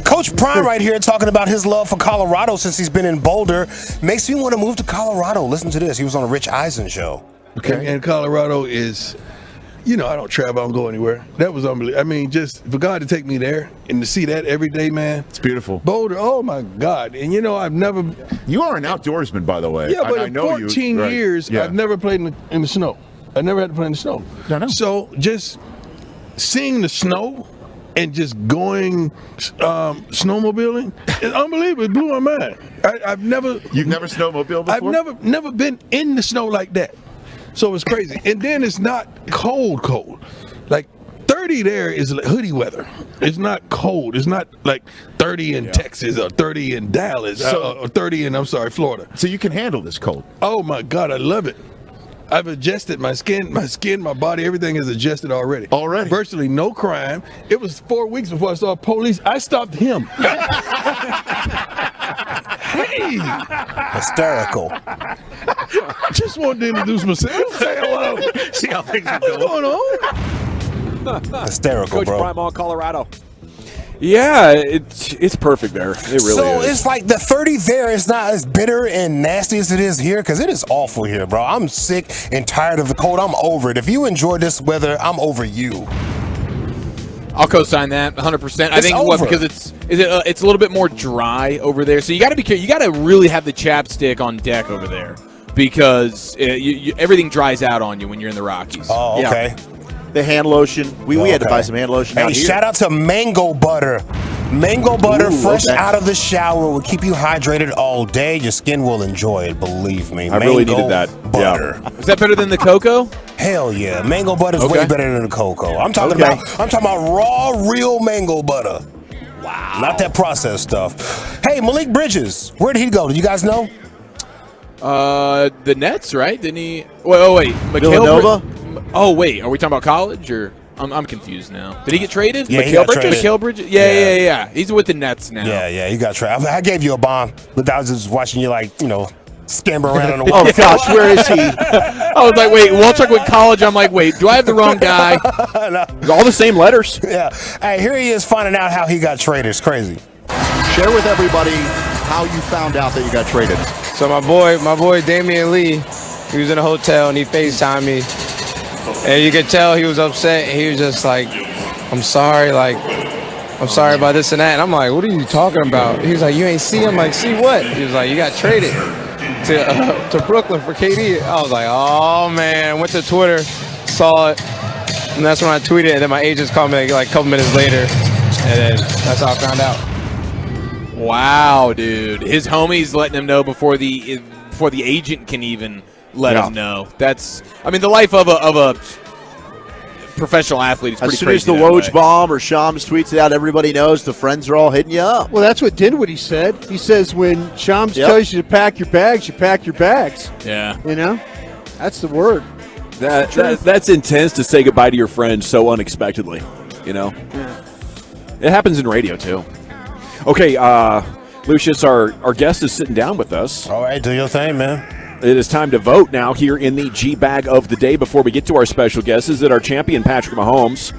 Coach Prime right here talking about his love for Colorado since he's been in Boulder. Makes me want to move to Colorado. Listen to this. He was on a Rich Eisen show. Okay. And Colorado is You know, I don't travel, I don't go anywhere. That was unbelievable. I mean, just for God to take me there and to see that every day, man. It's beautiful. Boulder, oh my God. And you know, I've never. You are an outdoorsman, by the way. Yeah, but I in know 14 you, right. years, Yeah. I've never played in the snow. I never had to play in the snow. No. So just seeing the snow and just going snowmobiling, it's unbelievable. It blew my mind. I've never. You've never snowmobiled before? I've never been in the snow like that. So it's crazy. And then it's not cold. Like 30 there is like hoodie weather. It's not cold. It's not like 30 in Texas or 30 in Dallas or 30 in, Florida. So you can handle this cold? Oh my God, I love it. I've adjusted my skin, my body, everything is adjusted already. Already? Virtually no crime. It was 4 weeks before I saw police. I stopped him. Hey! Hysterical. Just wanted to introduce myself. Say hello. See how things are What's going. going on? Hysterical, Coach bro. Prime on Colorado. Yeah, it's perfect there. It really So is. it's like the 30 there is not as bitter and nasty as it is here, because it is awful here, bro. I'm sick and tired of the cold. I'm over it. If you enjoy this weather, I'm over you. I'll co-sign that 100%. I think because it's a little bit more dry over there, so you got to be careful. You got to really have the chapstick on deck over there because everything dries out on you when you're in the Rockies. Oh, okay. Yeah. The hand lotion. We had to buy some hand lotion. Hey, out here. shout out to Mango Butter. Mango Butter, Ooh, fresh okay. out of the shower, will keep you hydrated all day. Your skin will enjoy it, believe me. I really needed that. Butter. Yeah. Is that better than the cocoa? Hell yeah. Mango Butter is Okay. way better than the cocoa. I'm talking about raw, real mango butter. Wow. Not that processed stuff. Hey, Malik Bridges, where did he go? Do you guys know? The Nets, right? Didn't he? Wait. Villanova? Oh, wait. Are we talking about college or? I'm confused now. Did he get traded? Yeah, he got traded. Mikal Bridges? Yeah. He's with the Nets now. Yeah, he got traded. I gave you a bomb, but I was just watching you scamper around on the Oh gosh, where is he? I was like, wait, Walchuk went college. I'm like, wait, do I have the wrong guy? All the same letters. Yeah. Hey, here he is finding out how he got traded. It's crazy. Share with everybody how you found out that you got traded. So my boy Damian Lee, he was in a hotel and he FaceTimed me. And you could tell he was upset. He was just like, I'm sorry about this and that. And I'm like, what are you talking about? He was like, you ain't see him? Like, see what? He was like, you got traded to Brooklyn for KD. I was like, oh man. Went to Twitter, saw it, and that's when I tweeted. And then my agents called me like a couple minutes later, and then that's how I found out. Wow, dude. His homie's letting him know before the agent can even let him know. That's, the life of a professional athlete is pretty As soon crazy as the that Woj way. bomb or Shams tweets it out, everybody knows the friends are all hitting you up. Well, that's what Dinwiddie said. He says when Shams tells you to pack your bags, you pack your bags. Yeah. You know? That's the word. That's intense to say goodbye to your friends so unexpectedly. You know? Yeah. It happens in radio, too. Okay, Lucius, our guest is sitting down with us. All right, do your thing, man. It is time to vote now here in the G-Bag of the day. Before we get to our special guest, is it our champion, Patrick Mahomes?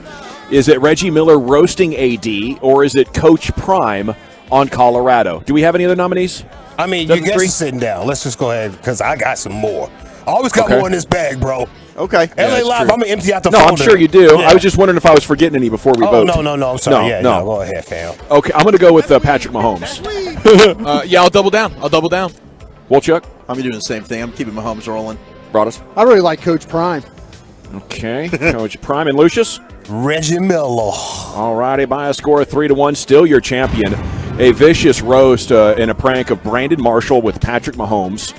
Is it Reggie Miller roasting AD? Or is it Coach Prime on Colorado? Do we have any other nominees? Your guest is sitting down. Let's just go ahead, because I got some more. I always got more in this bag, bro. Okay. LA Live, I'm going to empty out the No, folder. I'm sure you do. Yeah. I was just wondering if I was forgetting any before we vote. No, I'm sorry. No. Go ahead, fam. Okay, I'm going to go with Patrick Mahomes. I'll double down. Wolchuk? I'm doing the same thing. I'm keeping Mahomes rolling. Broadus? I really like Coach Prime. Okay, Coach Prime and Lucius? Reggie Miller. All righty, by a score of 3-1, still your champion. A vicious roast and a prank of Brandon Marshall with Patrick Mahomes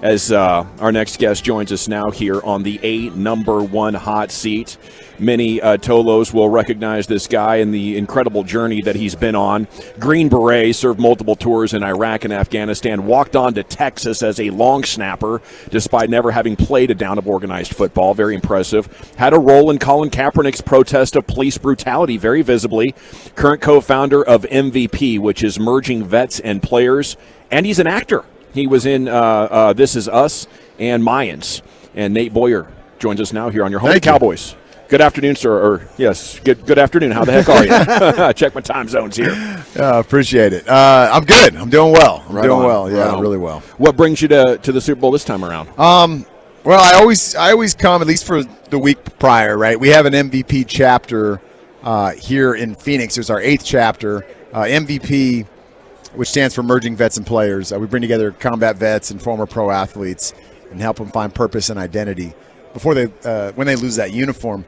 as our next guest joins us now here on the number one hot seat. Many Tolos will recognize this guy and the incredible journey that he's been on. Green Beret, served multiple tours in Iraq and Afghanistan, walked on to Texas as a long snapper despite never having played a down of organized football. Very impressive. Had a role in Colin Kaepernick's protest of police brutality very visibly. Current co-founder of MVP, which is merging vets and players. And he's an actor. He was in This Is Us and Mayans. And Nate Boyer joins us now here on your home Cowboys. Good afternoon, sir. Or yes, good afternoon. How the heck are you? Check my time zones here. Appreciate it. I'm good. I'm doing well. I'm doing well. Yeah, Right on. really well. What brings you to the Super Bowl this time around? Well, I always come, at least for the week prior, right? We have an MVP chapter here in Phoenix. There's our 8th chapter. MVP, which stands for Merging Vets and Players. We bring together combat vets and former pro athletes and help them find purpose and identity before they when they lose that uniform.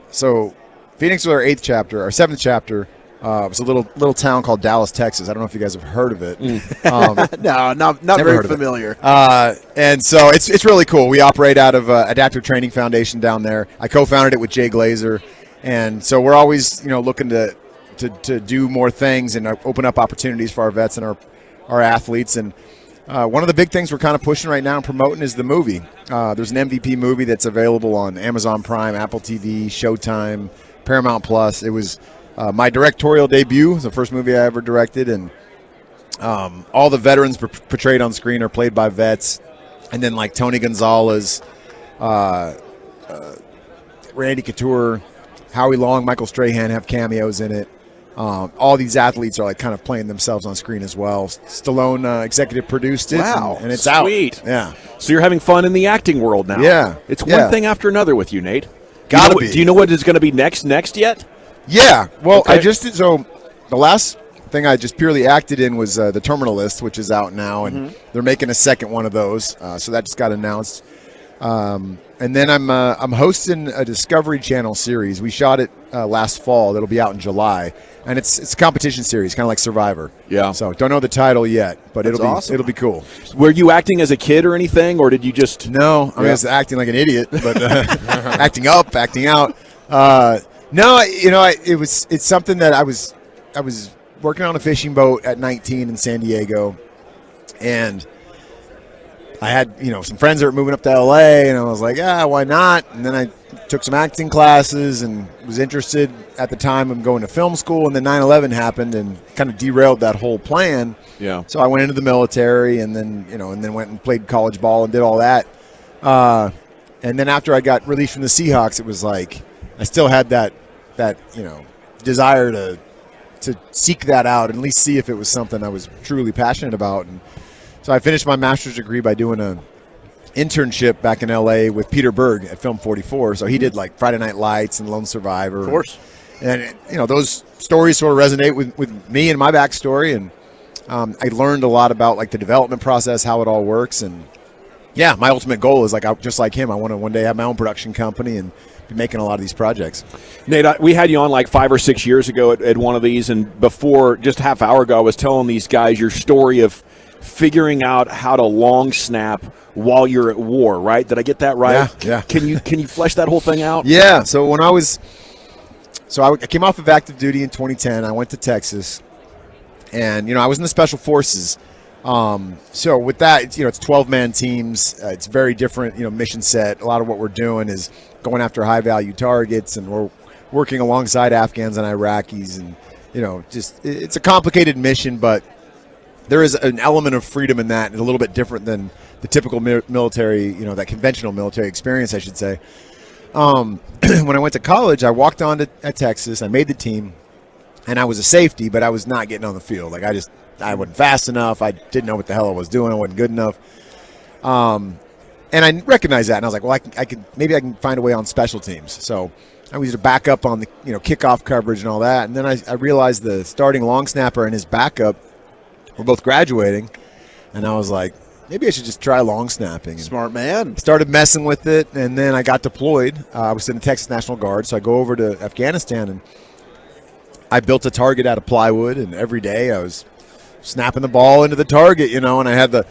So Phoenix was our 8th chapter. Our 7th chapter was a little town called Dallas, Texas. I don't know if you guys have heard of it. No, not very familiar. And so it's really cool. We operate out of Adaptive Training Foundation down there. I co-founded it with Jay Glazer, and so we're always looking to do more things and open up opportunities for our vets and our athletes. And one of the big things we're kind of pushing right now and promoting is the movie. There's an MVP movie that's available on Amazon Prime, Apple TV, Showtime, Paramount Plus. It was my directorial debut. It was the first movie I ever directed, and all the veterans portrayed on screen are played by vets. And then like Tony Gonzalez, Randy Couture, Howie Long, Michael Strahan have cameos in it. All these athletes are like kind of playing themselves on screen as well. Stallone executive produced it, and it's Sweet. out. Yeah. So you're having fun in the acting world now. Yeah. It's one thing after another with you, Nate. Gotta be. Do you know what is going to be next yet? Yeah. Well, Okay. so the last thing I just purely acted in was The Terminal List, which is out now, and they're making a second one of those. So that just got announced. And then I'm hosting a Discovery Channel series. We shot it last fall. That'll be out in July, and it's a competition series, kind of like Survivor. Yeah. So don't know the title yet, but That's it'll awesome. be cool. Were you acting as a kid or anything, or did you just? No, I mean, I was acting like an idiot, but acting up, acting out. No, it's something that I was working on a fishing boat at 19 in San Diego, and I had some friends that were moving up to LA, and I was like, yeah, why not? And then I took some acting classes and was interested at the time in going to film school, and then 9/11 happened and kind of derailed that whole plan. Yeah. So I went into the military, and then went and played college ball and did all that. And then after I got released from the Seahawks, it was like I still had that desire to seek that out and at least see if it was something I was truly passionate about. And so I finished my master's degree by doing an internship back in LA with Peter Berg at Film 44. So he did like Friday Night Lights and Lone Survivor. Of course. And those stories sort of resonate with me and my backstory. And I learned a lot about like the development process, how it all works. And yeah, my ultimate goal is just like him. I want to one day have my own production company and be making a lot of these projects. Nate, we had you on like 5 or 6 years ago at one of these, and before, just a half hour ago, I was telling these guys your story of figuring out how to long snap while you're at war, right? Did I get that right? Yeah. Can you flesh that whole thing out? Yeah. So when I came off of active duty in 2010. I went to Texas, and I was in the Special Forces. So with that, it's 12-man teams. It's very different, mission set. A lot of what we're doing is going after high-value targets, and we're working alongside Afghans and Iraqis, and it's a complicated mission, but there is an element of freedom in that, and a little bit different than the typical military, that conventional military experience, I should say. When I went to college, I walked on at Texas. I made the team, and I was a safety, but I was not getting on the field. Like I wasn't fast enough. I didn't know what the hell I was doing. I wasn't good enough. And I recognized that, and I was like, well, I can find a way on special teams. So I was to back up on the kickoff coverage and all that. And then I realized the starting long snapper and his backup were both graduating, and I was like, maybe I should just try long snapping. And smart man. Started messing with it, and then I got deployed. I was in the Texas National Guard, so I go over to Afghanistan, and I built a target out of plywood, and every day I was snapping the ball into the target, and I had the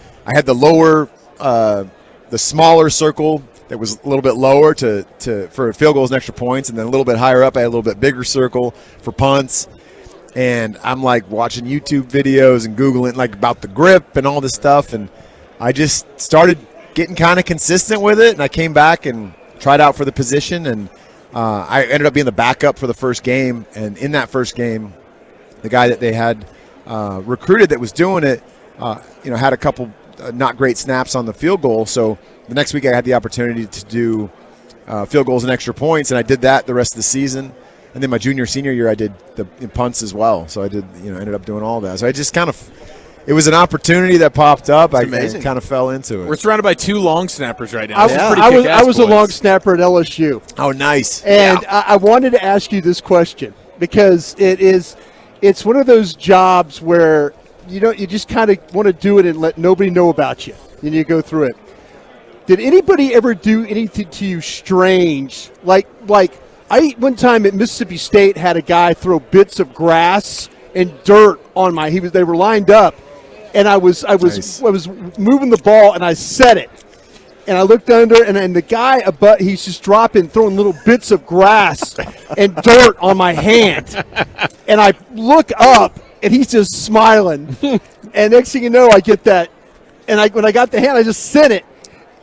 lower, the smaller circle that was a little bit lower for field goals and extra points, and then a little bit higher up I had a little bit bigger circle for punts. And I'm like watching YouTube videos and Googling like about the grip and all this stuff, and I just started getting kind of consistent with it, and I came back and tried out for the position, and I ended up being the backup for the first game. And in that first game, the guy that they had recruited that was doing it, had a couple not great snaps on the field goal. So the next week I had the opportunity to do field goals and extra points, and I did that the rest of the season. And then my senior year, I did the punts as well. So I did, ended up doing all that. So I just kind of it was an opportunity that popped up. I amazing. kind of fell into it. We're surrounded by 2 long snappers right now. I This is was, pretty I was, kick-ass, I was a boys. long snapper at LSU. Oh, nice. And I wanted to ask you this question because it's one of those jobs where you just kind of want to do it and let nobody know about you. And you go through it. Did anybody ever do anything to you strange? Like I one time at Mississippi State had a guy throw bits of grass and dirt on they were lined up, and I was moving the ball and I set it. And I looked under, and the guy above, he's just throwing little bits of grass and dirt on my hand. And I look up, and he's just smiling. And next thing you know, I get that. And when I got the hand, I just sent it.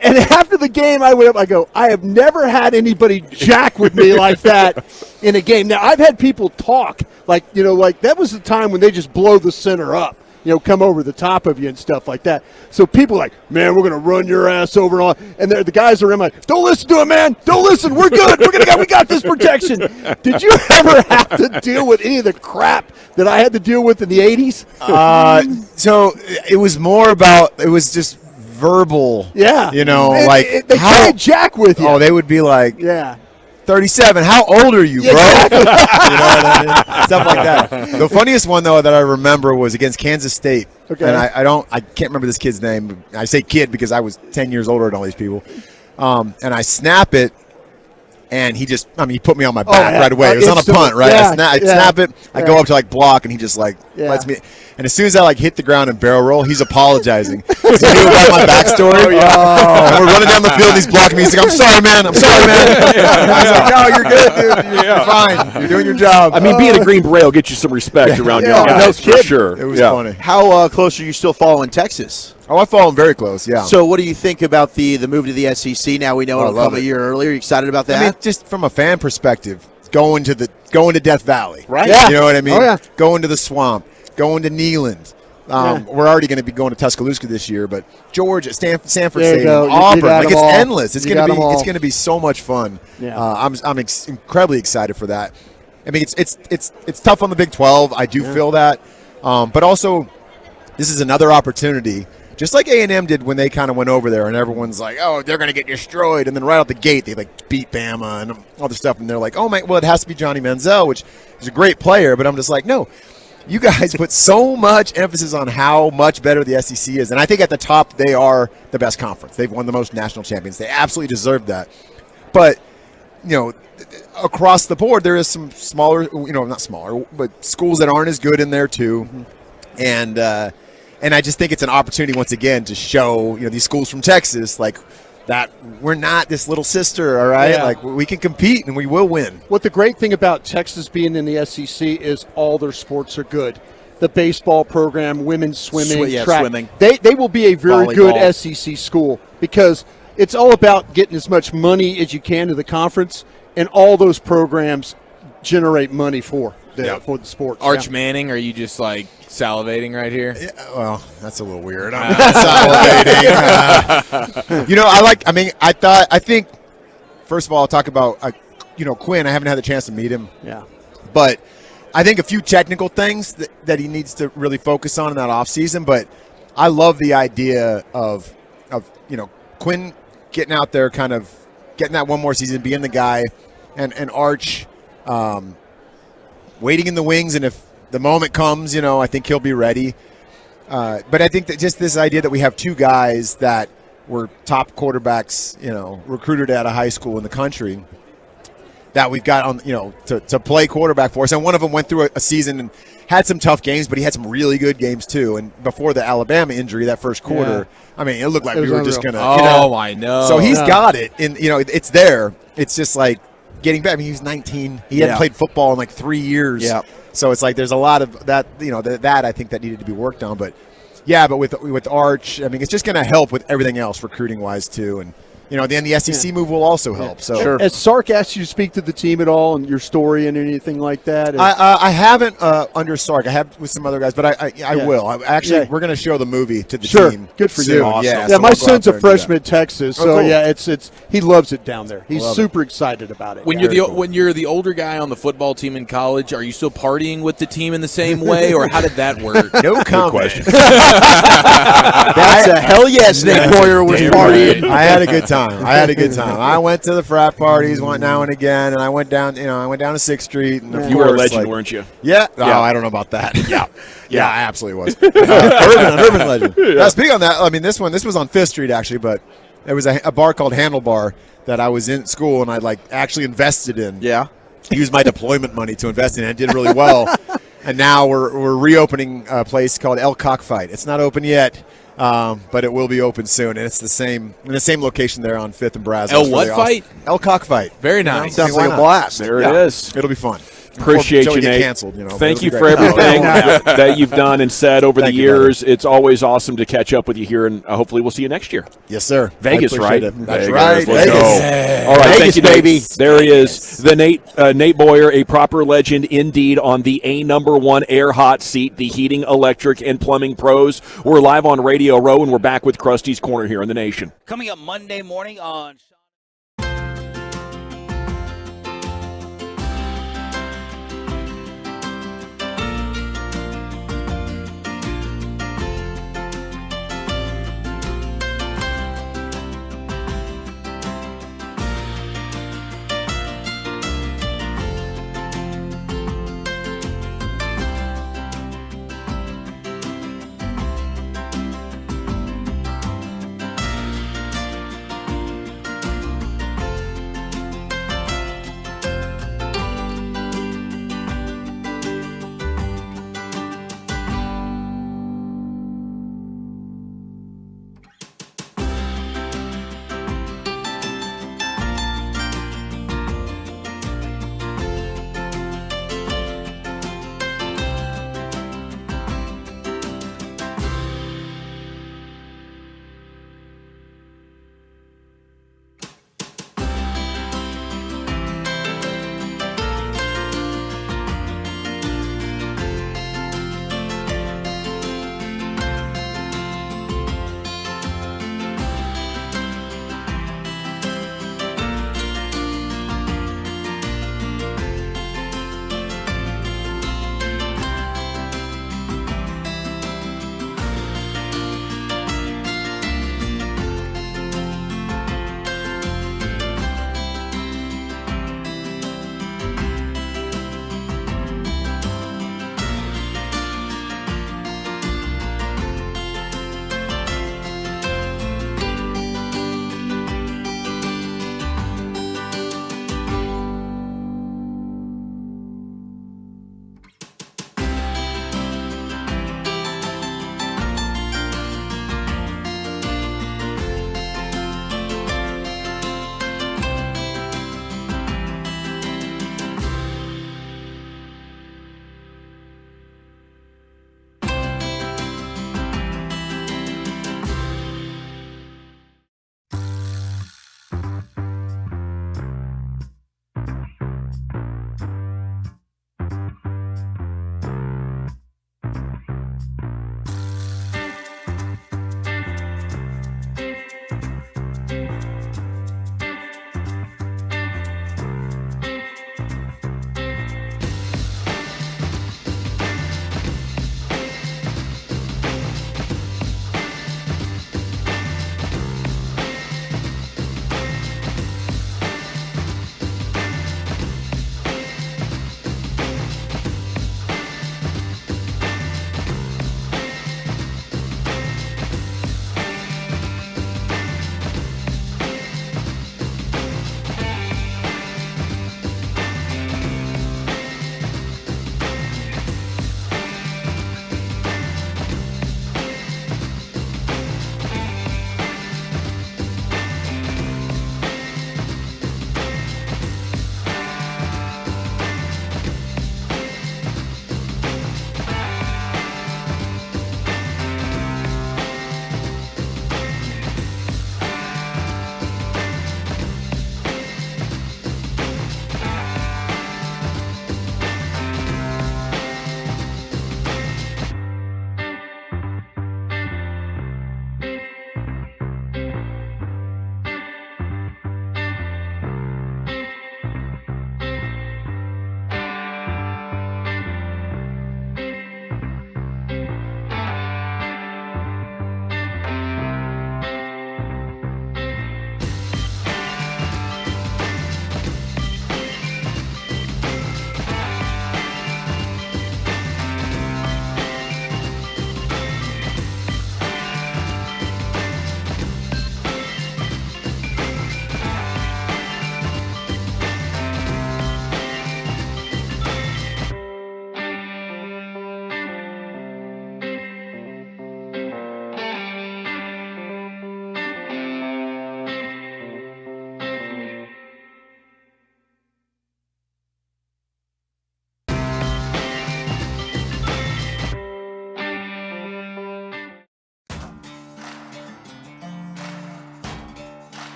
And after the game, I went up, I go, I have never had anybody jack with me like that in a game. Now, I've had people talk, like that was the time when they just blow the center up. Come over the top of you and stuff like that. So people are like, man, we're going to run your ass over and all. And the guys around like, don't listen to him, man. Don't listen. We're good. We got this protection. Did you ever have to deal with any of the crap that I had to deal with in the 80s? So it was more about, it was just verbal. Yeah. They can't jack with you. Oh, they would be like, yeah. 37. How old are you, bro? Exactly. You know what I mean? Stuff like that. The funniest one though that I remember was against Kansas State. Okay. And I can't remember this kid's name. I say kid because I was 10 years older than all these people. And I snap it, and he put me on my back right away. It was on a punt, right? Yeah, I snap it. I go up to block, and he just lets me. And as soon as I hit the ground and barrel roll, he's apologizing. He knew about my backstory. And we're running down the field, and he's blocking me. He's like, I'm sorry, man. I was like, no, you're good, dude. You're fine. You're doing your job. I mean, being a Green Beret will get you some respect around your guys, for sure. It was funny. How close are you still following Texas? Oh, I follow him very close, yeah. So what do you think about the move to the SEC? Now we know it'll come a year earlier. Are you excited about that? I mean, just from a fan perspective, going to Death Valley. Right. Yeah. You know what I mean? Oh, yeah. Going to the Swamp, going to Neyland. We're already going to be going to Tuscaloosa this year, but Georgia, Sanford Stadium, Auburn, it's endless. It's going to be so much fun. Yeah. I'm incredibly excited for that. I mean, it's tough on the Big 12. I do feel that, but also this is another opportunity. Just like A&M did when they kind of went over there, and everyone's like, "Oh, they're going to get destroyed," and then right out the gate they beat Bama and all this stuff, and they're like, "Oh my, well, it has to be Johnny Manziel," which is a great player, but I'm just like, no. You guys put so much emphasis on how much better the SEC is, and I think at the top they are the best conference. They've won the most national champions. They absolutely deserve that. But across the board, there is some smaller, not smaller, but schools that aren't as good in there too, and I just think it's an opportunity once again to show these schools from Texas that we're not this little sister, all right? Yeah. We can compete and we will win. What the great thing about Texas being in the SEC is all their sports are good. The baseball program, women's swimming, track. Swimming. They will be a very Volleyball. good SEC school because it's all about getting as much money as you can to the conference, and all those programs generate money for the sports. Arch Manning, are you just salivating right here? Yeah, well, that's a little weird. I'm not salivating. I think, first of all, I'll talk about, Quinn. I haven't had the chance to meet him. Yeah. But I think a few technical things that he needs to really focus on in that offseason. But I love the idea of Quinn getting out there, kind of getting that one more season, being the guy, and Arch waiting in the wings, and if the moment comes, I think he'll be ready. But I think that just this idea that we have two guys that were top quarterbacks, recruited out of high school in the country, that we've got on, to play quarterback for us. And one of them went through a season and had some tough games, but he had some really good games too. And before the Alabama injury, that first quarter, it looked like we were just going to. I know. So he's got it, and it's there. It's just getting back. He was 19. He hadn't played football in 3 years. Yeah. So it's there's a lot of that, that I think that needed to be worked on. But with Arch, it's just going to help with everything else recruiting wise too. And then the SEC move will also help. So Has Sark asked you to speak to the team at all and your story and anything like that? I haven't under Sark. I have with some other guys, but I will. We're going to show the movie to the team. Good for soon. you. Awesome. Yeah, so my we'll son's a freshman at Texas, so cool. it's he loves it down there. He's Love super excited about it. When you're the older guy on the football team in college, are you still partying with the team in the same way, or how did that work? No comment. That's a hell yes. Nick Boyer was partying. Right. I had a good time. I went to the frat parties now and again, and I went down. I went down to 6th Street. And you were a legend, weren't you? Yeah. Oh, I don't know about that. Yeah, I absolutely was. Urban legend. Now, speaking on that, this was on 5th Street actually, but there was a bar called Handlebar that I was in school and I actually invested in. Yeah. Used my deployment money to invest in it. I did really well. And now we're reopening a place called El Cockfight. It's not open yet, but it will be open soon. And it's in the same location there on 5th and Brazos. El what fight? El Cockfight. Very nice. Sounds like a blast. There it is. It'll be fun. Appreciate you, Nate. Canceled, Thank you it'll for be great. everything that you've done and said over the Thank you, years. It's always awesome to catch up with you here, and hopefully we'll see you next year. Yes, sir. Vegas, I right? appreciate it. That's Vegas. right. Let's Vegas. go. All right, Vegas, thank you, baby. Nate. There he is, the Nate Boyer, a proper legend indeed on the #1 air hot seat, the heating, electric, and plumbing pros. We're live on Radio Row, and we're back with Krusty's Corner here in the Nation. Coming up Monday morning on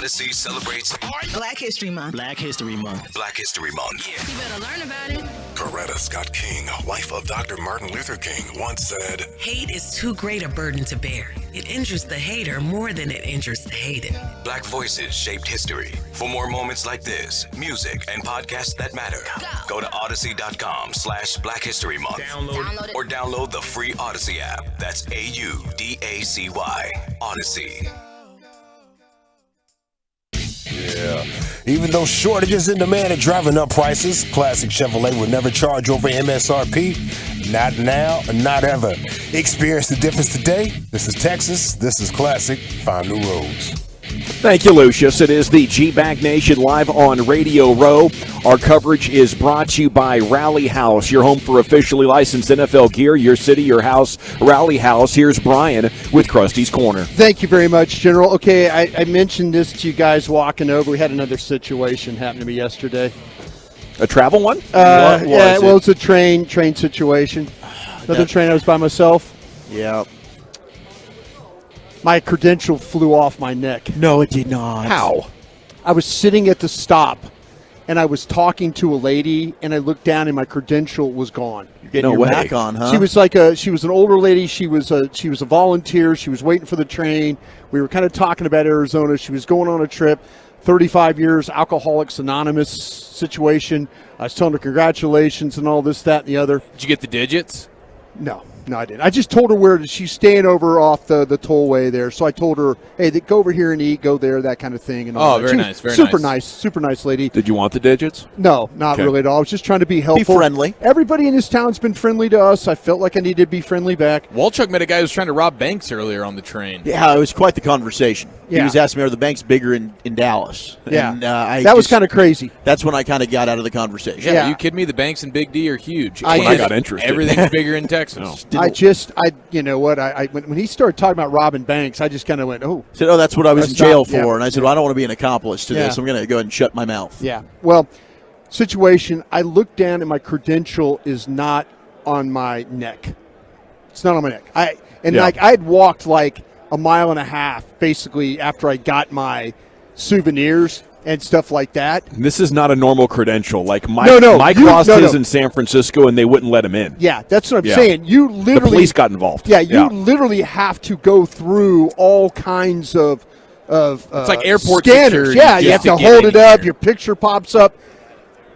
Odyssey celebrates Black History Month. Black History Month. Black History Month. You better learn about it. Coretta Scott King, wife of Dr. Martin Luther King, once said, Hate is too great a burden to bear. It injures the hater more than it injures the hated. Black voices shaped history. For more moments like this, music, and podcasts that matter, go to Odyssey.com/Black History Month. Download or download the free Odyssey app. That's AUDACY. Odyssey. Yeah. Even though shortages in demand are driving up prices, Classic Chevrolet will never charge over MSRP. Not now, not ever. Experience the difference today. This is Texas. This is Classic. Find new roads. Thank you, Lucius. It is the G-Bag Nation live on Radio Row. Our coverage is brought to you by Rally House, your home for officially licensed NFL gear, your city, your house, Rally House. Here's Brian with Krusty's Corner. Thank you very much, General. Okay, I mentioned this to you guys walking over. We had another situation happen to me yesterday. A travel one? Yeah, well, it's a train situation. Another train, I was by myself. Yeah. My credential flew off my neck. No, it did not. How? I was sitting at the stop, and I was talking to a lady, and I looked down, and my credential was gone. You're getting your back on, huh? She was an older lady. She was a volunteer. She was waiting for the train. We were kind of talking about Arizona. She was going on a trip. 35 years, Alcoholics Anonymous situation. I was telling her congratulations and all this, that, and the other. Did you get the digits? No, I didn't. I just told her where she's staying over off the tollway there. So I told her, hey, go over here and eat, go there, that kind of thing. And all that. Very nice. Super nice lady. Did you want the digits? No, not really at all. I was just trying to be helpful. Be friendly. Everybody in this town's been friendly to us. I felt like I needed to be friendly back. Walchuk met a guy who was trying to rob banks earlier on the train. Yeah, it was quite the conversation. Yeah. He was asking me, are the banks bigger in Dallas? Yeah. And, that was kind of crazy. That's when I kind of got out of the conversation. Yeah, you kidding me? The banks in Big D are huge. I got interested. Everything's bigger in Texas. You know what? When he started talking about robbing banks, I just kind of went, oh. Said, that's what I was in jail for. Yeah. And I said, well, I don't want to be an accomplice to this. I'm going to go ahead and shut my mouth. Yeah. Well, situation, I looked down and my credential is not on my neck. It's not on my neck. I had walked like a mile and a half basically after I got my souvenirs and stuff like that. This is not a normal credential. Like Mike lost his in San Francisco, and they wouldn't let him in. Yeah, that's what I'm saying. You literally, the police got involved. Yeah, you literally have to go through all kinds of it's like airport scanners. security. Yeah, you have to hold it up. Your picture pops up.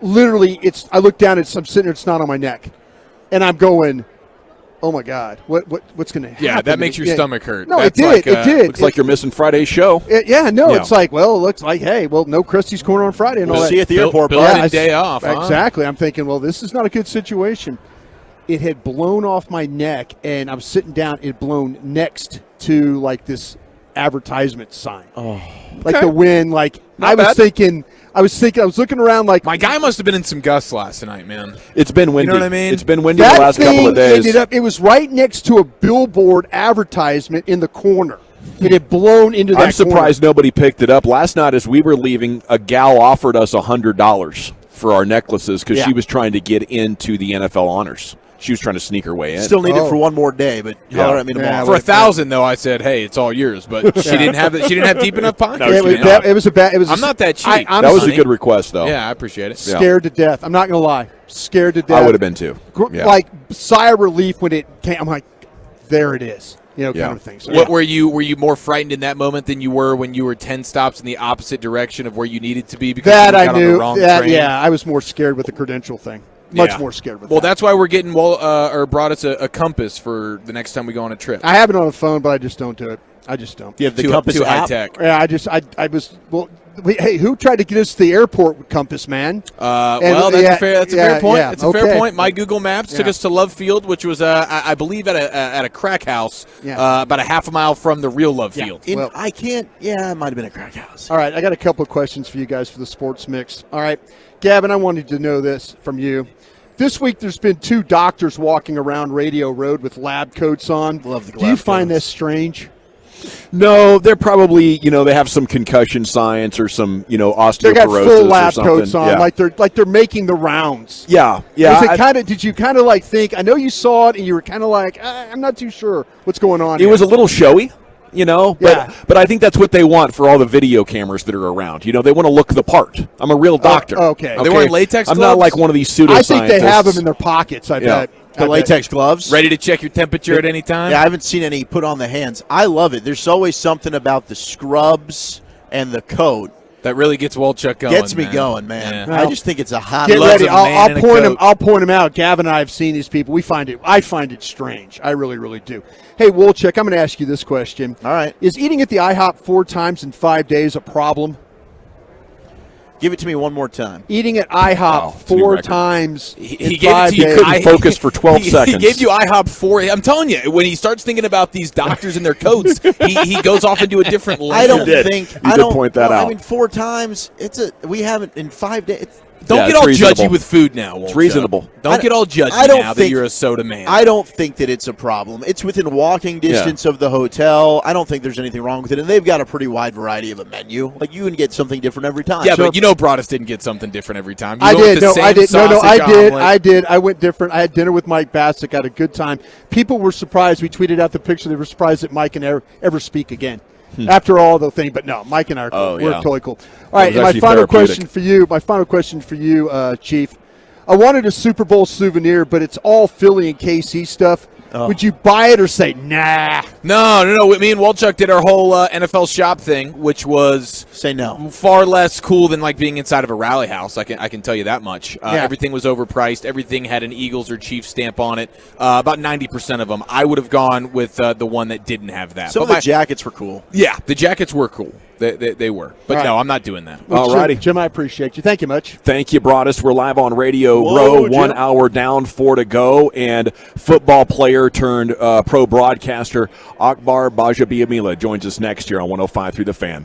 Literally, I look down. I'm sitting there. It's not on my neck, and I'm going, oh my God, what's going to happen? Yeah, that makes your stomach hurt. No, That's it did. Looks like you're missing Friday's show. It's like, well, it looks like, hey, no Krusty's Corner on Friday and all that. See you at the airport, bro. Day off, huh? Exactly. I'm thinking, well, this is not a good situation. It had blown off my neck, and I was sitting down. It had blown next to like this advertisement sign. Oh, like the wind. Like Not I was bad. thinking. I was looking around like my guy must have been in some gusts last night, man. It's been windy. You know what I mean? It's been windy that the last couple of days. It was right next to a billboard advertisement in the corner. It had blown into that I'm surprised corner. nobody picked it up. Last night as we were leaving, a gal offered us $100 for our necklaces because she was trying to get into the NFL honors. She was trying to sneak her way in. Still need it for one more day, but holler at me tomorrow. For $1,000 though, I said, "Hey, it's all yours." But she didn't have She didn't have deep enough pockets. I'm not that cheap. That was a good request, though. Yeah, I appreciate it. Scared to death. I'm not going to lie. Scared to death. I would have been too. Yeah. Like sigh of relief when it came. I'm like, there it is. Kind of thing. So, What were you more frightened in that moment than you were when you were 10 stops in the opposite direction of where you needed to be because that you got I on knew. the wrong train? Yeah, I was more scared with the credential thing. Much more scared with Well, that. that's why we're getting or brought us a compass for the next time we go on a trip. I have it on the phone, but I just don't do it. I just don't. You have the compass too app? high tech. Yeah, I was hey, who tried to get us to the airport with compass, man? Well, that's a fair point. Yeah, it's a fair point. My Google Maps took us to Love Field, which was, I believe, at a crack house about a half a mile from the real Love Field. It might have been a crack house. All right, I got a couple of questions for you guys for the sports mix. All right, Gavin, I wanted to know this from you. This week, there's been 2 doctors walking around Radio Road with lab coats on. Love the Do you find this strange? No, they're probably, they have some concussion science or some, osteoporosis They got full lab or something. coats on, like they're making the rounds. Yeah. Did you kind of like think? I know you saw it, and you were kind of like, I'm not too sure what's going on. It was a little showy. But I think that's what they want for all the video cameras that are around. They want to look the part. I'm a real doctor. Okay. They wearing latex I'm gloves? not like one of these pseudoscientists. I think they have them in their pockets, I bet. The latex gloves? Ready to check your temperature at any time? Yeah, I haven't seen any put on the hands. I love it. There's always something about the scrubs and the coat that really gets Wolchuk going. Gets me going, man. Yeah. I just think it's a hot. Get ready. I'll point them out. Gavin and I have seen these people. I find it strange. I really, really do. Hey, Wolchuk, I'm going to ask you this question. All right. Is eating at the IHOP 4 times in 5 days a problem? Give it to me one more time. Eating at IHOP 4 times He in gave 5 it to you. days. couldn't focus for 12 seconds. He gave you IHOP 4. I'm telling you, when he starts thinking about these doctors and their coats, he goes off into a different lane. I don't think. You did point that out. I mean, 4 times. We haven't in 5 days. Don't get all judgy with food now, Wolchuk. It's reasonable. Don't get all judgy now that you're a soda man. I don't think that it's a problem. It's within walking distance of the hotel. I don't think there's anything wrong with it. And they've got a pretty wide variety of a menu. Like, you can get something different every time. Yeah, but Broadus didn't get something different every time. I did. I went different. I had dinner with Mike Bassett. Got a good time. People were surprised. We tweeted out the picture. They were surprised that Mike can ever speak again. After all the thing, but no, Mike and I we're totally cool. All right, and my final question for you, Chief. I wanted a Super Bowl souvenir, but it's all Philly and KC stuff. Would you buy it or say nah? No. Me and Wolchuk did our whole NFL shop thing, which was say no. Far less cool than like being inside of a rally house. I can tell you that much. Everything was overpriced. Everything had an Eagles or Chiefs stamp on it. About 90% of them. I would have gone with the one that didn't have that. Some of the jackets were cool. Yeah, the jackets were cool. They were. But no, I'm not doing that. Well, All righty. Jim, I appreciate you. Thank you much. Thank you, Broadus. We're live on Radio Row. 1 hour down, 4 to go. And football player turned pro broadcaster Akbar Bajabiamila joins us next year on 105 through the Fan.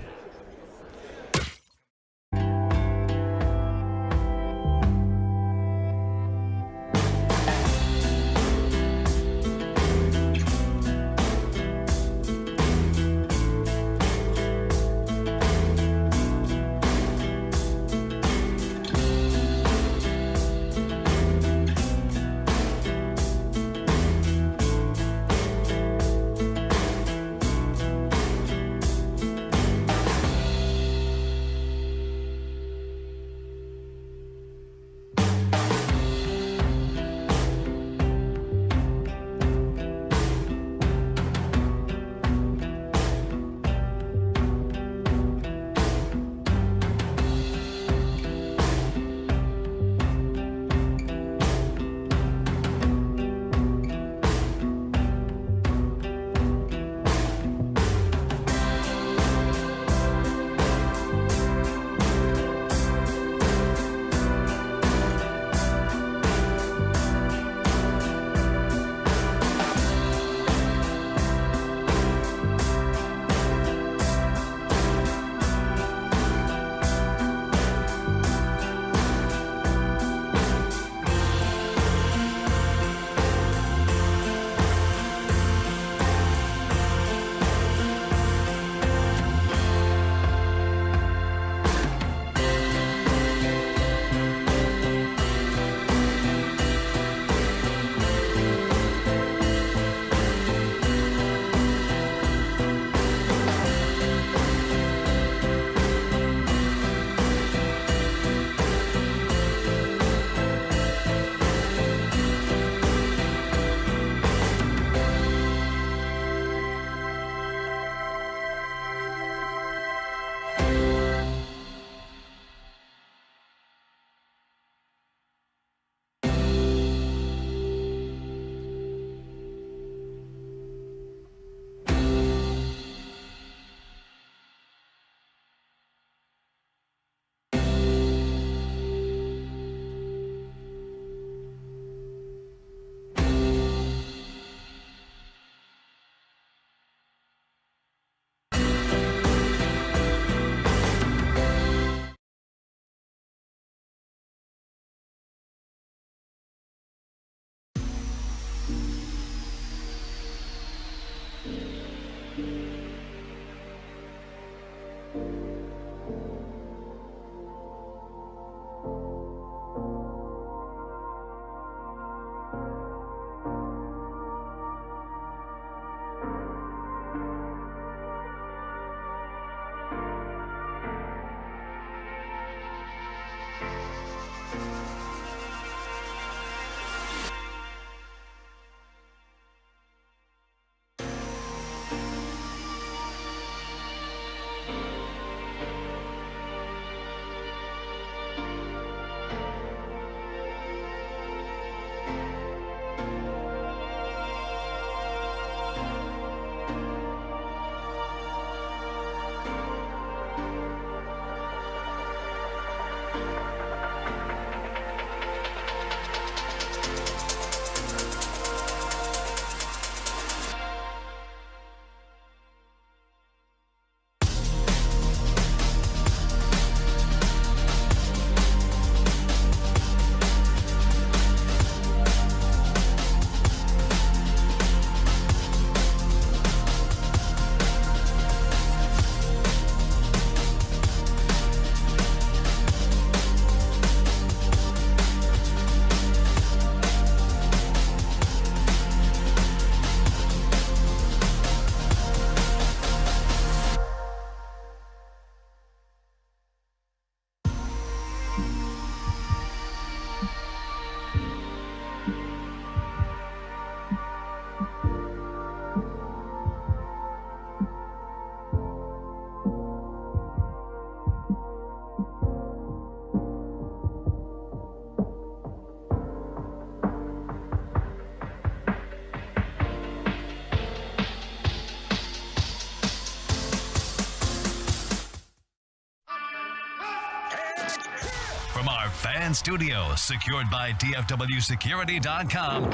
from our fan studio, secured by DFWsecurity.com,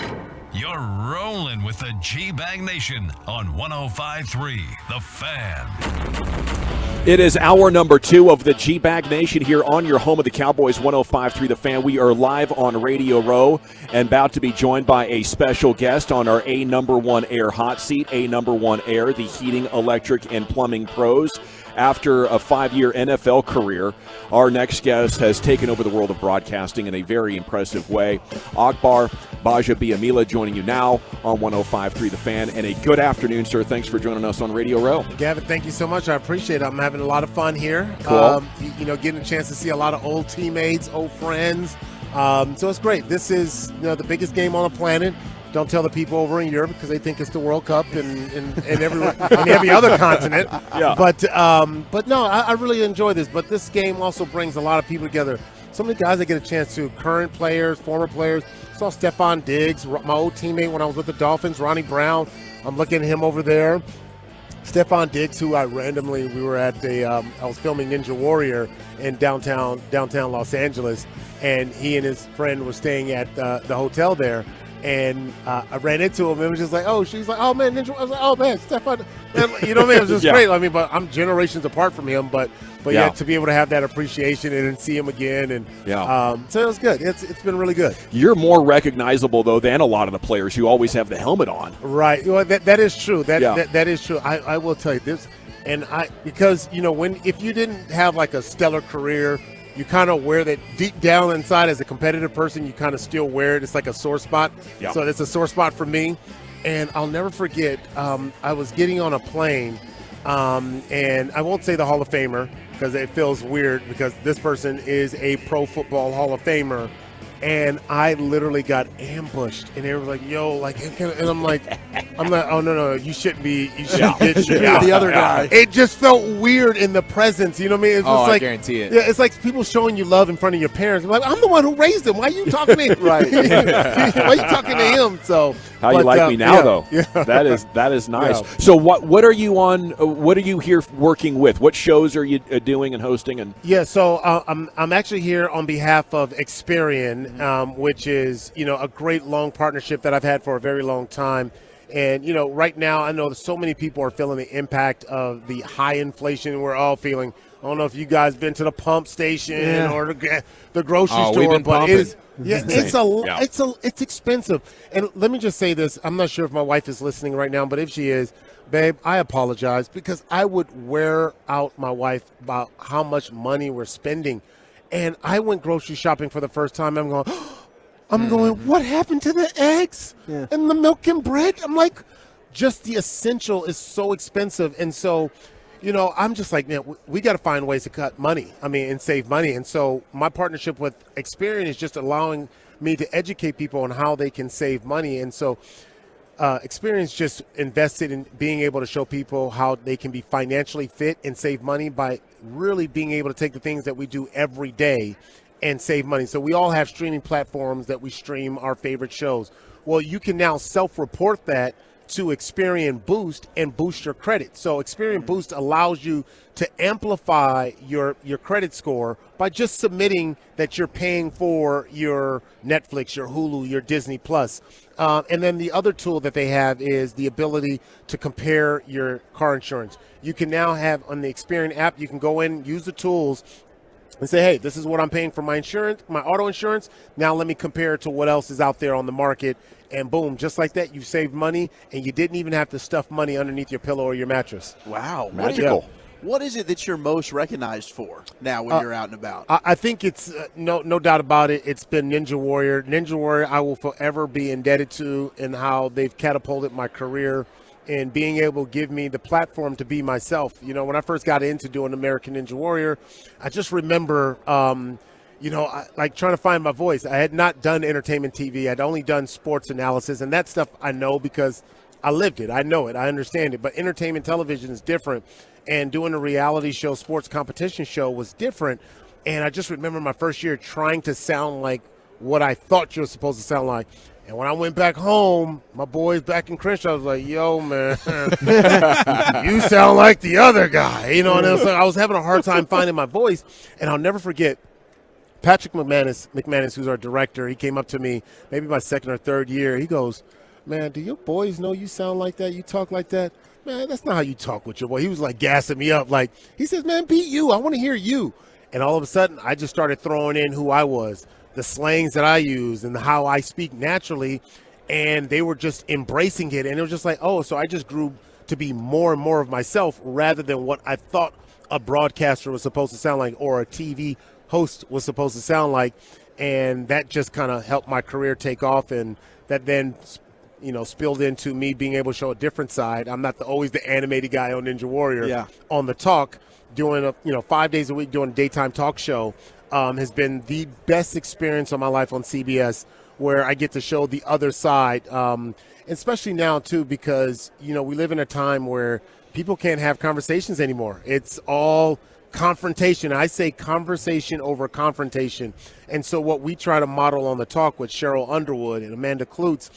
you're rolling with the G-Bag Nation on 105.3 The Fan. It is hour number 2 of the G-Bag Nation here on your home of the Cowboys, 105.3 The Fan. We are live on Radio Row and about to be joined by a special guest on our A number 1 Air hot seat. A number 1 Air, the heating, electric, and plumbing pros. After a 5-year NFL career, our next guest has taken over the world of broadcasting in a very impressive way. Akbar Baja-Biamila joining you now on 105.3 The Fan. And a good afternoon, sir. Thanks for joining us on Radio Row. Gavin, thank you so much. I appreciate it. I'm having a lot of fun here. Cool. Getting a chance to see a lot of old teammates, old friends. So it's great. This is the biggest game on the planet. Don't tell the people over in Europe because they think it's the World Cup and every other continent. Yeah. But no, I really enjoy this. But this game also brings a lot of people together. So many guys I get a chance to, current players, former players. Saw Stephon Diggs, my old teammate when I was with the Dolphins, Ronnie Brown. I'm looking at him over there. Stephon Diggs, who we were at I was filming Ninja Warrior in downtown Los Angeles, and he and his friend were staying at the hotel there. And I ran into him. It was just like, she's like, oh man, Ninja. I was like, oh man, Stephon. You know what I mean? It was just Yeah. great. I mean, but I'm generations apart from him, but Yeah. yet to be able to have that appreciation and then see him again, and so it was good. It's been really good. You're more recognizable, though, than a lot of the players who always have the helmet on. Right. Well, that is true. Yeah. That is true. I will tell you this, and because if you didn't have like a stellar career, you kind of wear that deep down inside as a competitive person. You kind of still wear it. It's like a sore spot. Yeah. So it's a sore spot for me. And I'll never forget, I was getting on a plane, and I won't say the Hall of Famer because it feels weird because this person is a Pro Football Hall of Famer. And I literally got ambushed, and they were like, "Yo, like," and I'm like, "I'm not. Oh no, you shouldn't be. You shouldn't be the other guy." It just felt weird in the presence. You know what I mean? It's just I like, guarantee it. Yeah, it's like people showing you love in front of your parents. I'm like, I'm the one who raised him. Why are you talking to him? Right. Why are you talking to him? So How you like me now, yeah, though? yeah. That is nice. Yeah. So what are you on? What are you here working with? What shows are you doing and hosting? And Yeah, so I'm actually here on behalf of Experian, which is a great long partnership that I've had for a very long time. And right now I know that so many people are feeling the impact of the high inflation we're all feeling. I don't know if you guys been to the pump station or the grocery we've store, been but pumping. it's expensive. And let me just say this: I'm not sure if my wife is listening right now, but if she is, babe, I apologize because I would wear out my wife about how much money we're spending. And I went grocery shopping for the first time. I'm going, what happened to the eggs and the milk and bread? I'm like, just the essential is so expensive. And so, I'm just like, man, we got to find ways to cut money. And save money. And so my partnership with Experian is just allowing me to educate people on how they can save money. And so Experian just invested in being able to show people how they can be financially fit and save money by really being able to take the things that we do every day and save money. So we all have streaming platforms that we stream our favorite shows. Well, you can now self-report that to Experian Boost and boost your credit. So Experian Boost allows you to amplify your credit score by just submitting that you're paying for your Netflix, your Hulu, your Disney Plus. And then the other tool that they have is the ability to compare your car insurance. You can now have on the Experian app, you can go in, use the tools, and say, hey, this is what I'm paying for my insurance, my auto insurance. Now let me compare it to what else is out there on the market. And boom, just like that, you saved money, and you didn't even have to stuff money underneath your pillow or your mattress. Wow. magical. What is it that you're most recognized for now when you're out and about? I think it's no doubt about it. It's been Ninja Warrior. Ninja Warrior I will forever be indebted to in how they've catapulted my career and being able to give me the platform to be myself. When I first got into doing American Ninja Warrior, I just remember, like trying to find my voice. I had not done entertainment TV. I'd only done sports analysis, and that stuff I know because I lived it. I know it. I understand it. But entertainment television is different, and doing a reality show, sports competition show was different. And I just remember my first year trying to sound like what I thought you were supposed to sound like. And when I went back home, my boys back in Crenshaw was like, yo, man, you sound like the other guy. And I was having a hard time finding my voice. And I'll never forget, Patrick McManus, who's our director, he came up to me maybe my second or third year. He goes, man, do your boys know you sound like that? You talk like that? Man, that's not how you talk with your boy. He was like gassing me up. Like, he says, man, beat you. I want to hear you. And all of a sudden, I just started throwing in who I was, the slangs that I use and how I speak naturally. And they were just embracing it. And it was just like, oh, so I just grew to be more and more of myself rather than what I thought a broadcaster was supposed to sound like or a TV host was supposed to sound like. And that just kind of helped my career take off. And that then, spilled into me being able to show a different side. I'm not always the animated guy on Ninja Warrior. On the talk, doing 5 days a week doing a daytime talk show has been the best experience of my life on CBS, where I get to show the other side, especially now too, because we live in a time where people can't have conversations anymore. It's all confrontation. I say conversation over confrontation. And so what we try to model on the talk with Cheryl Underwood and Amanda Klutz,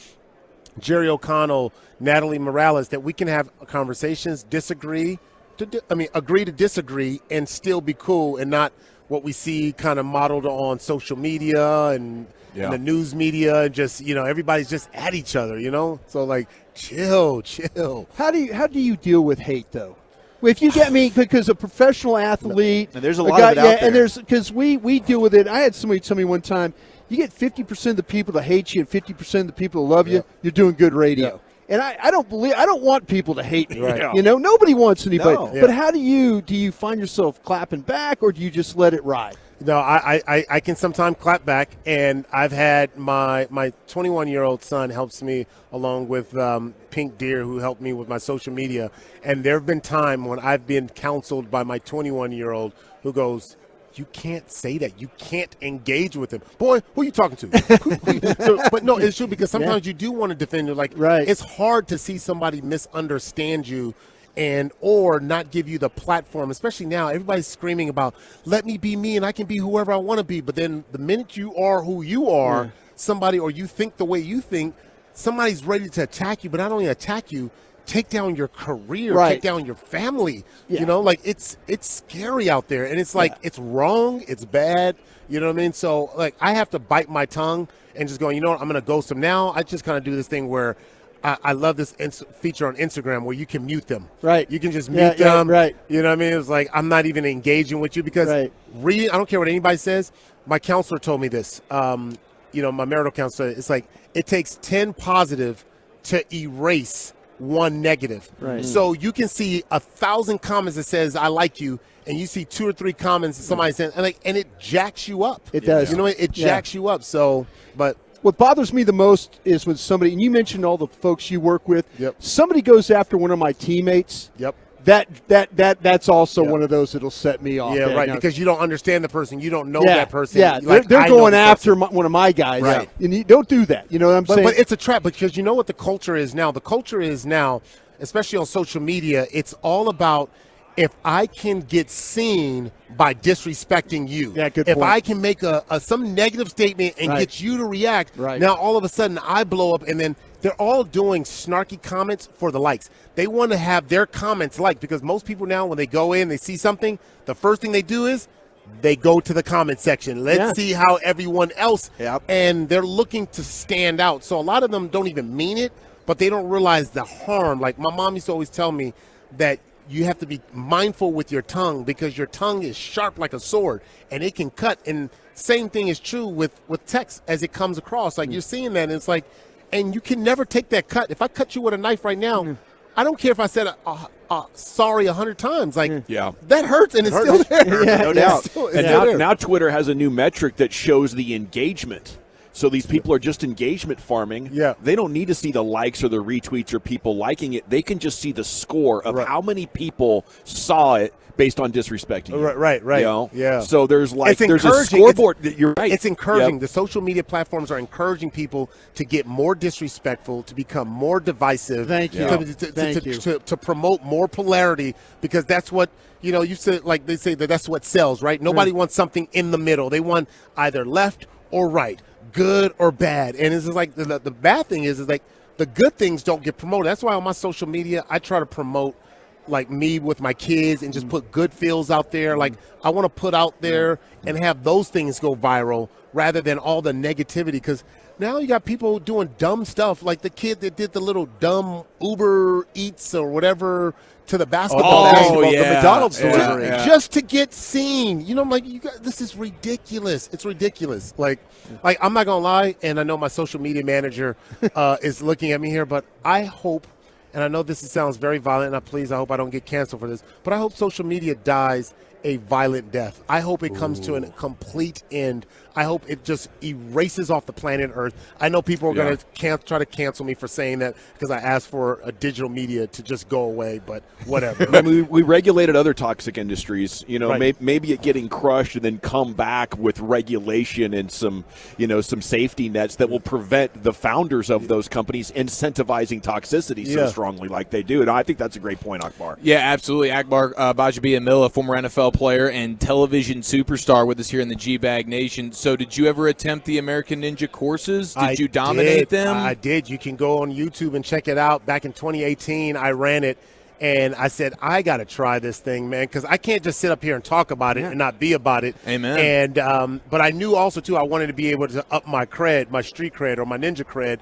Jerry O'Connell, Natalie Morales, that we can have conversations, agree to disagree and still be cool, and not what we see kind of modeled on social media and the news media, and just, everybody's just at each other, So like, chill. How do you deal with hate though? If you get me, because a professional athlete, and there's a lot of it out there. And there's, because we deal with it. I had somebody tell me one time, you get 50% of the people that hate you and 50% of the people that love you, you're doing good radio. And I don't want people to hate me. Right. Nobody wants anybody. No. But how do you find yourself clapping back, or do you just let it ride? No, I can sometimes clap back, and I've had my 21-year-old son helps me along with Pink Deer, who helped me with my social media. And there have been times when I've been counseled by my 21-year-old who goes, you can't say that. You can't engage with him. Boy, who are you talking to? But no, it's true, because sometimes you do want to defend you. Like, it's hard to see somebody misunderstand you and or not give you the platform, especially now. Everybody's screaming about, let me be me and I can be whoever I want to be. But then the minute you are who you are, somebody, or you think the way you think, somebody's ready to attack you, but not only attack you, take down your career, take down your family. Like, it's scary out there, and it's like, it's wrong, it's bad, you know what I mean? So like, I have to bite my tongue and just go, I'm going to ghost them now. I just kind of do this thing where I love this feature on Instagram where you can mute them. Right. You can just mute them. Right. You know what I mean? It's like, I'm not even engaging with you, because I don't care what anybody says. My counselor told me this, my marital counselor, it's like, it takes 10 positive to erase 1 negative. Right. So you can see 1,000 comments that says I like you, and you see 2 or 3 comments that somebody said, and it jacks you up. It does. It jacks you up. So, but what bothers me the most is when somebody, and you mentioned all the folks you work with, somebody goes after one of my teammates. That's also one of those that'll set me off. Yeah, right. Because you don't understand the person, you don't know that person. Yeah, like, they're going after one of my guys. Right. And you don't do that. You know what I'm saying? But it's a trap, because you know what the culture is now. The culture is now, especially on social media, it's all about, if I can get seen by disrespecting you, if I can make some negative statement and get you to react, now all of a sudden I blow up, and then they're all doing snarky comments for the likes. They want to have their comments liked, because most people now, when they go in, they see something, the first thing they do is they go to the comment section. Let's see how everyone else, and they're looking to stand out. So a lot of them don't even mean it, but they don't realize the harm. Like, my mom used to always tell me that you have to be mindful with your tongue, because your tongue is sharp like a sword and it can cut. And same thing is true with text as it comes across. Like, you're seeing that, and it's like, and you can never take that cut. If I cut you with a knife right now, I don't care if I said sorry 100 times. Like, that hurts, and it's still there. No doubt. And now Twitter has a new metric that shows the engagement. So these people are just engagement farming. They don't need to see the likes or the retweets or people liking it. They can just see the score of how many people saw it based on disrespecting you. Right. So there's a scoreboard. You're right. It's encouraging. The social media platforms are encouraging people to get more disrespectful, to become more divisive. Thank you. To promote more polarity, because that's what, you said, like they say that's what sells, right? Nobody wants something in the middle. They want either left or right, good or bad. And it's just like the bad thing is like the good things don't get promoted. That's why on my social media I try to promote like me with my kids and just put good feels out there. Like I want to put out there and have those things go viral rather than all the negativity, because now you got people doing dumb stuff, like the kid that did the little dumb Uber Eats or whatever to the basketball, the McDonald's delivery, just to get seen. You know, I'm like, you guys, this is ridiculous. It's ridiculous. Like I'm not gonna lie, and I know my social media manager is looking at me here, but I hope, and I know this sounds very violent, and I hope I don't get canceled for this, but I hope social media dies a violent death. I hope it comes to a complete end. I hope it just erases off the planet Earth. I know people are going to try to cancel me for saying that because I asked for a digital media to just go away, but whatever. I mean, we regulated other toxic industries, you know, Right. maybe it getting crushed and then come back with regulation and some safety nets that will prevent the founders of those companies incentivizing toxicity so strongly like they do. And I think that's a great point, Akbar. Yeah, absolutely. Akbar Bajabi-Amila, former NFL player and television superstar with us here in the G-Bag Nation. So did you ever attempt the American Ninja courses? Did you dominate them? I did. You can go on YouTube and check it out. Back in 2018, I ran it, and I said, I got to try this thing, man, because I can't just sit up here and talk about it and not be about it. Amen. And but I knew also, too, I wanted to be able to up my cred, my street cred or my ninja cred,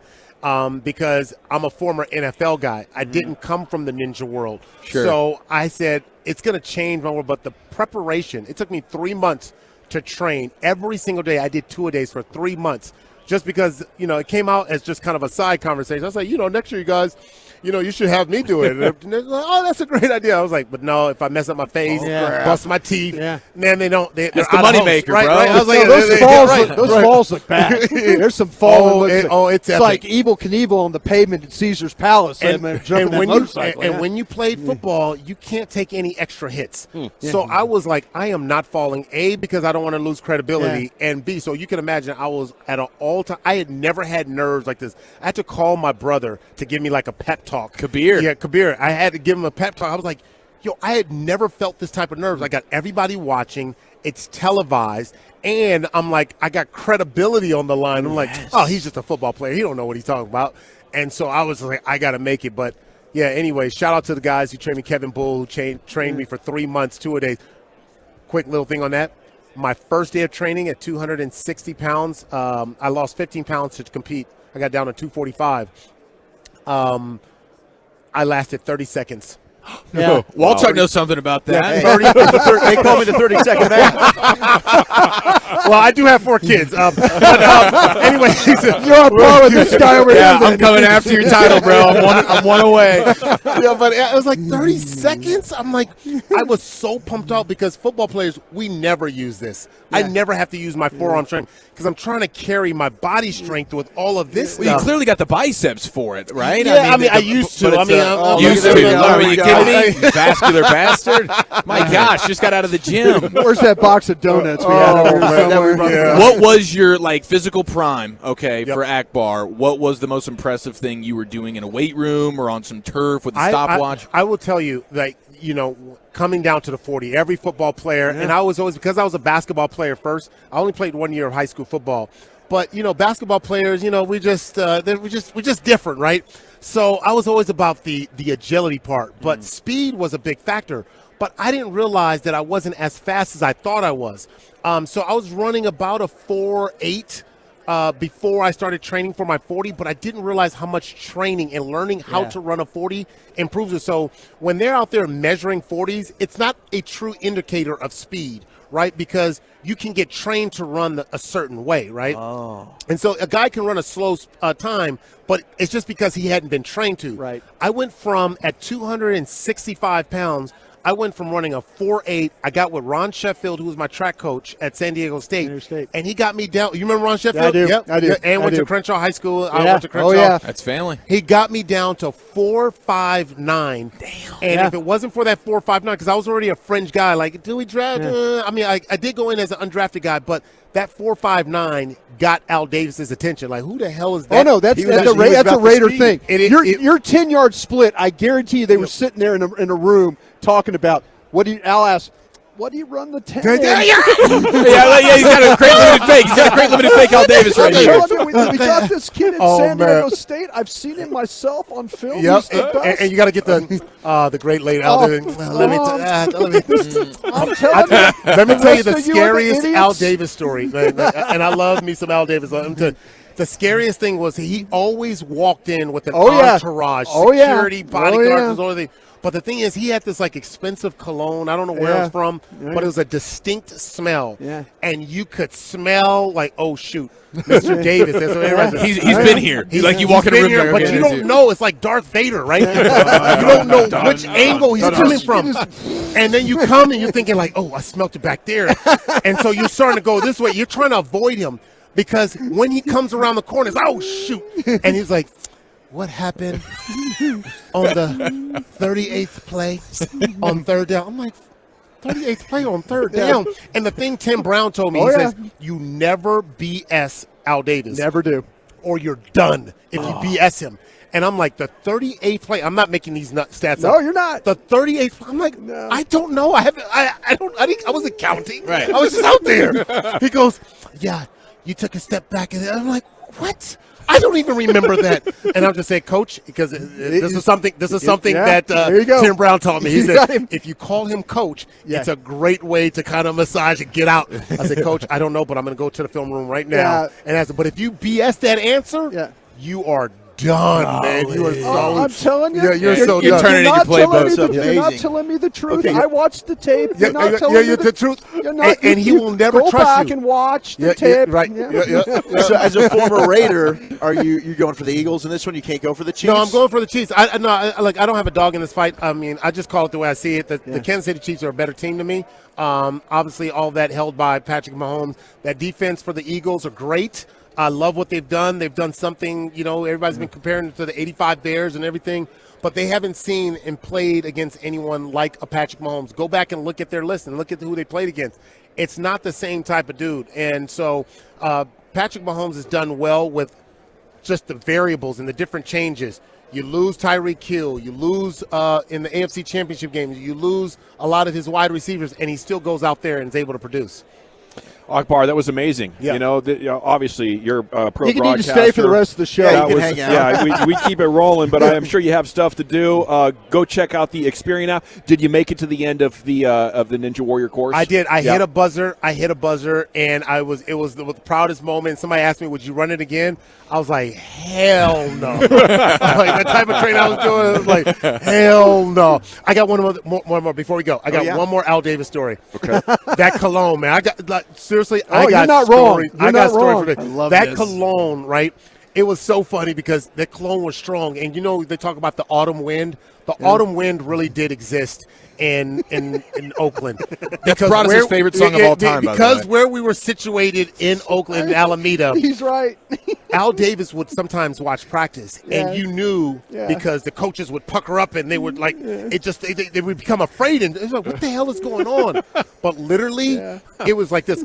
because I'm a former NFL guy. I didn't come from the ninja world. Sure. So I said, it's going to change my world. But the preparation, it took me 3 months to train every single day. I did 2-a-days for 3 months just because, you know, it came out as just kind of a side conversation. I was like, you know, next year, you guys, you know, you should have me do it. And they're like, oh, that's a great idea. I was like, but no, if I mess up my face, bust my teeth, man, they don't. That's the moneymaker, right, bro. Right? I was like, those falls look bad. There's some falling. It's like Evel Knievel on the pavement at Caesar's Palace. And when you played football, you can't take any extra hits. So I was like, I am not falling, A, because I don't want to lose credibility, and B, so you can imagine I was at an all-time. I had never had nerves like this. I had to call my brother to give me like a pep talk. Kabir. Yeah, Kabir. I had to give him a pep talk. I was like, yo, I had never felt this type of nerves. I got everybody watching. It's televised. And I'm like, I got credibility on the line. I'm like, oh, he's just a football player. He don't know what he's talking about. And so I was like, I got to make it. But, yeah, anyway, shout out to the guys who trained me, Kevin Bull, who trained me for 3 months, 2-a-days. Quick little thing on that. My first day of training at 260 pounds, I lost 15 pounds to compete. I got down to 245. I lasted 30 seconds. Yeah. Walchuk knows something about that. They call me the 30-second man. Well, I do have 4 kids. Anyway, you're on par with this guy over here. I'm coming after your title, bro. I'm one away. Yeah, but it was like 30 seconds. I'm like, I was so pumped out because football players, we never use this. I never have to use my forearm strength because I'm trying to carry my body strength with all of this Well, stuff. you clearly got the biceps for it, right? Yeah, I used to. I'm used to. You kidding me? You vascular bastard. My gosh, just got out of the gym. Where's that box of donuts we had over here somewhere? What was your physical prime, for Akbar? What was the most impressive thing you were doing in a weight room or on some turf with a stopwatch? I will tell you, coming down to the 40, every football player, and I was always, because I was a basketball player first, I only played 1 year of high school football. But, basketball players, we're just different, right? So I was always about the agility part, but speed was a big factor. But I didn't realize that I wasn't as fast as I thought I was. So I was running about a 4.8 before I started training for my 40, but I didn't realize how much training and learning how to run a 40 improves it. So when they're out there measuring 40s, it's not a true indicator of speed, right? Because you can get trained to run a certain way, right? Oh. And so a guy can run a slow time, but it's just because he hadn't been trained to. Right. I went from, at 265 pounds, I went from running a 4.8. I got with Ron Sheffield, who was my track coach at San Diego State, and he got me down. You remember Ron Sheffield? Yeah, I do. Yep. I do. And went to Crenshaw High School. I went to Crenshaw. Oh, yeah. That's family. He got me down to 4.59. Damn. And if it wasn't for that 4.59, because I was already a fringe guy, like, do we draft? I did go in as an undrafted guy, but that 4.59 got Al Davis's attention. Like, who the hell is that? Oh, no, that's a Raider thing. Your 10-yard split, I guarantee you they were sitting there in a room talking about, Al asked, What do you run the 10? yeah, he's got a great limited fake. He's got a great limited fake Al Davis right here. We got this kid at San Diego State. I've seen him myself on film. Yep, He's the best. and you got to get the great late Al Davis. Let me tell you the scariest Al Davis story, and I love me some Al Davis. The scariest thing was he always walked in with an entourage, security, bodyguards, all the. But the thing is, he had this like expensive cologne. I don't know where it was from, but it was a distinct smell. Yeah. And you could smell like, oh shoot, Mr. Davis. He's been here. He's like you walk in a room here, but you don't know. It's like Darth Vader, right? You don't know which angle he's coming from. And then you come and you're thinking like, oh, I smelled it back there. And so you're starting to go this way. You're trying to avoid him because when he comes around the corner, it's oh shoot, and he's like, what happened on the 38th play on third down? I'm like, 38th play on third down. And the thing Tim Brown told me, he says, you never BS Al Davis. Never do. Or you're done if you BS him. And I'm like, the 38th play, I'm not making these stats up. No, you're not. The 38th, I'm like, no. I don't know. I wasn't counting. Right. I was just out there. He goes, yeah, you took a step back. And I'm like, what? I don't even remember that. And I'm just saying, Coach, because this is something that Tim Brown taught me. He said, if you call him Coach, it's a great way to kind of massage and get out. I said, Coach, I don't know, but I'm going to go to the film room right now. And I said, but if you BS that answer, you are done, man. You are so. I'm telling you, you're so you done. turn it into playbook. You're not telling me the truth. I watched the tape. You're not telling me the truth. You're not, and he will never trust you. Go back and watch the tape. Right. So, as a former Raider, are you going for the Eagles in this one? You can't go for the Chiefs. No, I'm going for the Chiefs. I don't have a dog in this fight. I mean, I just call it the way I see it. The Kansas City Chiefs are a better team to me. Obviously, all that held by Patrick Mahomes. That defense for the Eagles are great. I love what they've done. They've done something, everybody's been comparing to the 85 Bears and everything, but they haven't seen and played against anyone like a Patrick Mahomes. Go back and look at their list and look at who they played against. It's not the same type of dude. And so Patrick Mahomes has done well with just the variables and the different changes. You lose Tyreek Hill. You lose in the AFC Championship games. You lose a lot of his wide receivers, and he still goes out there and is able to produce. Akbar, that was amazing. Yeah. Obviously you're a pro broadcaster. You need to stay for the rest of the show. Yeah, you can hang out. Yeah, we keep it rolling, but I am sure you have stuff to do. Go check out the Experian app. Did you make it to the end of the Ninja Warrior course? I did. I hit a buzzer, and it was the proudest moment. Somebody asked me, would you run it again? I was like, hell no. Like the type of training I was doing, I was like, hell no. I got one more before we go. I got one more Al Davis story. Okay. That cologne, man. I got seriously, I got you're not stories. Wrong. I got stories wrong. for this. I love that this. cologne, right? It was so funny because the cologne was strong. And they talk about the autumn wind. The autumn wind really did exist in Oakland. That's Broadus' favorite song of all time, because where we were situated in Oakland, Alameda. He's right. Al Davis would sometimes watch practice, and you knew because the coaches would pucker up and they would they would become afraid, and it's like, what the hell is going on? But literally, it was like this.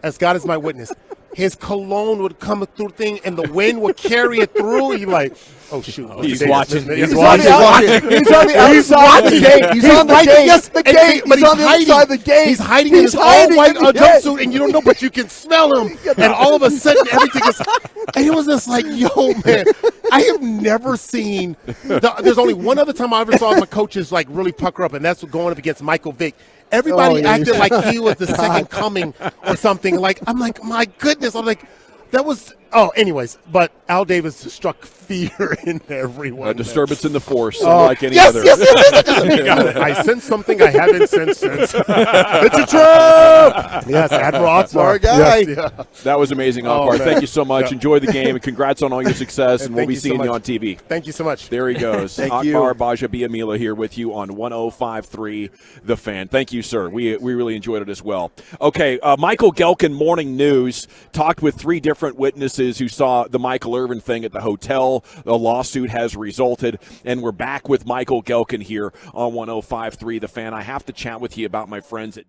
As God is my witness, his cologne would come through thing, and the wind would carry it through. You're like, oh shoot, he's watching. He's on the outside of the gate. He's on the gate. Yes, the gate. But he's on the outside of the gate. He's hiding in his all-white jumpsuit, and you don't know, but you can smell him. And all of a sudden, everything is. And it was just like, yo, man, I have never seen. There's only one other time I ever saw my coaches like really pucker up, and that's going up against Michael Vick. Everybody acted like he was the second coming or something. I'm like, my goodness. I'm like, that was. Oh, anyways, but Al Davis struck fear in everyone. A disturbance in the force, unlike any other. Yes. I sensed something I haven't sensed since. It's a trap. Yes, Admiral Our guy. Yes, That was amazing, Akbar. Thank you so much. Enjoy the game, and congrats on all your success, and we'll be seeing you on TV. Thank you so much. There he goes. Thank you. Akbar Baja-Biamila here with you on 105.3 The Fan. Thank you, sir. We really enjoyed it as well. Okay, Michael Gelkin, Morning News, talked with 3 different witnesses who saw the Michael Irvin thing at the hotel. A lawsuit has resulted, and we're back with Michael Gelkin here on 105.3 The Fan. I have to chat with you about my friends at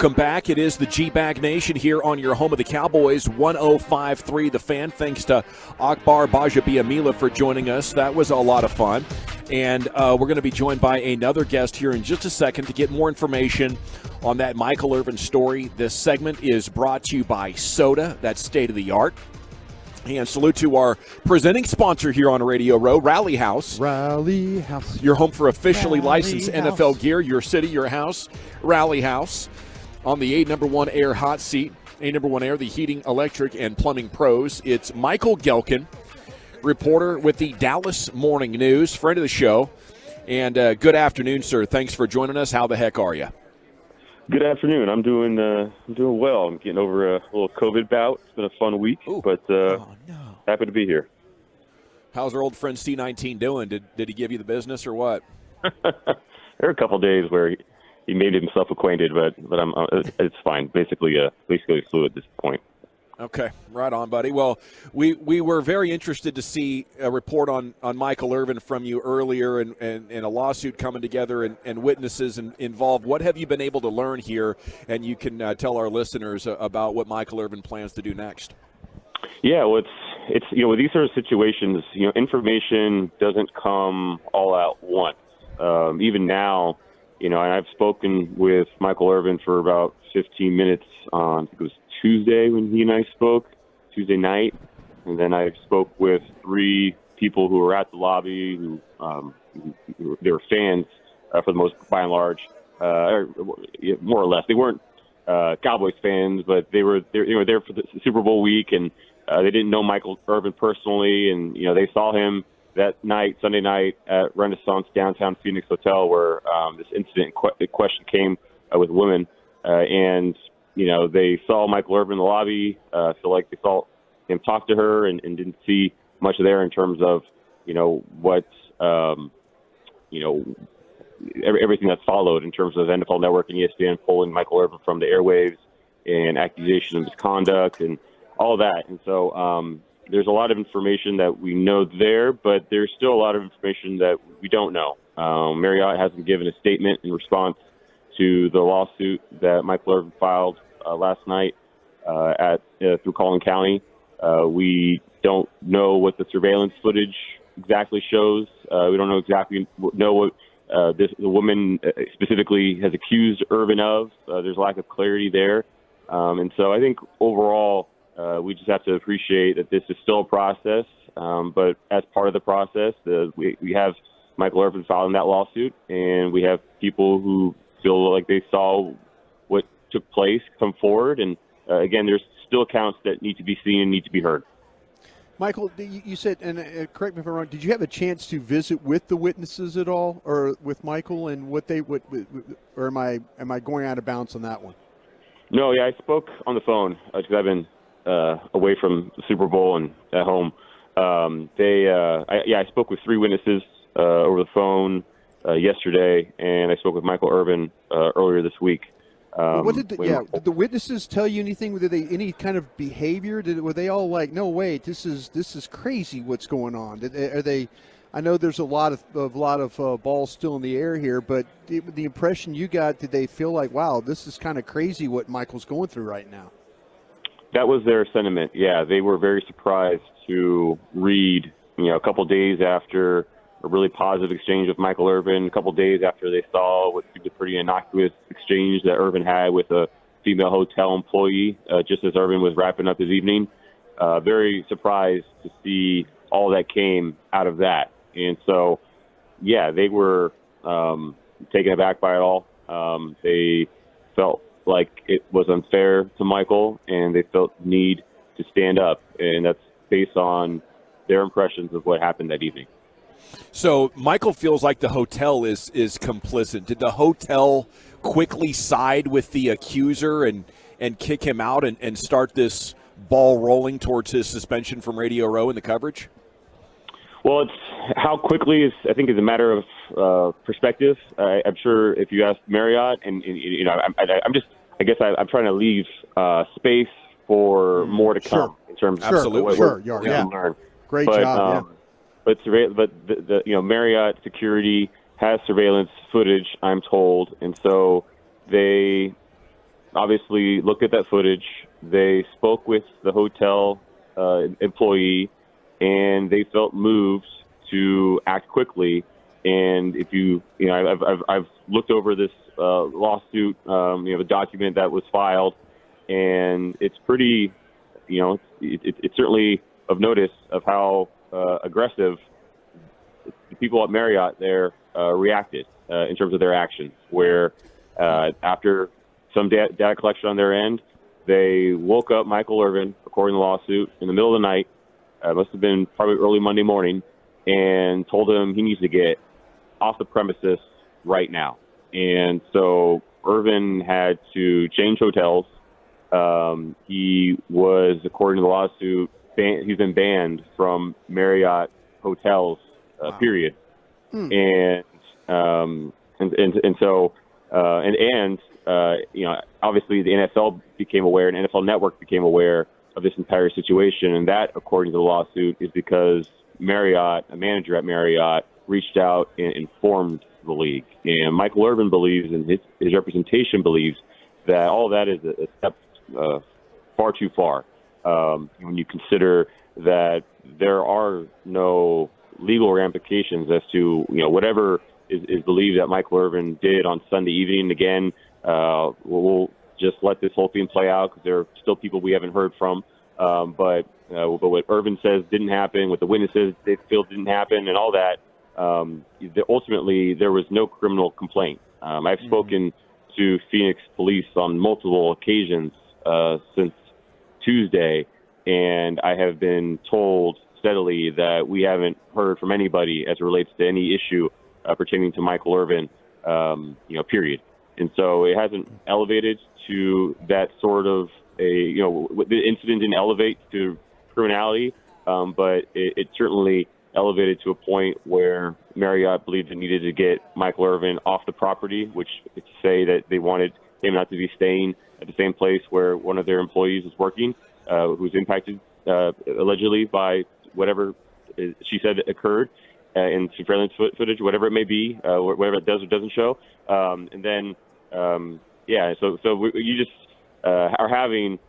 Welcome back. It is the G-Bag Nation here on your home of the Cowboys, 105.3 The Fan. Thanks to Akbar Bajabiamila for joining us. That was a lot of fun. And we're going to be joined by another guest here in just a second to get more information on that Michael Irvin story. This segment is brought to you by Soda. That's state-of-the-art. And salute to our presenting sponsor here on Radio Row, Rally House. Rally House. Your home for officially Rally licensed House. NFL gear, your city, your house. Rally House. On the A number one air hot seat, A number one air, the heating, electric, and plumbing pros. It's Michael Gelkin, reporter with the Dallas Morning News, friend of the show. And good afternoon, sir. Thanks for joining us. How the heck are you? Good afternoon. I'm doing well. I'm getting over a little COVID bout. It's been a fun week, but happy to be here. How's our old friend C19 doing? Did he give you the business or what? There are a couple days where he made himself acquainted, but it's fine. Basically flu at this point. Okay, right on, buddy. Well, we were very interested to see a report on Michael Irvin from you earlier and a lawsuit coming together and witnesses involved. What have you been able to learn here? And you can tell our listeners about what Michael Irvin plans to do next. Yeah, well, it's with these sort of situations, information doesn't come all out once. Even now, and I've spoken with Michael Irvin for about 15 minutes on, I think it was Tuesday when he and I spoke, Tuesday night. And then I spoke with 3 people who were at the lobby who they were fans for the most, by and large, more or less. They weren't Cowboys fans, but they were there for the Super Bowl week, and they didn't know Michael Irvin personally, and they saw him that night, Sunday night, at Renaissance downtown Phoenix Hotel, where this incident question came with women, and they saw Michael Irvin in the lobby. Feel like they saw him talk to her, and didn't see much there in terms of what everything that's followed in terms of NFL Network and ESPN pulling Michael Irvin from the airwaves and accusation of misconduct and all that. And so there's a lot of information that we know there, but there's still a lot of information that we don't know. Marriott hasn't given a statement in response to the lawsuit that Michael Irvin filed last night through Collin County. We don't know what the surveillance footage exactly shows. We don't know what the woman specifically has accused Irvin of. There's a lack of clarity there. And so I think overall, we just have to appreciate that this is still a process. But as part of the process, we have Michael Irvin filing that lawsuit, and we have people who feel like they saw what took place come forward. And again, there's still accounts that need to be seen and need to be heard. Michael, you said, and correct me if I'm wrong, did you have a chance to visit with the witnesses at all, or with Michael, and what they would, or am I going out of bounds on that one? No, yeah, I spoke on the phone because I've been away from the Super Bowl and at home. I spoke with 3 witnesses over the phone yesterday, and I spoke with Michael Irvin earlier this week. Did the witnesses tell you anything? Did they any kind of behavior? Were they all like, "No, wait, this is crazy. What's going on?" Are they? I know there's a lot of balls still in the air here, but the impression you got, did they feel like, "Wow, this is kind of crazy what Michael's going through right now"? That was their sentiment. Yeah, they were very surprised to read, a couple days after a really positive exchange with Michael Irvin, a couple days after they saw what seemed a pretty innocuous exchange that Irvin had with a female hotel employee just as Irvin was wrapping up his evening. Very surprised to see all that came out of that. And so, yeah, they were taken aback by it all. They felt like it was unfair to Michael, and they felt the need to stand up. And that's based on their impressions of what happened that evening. So Michael feels like the hotel is complicit. Did the hotel quickly side with the accuser and kick him out and start this ball rolling towards his suspension from Radio Row in the coverage? Well, it's how quickly is a matter of perspective. I'm sure if you ask Marriott, and I'm trying to leave space for more to come in terms of what we can learn. Great job. But the Marriott security has surveillance footage, I'm told, and so they obviously looked at that footage. They spoke with the hotel employee, and they felt moved to act quickly. And if I've looked over this lawsuit, the document that was filed, and it's pretty, it's certainly of notice of how aggressive the people at Marriott there reacted in terms of their actions, where after some data collection on their end, they woke up Michael Irvin, according to the lawsuit, in the middle of the night, must have been probably early Monday morning, and told him he needs to get off the premises right now. And so Irvin had to change hotels. He was, according to the lawsuit, he's been banned from Marriott hotels, period. And so obviously the NFL became aware, and NFL Network became aware of this entire situation, and that, according to the lawsuit, is because Marriott, a manager at Marriott, reached out and informed the league. And Michael Irvin believes, and his representation believes, that all that is a step far too far. When you consider that there are no legal ramifications as to whatever is believed that Michael Irvin did on Sunday evening. Again, we'll just let this whole thing play out because there are still people we haven't heard from. But what Irvin says didn't happen, what the witnesses they feel didn't happen, and all that. Ultimately, there was no criminal complaint. I've spoken to Phoenix police on multiple occasions since Tuesday, and I have been told steadily that we haven't heard from anybody as it relates to any issue pertaining to Michael Irvin, period. And so it hasn't elevated to that sort of the incident didn't elevate to criminality, but it certainly elevated to a point where Marriott believed it needed to get Michael Irvin off the property, which is to say that they wanted him not to be staying at the same place where one of their employees is working, who's impacted allegedly by whatever she said occurred in surveillance footage, whatever it may be, whatever it does or doesn't show. And then, you just are having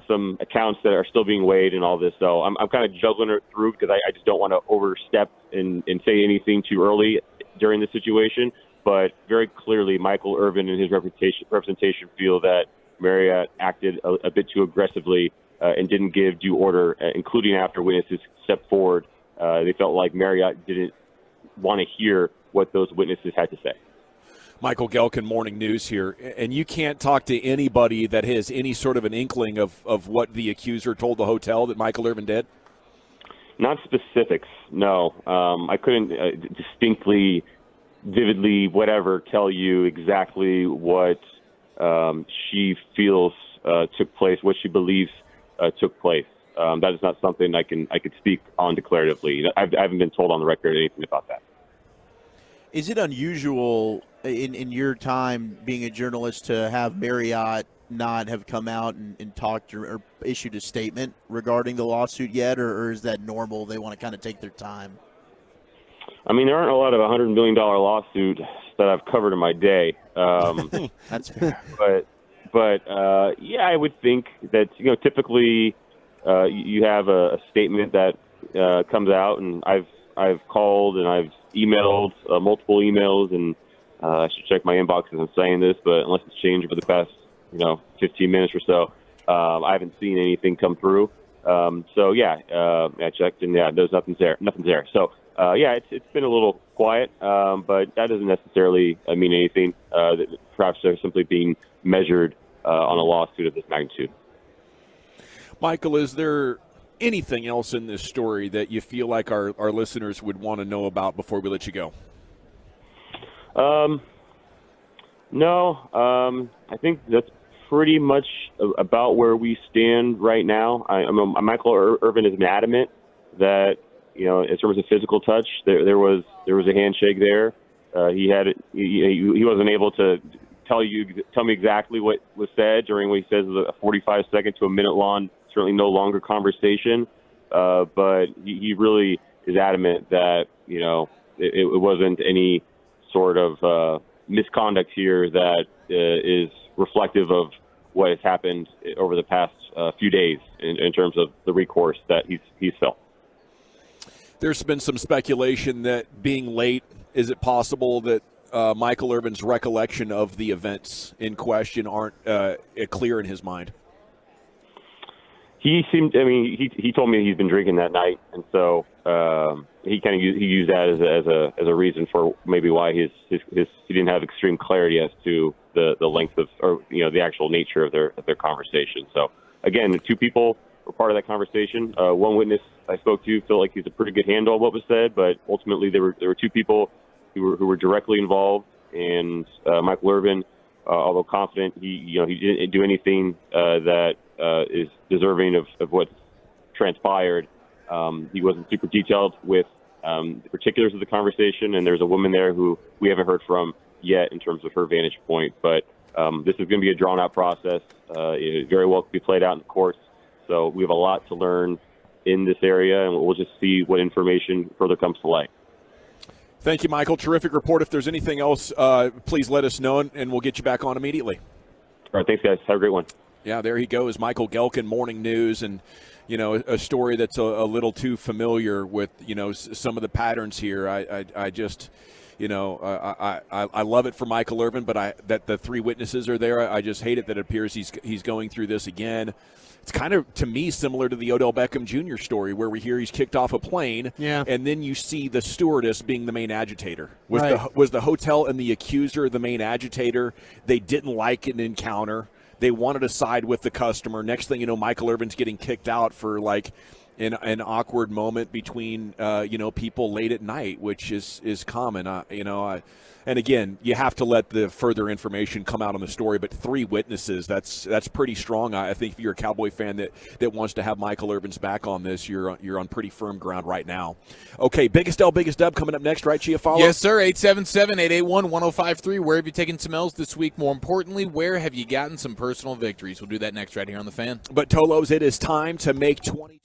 some accounts that are still being weighed and all this. So I'm kind of juggling it through because I just don't want to overstep and say anything too early during the situation. But very clearly, Michael Irvin and his representation feel that Marriott acted a bit too aggressively and didn't give due order, including after witnesses stepped forward. They felt like Marriott didn't want to hear what those witnesses had to say. Michael Gelkin, Morning News here, and you can't talk to anybody that has any sort of an inkling of what the accuser told the hotel that Michael Irvin did? Not specifics, no. I couldn't distinctly, vividly, whatever, tell you exactly what she feels took place, what she believes took place. That is not something I could speak on declaratively. I haven't been told on the record anything about that. Is it unusual in your time being a journalist to have Marriott not have come out and talked or issued a statement regarding the lawsuit yet, or is that normal? They want to kind of take their time? I mean, there aren't a lot of $100 million lawsuits that I've covered in my day. That's fair. But I would think that, typically you have a statement that comes out, and I've called and I've emailed multiple emails, and I should check my inbox as I'm saying this, but unless it's changed over the past 15 minutes or so, I haven't seen anything come through. I checked, and there's nothing's there. So it's been a little quiet, but that doesn't necessarily mean anything. That perhaps they're simply being measured on a lawsuit of this magnitude. Michael, is there anything else in this story that you feel like our listeners would want to know about before we let you go? No. I think that's pretty much about where we stand right now. Michael Irvin is adamant that, in terms of physical touch, there was a handshake there. He wasn't able to tell me exactly what was said during what he says is a 45-second to a minute-long, certainly no longer conversation. But he really is adamant that, it wasn't any sort of misconduct here that is reflective of what has happened over the past few days in terms of the recourse that he's felt. There's been some speculation that being late, is it possible that Michael Irvin's recollection of the events in question aren't clear in his mind? He told me he's been drinking that night, and so he kind of used that as a reason for maybe why he didn't have extreme clarity as to the length of, or the actual nature of their conversation. So again, the two people were part of that conversation. One witness I spoke to felt like he's a pretty good handle on what was said, but ultimately there were two people who were directly involved, and Michael Irvin, although confident, he didn't do anything that is deserving of what transpired. He wasn't super detailed with the particulars of the conversation, and there's a woman there who we haven't heard from yet in terms of her vantage point. But this is going to be a drawn-out process. It very well could be played out in the courts. So we have a lot to learn in this area, and we'll just see what information further comes to light. Thank you, Michael. Terrific report. If there's anything else, please let us know, and we'll get you back on immediately. All right, thanks, guys. Have a great one. Yeah, there he goes, Michael Gelkin, Morning News, and a story that's a little too familiar with some of the patterns here. I just I love it for Michael Irvin, but that the three witnesses are there. I just hate it that it appears he's going through this again. It's kind of, to me, similar to the Odell Beckham Jr. story, where we hear he's kicked off a plane, and then you see the stewardess being the main agitator. Was the hotel and the accuser the main agitator? They didn't like an encounter. They wanted to side with the customer. Next thing you know, Michael Irvin's getting kicked out for an awkward moment between people late at night, which is common. And again, you have to let the further information come out on the story. But 3 witnesses, that's pretty strong. I think if you're a Cowboy fan that wants to have Michael Irvin's back on this, you're on pretty firm ground right now. Okay, Biggest L, Biggest Dub coming up next, right, Chiafalo? Yes, sir. 877-881-1053. Where have you taken some L's this week? More importantly, where have you gotten some personal victories? We'll do that next right here on The Fan. But Tolos, it is time to make 20.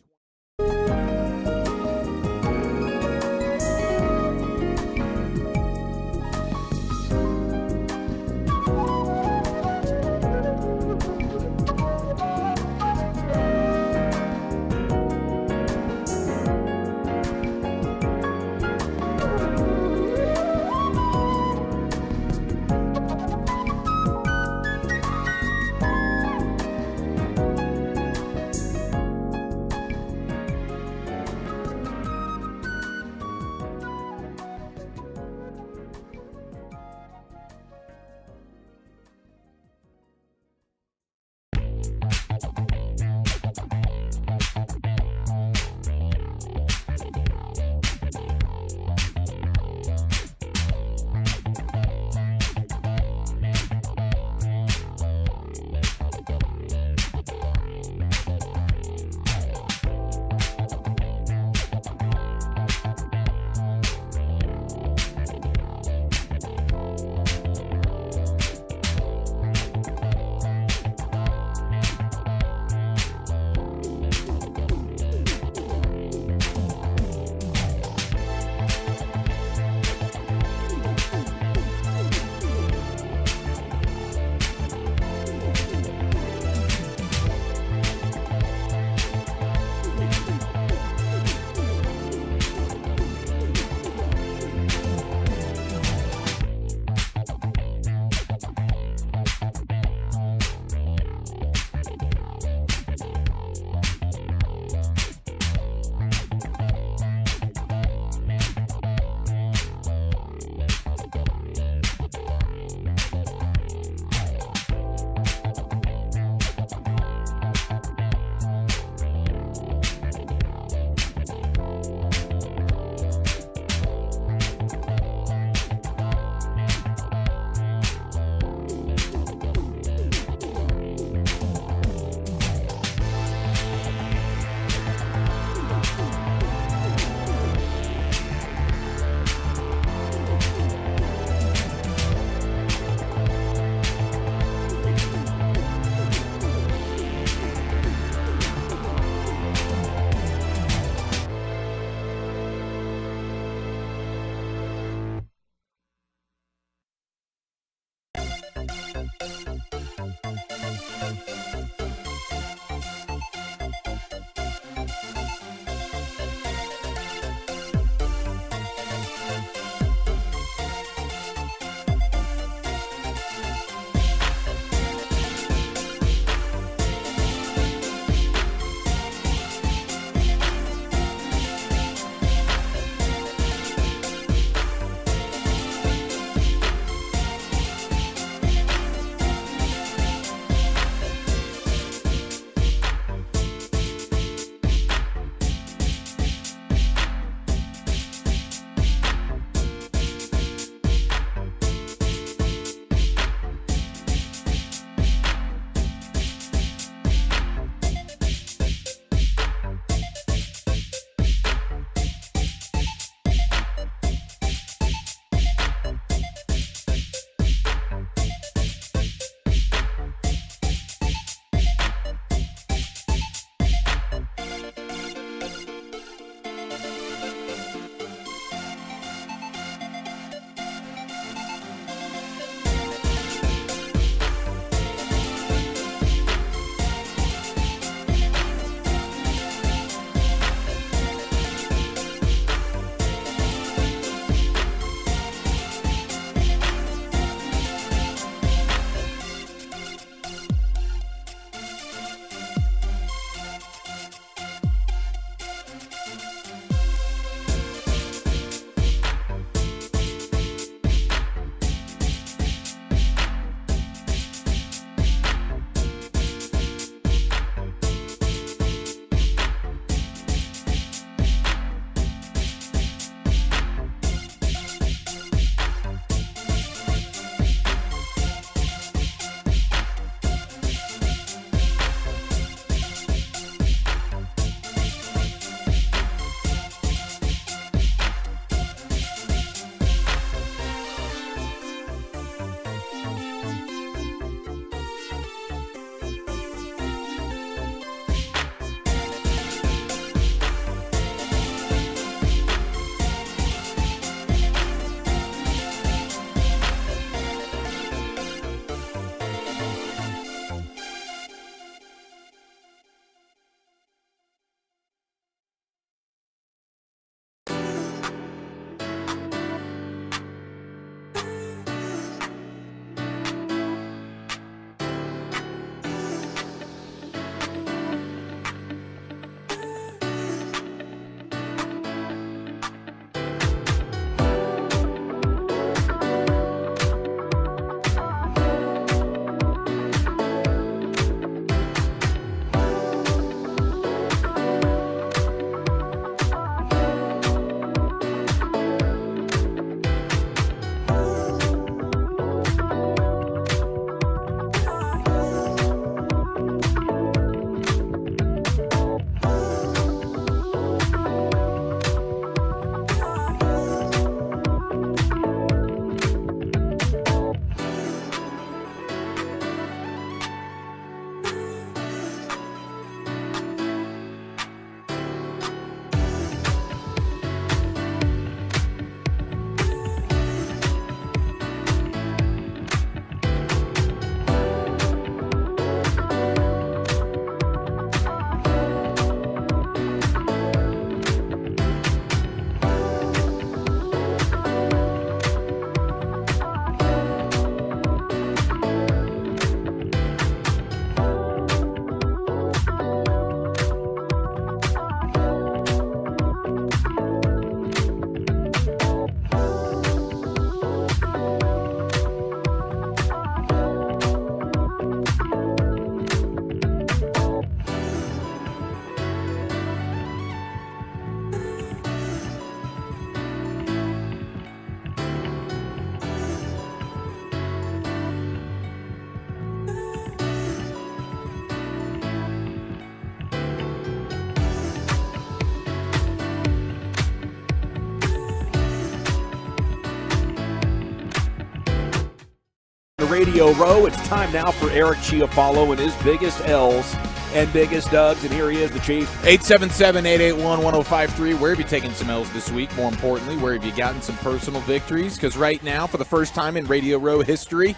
Radio Row. It's time now for Eric Chiafalo and his biggest L's and biggest Dubs. And here he is, the Chief. 877-881-1053. Where have you taken some L's this week? More importantly, where have you gotten some personal victories? Because right now, for the first time in Radio Row history,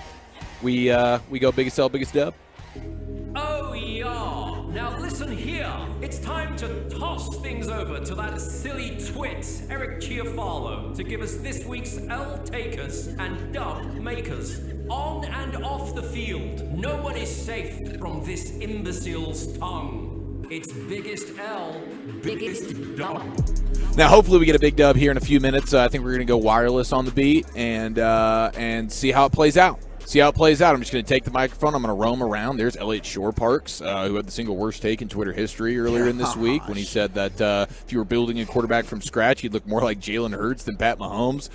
we go biggest L, biggest Dub. Oh, yeah. Now listen here. It's time to toss things over to that silly twit, Eric Chiafalo, to give us this week's L takers and dub makers. On and off the field, no one is safe from this imbecile's tongue. It's biggest L, biggest dub. Now, hopefully we get a big dub here in a few minutes. I think we're going to go wireless on the beat and see how it plays out. I'm just going to take the microphone. I'm going to roam around. There's Elliot Shore Parks, who had the single worst take in Twitter history earlier in this week when he said that if you were building a quarterback from scratch, he'd look more like Jalen Hurts than Pat Mahomes.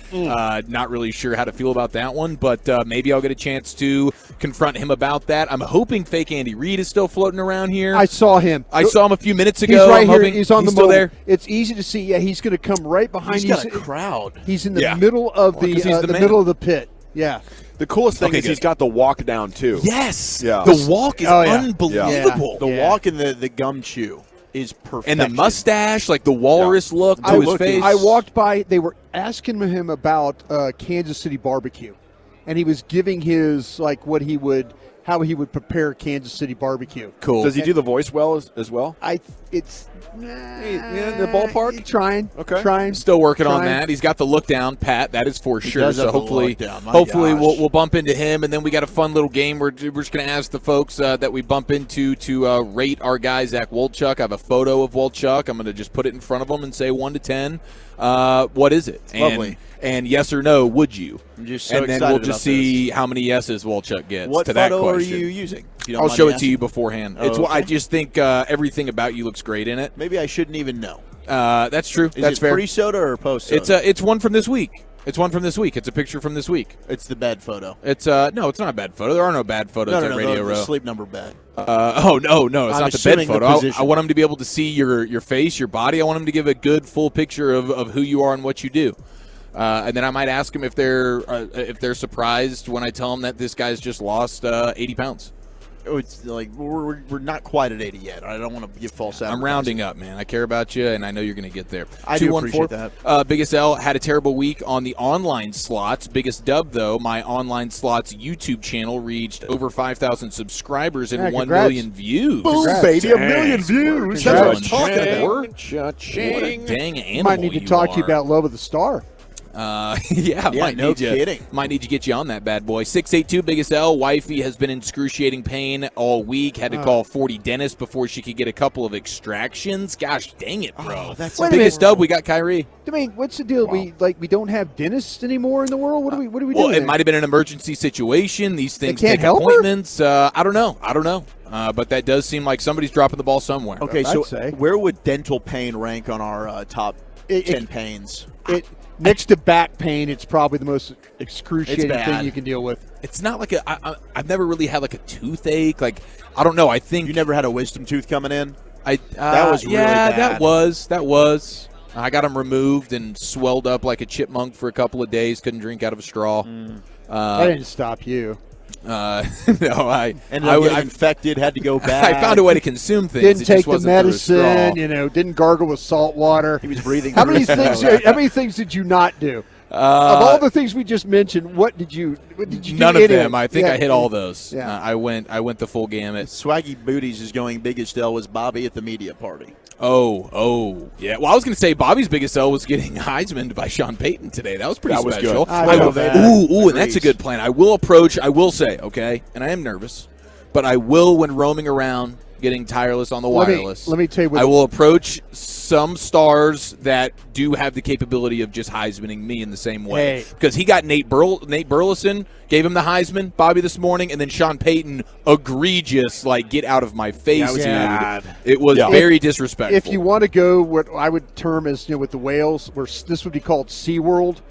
Not really sure how to feel about that one, but maybe I'll get a chance to confront him about that. I'm hoping fake Andy Reid is still floating around here. I saw him. I saw him a few minutes ago. He's right here. He's on the still there. It's easy to see. Yeah, he's going to come right behind you. He's got a crowd. He's in the middle of the middle of the pit. Yeah. The coolest thing is he's got the walk down, too. Yes. Yeah. The walk is unbelievable. The walk and the gum chew is perfect. And the mustache, like the walrus look to his face. I walked by. They were asking him about Kansas City barbecue. And he was giving his, how he would prepare Kansas City barbecue. Cool. Does he do the voice well as well? The ballpark? Trying. Okay. Trying. Still working on that. He's got the look down pat. That is for sure. So hopefully we'll bump into him. And then we got a fun little game. We're just going to ask the folks that we bump into to rate our guy, Zach Wolchuk. I have a photo of Wolchuk. I'm going to just put it in front of him and say 1 to 10. What is it? Lovely. And yes or no, would you? I'm just so and then excited we'll just about see this. how many yeses Wolchuk gets What to that photo question. are you using? I'll show it to you beforehand. I just think everything about you looks great in it. Maybe I shouldn't even know. That's true. Is That's it fair. pre-soda or post-soda? It's one from this week. It's a picture from this week. It's the bed photo. It's no, it's not a bad photo. There are no bad photos at Radio Row. The sleep number bed. No, it's not the bed photo. I want him to be able to see your face, your body. I want him to give a good full picture of who you are and what you do. And then I might ask him if they're surprised when I tell them that this guy's just lost 80 pounds. It's like we're not quite at 80 yet. I don't want to give false advertising. I'm rounding up, man. I care about you, and I know you're going to get there. I do appreciate that. Biggest L had a terrible week on the online slots. Biggest dub, though, my online slots YouTube channel reached over 5,000 subscribers and 1 million views. Boom, baby, 1 million views. That's what I'm talking about. What a dang animal Might need to talk to you about Love of the Star. Might need to get you on that bad boy. 682 biggest L. Wifey has been in excruciating pain all week. Had to call 40 dentists before she could get a couple of extractions. Gosh dang it, bro. That's biggest dub. We got Kyrie. I mean, what's the deal? Wow. We don't have dentists anymore in the world. What are we doing? Well, it might have been an emergency situation. These things take help appointments. I don't know. But that does seem like somebody's dropping the ball somewhere. Okay, so where would dental pain rank on our top 10 pains? Next to back pain, it's probably the most excruciating thing you can deal with. It's not like I've never really had like a toothache. Like, I don't know. I think you never had a wisdom tooth coming in. That was really bad. That was. I got them removed and swelled up like a chipmunk for a couple of days. Couldn't drink out of a straw. That didn't stop you. No, I infected, had to go back. I found a way to consume things. Didn't take the medicine, didn't gargle with salt water. He was breathing. How many things did you not do? Of all the things we just mentioned, what did you do? None of them. I think I hit all those. Yeah. I went the full gamut. Swaggy Booties is going biggest L was Bobby at the media party. Oh, yeah. Well, I was going to say Bobby's biggest L was getting Heisman'd by Sean Payton today. That was pretty special. Good. I love that. And that's a good plan. I will say, okay, and I am nervous, but I will, when roaming around, getting tireless on the wireless. Let me tell you I will approach some stars that do have the capability of just Heismaning me in the same way. Because he got Nate Burleson, gave him the Heisman, Bobby this morning, and then Sean Payton, egregious, get out of my face, dude. It was very disrespectful. If you want to go what I would term as, with the whales, where this would be called SeaWorld,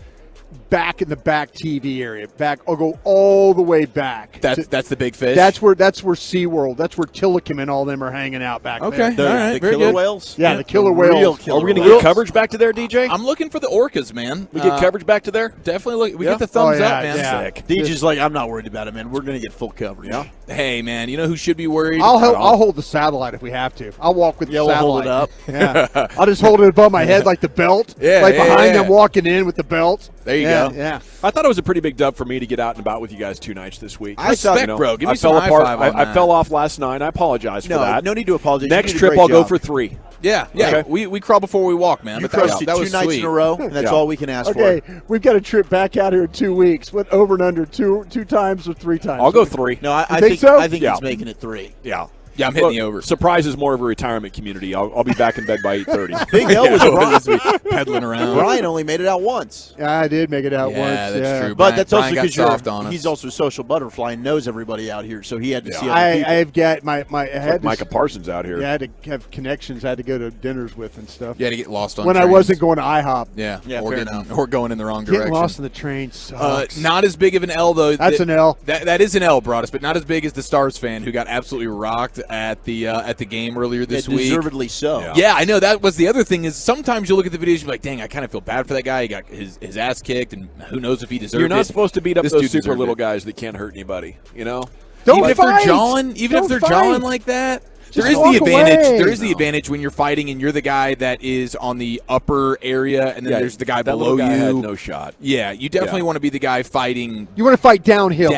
back in the back TV area. I'll go all the way back. That's the big fish. That's where SeaWorld. That's where Tillicum and all them are hanging out back there. The killer whales? Yeah, the killer whales. Are we going to get coverage back to there, DJ? I'm looking for the orcas, man. We get coverage back to there? Definitely. We get the thumbs up, man. Yeah. DJ's like, I'm not worried about it, man. We're going to get full coverage. Yeah. Hey, man, you know who should be worried? I'll hold the satellite if we have to. I'll walk with the satellite. We'll hold it up. Yeah. I'll just hold it above my head like the belt. Behind them walking in with the belt. There you go. Yeah. I thought it was a pretty big dub for me to get out and about with you guys 2 nights this week. Respect, bro. Give me I some fell high apart. five on I that. fell off last night. I apologize for that. No need to apologize. Next You did a trip, great I'll go job. for 3. Yeah. Okay. We crawl before we walk, man. You But crushed that it was 2 nights sweet. in a row, and that's all we can ask Okay, for. we've got a trip back out here in 2 weeks. What over and under two times or 3 times? I'll go 3. No, I think so? I think he's making it 3. Yeah. Yeah, I'm hitting the over. Surprise is more of a retirement community. I'll be back in bed by 8:30. Big L was peddling around. Brian only made it out once. Yeah, I did make it out once. Yeah, that's true. But that's Brian also got because soft on us. he's also a social butterfly and knows everybody out here, so he had to see other I people. have got I had to, Micah Parsons out here. Yeah, I had to have connections. I had to go to dinners with and stuff. You had to get lost on when trains. I wasn't going to IHOP. Yeah, fair enough. or going in the wrong Getting direction. lost in the train sucks. Not as big of an L though. That's an L. That is an L, Broadus, but not as big as the Stars fan who got absolutely rocked at the game earlier this week. Deservedly so. Yeah, I know. That was the other thing is sometimes you look at the videos, you're like, dang, I kind of feel bad for that guy. He got his ass kicked, and who knows if he deserved it. You're not supposed to beat up This those dude super deserved little it. guys that can't hurt anybody. You know. Don't even fight. if they're jawing, Don't if they're fight. jawing like that. Just There is walk the advantage. away. There is the advantage when you're fighting and you're the guy that is on the upper area, and then there's the guy that below little guy you. had no shot. Yeah, you definitely want to be the guy fighting You want to fight downhill.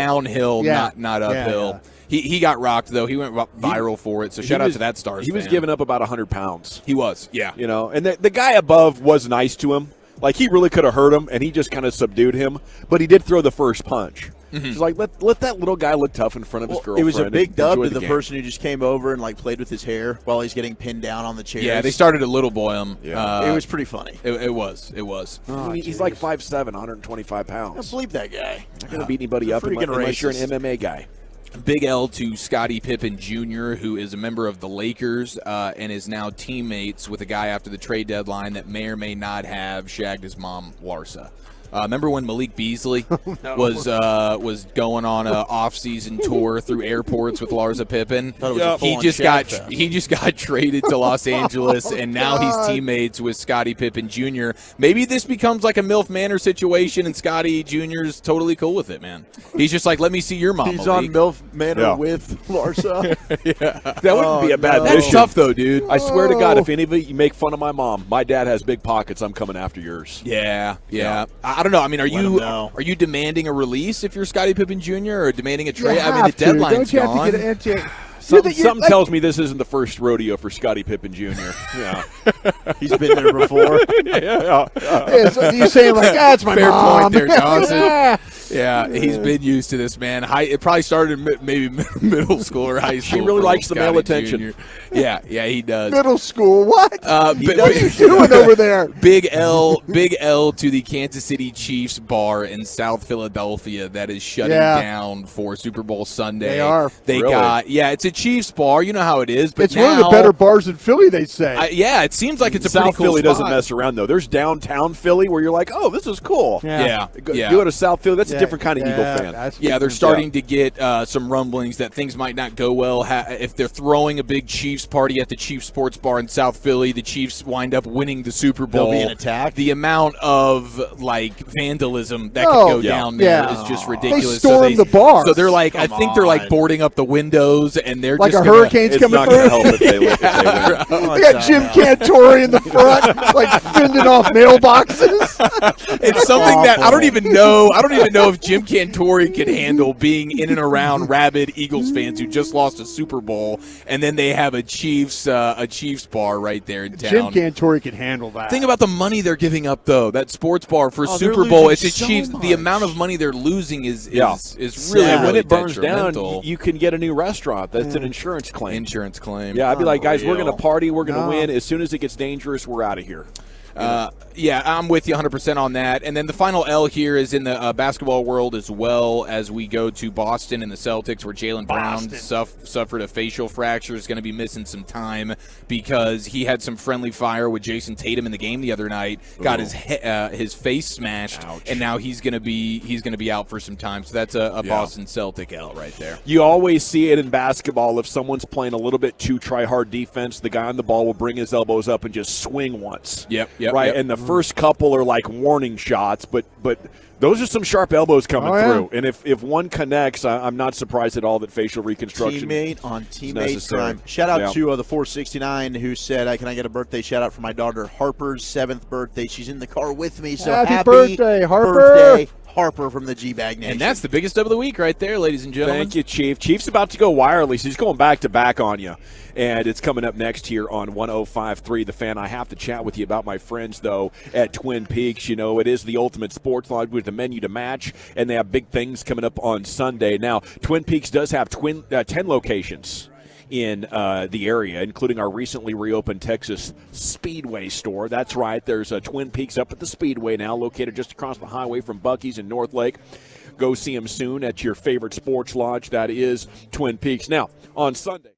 not uphill. He got rocked though. He went viral for it. So shout out to that Stars. He was fan. giving up about 100 pounds. He was. Yeah. You know, and the guy above was nice to him. Like he really could have hurt him, and he just kind of subdued him. But he did throw the first punch. It's like let that little guy look tough in front of his girlfriend. It was a big and dub enjoy to the game. person who just came over and played with his hair while he's getting pinned down on the chairs. Yeah, they started to little boy him. Yeah. It was pretty funny. It was. It was. He's like 5'7", 125 pounds. I don't believe that guy. Not going to beat anybody up unless you're an MMA guy. Big L to Scottie Pippen Jr., who is a member of the Lakers and is now teammates with a guy after the trade deadline that may or may not have shagged his mom, Larsa. Remember when Malik Beasley was going on a off-season tour through airports with Larsa Pippen? He just got traded to Los Angeles, and now he's teammates with Scottie Pippen Jr. Maybe this becomes like a MILF Manor situation, and Scottie Jr. is totally cool with it, man. He's just like, let me see your mom. He's Malik. on MILF Manor with Larsa. That wouldn't be a bad That's mission. tough, though, dude. I swear to God, if any of you make fun of my mom, my dad has big pockets. I'm coming after yours. Yeah. I don't know. I mean, are you demanding a release if you're Scottie Pippen Jr. or demanding a trade? I mean, the deadline's Don't you gone. have to get Something tells me this isn't the first rodeo for Scottie Pippen Jr. Yeah, he's been there before. yeah. So you're saying like, that's my Fair mom. point there, Dawson. Yeah, he's been used to this, man. It probably started maybe middle school or high school. She really for likes the male Scottie attention. Jr. Yeah, he does. Middle school, what? What are you doing over there? Big L to the Kansas City Chiefs bar in South Philadelphia that is shutting down for Super Bowl Sunday. They are. They Really? it's a Chiefs bar. You know how it is. But It's one of the better bars in Philly, they say. It seems like it's a South pretty cool Philly spot. doesn't mess around though. There's downtown Philly where you're like, oh, this is cool. Yeah. Go to South Philly. That's a different kind of Eagle fan. Yeah, they're starting to get some rumblings that things might not go well if they're throwing a big Chiefs party at the Chiefs Sports Bar in South Philly. The Chiefs wind up winning the Super Bowl. There'll be an attack. The amount of vandalism that could go down there is just ridiculous. They stormed the bar. So they're like, I think they're like boarding up the windows, and they're like just a hurricane's It's coming not through. going to help if they win. They got Jim Cantori in the front, like fending off mailboxes. It's something that I don't even know if Jim Cantori could handle being in and around rabid Eagles fans who just lost a Super Bowl, and then they have a Chiefs bar right there in town. Jim Cantori could handle that. Think about the money they're giving up, though. That sports bar for they're Super Bowl, it's losing a so Chiefs. much. The amount of money they're losing is really, And when really it burns down, detrimental. you can get a new restaurant. That's an insurance claim. Insurance claim. Yeah, I'd be like, guys, we're Unreal. going to party. We're going to win. As soon as it gets dangerous, we're out of here. Yeah, I'm with you 100% on that. And then the final L here is in the basketball world as well, as we go to Boston and the Celtics, where Jaylen Brown suffered a facial fracture. Is going to be missing some time because he had some friendly fire with Jason Tatum in the game the other night. Got his face smashed, and now he's going to be out for some time. So that's a Boston Celtic L right there. You always see it in basketball. If someone's playing a little bit too try-hard defense, the guy on the ball will bring his elbows up and just swing once. Yep. Right, and the first couple are like warning shots, but those are some sharp elbows coming through. And if one connects, I'm not surprised at all that facial reconstruction Teammate on teammate crime. Shout out to the 469 who said, can I get a birthday shout out for my daughter Harper's 7th birthday? She's in the car with me, so happy birthday, Harper. Birthday, Harper from the G-Bag Nation. And that's the biggest of the week right there, ladies and gentlemen. Thank you, Chief. Chief's about to go wireless. He's going back-to-back on you. And it's coming up next here on 105.3 The Fan. I have to chat with you about my friends, though, at Twin Peaks. You know, it is the ultimate sports lodge with the menu to match, and they have big things coming up on Sunday. Now, Twin Peaks does have 10 locations in the area, including our recently reopened Texas Speedway store. That's right. There's a Twin Peaks up at the Speedway now, located just across the highway from Buc-ee's in North Lake. Go see them soon at your favorite sports lodge. That is Twin Peaks. Now, on Sunday.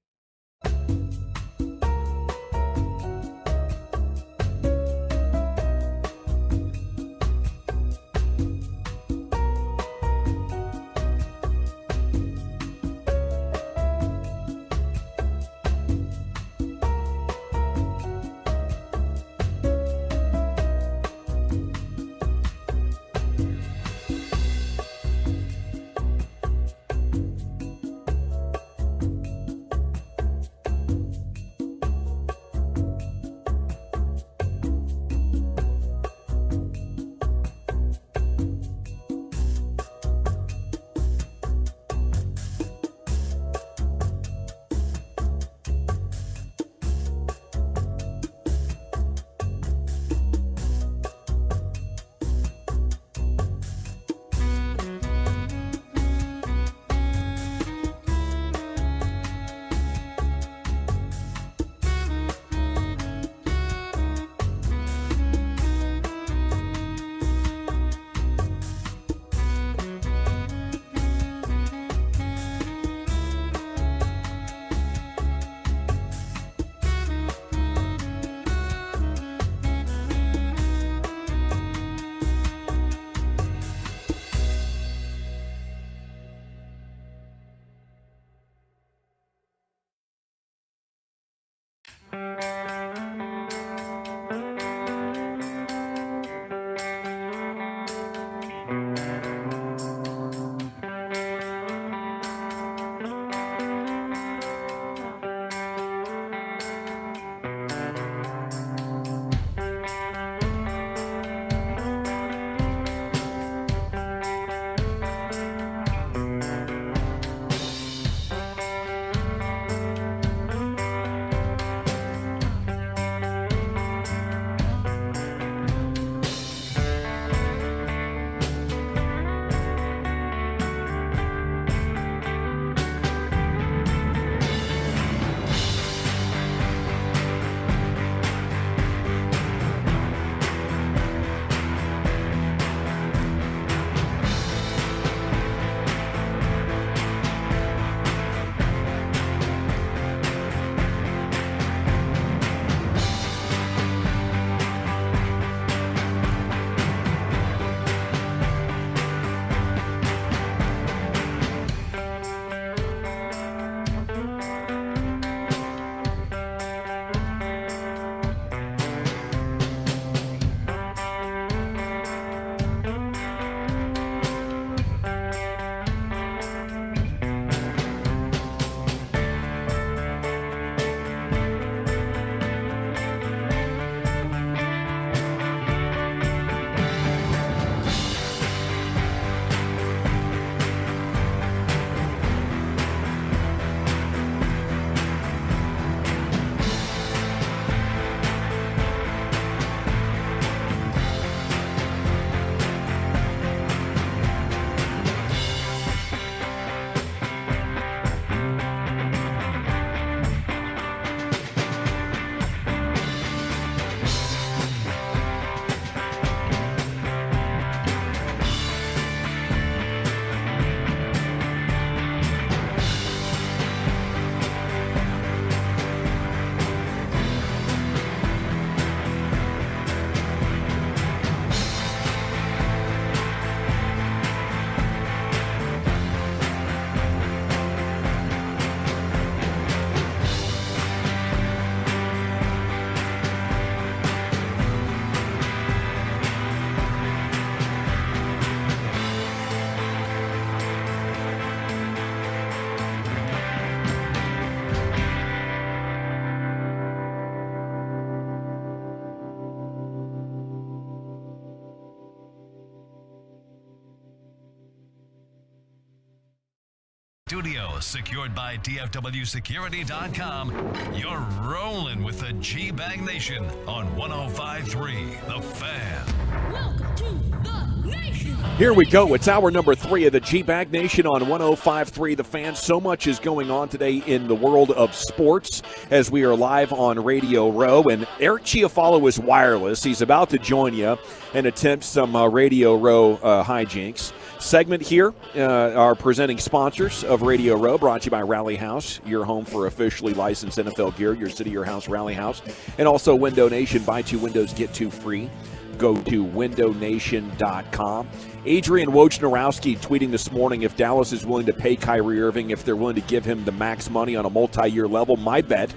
Studios, secured by DFWsecurity.com. You're rolling with the G-Bag Nation on 105.3 The Fan. Welcome to the Nation. Here we go. It's hour number 3 of the G-Bag Nation on 105.3 The Fan. So much is going on today in the world of sports as we are live on Radio Row. And Eric Chiafalo is wireless. He's about to join you and attempt some Radio Row hijinks. Segment here, our presenting sponsors of Radio Row, brought to you by Rally House, your home for officially licensed NFL gear, your city, your house, Rally House, and also Window Nation, buy 2 windows, get 2 free. Go to windownation.com. Adrian Wojnarowski tweeting this morning, if Dallas is willing to pay Kyrie Irving, if they're willing to give him the max money on a multi-year level, my bet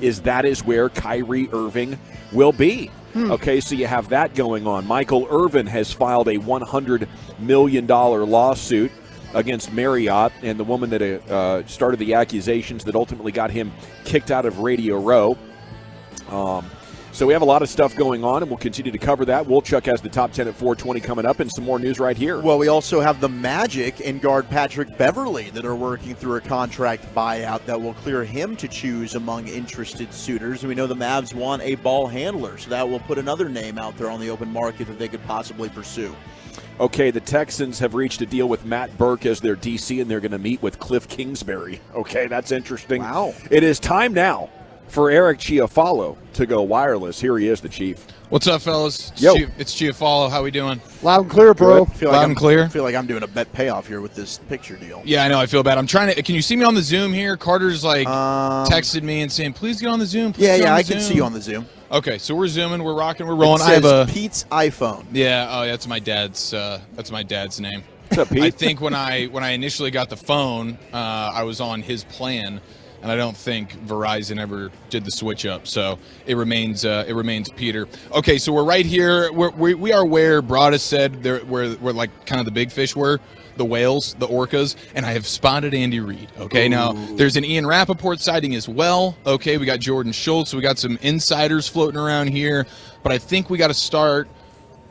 is that is where Kyrie Irving will be. Okay, so you have that going on. Michael Irvin has filed a $100 million lawsuit against Marriott and the woman that started the accusations that ultimately got him kicked out of Radio Row. So we have a lot of stuff going on, and we'll continue to cover that. Wolchuk has the top 10 at 4:20 coming up, and some more news right here. Well, we also have the Magic and guard Patrick Beverley that are working through a contract buyout that will clear him to choose among interested suitors. And we know the Mavs want a ball handler, so that will put another name out there on the open market that they could possibly pursue. Okay, the Texans have reached a deal with Matt Burke as their DC, and they're going to meet with Cliff Kingsbury. Okay, that's interesting. Wow. It is time now for Eric Chiafalo to go wireless. Here he is, the Chief. What's up, fellas? It's Chiafalo. How we doing? Loud and clear, bro. Loud and clear. I feel like I'm doing a bet payoff here with this picture deal. Yeah, I know. I feel bad. I'm trying to. Can you see me on the Zoom here? Carter's texted me and saying, "Please get on the Zoom." I can see you on the Zoom. Okay, so we're zooming, we're rocking, we're rolling. It says Pete's iPhone. Yeah. Oh, that's my dad's. That's my dad's name. What's up, Pete? I think when I initially got the phone, I was on his plan. And I don't think Verizon ever did the switch up, so it remains Peter. Okay, so we're right here. We are where Broadus said where like kind of the big fish were, the whales, the orcas, and I have spotted Andy Reid. Okay, now there's an Ian Rappaport sighting as well. Okay, we got Jordan Schultz. We got some insiders floating around here, but I think we got to start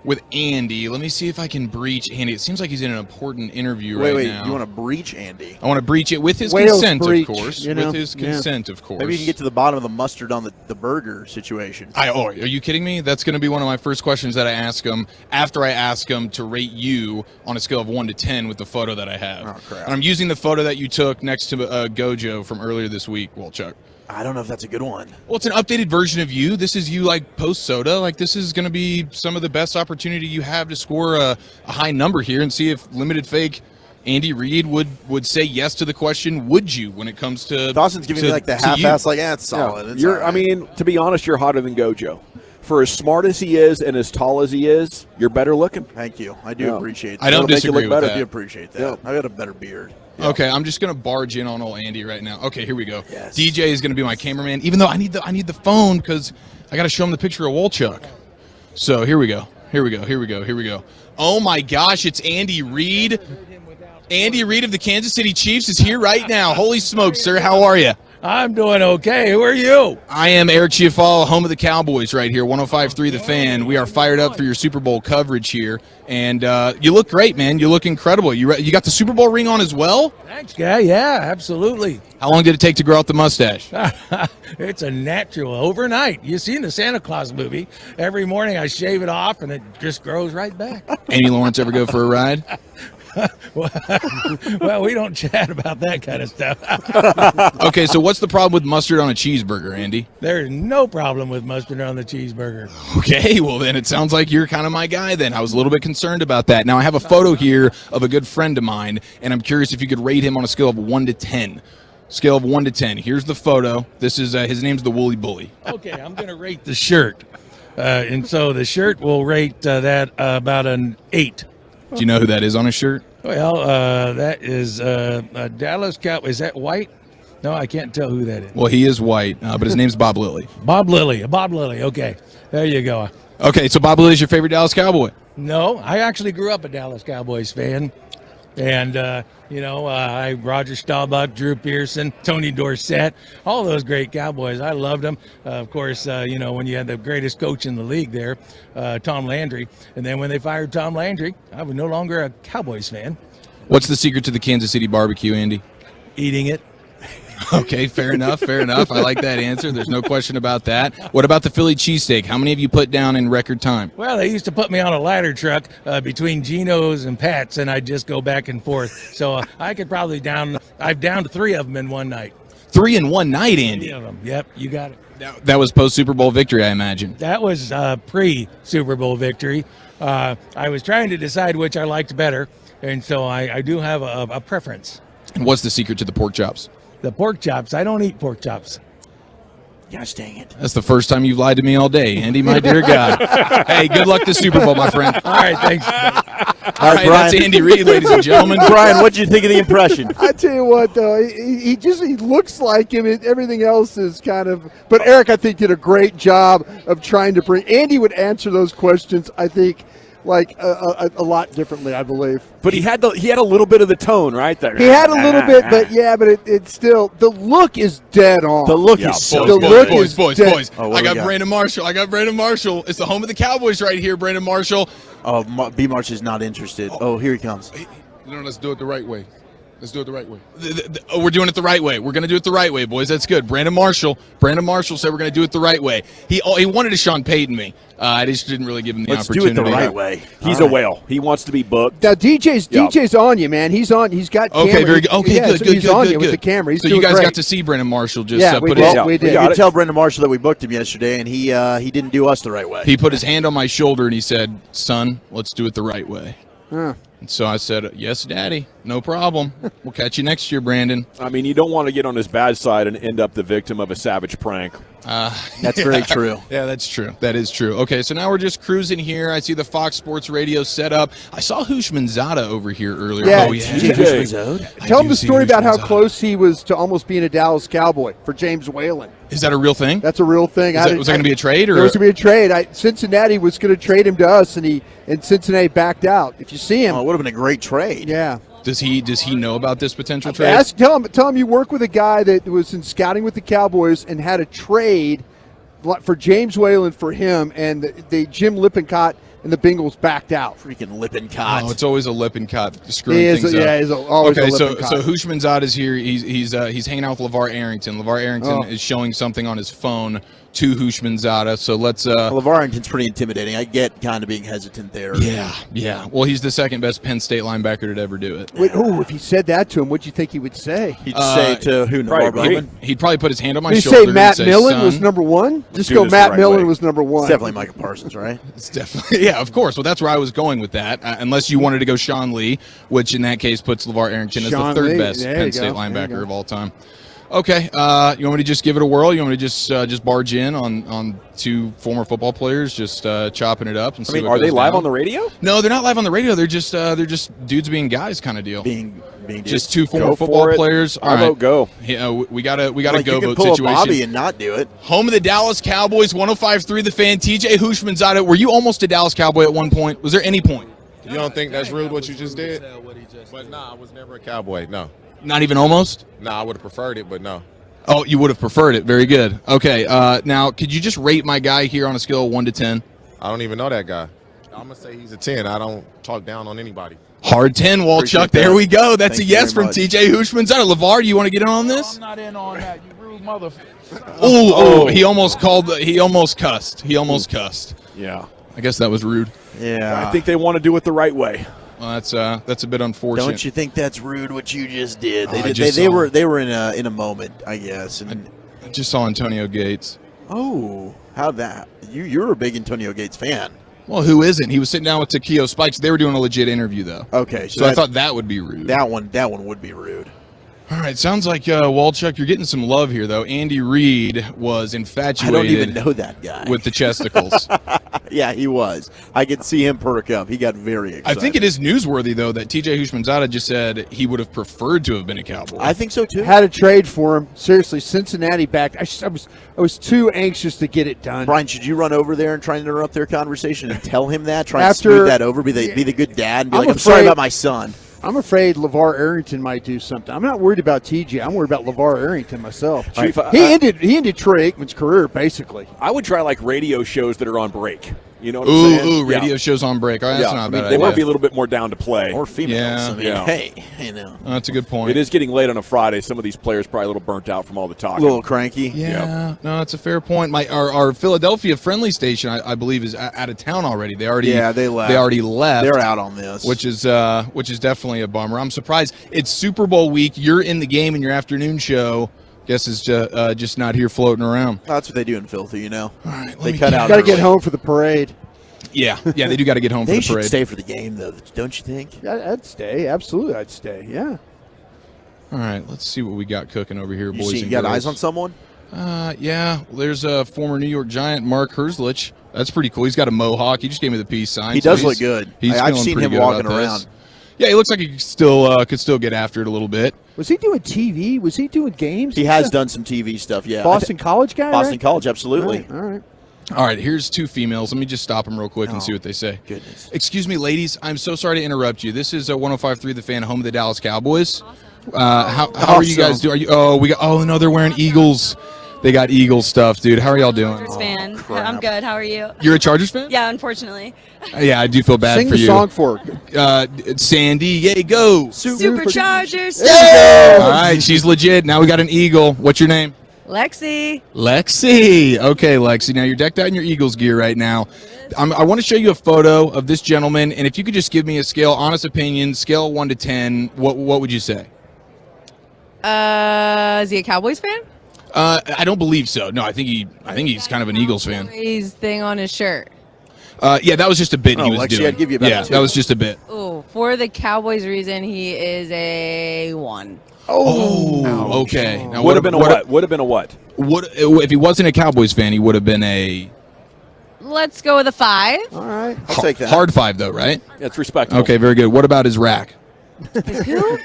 with Andy. Let me see if I can breach Andy. It seems like he's in an important interview right now. You want to breach Andy? I want to breach it with his consent, of course. With his consent, of course. Maybe you can get to the bottom of the mustard on the burger situation. Are you kidding me? That's going to be one of my first questions that I ask him after I ask him to rate you on a scale of 1 to 10 with the photo that I have. Oh, crap. And I'm using the photo that you took next to Gojo from earlier this week, Wolchuk. I don't know if that's a good one. Well, it's an updated version of you. This is you like post-soda. Like, this is going to be some of the best opportunity you have to score a high number here and see if limited fake Andy Reid would say yes to the question, would you, when it comes to Dawson's giving me like the half-ass, like, it's solid. Yeah. I mean, to be honest, you're hotter than Gojo. For as smart as he is and as tall as he is, you're better looking. Thank you. I do appreciate that. I don't disagree with that. I do appreciate that. Yeah. I got a better beard. Yeah. Okay, I'm just gonna barge in on old Andy right now. Okay, here we go. Yes. DJ is gonna be my cameraman, even though I need the phone because I gotta show him the picture of Wolchuk. So here we go. Oh my gosh, it's Andy Reid. Andy Reid of the Kansas City Chiefs is here right now. Holy smokes, sir! How are you? I'm doing okay. Who are you? I am Eric Chiafalo, home of the Cowboys right here, 105.3 The Fan. We are fired up for your Super Bowl coverage here. And you look great, man. You look incredible. You got the Super Bowl ring on as well? Thanks, guy. Yeah, absolutely. How long did it take to grow out the mustache? It's a natural overnight. You seen the Santa Claus movie. Every morning I shave it off, and it just grows right back. Andy Lawrence ever go for a ride? Well, we don't chat about that kind of stuff. Okay, so what's the problem with mustard on a cheeseburger, Andy? There's no problem with mustard on the cheeseburger. Okay, well then it sounds like you're kind of my guy then. I was a little bit concerned about that. Now I have a photo here of a good friend of mine, and I'm curious if you could rate him on a scale of 1 to 10. Scale of 1 to 10. Here's the photo. This is his name's the Woolly Bully. Okay, I'm going to rate the shirt. And so the shirt will rate that about an 8. Do you know who that is on his shirt? Well, that is a Dallas Cowboy. Is that white? No, I can't tell who that is. Well, he is white, but his name's Bob Lilly. Bob Lilly. Okay, there you go. Okay, so Bob Lilly's your favorite Dallas Cowboy? No, I actually grew up a Dallas Cowboys fan. And, Roger Staubach, Drew Pearson, Tony Dorsett, all those great Cowboys. I loved them. Of course, when you had the greatest coach in the league there, Tom Landry. And then when they fired Tom Landry, I was no longer a Cowboys fan. What's the secret to the Kansas City barbecue, Andy? Eating it. Okay, fair enough. Fair enough. I like that answer. There's no question about that. What about the Philly cheesesteak? How many have you put down in record time? Well, they used to put me on a ladder truck between Geno's and Pat's, and I'd just go back and forth. So I could probably I've downed 3 of them in one night. 3 in one night, Andy? 3 of them. Yep, you got it. That was post-Super Bowl victory, I imagine. That was pre-Super Bowl victory. I was trying to decide which I liked better, and so I do have a preference. And what's the secret to the pork chops? The pork chops. I don't eat pork chops. Gosh dang it. That's the first time you've lied to me all day, Andy, my dear God. Hey, good luck this Super Bowl, my friend. All right, thanks. All right, that's Andy Reid, ladies and gentlemen. Brian, what did you think of the impression? I tell you what, though, he looks like him. Everything else is kind of. But Eric, I think, did a great job of trying to bring. Andy would answer those questions, I think, like a lot differently, I believe. But he had a little bit of the tone right there. He had a little bit, but it's still the look is dead on. The look is so boys. Oh, I got Brandon Marshall. It's the home of the Cowboys right here, Brandon Marshall. Oh, B. Marsh is not interested. Oh, here he comes. Let's do it the right way. Let's do it the right way. We're doing it the right way. We're going to do it the right way, boys. That's good. Brandon Marshall said we're going to do it the right way. He wanted to Sean Payton me. I just didn't really give him the opportunity. Let's do it the right way. He's a whale. He wants to be booked. Now DJ's on you, man. He's on. He's got camera. Okay, very good. Okay, yeah, good. He's on you with the camera. He's so doing you guys great. got to see Brandon Marshall just we put did. his. We did. You could tell Brendan Marshall that we booked him yesterday, and he didn't do us the right way. He put his hand on my shoulder and he said, "Son, let's do it the right way." Huh. And so I said, "Yes, Daddy, no problem. We'll catch you next year, Brandon." I mean, you don't want to get on his bad side and end up the victim of a savage prank. That's very true. Yeah, that's true. That is true. Okay, so now we're just cruising here. I see the Fox Sports Radio set up. I saw Hushmanzada over here earlier. Yeah, oh, yeah. Tell him the story about how close he was to almost being a Dallas Cowboy for James Whalen. Is that a real thing? That's a real thing. Was that going to be a trade? Or? It was going to be a trade. Cincinnati was going to trade him to us, and Cincinnati backed out. If you see him, it would have been a great trade. Yeah. Does he know about this potential trade? Tell him you work with a guy that was in scouting with the Cowboys and had a trade for James Whalen for him, and the Jim Lippincott and the Bengals backed out. Freaking Lippincott. Oh, it's always a Lippincott screwing things up. Yeah, he's always okay, a Lippincott. So Hushmanzada is here. He's hanging out with LeVar Arrington. LeVar Arrington is showing something on his phone to Hushmanzada. So let's. LeVar Arrington's pretty intimidating. I get kind of being hesitant there. Yeah. Well, he's the second best Penn State linebacker to ever do it. Wait, if he said that to him, what'd you think he would say? He'd say to who? He'd probably put his hand on my Did shoulder. He'd say Matt and Millen Son, was number one? Just go Matt Millen was number one. It's definitely Micah Parsons, right? It's definitely, yeah, of course. Well, that's where I was going with that. Unless you wanted to go Sean Lee, which in that case puts LeVar Arrington as the third best Penn State linebacker of all time. Okay, you want me to just give it a whirl? You want me to just barge in on two former football players, just chopping it up and see what are they goes live down? on the radio? No, they're not live on the radio. They're just dudes being guys kind of deal. Being just two former football players. All right, go. Yeah, we got a like go you can vote pull situation. A Bobby and not do it. Home of the Dallas Cowboys, 105.3 The Fan. TJ Hushmanzada. Were you almost a Dallas Cowboy at one point? Was there any point? You don't think that's rude what you just did? But I was never a Cowboy. No. Not even almost? I would have preferred it, but no. Oh, you would have preferred it. Very good. Okay. Now, could you just rate my guy here on a scale of 1 to 10? I don't even know that guy. I'm going to say he's a 10. I don't talk down on anybody. Hard 10, Walchuk. There we go. That's a yes from TJ Hushmanzada. LeVar, do you want to get in on this? I'm not in on that, you rude motherfucker. Oh, he almost cussed. He almost cussed. Yeah. I guess that was rude. Yeah. I think they want to do it the right way. Well, that's a bit unfortunate. Don't you think that's rude what you just did? They were in a moment, I guess. And I just saw Antonio Gates. Oh, how'd that? You're a big Antonio Gates fan. Well, who isn't? He was sitting down with Takeo Spikes. They were doing a legit interview, though. Okay, so I thought that would be rude. That one would be rude. All right, sounds like Walchuk, you're getting some love here, though. Andy Reid was infatuated. I don't even know that guy with the chesticles. Yeah, he was. I could see him perk up. He got very excited. I think it is newsworthy, though, that TJ Hushmanzada just said he would have preferred to have been a Cowboy. I think so too. Had a trade for him. Seriously, Cincinnati backed. I was too anxious to get it done. Brian, should you run over there and try and interrupt their conversation and tell him that? Try and smooth that over. Be the good dad and be I'm sorry about my son. I'm afraid LeVar Arrington might do something. I'm not worried about TJ. I'm worried about LeVar Arrington myself. Chief, he ended Troy Aikman's career, basically. I would try like radio shows that are on break. You know what I'm saying? Ooh, radio shows on break. All right, that's not a bad They idea. might be a little bit more down to play. Or females. Yeah. Hey, you know. That's a good point. It is getting late on a Friday. Some of these players probably a little burnt out from all the talking. A little cranky. Yeah, no, that's a fair point. Our Philadelphia friendly station, I believe, is out of town already. They left. They already left. They're out on this, which is definitely a bummer. I'm surprised. It's Super Bowl week. You're in the game in your afternoon show. Guess it's just not here floating around. That's what they do in Filthy, you know. All right, they cut out. Got to get home for the parade. Yeah, they do got to get home for they the parade. should stay for the game, though, don't you think? Yeah, I'd stay. Absolutely, I'd stay. Yeah. All right, let's see what we got cooking over here, boys and You got girls. eyes on someone? Yeah. There's a former New York Giant, Mark Herzlich. That's pretty cool. He's got a mohawk. He just gave me the peace sign. He does look good. I've seen him walking around. Yeah, he looks like he could still get after it a little bit. Was he doing TV? Was he doing games? He has done some TV stuff, yeah. Boston College guy? Boston right? College, absolutely. All right. All right, here's two females. Let me just stop them real quick and see what they say. Goodness. Excuse me, ladies. I'm so sorry to interrupt you. This is 105.3 The Fan, home of the Dallas Cowboys. How are you guys doing? No, they're wearing Eagles. They got Eagles stuff, dude. How are y'all doing? Chargers fan. I'm good. How are you? You're a Chargers fan? Yeah, unfortunately. Yeah, I do feel bad Sing for the you. song for Sandy, yay, go. Superchargers. All right, she's legit. Now we got an Eagle. What's your name? Lexi. Lexi. Okay, Lexi. Now you're decked out in your Eagles gear right now. I want to show you a photo of this gentleman, and if you could just give me a scale, honest opinion, scale 1 to 10, what would you say? Is he a Cowboys fan? I don't believe so. No, I think he's kind of an Eagles fan. His thing on his shirt. Yeah, that was just a bit he was Lexi, doing. I'd give you about a 2. that was just a bit. Ooh, for the Cowboys reason, he is a 1. Oh, okay. Now, Would have been a what? Would have been a what? If he wasn't a Cowboys fan, he would have been a Let's go with a 5. All right. I'll take that. hard 5, though, right? That's respectable. Okay, very good. What about his rack? His who?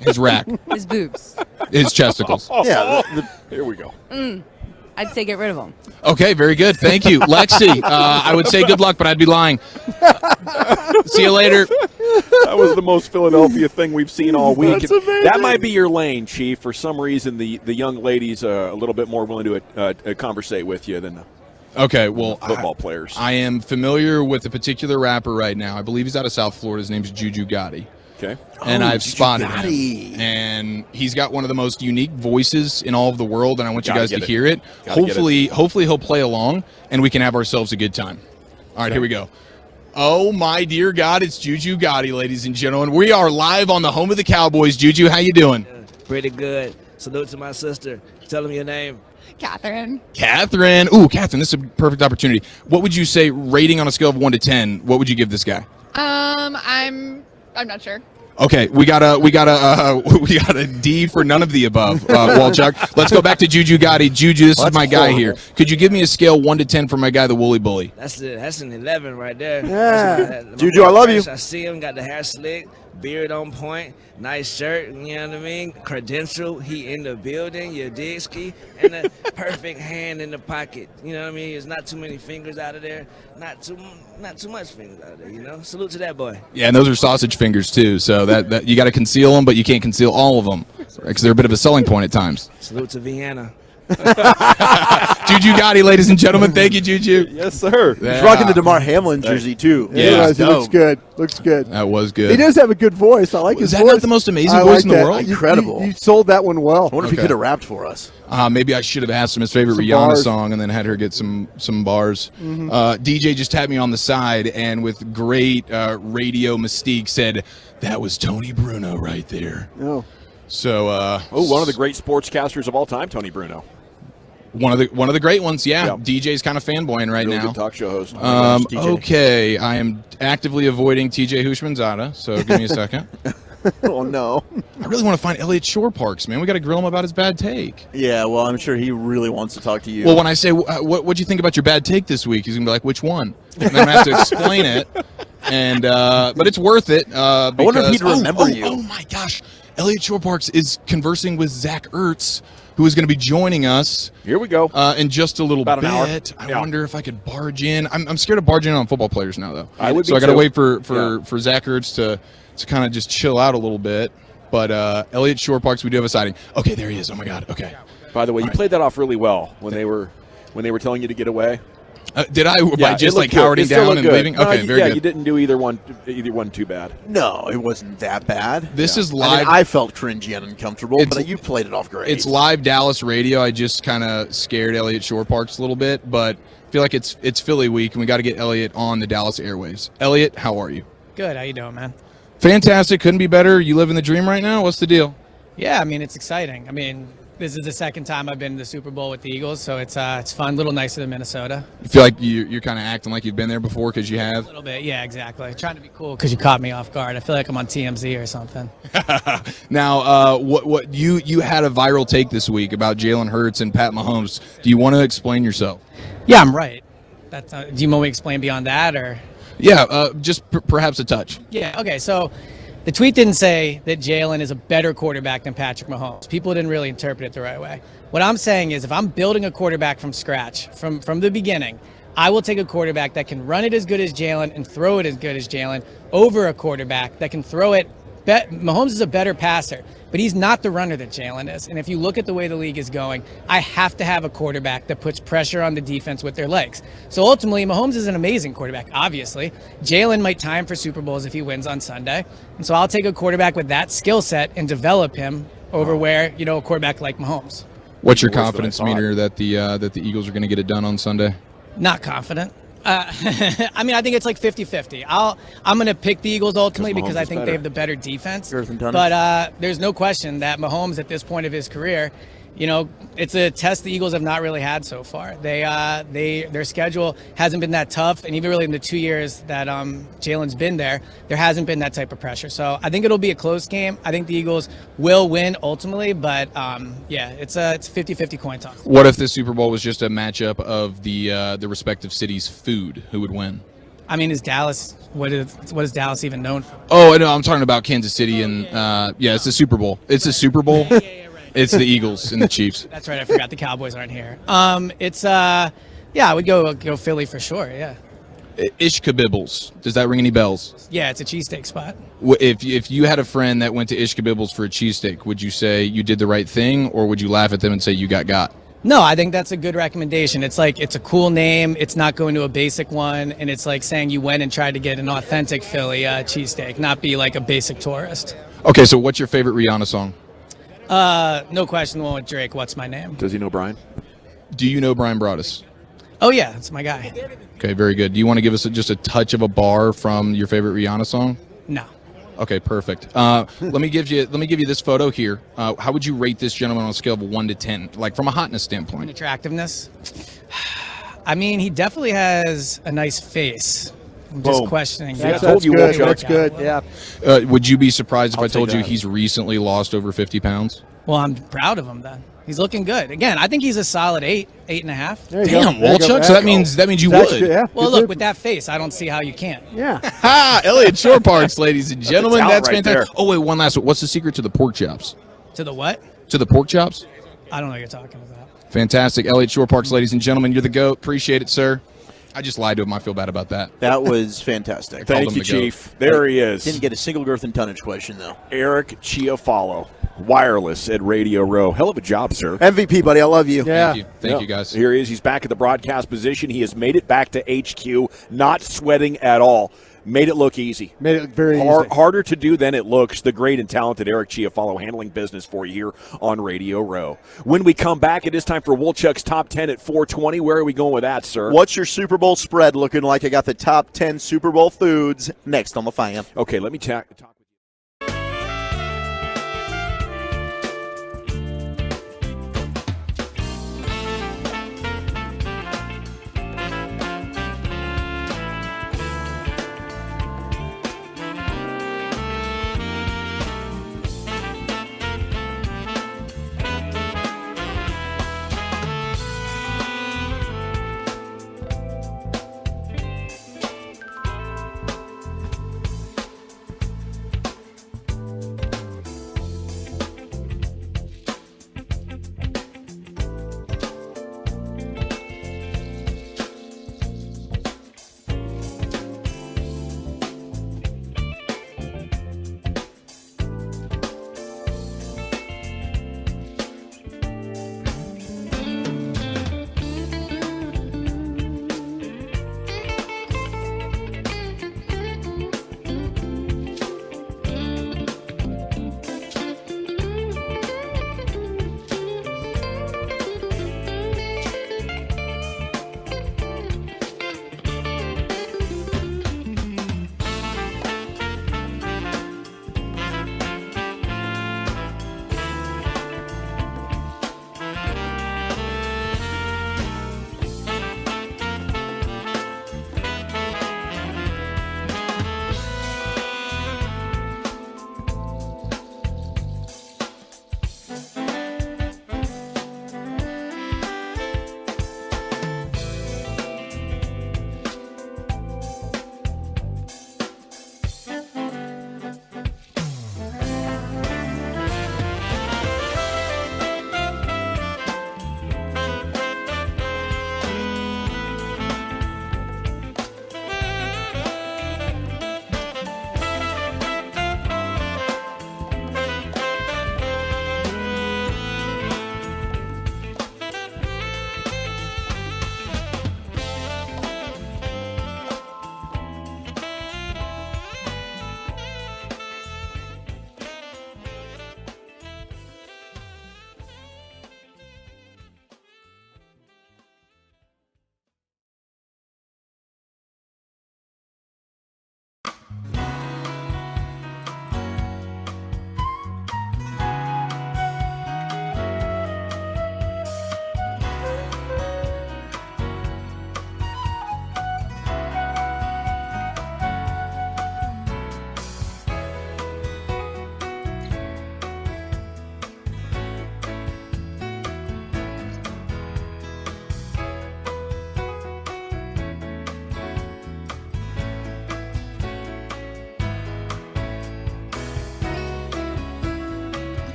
His rack. His boobs. His chesticles. Yeah. Here we go. I'd say get rid of them. Okay, very good. Thank you. Lexi, I would say good luck, but I'd be lying. See you later. That was the most Philadelphia thing we've seen all week. That's amazing. That might be your lane, Chief. For some reason, the young ladies are a little bit more willing to conversate with you than the Okay, well, football players. I am familiar with a particular rapper right now. I believe he's out of South Florida. His name's Juju Gotti. Okay. And I've spotted Gotti. him. And he's got one of the most unique voices in all of the world, and I want you guys to hear it. Gotta Hopefully he'll play along, and we can have ourselves a good time. All right, here we go. Oh, my dear God, it's Juju Gotti, ladies and gentlemen. We are live on the home of the Cowboys. Juju, how you doing? Pretty good. Salute to my sister. Tell him your name. Catherine. Catherine. Ooh, Catherine, this is a perfect opportunity. What would you say, rating on a scale of 1 to 10, what would you give this guy? I'm not sure. Okay, we got a D for none of the above, Walchuk. Let's go back to Juju Gotti. Juju, this is my guy here. Could you give me a scale 1 to 10 for my guy, the Woolly Bully? That's an 11 right there. Yeah. My Juju, I love you. I see him, got the hair slick, beard on point, nice shirt, you know what I mean? Credential, he in the building, your dig ski, and a perfect hand in the pocket. You know what I mean? There's not too many fingers out of there, not too much fingers out of there, you know? Salute to that boy. Yeah, and those are sausage fingers too, so that you got to conceal them, but you can't conceal all of them because they're a bit of a selling point at times. Salute to Vienna. Juju Gotti, ladies and gentlemen. Thank you, Juju. Yes, sir. He's rocking the DeMar Hamlin jersey, too. Yeah, he looks good. Looks good. That was good. He does have a good voice. I like his voice. Is that not the most amazing I voice like in the that. world? Incredible. You sold that one well. I wonder if he could have rapped for us. Maybe I should have asked him his favorite Some Rihanna bars. song and then had her get some bars. DJ just tapped me on the side and with great radio mystique said, that was Tony Bruno right there. Oh. So, one of the great sportscasters of all time, Tony Bruno. One of the great ones, yeah. Yeah. DJ's kind of fanboying right Really now. good talk show host. Okay, I am actively avoiding TJ Hushmanzada, so give me a second. Oh, no. I really want to find Elliot Shore Parks, man. We got to grill him about his bad take. Yeah, well, I'm sure he really wants to talk to you. Well, when I say, what'd you think about your bad take this week? He's going to be like, which one? And then I'm going to have to explain it. And but it's worth it. I wonder if he'd remember you. Oh, my gosh. Elliot Shore Parks is conversing with Zach Ertz, who is going to be joining us. Here we go. In just a little About bit. an hour. I wonder if I could barge in. I'm scared of barging in on football players now, though. I would so be I got to too. wait for Zach Ertz to kind of just chill out a little bit. But Elliot Shore Parks, we do have a sighting. Okay, there he is. Oh my God. Okay. By the way, you played that off really well when they were telling you to get away. Did I by just like cowarding down and leaving? Okay, very good. You didn't do either one too bad. No, it wasn't that bad. This is live. I felt cringy and uncomfortable, but you played it off great. It's live Dallas radio. I just kind of scared Elliott Shore Parks a little bit, but I feel like it's Philly week, and we got to get Elliott on the Dallas airwaves. Elliott, how are you? Good. How you doing, man? Fantastic. Couldn't be better. You living the dream right now? What's the deal? Yeah, I mean, it's exciting. I mean, this is the second time I've been to the Super Bowl with the Eagles, so it's fun. A little nicer than Minnesota. You feel like you're kind of acting like you've been there before because you have? A little bit, yeah, exactly. Trying to be cool because you caught me off guard. I feel like I'm on TMZ or something. Now, what you had a viral take this week about Jalen Hurts and Pat Mahomes. Do you want to explain yourself? Yeah, I'm right. That's. Do you want me to explain beyond that, or? Yeah, just perhaps a touch. Yeah. Okay. So. The tweet didn't say that Jalen is a better quarterback than Patrick Mahomes. People didn't really interpret it the right way. What I'm saying is if I'm building a quarterback from scratch, from the beginning, I will take a quarterback that can run it as good as Jalen and throw it as good as Jalen over a quarterback that can throw it. Mahomes is a better passer, but he's not the runner that Jalen is. And if you look at the way the league is going, I have to have a quarterback that puts pressure on the defense with their legs. So ultimately, Mahomes is an amazing quarterback, obviously. Jalen might tie him for Super Bowls if he wins on Sunday. And so I'll take a quarterback with that skill set and develop him over where, a quarterback like Mahomes. What's your confidence meter that the Eagles are going to get it done on Sunday? Not confident. I mean, I think it's like 50-50. I'm going to pick the Eagles ultimately because I think they have the better defense. But there's no question that Mahomes at this point of his career, it's a test the Eagles have not really had so far. Their schedule hasn't been that tough, and even really in the 2 years that Jalen's been there hasn't been that type of pressure. So I think it'll be a close game. I think the Eagles will win ultimately, but it's 50-50 coin toss. What if the Super Bowl was just a matchup of the respective cities' food? Who would win? I mean, is Dallas what is Dallas even known for? Oh, no, I'm talking about Kansas City and it's the Super Bowl. It's a Super Bowl. It's the Eagles and the Chiefs. That's right. I forgot the Cowboys aren't here. I would go Philly for sure. Yeah. Ishkabibbles. Does that ring any bells? Yeah, it's a cheesesteak spot. If you had a friend that went to Ishkabibbles for a cheesesteak, would you say you did the right thing, or would you laugh at them and say you got? No, I think that's a good recommendation. It's like it's a cool name. It's not going to a basic one, and it's like saying you went and tried to get an authentic Philly cheesesteak, not be like a basic tourist. Okay, so what's your favorite Rihanna song? No question, the one with Drake. What's my name? Does he know Brian? Do you know Brian Broaddus? Oh yeah, that's my guy. Okay, very good. Do you want to give us just a touch of a bar from your favorite Rihanna song? No. Okay, perfect. Let me give you this photo here. How would you rate this gentleman on a scale of 1 to 10, like from a hotness standpoint? Attractiveness. I mean, he definitely has a nice face. I'm just questioning. That's good. That's good. Yeah. Would you be surprised if I told you he's recently lost over 50 pounds? Well, I'm proud of him then. He's looking good. Again, I think he's a solid 8.5. Damn, Walchuk. So that means you would. Yeah. Well, look, with that face, I don't see how you can't. Yeah. Ha! Elliott Shore Parks, ladies and gentlemen. That's right fantastic. Oh, wait, one last one. What's the secret to the pork chops? To the what? To the pork chops? I don't know what you're talking about. Fantastic. Elliott Shore Parks, ladies and gentlemen. You're the GOAT. Appreciate it, sir. I just lied to him. I feel bad about that. That was fantastic. Thank you, Chief. There he is. Didn't get a single girth and tonnage question, though. Eric Chiafalo, wireless at Radio Row. Hell of a job, sir. MVP, buddy. I love you. Yeah. Thank you, guys. Here he is. He's back at the broadcast position. He has made it back to HQ, not sweating at all. Made it look easy. Made it very easy. Harder to do than it looks. The great and talented Eric Chiafalo handling business for you here on Radio Row. When we come back, it is time for Wolchuk's Top 10 at 420. Where are we going with that, sir? What's your Super Bowl spread looking like? I got the top 10 Super Bowl foods next on The Fan. Okay, let me talk.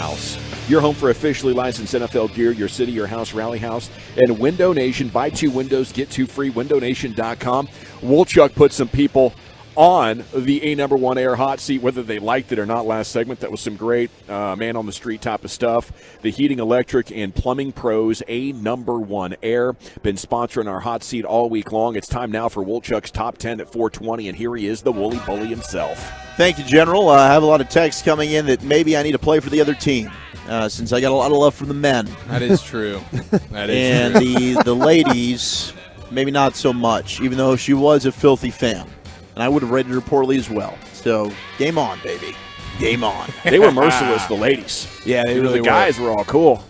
House. Your home for officially licensed NFL gear, your city, your house, rally house, and Window Nation. Buy 2 windows, get 2 free. WindowNation.com. Woolchuck put some people on the A1 Air hot seat, whether they liked it or not last segment. That was some great man on the street type of stuff. The heating, electric, and plumbing pros, A1 Air, been sponsoring our hot seat all week long. It's time now for Woolchuck's Top 10 at 420, and here he is, the Woolly Bully himself. Thank you, General. I have a lot of texts coming in that maybe I need to play for the other team. Since I got a lot of love from the men. That is true. That is and true. the ladies, maybe not so much, even though she was a filthy fan. And I would have rated her poorly as well. So, game on, baby. Game on. They were merciless, the ladies. Yeah, they really The guys were all cool.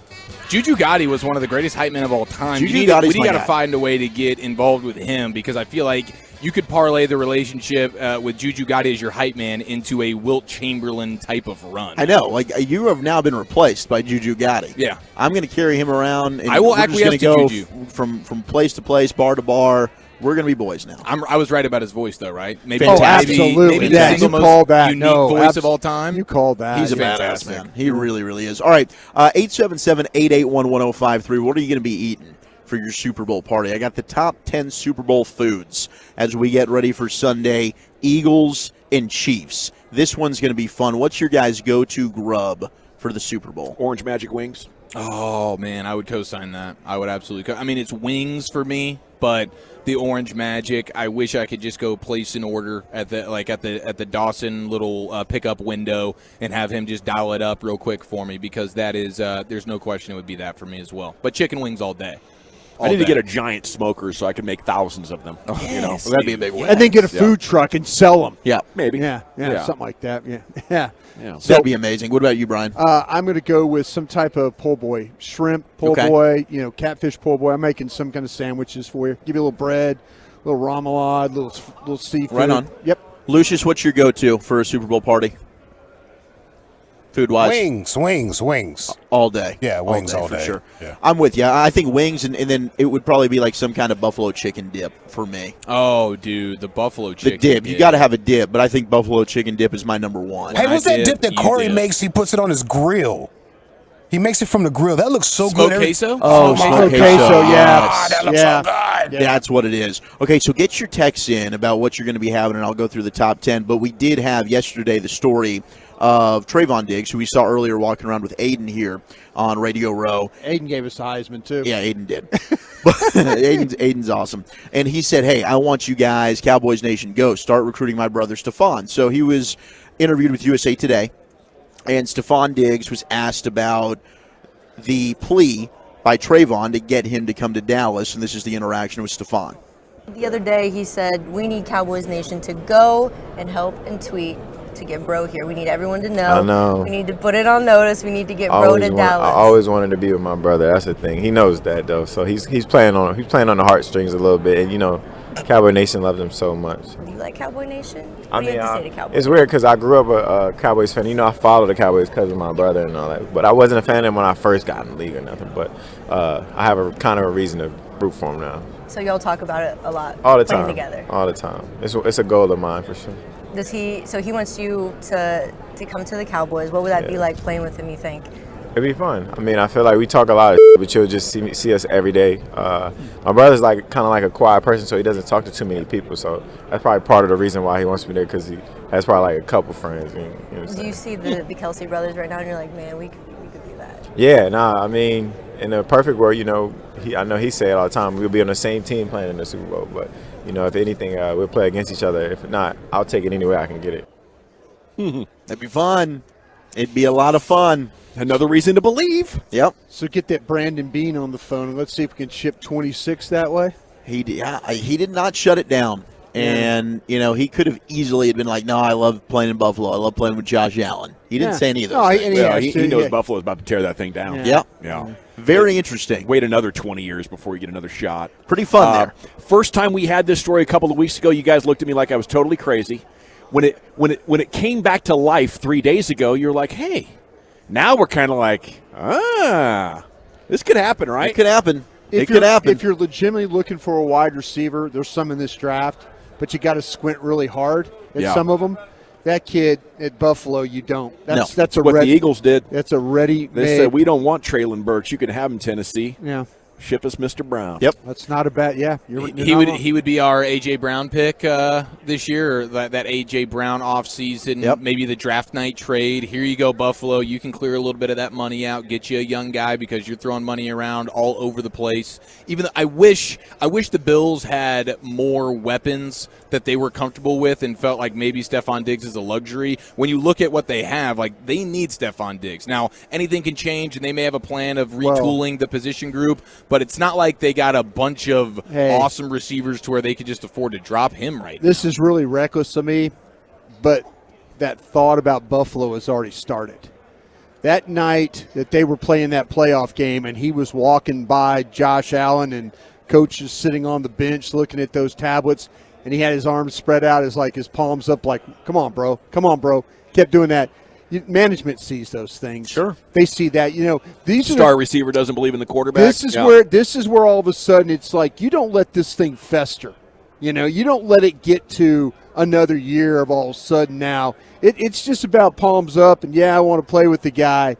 Juju Gotti was one of the greatest hype men of all time. Juju Gotti's we my got to guy. find a way to get involved with him because I feel like you could parlay the relationship with Juju Gotti as your hype man into a Wilt Chamberlain type of run. I know. Like, you have now been replaced by Juju Gotti. Yeah. I'm going to carry him around. And I will we're just acquiesce gonna to go Juju. From place to place, bar to bar. We're going to be boys now. I was right about his voice, though, right? Maybe absolutely. Maybe Yeah, the you single called most that. unique No, voice of all time. You called that. He's a Fantastic. badass, man. He really, really is. All right, 877-881-1053. What are you going to be eating for your Super Bowl party? I got the top 10 Super Bowl foods as we get ready for Sunday. Eagles and Chiefs. This one's going to be fun. What's your guys' go-to grub for the Super Bowl? Orange Magic Wings. Oh, man, I would co-sign that. I would absolutely I mean, it's wings for me, but the Orange Magic, I wish I could just go place an order at the Dawson little pickup window and have him just dial it up real quick for me because that is there's no question it would be that for me as well. But chicken wings all day. I need to get a giant smoker so I can make thousands of them. Yes. That'd be a big win. And then get a food truck and sell them. Yeah. Maybe. Yeah, something like that. Yeah. That'd be amazing. What about you, Brian? I'm going to go with some type of po' boy, shrimp po' boy, catfish po' boy. I'm making some kind of sandwiches for you. Give you a little bread, a little remoulade, little seafood. Right on. Yep. Lucius, what's your go-to for a Super Bowl party? Food-wise? Wings. All day. Yeah, wings all for day. sure. Yeah. I'm with you. I think wings, and then it would probably be like some kind of buffalo chicken dip for me. Oh, dude, the buffalo chicken The dip. You got to have a dip, but I think buffalo chicken dip is my number one. Hey, what's that dip that Corey makes? He puts it on his grill. He makes it from the grill. That looks so Smoked good. queso? Oh, smoked queso, yeah. Ah, that looks so good. That's what it is. Okay, so get your texts in about what you're going to be having, and I'll go through the top 10. But we did have yesterday the story of Trayvon Diggs, who we saw earlier walking around with Aiden here on Radio Row. Aiden gave us the Heisman, too. Yeah, Aiden did. Aiden's awesome. And he said, hey, I want you guys, Cowboys Nation, go start recruiting my brother Stephon. So he was interviewed with USA Today, and Stephon Diggs was asked about the plea by Trayvon to get him to come to Dallas, and this is the interaction with Stephon. The other day he said, we need Cowboys Nation to go and help and tweet to get bro here. We need everyone to know. I know. We need to put it on notice. We need to get bro to Dallas. I always wanted to be with my brother. That's the thing. He knows that though. So he's playing on the heartstrings a little bit, and Cowboy Nation loves him so much. Do you like Cowboy Nation? I What do mean, you have to say to Cowboys? it's weird because I grew up a Cowboys fan. I followed the Cowboys because of my brother and all that. But I wasn't a fan of them when I first got in the league or nothing. But I have a kind of a reason to root for them now. So y'all talk about it a lot. All the playing time. together. All the time. It's a goal of mine for sure. Does he? So he wants you to come to the Cowboys. What would that be like playing with him? You think? It'd be fun. I mean, I feel like we talk a lot of but you'll just see us every day. My brother's kind of like a quiet person, so he doesn't talk to too many people. So that's probably part of the reason why he wants me there, because he has probably like a couple friends. You know what I'm Do saying? you see the Kelsey brothers right now, and you're like, man, we could do that. Yeah, I mean, in a perfect world, I know he say it all the time, we'll be on the same team playing in the Super Bowl. But, if anything, we'll play against each other. If not, I'll take it any way I can get it. That'd be fun. It'd be a lot of fun. Another reason to believe. Yep. So get that Brandon Bean on the phone, and let's see if we can ship 26 that way. He did not shut it down. And, he could have easily been like, no, I love playing in Buffalo. I love playing with Josh Allen. He didn't say any of those things. He knows Buffalo's about to tear that thing down. Yep. Yeah. Very interesting. Wait another 20 years before you get another shot. Pretty fun there. First time we had this story a couple of weeks ago, you guys looked at me like I was totally crazy. When it came back to life 3 days ago, you're like, hey, now we're kind of like, this could happen, right? It could happen. If you're legitimately looking for a wide receiver, there's some in this draft, but you got to squint really hard at some of them. That kid at Buffalo, you don't. That's what the Eagles did. That's a ready. They said, we don't want Traylon Burks. You can have him, Tennessee. Yeah. Ship us Mr. Brown. Yep. That's not a bad. Yeah. He would be our A.J. Brown pick this year, or that A.J. Brown offseason, maybe the draft night trade. Here you go, Buffalo. You can clear a little bit of that money out, get you a young guy because you're throwing money around all over the place. Even though I wish the Bills had more weapons that they were comfortable with and felt like maybe Stephon Diggs is a luxury. When you look at what they have, like they need Stephon Diggs. Now, anything can change, and they may have a plan of retooling the position group, but it's not like they got a bunch of awesome receivers to where they could just afford to drop him right now. This is really reckless of me, but that thought about Buffalo has already started. That night that they were playing that playoff game and he was walking by Josh Allen and coach is sitting on the bench looking at those tablets, and he had his arms spread out, his palms up like, come on, bro. Kept doing that. Management sees those things. Sure. They see that. These star receiver doesn't believe in the quarterback. This is where all of a sudden it's like you don't let this thing fester. You don't let it get to another year of all of a sudden now. It's just about palms up and, I want to play with the guy.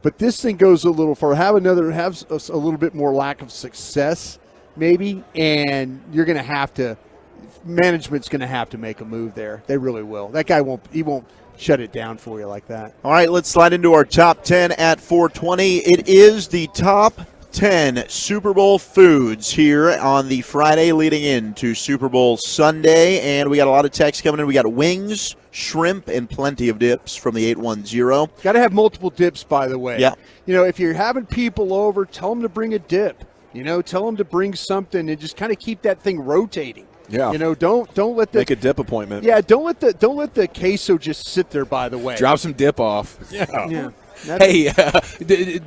But this thing goes a little far. Have a little bit more lack of success maybe, and you're going to have to – management's going to have to make a move there. They really will. That guy won't shut it down for you like that. All right, let's slide into our top 10 at 420. It is the top 10 Super Bowl foods here on the Friday leading into Super Bowl Sunday, and we got a lot of texts coming in. We got wings, shrimp, and plenty of dips from the 810. Got to have multiple dips, by the way. Yeah. If you're having people over, tell them to bring a dip. Tell them to bring something and just kind of keep that thing rotating. Yeah. Don't let the make a dip appointment. Yeah, don't let the queso just sit there, by the way. Drop some dip off. Yeah. Hey,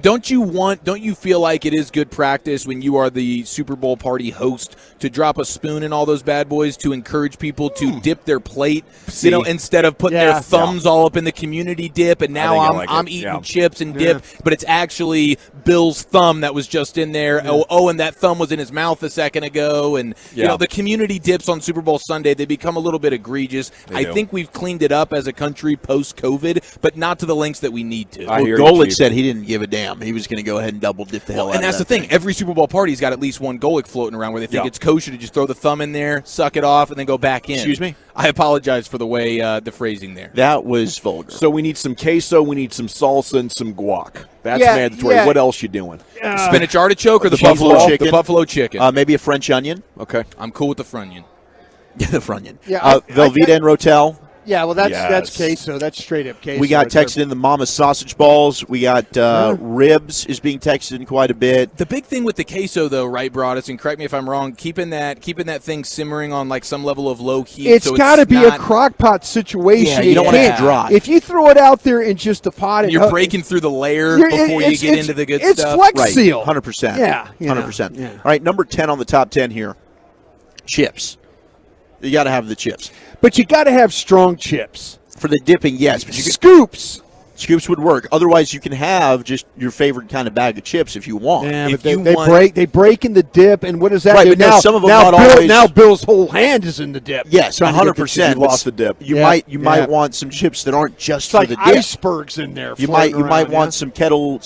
don't you feel like it is good practice when you are the Super Bowl party host to drop a spoon in all those bad boys to encourage people to dip their plate, instead of putting their thumbs all up in the community dip, and now I'm eating chips and dip, but it's actually Bill's thumb that was just in there. Yeah. And that thumb was in his mouth a second ago, and the community dips on Super Bowl Sunday, they become a little bit egregious. I think we've cleaned it up as a country post-COVID, but not to the lengths that we need to. Golick said he didn't give a damn. He was going to go ahead and double dip the hell out of it. And that's the thing. Every Super Bowl party's got at least one Golick floating around where they think it's kosher to just throw the thumb in there, suck it off, and then go back in. Excuse me? I apologize for the way the phrasing there. That was vulgar. So we need some queso, we need some salsa, and some guac. That's mandatory. Yeah. What else you doing? Spinach artichoke or the buffalo chicken? The buffalo chicken. Maybe a French onion. Okay. I'm cool with the Frunion. Yeah, the Frunion. Yeah, Velveeta and Rotel. Yeah, well, that's queso. That's straight up queso. We got texted in the Mama sausage balls. We got ribs is being texted in quite a bit. The big thing with the queso, though, right, Broadus, and correct me if I'm wrong, keeping that thing simmering on like some level of low heat. It's got to be a crock pot situation. Yeah, you don't want it dry. If you throw it out there in just a pot, you're breaking through the layer before you get into the good stuff. It's Flex Seal. 100%. Yeah, 100%. Yeah. All right, number 10 on the top 10 here. Chips. You got to have the chips. But you got to have strong chips. For the dipping, yes. But Scoops. Scoops would work. Otherwise, you can have just your favorite kind of bag of chips if you want. Yeah, but they break in the dip, and what does that do? But now, some of them now not always. Now Bill's whole hand is in the dip. Yes, 100%. You lost the dip. You might want some chips that aren't just it's for like the dip. Icebergs in there. You might want some kettle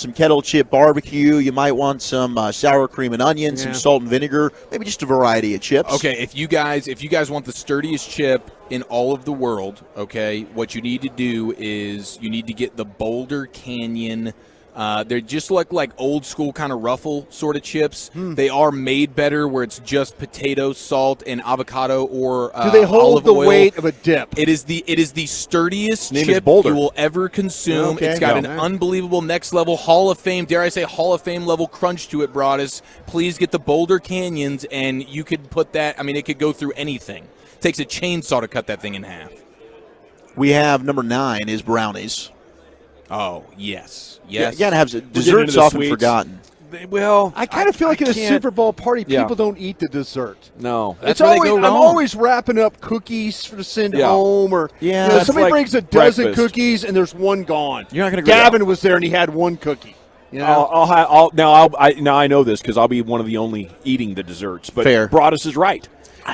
chip barbecue. You might want some sour cream and onion, some salt and vinegar, maybe just a variety of chips. Okay, if you guys want the sturdiest chip in all of the world, okay, what you need to do is you need to get the Boulder Canyon. They just look like old school kind of ruffle sort of chips. They are made better where it's just potato, salt, and avocado or do they hold olive the oil. weight of a dip? It is the sturdiest chip Boulder. you will ever consume. Okay. It's got an unbelievable next level Hall of Fame, dare I say Hall of Fame level crunch to it, Broadus. Please get the Boulder Canyons, and you could put that, it could go through anything. It takes a chainsaw to cut that thing in half. We have number 9 is brownies. Oh, yes. You got to have desserts often forgotten. Well, I kind of feel like at a Super Bowl party, people don't eat the dessert. No. That's where they go wrong. I'm always wrapping up cookies to send home, or somebody brings a dozen cookies and there's one gone. You're not going to. Gavin was there and he had one cookie. Now I know this because I'll be one of the only eating the desserts. But Fair. Broadus is right.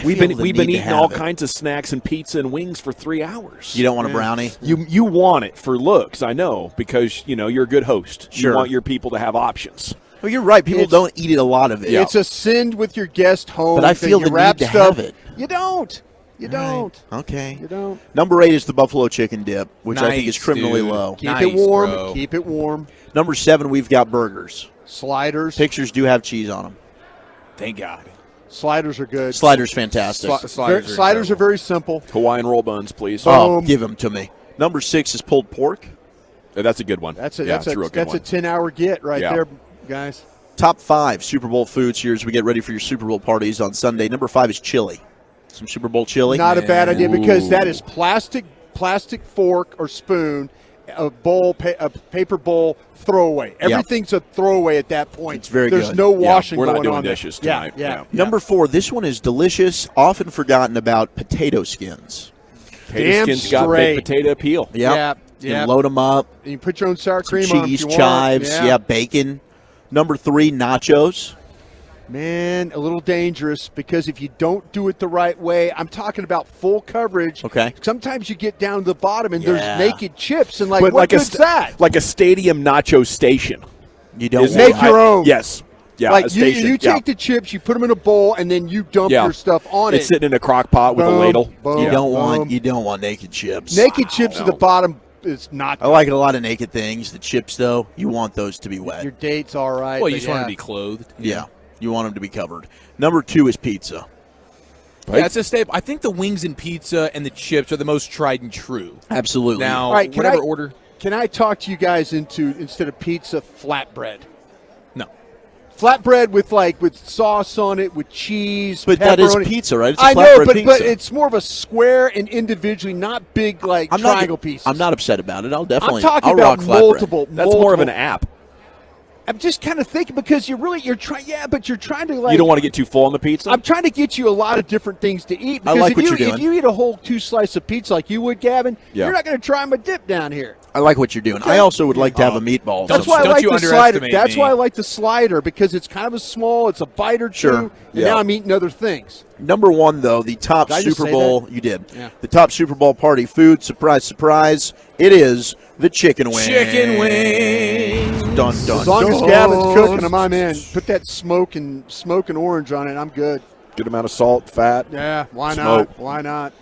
We've been eating all kinds of snacks and pizza and wings for 3 hours. You don't want a brownie? You want it for looks, I know, because you're a good host. Sure. You want your people to have options. Well, you're right. People don't eat a lot of it. It's a sin with your guest home. But I feel you the wrap need to stuff. have it. You don't. You don't. Okay. You don't. Number 8 is the buffalo chicken dip, which I think is Nice, criminally dude. low. Keep it warm. Keep it warm. Number 7, we've got burgers. Sliders. Pictures do have cheese on them. Thank God. Sliders are good. Sliders fantastic. Sliders are very simple. Hawaiian roll buns, please. Oh, give them to me. Number 6 is pulled pork. That's a good one. That's a that's a 10-hour get right there, guys. Top 5 Super Bowl foods here as we get ready for your Super Bowl parties on Sunday. Number 5 is chili. Some Super Bowl chili. Not a bad idea because that is plastic fork or spoon, a paper bowl throwaway. Everything's a throwaway at that point. It's very There's good. no washing We're not going doing on there. dishes tonight. Yeah. Number 4, this one is delicious, often forgotten about, potato skins. Potato skins got big potato appeal. Yep. You can load them up. And you put your own sour Some cream on 'em cheese, if you chives, want. bacon. Number 3, nachos. Man, a little dangerous because if you don't do it the right way, I'm talking about full coverage. Okay. Sometimes you get down to the bottom and Yeah. there's naked chips and But what like good's that? Like a stadium nacho station. You don't Make your own. Yes. Yeah, like a station. you take the chips, you put them in a bowl, and then you dump your stuff on It's it. sitting in a crock pot with a ladle. Boom, You don't boom. want naked chips. Naked chips at the bottom is not. I like a lot of naked things. The chips, though, you want those to be wet. Your date's all right. Well, you but just want yeah. to be clothed. Yeah, you want them to be covered. Number 2 is pizza. Yeah, it's a staple. I think the wings and pizza and the chips are the most tried and true. Absolutely. Now, All right, whatever order. Can I talk to you guys into instead of pizza, flatbread? No. Flatbread with sauce on it, with cheese. But that is pepperoni. pizza, right? It's a I know, flatbread but pizza. it's more of a square and individually, not big triangle pieces. I'm not upset about it. I'll definitely. I'm talking I'll about rock flatbread. multiple. That's more of an app. I'm just kind of thinking because you're trying. Yeah, but you're trying to You don't want to get too full on the pizza? I'm trying to get you a lot of different things to eat. I Because like if what you, you're doing. If you eat a whole 2 slices of pizza like you would, Gavin, Yeah. you're not going to try my dip down here. I like what you're doing. I also would like to have a meatball. That's why I like the slider. That's why I like the slider because it's kind of a small. It's a bite or two. Sure. And Yeah. now I'm eating other things. Number 1, though, the top Did I just Super say Bowl. that? You did. Yeah. The top Super Bowl party food. Surprise, surprise! It is the chicken wings. Chicken wings. Dun dun. As long as dun. Gavin's cooking them, I'm in. Put that smoke and orange on it. I'm good. Good amount of salt, fat. Yeah. Why smoke. not? Why not?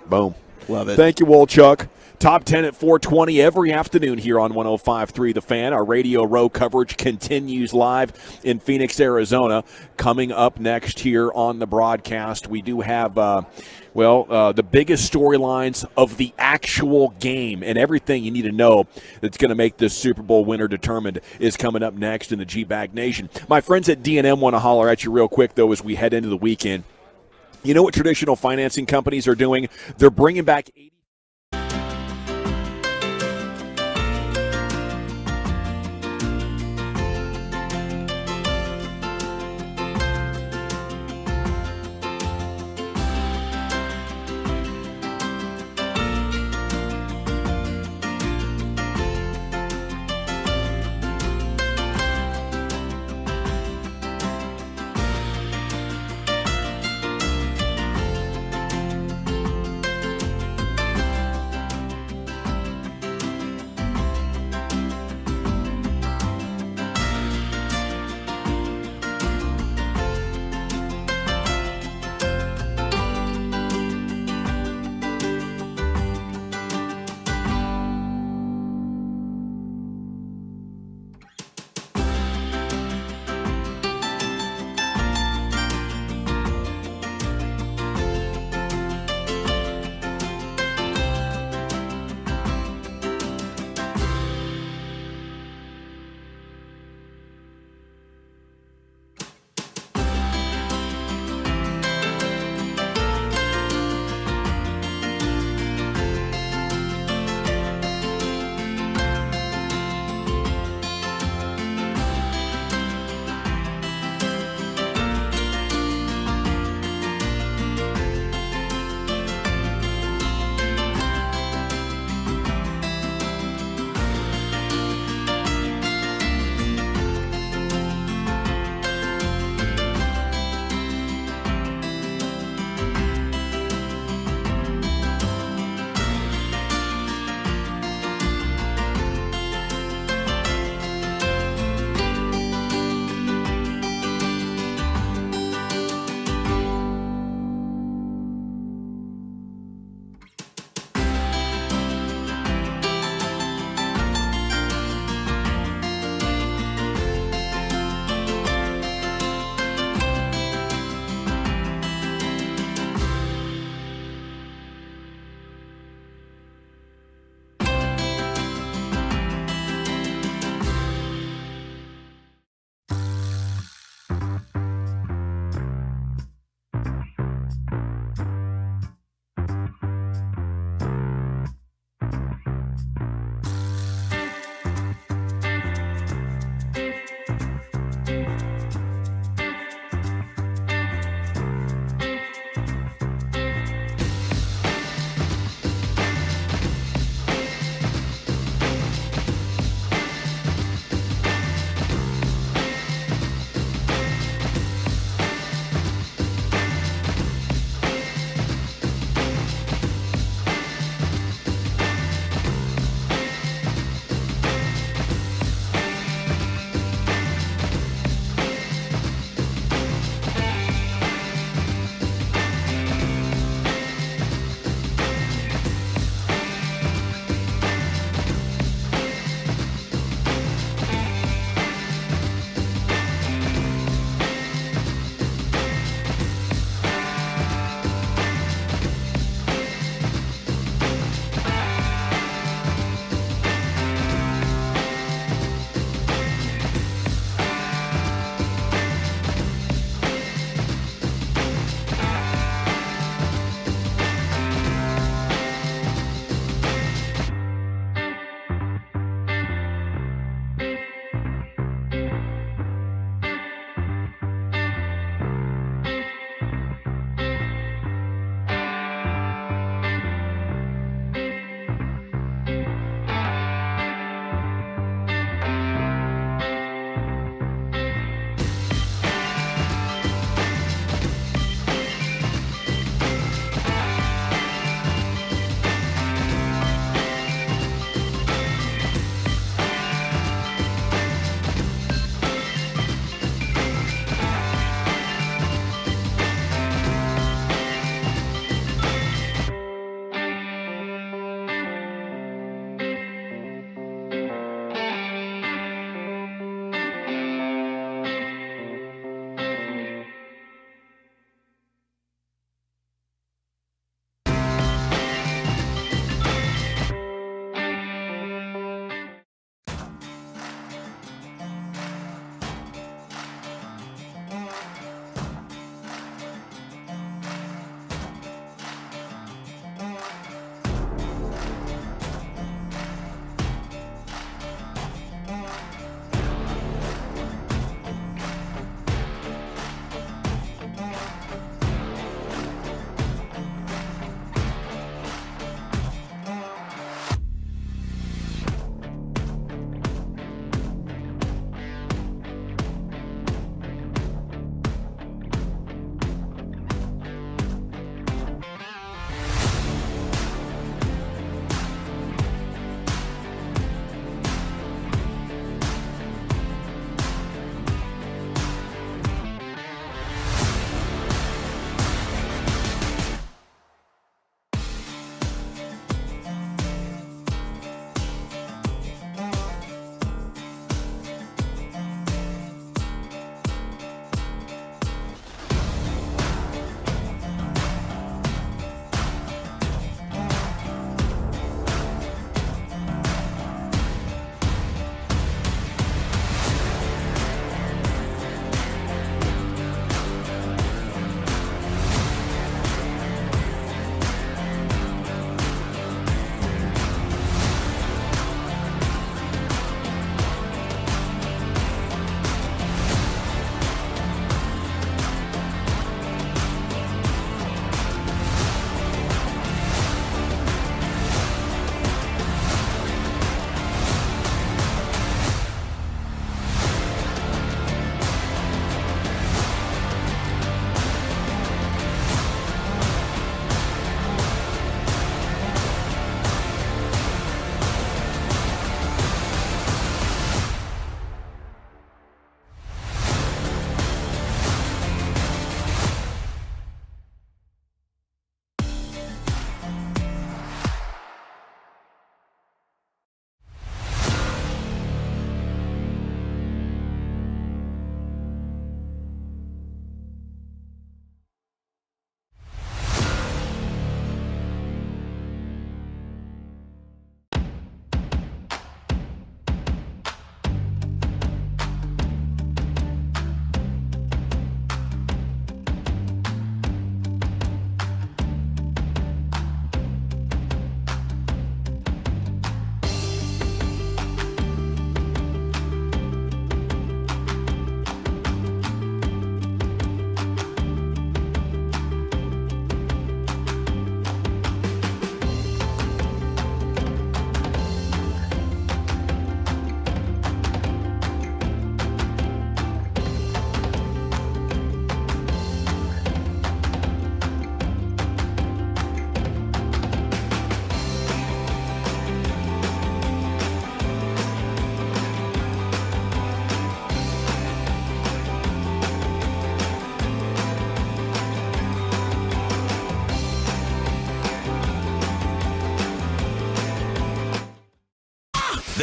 Boom. Love it. Thank you, Wolchuk. Top 10 at 420 every afternoon here on 105.3 The Fan. Our Radio Row coverage continues live in Phoenix, Arizona. Coming up next here on the broadcast, we do have, the biggest storylines of the actual game and everything you need to know that's going to make this Super Bowl winner determined is coming up next in the G-Bag Nation. My friends at D&M want to holler at you real quick, though, as we head into the weekend. You know what traditional financing companies are doing? They're bringing back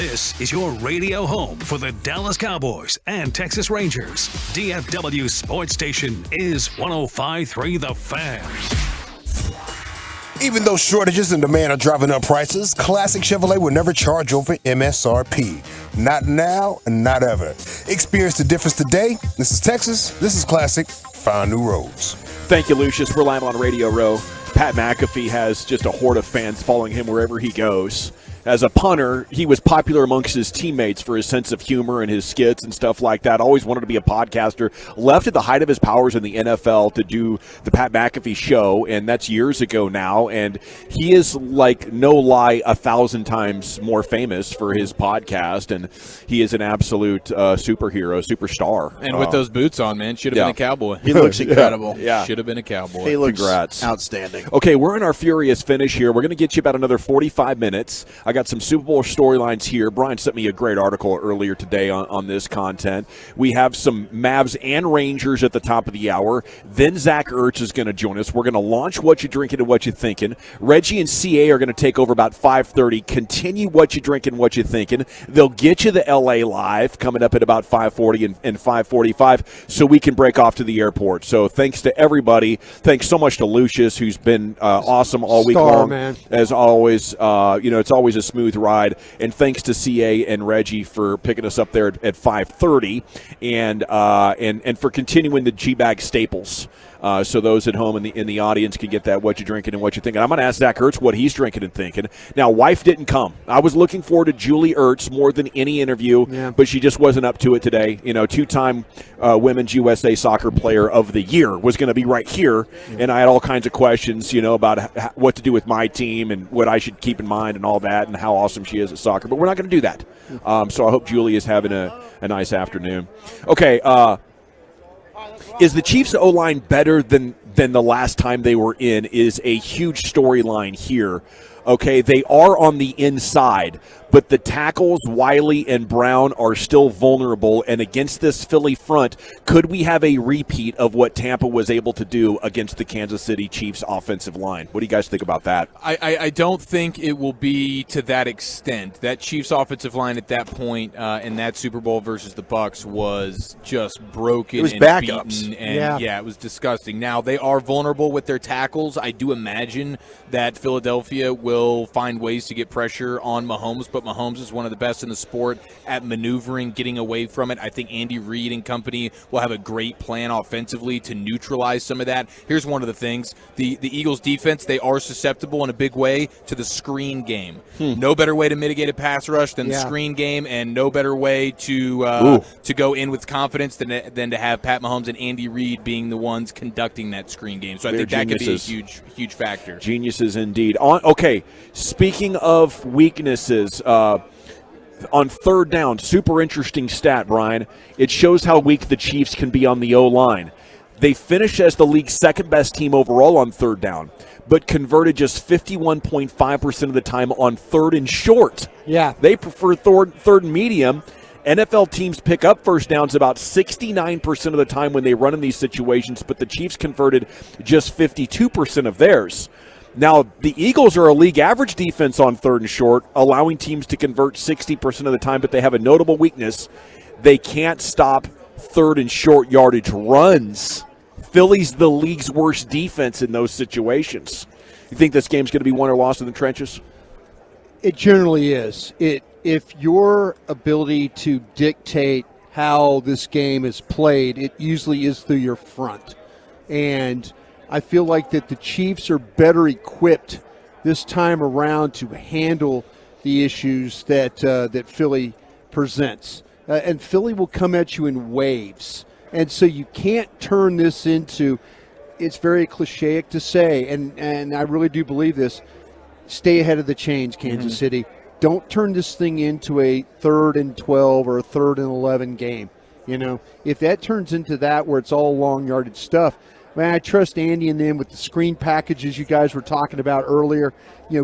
This is your radio home for the Dallas Cowboys and Texas Rangers. DFW Sports Station is 105.3 The Fan. Even though shortages and demand are driving up prices, Classic Chevrolet will never charge over MSRP. Not now and not ever. Experience the difference today. This is Texas. This is Classic. Find new roads. Thank you, Lucius. We're live on Radio Row. Pat McAfee has just a horde of fans following him wherever he goes. As a punter, he was popular amongst his teammates for his sense of humor and his skits and stuff like that. Always wanted to be a podcaster. Left at the height of his powers in the NFL to do the Pat McAfee show, and that's years ago now. And he is, like, no lie, 1,000 times more famous for his podcast, and he is an absolute superhero, superstar. And with those boots on, man, should have been a cowboy. He looks incredible. Yeah. Should have been a cowboy. He looks Congrats. outstanding. Okay, we're in our furious finish here. We're going to get you about another 45 minutes. I got some Super Bowl storylines here. Brian sent me a great article earlier today on this content. We have some Mavs and Rangers at the top of the hour. Then Zach Ertz is going to join us. We're going to launch What You Drinking and What You Thinking. Reggie and CA are going to take over about 5:30. Continue What You Drinking, What You Thinking. They'll get you the LA Live coming up at about 5:40 and 5:45 so we can break off to the airport. So thanks to everybody. Thanks so much to Lucius, who's been awesome all week long. Man. As always, it's always a smooth ride. And thanks to CA and Reggie for picking us up there at 5:30 and for continuing the G-Bag staples. So those at home in the audience can get that What You Drinking and What You Thinking. I'm going to ask Zach Ertz what he's drinking and thinking. Now, wife didn't come. I was looking forward to Julie Ertz more than any interview, but she just wasn't up to it today. Two-time Women's USA Soccer Player of the Year was going to be right here, and I had all kinds of questions, about what to do with my team and what I should keep in mind and all that and how awesome she is at soccer. But we're not going to do that. So I hope Julie is having a nice afternoon. Okay, is the Chiefs' O-line better than the last time they were in is a huge storyline here. Okay, they are on the inside, but the tackles, Wiley and Brown, are still vulnerable. And against this Philly front, could we have a repeat of what Tampa was able to do against the Kansas City Chiefs offensive line? What do you guys think about that? I don't think it will be to that extent. That Chiefs offensive line at that point in that Super Bowl versus the Bucs was just broken. It was and backups. beaten, and yeah, it was disgusting. Now, they are vulnerable with their tackles. I do imagine that Philadelphia will find ways to get pressure on Mahomes, but Mahomes is one of the best in the sport at maneuvering, getting away from it. I think Andy Reid and company will have a great plan offensively to neutralize some of that. Here's one of the things. The Eagles defense, they are susceptible in a big way to the screen game. No better way to mitigate a pass rush than the screen game, and no better way to go in with confidence than to have Pat Mahomes and Andy Reid being the ones conducting that screen game. So I think that could be a huge factor. Geniuses indeed. Okay, speaking of weaknesses, on third down, super interesting stat, Brian. It shows how weak the Chiefs can be on the O-line. They finished as the league's second-best team overall on third down, but converted just 51.5% of the time on third and short. Yeah. They prefer third and medium. NFL teams pick up first downs about 69% of the time when they run in these situations, but the Chiefs converted just 52% of theirs. Now, the Eagles are a league average defense on third and short, allowing teams to convert 60% of the time, but they have a notable weakness. They can't stop third and short yardage runs. Philly's the league's worst defense in those situations. You think this game's going to be won or lost in the trenches? It generally is. If your ability to dictate how this game is played, it usually is through your front. And I feel like that the Chiefs are better equipped this time around to handle the issues that Philly presents. And Philly will come at you in waves. And so you can't turn this into, it's very clichéic to say, and I really do believe this, stay ahead of the chains, Kansas City. Don't turn this thing into a 3rd and 12 or a 3rd and 11 game. If that turns into that where it's all long yardage stuff, man, I trust Andy and them with the screen packages you guys were talking about earlier,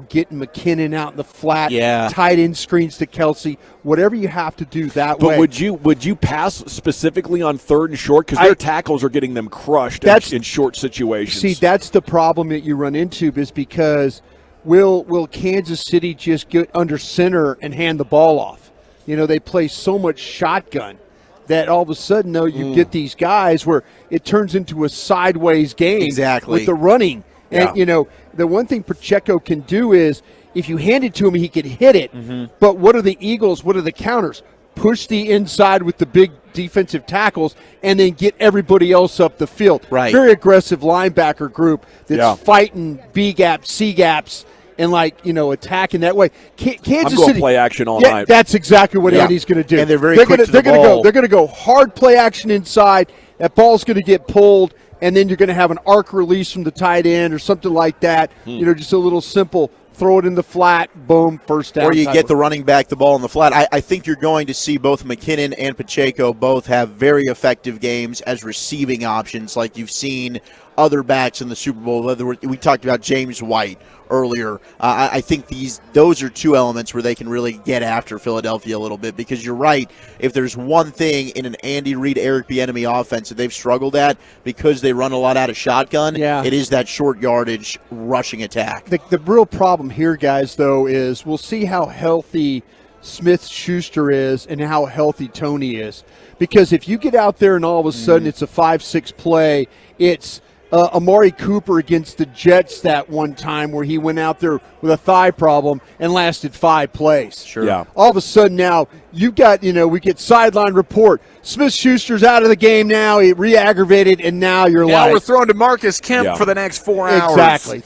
getting McKinnon out in the flat, tight end screens to Kelsey, whatever you have to do that way. But would you pass specifically on third and short? Because their tackles are getting them crushed in short situations. See, that's the problem that you run into is because will Kansas City just get under center and hand the ball off? they play so much shotgun that all of a sudden, though, you get these guys where it turns into a sideways game with the running. And, the one thing Pacheco can do is if you hand it to him, he can hit it. But what are the Eagles? What are the counters? Push the inside with the big defensive tackles and then get everybody else up the field. Right. Very aggressive linebacker group that's fighting B gaps, C gaps, and attacking that way. Kansas I'm going City play action all night. That's exactly what Andy's going to do. And they're very quick to the ball. They're going to go hard play action inside. That ball's going to get pulled, and then you're going to have an arc release from the tight end or something like that. Just a little simple. Throw it in the flat, boom, first down. Or you get the running back the ball in the flat. I think you're going to see both McKinnon and Pacheco both have very effective games as receiving options like you've seen other backs in the Super Bowl. Whether we talked about James White earlier. I think those are two elements where they can really get after Philadelphia a little bit, because you're right. If there's one thing in an Andy Reid, Eric Bieniemy offense that they've struggled at because they run a lot out of shotgun, it is that short yardage rushing attack. The real problem here, guys, though, is we'll see how healthy Smith-Schuster is and how healthy Tony is. Because if you get out there and all of a sudden it's a 5-6 play, it's Amari Cooper against the Jets that one time where he went out there with a thigh problem and lasted 5 plays. Sure. Yeah. All of a sudden now you've got, we get sideline report. Smith-Schuster's out of the game now. He re-aggravated, and now you're now we're throwing to Marcus Kemp for the next 4 hours. Exactly.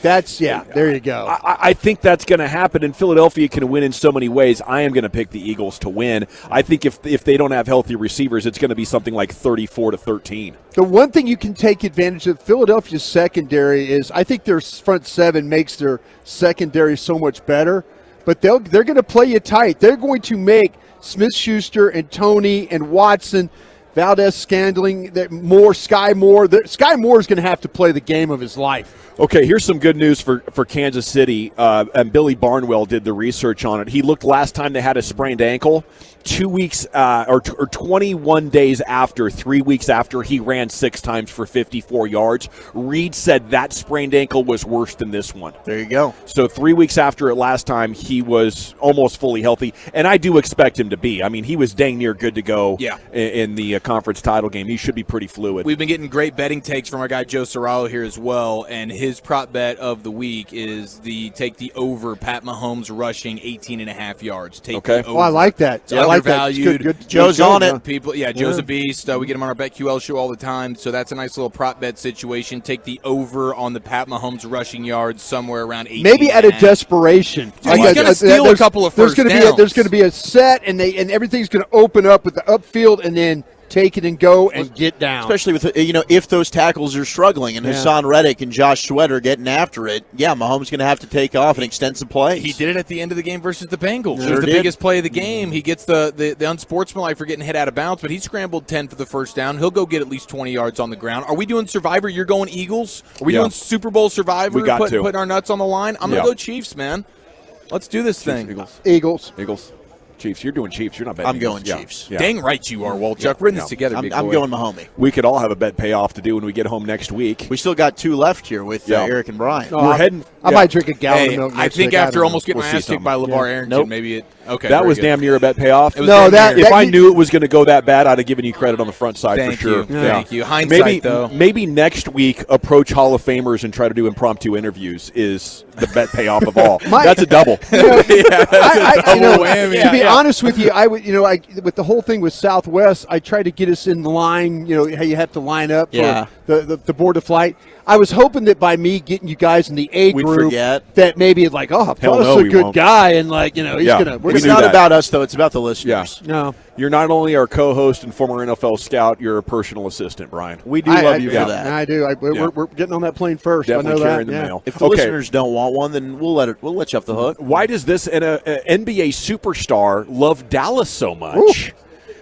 There you go. I think that's going to happen, and Philadelphia can win in so many ways. I am going to pick the Eagles to win. I think if they don't have healthy receivers, it's going to be something like 34-13. The one thing you can take advantage of Philadelphia's secondary is I think their front seven makes their secondary so much better, but they're going to play you tight. They're going to make Smith-Schuster and Tony and Watson, Valdez-Scantling, Sky Moore. Sky Moore is going to have to play the game of his life. Okay, here's some good news for Kansas City, and Billy Barnwell did the research on it. He looked last time they had a sprained ankle, 2 weeks or 21 days after, 3 weeks after, he ran 6 times for 54 yards. Reed said that sprained ankle was worse than this one. There you go. So 3 weeks after it last time, he was almost fully healthy, and I do expect him to be. I mean, he was dang near good to go in the conference title game. He should be pretty fluid. We've been getting great betting takes from our guy Joe Serralo here as well, and his prop bet of the week is take the over Pat Mahomes rushing 18.5 yards. Take the over. Oh, I like that. It's undervalued. Good. Joe's on it. Joe's a beast. We get him on our BetQL show all the time, so that's a nice little prop bet situation. Take the over on the Pat Mahomes rushing yards somewhere around 18. Maybe at a desperation. Dude, he's going to steal a couple of first downs. There's going to be a set, and everything's going to open up with the upfield, and then take it and go and get down. Especially with, if those tackles are struggling and Hassan Reddick and Josh Sweat are getting after it, Mahomes going to have to take off and extend some plays. He did it at the end of the game versus the Bengals. Sure it was the did. biggest play of the game. He gets the unsportsmanlike for getting hit out of bounds, but he scrambled 10 for the first down. He'll go get at least 20 yards on the ground. Are we doing Survivor? You're going Eagles? Are we doing Super Bowl Survivor? We got putting our nuts on the line? I'm going to go Chiefs, man. Let's do this thing. Eagles. Chiefs. You're doing Chiefs. You're not betting. I'm going Eagles. Chiefs. Yeah. Dang right you are, Walchuk. We're in this together, big I'm boy. going Mahomie. We could all have a bet payoff to do when we get home next week. We still got 2 left here with Eric and Brian. We're heading. I might drink a gallon of milk. I next think week. after almost getting We'll my see ass kicked by something. LeVar Arrington, Nope. maybe it. Okay, that very was good. damn near a bet payoff. It was damn near. If I knew it was going to go that bad, I'd have given you credit on the front side Thank for sure. you. Thank you. Hindsight, though. Maybe next week, approach Hall of Famers and try to do impromptu interviews is the bet payoff of all. That's a double. To be honest with you, I would, with the whole thing with Southwest, I tried to get us in line. How you have to line up for the board of flight. I was hoping that by me getting you guys in the A We'd group, forget. that maybe like, Hell Paul's no, a we good won't. guy, and he's gonna. It's not about us, though. It's about the listeners. No. You're not only our co-host and former NFL scout, you're a personal assistant, Brian. We do love you for that. I do. We're getting on that plane first. Definitely I know carrying that. the mail. If the listeners don't want one, then we'll let you off the hook. Why does this NBA superstar love Dallas so much?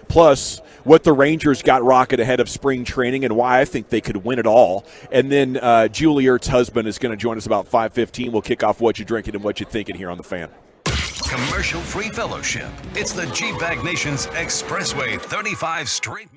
Plus, what the Rangers got rocket ahead of spring training and why I think they could win it all. And then Julie Ertz's husband is going to join us about 5:15. We'll kick off What You Drinking and What You Thinking here on The Fan. Commercial-free fellowship. It's the G-Bag Nation's Expressway 35 straight minutes.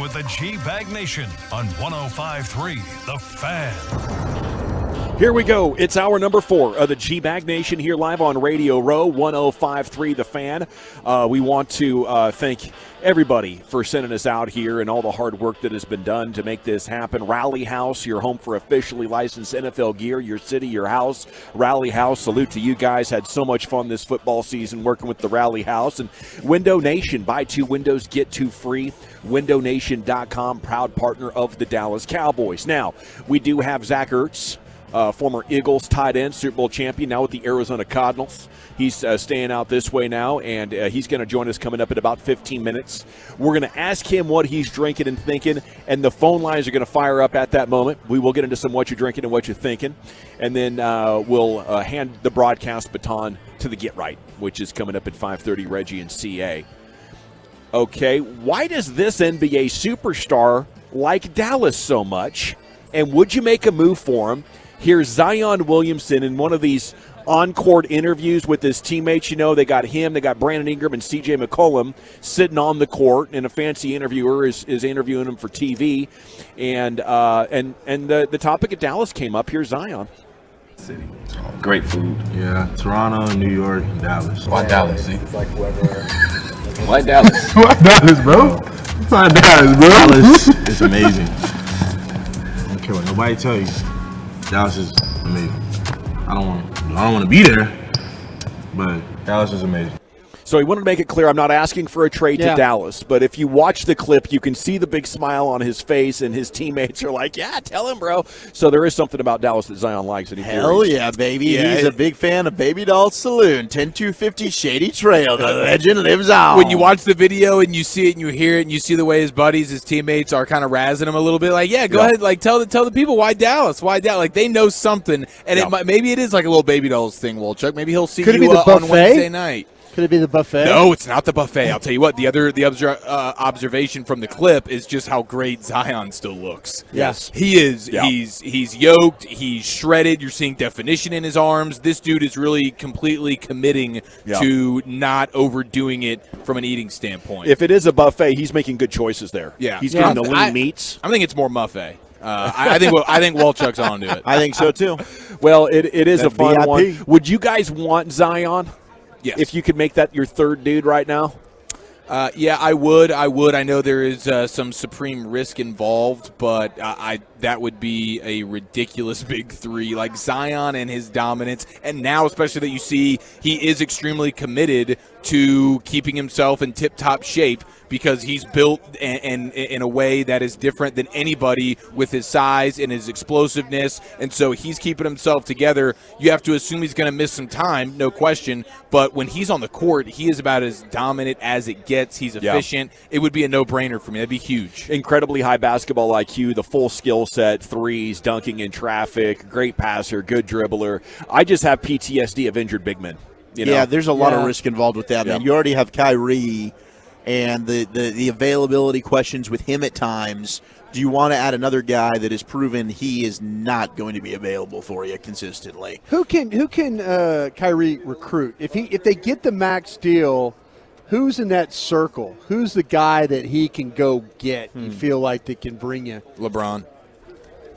With the G-Bag Nation on 105.3 The Fan. Here we go. It's hour number 4 of the G-Bag Nation here live on Radio Row, 105.3 The Fan. We want to thank everybody for sending us out here and all the hard work that has been done to make this happen. Rally House, your home for officially licensed NFL gear, your city, your house. Rally House, salute to you guys. Had so much fun this football season working with the Rally House. And Window Nation, buy 2 windows, get 2 free. WindowNation.com, proud partner of the Dallas Cowboys. Now, we do have Zach Ertz, former Eagles tight end, Super Bowl champion, now with the Arizona Cardinals. He's staying out this way now, and he's going to join us coming up in about 15 minutes. We're going to ask him what he's drinking and thinking, and the phone lines are going to fire up at that moment. We will get into some what you're drinking and what you're thinking, and then we'll hand the broadcast baton to the Get Right, which is coming up at 5:30, Reggie and CA. Okay, why does this NBA superstar like Dallas so much, and would you make a move for him? Here's Zion Williamson in one of these on-court interviews with his teammates. You know, they got him, they got Brandon Ingram and C.J. McCollum sitting on the court, and a fancy interviewer is interviewing him for TV. And the topic of Dallas came up. Here's Zion. City. Great food. Yeah, Toronto, New York, Dallas. Why Dallas? It's like whoever. Why Dallas? Why Dallas, bro? Why Dallas, bro? Dallas is amazing. I don't care what nobody tell you. Dallas is amazing. I don't want to be there, but Dallas is amazing. So he wanted to make it clear, I'm not asking for a trade to Dallas, but if you watch the clip, you can see the big smile on his face, and his teammates are like, yeah, tell him, bro. So there is something about Dallas that Zion likes. And Hell yeah, baby. Yeah, He's a big fan of Baby Doll Saloon, 10250 Shady Trail. The legend lives on. When you watch the video and you see it and you hear it and you see the way his buddies, his teammates are kind of razzing him a little bit, like, yeah, go ahead, like tell the people why Dallas, like they know something, and maybe it is like a little Baby Dolls thing, Wolchuk. Maybe he'll see you on Wednesday night. Could it be the buffet? No, it's not the buffet. I'll tell you what. The observation from the clip is just how great Zion still looks. Yes, he is. Yeah. He's yoked. He's shredded. You're seeing definition in his arms. This dude is really completely committing to not overdoing it from an eating standpoint. If it is a buffet, he's making good choices there. Yeah, he's getting the lean meats. I think it's more buffet. I think Wolchuk's onto it. I think so too. Well, it is a fun VIP. one. Would you guys want Zion? Yes. If you could make that your third dude right now? Yeah, I would. I know there is some supreme risk involved, but that would be a ridiculous big three. Like Zion and his dominance, and now especially that you see he is extremely committed to keeping himself in tip-top shape because he's built and in a way that is different than anybody with his size and his explosiveness, and so he's keeping himself together. You have to assume he's going to miss some time, no question, but when he's on the court, he is about as dominant as it gets. He's efficient. It would be a no-brainer for me. That'd be huge. Incredibly high basketball IQ, the full skill set, threes, dunking in traffic, great passer, good dribbler. I just have PTSD of injured big men. You know? Yeah, there's a lot of risk involved with that, man. You already have Kyrie and the availability questions with him at times. Do you want to add another guy that has proven he is not going to be available for you consistently? Who can Kyrie recruit? If they get the max deal, who's in that circle? Who's the guy that he can go get? You feel like that can bring you? LeBron.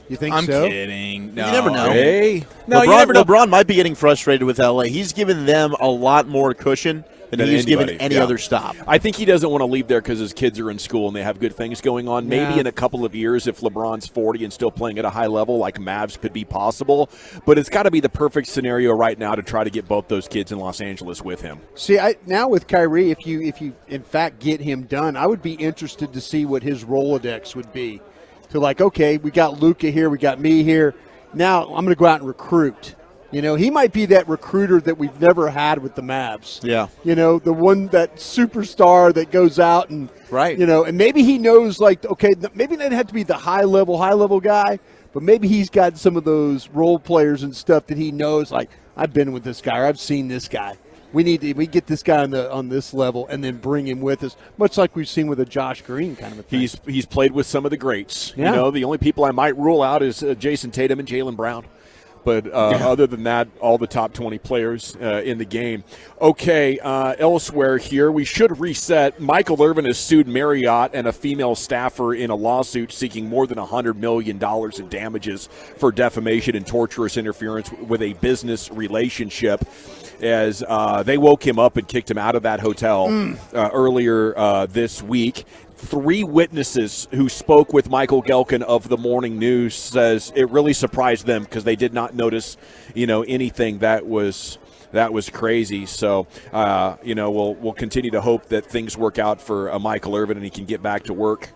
You think I'm so? kidding. No. You never know. Hey. No, you never know. LeBron might be getting frustrated with LA. He's given them a lot more cushion than he's given any other stop. I think he doesn't want to leave there because his kids are in school and they have good things going on. Maybe in a couple of years, if LeBron's 40 and still playing at a high level, like Mavs could be possible. But it's got to be the perfect scenario right now to try to get both those kids in Los Angeles with him. See, now with Kyrie, if you in fact get him done, I would be interested to see what his Rolodex would be. So like, okay, we got Luka here, we got me here. Now I'm going to go out and recruit. You know, he might be that recruiter that we've never had with the Mavs. Yeah. You know, that superstar that goes out and, you know, and maybe he knows, like, okay, maybe they have to be the high level guy, but maybe he's got some of those role players and stuff that he knows, like, I've been with this guy or I've seen this guy. We get this guy on this level and then bring him with us, much like we've seen with a Josh Green kind of a thing. He's played with some of the greats. Yeah. You know, the only people I might rule out is Jason Tatum and Jaylen Brown. But other than that, all the top 20 players in the game. Okay, elsewhere here, we should reset. Michael Irvin has sued Marriott and a female staffer in a lawsuit seeking more than $100 million in damages for defamation and torturous interference with a business relationship, as they woke him up and kicked him out of that hotel earlier this week. 3 witnesses who spoke with Michael Gelkin of the Morning News says it really surprised them because they did not notice, anything that was crazy. So, we'll continue to hope that things work out for Michael Irvin and he can get back to work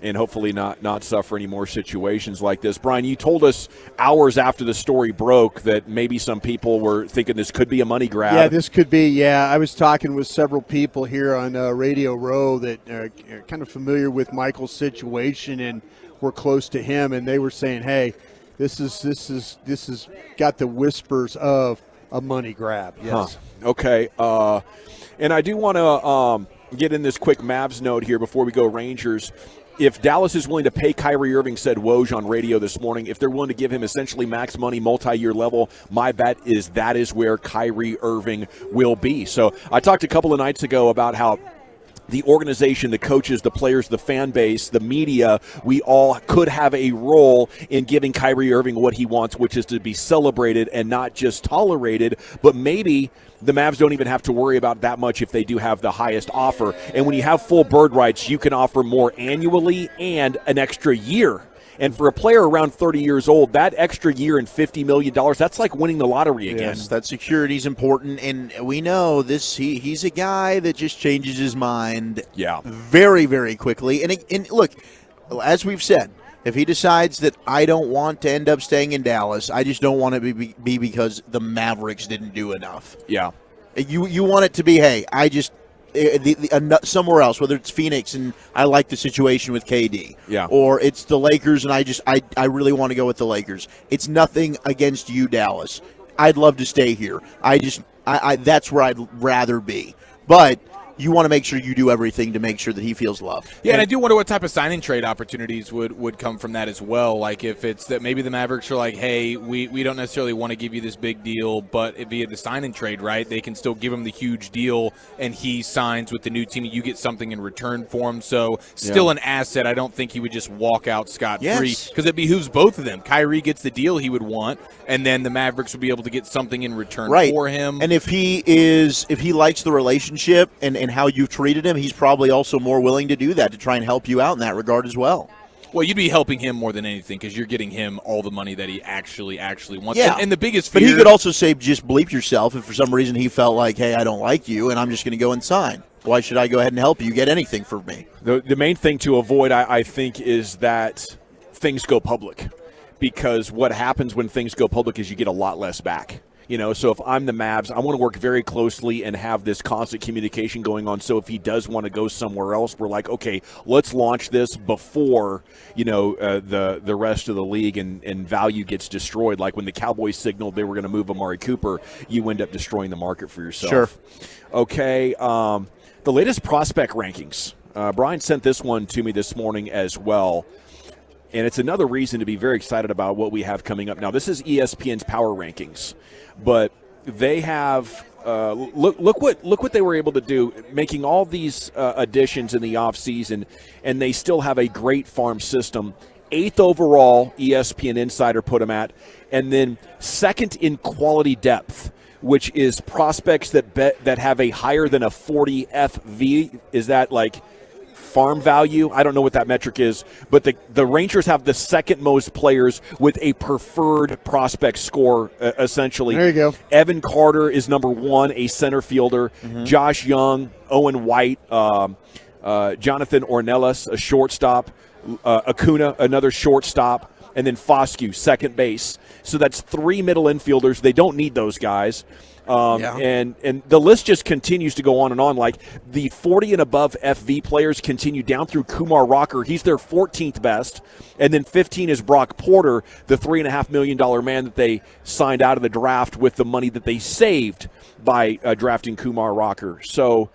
and hopefully not suffer any more situations like this. Brian, you told us hours after the story broke that maybe some people were thinking this could be a money grab. Yeah, this could be. Yeah, I was talking with several people here on Radio Row that are kind of familiar with Michael's situation and were close to him, and they were saying, "Hey, this is got the whispers of a money grab." Yes. Huh. Okay. And I do want to get in this quick Mavs note here before we go Rangers. If Dallas is willing to pay Kyrie Irving, said Woj on radio this morning, if they're willing to give him essentially max money, multi-year level, my bet is that is where Kyrie Irving will be. So I talked a couple of nights ago about how the organization, the coaches, the players, the fan base, the media, we all could have a role in giving Kyrie Irving what he wants, which is to be celebrated and not just tolerated. But maybe the Mavs don't even have to worry about that much if they do have the highest offer. And when you have full bird rights, you can offer more annually and an extra year. And for a player around 30 years old, that extra year and $50 million, that's like winning the lottery again. Yes, that security is important, and we know this. He's a guy that just changes his mind very, very quickly. And look, as we've said, if he decides that I don't want to end up staying in Dallas, I just don't want it to be because the Mavericks didn't do enough. Yeah. You want it to be, hey, I just somewhere else, whether it's Phoenix and I like the situation with KD, or it's the Lakers and I really want to go with the Lakers. It's nothing against you, Dallas. I'd love to stay here. That's where I'd rather be. But you want to make sure you do everything to make sure that he feels loved. Yeah, and I do wonder what type of sign and trade opportunities would come from that as well. Like if it's that maybe the Mavericks are like, hey, we don't necessarily want to give you this big deal, but via the sign and trade, right, they can still give him the huge deal and he signs with the new team and you get something in return for him. So still an asset. I don't think he would just walk out scot-free because it behooves both of them. Kyrie gets the deal he would want, and then the Mavericks would be able to get something in return for him. And if he likes the relationship and how you've treated him, he's probably also more willing to do that to try and help you out in that regard as well. Well, you'd be helping him more than anything because you're getting him all the money that he actually wants. Yeah. And the biggest fear. But he could also say, just bleep yourself if for some reason he felt like, hey, I don't like you and I'm just going to go and sign. Why should I go ahead and help you get anything from me? The main thing to avoid, I think, is that things go public. Because what happens when things go public is you get a lot less back. So if I'm the Mavs, I want to work very closely and have this constant communication going on. So if he does want to go somewhere else, we're like, okay, let's launch this before, the rest of the league and value gets destroyed. Like when the Cowboys signaled they were going to move Amari Cooper, you end up destroying the market for yourself. Sure. Okay. The latest prospect rankings. Brian sent this one to me this morning as well. And it's another reason to be very excited about what we have coming up. Now, this is ESPN's power rankings, but they have look what they were able to do, making all these additions in the offseason, and they still have a great farm system. 8th overall, ESPN Insider put them at, and then 2nd in quality depth, which is prospects that have a higher than a 40 FV. Is that like farm value? I don't know what that metric is, but the Rangers have the 2nd most players with a preferred prospect score, essentially. There you go. Evan Carter is number 1, a center fielder. Mm-hmm. Josh Young, Owen White, Jonathan Ornelas, a shortstop. Acuna, another shortstop. And then Foscue, second base. So that's 3 middle infielders. They don't need those guys. And the list just continues to go on and on. Like the 40 and above FV players continue down through Kumar Rocker. He's their 14th best. And then 15 is Brock Porter, the $3.5 million man that they signed out of the draft with the money that they saved by drafting Kumar Rocker. So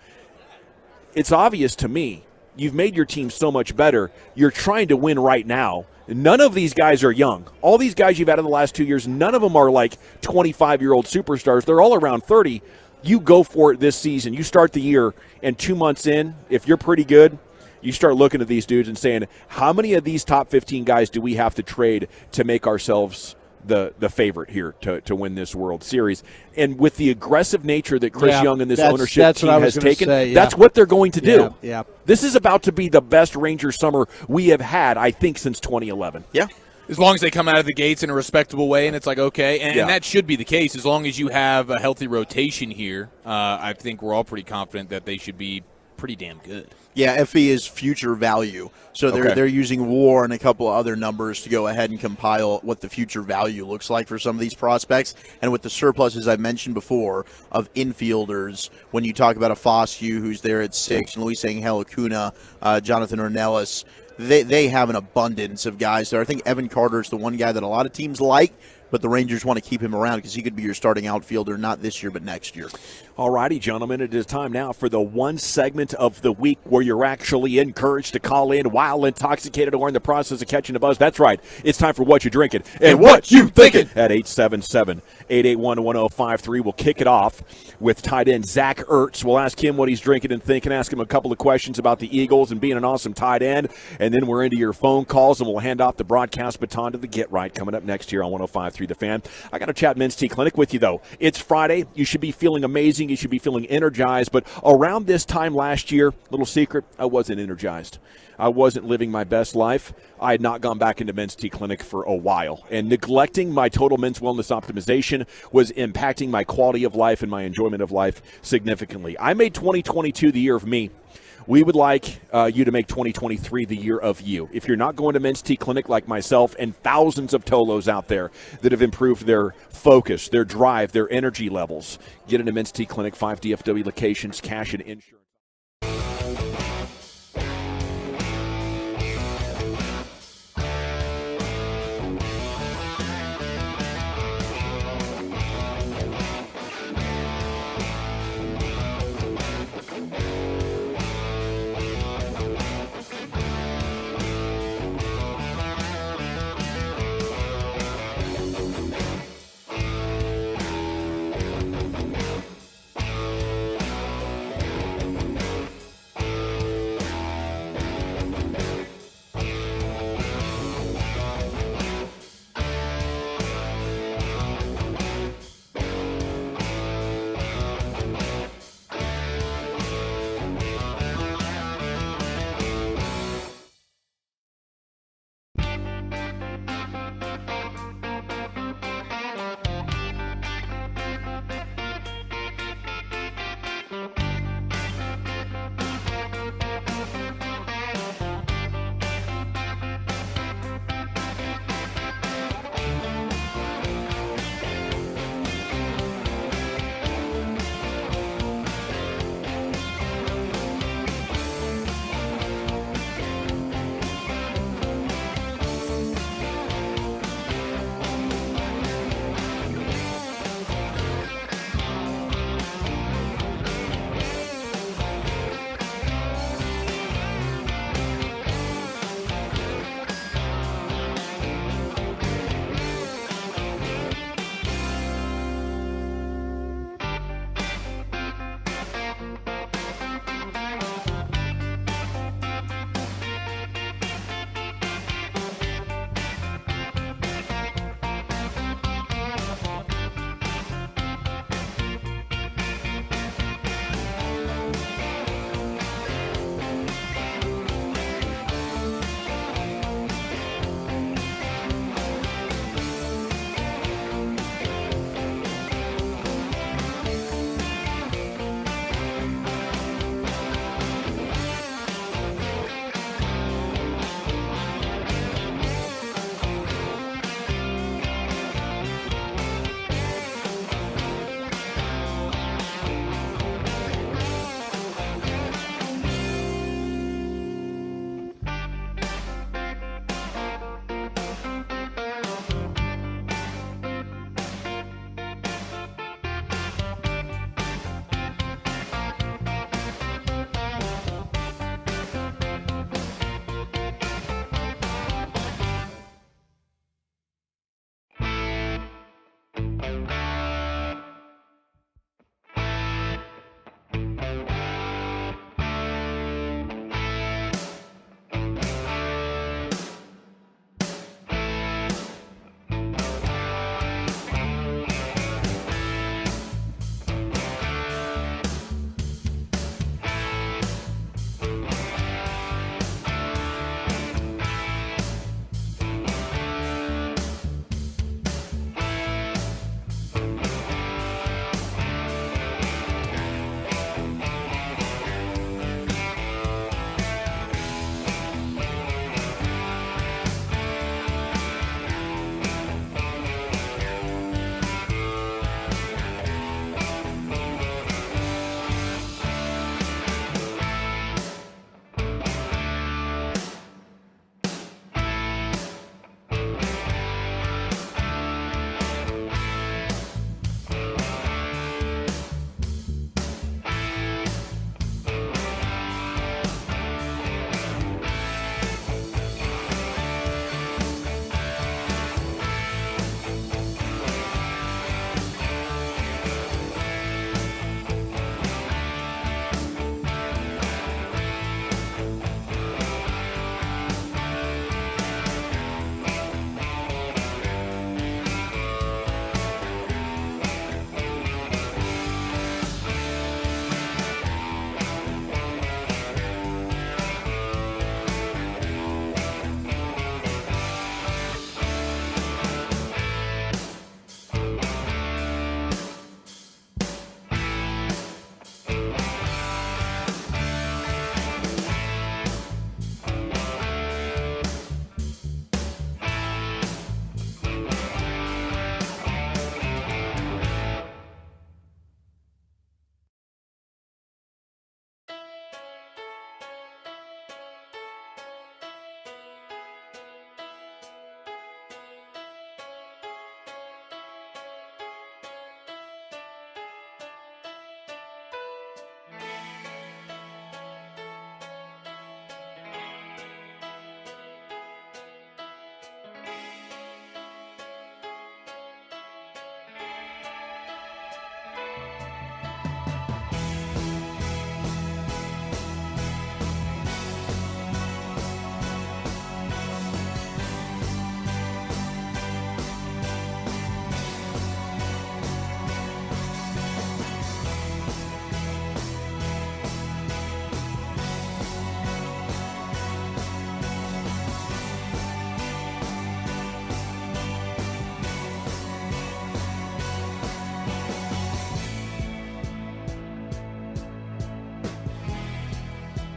it's obvious to me. You've made your team so much better. You're trying to win right now. None of these guys are young. All these guys you've had in the last 2 years, none of them are like 25-year-old superstars. They're all around 30. You go for it this season. You start the year, and 2 months in, if you're pretty good, you start looking at these dudes and saying, how many of these top 15 guys do we have to trade to make ourselves the favorite here to win this World Series? And with the aggressive nature that Chris Young and this ownership team has taken, that's what they're going to do. Yeah. This is about to be the best Rangers summer we have had, I think, since 2011. Yeah. As long as they come out of the gates in a respectable way, and it's like, okay, and that should be the case. As long as you have a healthy rotation here, I think we're all pretty confident that they should be pretty damn good. Yeah, FE is future value. So they're using WAR and a couple of other numbers to go ahead and compile what the future value looks like for some of these prospects. And with the surplus, as I mentioned before, of infielders, when you talk about a Foscue who's there at 6, and Luis Angel Acuna, Jonathan Ornelas, they have an abundance of guys there. I think Evan Carter is the one guy that a lot of teams like, but the Rangers want to keep him around because he could be your starting outfielder not this year but next year. All righty, gentlemen, it is time now for the one segment of the week where you're actually encouraged to call in while intoxicated or in the process of catching a buzz. That's right. It's time for What You Drinking and What You Thinking at 877-881-1053. We'll kick it off with tight end Zach Ertz. We'll ask him what he's drinking and thinking, ask him a couple of questions about the Eagles and being an awesome tight end, and then we're into your phone calls, and we'll hand off the broadcast baton to the Get Right coming up next here on 105.3 The Fan. I got to chat Men's T Clinic with you, though. It's Friday. You should be feeling amazing. You should be feeling energized. But around this time last year, little secret, I wasn't energized. I wasn't living my best life. I had not gone back into Men's T Clinic for a while. And neglecting my total men's wellness optimization was impacting my quality of life and my enjoyment of life significantly. I made 2022 the year of me. We would like you to make 2023 the year of you. If you're not going to Men's T Clinic like myself and thousands of Tolos out there that have improved their focus, their drive, their energy levels, get into Men's T Clinic, 5 DFW locations, cash and insurance.